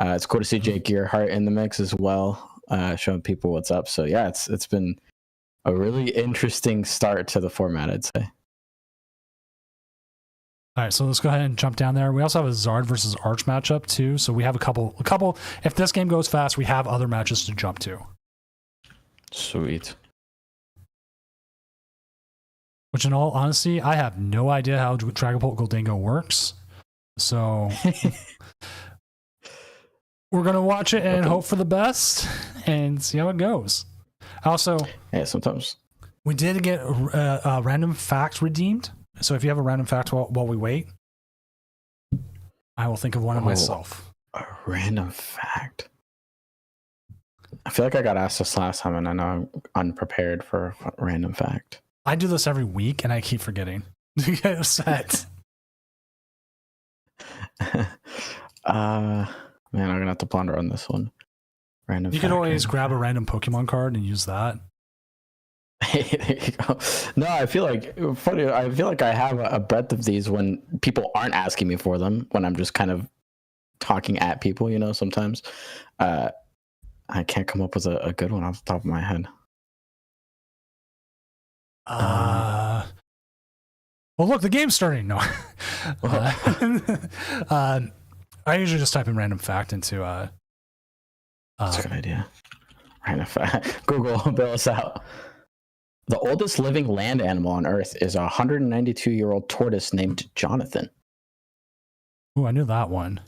Speaker 8: It's cool to see Jake Gearhart in the mix as well, showing people what's up. So yeah, it's been a really interesting start to the format, I'd say.
Speaker 1: All right, so let's go ahead and jump down there. We also have a Zard versus Arch matchup too. So we have a couple. If this game goes fast, we have other matches to jump to.
Speaker 8: Sweet.
Speaker 1: Which, in all honesty, I have no idea how Dragapult Goldingo works. So we're gonna watch it and hope for the best and see how it goes. Also,
Speaker 8: yeah, sometimes
Speaker 1: we did get a random fact redeemed. So if you have a random fact while we wait, I will think of one of myself.
Speaker 8: A random fact. I feel like I got asked this last time, and I know I'm unprepared for a random fact.
Speaker 1: I do this every week, and I keep forgetting to get a set.
Speaker 8: Man, I'm gonna have to ponder on this one. Random.
Speaker 1: You can always grab a random Pokemon card and use that.
Speaker 8: There you go. No, I feel like funny. I feel like I have a breadth of these when people aren't asking me for them. When I'm just kind of talking at people, sometimes I can't come up with a good one off the top of my head.
Speaker 1: Well, look, the game's starting. No. I usually just type in random fact into.
Speaker 8: That's a good idea. Random fact. Google, bail us out. The oldest living land animal on Earth is a 192-year-old tortoise named Jonathan.
Speaker 1: Ooh, I knew that one.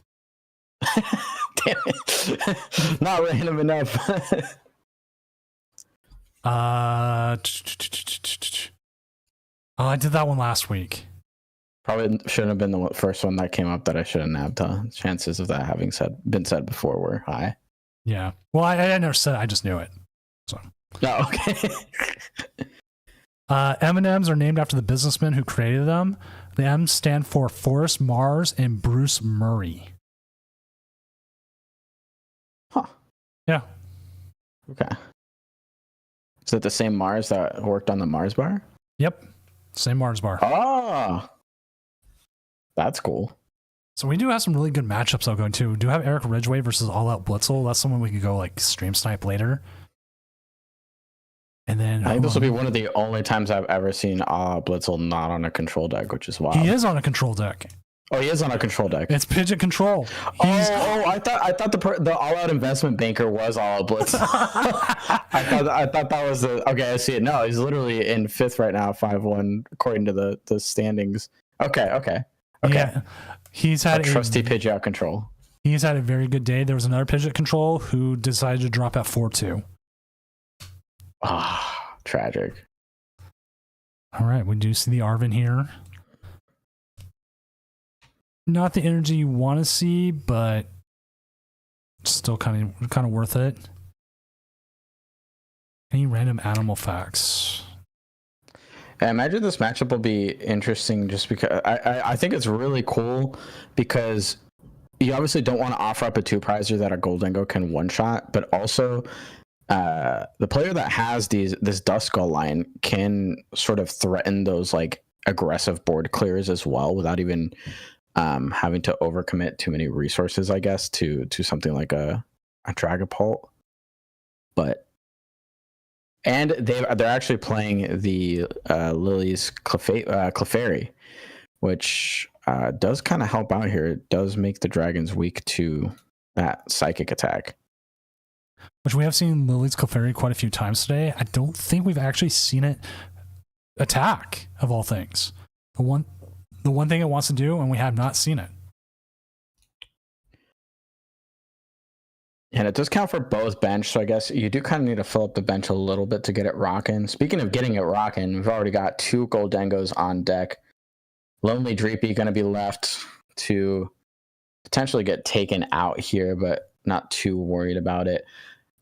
Speaker 8: Damn it. Not random enough.
Speaker 1: I did that one last week.
Speaker 8: Probably shouldn't have been the first one that came up that I should have nabbed. Chances of that having been said before were high.
Speaker 1: Yeah. Well, I never said it. I just knew it. So.
Speaker 8: Oh, okay.
Speaker 1: M&Ms are named after the businessmen who created them. The M's stand for Forrest Mars and Bruce Murray.
Speaker 8: Huh.
Speaker 1: Yeah.
Speaker 8: Okay. Is it the same Mars that worked on the Mars bar?
Speaker 1: Yep. Same Mars bar.
Speaker 8: Oh. That's cool.
Speaker 1: So we do have some really good matchups I'll go into. We do have Eric Ridgway versus All Out Blitzel. That's someone we could go stream snipe later. And then
Speaker 8: I think this will be one of the only times I've ever seen Blitzel not on a control deck, which is wild.
Speaker 1: He is on a control deck.
Speaker 8: Oh, he is on a control deck.
Speaker 1: It's Pidgeot control.
Speaker 8: I thought the all out investment banker was All Out Blitz. I thought that was the okay. I see it. No, he's literally in 5th right now, 5-1 according to the standings. Okay.
Speaker 1: Yeah, he's had
Speaker 8: a trusty Pidgeot control.
Speaker 1: He's had a very good day. There was another Pidgeot control who decided to drop at 4-2.
Speaker 8: Ah, tragic.
Speaker 1: All right, we do see the Arvin here. Not the energy you want to see, but still kind of worth it. Any random animal facts?
Speaker 8: I imagine this matchup will be interesting just because I think it's really cool because you obviously don't want to offer up a 2-prizer that a Goldengo can one-shot, but also the player that has this Duskull line can sort of threaten those aggressive board clears as well without even having to overcommit too many resources, I guess, to something like a Dragapult. And they're actually playing the Lily's Clefairy, which does kind of help out here. It does make the dragons weak to that psychic attack.
Speaker 1: Which we have seen Lily's Clefairy quite a few times today. I don't think we've actually seen it attack, of all things. The one thing it wants to do, and we have not seen it.
Speaker 8: And it does count for both bench, so I guess you do kind of need to fill up the bench a little bit to get it rocking. Speaking of getting it rocking, we've already got 2 Goldengos on deck. Lonely Dreepy going to be left to potentially get taken out here, but not too worried about it.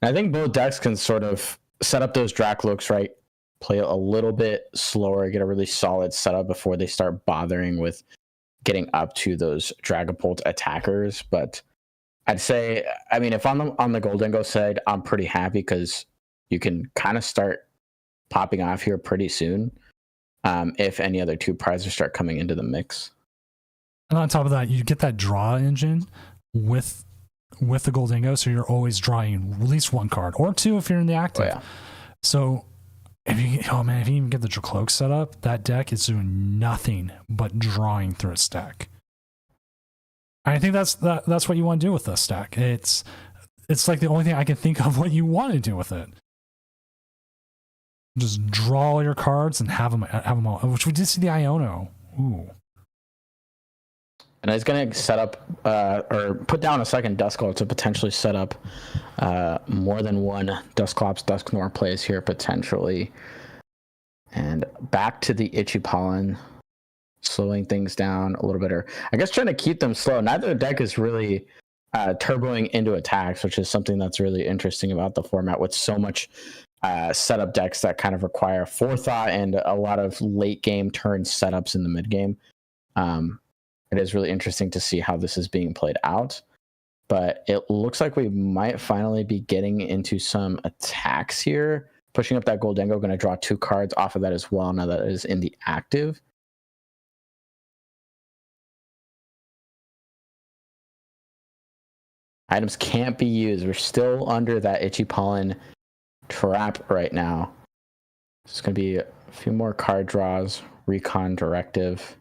Speaker 8: And I think both decks can sort of set up those Draklooks, right? Play a little bit slower, get a really solid setup before they start bothering with getting up to those Dragapult attackers. But I'd say, I mean, if on the Goldengo side, I'm pretty happy because you can kind of start popping off here pretty soon if any other 2-prizers start coming into the mix.
Speaker 1: And on top of that, you get that draw engine with the Goldengo, so you're always drawing at least 1 card or 2 if you're in the active.
Speaker 8: Oh, yeah.
Speaker 1: So if you even get the Dracloak set up, that deck is doing nothing but drawing through its deck. I think that's what you want to do with this deck. It's like the only thing I can think of what you want to do with it. Just draw all your cards and have them all. Which we did see the Iono. Ooh.
Speaker 8: And it's going to set up or put down a second Duskull to potentially set up more than one Dusclops, Dusknoir plays here potentially. And back to the Itchy Pollen, slowing things down a little bit, or I guess trying to keep them slow. Neither deck is really turboing into attacks, which is something that's really interesting about the format with so much setup decks that kind of require forethought and a lot of late game turn setups in the mid game. It is really interesting to see how this is being played out, but it looks like we might finally be getting into some attacks here. Pushing up that Goldengo, going to draw 2 cards off of that as well. Now that is in the active. Items can't be used. We're still under that Itchy Pollen trap right now. It's going to be a few more card draws. Recon Directive.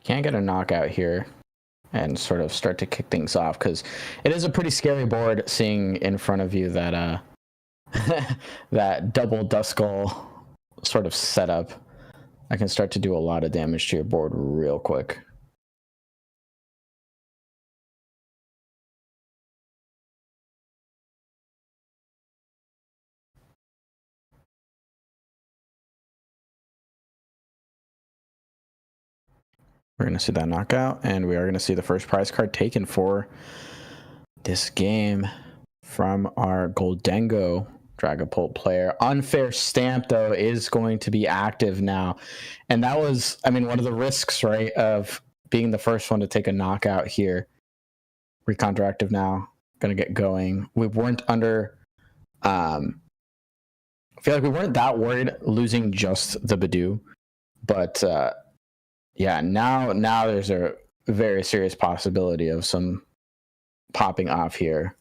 Speaker 8: Can't get a knockout here and sort of start to kick things off, because it is a pretty scary board seeing in front of you that that double Duskull sort of setup. I can start to do a lot of damage to your board real quick. We're going to see that knockout, and we are going to see the first prize card taken for this game from our Goldengo Dragapult player. Unfair Stamp, though, is going to be active now. And that was, I mean, one of the risks, right, of being the first one to take a knockout here. Recon Directive now going to get going. We weren't under... I feel like we weren't that worried losing just the Badoo, but... yeah, now there's a very serious possibility of some popping off here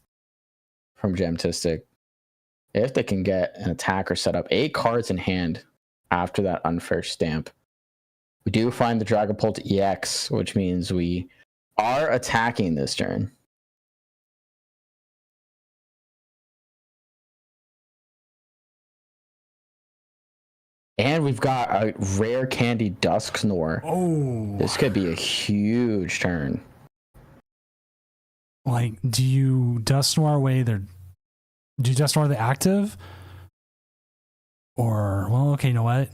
Speaker 8: from Gemtistic. If they can get an attacker set up, 8 cards in hand after that Unfair Stamp. We do find the Dragapult EX, which means we are attacking this turn. And we've got a rare candy Dusknoir.
Speaker 1: Oh,
Speaker 8: This could be a huge turn.
Speaker 1: like, do you Dusknoir away their? Do you Dusknoir the active? Or, well, okay, you know what?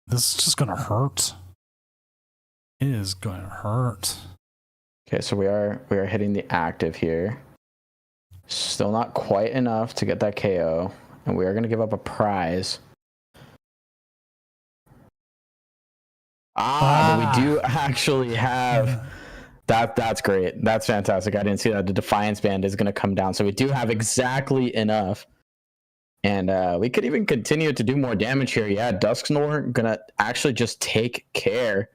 Speaker 1: This is just gonna hurt. It is gonna hurt.
Speaker 8: Okay, so we are hitting the active here. Still not quite enough to get that KO, and we are going to give up a prize. But we do actually have that. That's great. That's fantastic. I didn't see that. The Defiance Band is going to come down, so we do have exactly enough, and we could even continue to do more damage here. Yeah, Dusknoir gonna actually just take care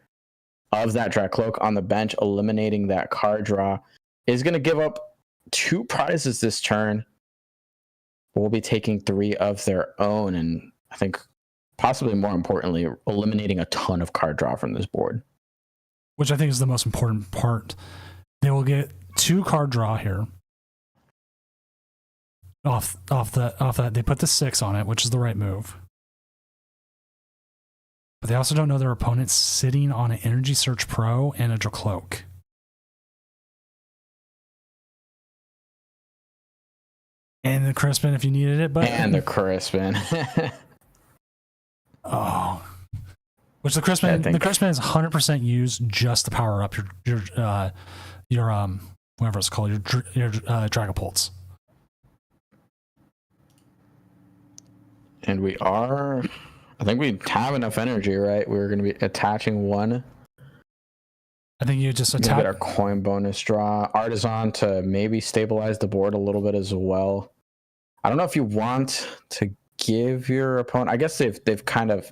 Speaker 8: of that Dracloak on the bench, eliminating that card draw. Is going to give up 2 prizes this turn. We'll be taking 3 of their own, and I think possibly more importantly, eliminating a ton of card draw from this board.
Speaker 1: Which I think is the most important part. They will get 2 card draw here. Off that, they put the 6 on it, which is the right move. But they also don't know their opponent's sitting on an Energy Search Pro and a Dracloak. And the Crispin if you needed it, but
Speaker 8: and the Crispin.
Speaker 1: Oh, which the Crispin is 100% used just to power up your whatever it's called, your Dragapults.
Speaker 8: And we are, I think we have enough energy, right? We're going to be attaching 1.
Speaker 1: I think you just
Speaker 8: get our coin bonus draw. Artisan to maybe stabilize the board a little bit as well. I don't know if you want to give your opponent, I guess they've kind of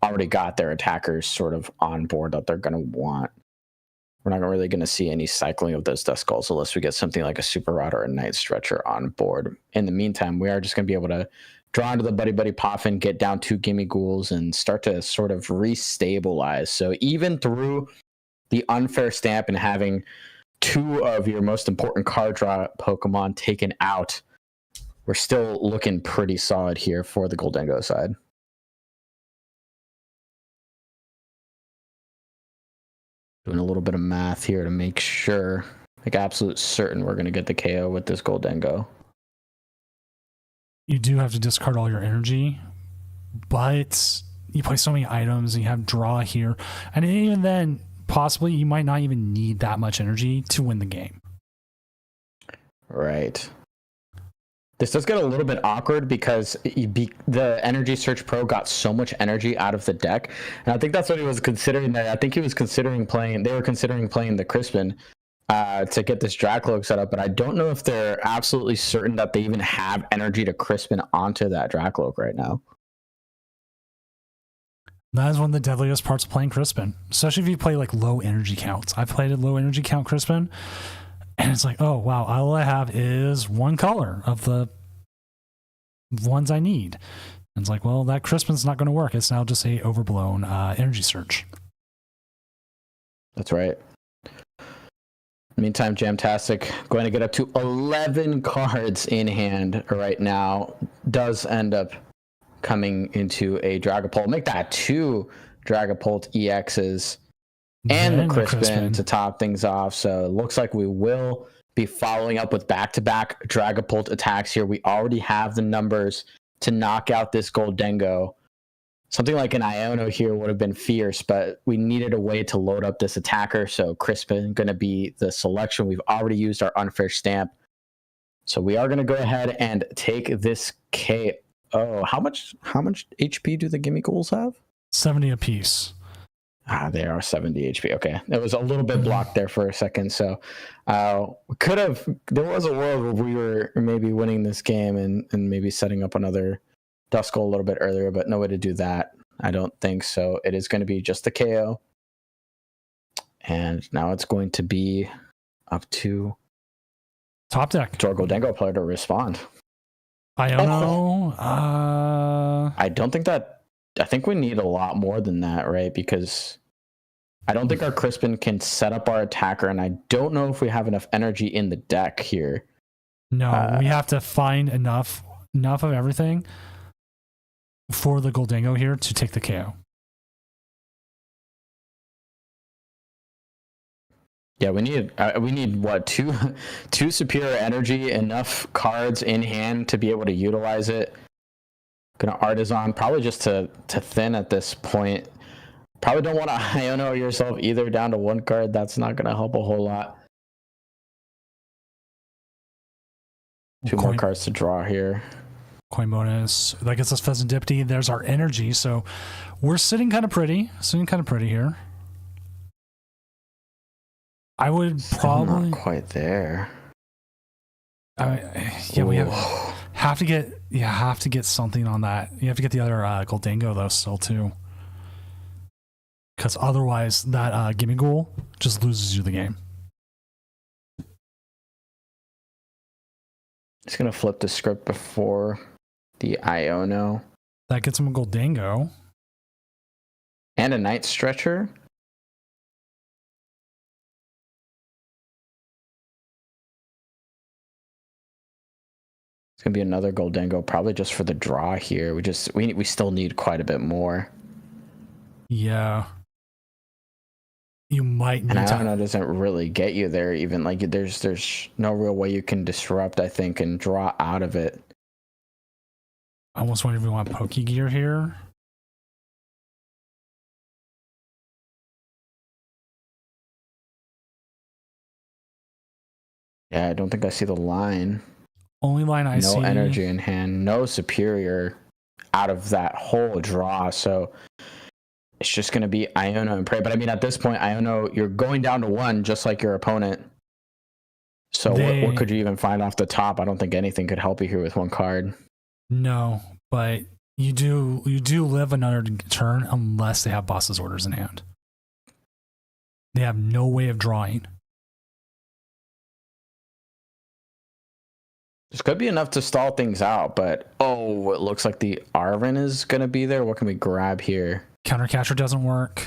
Speaker 8: already got their attackers sort of on board that they're going to want. We're not really going to see any cycling of those Duskulls unless we get something like a Super Rod or a Night Stretcher on board. In the meantime, we are just going to be able to draw into the Buddy Buddy Poffin, get down 2 Gimme Ghouls, and start to sort of restabilize. So even through the Unfair Stamp and having 2 of your most important card draw Pokemon taken out, we're still looking pretty solid here for the Goldengo side. Doing a little bit of math here to make sure, like absolute certain we're going to get the KO with this Goldengo.
Speaker 1: You do have to discard all your energy, but you play so many items and you have draw here. And even then, possibly you might not even need that much energy to win the game.
Speaker 8: Right. This does get a little bit awkward because the Energy Search Pro got so much energy out of the deck. And I think that's what he was considering there. I think he was considering playing, they were considering playing the Crispin to get this Dracloak set up, but I don't know if they're absolutely certain that they even have energy to Crispin onto that Dracloak right now.
Speaker 1: That is one of the deadliest parts of playing Crispin, especially if you play like low energy counts. I've played a low energy count Crispin, and it's like, oh wow, all I have is one color of the ones I need. And it's like, well, that Crispin's not going to work. It's now just a overblown energy search.
Speaker 8: That's right. Meantime, Jamtastic going to get up to 11 cards in hand right now. Does end up coming into a Dragapult. Make that 2 Dragapult EXs and the Crispin to top things off. So it looks like we will be following up with back-to-back Dragapult attacks here. We already have the numbers to knock out this Goldengo. Something like an Iono here would have been fierce, but we needed a way to load up this attacker. So Crispin going to be the selection. We've already used our unfair stamp. So we are going to go ahead and take this KO. How much HP do the Gimme Ghouls have?
Speaker 1: 70 apiece.
Speaker 8: They are 70 HP. Okay. It was a little bit blocked there for a second. So there was a world where we were maybe winning this game and maybe setting up another Duskull a little bit earlier, but no way to do that. I don't think so. It is going to be just the KO. And now it's going to be up to
Speaker 1: top deck.
Speaker 8: To our Goldengo player to respond.
Speaker 1: Iono.
Speaker 8: I don't think that. I think we need a lot more than that, right? Because I don't think our Crispin can set up our attacker, and I don't know if we have enough energy in the deck here.
Speaker 1: No, we have to find enough of everything for the Goldengo here to take the KO.
Speaker 8: Yeah, we need what, two superior energy, enough cards in hand to be able to utilize it. Gonna Artisan probably just to thin at this point. Probably don't want to Iono yourself either down to 1 card. That's not gonna help a whole lot. 2 more cards to draw here.
Speaker 1: Coin bonus. That gets us Pheasantipity. There's our energy. So we're sitting kind of pretty. Here. I would probably
Speaker 8: not quite there.
Speaker 1: We have to get something on that. You have to get the other Goldengo though still too. Because otherwise that Gimme Ghoul just loses you the game.
Speaker 8: Just gonna flip the script before the Iono.
Speaker 1: That gets him a Goldengo.
Speaker 8: And a Night Stretcher. It's gonna be another Goldengo, probably just for the draw here. We still need quite a bit more.
Speaker 1: Yeah. You might need
Speaker 8: and Iono doesn't really get you there even. Like there's no real way you can disrupt, I think, and draw out of it.
Speaker 1: I almost wonder if we want Pokegear here.
Speaker 8: Yeah, I don't think I see the line.
Speaker 1: Only line I see.
Speaker 8: No energy in hand, no superior out of that whole draw. So it's just going to be Iono and Prey. But I mean, at this point, Iono, you're going down to 1 just like your opponent. So what could you even find off the top? I don't think anything could help you here with 1 card.
Speaker 1: No, but you do live another turn unless they have boss's orders in hand. They have no way of drawing.
Speaker 8: This could be enough to stall things out, but it looks like the Arven is going to be there. What can we grab here?
Speaker 1: Countercatcher doesn't work.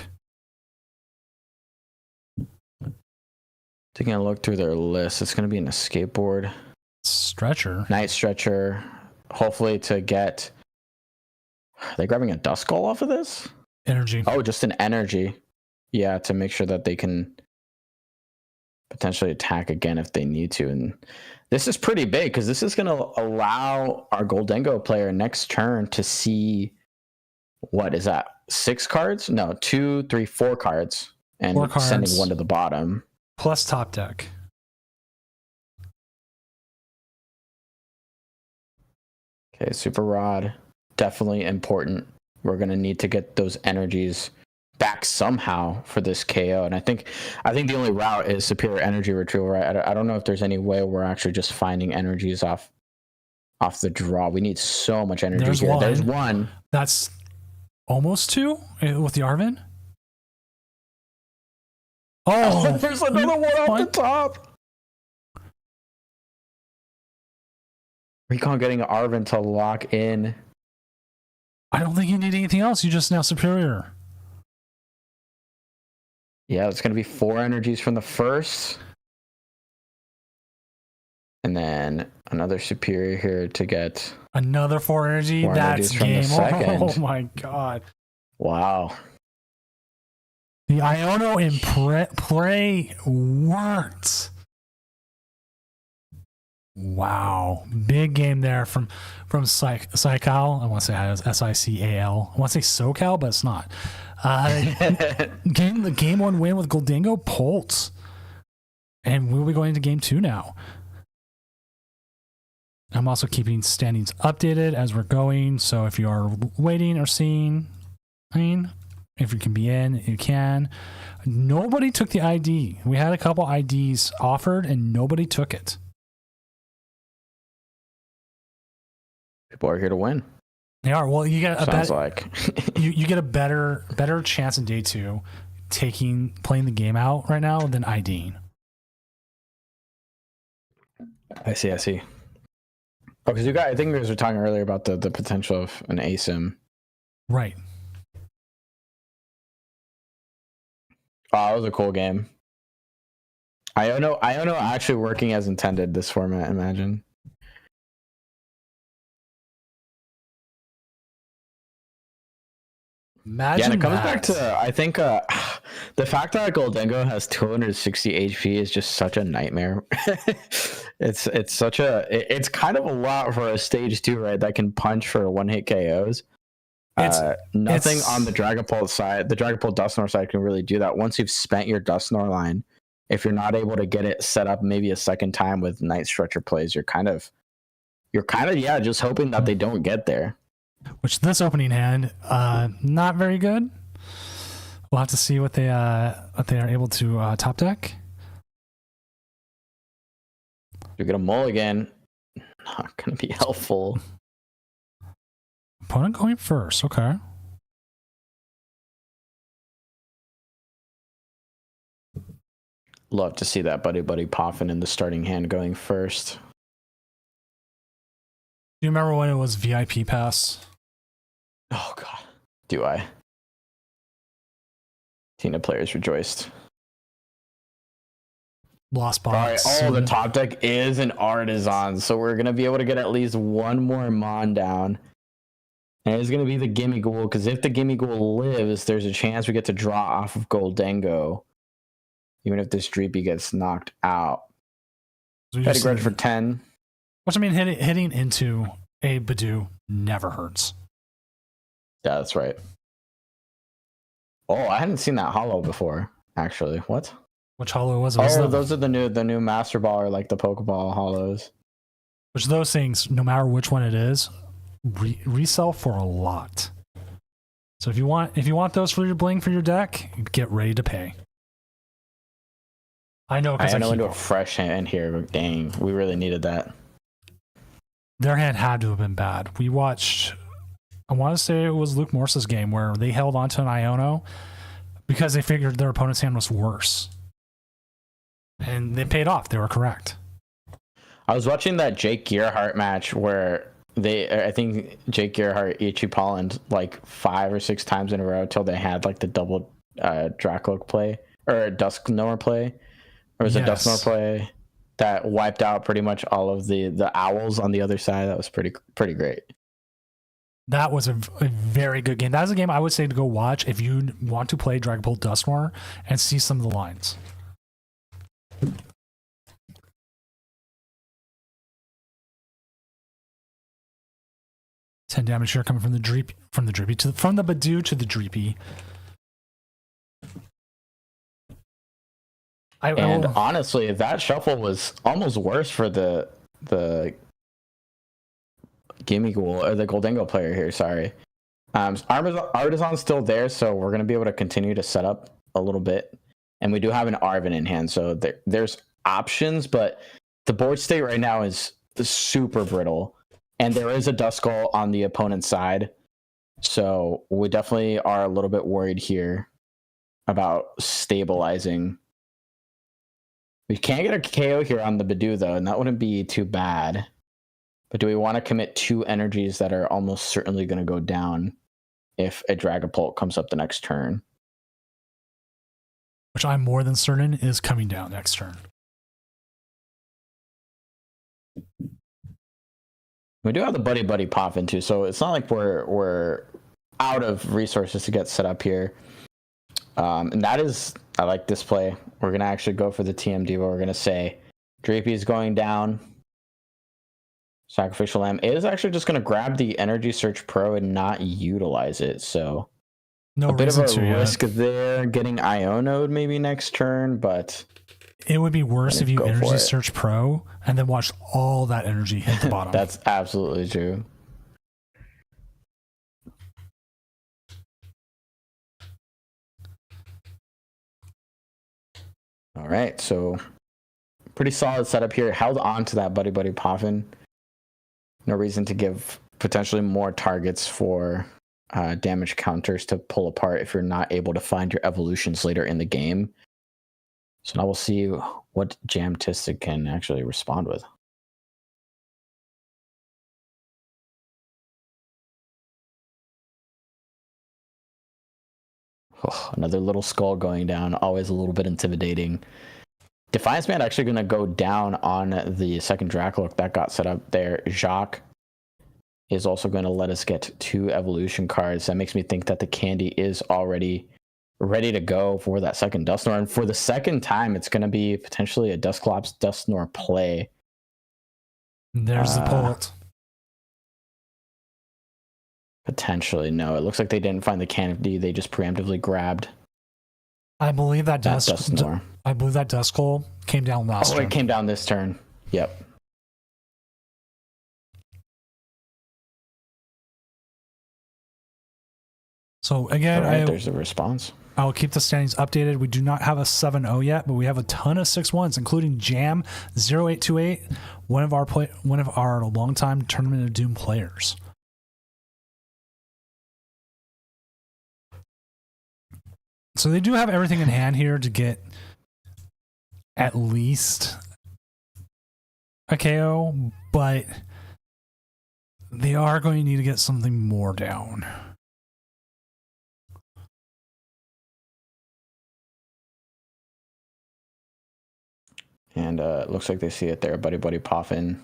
Speaker 8: Taking a look through their list, it's going to be in a skateboard.
Speaker 1: Stretcher.
Speaker 8: Night Stretcher. Hopefully to get... Are they grabbing a Duskull off of this?
Speaker 1: Energy.
Speaker 8: Oh, just an energy. Yeah, to make sure that they can potentially attack again if they need to. And this is pretty big because this is going to allow our Goldengo player next turn to see, what is that, 6 cards. No, 2, 3, 4 cards, and
Speaker 1: 4 cards.
Speaker 8: sending one to the bottom.
Speaker 1: Plus top deck.
Speaker 8: Okay, Super Rod, definitely important. We're gonna need to get those energies back somehow for this KO, and I think the only route is superior energy retrieval. Right? I don't know if there's any way we're actually just finding energies off the draw. We need so much energy here. There's one.
Speaker 1: That's almost 2 with the Arvin. Oh,
Speaker 8: there's another one off the top. Recon getting Arvin to lock in.
Speaker 1: I don't think you need anything else. You just now superior.
Speaker 8: Yeah, it's going to be 4 energies from the first. And then another superior here to get
Speaker 1: another 4 energy.
Speaker 8: 4
Speaker 1: That's game.
Speaker 8: second.
Speaker 1: Oh my god.
Speaker 8: Wow.
Speaker 1: The Iono in play worked. Wow. Big game there from Sical. I want to say SICAL. I want to say SoCal, but it's not. The game 1 win with Goldingo Pulse. And we'll be going into game 2 now. I'm also keeping standings updated as we're going. So if you are waiting or seeing, if you can be in, you can. Nobody took the ID. We had a couple IDs offered and nobody took it.
Speaker 8: People are here to win.
Speaker 1: They are. Well, you get you get a better chance in day 2 playing the game out right now than IDing.
Speaker 8: I see. Oh, because I think you guys were talking earlier about the potential of an ASIM.
Speaker 1: Right.
Speaker 8: Oh, that was a cool game. Iono actually working as intended this format, imagine.
Speaker 1: Imagine
Speaker 8: and it comes back to, I think, the fact that Goldengo has 260 HP is just such a nightmare. it's kind of a lot for a stage 2, right? That can punch for 1-hit KOs. Nothing on the Dragapult side. The Dragapult Dusknoir side can really do that. Once you've spent your Dusknoir line, if you're not able to get it set up maybe a second time with Night Stretcher plays, you're kind of just hoping that they don't get there.
Speaker 1: Which this opening hand, not very good. We'll have to see what they are able to top deck.
Speaker 8: You get a mulligan, not gonna be helpful.
Speaker 1: Opponent going first, okay.
Speaker 8: Love to see that Buddy Poffin in the starting hand going first.
Speaker 1: Do you remember when it was VIP pass?
Speaker 8: Oh god, do I? Tina players rejoiced.
Speaker 1: Lost box.
Speaker 8: All right, the top deck is an Artisan, so we're gonna be able to get at least one more Mon down. And it's gonna be the Gimme Ghoul, because if the Gimme Ghoul lives, there's a chance we get to draw off of Goldengo. Even if this Dreepy gets knocked out. Petty Grudge for 10.
Speaker 1: Which, I mean, hitting into a Badoo never hurts.
Speaker 8: Yeah, that's right. Oh, I hadn't seen that hollow before, actually. What?
Speaker 1: Which hollow was it?
Speaker 8: Those are the new Master Ball, or like the Pokeball hollows.
Speaker 1: Which those things, no matter which one it is, resell for a lot. So if you want those for your bling for your deck, get ready to pay. I know, because I
Speaker 8: know into a fresh hand here, but dang, we really needed that.
Speaker 1: Their hand had to have been bad. We watched, I want to say it was Luke Morse's game where they held onto an Iono because they figured their opponent's hand was worse. And they paid off. They were correct.
Speaker 8: I was watching that Jake Gearhart match where I think Jake Gearhart Ichi-Polland like 5 or 6 times in a row till they had like the double Dracloak play or Dusknoir play. Or was it Dusknoir play that wiped out pretty much all of the owls on the other side? That was pretty great.
Speaker 1: That was a very good game. That is a game I would say to go watch if you want to play Dragapult Dusknoir and see some of the lines. 10 damage here coming from the Dreepy, from the Badoo to the Dreepy.
Speaker 8: And honestly, that shuffle was almost worse for the Gimme Ghoul or the Goldango player here. Sorry, Artisan's still there, so we're gonna be able to continue to set up a little bit, and we do have an Arvin in hand, so there's options, but the board state right now is super brittle, and there is a Duskull on the opponent's side, so we definitely are a little bit worried here about stabilizing. We can get a KO here on the Badoo, though, and that wouldn't be too bad. But do we want to commit 2 energies that are almost certainly going to go down if a Dragapult comes up the next turn?
Speaker 1: Which I'm more than certain is coming down next turn.
Speaker 8: We do have the Buddy Poffin too, so it's not like we're out of resources to get set up here. And that is, I like this play. We're gonna actually go for the TMD, but we're gonna say Dreepy is going down. Sacrificial Lamb is actually just gonna grab the Energy Search Pro and not utilize it. So
Speaker 1: no
Speaker 8: a bit of a
Speaker 1: reason to
Speaker 8: risk there, getting Ionode maybe next turn, but
Speaker 1: it would be worse if you
Speaker 8: go for
Speaker 1: Energy
Speaker 8: it.
Speaker 1: Search Pro and then watched all that energy hit the bottom.
Speaker 8: That's absolutely true. All right, so pretty solid setup here. Held on to that Buddy Poffin. No reason to give potentially more targets for damage counters to pull apart if you're not able to find your evolutions later in the game. So now we'll see what Jamtistic can actually respond with. Oh, another little skull going down, always a little bit intimidating. Defiance Man actually going to go down on the second Dracolook that got set up there. Jacques is also going to let us get 2 evolution cards. That makes me think that the candy is already ready to go for that second Dusknoir. And for the second time, it's going to be potentially a Dusclops Dusknoir play.
Speaker 1: There's the Bolt.
Speaker 8: Potentially, no. It looks like they didn't find the candy. They just preemptively grabbed.
Speaker 1: I believe that
Speaker 8: Dusknoir.
Speaker 1: I believe that Duskull came down last turn.
Speaker 8: It came down this turn. Yep.
Speaker 1: So again,
Speaker 8: right, there's a response.
Speaker 1: I'll keep the standings updated. We do not have a 7-0 yet, but we have a ton of 6-1s, including Jam 0828, one of our longtime Tournament of Doom players. So they do have everything in hand here to get at least a KO, but they are going to need to get something more down.
Speaker 8: And it looks like they see it there. Buddy Poffin.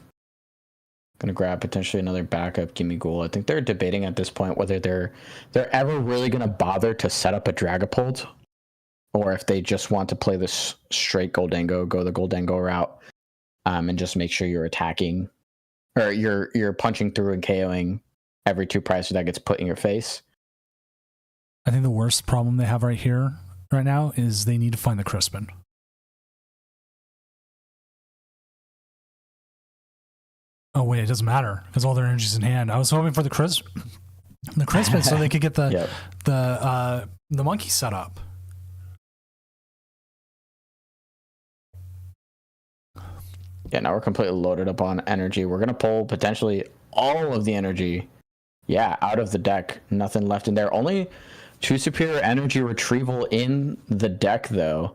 Speaker 8: Gonna grab potentially another backup Gimme Ghoul. I think they're debating at this point whether they're ever really gonna bother to set up a Dragapult, or if they just want to play this straight Goldango, go the Goldango route, and just make sure you're attacking, or you're punching through and KOing every 2 prices that gets put in your face.
Speaker 1: I think the worst problem they have right now is they need to find the Crispin. Oh wait, it doesn't matter because all their energy's in hand. I was hoping for the Crispin so they could get the monkey set up.
Speaker 8: Yeah, now we're completely loaded up on energy. We're gonna pull potentially all of the energy, out of the deck. Nothing left in there. Only 2 superior energy retrieval in the deck, though.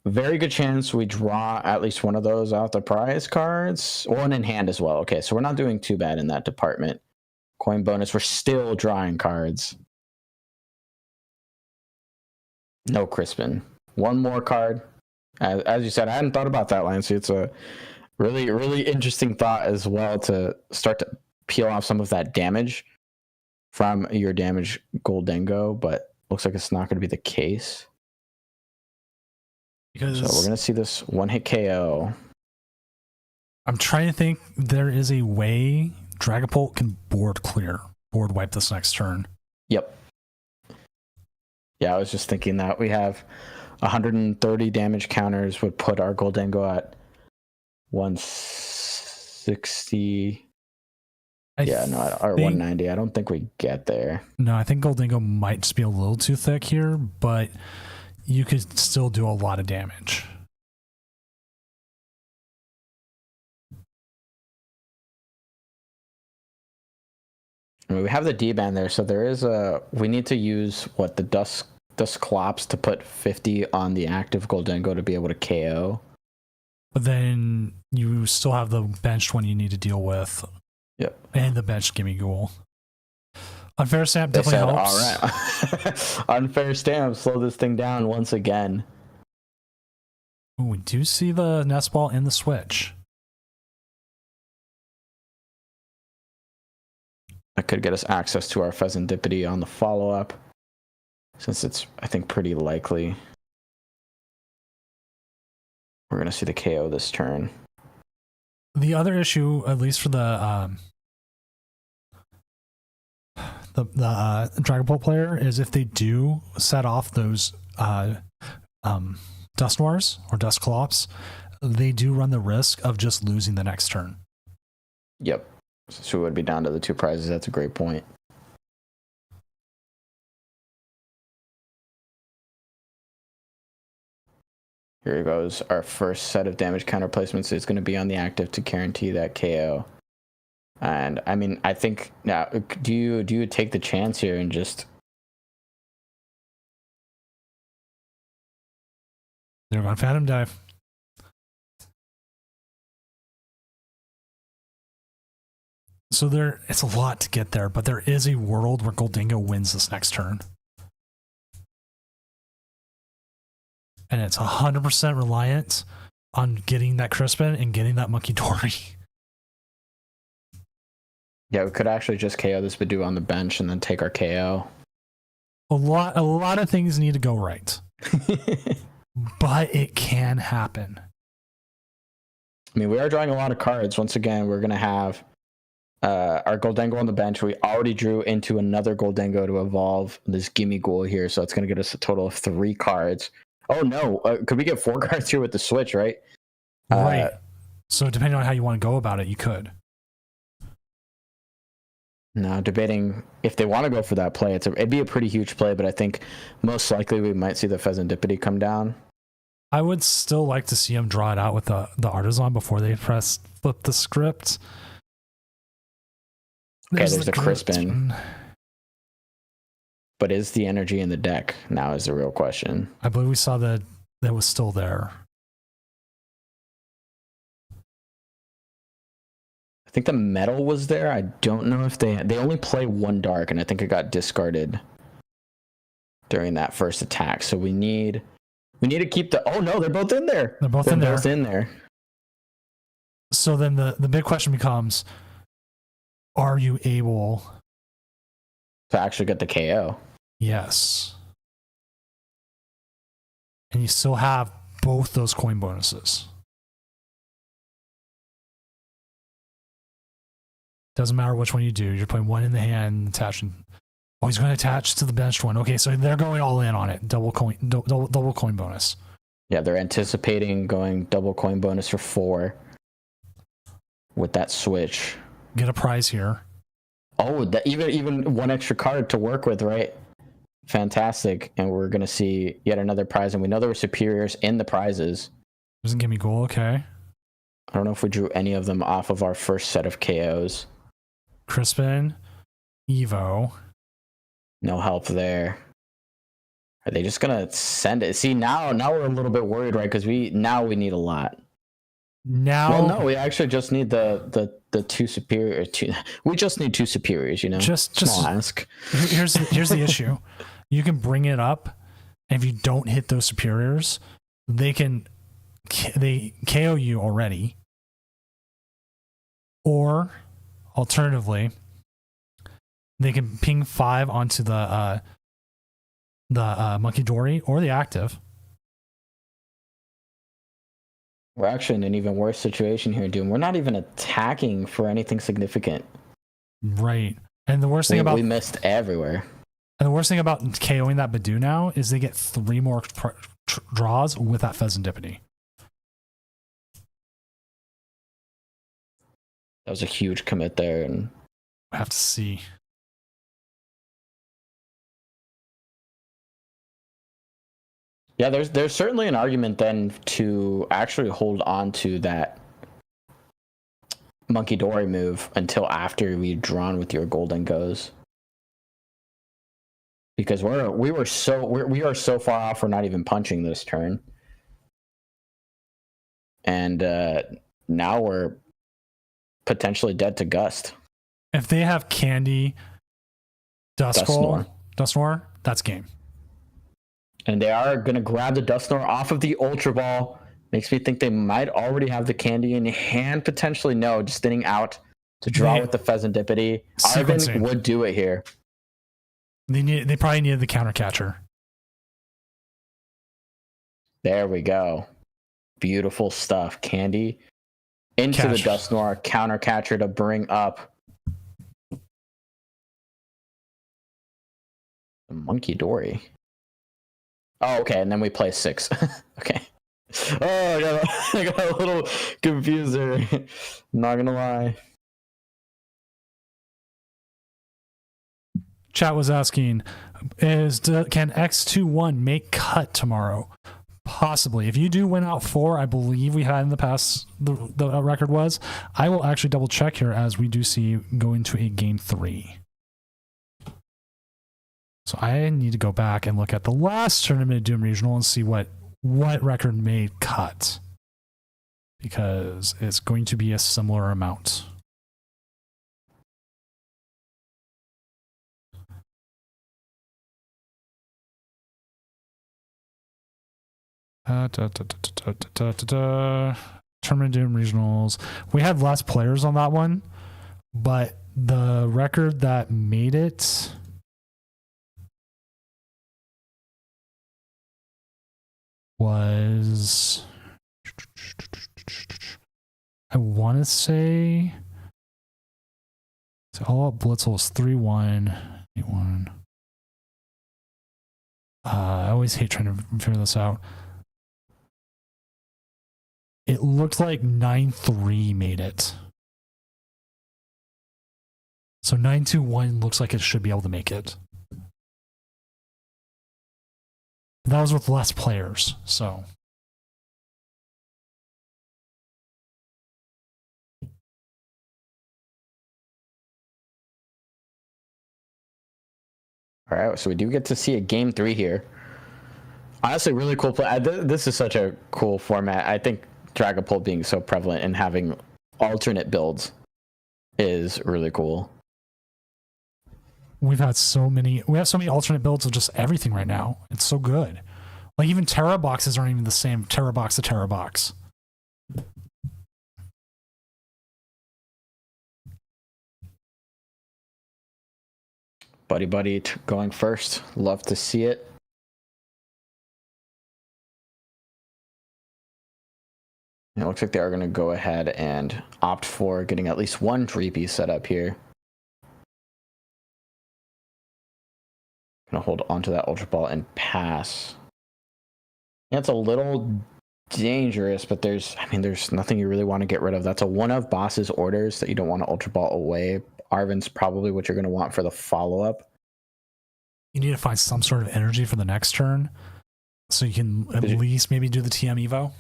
Speaker 8: Very good chance we draw at least one of those out the prize cards. One in hand as well. Okay, so we're not doing too bad in that department. Coin bonus, we're still drawing cards. No Crispin. One more card. As you said, I hadn't thought about that, Lancey. It's a really, really interesting thought as well to start to peel off some of that damage from your damage Goldango, but looks like it's not going to be the case.
Speaker 1: Because
Speaker 8: so we're going to see this 1-hit KO.
Speaker 1: I'm trying to think there is a way Dragapult can board wipe this next turn.
Speaker 8: Yep. Yeah, I was just thinking that we have 130 damage counters would put our Goldengo at 160. Or 190. I don't think we get there.
Speaker 1: No, I think Goldengo might just be a little too thick here, but you could still do a lot of damage.
Speaker 8: I mean, we have the D-band there, so there is we need to use the Dusclops to put 50 on the active Goldengo to be able to KO.
Speaker 1: But then you still have the benched one you need to deal with.
Speaker 8: Yep.
Speaker 1: And the benched Gimme Ghoul. Unfair Stamp definitely helps.
Speaker 8: All right. Unfair Stamp, slow this thing down once again.
Speaker 1: Ooh, we do see the Nest Ball in the switch.
Speaker 8: That could get us access to our Pheasantipity on the follow-up, since it's, I think, pretty likely we're going to see the KO this turn.
Speaker 1: The other issue, at least for the Dragapult player, is if they do set off those Dusknoirs or Dusclops, they do run the risk of just losing the next turn.
Speaker 8: Yep. So it would be down to the 2 prizes. That's a great point. Here goes our first set of damage counter placements. It's going to be on the active to guarantee that KO. And I mean, I think now, do you take the chance here and just?
Speaker 1: They're going Phantom Dive. So it's a lot to get there, but there is a world where Goldengo wins this next turn. And it's 100% reliant on getting that Crispin and getting that Monkey Dory.
Speaker 8: Yeah, we could actually just KO this Badoo on the bench and then take our KO.
Speaker 1: A lot of things need to go right. But it can happen.
Speaker 8: I mean, we are drawing a lot of cards. Once again, we're going to have our Goldengo on the bench. We already drew into another Goldengo to evolve this Gimme Ghoul here, so it's going to get us a total of 3 cards. Oh no, could we get 4 cards here with the switch, right?
Speaker 1: Right. So depending on how you want to go about it, you could.
Speaker 8: No, debating if they want to go for that play. It'd be a pretty huge play, but I think most likely we might see the Pheasantipity come down.
Speaker 1: I would still like to see him draw it out with the Artisan before they flip the script.
Speaker 8: There's the Crispin. But is the energy in the deck now is the real question.
Speaker 1: I believe we saw that was still there.
Speaker 8: I think the metal was there. I don't know if they only play 1 dark, and I think it got discarded during that first attack. So we need to keep the. Oh no, they're both in there.
Speaker 1: They're both in
Speaker 8: there.
Speaker 1: So then the big question becomes: are you able
Speaker 8: to actually get the KO?
Speaker 1: Yes. And you still have both those coin bonuses. Doesn't matter which one you do. You're putting one in the hand, attaching. Oh, he's going to attach to the benched one. Okay, so they're going all in on it. Double coin bonus.
Speaker 8: Yeah, they're anticipating going double coin bonus for 4 with that switch.
Speaker 1: Get a prize here.
Speaker 8: Oh, that even 1 extra card to work with, right? Fantastic. And we're going to see yet another prize, and we know there were superiors in the prizes.
Speaker 1: Doesn't give me goal, okay.
Speaker 8: I don't know if we drew any of them off of our first set of KOs.
Speaker 1: Crispin, Evo.
Speaker 8: No help there. Are they just going to send it? See, now we're a little bit worried, right? Because we need a lot.
Speaker 1: Now,
Speaker 8: well, no, we actually just need the 2 superior. We just need 2 superiors, you know.
Speaker 1: Just
Speaker 8: ask.
Speaker 1: Here's the issue. You can bring it up, and if you don't hit those superiors, they KO you already. Or alternatively, they can ping 5 onto the Monkey Dory or the active.
Speaker 8: We're actually in an even worse situation here, Doom. We're not even attacking for anything significant.
Speaker 1: Right. And the worst thing about
Speaker 8: we missed everywhere.
Speaker 1: And the worst thing about KOing that Badu now is they get 3 more draws with that Pheasantipity.
Speaker 8: That was a huge commit there, and
Speaker 1: I have to see.
Speaker 8: yeah, there's certainly an argument then to actually hold on to that Monkey Dory move until after we drawn with your golden goes. Because we are so far off, we're not even punching this turn. And now we're potentially dead to Gust.
Speaker 1: If they have Candy, Dusknoir, that's game.
Speaker 8: And they are going to grab the Dusknoir off of the Ultra Ball. Makes me think they might already have the Candy in hand. Potentially no, just thinning out to draw with the Pheasantipity. Arvin would do it here.
Speaker 1: They probably needed the counter catcher.
Speaker 8: There we go. Beautiful stuff. Candy into the Dusknoir, counter catcher to bring up the Monkey Dory. Oh, okay, and then we play 6. Okay. Oh, I got a little confused there. Not gonna lie.
Speaker 1: Chat was asking, can X21 make cut tomorrow? Possibly. If you do win out 4, I believe we had in the past, the record was. I will actually double check here as we do see go into a game 3. So I need to go back and look at the last tournament of Doom Regional and see what record made cut. Because it's going to be a similar amount. Tournament Doom Regionals. We had less players on that one, but the record that made it was, I want to say, so All Out Blitzel was 3-1, 8-1. I always hate trying to figure this out. It looked like 9-3 made it. So 9-2-1 looks like it should be able to make it. That was with less players, so.
Speaker 8: All right, so we do get to see a game 3 here. Honestly, really cool play. This is such a cool format. I think Dragapult being so prevalent and having alternate builds is really cool.
Speaker 1: We have so many alternate builds of just everything right now. It's so good. Like even Terra boxes aren't even the same Terra box to Terra box.
Speaker 8: Buddy going first. Love to see it. It looks like they are going to go ahead and opt for getting at least one Dreepy set up here. Going to hold onto that Ultra Ball and pass. Yeah, it's a little dangerous, but there's nothing you really want to get rid of. That's a one of boss's orders that you don't want to Ultra Ball away. Arvin's probably what you're going to want for the follow-up.
Speaker 1: You need to find some sort of energy for the next turn so you can at least maybe do the TM Evo.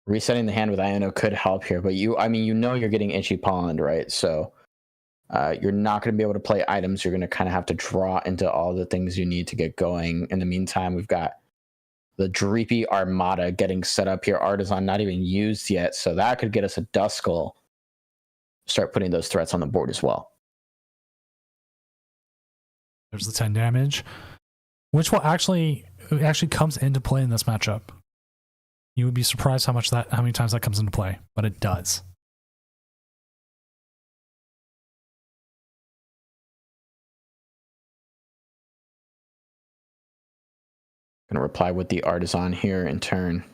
Speaker 8: Resetting the hand with Iono could help here, but you're getting Itchy Pond, right? So you're not going to be able to play items. You're going to kind of have to draw into all the things you need to get going. In the meantime, we've got the Dreepy Armada getting set up here. Artisan not even used yet, so that could get us a Duskull. Start putting those threats on the board as well.
Speaker 1: There's the 10 damage, which will actually comes into play in this matchup. You would be surprised how many times that comes into play, but it does.
Speaker 8: Gonna reply with the Artisan here in turn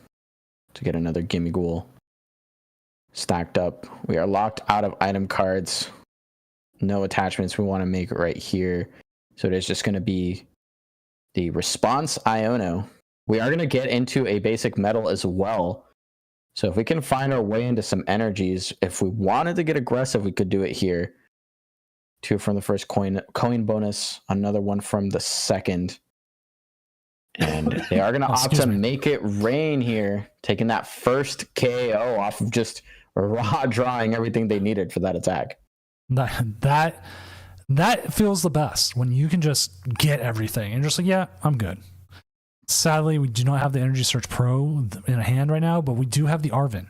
Speaker 8: to get another Gimme Ghoul. stacked up. We are locked out of item cards. No attachments we want to make right here. So it is just going to be the response Iono. We are going to get into a basic metal as well. So if we can find our way into some energies, if we wanted to get aggressive, we could do it here. 2 from the first coin bonus, another one from the second. And they are going to opt to make it rain here, taking that first KO off of just raw drawing everything they needed for that attack.
Speaker 1: That feels the best when you can just get everything and just like, yeah, I'm good. Sadly, we do not have the Energy Search Pro in a hand right now, but we do have the Arvin.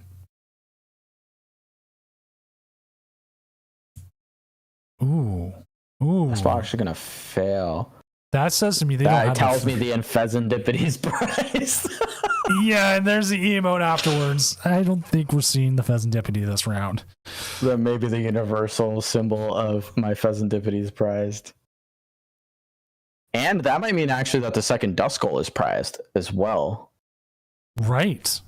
Speaker 1: Ooh.
Speaker 8: That's actually gonna fail.
Speaker 1: That says to me they don't have.
Speaker 8: That tells me the Infezendipity's price.
Speaker 1: Yeah, and there's the emote afterwards. I don't think we're seeing the Fezandipity this round.
Speaker 8: That may be the universal symbol of my Fezandipity is prized. And that might mean actually that the second Duskull is prized as well.
Speaker 1: Right.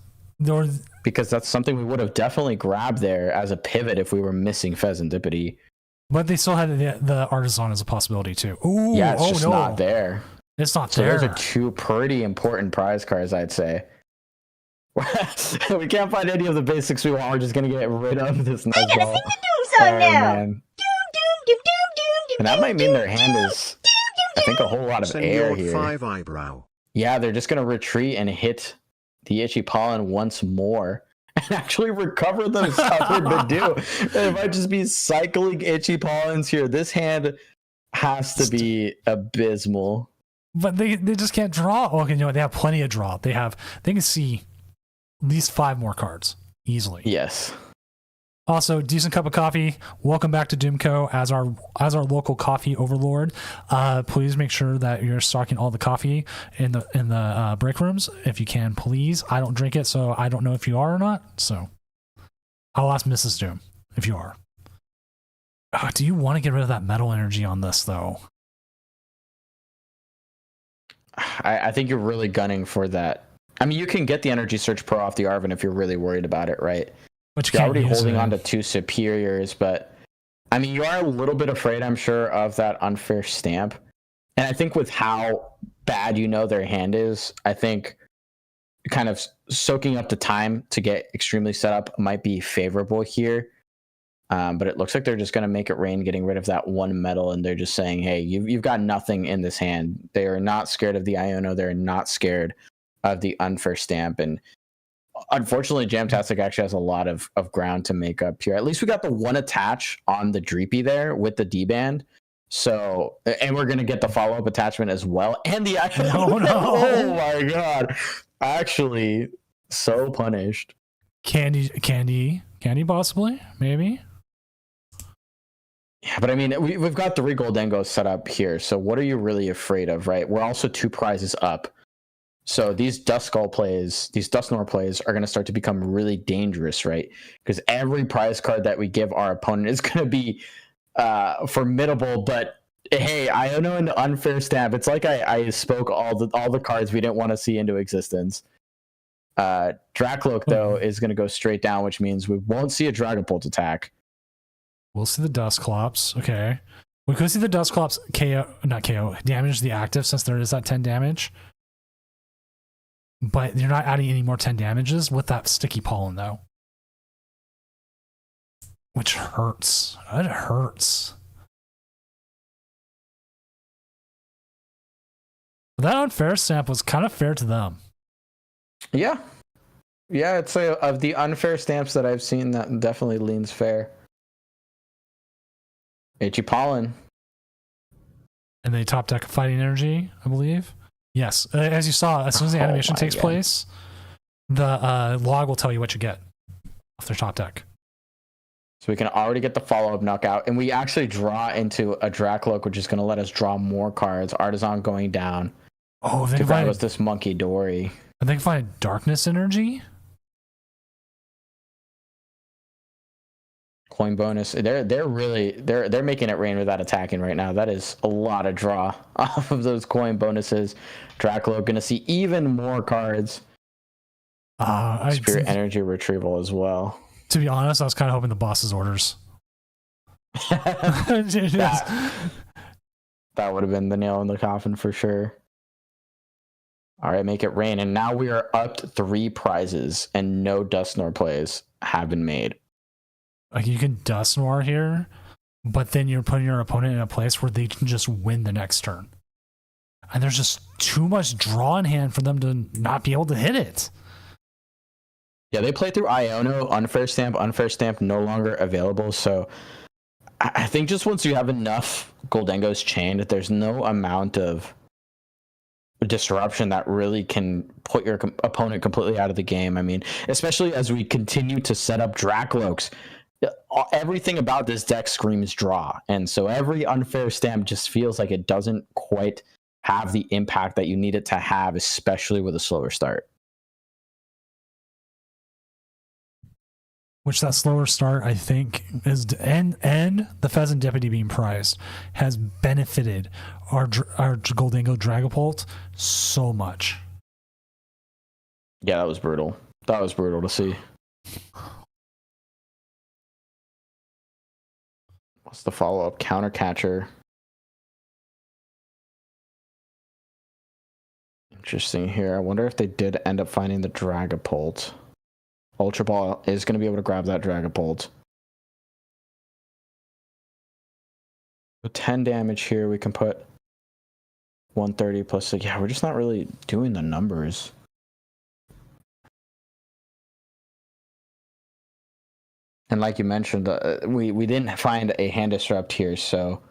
Speaker 8: Because that's something we would have definitely grabbed there as a pivot if we were missing Fezandipity.
Speaker 1: But they still had the Artisan as a possibility too. Ooh,
Speaker 8: yeah, it's just not there.
Speaker 1: It's not
Speaker 8: so
Speaker 1: there.
Speaker 8: Those are 2 pretty important prize cards, I'd say. We can't find any of the basics we want. We're just going to get rid of this Nuzball.
Speaker 9: I gotta sing the doom song now.
Speaker 8: Man. And that might mean their hand is, I think, a whole lot of air here.
Speaker 10: 5 eyebrow.
Speaker 8: Yeah, they're just going to retreat and hit the Itchy Pollen once more. And actually recover the Southern Badoo. It might just be cycling Itchy Pollens here. This hand has to be abysmal.
Speaker 1: But they just can't draw. Okay, you know what? They have plenty of draw. They can see at least 5 more cards easily.
Speaker 8: Yes.
Speaker 1: Also, decent cup of coffee. Welcome back to Doomco as our local coffee overlord. Please make sure that you're stocking all the coffee in the break rooms if you can, please. I don't drink it, so I don't know if you are or not. So I'll ask Mrs. Doom if you are. Do you want to get rid of that metal energy on this though?
Speaker 8: I think you're really gunning for that. I mean, you can get the Energy Search Pro off the Arvin if you're really worried about it, right?
Speaker 1: But
Speaker 8: you're already holding on to 2 superiors, but I mean, you are a little bit afraid, I'm sure, of that unfair stamp. And I think with how bad you know their hand is, I think kind of soaking up the time to get extremely set up might be favorable here. But it looks like they're just going to make it rain, getting rid of that 1 metal, and they're just saying, hey, you've got nothing in this hand. They are not scared of the Iono. They're not scared of the unfair stamp. And unfortunately, Jamtastic actually has a lot of ground to make up here. At least we got the 1 attach on the Dreepy there with the D-band. So, and we're going to get the follow-up attachment as well. And the Iono. No. Oh my God. Actually, so punished.
Speaker 1: Candy possibly, maybe.
Speaker 8: Yeah, but I mean, we've got 3 Goldengos set up here. So what are you really afraid of, right? We're also 2 prizes up. So these Duskull plays, these Dustnor plays are going to start to become really dangerous, right? Because every prize card that we give our opponent is going to be formidable. But hey, I know an unfair stamp. It's like I spoke all the cards we didn't want to see into existence. Dracloak though is going to go straight down, which means we won't see a Dragapult attack.
Speaker 1: We'll see the Dusclops. Okay, we could see the Dusclops damage the active since there is that 10 damage. But you're not adding any more 10 damages with that sticky pollen though, which hurts. It hurts. That unfair stamp was kind of fair to them.
Speaker 8: Yeah, I'd say of the unfair stamps that I've seen, that definitely leans fair. Itchy Pollen.
Speaker 1: And they top deck Fighting Energy, I believe. Yes, as you saw, as soon as the animation takes place, the log will tell you what you get off their top deck.
Speaker 8: So we can already get the follow-up knockout, and we actually draw into a Dracloak, which is going to let us draw more cards. Artisan going down.
Speaker 1: Oh,
Speaker 8: they can find this Monkey Dory.
Speaker 1: I think find Darkness Energy.
Speaker 8: Coin bonus. They're making it rain without attacking right now. That is a lot of draw off of those coin bonuses. Dracula going to see even more cards. Spirit Energy Retrieval as well.
Speaker 1: To be honest, I was kind of hoping the boss's orders.
Speaker 8: that would have been the nail in the coffin for sure. All right, make it rain. And now we are up to 3 prizes, and no Dust Nor plays have been made.
Speaker 1: Like, you can Dust Noir here, but then you're putting your opponent in a place where they can just win the next turn. And there's just too much draw in hand for them to not be able to hit it.
Speaker 8: Yeah, they play through Iono, unfair stamp no longer available. So I think just once you have enough Goldengos chained, there's no amount of disruption that really can put your opponent completely out of the game. I mean, especially as we continue to set up Dracloaks, everything about this deck screams draw. And so every unfair stamp just feels like it doesn't quite have the impact that you need it to have, especially with a slower start.
Speaker 1: Which that slower start, I think, is and the Pheasant Deputy being prized has benefited our Goldango Dragapult so much.
Speaker 8: Yeah, that was brutal. That was brutal to see. What's the follow-up? Countercatcher. Interesting here. I wonder if they did end up finding the Dragapult. Ultra Ball is going to be able to grab that Dragapult. With 10 damage here, we can put 130 plus. Yeah, we're just not really doing the numbers. And like you mentioned, we didn't find a hand disrupt here, so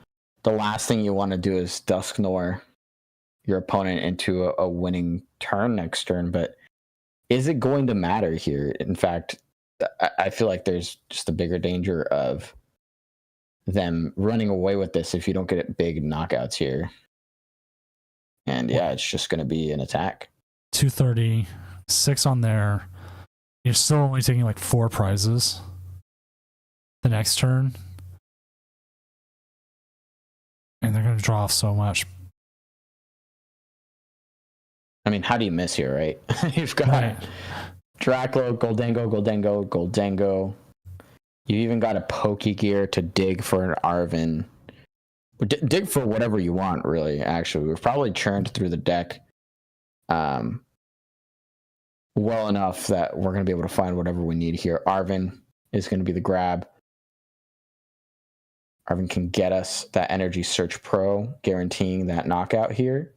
Speaker 8: the last thing you want to do is Dusknoir your opponent into a winning turn next turn, but is it going to matter here? In fact, I feel like there's just a bigger danger of them running away with this if you don't get big knockouts here. And yeah, it's just going to be an attack.
Speaker 1: 230, 6 on there. You're still only taking like 4 prizes the next turn. And they're going to draw off so much.
Speaker 8: I mean, how do you miss here, right? You've got
Speaker 1: Right.
Speaker 8: Draclo, Goldango. You even got a Pokegear to dig for an Arven. Dig for whatever you want, really, actually. We've probably churned through the deck well enough that we're going to be able to find whatever we need here. Arven is going to be the grab. Arven can get us that Energy Search Pro, guaranteeing that knockout here.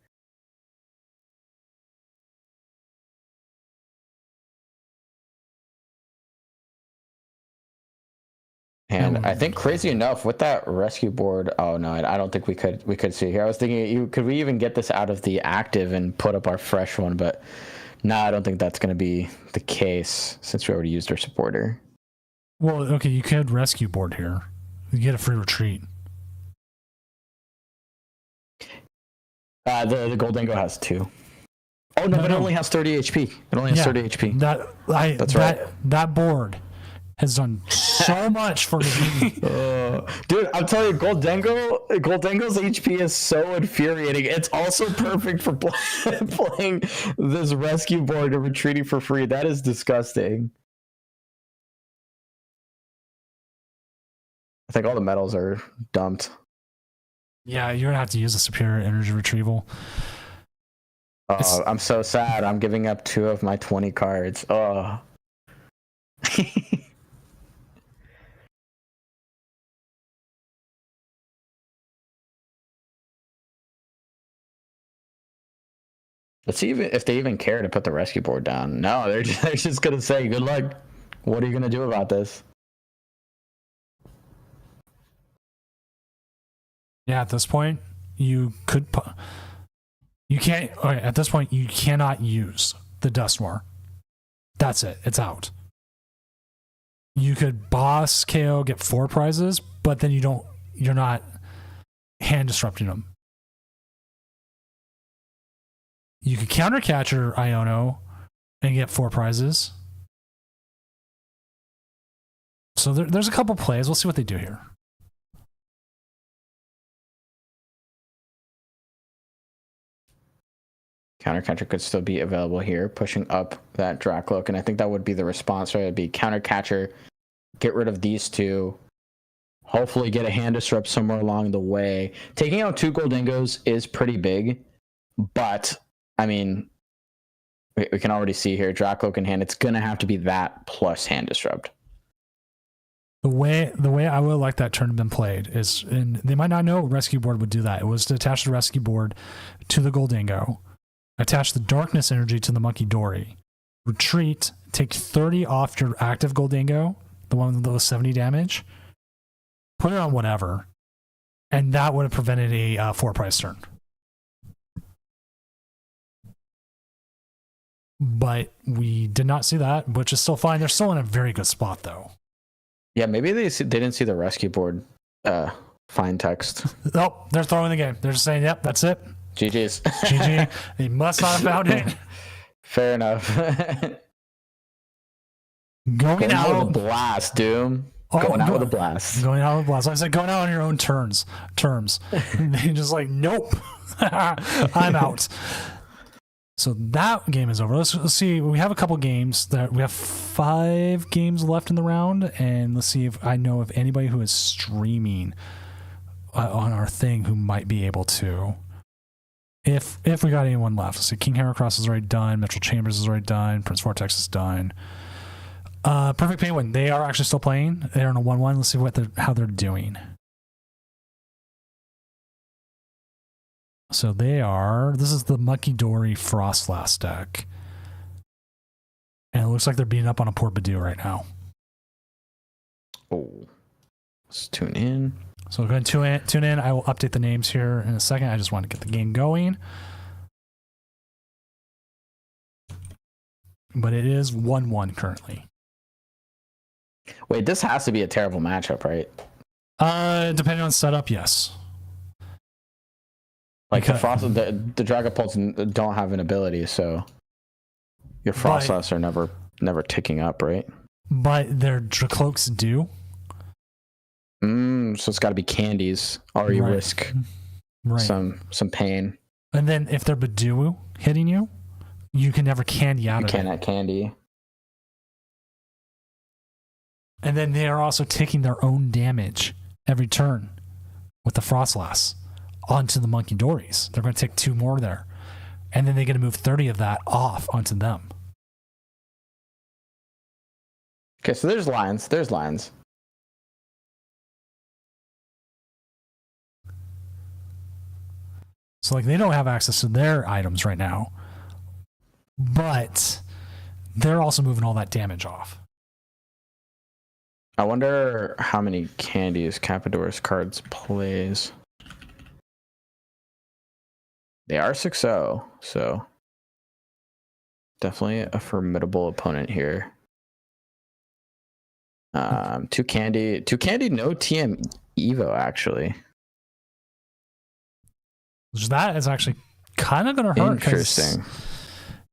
Speaker 8: And I think, crazy enough, with that rescue board, oh no, I don't think we could see here. I was thinking, could we even get this out of the active and put up our fresh one? But no, I don't think that's going to be the case since we already used our supporter.
Speaker 1: Well, okay, you could rescue board here. You get a free retreat.
Speaker 8: The Goldango has 2. Oh no, but it only has 30 HP. It only has 30 HP. That's right.
Speaker 1: That board has done so much for me.
Speaker 8: Dude, I'm telling you, Goldango's HP is so infuriating. It's also perfect for playing this rescue board and retreating for free. That is disgusting. I think all the medals are dumped.
Speaker 1: Yeah, you're gonna have to use a superior energy retrieval.
Speaker 8: I'm so sad. I'm giving up 2 of my 20 cards. Oh. Let's see if they even care to put the rescue board down. No, they're just gonna say, good luck. What are you gonna do about this?
Speaker 1: Yeah, at this point, you can't. Okay, at this point, you cannot use the Dusknoir. That's it. It's out. You could boss KO, get 4 prizes, but then you're not hand disrupting them. You could countercatcher Iono and get 4 prizes. So there's a couple plays. We'll see what they do here.
Speaker 8: Countercatcher could still be available here, pushing up that Dracloak, and I think that would be the response, right? It'd be Countercatcher, get rid of these two. Hopefully get a hand disrupt somewhere along the way. Taking out 2 Goldingos is pretty big, but I mean, we can already see here, Dracloak in hand, it's going to have to be that plus hand disrupt.
Speaker 1: The way I would like that turn to been played is, and they might not know Rescue Board would do that. It was to attach the Rescue Board to the Goldingo, attach the Darkness Energy to the Monkey Dory, retreat, take 30 off your active Goldingo, the one with those 70 damage, put it on whatever, and that would have prevented a 4-price turn. But we did not see that, which is still fine. They're still in a very good spot, though.
Speaker 8: Yeah, maybe they didn't see the Rescue Board fine text.
Speaker 1: Oh, they're throwing the game. They're just saying, yep, that's it.
Speaker 8: GG's.
Speaker 1: GG. They must not have found it.
Speaker 8: Fair enough.
Speaker 1: Going out
Speaker 8: with a blast, Doom. Going out with a blast.
Speaker 1: Going out with a blast. Like I said, going out on your own terms. They just like, nope. I'm out. So that game is over. Let's see. We have a couple games. We have 5 games left in the round, and let's see if I know of anybody who is streaming on our thing who might be able to. If we got anyone left. Let's see. King Heracross is already done. Mitchell Chambers is already done. Prince Vortex is done. Perfect Penguin. They are actually still playing. They're on a 1-1. Let's see how they're doing. So this is the Monkey Dory Frostlass deck. And it looks like they're beating up on a poor Badoo right now.
Speaker 8: Oh. Let's tune in.
Speaker 1: So we're going to tune in. I will update the names here in a second. I just want to get the game going. But it is 1-1 currently.
Speaker 8: Wait, this has to be a terrible matchup, right?
Speaker 1: Depending on setup, yes.
Speaker 8: Like the Dragapults don't have an ability, so your Frostlass are never ticking up, right?
Speaker 1: But their Dracloaks do.
Speaker 8: So it's got to be candies, or you risk some pain.
Speaker 1: And then if they're Badoo hitting you, you can never candy out of it.
Speaker 8: You cannot candy.
Speaker 1: And then they are also taking their own damage every turn with the Frostlass onto the Monkey Dories. They're going to take 2 more there. And then they're going to move 30 of that off onto them.
Speaker 8: Okay, so there's lines.
Speaker 1: So like they don't have access to their items right now. But they're also moving all that damage off.
Speaker 8: I wonder how many candies Capador's cards plays. They are 6-0, so definitely a formidable opponent here. 2 candy, no TM Evo actually.
Speaker 1: Which that is actually kind of going to hurt.
Speaker 8: Interesting.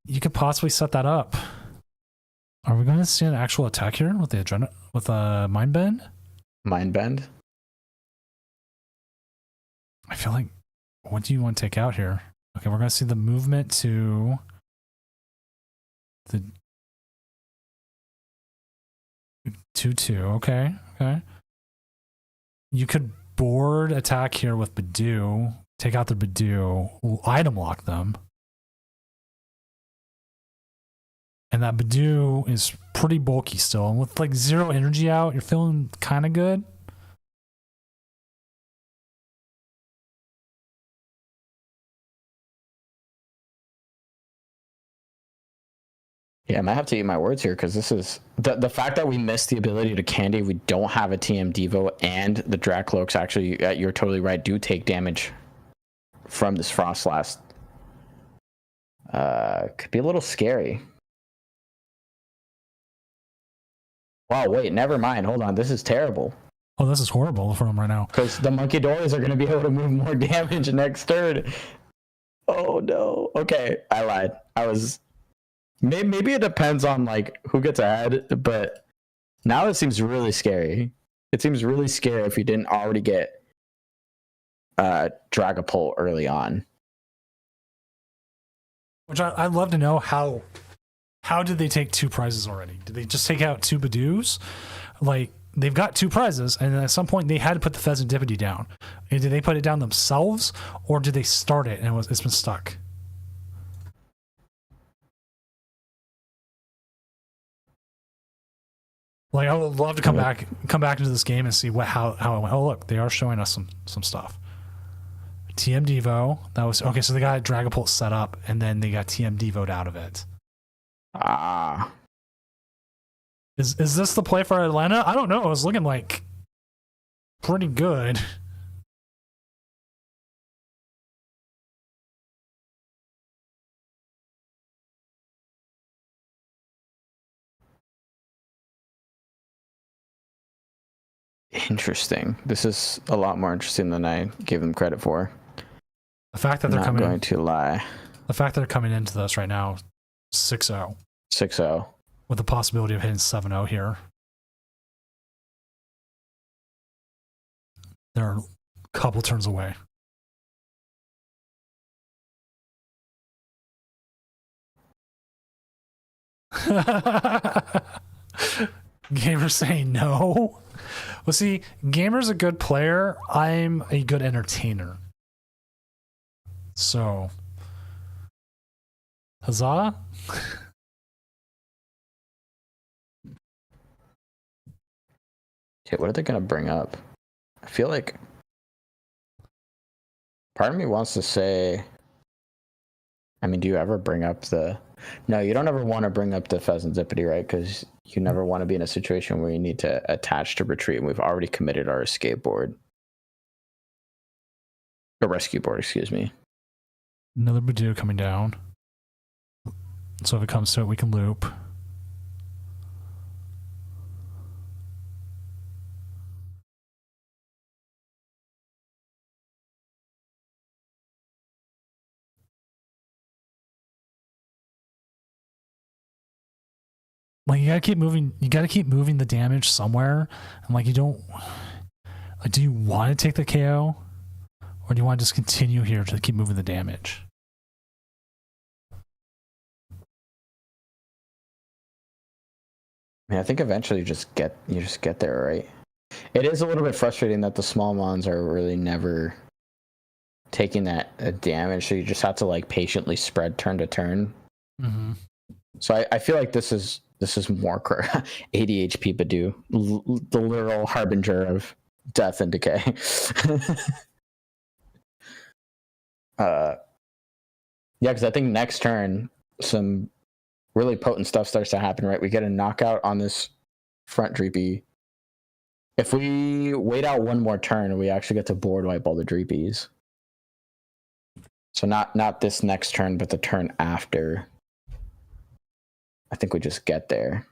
Speaker 1: You could possibly set that up. Are we going to see an actual attack here with the Mind Bend?
Speaker 8: Mind Bend?
Speaker 1: I feel like, what do you want to take out here? Okay, we're going to see the movement to the 2-2. Okay. You could board attack here with Badoo. Take out the Badoo. We'll item lock them. And that Badoo is pretty bulky still. And with like 0 energy out, you're feeling kind of good.
Speaker 8: Yeah, I might have to eat my words here because this is the fact that we missed the ability to candy. We don't have a TM Devo, and the Dracloaks actually, you're totally right, do take damage from this Frostlass. Could be a little scary. Wow, wait, never mind. Hold on, this is terrible.
Speaker 1: Oh, this is horrible for him right now.
Speaker 8: Because the Monkey Dories are going to be able to move more damage next turn. Oh no. Okay, I lied. Maybe it depends on like who gets ahead, but now it seems really scary. It seems really scary if you didn't already get Dragapult early on.
Speaker 1: Which I'd love to know how did they take 2 prizes already? Did they just take out 2 Badoos? like they've got 2 prizes, and at some point they had to put the Pheasantipity down. And did they put it down themselves, or did they start it and it's been stuck? Like, I would love to come back into this game and see how it went. Oh, look, they are showing us some stuff. TM Devo, that was okay. So they got Dragapult set up, and then they got TM Devo'd out of it.
Speaker 8: Ah,
Speaker 1: is this the play for Atlanta? I don't know. It was looking like pretty good.
Speaker 8: interesting. This is a lot more interesting than I gave them credit for.
Speaker 1: The fact that they're
Speaker 8: Not going to lie.
Speaker 1: The fact that they're coming into this right now, 6-0.
Speaker 8: 6-0.
Speaker 1: With the possibility of hitting 7-0 here. They're a couple turns away. Gamer's saying no. Well, see, Gamer's a good player. I'm a good entertainer. So, huzzah.
Speaker 8: Okay, what are they going to bring up? I feel like part of me wants to say, I mean, do you ever bring up the... No, you don't ever want to bring up the Pheasantipity, right? Because you never want to be in a situation where you need to attach to retreat, and we've already committed our escape board. Or rescue board, excuse me.
Speaker 1: Another Badoo coming down. So if it comes to it, we can loop. Like, you gotta keep moving. You gotta keep moving the damage somewhere, and like, you don't. Like, do you want to take the KO, or do you want to just continue here to keep moving the damage?
Speaker 8: I mean, I think eventually you just get there, right? It is a little bit frustrating that the small mons are really never taking that damage, so you just have to like patiently spread turn to turn.
Speaker 1: Mm-hmm.
Speaker 8: So I feel like this is more 80 HP Badoo, the literal harbinger of death and decay. Yeah, because I think next turn some really potent stuff starts to happen, right? We get a knockout on this front Dreepy. If we wait out one more turn, we actually get to board wipe all the Dreepies. So not this next turn, but the turn after. I think we just get there.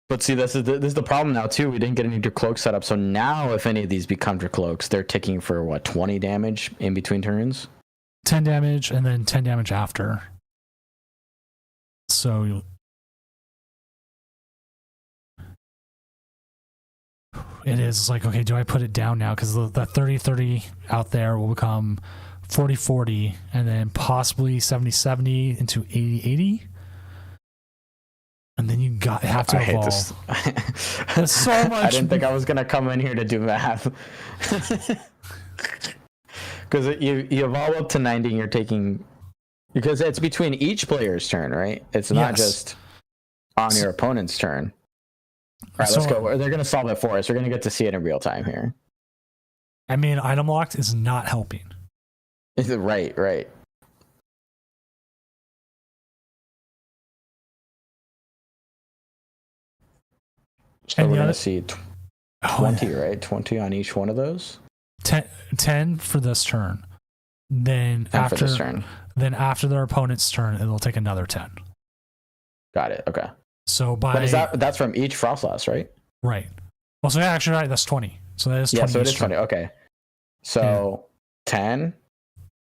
Speaker 8: But see, this is the problem now too. We didn't get any Decloak set up, so now if any of these become Decloaks, they're ticking for what, 20 damage in between turns?
Speaker 1: 10 damage and then 10 damage after. So it is like, okay, do I put it down now? Because the 30-30 out there will become 40-40 and then possibly 70-70 into 80-80. And then you have to evolve.
Speaker 8: I hate this.
Speaker 1: That's so much.
Speaker 8: I didn't think I was going to come in here to do math. Because you evolve up to 90 and you're taking... Because it's between each player's turn, right? It's not just on your opponent's turn. All right, let's go. They're going to solve it for us. We're going to get to see it in real time here.
Speaker 1: I mean, item locked is not helping.
Speaker 8: Right. So we're going to see 20, right? 20 on each one of those?
Speaker 1: 10 for this turn. Then after
Speaker 8: this turn.
Speaker 1: Then after their opponent's turn, it'll take another 10.
Speaker 8: Got it. Okay.
Speaker 1: So
Speaker 8: but that's from each Frostlass, right?
Speaker 1: Right. Well, so actually, right, that's 20. So that is 20.
Speaker 8: Yeah, so it is 20. Okay. So 10.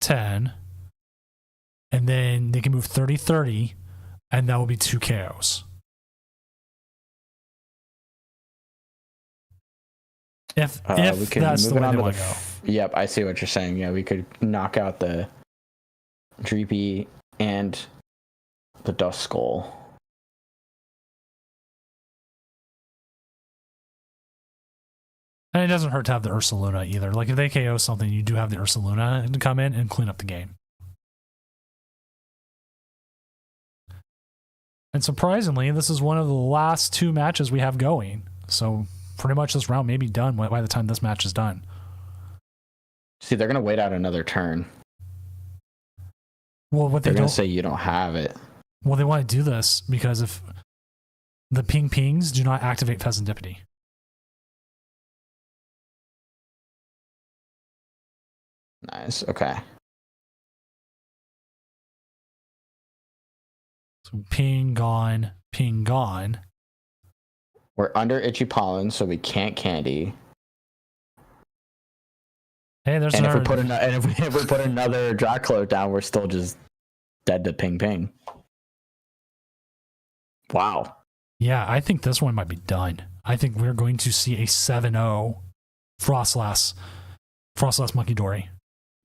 Speaker 1: 10. And then they can move 30-30, and that will be 2 KOs. If
Speaker 8: we could
Speaker 1: that's the
Speaker 8: move it
Speaker 1: way
Speaker 8: on
Speaker 1: they
Speaker 8: to
Speaker 1: want
Speaker 8: the.
Speaker 1: to go.
Speaker 8: Yep, I see what you're saying. Yeah, we could knock out the Dreepy and the Dust Skull.
Speaker 1: And it doesn't hurt to have the Ursaluna either. Like if they KO something, you do have the Ursaluna to come in and clean up the game. And surprisingly, this is one of the last 2 matches we have going. So pretty much this round may be done by the time this match is done.
Speaker 8: See, they're gonna wait out another turn.
Speaker 1: Well, what
Speaker 8: They're
Speaker 1: they
Speaker 8: gonna
Speaker 1: don't
Speaker 8: say you don't have it.
Speaker 1: Well, they want to do this because if the pings do not activate Pheasantipity.
Speaker 8: Nice. Okay.
Speaker 1: So ping gone, ping gone.
Speaker 8: We're under Itchy Pollen, so we can't candy.
Speaker 1: Hey, there's
Speaker 8: And
Speaker 1: another.
Speaker 8: if we put another Draclo down, we're still just dead to ping. Wow.
Speaker 1: Yeah, I think this one might be done. I think we're going to see a 7-0 Frostlass Monkey Dory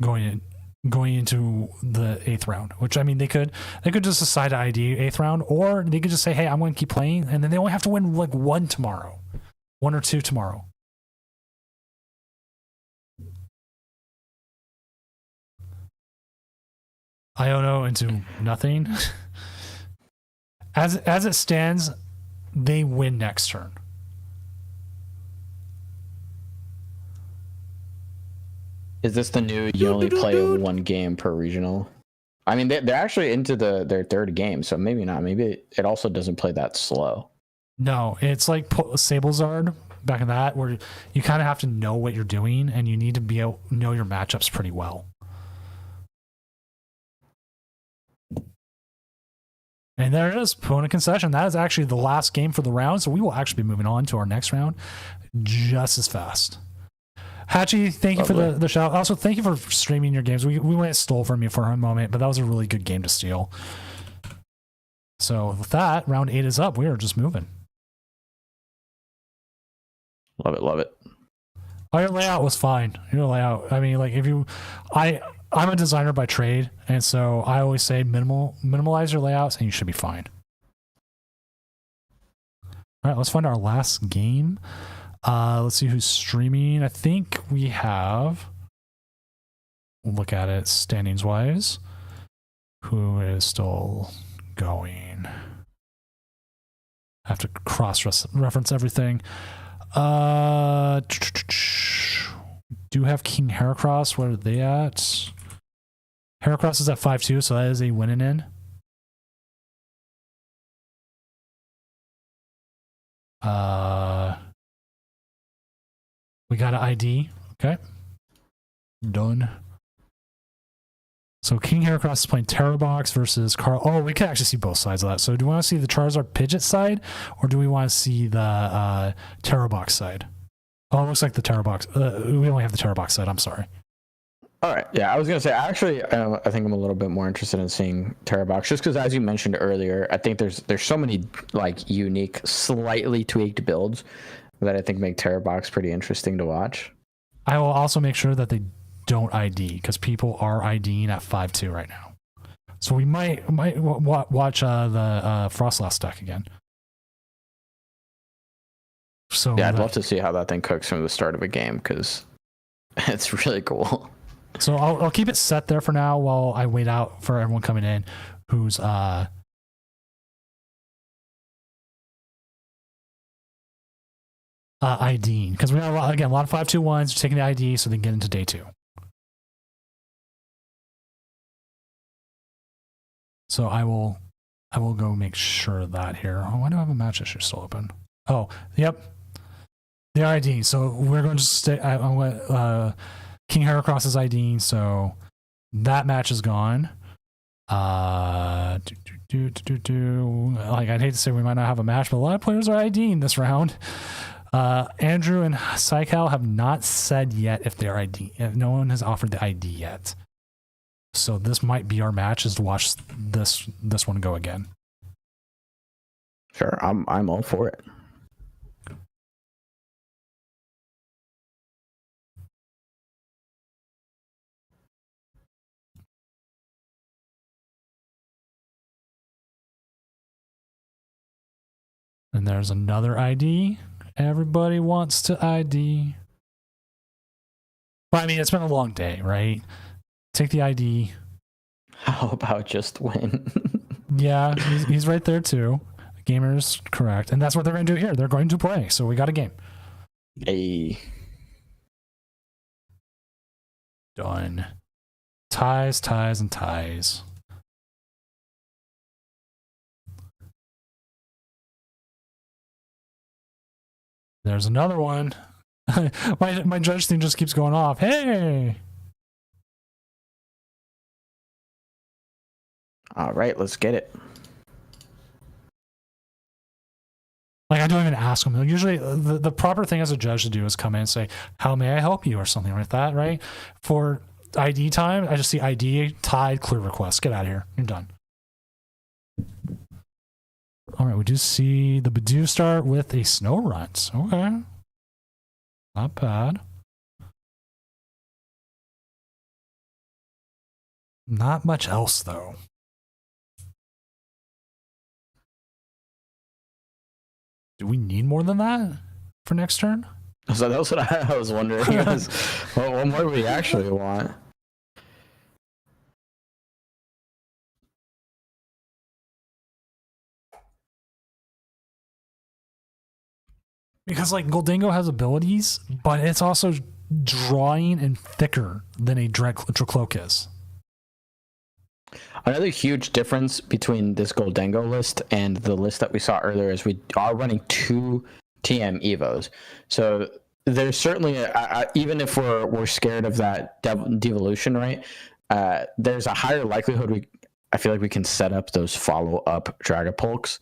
Speaker 1: going into the 8th round. Which I mean, they could just decide to ID 8th round, or they could just say, "Hey, I'm going to keep playing," and then they only have to win like 1 tomorrow, 1 or 2 tomorrow. Iono into nothing. As it stands, they win next turn.
Speaker 8: Is this the new you only play 1 game per regional? I mean, they're actually into their 3rd game, so maybe not. Maybe it also doesn't play that slow.
Speaker 1: No, it's like Sablezard back in that, where you kind of have to know what you're doing, and you need to be able to know your matchups pretty well. And there it is, Pona Concession. That is actually the last game for the round, so we will actually be moving on to our next round just as fast. Hatchie, thank you for the shout. Also, thank you for streaming your games. We went stole from you for a moment, but that was a really good game to steal. So with that, round 8 is up. We are just moving.
Speaker 8: Love it.
Speaker 1: Oh, your layout was fine. Your layout. I mean, like I'm a designer by trade, and so I always say minimalize your layouts, and you should be fine. All right, let's find our last game. Let's see who's streaming. I think we have. We'll look at it standings wise. Who is still going? I have to cross reference everything. Do have King Heracross. Where are they at? Heracross is at 5-2, so that is a win and in. We got an ID. Okay. Done. So King Heracross is playing Terrorbox versus Carl. Oh, we can actually see both sides of that. So do we want to see the Charizard Pidgeot side, or do we want to see the Terrorbox side? Oh, it looks like the Terrorbox. We only have the Terrorbox side. I'm sorry.
Speaker 8: All right. Yeah, I was gonna say actually, I think I'm a little bit more interested in seeing Terrorbox, just because, as you mentioned earlier, I think there's so many like unique, slightly tweaked builds that I think make Terrorbox pretty interesting to watch.
Speaker 1: I will also make sure that they don't ID, because people are IDing at 5-2 right now. So we might watch the Frostlass deck again. So
Speaker 8: yeah, I'd love to see how that thing cooks from the start of a game, because it's really cool.
Speaker 1: So I'll keep it set there for now while I wait out for everyone coming in who's IDing, because we have a lot of 5-2-1s taking the ID so they can get into day 2. So I will go make sure of that here. Oh, why do I have a match issue still open? Oh, yep. The ID. So we're going to stay. King Heracross is IDing, so that match is gone. Like, I'd hate to say we might not have a match, but a lot of players are IDing this round. Andrew and Psycal have not said yet if they're ID. If no one has offered the ID yet. So this might be our match, is to watch this one go again.
Speaker 8: Sure, I'm all for it.
Speaker 1: And there's another ID. Everybody wants to ID. But I mean, it's been a long day, right? Take the ID.
Speaker 8: How about just win?
Speaker 1: Yeah, he's right there too. Gamer's correct. And that's what they're going to do here. They're going to play. So we got a game.
Speaker 8: Hey.
Speaker 1: Done. Ties, ties, and ties. There's another one. my judge thing just keeps going off. Hey!
Speaker 8: All right, let's get it.
Speaker 1: Like, I don't even ask them. Usually, the proper thing as a judge to do is come in and say, how may I help you, or something like that, right? For ID time, I just see ID, tied, clear request. Get out of here. You're done. All right, we do see the Badoo start with a snow runt. Okay. Not bad. Not much else, though. Do we need more than that for next turn?
Speaker 8: So that's what I was wondering. What more do we actually want?
Speaker 1: Because, like, Goldingo has abilities, but it's also drawing and thicker than a Dracloak is.
Speaker 8: Another huge difference between this Goldengo list and the list that we saw earlier is we are running 2 TM Evos. So there's certainly, even if we're scared of that devolution, right? There's a higher likelihood I feel like we can set up those follow-up Dragapults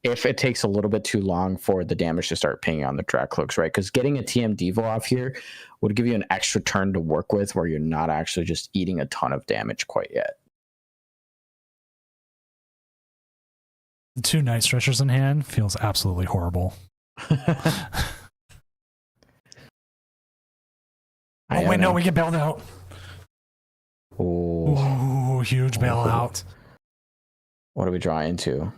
Speaker 8: if it takes a little bit too long for the damage to start pinging on the Dracloaks, right? Because getting a TM Devo off here would give you an extra turn to work with where you're not actually just eating a ton of damage quite yet.
Speaker 1: The 2 Night Stretchers in hand feels absolutely horrible. Oh, wait, no, we get bailed out.
Speaker 8: Oh,
Speaker 1: huge bailout.
Speaker 8: What do we draw into?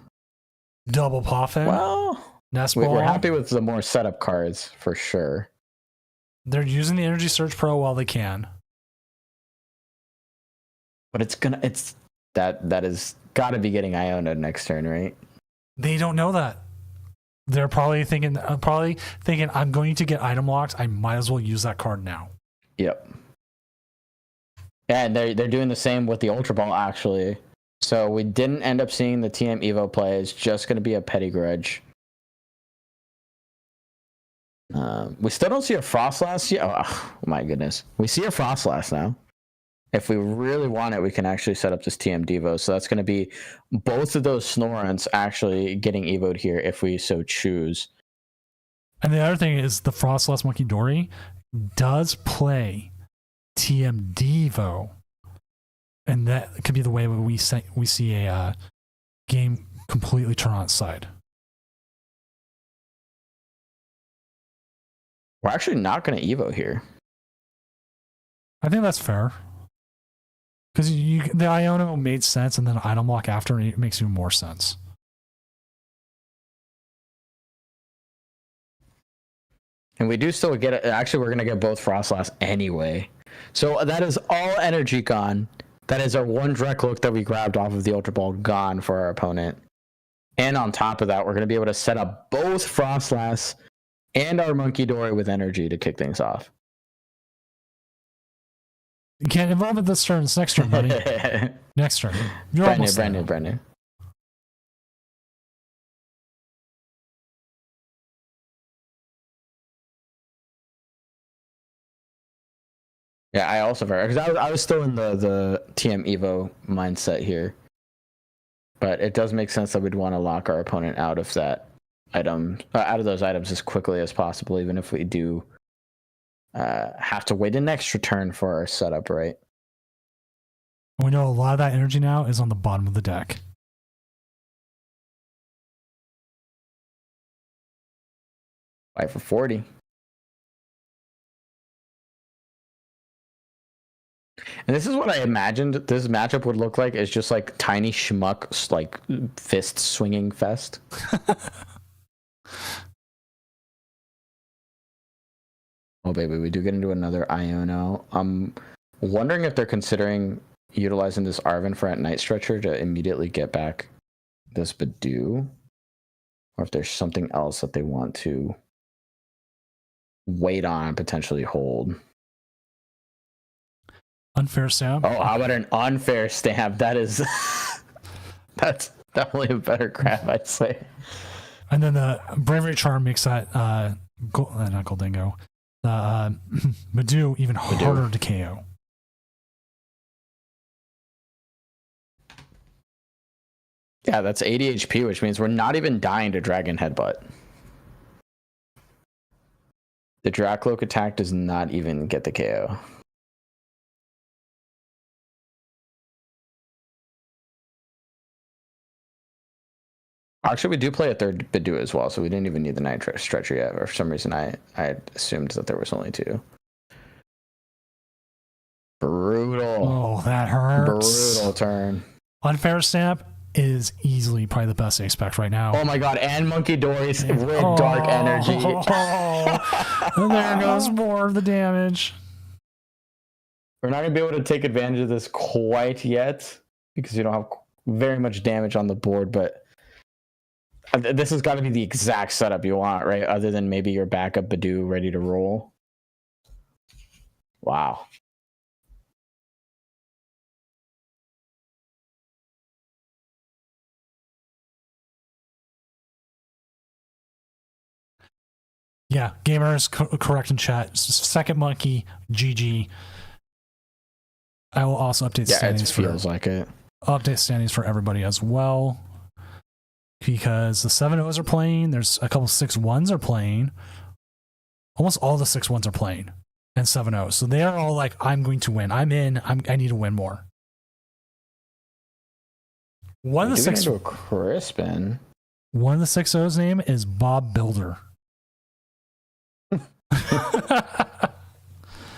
Speaker 1: Double Poffin.
Speaker 8: Well,
Speaker 1: Nest Ball.
Speaker 8: We're happy with the more setup cards for sure.
Speaker 1: They're using the Energy Surge Pro while they can.
Speaker 8: But that is gotta be getting Iona next turn, right?
Speaker 1: They don't know that. They're probably thinking, I'm going to get item locked. I might as well use that card now.
Speaker 8: Yep. And they're doing the same with the Ultra Ball, actually. So we didn't end up seeing the TM Evo play. It's just going to be a Petty Grudge. We still don't see a Frostlass yet. Oh, my goodness. We see a Frostlass now. If we really want it, we can actually set up this TM Devo. So that's going to be both of those Snorunts actually getting Evo'd here if we so choose.
Speaker 1: And the other thing is the Frostlass Monkey Dory does play TM Devo. And that could be the way we see a game completely turn on its side.
Speaker 8: We're actually not going to Evo here.
Speaker 1: I think that's fair. Because the Iono made sense, and then item lock after, and it makes even more sense.
Speaker 8: And we do still get it. Actually, we're going to get both Frostlass anyway. So that is all energy gone. That is our 1 Dracloak that we grabbed off of the Ultra Ball gone for our opponent. And on top of that, we're going to be able to set up both Frostlass and our Monkey Dory with energy to kick things off.
Speaker 1: You can't evolve it this turn. It's next turn, buddy. Next turn. You're
Speaker 8: brand new. Yeah, I also because I was still in the TM Evo mindset here, but it does make sense that we'd want to lock our opponent out of that item, out of those items as quickly as possible, even if we do have to wait an extra turn for our setup, right?
Speaker 1: We know a lot of that energy now is on the bottom of the deck.
Speaker 8: Five for 40. And this is what I imagined this matchup would look like. It's just like tiny schmuck, like fist swinging fest. Oh, baby, we do get into another Iono. I'm wondering if they're considering utilizing this Arven for at Night Stretcher to immediately get back this Badoo, or if there's something else that they want to wait on and potentially hold.
Speaker 1: Unfair stamp.
Speaker 8: Oh, how about an unfair stamp? That is, that's definitely a better grab, I'd say.
Speaker 1: And then the Bravery Charm makes that not Goldingo, Badoo even harder to KO.
Speaker 8: Yeah, that's 80 HP, which means we're not even dying to Dragon Headbutt. The Dracloak attack does not even get the KO. Actually, we do play a third Badoo as well, so we didn't even need the Night Stretcher yet. Or for some reason, I assumed that there was only two. Brutal.
Speaker 1: Oh, that hurts.
Speaker 8: Brutal turn.
Speaker 1: Unfair stamp is easily probably the best ace spec right now.
Speaker 8: Oh my god, and Monkey Dory's with Dark Energy.
Speaker 1: And there goes more of the damage.
Speaker 8: We're not going to be able to take advantage of this quite yet because you don't have very much damage on the board, but this has got to be the exact setup you want, right? Other than maybe your backup Badoo ready to roll. Wow.
Speaker 1: Yeah, gamers, correct in chat. Second monkey, GG. I will also update standings.
Speaker 8: It feels like it.
Speaker 1: Update standings for everybody as well. Because the 7-0s are playing. There's a couple 6-1s are playing. Almost all the 6-1s are playing. And 7-0s. So they are all like, I'm going to win. I'm in. I need to win more. One of the 6-0s name is Bob Builder.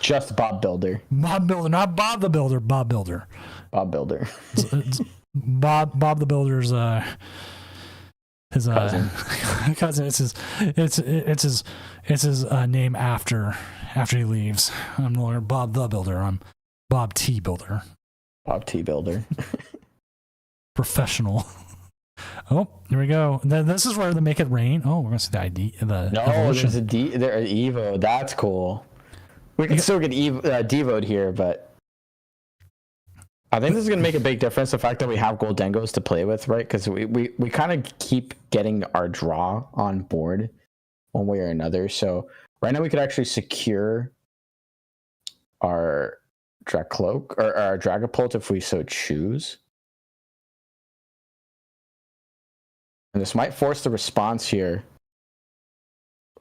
Speaker 8: Just Bob Builder.
Speaker 1: Bob Builder, not Bob the Builder. Bob Builder.
Speaker 8: Bob Builder.
Speaker 1: Bob the Builder's his cousin. It's his name after he leaves. I'm no longer Bob the Builder. I'm Bob T Builder.
Speaker 8: Bob T Builder.
Speaker 1: Professional. Oh, here we go. This is where they make it rain. Oh, we're gonna see the ID.
Speaker 8: There's a Evo. That's cool. We can still get Devoed here, but I think this is gonna make a big difference. The fact that we have Goldengos to play with, right? Because we kind of keep getting our draw on board one way or another. So right now we could actually secure our Dracloak or our Dragapult if we so choose. And this might force the response here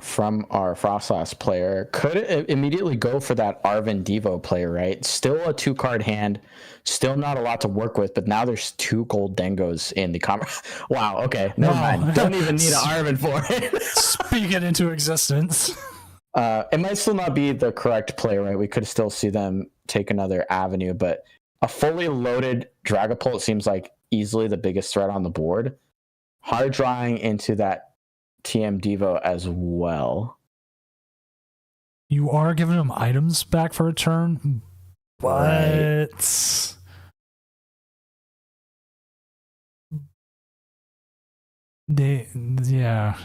Speaker 8: from our Frostlass player. Could it immediately go for that Arven Devo player, right? Still a 2-card hand, still not a lot to work with, but now there's 2 Goldengos in the Wow, okay, never mind. Don't even need an Arven for it.
Speaker 1: Speak it into existence.
Speaker 8: It might still not be the correct play, right? We could still see them take another avenue, but a fully loaded Dragapult seems like easily the biggest threat on the board. Hard drawing into that TM Devo as well.
Speaker 1: You are giving them items back for a turn, but yeah.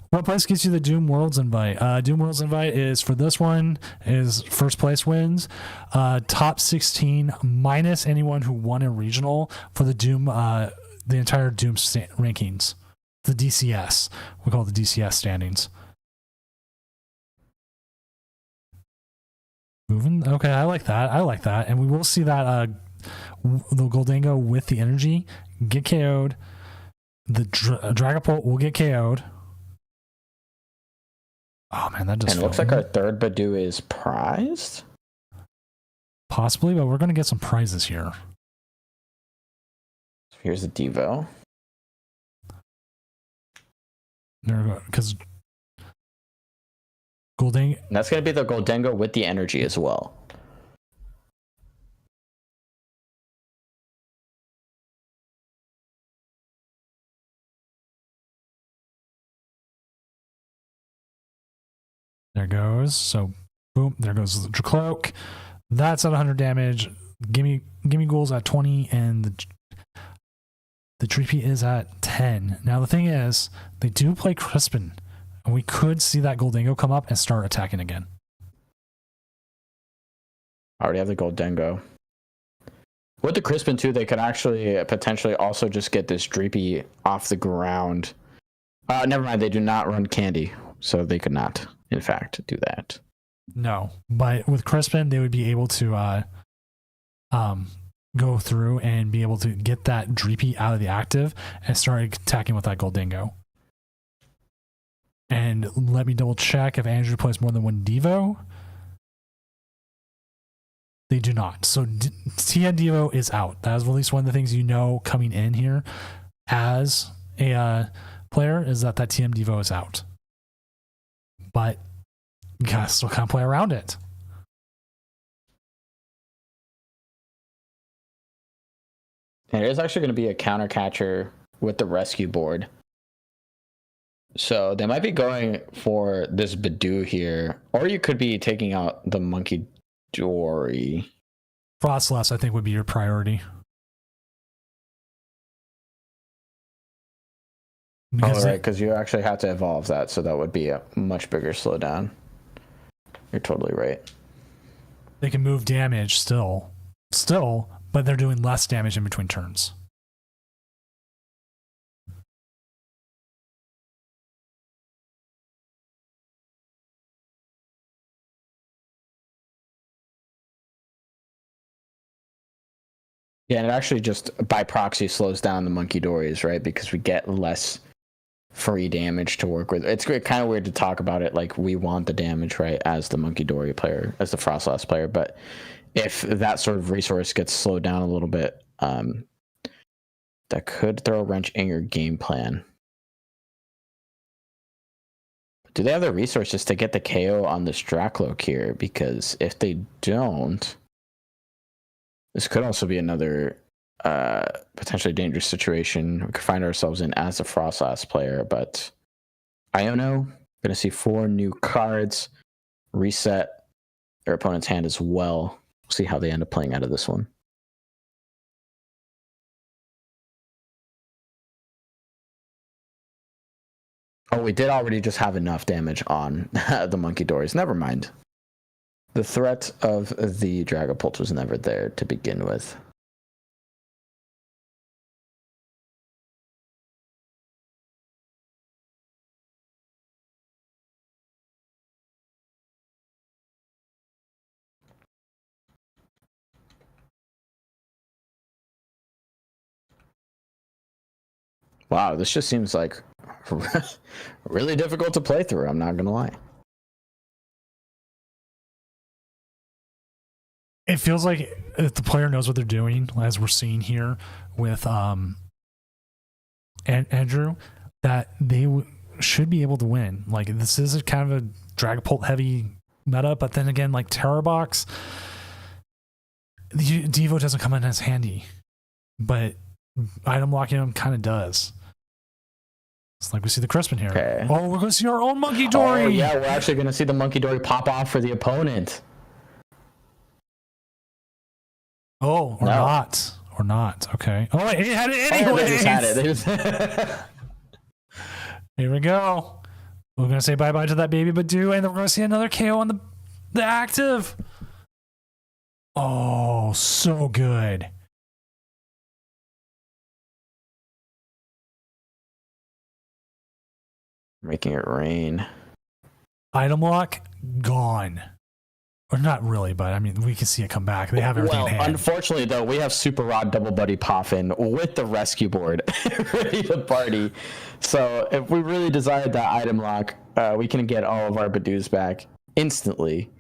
Speaker 1: What price gets you the Doom Worlds invite? Doom Worlds invite is for this one is first place wins, top 16 minus anyone who won a regional for the Doom. The entire Doom rankings, the DCS. We call it the DCS standings. Moving. Okay, I like that. And we will see that the Goldango with the energy get KO'd. The Dragapult will get KO'd. Oh man, that just.
Speaker 8: And it looks like our third Badoo is prized.
Speaker 1: Possibly, but we're going to get some prizes here.
Speaker 8: Here's a Devo.
Speaker 1: There we go. Because Goldango.
Speaker 8: That's going to be the Goldango with the energy as well.
Speaker 1: There goes. So, boom. There goes the cloak. That's at 100 damage. Gimme ghouls at 20, and the Dreepy is at 10. Now the thing is, they do play Crispin, and we could see that Goldingo come up and start attacking again.
Speaker 8: I already have the Goldingo. With the Crispin too, they could actually potentially also just get this Dreepy off the ground. Never mind, they do not run Candy, so they could not, in fact, do that.
Speaker 1: No, but with Crispin, they would be able to go through and be able to get that Dreepy out of the active and start attacking with that Goldingo. And let me double check if Andrew plays more than one Devo. They do not. So TN Devo is out. That is at least one of the things you know coming in here as a player is that TM Devo is out. But you gotta still kind of play around it.
Speaker 8: There is actually going to be a counter catcher with the rescue board. So they might be going for this Badoo here, or you could be taking out the Monkey Dory.
Speaker 1: Frostless, I think, would be your priority.
Speaker 8: Because you actually have to evolve that, so that would be a much bigger slowdown. You're totally right.
Speaker 1: They can move damage still, but they're doing less damage in between turns.
Speaker 8: Yeah, and it actually just by proxy slows down the Monkey Dories, right? Because we get less free damage to work with. It's kind of weird to talk about it like we want the damage, right, as the Monkey Dory player, as the Frostless player, but if that sort of resource gets slowed down a little bit, that could throw a wrench in your game plan. Do they have the resources to get the KO on this Dracloak here? Because if they don't, this could also be another potentially dangerous situation we could find ourselves in as a Frostless player. But Iono, going to see 4 new cards reset their opponent's hand as well. See how they end up playing out of this one. Oh, we did already just have enough damage on the Monkey Dories. Never mind. The threat of the Dragapult was never there to begin with. Wow, this just seems like really difficult to play through, I'm not going to lie.
Speaker 1: It feels like if the player knows what they're doing, as we're seeing here with Andrew, that they should be able to win. Like, this is a kind of a Dragapult heavy meta, but then again, like Terror Box, the Devo doesn't come in as handy, but item locking him kind of does. It's like we see the Crispin here.
Speaker 8: Okay.
Speaker 1: Oh, we're going to see our own Monkey Dory.
Speaker 8: Oh, yeah, we're actually going to see the Monkey Dory pop off for the opponent.
Speaker 1: Oh, or not. Or not. Okay. Oh, wait, he had it anyway.
Speaker 8: Oh, they just had it.
Speaker 1: Here we go. We're going to say bye-bye to that baby Badoo, and then we're going to see another KO on the active. Oh, so good.
Speaker 8: Making it rain.
Speaker 1: Item lock, gone. Or not really, but I mean, we can see it come back. They have everything in hand.
Speaker 8: Unfortunately, though, we have Super Rod Double Buddy Poffin with the rescue board ready to party. So if we really desired that item lock, we can get all of our Badoos back instantly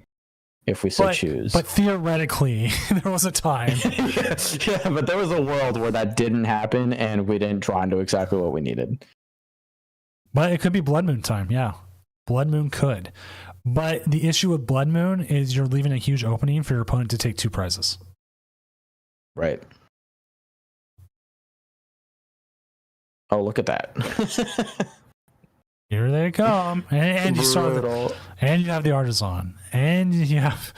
Speaker 8: if we so choose.
Speaker 1: But theoretically, there was a time.
Speaker 8: Yeah, but there was a world where that didn't happen and we didn't draw into exactly what we needed.
Speaker 1: But it could be Blood Moon time, yeah. Blood Moon could. But the issue with Blood Moon is you're leaving a huge opening for your opponent to take 2 prizes.
Speaker 8: Right. Oh, look at that.
Speaker 1: Here they come, and you start
Speaker 8: Brutal.
Speaker 1: and you have the artisan, and you have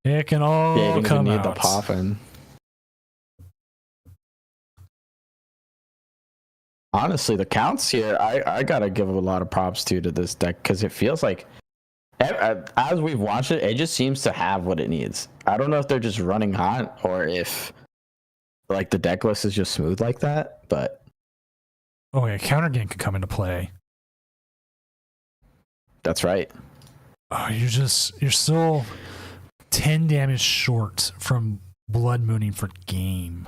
Speaker 1: it can all
Speaker 8: Yeah, you don't
Speaker 1: come
Speaker 8: even need
Speaker 1: out.
Speaker 8: the poppin'. Honestly, the counts here, I gotta give a lot of props to this deck because it feels like, as we've watched it, it just seems to have what it needs. I don't know if they're just running hot or if like the deck list is just smooth like that, but
Speaker 1: Oh yeah, counter game could come into play.
Speaker 8: that's right.
Speaker 1: Oh, you're still 10 damage short from blood mooning for game.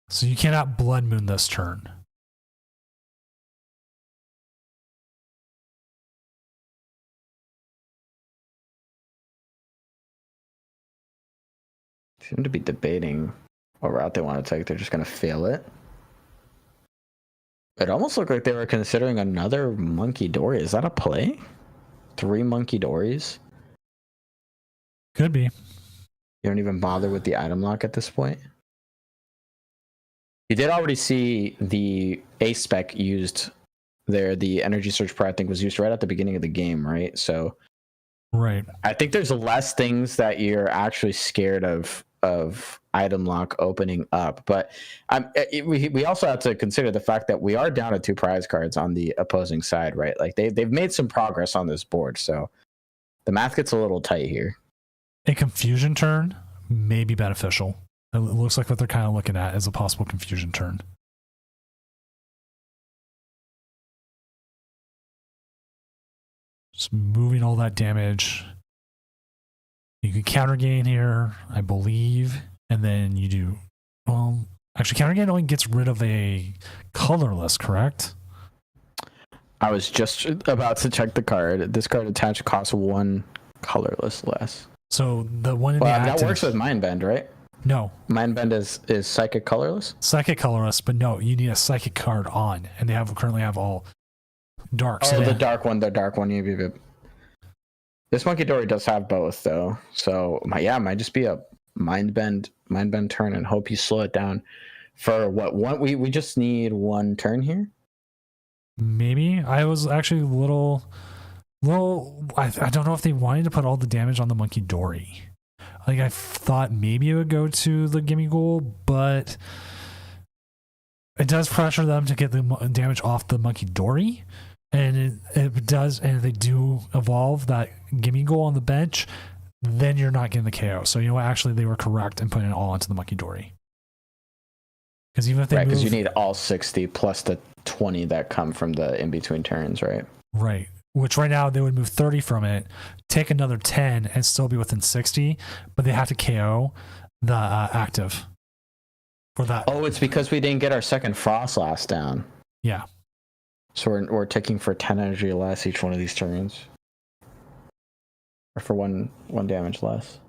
Speaker 1: So you cannot blood moon this turn.
Speaker 8: Seem to be debating what route they want to take. They're just gonna fail it. It almost looked like they were considering another Monkey Dory. Is that a play? 3 Monkey Dories?
Speaker 1: Could be.
Speaker 8: You don't even bother with the item lock at this point? You did already see the A spec used there. The energy search prayer, I think, was used right at the beginning of the game, right? So
Speaker 1: Right.
Speaker 8: I think there's less things that you're actually scared of item lock opening up. But we also have to consider the fact that we are down to 2 prize cards on the opposing side, right? Like they've made some progress on this board, so the math gets a little tight here.
Speaker 1: A confusion turn may be beneficial. It looks like what they're kind of looking at is a possible confusion turn. Just moving all that damage. You can counter gain here, I believe, and then you do. Well, actually, counter gain only gets rid of a colorless, correct?
Speaker 8: I was just about to check the card. This card attached costs 1 colorless less.
Speaker 1: So the one in
Speaker 8: Well,
Speaker 1: the
Speaker 8: that
Speaker 1: active,
Speaker 8: works with Mind Bend, right?
Speaker 1: No,
Speaker 8: Mind Bend is psychic colorless.
Speaker 1: psychic colorless, but no, you need a psychic card on, and they currently have all dark.
Speaker 8: Oh,
Speaker 1: So
Speaker 8: the dark one. This Monkey Dory does have both, though. So might just be a Mind Bend turn and hope you slow it down for what one. We just need 1 turn here.
Speaker 1: maybe I was actually a little. I don't know if they wanted to put all the damage on the Monkey Dory. Like I thought maybe it would go to the Gimme Goal, but it does pressure them to get the damage off the Monkey Dory, and it does. And if they do evolve that Gimme Goal on the bench, then you're not getting the KO. So you know what? Actually, they were correct in putting it all into the Monkey Dory. Because even if they
Speaker 8: because you need all 60 plus the 20 that come from the in between turns, right?
Speaker 1: Right. Which right now they would move 30 from it, take another 10, and still be within 60, but they have to KO the active for that.
Speaker 8: Oh, it's because we didn't get our second Frost Last down.
Speaker 1: Yeah.
Speaker 8: So we're ticking for 10 energy less each one of these turns, or for one damage less.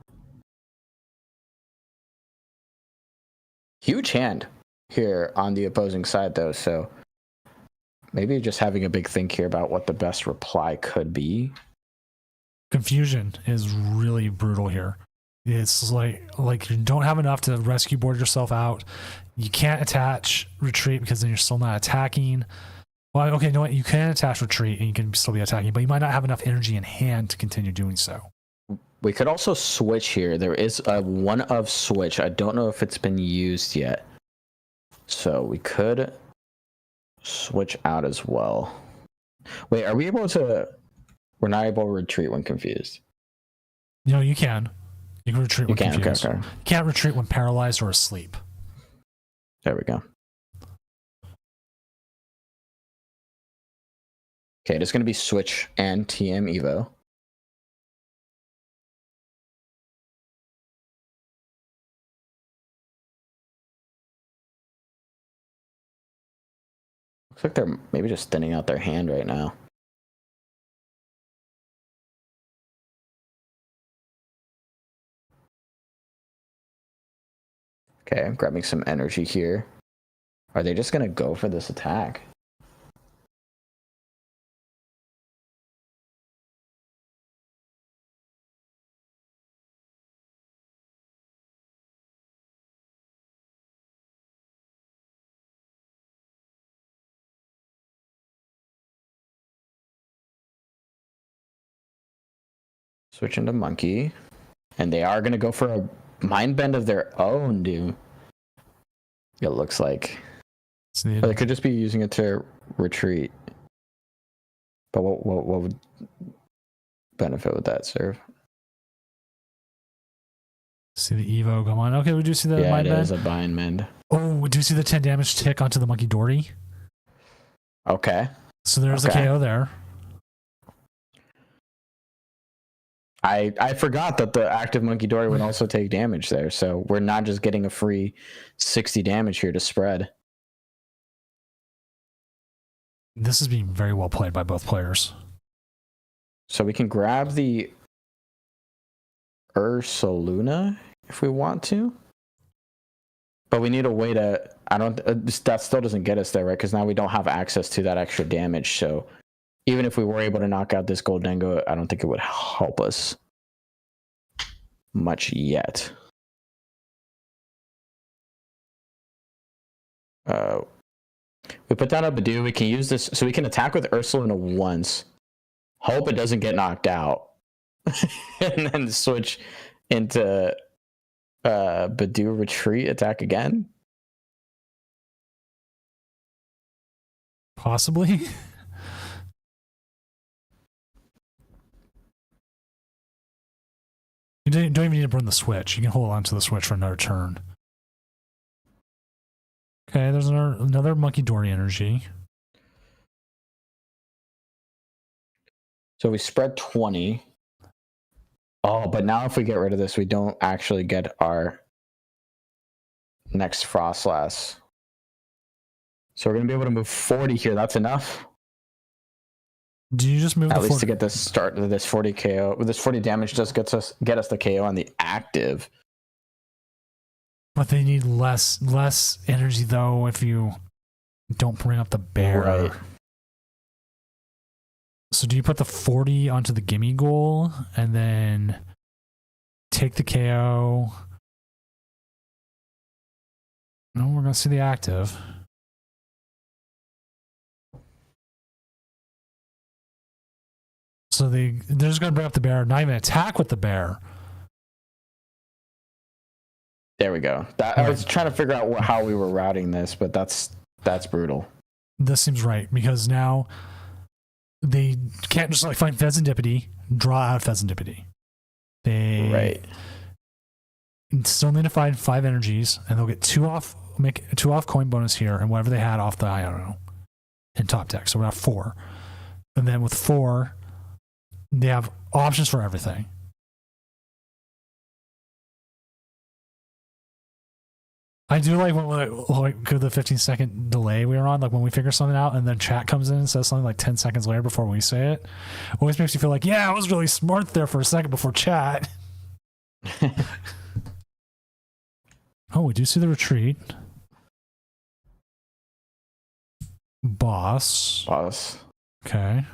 Speaker 8: Huge hand here on the opposing side, though. So maybe just having a big think here about what the best reply could be.
Speaker 1: Confusion is really brutal here. It's like you don't have enough to rescue board yourself out. You can't attach retreat because then you're still not attacking. Well, okay, you know what? You can attach retreat and you can still be attacking, but you might not have enough energy in hand to continue doing so.
Speaker 8: We could also switch here. There is a 1 of switch. I don't know if it's been used yet. So we could switch out as well. Wait, are we able to... We're not able to retreat when confused.
Speaker 1: You know, you can. You can retreat when confused.
Speaker 8: Okay.
Speaker 1: You can't retreat when paralyzed or asleep.
Speaker 8: There we go. Okay, it's going to be switch and TM Evo. Looks like they're maybe just thinning out their hand right now. Okay, I'm grabbing some energy here. Are they just going to go for this attack? Switch into monkey. And they are going to go for a mind bend of their own, dude. It looks like. But they could just be using it to retreat. But what would benefit with that serve?
Speaker 10: See the Evo come on. Okay, we do see the mind bend.
Speaker 8: Yeah, it is a mind bend.
Speaker 10: Oh, we do see the 10 damage tick onto the Monkey Dory.
Speaker 8: Okay.
Speaker 10: So there's the KO there.
Speaker 8: I forgot that the active Monkey Dory would also take damage there, so we're not just getting a free 60 damage here to spread.
Speaker 10: This is being very well played by both players.
Speaker 8: So we can grab the Ursaluna if we want to, but we need a way to. That still doesn't get us there, right? Because now we don't have access to that extra damage. So even if we were able to knock out this Goldengo, I don't think it would help us much yet. We put down a Badoo. We can use this, so we can attack with Ursaluna once. Hope it doesn't get knocked out, and then switch into Badoo retreat, attack again.
Speaker 10: Possibly. You don't even need to burn the switch. You can hold on to the switch for another turn. Okay, there's another Monkey Dory energy.
Speaker 8: So we spread 20. Oh, but now if we get rid of this, we don't actually get our next Frostlass. So we're going to be able to move 40 here. That's enough.
Speaker 10: Do you just move
Speaker 8: at least to get this start to this 40 KO? This 40 damage just get us the KO on the active.
Speaker 10: But they need less energy though if you don't bring up the bear.
Speaker 8: Right.
Speaker 10: So do you put the 40 onto the gimme goal and then take the KO? No, we're gonna see the active. So they're just gonna bring up the bear, not even attack with the bear.
Speaker 8: There we go. I was trying to figure out how we were routing this, but that's brutal.
Speaker 10: This seems right because now they can't just like find Pheasantipity, draw out Pheasantipity. They still need to find 5 energies, and they'll get 2 off. Make 2 off coin bonus here, and whatever they had off the, I don't know, in top deck. So we have 4, and then with 4, they have options for everything. I do like when the 15-second delay we were on, like when we figure something out and then chat comes in and says something like 10 seconds later before we say it. Always makes you feel like, yeah, I was really smart there for a second before chat. Oh, we do see the retreat. Boss. Okay.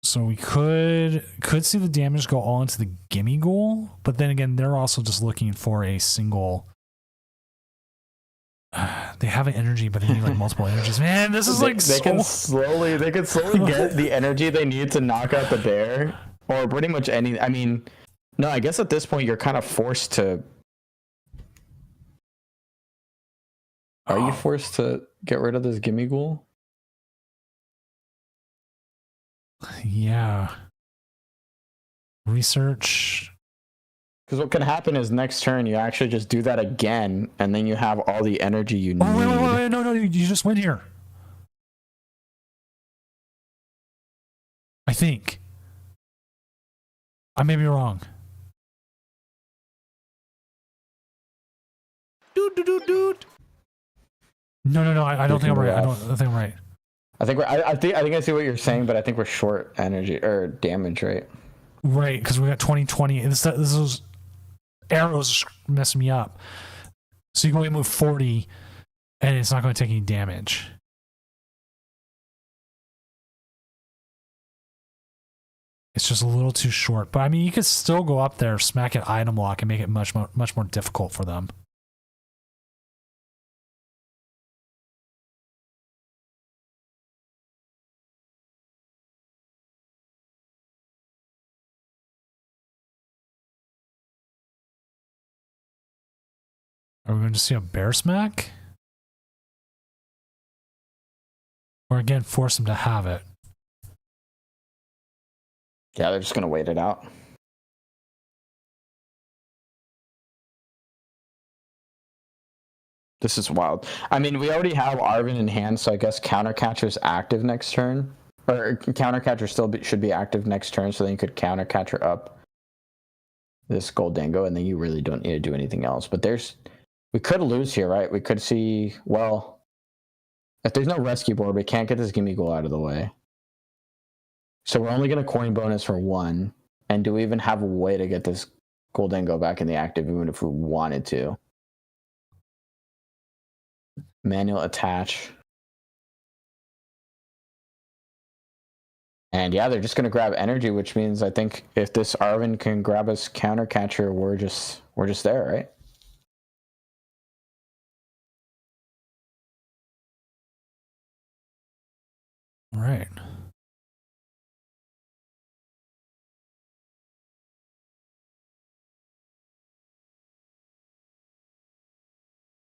Speaker 10: So we could see the damage go all into the gimme goal, but then again, they're also just looking for a single. They have an energy, but they need like multiple energies. Man, this is
Speaker 8: they can slowly get the energy they need to knock out the bear, or pretty much any. I mean, no, I guess at this point you're kind of forced to. Are you forced to get rid of this gimme ghoul?
Speaker 10: Yeah. Research.
Speaker 8: Because what can happen is next turn you actually just do that again, and then you have all the energy you need.
Speaker 10: Oh, wait, no, you just win here. I think. I may be wrong. Dude. No, I don't think I'm right. I don't think I'm right.
Speaker 8: I think I see what you're saying, but I think we're short energy or damage, right?
Speaker 10: Right, because we got 2020. This is arrows messing me up. So you can only move 40, and it's not going to take any damage. It's just a little too short. But I mean, you could still go up there, smack it item lock, and make it much more difficult for them. Are we going to see a bear smack? Or again, force them to have it?
Speaker 8: Yeah, they're just gonna wait it out. This is wild. I mean, we already have Arvin in hand, so I guess Countercatcher's active next turn. Or Countercatcher should be active next turn, so then you could Countercatcher up this Goldango, and then you really don't need to do anything else. But we could lose here, right? We could see, well, if there's no rescue board, we can't get this Gimme Goal out of the way. So we're only going to coin bonus for 1. And do we even have a way to get this Goldango back in the active, even if we wanted to? Manual attach. And yeah, they're just going to grab energy, which means I think if this Arvin can grab us Countercatcher, we're just there, right?
Speaker 10: Right.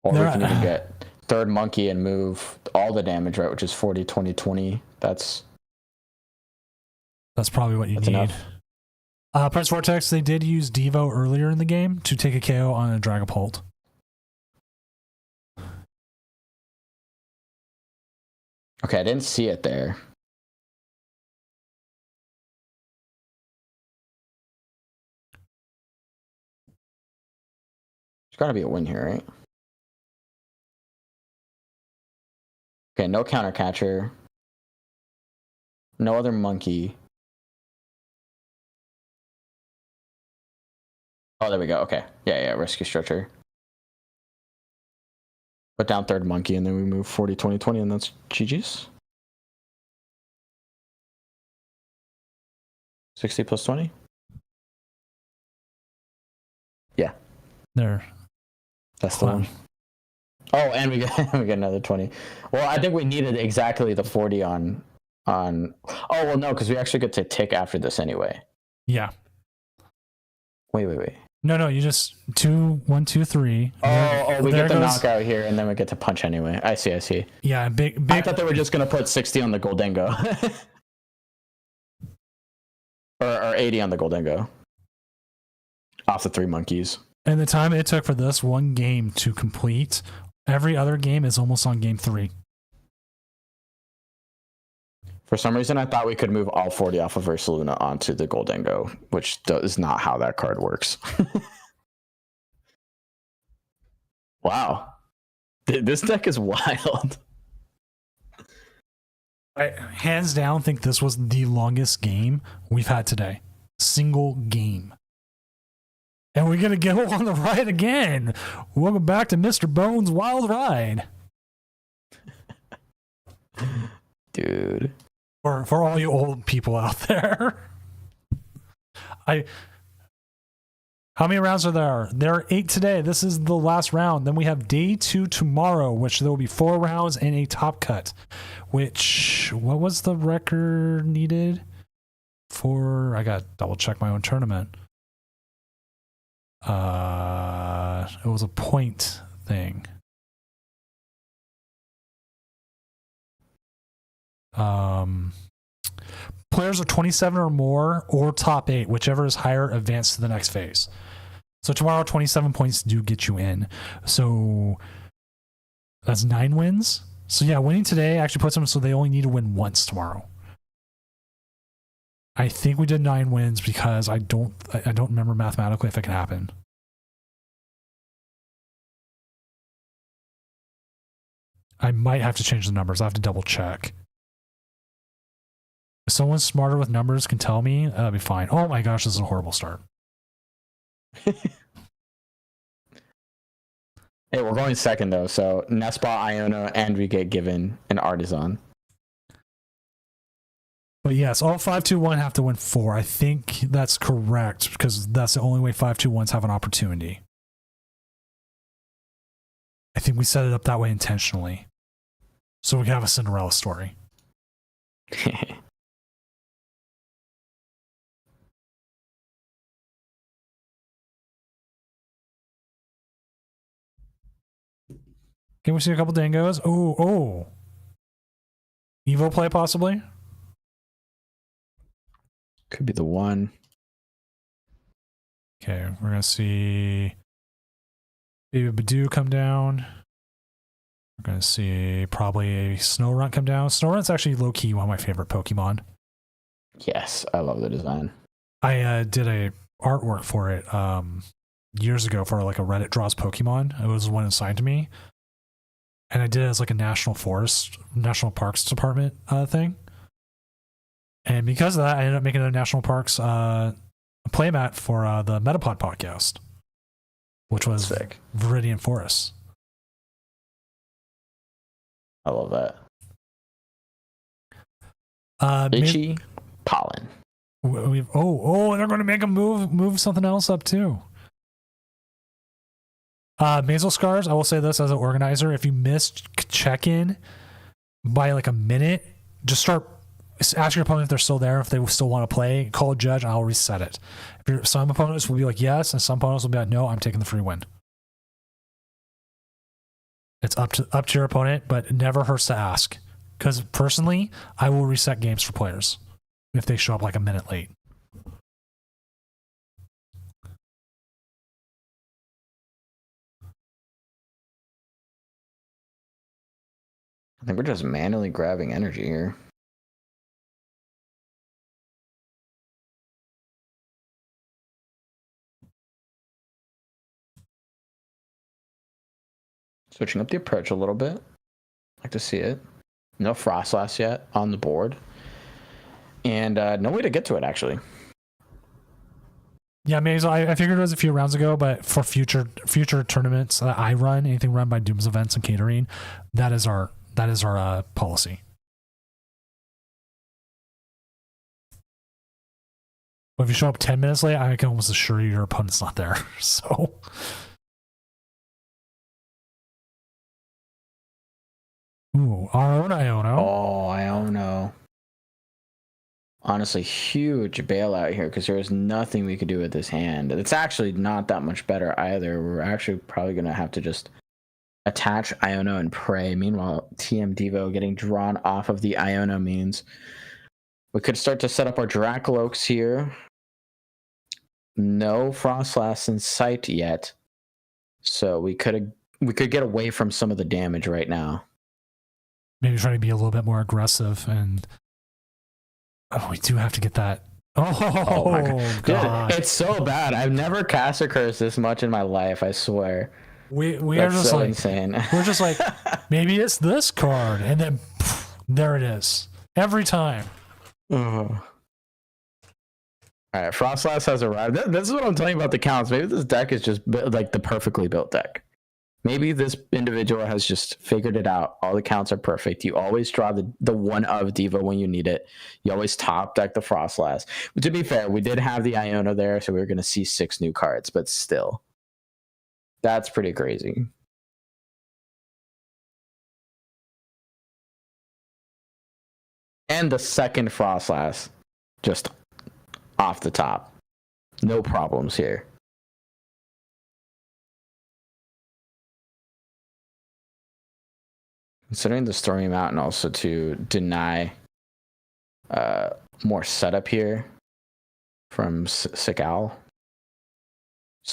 Speaker 8: Or we can even get third monkey and move all the damage, right? Which is 40, 20, 20. That's
Speaker 10: probably what you need.
Speaker 8: Enough.
Speaker 10: Prince Vortex, they did use Devo earlier in the game to take a KO on a Dragapult.
Speaker 8: Okay, I didn't see it there. There's got to be a win here, right? Okay, no Countercatcher. No other monkey. Oh, there we go. Okay. Yeah, rescue structure. Put down third monkey, and then we move 40, 20, 20, and that's GG's. 60 plus 20? Yeah.
Speaker 10: There.
Speaker 8: That's the one. Oh, and we get another 20. Well, I think we needed exactly the 40 on. Oh, well, no, because we actually get to tick after this anyway.
Speaker 10: Yeah.
Speaker 8: Wait.
Speaker 10: No, you just 2, 1, 2, 3.
Speaker 8: We get the knockout here, and then we get to punch anyway. I see.
Speaker 10: Yeah, big.
Speaker 8: I thought they were just gonna put 60 on the Goldango, or 80 on the Goldango, off the 3 monkeys.
Speaker 10: And the time it took for this one game to complete, every other game is almost on game 3.
Speaker 8: For some reason, I thought we could move all 40 off of Ursaluna onto the Goldango, which is not how that card works. Wow. This deck is wild.
Speaker 10: I hands down think this was the longest game we've had today. Single game. And we're going to go on the ride again. Welcome back to Mr. Bones' Wild Ride.
Speaker 8: Dude.
Speaker 10: For all you old people out there. How many rounds are there? There are 8 today. This is the last round. Then we have day 2 tomorrow, which there will be 4 rounds and a top cut. What was the record needed for? I got to double check my own tournament. It was a point thing. Players are 27 or more, or top 8, whichever is higher, advance to the next phase. So tomorrow, 27 points do get you in. So that's 9 wins. So yeah, winning today actually puts them so they only need to win once tomorrow. I think we did 9 wins because I don't remember mathematically if it can happen. I might have to change the numbers. I have to double check. If someone smarter with numbers can tell me, that'll be fine. Oh my gosh, this is a horrible start.
Speaker 8: Hey, we're going second though, so Nespa, Iona, and we get given an Artisan.
Speaker 10: But yes, all 5-2-1 have to win 4. I think that's correct because that's the only way 5-2-1s have an opportunity. I think we set it up that way intentionally. So we can have a Cinderella story. Can we see a couple dingos? Oh. Evo play possibly?
Speaker 8: Could be the one.
Speaker 10: Okay, we're going to see Baby Badoo come down. We're going to see probably a Snorunt come down. Snorunt's actually low-key one of my favorite Pokemon.
Speaker 8: Yes, I love the design.
Speaker 10: I did a artwork for it years ago for like a Reddit Draws Pokemon. It was one assigned to me. And I did it as like a National Parks Department thing. And because of that, I ended up making a National Parks playmat for the Metapod podcast, which was
Speaker 8: Sick.
Speaker 10: Viridian Forest.
Speaker 8: I love that.
Speaker 10: Maybe,
Speaker 8: Itchy pollen.
Speaker 10: they're going to make a move something else up too. Mazel Scars, I will say this as an organizer, if you missed check-in by like a minute, just ask your opponent if they're still there, if they still want to play, call a judge, I'll reset it. Some opponents will be like yes, and some opponents will be like no, I'm taking the free win. It's up to your opponent, but it never hurts to ask. Because personally, I will reset games for players if they show up like a minute late.
Speaker 8: I think we're just manually grabbing energy here. Switching up the approach a little bit. Like to see it. No Frostlass yet on the board. And no way to get to it, actually.
Speaker 10: Yeah, Mazel, I figured it was a few rounds ago, but for future tournaments that I run, anything run by Doom's Events and Catering, that is our policy. But if you show up 10 minutes late, I can almost assure you your opponent's not there. So... Ooh, our own Iono.
Speaker 8: Oh, Iono. Honestly, huge bailout here because there was nothing we could do with this hand. It's actually not that much better either. We're actually probably going to have to just attach Iono and pray. Meanwhile, TM Devo getting drawn off of the Iono means we could start to set up our Dracoloaks here. No Frostlass in sight yet. So we could get away from some of the damage right now.
Speaker 10: Maybe try to be a little bit more aggressive, and we do have to get that. Oh my God.
Speaker 8: Dude, it's so bad. I've never cast a curse this much in my life, I swear.
Speaker 10: We are just
Speaker 8: so
Speaker 10: like
Speaker 8: insane.
Speaker 10: We're just like maybe it's this card, and then there it is every time.
Speaker 8: All right, Frostlass has arrived. This is what I'm telling you about the counts. Maybe this deck is just like the perfectly built deck. Maybe this individual has just figured it out. All the counts are perfect. You always draw the one of Diva when you need it. You always top deck the Frostlass. But to be fair, we did have the Iono there, so we were going to see 6 new cards. But still, that's pretty crazy. And the second Frostlass, just off the top. No problems here. Considering the Stormy Mountain also to deny more setup here from SoCal.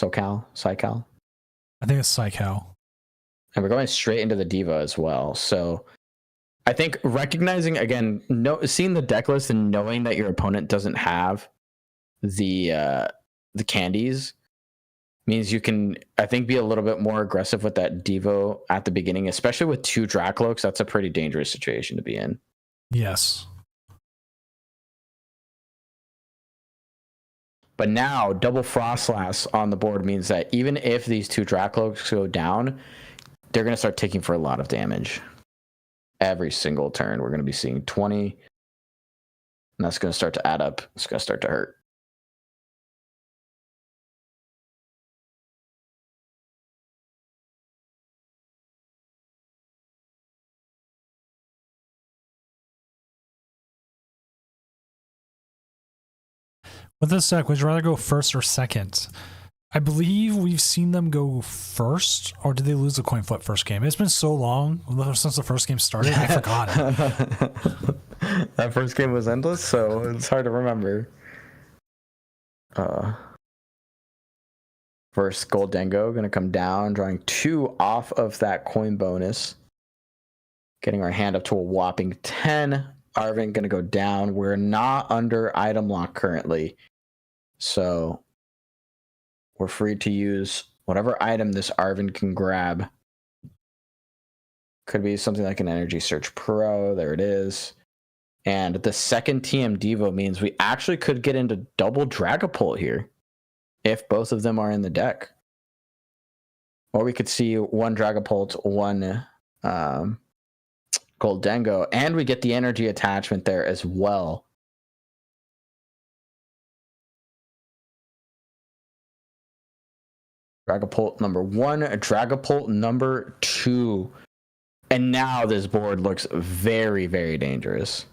Speaker 10: I think it's Psycal.
Speaker 8: And we're going straight into the Diva as well. So I think recognizing, again, seeing the deck list and knowing that your opponent doesn't have the candies means you can, I think, be a little bit more aggressive with that Devo at the beginning, especially with 2 Dracloaks. That's a pretty dangerous situation to be in.
Speaker 10: Yes.
Speaker 8: But now, double Frostlass on the board means that even if these 2 Dracloaks go down, they're going to start taking for a lot of damage. Every single turn, we're going to be seeing 20. And that's going to start to add up. It's going to start to hurt.
Speaker 10: With this deck, would you rather go first or second? I believe we've seen them go first, or did they lose the coin flip first game? It's been so long since the first game started, I forgot it.
Speaker 8: That first game was endless, so it's hard to remember. First Goldengo gonna come down, drawing 2 off of that coin bonus. Getting our hand up to a whopping 10. Arvin gonna go down. We're not under item lock currently, so we're free to use whatever item this Arvin can grab. Could be something like an Energy Search Pro. There it is. And the second TM Devo means we actually could get into double Dragapult here if both of them are in the deck. Or we could see one Dragapult, one Goldengo, and we get the energy attachment there as well. Dragapult number 1, Dragapult number 2. And now this board looks very, very dangerous.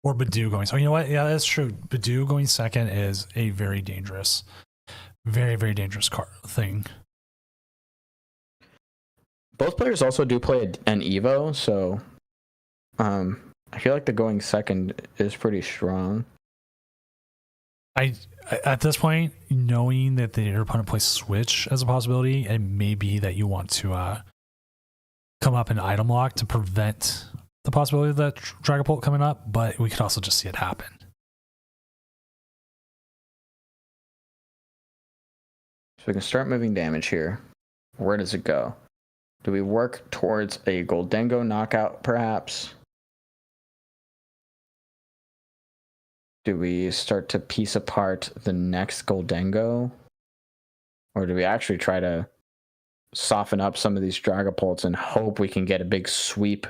Speaker 10: Or Badoo going. So you know what? Yeah, that's true. Badoo going second is a very dangerous, very, very dangerous thing.
Speaker 8: Both players also do play an Evo, so I feel like the going second is pretty strong.
Speaker 10: At this point, knowing that the opponent plays Switch as a possibility, it may be that you want to come up in item lock to prevent the possibility of that Dragapult coming up, but we could also just see it happen.
Speaker 8: So we can start moving damage here. Where does it go? Do we work towards a Goldengo knockout, perhaps? Do we start to piece apart the next Goldengo? Or do we actually try to soften up some of these Dragapults and hope we can get a big sweep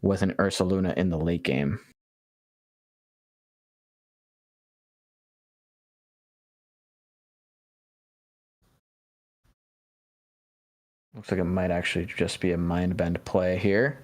Speaker 8: with an Ursaluna in the late game? Looks like it might actually just be a mind bend play here.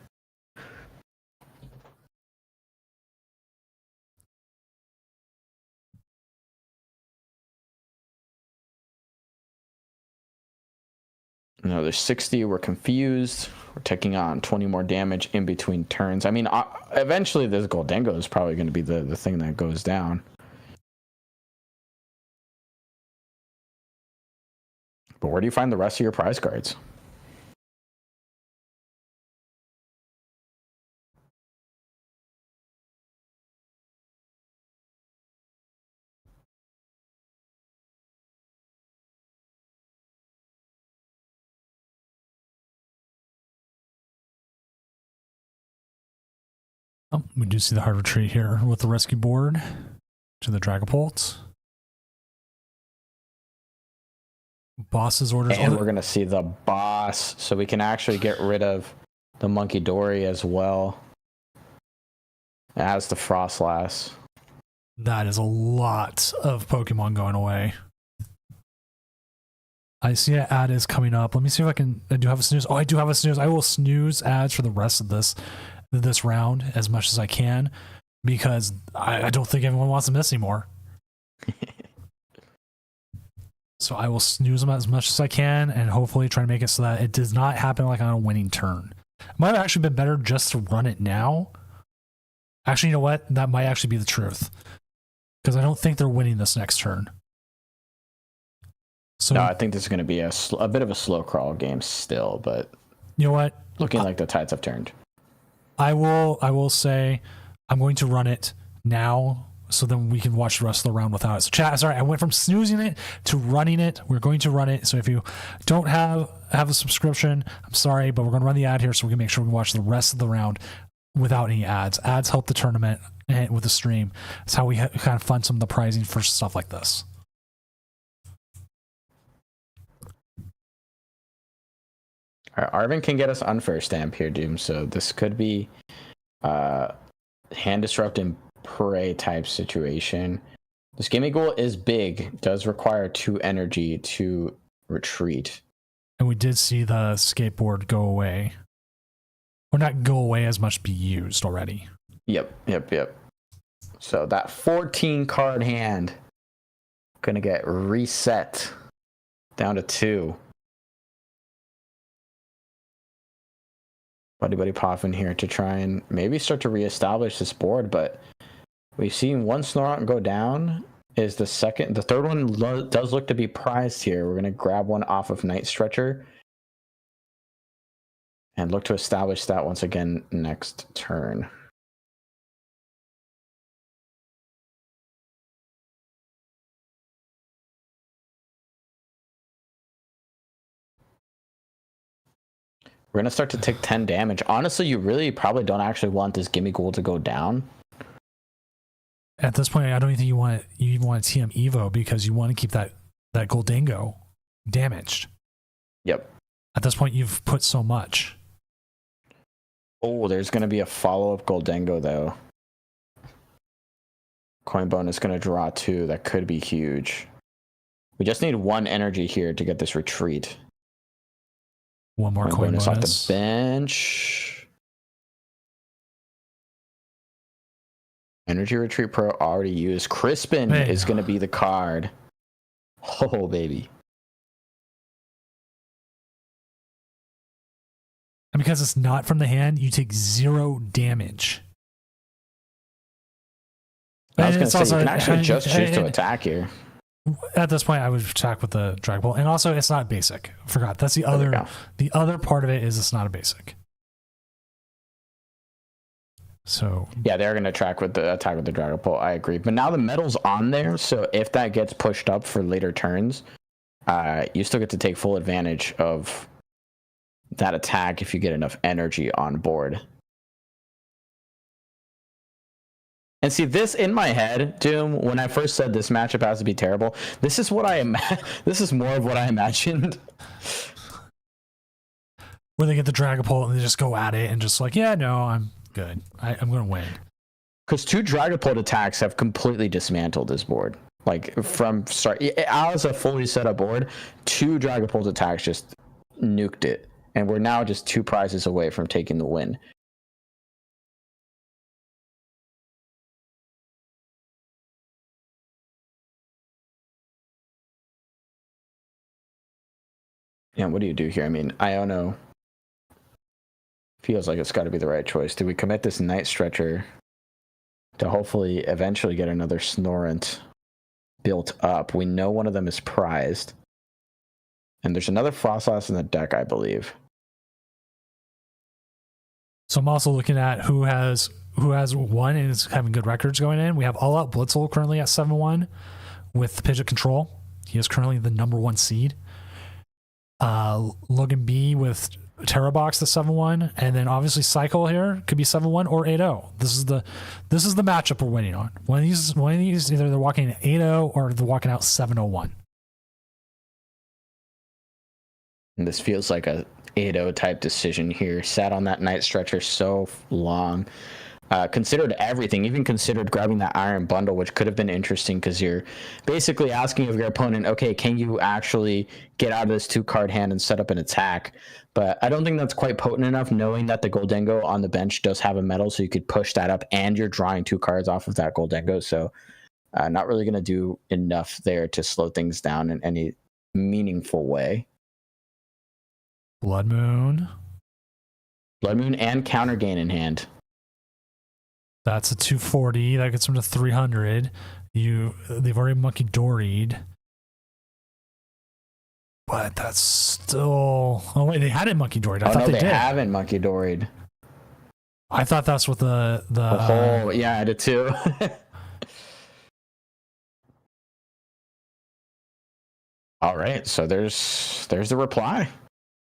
Speaker 8: No, there's 60. We're confused. We're taking on 20 more damage in between turns. I mean, eventually this Goldengo is probably going to be the thing that goes down. But where do you find the rest of your prize cards?
Speaker 10: Oh, we do see the hard retreat here with the rescue board to the Dragapult. Boss's orders.
Speaker 8: And we're going to see the boss, so we can actually get rid of the Monkey Dory as well as the Frostlass.
Speaker 10: That is a lot of Pokemon going away. I see an ad is coming up. Let me see if I do have a snooze. Oh, I do have a snooze. I will snooze ads for the rest of this round as much as I can, because I don't think everyone wants to miss anymore. So I will snooze them as much as I can and hopefully try to make it so that it does not happen like on a winning turn. It might have actually been better just to run it now. Actually, you know what? That might actually be the truth, because I don't think they're winning this next turn. So
Speaker 8: no, I think this is going to be a bit of a slow crawl game still, but
Speaker 10: you know what?
Speaker 8: Looking like the tides have turned.
Speaker 10: I will say I'm going to run it now, so then we can watch the rest of the round without it. So chat, sorry, I went from snoozing it to running it. We're going to run it. So if you don't have a subscription, I'm sorry, but we're going to run the ad here so we can make sure we can watch the rest of the round without any ads. Ads help the tournament and with the stream. It's how we kind of fund some of the prizing for stuff like this.
Speaker 8: All right, Arvin can get us unfair stamp here, Doom. So this could be hand disrupt and prey type situation. This Gimme Ghoul is big, does require 2 energy to retreat.
Speaker 10: And we did see the skateboard go away. Or not go away as much, be used already.
Speaker 8: Yep. So that 14 card hand gonna get reset down to 2. Buddy popping here to try and maybe start to reestablish this board, but we've seen one Snorunt go down. Is the third one does look to be prized here. We're gonna grab one off of Night Stretcher and look to establish that once again next turn. We're going to start to take 10 damage. Honestly, you really probably don't actually want this Gimme Ghoul to go down.
Speaker 10: At this point, I don't even think you even want to TM Evo because you want to keep that Goldango damaged.
Speaker 8: Yep.
Speaker 10: At this point, you've put so much.
Speaker 8: Oh, there's going to be a follow-up Goldango, though. Coinbone is going to draw 2. That could be huge. We just need 1 energy here to get this retreat.
Speaker 10: One more coin bonus
Speaker 8: off the bench. Energy Retreat Pro already used. Crispin is going to be the card. Oh, baby.
Speaker 10: And because it's not from the hand, you take 0 damage.
Speaker 8: I was going to say, you can actually just choose to attack here.
Speaker 10: At this point, I would attack with the Dragon Ball, and also it's not basic. Forgot that's the other part of it is it's not a basic. So
Speaker 8: yeah, they're going to attack with the Dragon Ball. I agree, but now the metal's on there, so if that gets pushed up for later turns, you still get to take full advantage of that attack if you get enough energy on board. And see, this in my head, Doom, when I first said this matchup has to be terrible, this is what this is more of what I imagined.
Speaker 10: Where they get the Dragapult and they just go at it and just like, yeah, no, I'm good. I'm going to win.
Speaker 8: Because 2 Dragapult attacks have completely dismantled this board. Like, from start, as a fully set up board, 2 Dragapult attacks just nuked it. And we're now just 2 prizes away from taking the win. Yeah, what do you do here? I mean, Iono feels like it's got to be the right choice. Do we commit this Night Stretcher to hopefully eventually get another Snorunt built up? We know one of them is prized. And there's another Frostlass in the deck, I believe.
Speaker 10: So I'm also looking at who has 1 and is having good records going in. We have All Out Blitzel currently at 7-1 with Pidgeot Control. He is currently the number 1 seed. Logan B with Terrabox the 7-1, and then obviously Cycle here could be 7-1 or 8-0. This is the matchup we're winning on. One of these either they're walking 8-0 or they're walking out 7-0-1.
Speaker 8: And this feels like a 8-0 type decision here. Sat on that Night Stretcher so long. Considered everything, even considered grabbing that Iron Bundle, which could have been interesting because you're basically asking of your opponent, okay, can you actually get out of this 2-card hand and set up an attack? But I don't think that's quite potent enough, knowing that the Goldango on the bench does have a metal, so you could push that up, and you're drawing 2 cards off of that Goldango. So not really going to do enough there to slow things down in any meaningful way.
Speaker 10: Blood Moon
Speaker 8: and Counter Gain in hand.
Speaker 10: That's a 240. That gets them to 300. They've already Monkey Doried. But that's still... Oh, wait, they hadn't Monkey Doried. I thought they did.
Speaker 8: They haven't Monkey Doried.
Speaker 10: I thought that's what the
Speaker 8: whole... Yeah, I did too. All right, so there's the reply.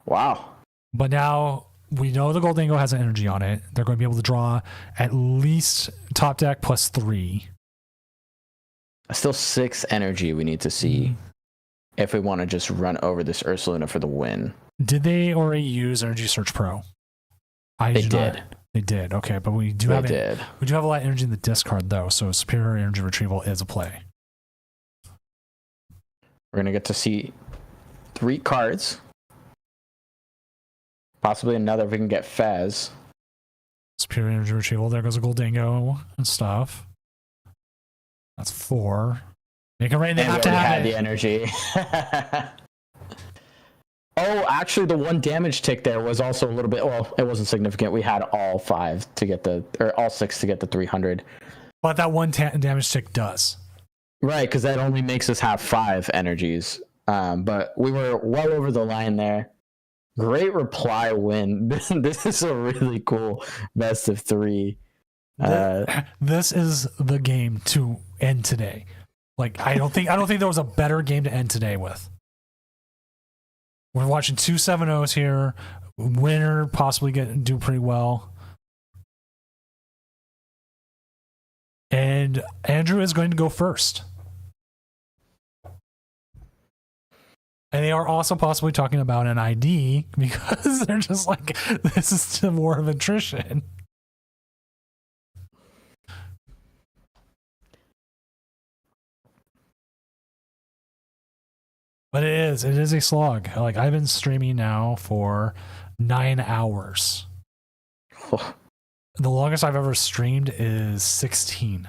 Speaker 8: Wow.
Speaker 10: But now... we know the Goldango has an energy on it. They're going to be able to draw at least top deck plus 3.
Speaker 8: Still 6 energy we need to see if we want to just run over this Ursaluna for the win.
Speaker 10: Did they already use Energy Search Pro?
Speaker 8: They did.
Speaker 10: They did. Okay, but we do have a lot of energy in the discard though, so Superior Energy Retrieval is a play.
Speaker 8: We're going to get to see 3 cards Possibly another if we can get Fez.
Speaker 10: Superior energy retrieval. There goes a Goldingo and stuff. That's 4. Make it right. They
Speaker 8: And
Speaker 10: have
Speaker 8: we
Speaker 10: to
Speaker 8: already
Speaker 10: have
Speaker 8: had
Speaker 10: it.
Speaker 8: the energy. Oh, actually, the 1 damage tick there was also a little bit. Well, it wasn't significant. We had all 5 to get or all 6 to get the 300.
Speaker 10: But that 1 damage tick does.
Speaker 8: Right, because that only makes us have 5 energies. But we were well over the line there. Great reply win. This is a really cool best of 3.
Speaker 10: This is the game to end today. Like I don't think there was a better game to end today with. We're watching 2 7-0s here. Winner possibly do pretty well. And Andrew is going to go first. And they are also possibly talking about an ID because they're just like, this is the war of attrition. But it is a slog. Like I've been streaming now for 9 hours. The longest I've ever streamed is 16.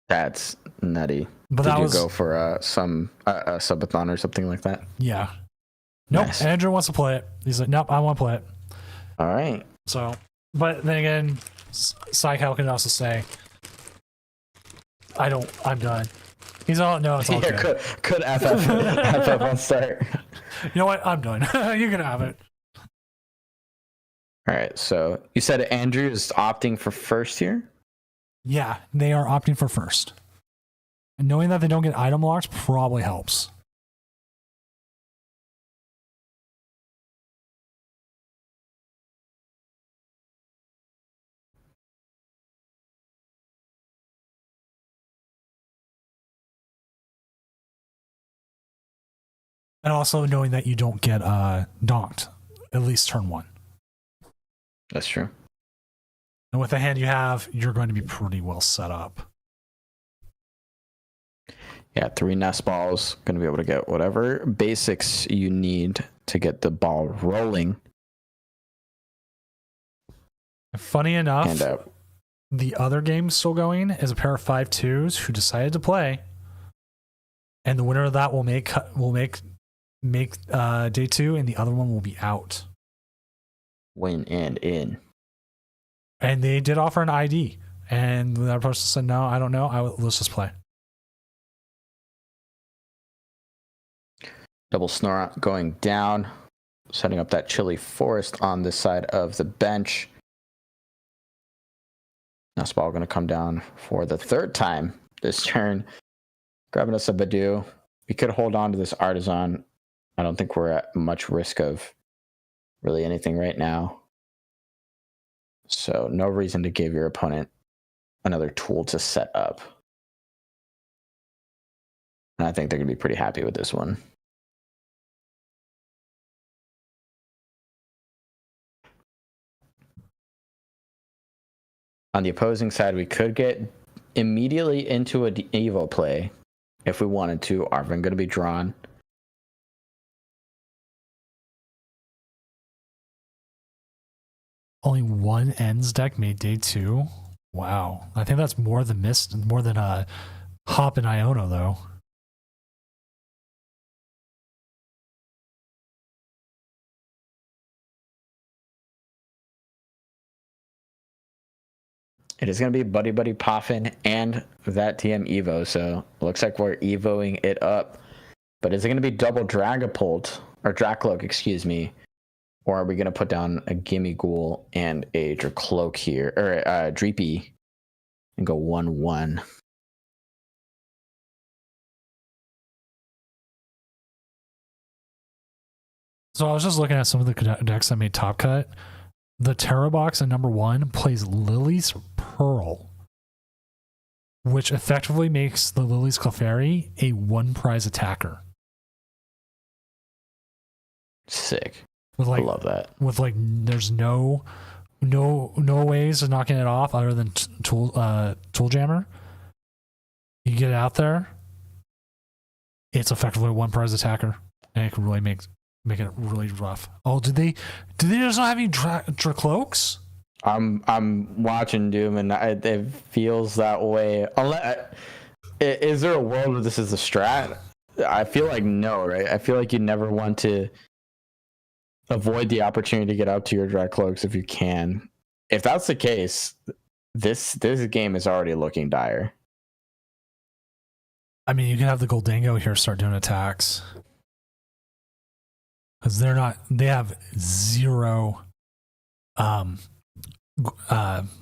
Speaker 8: That's nutty.
Speaker 10: But
Speaker 8: Did
Speaker 10: that
Speaker 8: you
Speaker 10: was
Speaker 8: go for some subathon or something like that?
Speaker 10: yeah. Nope.
Speaker 8: Nice.
Speaker 10: Andrew wants to play it. He's like, nope, I want to play it.
Speaker 8: All right.
Speaker 10: So, but then again, Psycho can also say, I'm done. He's all, no, it's all
Speaker 8: Yeah,
Speaker 10: good.
Speaker 8: could FF on start.
Speaker 10: You know what? I'm done. You can have it.
Speaker 8: All right. So you said Andrew is opting for first here.
Speaker 10: Yeah, they are opting for first. And knowing that they don't get item locks probably helps. And also knowing that you don't get donked, at least turn 1.
Speaker 8: That's true.
Speaker 10: And with the hand you have, you're going to be pretty well set up.
Speaker 8: Yeah, 3 nest balls. Going to be able to get whatever basics you need to get the ball rolling.
Speaker 10: Funny enough,
Speaker 8: And
Speaker 10: the other game still going is a pair of 5-2s who decided to play, and the winner of that will make day 2, and the other one will be out.
Speaker 8: win and in.
Speaker 10: And they did offer an ID, and the other person said, "No, I don't know. Let's just play."
Speaker 8: Double snore going down, setting up that chilly forest on this side of the bench. Nest ball going to come down for the 3rd time this turn. Grabbing us a Badu. We could hold on to this Artisan. I don't think we're at much risk of really anything right now. So no reason to give your opponent another tool to set up. And I think they're going to be pretty happy with this one. On the opposing side, we could get immediately into an Evo play if we wanted to. Arvin going to be drawn.
Speaker 10: Only one ends deck made day 2. Wow, I think that's more than Hop and Iono though.
Speaker 8: It is going to be Buddy Buddy Poffin and that TM Evo, so looks like we're Evoing it up. But is it going to be double Dragapult, or Dracloak, excuse me, or are we going to put down a Gimme Ghoul and a Dracloak here, or a Dreepy, and go 1-1?
Speaker 10: So I was just looking at some of the decks that made Top Cut. The Terra Box at number 1 plays Lily's Pearl, which effectively makes the Lily's Clefairy a 1-prize attacker.
Speaker 8: Sick.
Speaker 10: With
Speaker 8: I love that.
Speaker 10: With there's no ways of knocking it off other than Tool Jammer. You get it out there, it's effectively a 1-prize attacker, and it can really make making it really rough. Oh, did they just not have any Dracloaks?
Speaker 8: I'm watching Doom, and it feels that way. Is there a world where this is the strat? I feel like no, right? I feel like you never want to avoid the opportunity to get up to your Dracloaks if you can. If that's the case, this game is already looking dire.
Speaker 10: I mean, you can have the Goldango here start doing attacks. Because they have 0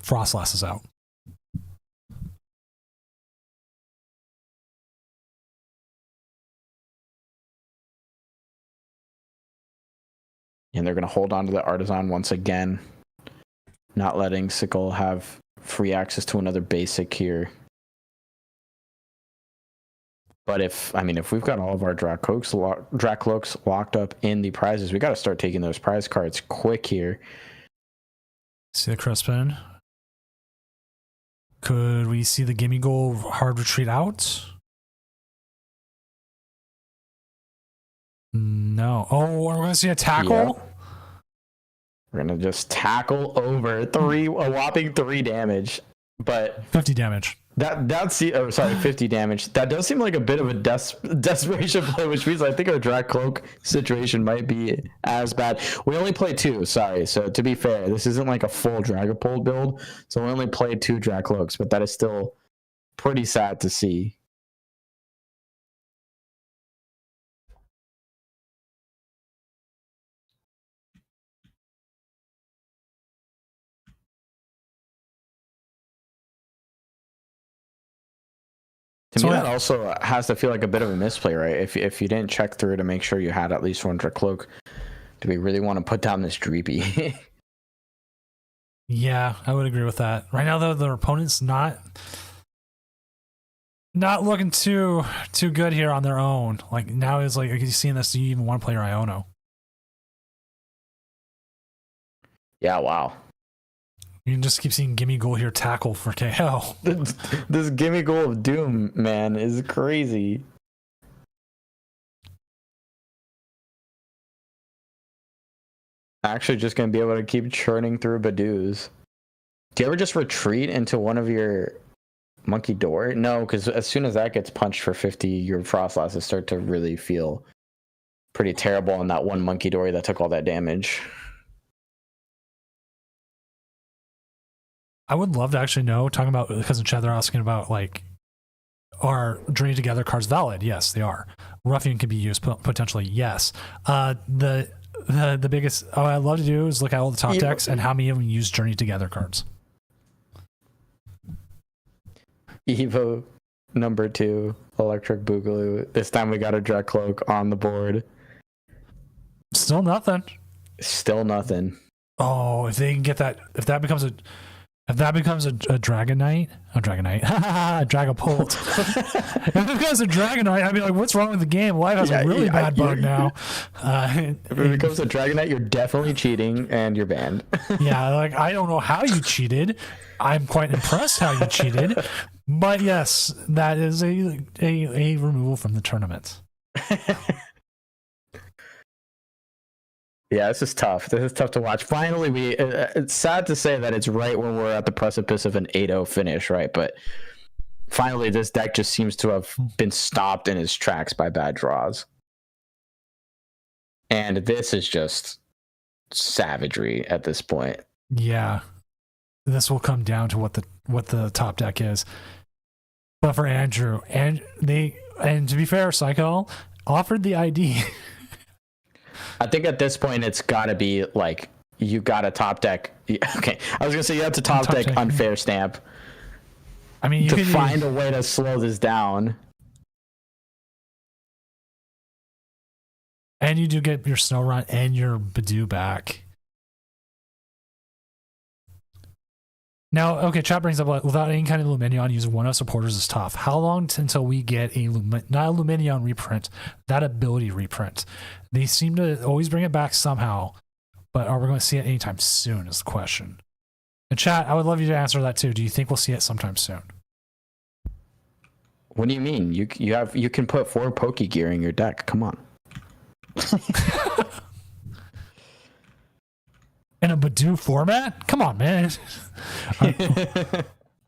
Speaker 10: Frost Lasses out.
Speaker 8: And they're going to hold on to the Artisan once again, not letting Sickle have free access to another basic here. But if we've got all of our Dracloaks locked up in the prizes, we got to start taking those prize cards quick here.
Speaker 10: See the Crispin. Could we see the Gimme Goal hard retreat out? No. Oh, we're going to see a tackle?
Speaker 8: Yep. We're going to just tackle over a whopping 3 damage. But
Speaker 10: 50 damage.
Speaker 8: That's 50 damage. That does seem like a bit of a desperation play, which means I think our Dracloak situation might be as bad. We only play 2, sorry. So to be fair, this isn't like a full Dragapult build. So we only played 2 Dracloaks, but that is still pretty sad to see. To me, that also has to feel like a bit of a misplay, right? If you didn't check through to make sure you had at least 1 Dracloak, do we really want to put down this Dreepy?
Speaker 10: Yeah, I would agree with that. Right now, though, their opponent's not looking too good here on their own. Like now, it's like, are you seeing this? Do you even want to play your Iono?
Speaker 8: Yeah, wow.
Speaker 10: You can just keep seeing Gimme Goal here tackle for KO.
Speaker 8: This Gimme Goal of Doom, man, is crazy. Actually just going to be able to keep churning through Badoos. Do you ever just retreat into one of your Monkey Door? No, because as soon as that gets punched for 50, your Frost Lasses start to really feel pretty terrible on that one Monkey Door that took all that damage.
Speaker 10: I would love to actually know, talking about, because in chat they're asking about, like, are Journey Together cards valid? Yes, they are. Ruffian can be used, potentially, yes. The biggest, I'd love to do is look at all the top decks and how many of them use Journey Together cards.
Speaker 8: Evo number 2, Electric Boogaloo. This time we got a Dracloak on the board.
Speaker 10: Still nothing.
Speaker 8: Still nothing.
Speaker 10: Oh, if they can get that, if that becomes a Dragonite, Dragapult. If it becomes a Dragonite, I'd be like, what's wrong with the game? Life has a really bad bug now.
Speaker 8: If it becomes a Dragonite, you're definitely cheating and you're banned.
Speaker 10: Yeah, like, I don't know how you cheated. I'm quite impressed how you cheated. But yes, that is a removal from the tournament.
Speaker 8: Yeah, this is tough. This is tough to watch. Finally, it's sad to say that it's right when we're at the precipice of an 8-0 finish, right? But finally, this deck just seems to have been stopped in its tracks by bad draws. And this is just savagery at this point.
Speaker 10: Yeah. This will come down to what the top deck is. But for Andrew, and to be fair, Psycho offered the ID.
Speaker 8: I think at this point it's got to be like you got a top deck. Okay, I was gonna say you have to top deck unfair stamp.
Speaker 10: I mean, you
Speaker 8: to find a way to slow this down.
Speaker 10: And you do get your Snow and your Badoo back. Now, okay, chat brings up, without any kind of Luminion, using one of supporters is tough. How long until we get not a Luminion reprint, that ability reprint? They seem to always bring it back somehow, but are we going to see it anytime soon is the question. And chat, I would love you to answer that too. Do you think we'll see it sometime soon?
Speaker 8: What do you mean? You can put 4 Pokegear in your deck. Come on.
Speaker 10: In a Badoo format? Come on, man.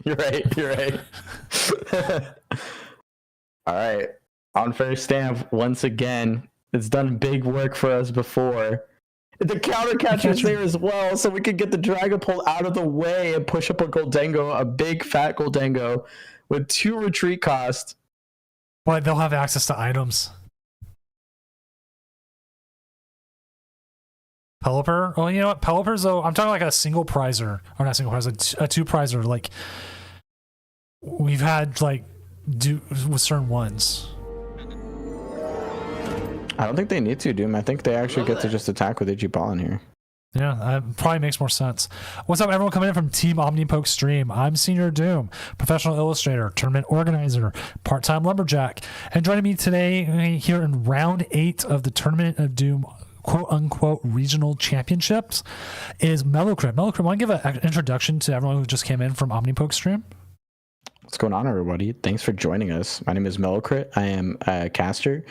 Speaker 8: You're right. All right. Unfair stamp once again. It's done big work for us before. The counter catcher's there as well, so we could get the Dragapult out of the way and push up a Goldengo, a big fat Goldengo with 2 retreat cost.
Speaker 10: But they'll have access to items. Pelipper? Oh, you know what? Pelipper's, though, I'm talking like a single prizer. Or not single prizer, a 2 prizer. Like, we've had, like, with certain ones.
Speaker 8: I don't think they need to, Doom. I think they actually get to just attack with Ichiball in here.
Speaker 10: Yeah, that probably makes more sense. What's up, everyone coming in from Team Omnipoke Stream? I'm Senior Doom, professional illustrator, tournament organizer, part-time lumberjack. And joining me today here in round 8 of the Tournament of Doom quote-unquote regional championships is Mellowcrit. Mellowcrit, want to give an introduction to everyone who just came in from Omnipoke Stream?
Speaker 8: What's going on, everybody? Thanks for joining us. My name is Mellowcrit. I am a caster,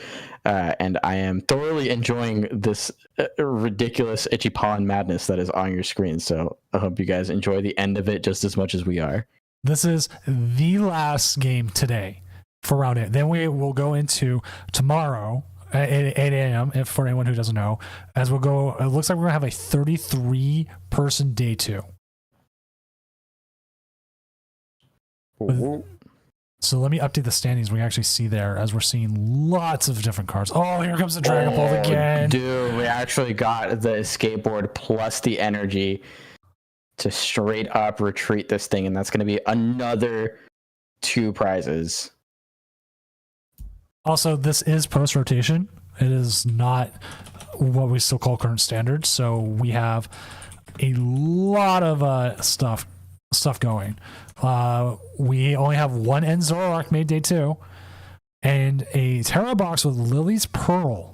Speaker 8: and I am thoroughly enjoying this ridiculous Ichipollen madness that is on your screen. So I hope you guys enjoy the end of it just as much as we are.
Speaker 10: This is the last game today for round 8. Then we will go into tomorrow at 8 a.m. If for anyone who doesn't know, as we'll go. It looks like we're gonna have a 33-person day 2. So let me update the standings. We actually see there as we're seeing lots of different cards. Oh, here comes the Dragapult again.
Speaker 8: Dude, we actually got the skateboard plus the energy to straight up retreat this thing, and that's going to be another 2 prizes.
Speaker 10: Also, this is post rotation. It is not what we still call current standard. So we have a lot of stuff going. We only have 1 End Zoroark made day 2, and a Terra box with Lily's Pearl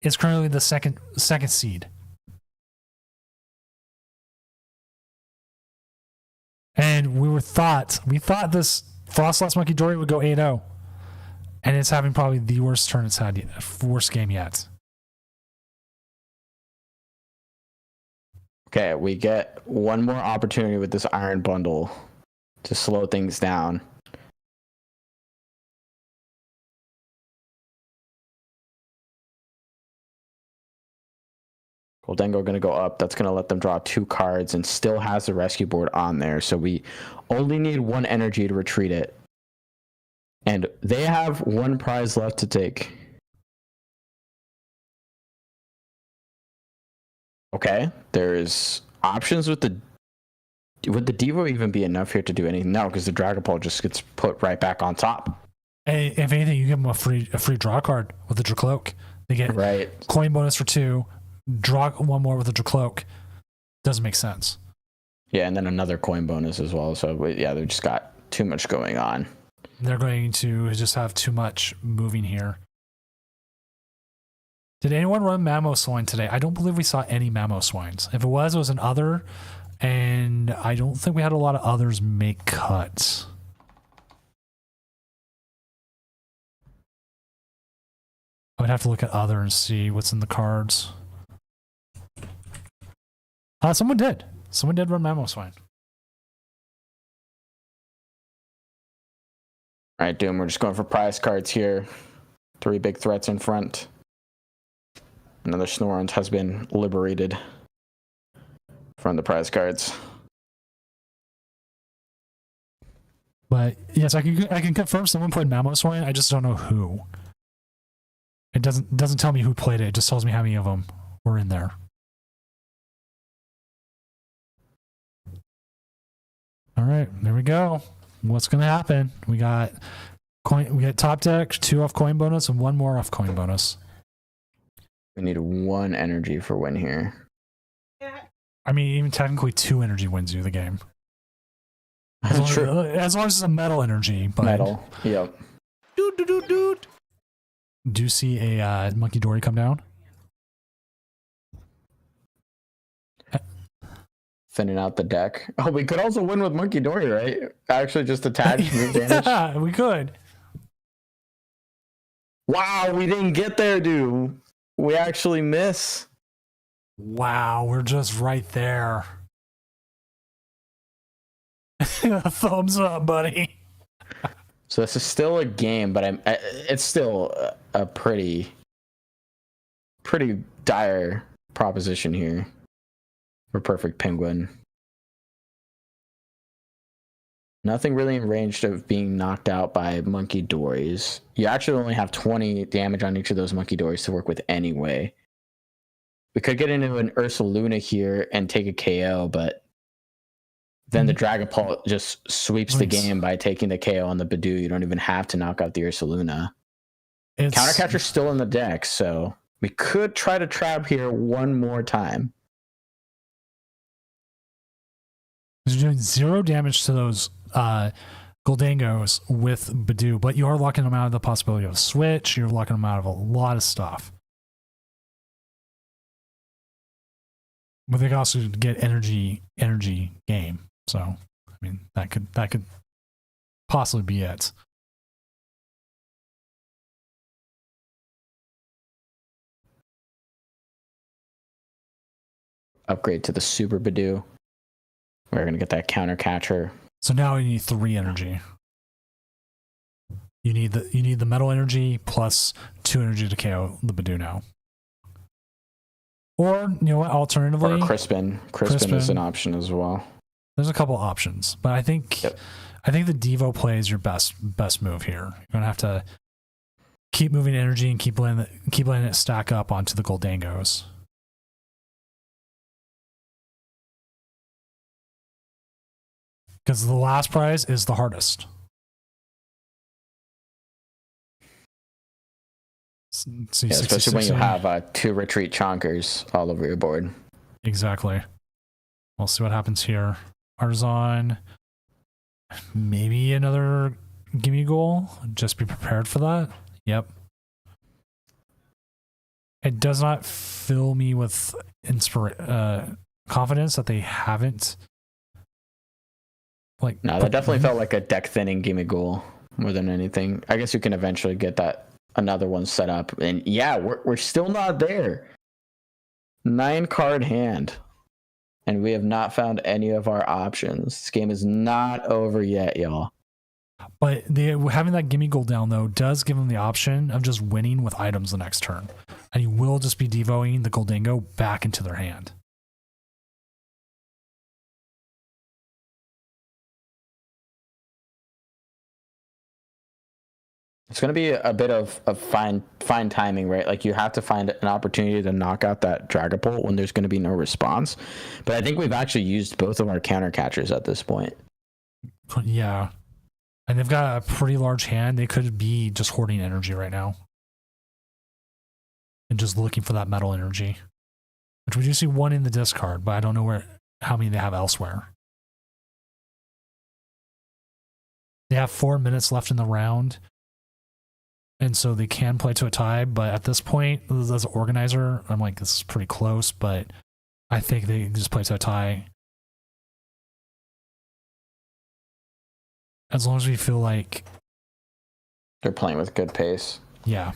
Speaker 10: is currently the second seed. And we thought this Frostlass Monkey Dory would go 8-0, and it's having probably the worst turn it's had, worst game yet.
Speaker 8: Okay, we get one more opportunity with this Iron Bundle to slow things down. Goldengo going to go up. That's going to let them draw 2 cards and still has the rescue board on there. So we only need 1 energy to retreat it. And they have 1 prize left to take. Okay, there's options with the... Would the Devo even be enough here to do anything? No, because the Dragapult just gets put right back on top.
Speaker 10: And if anything, you give them a free draw card with the Dracloak. They get coin bonus for 2, draw 1 more with the Dracloak. Doesn't make sense.
Speaker 8: Yeah, and then another coin bonus as well. So yeah, they've just got too much going on.
Speaker 10: They're going to just have too much moving here. Did anyone run Mamoswine today? I don't believe we saw any Mamoswines. If it was an other, and I don't think we had a lot of others make cuts. I would have to look at other and see what's in the cards. Someone did. Someone did run Mamoswine.
Speaker 8: All right, Doom, we're just going for prize cards here. 3 big threats in front. Another Snorunt has been liberated from the prize cards.
Speaker 10: But yes, I can confirm someone played Mamoswine. I just don't know who. It doesn't tell me who played it. It just tells me how many of them were in there. All right, there we go. What's gonna happen? We got top deck, 2 off coin bonus, and 1 more off coin bonus.
Speaker 8: We need 1 energy for win here.
Speaker 10: I mean, even technically 2 energy wins you the game. As long as it's a metal energy. But
Speaker 8: metal, yep.
Speaker 10: Do you see a Monkey Dory come down?
Speaker 8: Thinning out the deck. Oh, we could also win with Monkey Dory, right? Actually, just attach move damage.
Speaker 10: Yeah, we could.
Speaker 8: Wow, we didn't get there, dude. We actually miss.
Speaker 10: Wow, we're just right there. Thumbs up, buddy.
Speaker 8: So this is still a game, but it's still a pretty dire proposition here for Perfect Penguin. Nothing really in range of being knocked out by Monkey Dories. You actually only have 20 damage on each of those Monkey Dories to work with anyway. We could get into an Ursaluna here and take a KO, but then the Dragapult just sweeps the game by taking the KO on the Badoo. You don't even have to knock out the Ursaluna. Countercatcher's still in the deck, so we could try to trap here one more time.
Speaker 10: You're doing 0 damage to those Goldangos with Badoo, but you are locking them out of the possibility of a switch. You're locking them out of a lot of stuff. But they can also get energy game. So, I mean, that could possibly be it.
Speaker 8: Upgrade to the Super Badoo. We're going to get that counter catcher.
Speaker 10: So now you need 3 energy. You need the metal energy plus 2 energy to KO the Badoo now. Or, you know what, alternatively...
Speaker 8: Or Crispin. Crispin is an option as well.
Speaker 10: There's a couple options, but I think the Devo play is your best move here. You're going to have to keep moving energy and keep letting it stack up onto the Goldangos. Because the last prize is the hardest.
Speaker 8: See, yeah, especially when you have 2 retreat chonkers all over your board.
Speaker 10: Exactly. We'll see what happens here. Artisan. Maybe another gimme goal. Just be prepared for that. Yep. It does not fill me with confidence that they haven't.
Speaker 8: No, that definitely felt like a deck thinning gimme goal more than anything. I guess you can eventually get that another one set up, and yeah, we're still not there. 9 card hand, and we have not found any of our options. This game is not over yet, y'all.
Speaker 10: But having that gimme goal down though does give them the option of just winning with items the next turn, and you will just be devoing the Goldango back into their hand.
Speaker 8: It's going to be a bit of fine timing, right? Like you have to find an opportunity to knock out that Dragapult when there's going to be no response. But I think we've actually used both of our counter catchers at this point.
Speaker 10: Yeah. And they've got a pretty large hand. They could be just hoarding energy right now. And just looking for that metal energy. Which we do see 1 in the discard, but I don't know how many they have elsewhere. They have 4 minutes left in the round. And so they can play to a tie, but at this point, as an organizer, I'm like, this is pretty close, but I think they can just play to a tie. As long as we feel like
Speaker 8: they're playing with good pace.
Speaker 10: Yeah.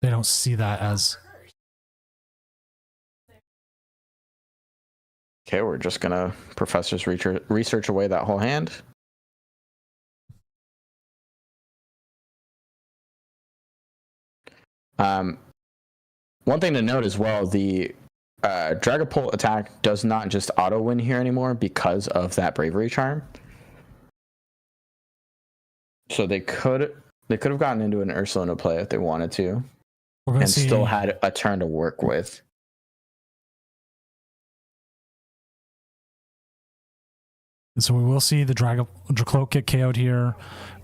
Speaker 10: They don't see that as...
Speaker 8: Okay, we're just going to Professor's research away that whole hand. One thing to note as well, the Dragapult attack does not just auto win here anymore because of that Bravery Charm. So they could have gotten into an Ursaluna play if they wanted to, and still had a turn to work with.
Speaker 10: So we will see the Dracloak get KO'd here.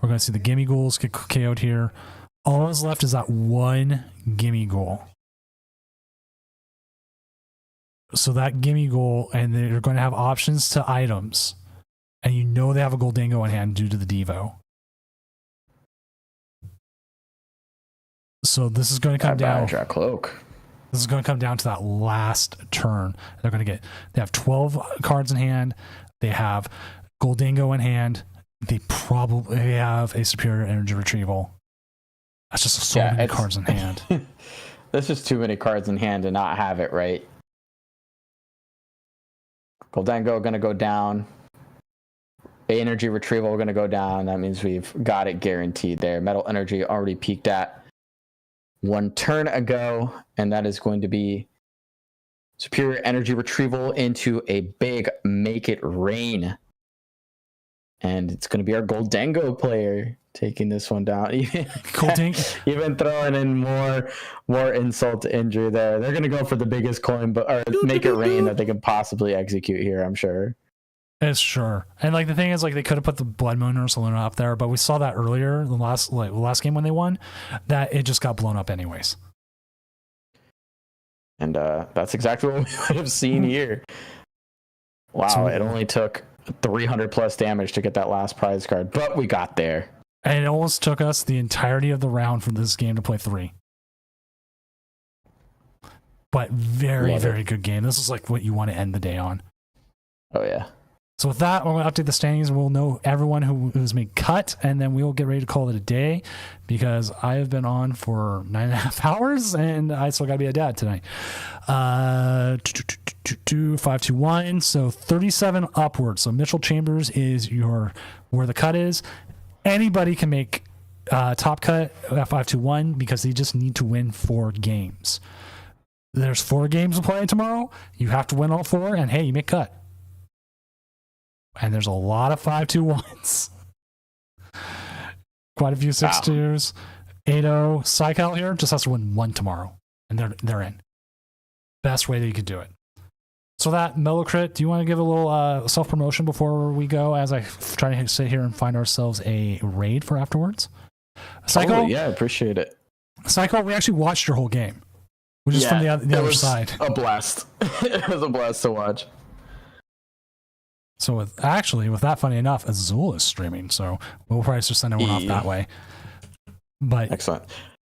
Speaker 10: We're going to see the Gimme Ghouls get KO'd here. All that's left is that 1 Gimme Ghoul. So that Gimme Ghoul, and they're going to have options to items. And you know they have a Goldango in hand due to the Devo. So this is going to come down.
Speaker 8: Dracloak.
Speaker 10: This is going to come down to that last turn. They're going to they have 12 cards in hand. They have Goldango in hand. They probably have a superior energy retrieval. That's just so many cards in hand.
Speaker 8: That's just too many cards in hand to not have it, right? Goldango going to go down. Energy retrieval going to go down. That means we've got it guaranteed there. Metal energy already peaked at 1 turn ago, and that is going to be superior energy retrieval into a big make it rain. And it's going to be our Goldango player taking this one down. Even throwing in more insult to injury there. They're going to go for the biggest coin, or make it rain that they can possibly execute here, I'm sure.
Speaker 10: It's sure. And like the thing is, like they could have put the Blood Moon or Saluna up there, but we saw that earlier, the last game when they won, that it just got blown up anyways.
Speaker 8: And that's exactly what we would have seen here. Wow, it only took 300 plus damage to get that last prize card, but we got there.
Speaker 10: And it almost took us the entirety of the round for this game to play 3. But very good game. This is like what you want to end the day on.
Speaker 8: Oh yeah.
Speaker 10: So with that, we're going to update the standings. We'll know everyone who's made cut, and then we will get ready to call it a day because I have been on for 9.5 hours, and I still got to be a dad tonight. 521, so 37 upwards. So Mitchell Chambers is where the cut is. Anybody can make top cut at 521 because they just need to win 4 games. There's 4 games to play tomorrow. You have to win all 4, and hey, you make cut. And there's a lot of 5-2-1s. Quite a few 6-2s. 8-0. Psycal here just has to win 1 tomorrow. And they're in. Best way that you could do it. So that Mellowcrit, do you want to give a little self-promotion before we go as I try to sit here and find ourselves a raid for afterwards? Psycho?
Speaker 8: Oh, yeah, appreciate it.
Speaker 10: Psycho, we actually watched your whole game. Which is from the other side.
Speaker 8: A blast. It was a blast to watch.
Speaker 10: So with that, funny enough, Azul is streaming, so we'll probably just send everyone off that way. But
Speaker 8: excellent.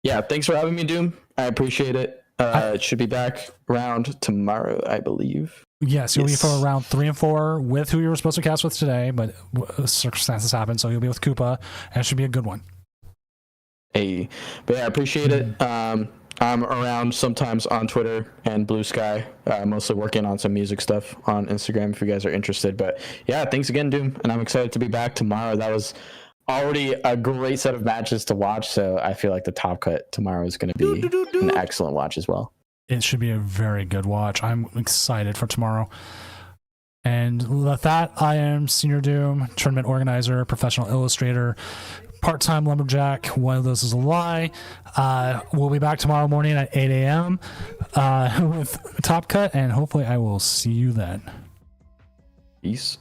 Speaker 8: Yeah, thanks for having me, Doom. I appreciate it. It should be back around tomorrow, I believe.
Speaker 10: Yes, you'll be for round 3 and 4 with who you were supposed to cast with today, but circumstances happen, so you'll be with Koopa, and it should be a good one.
Speaker 8: Hey, but yeah, I appreciate it. I'm around sometimes on Twitter and Blue Sky, mostly working on some music stuff on Instagram if you guys are interested. But yeah, thanks again, Doom. And I'm excited to be back tomorrow. That was already a great set of matches to watch. So I feel like the top cut tomorrow is going to be an excellent watch as well.
Speaker 10: It should be a very good watch. I'm excited for tomorrow. And with that, I am Senior Doom, tournament organizer, professional illustrator, part-time lumberjack. One of those is a lie. We'll be back tomorrow morning at 8 a.m. With Top Cut, and hopefully I will see you then.
Speaker 8: Peace.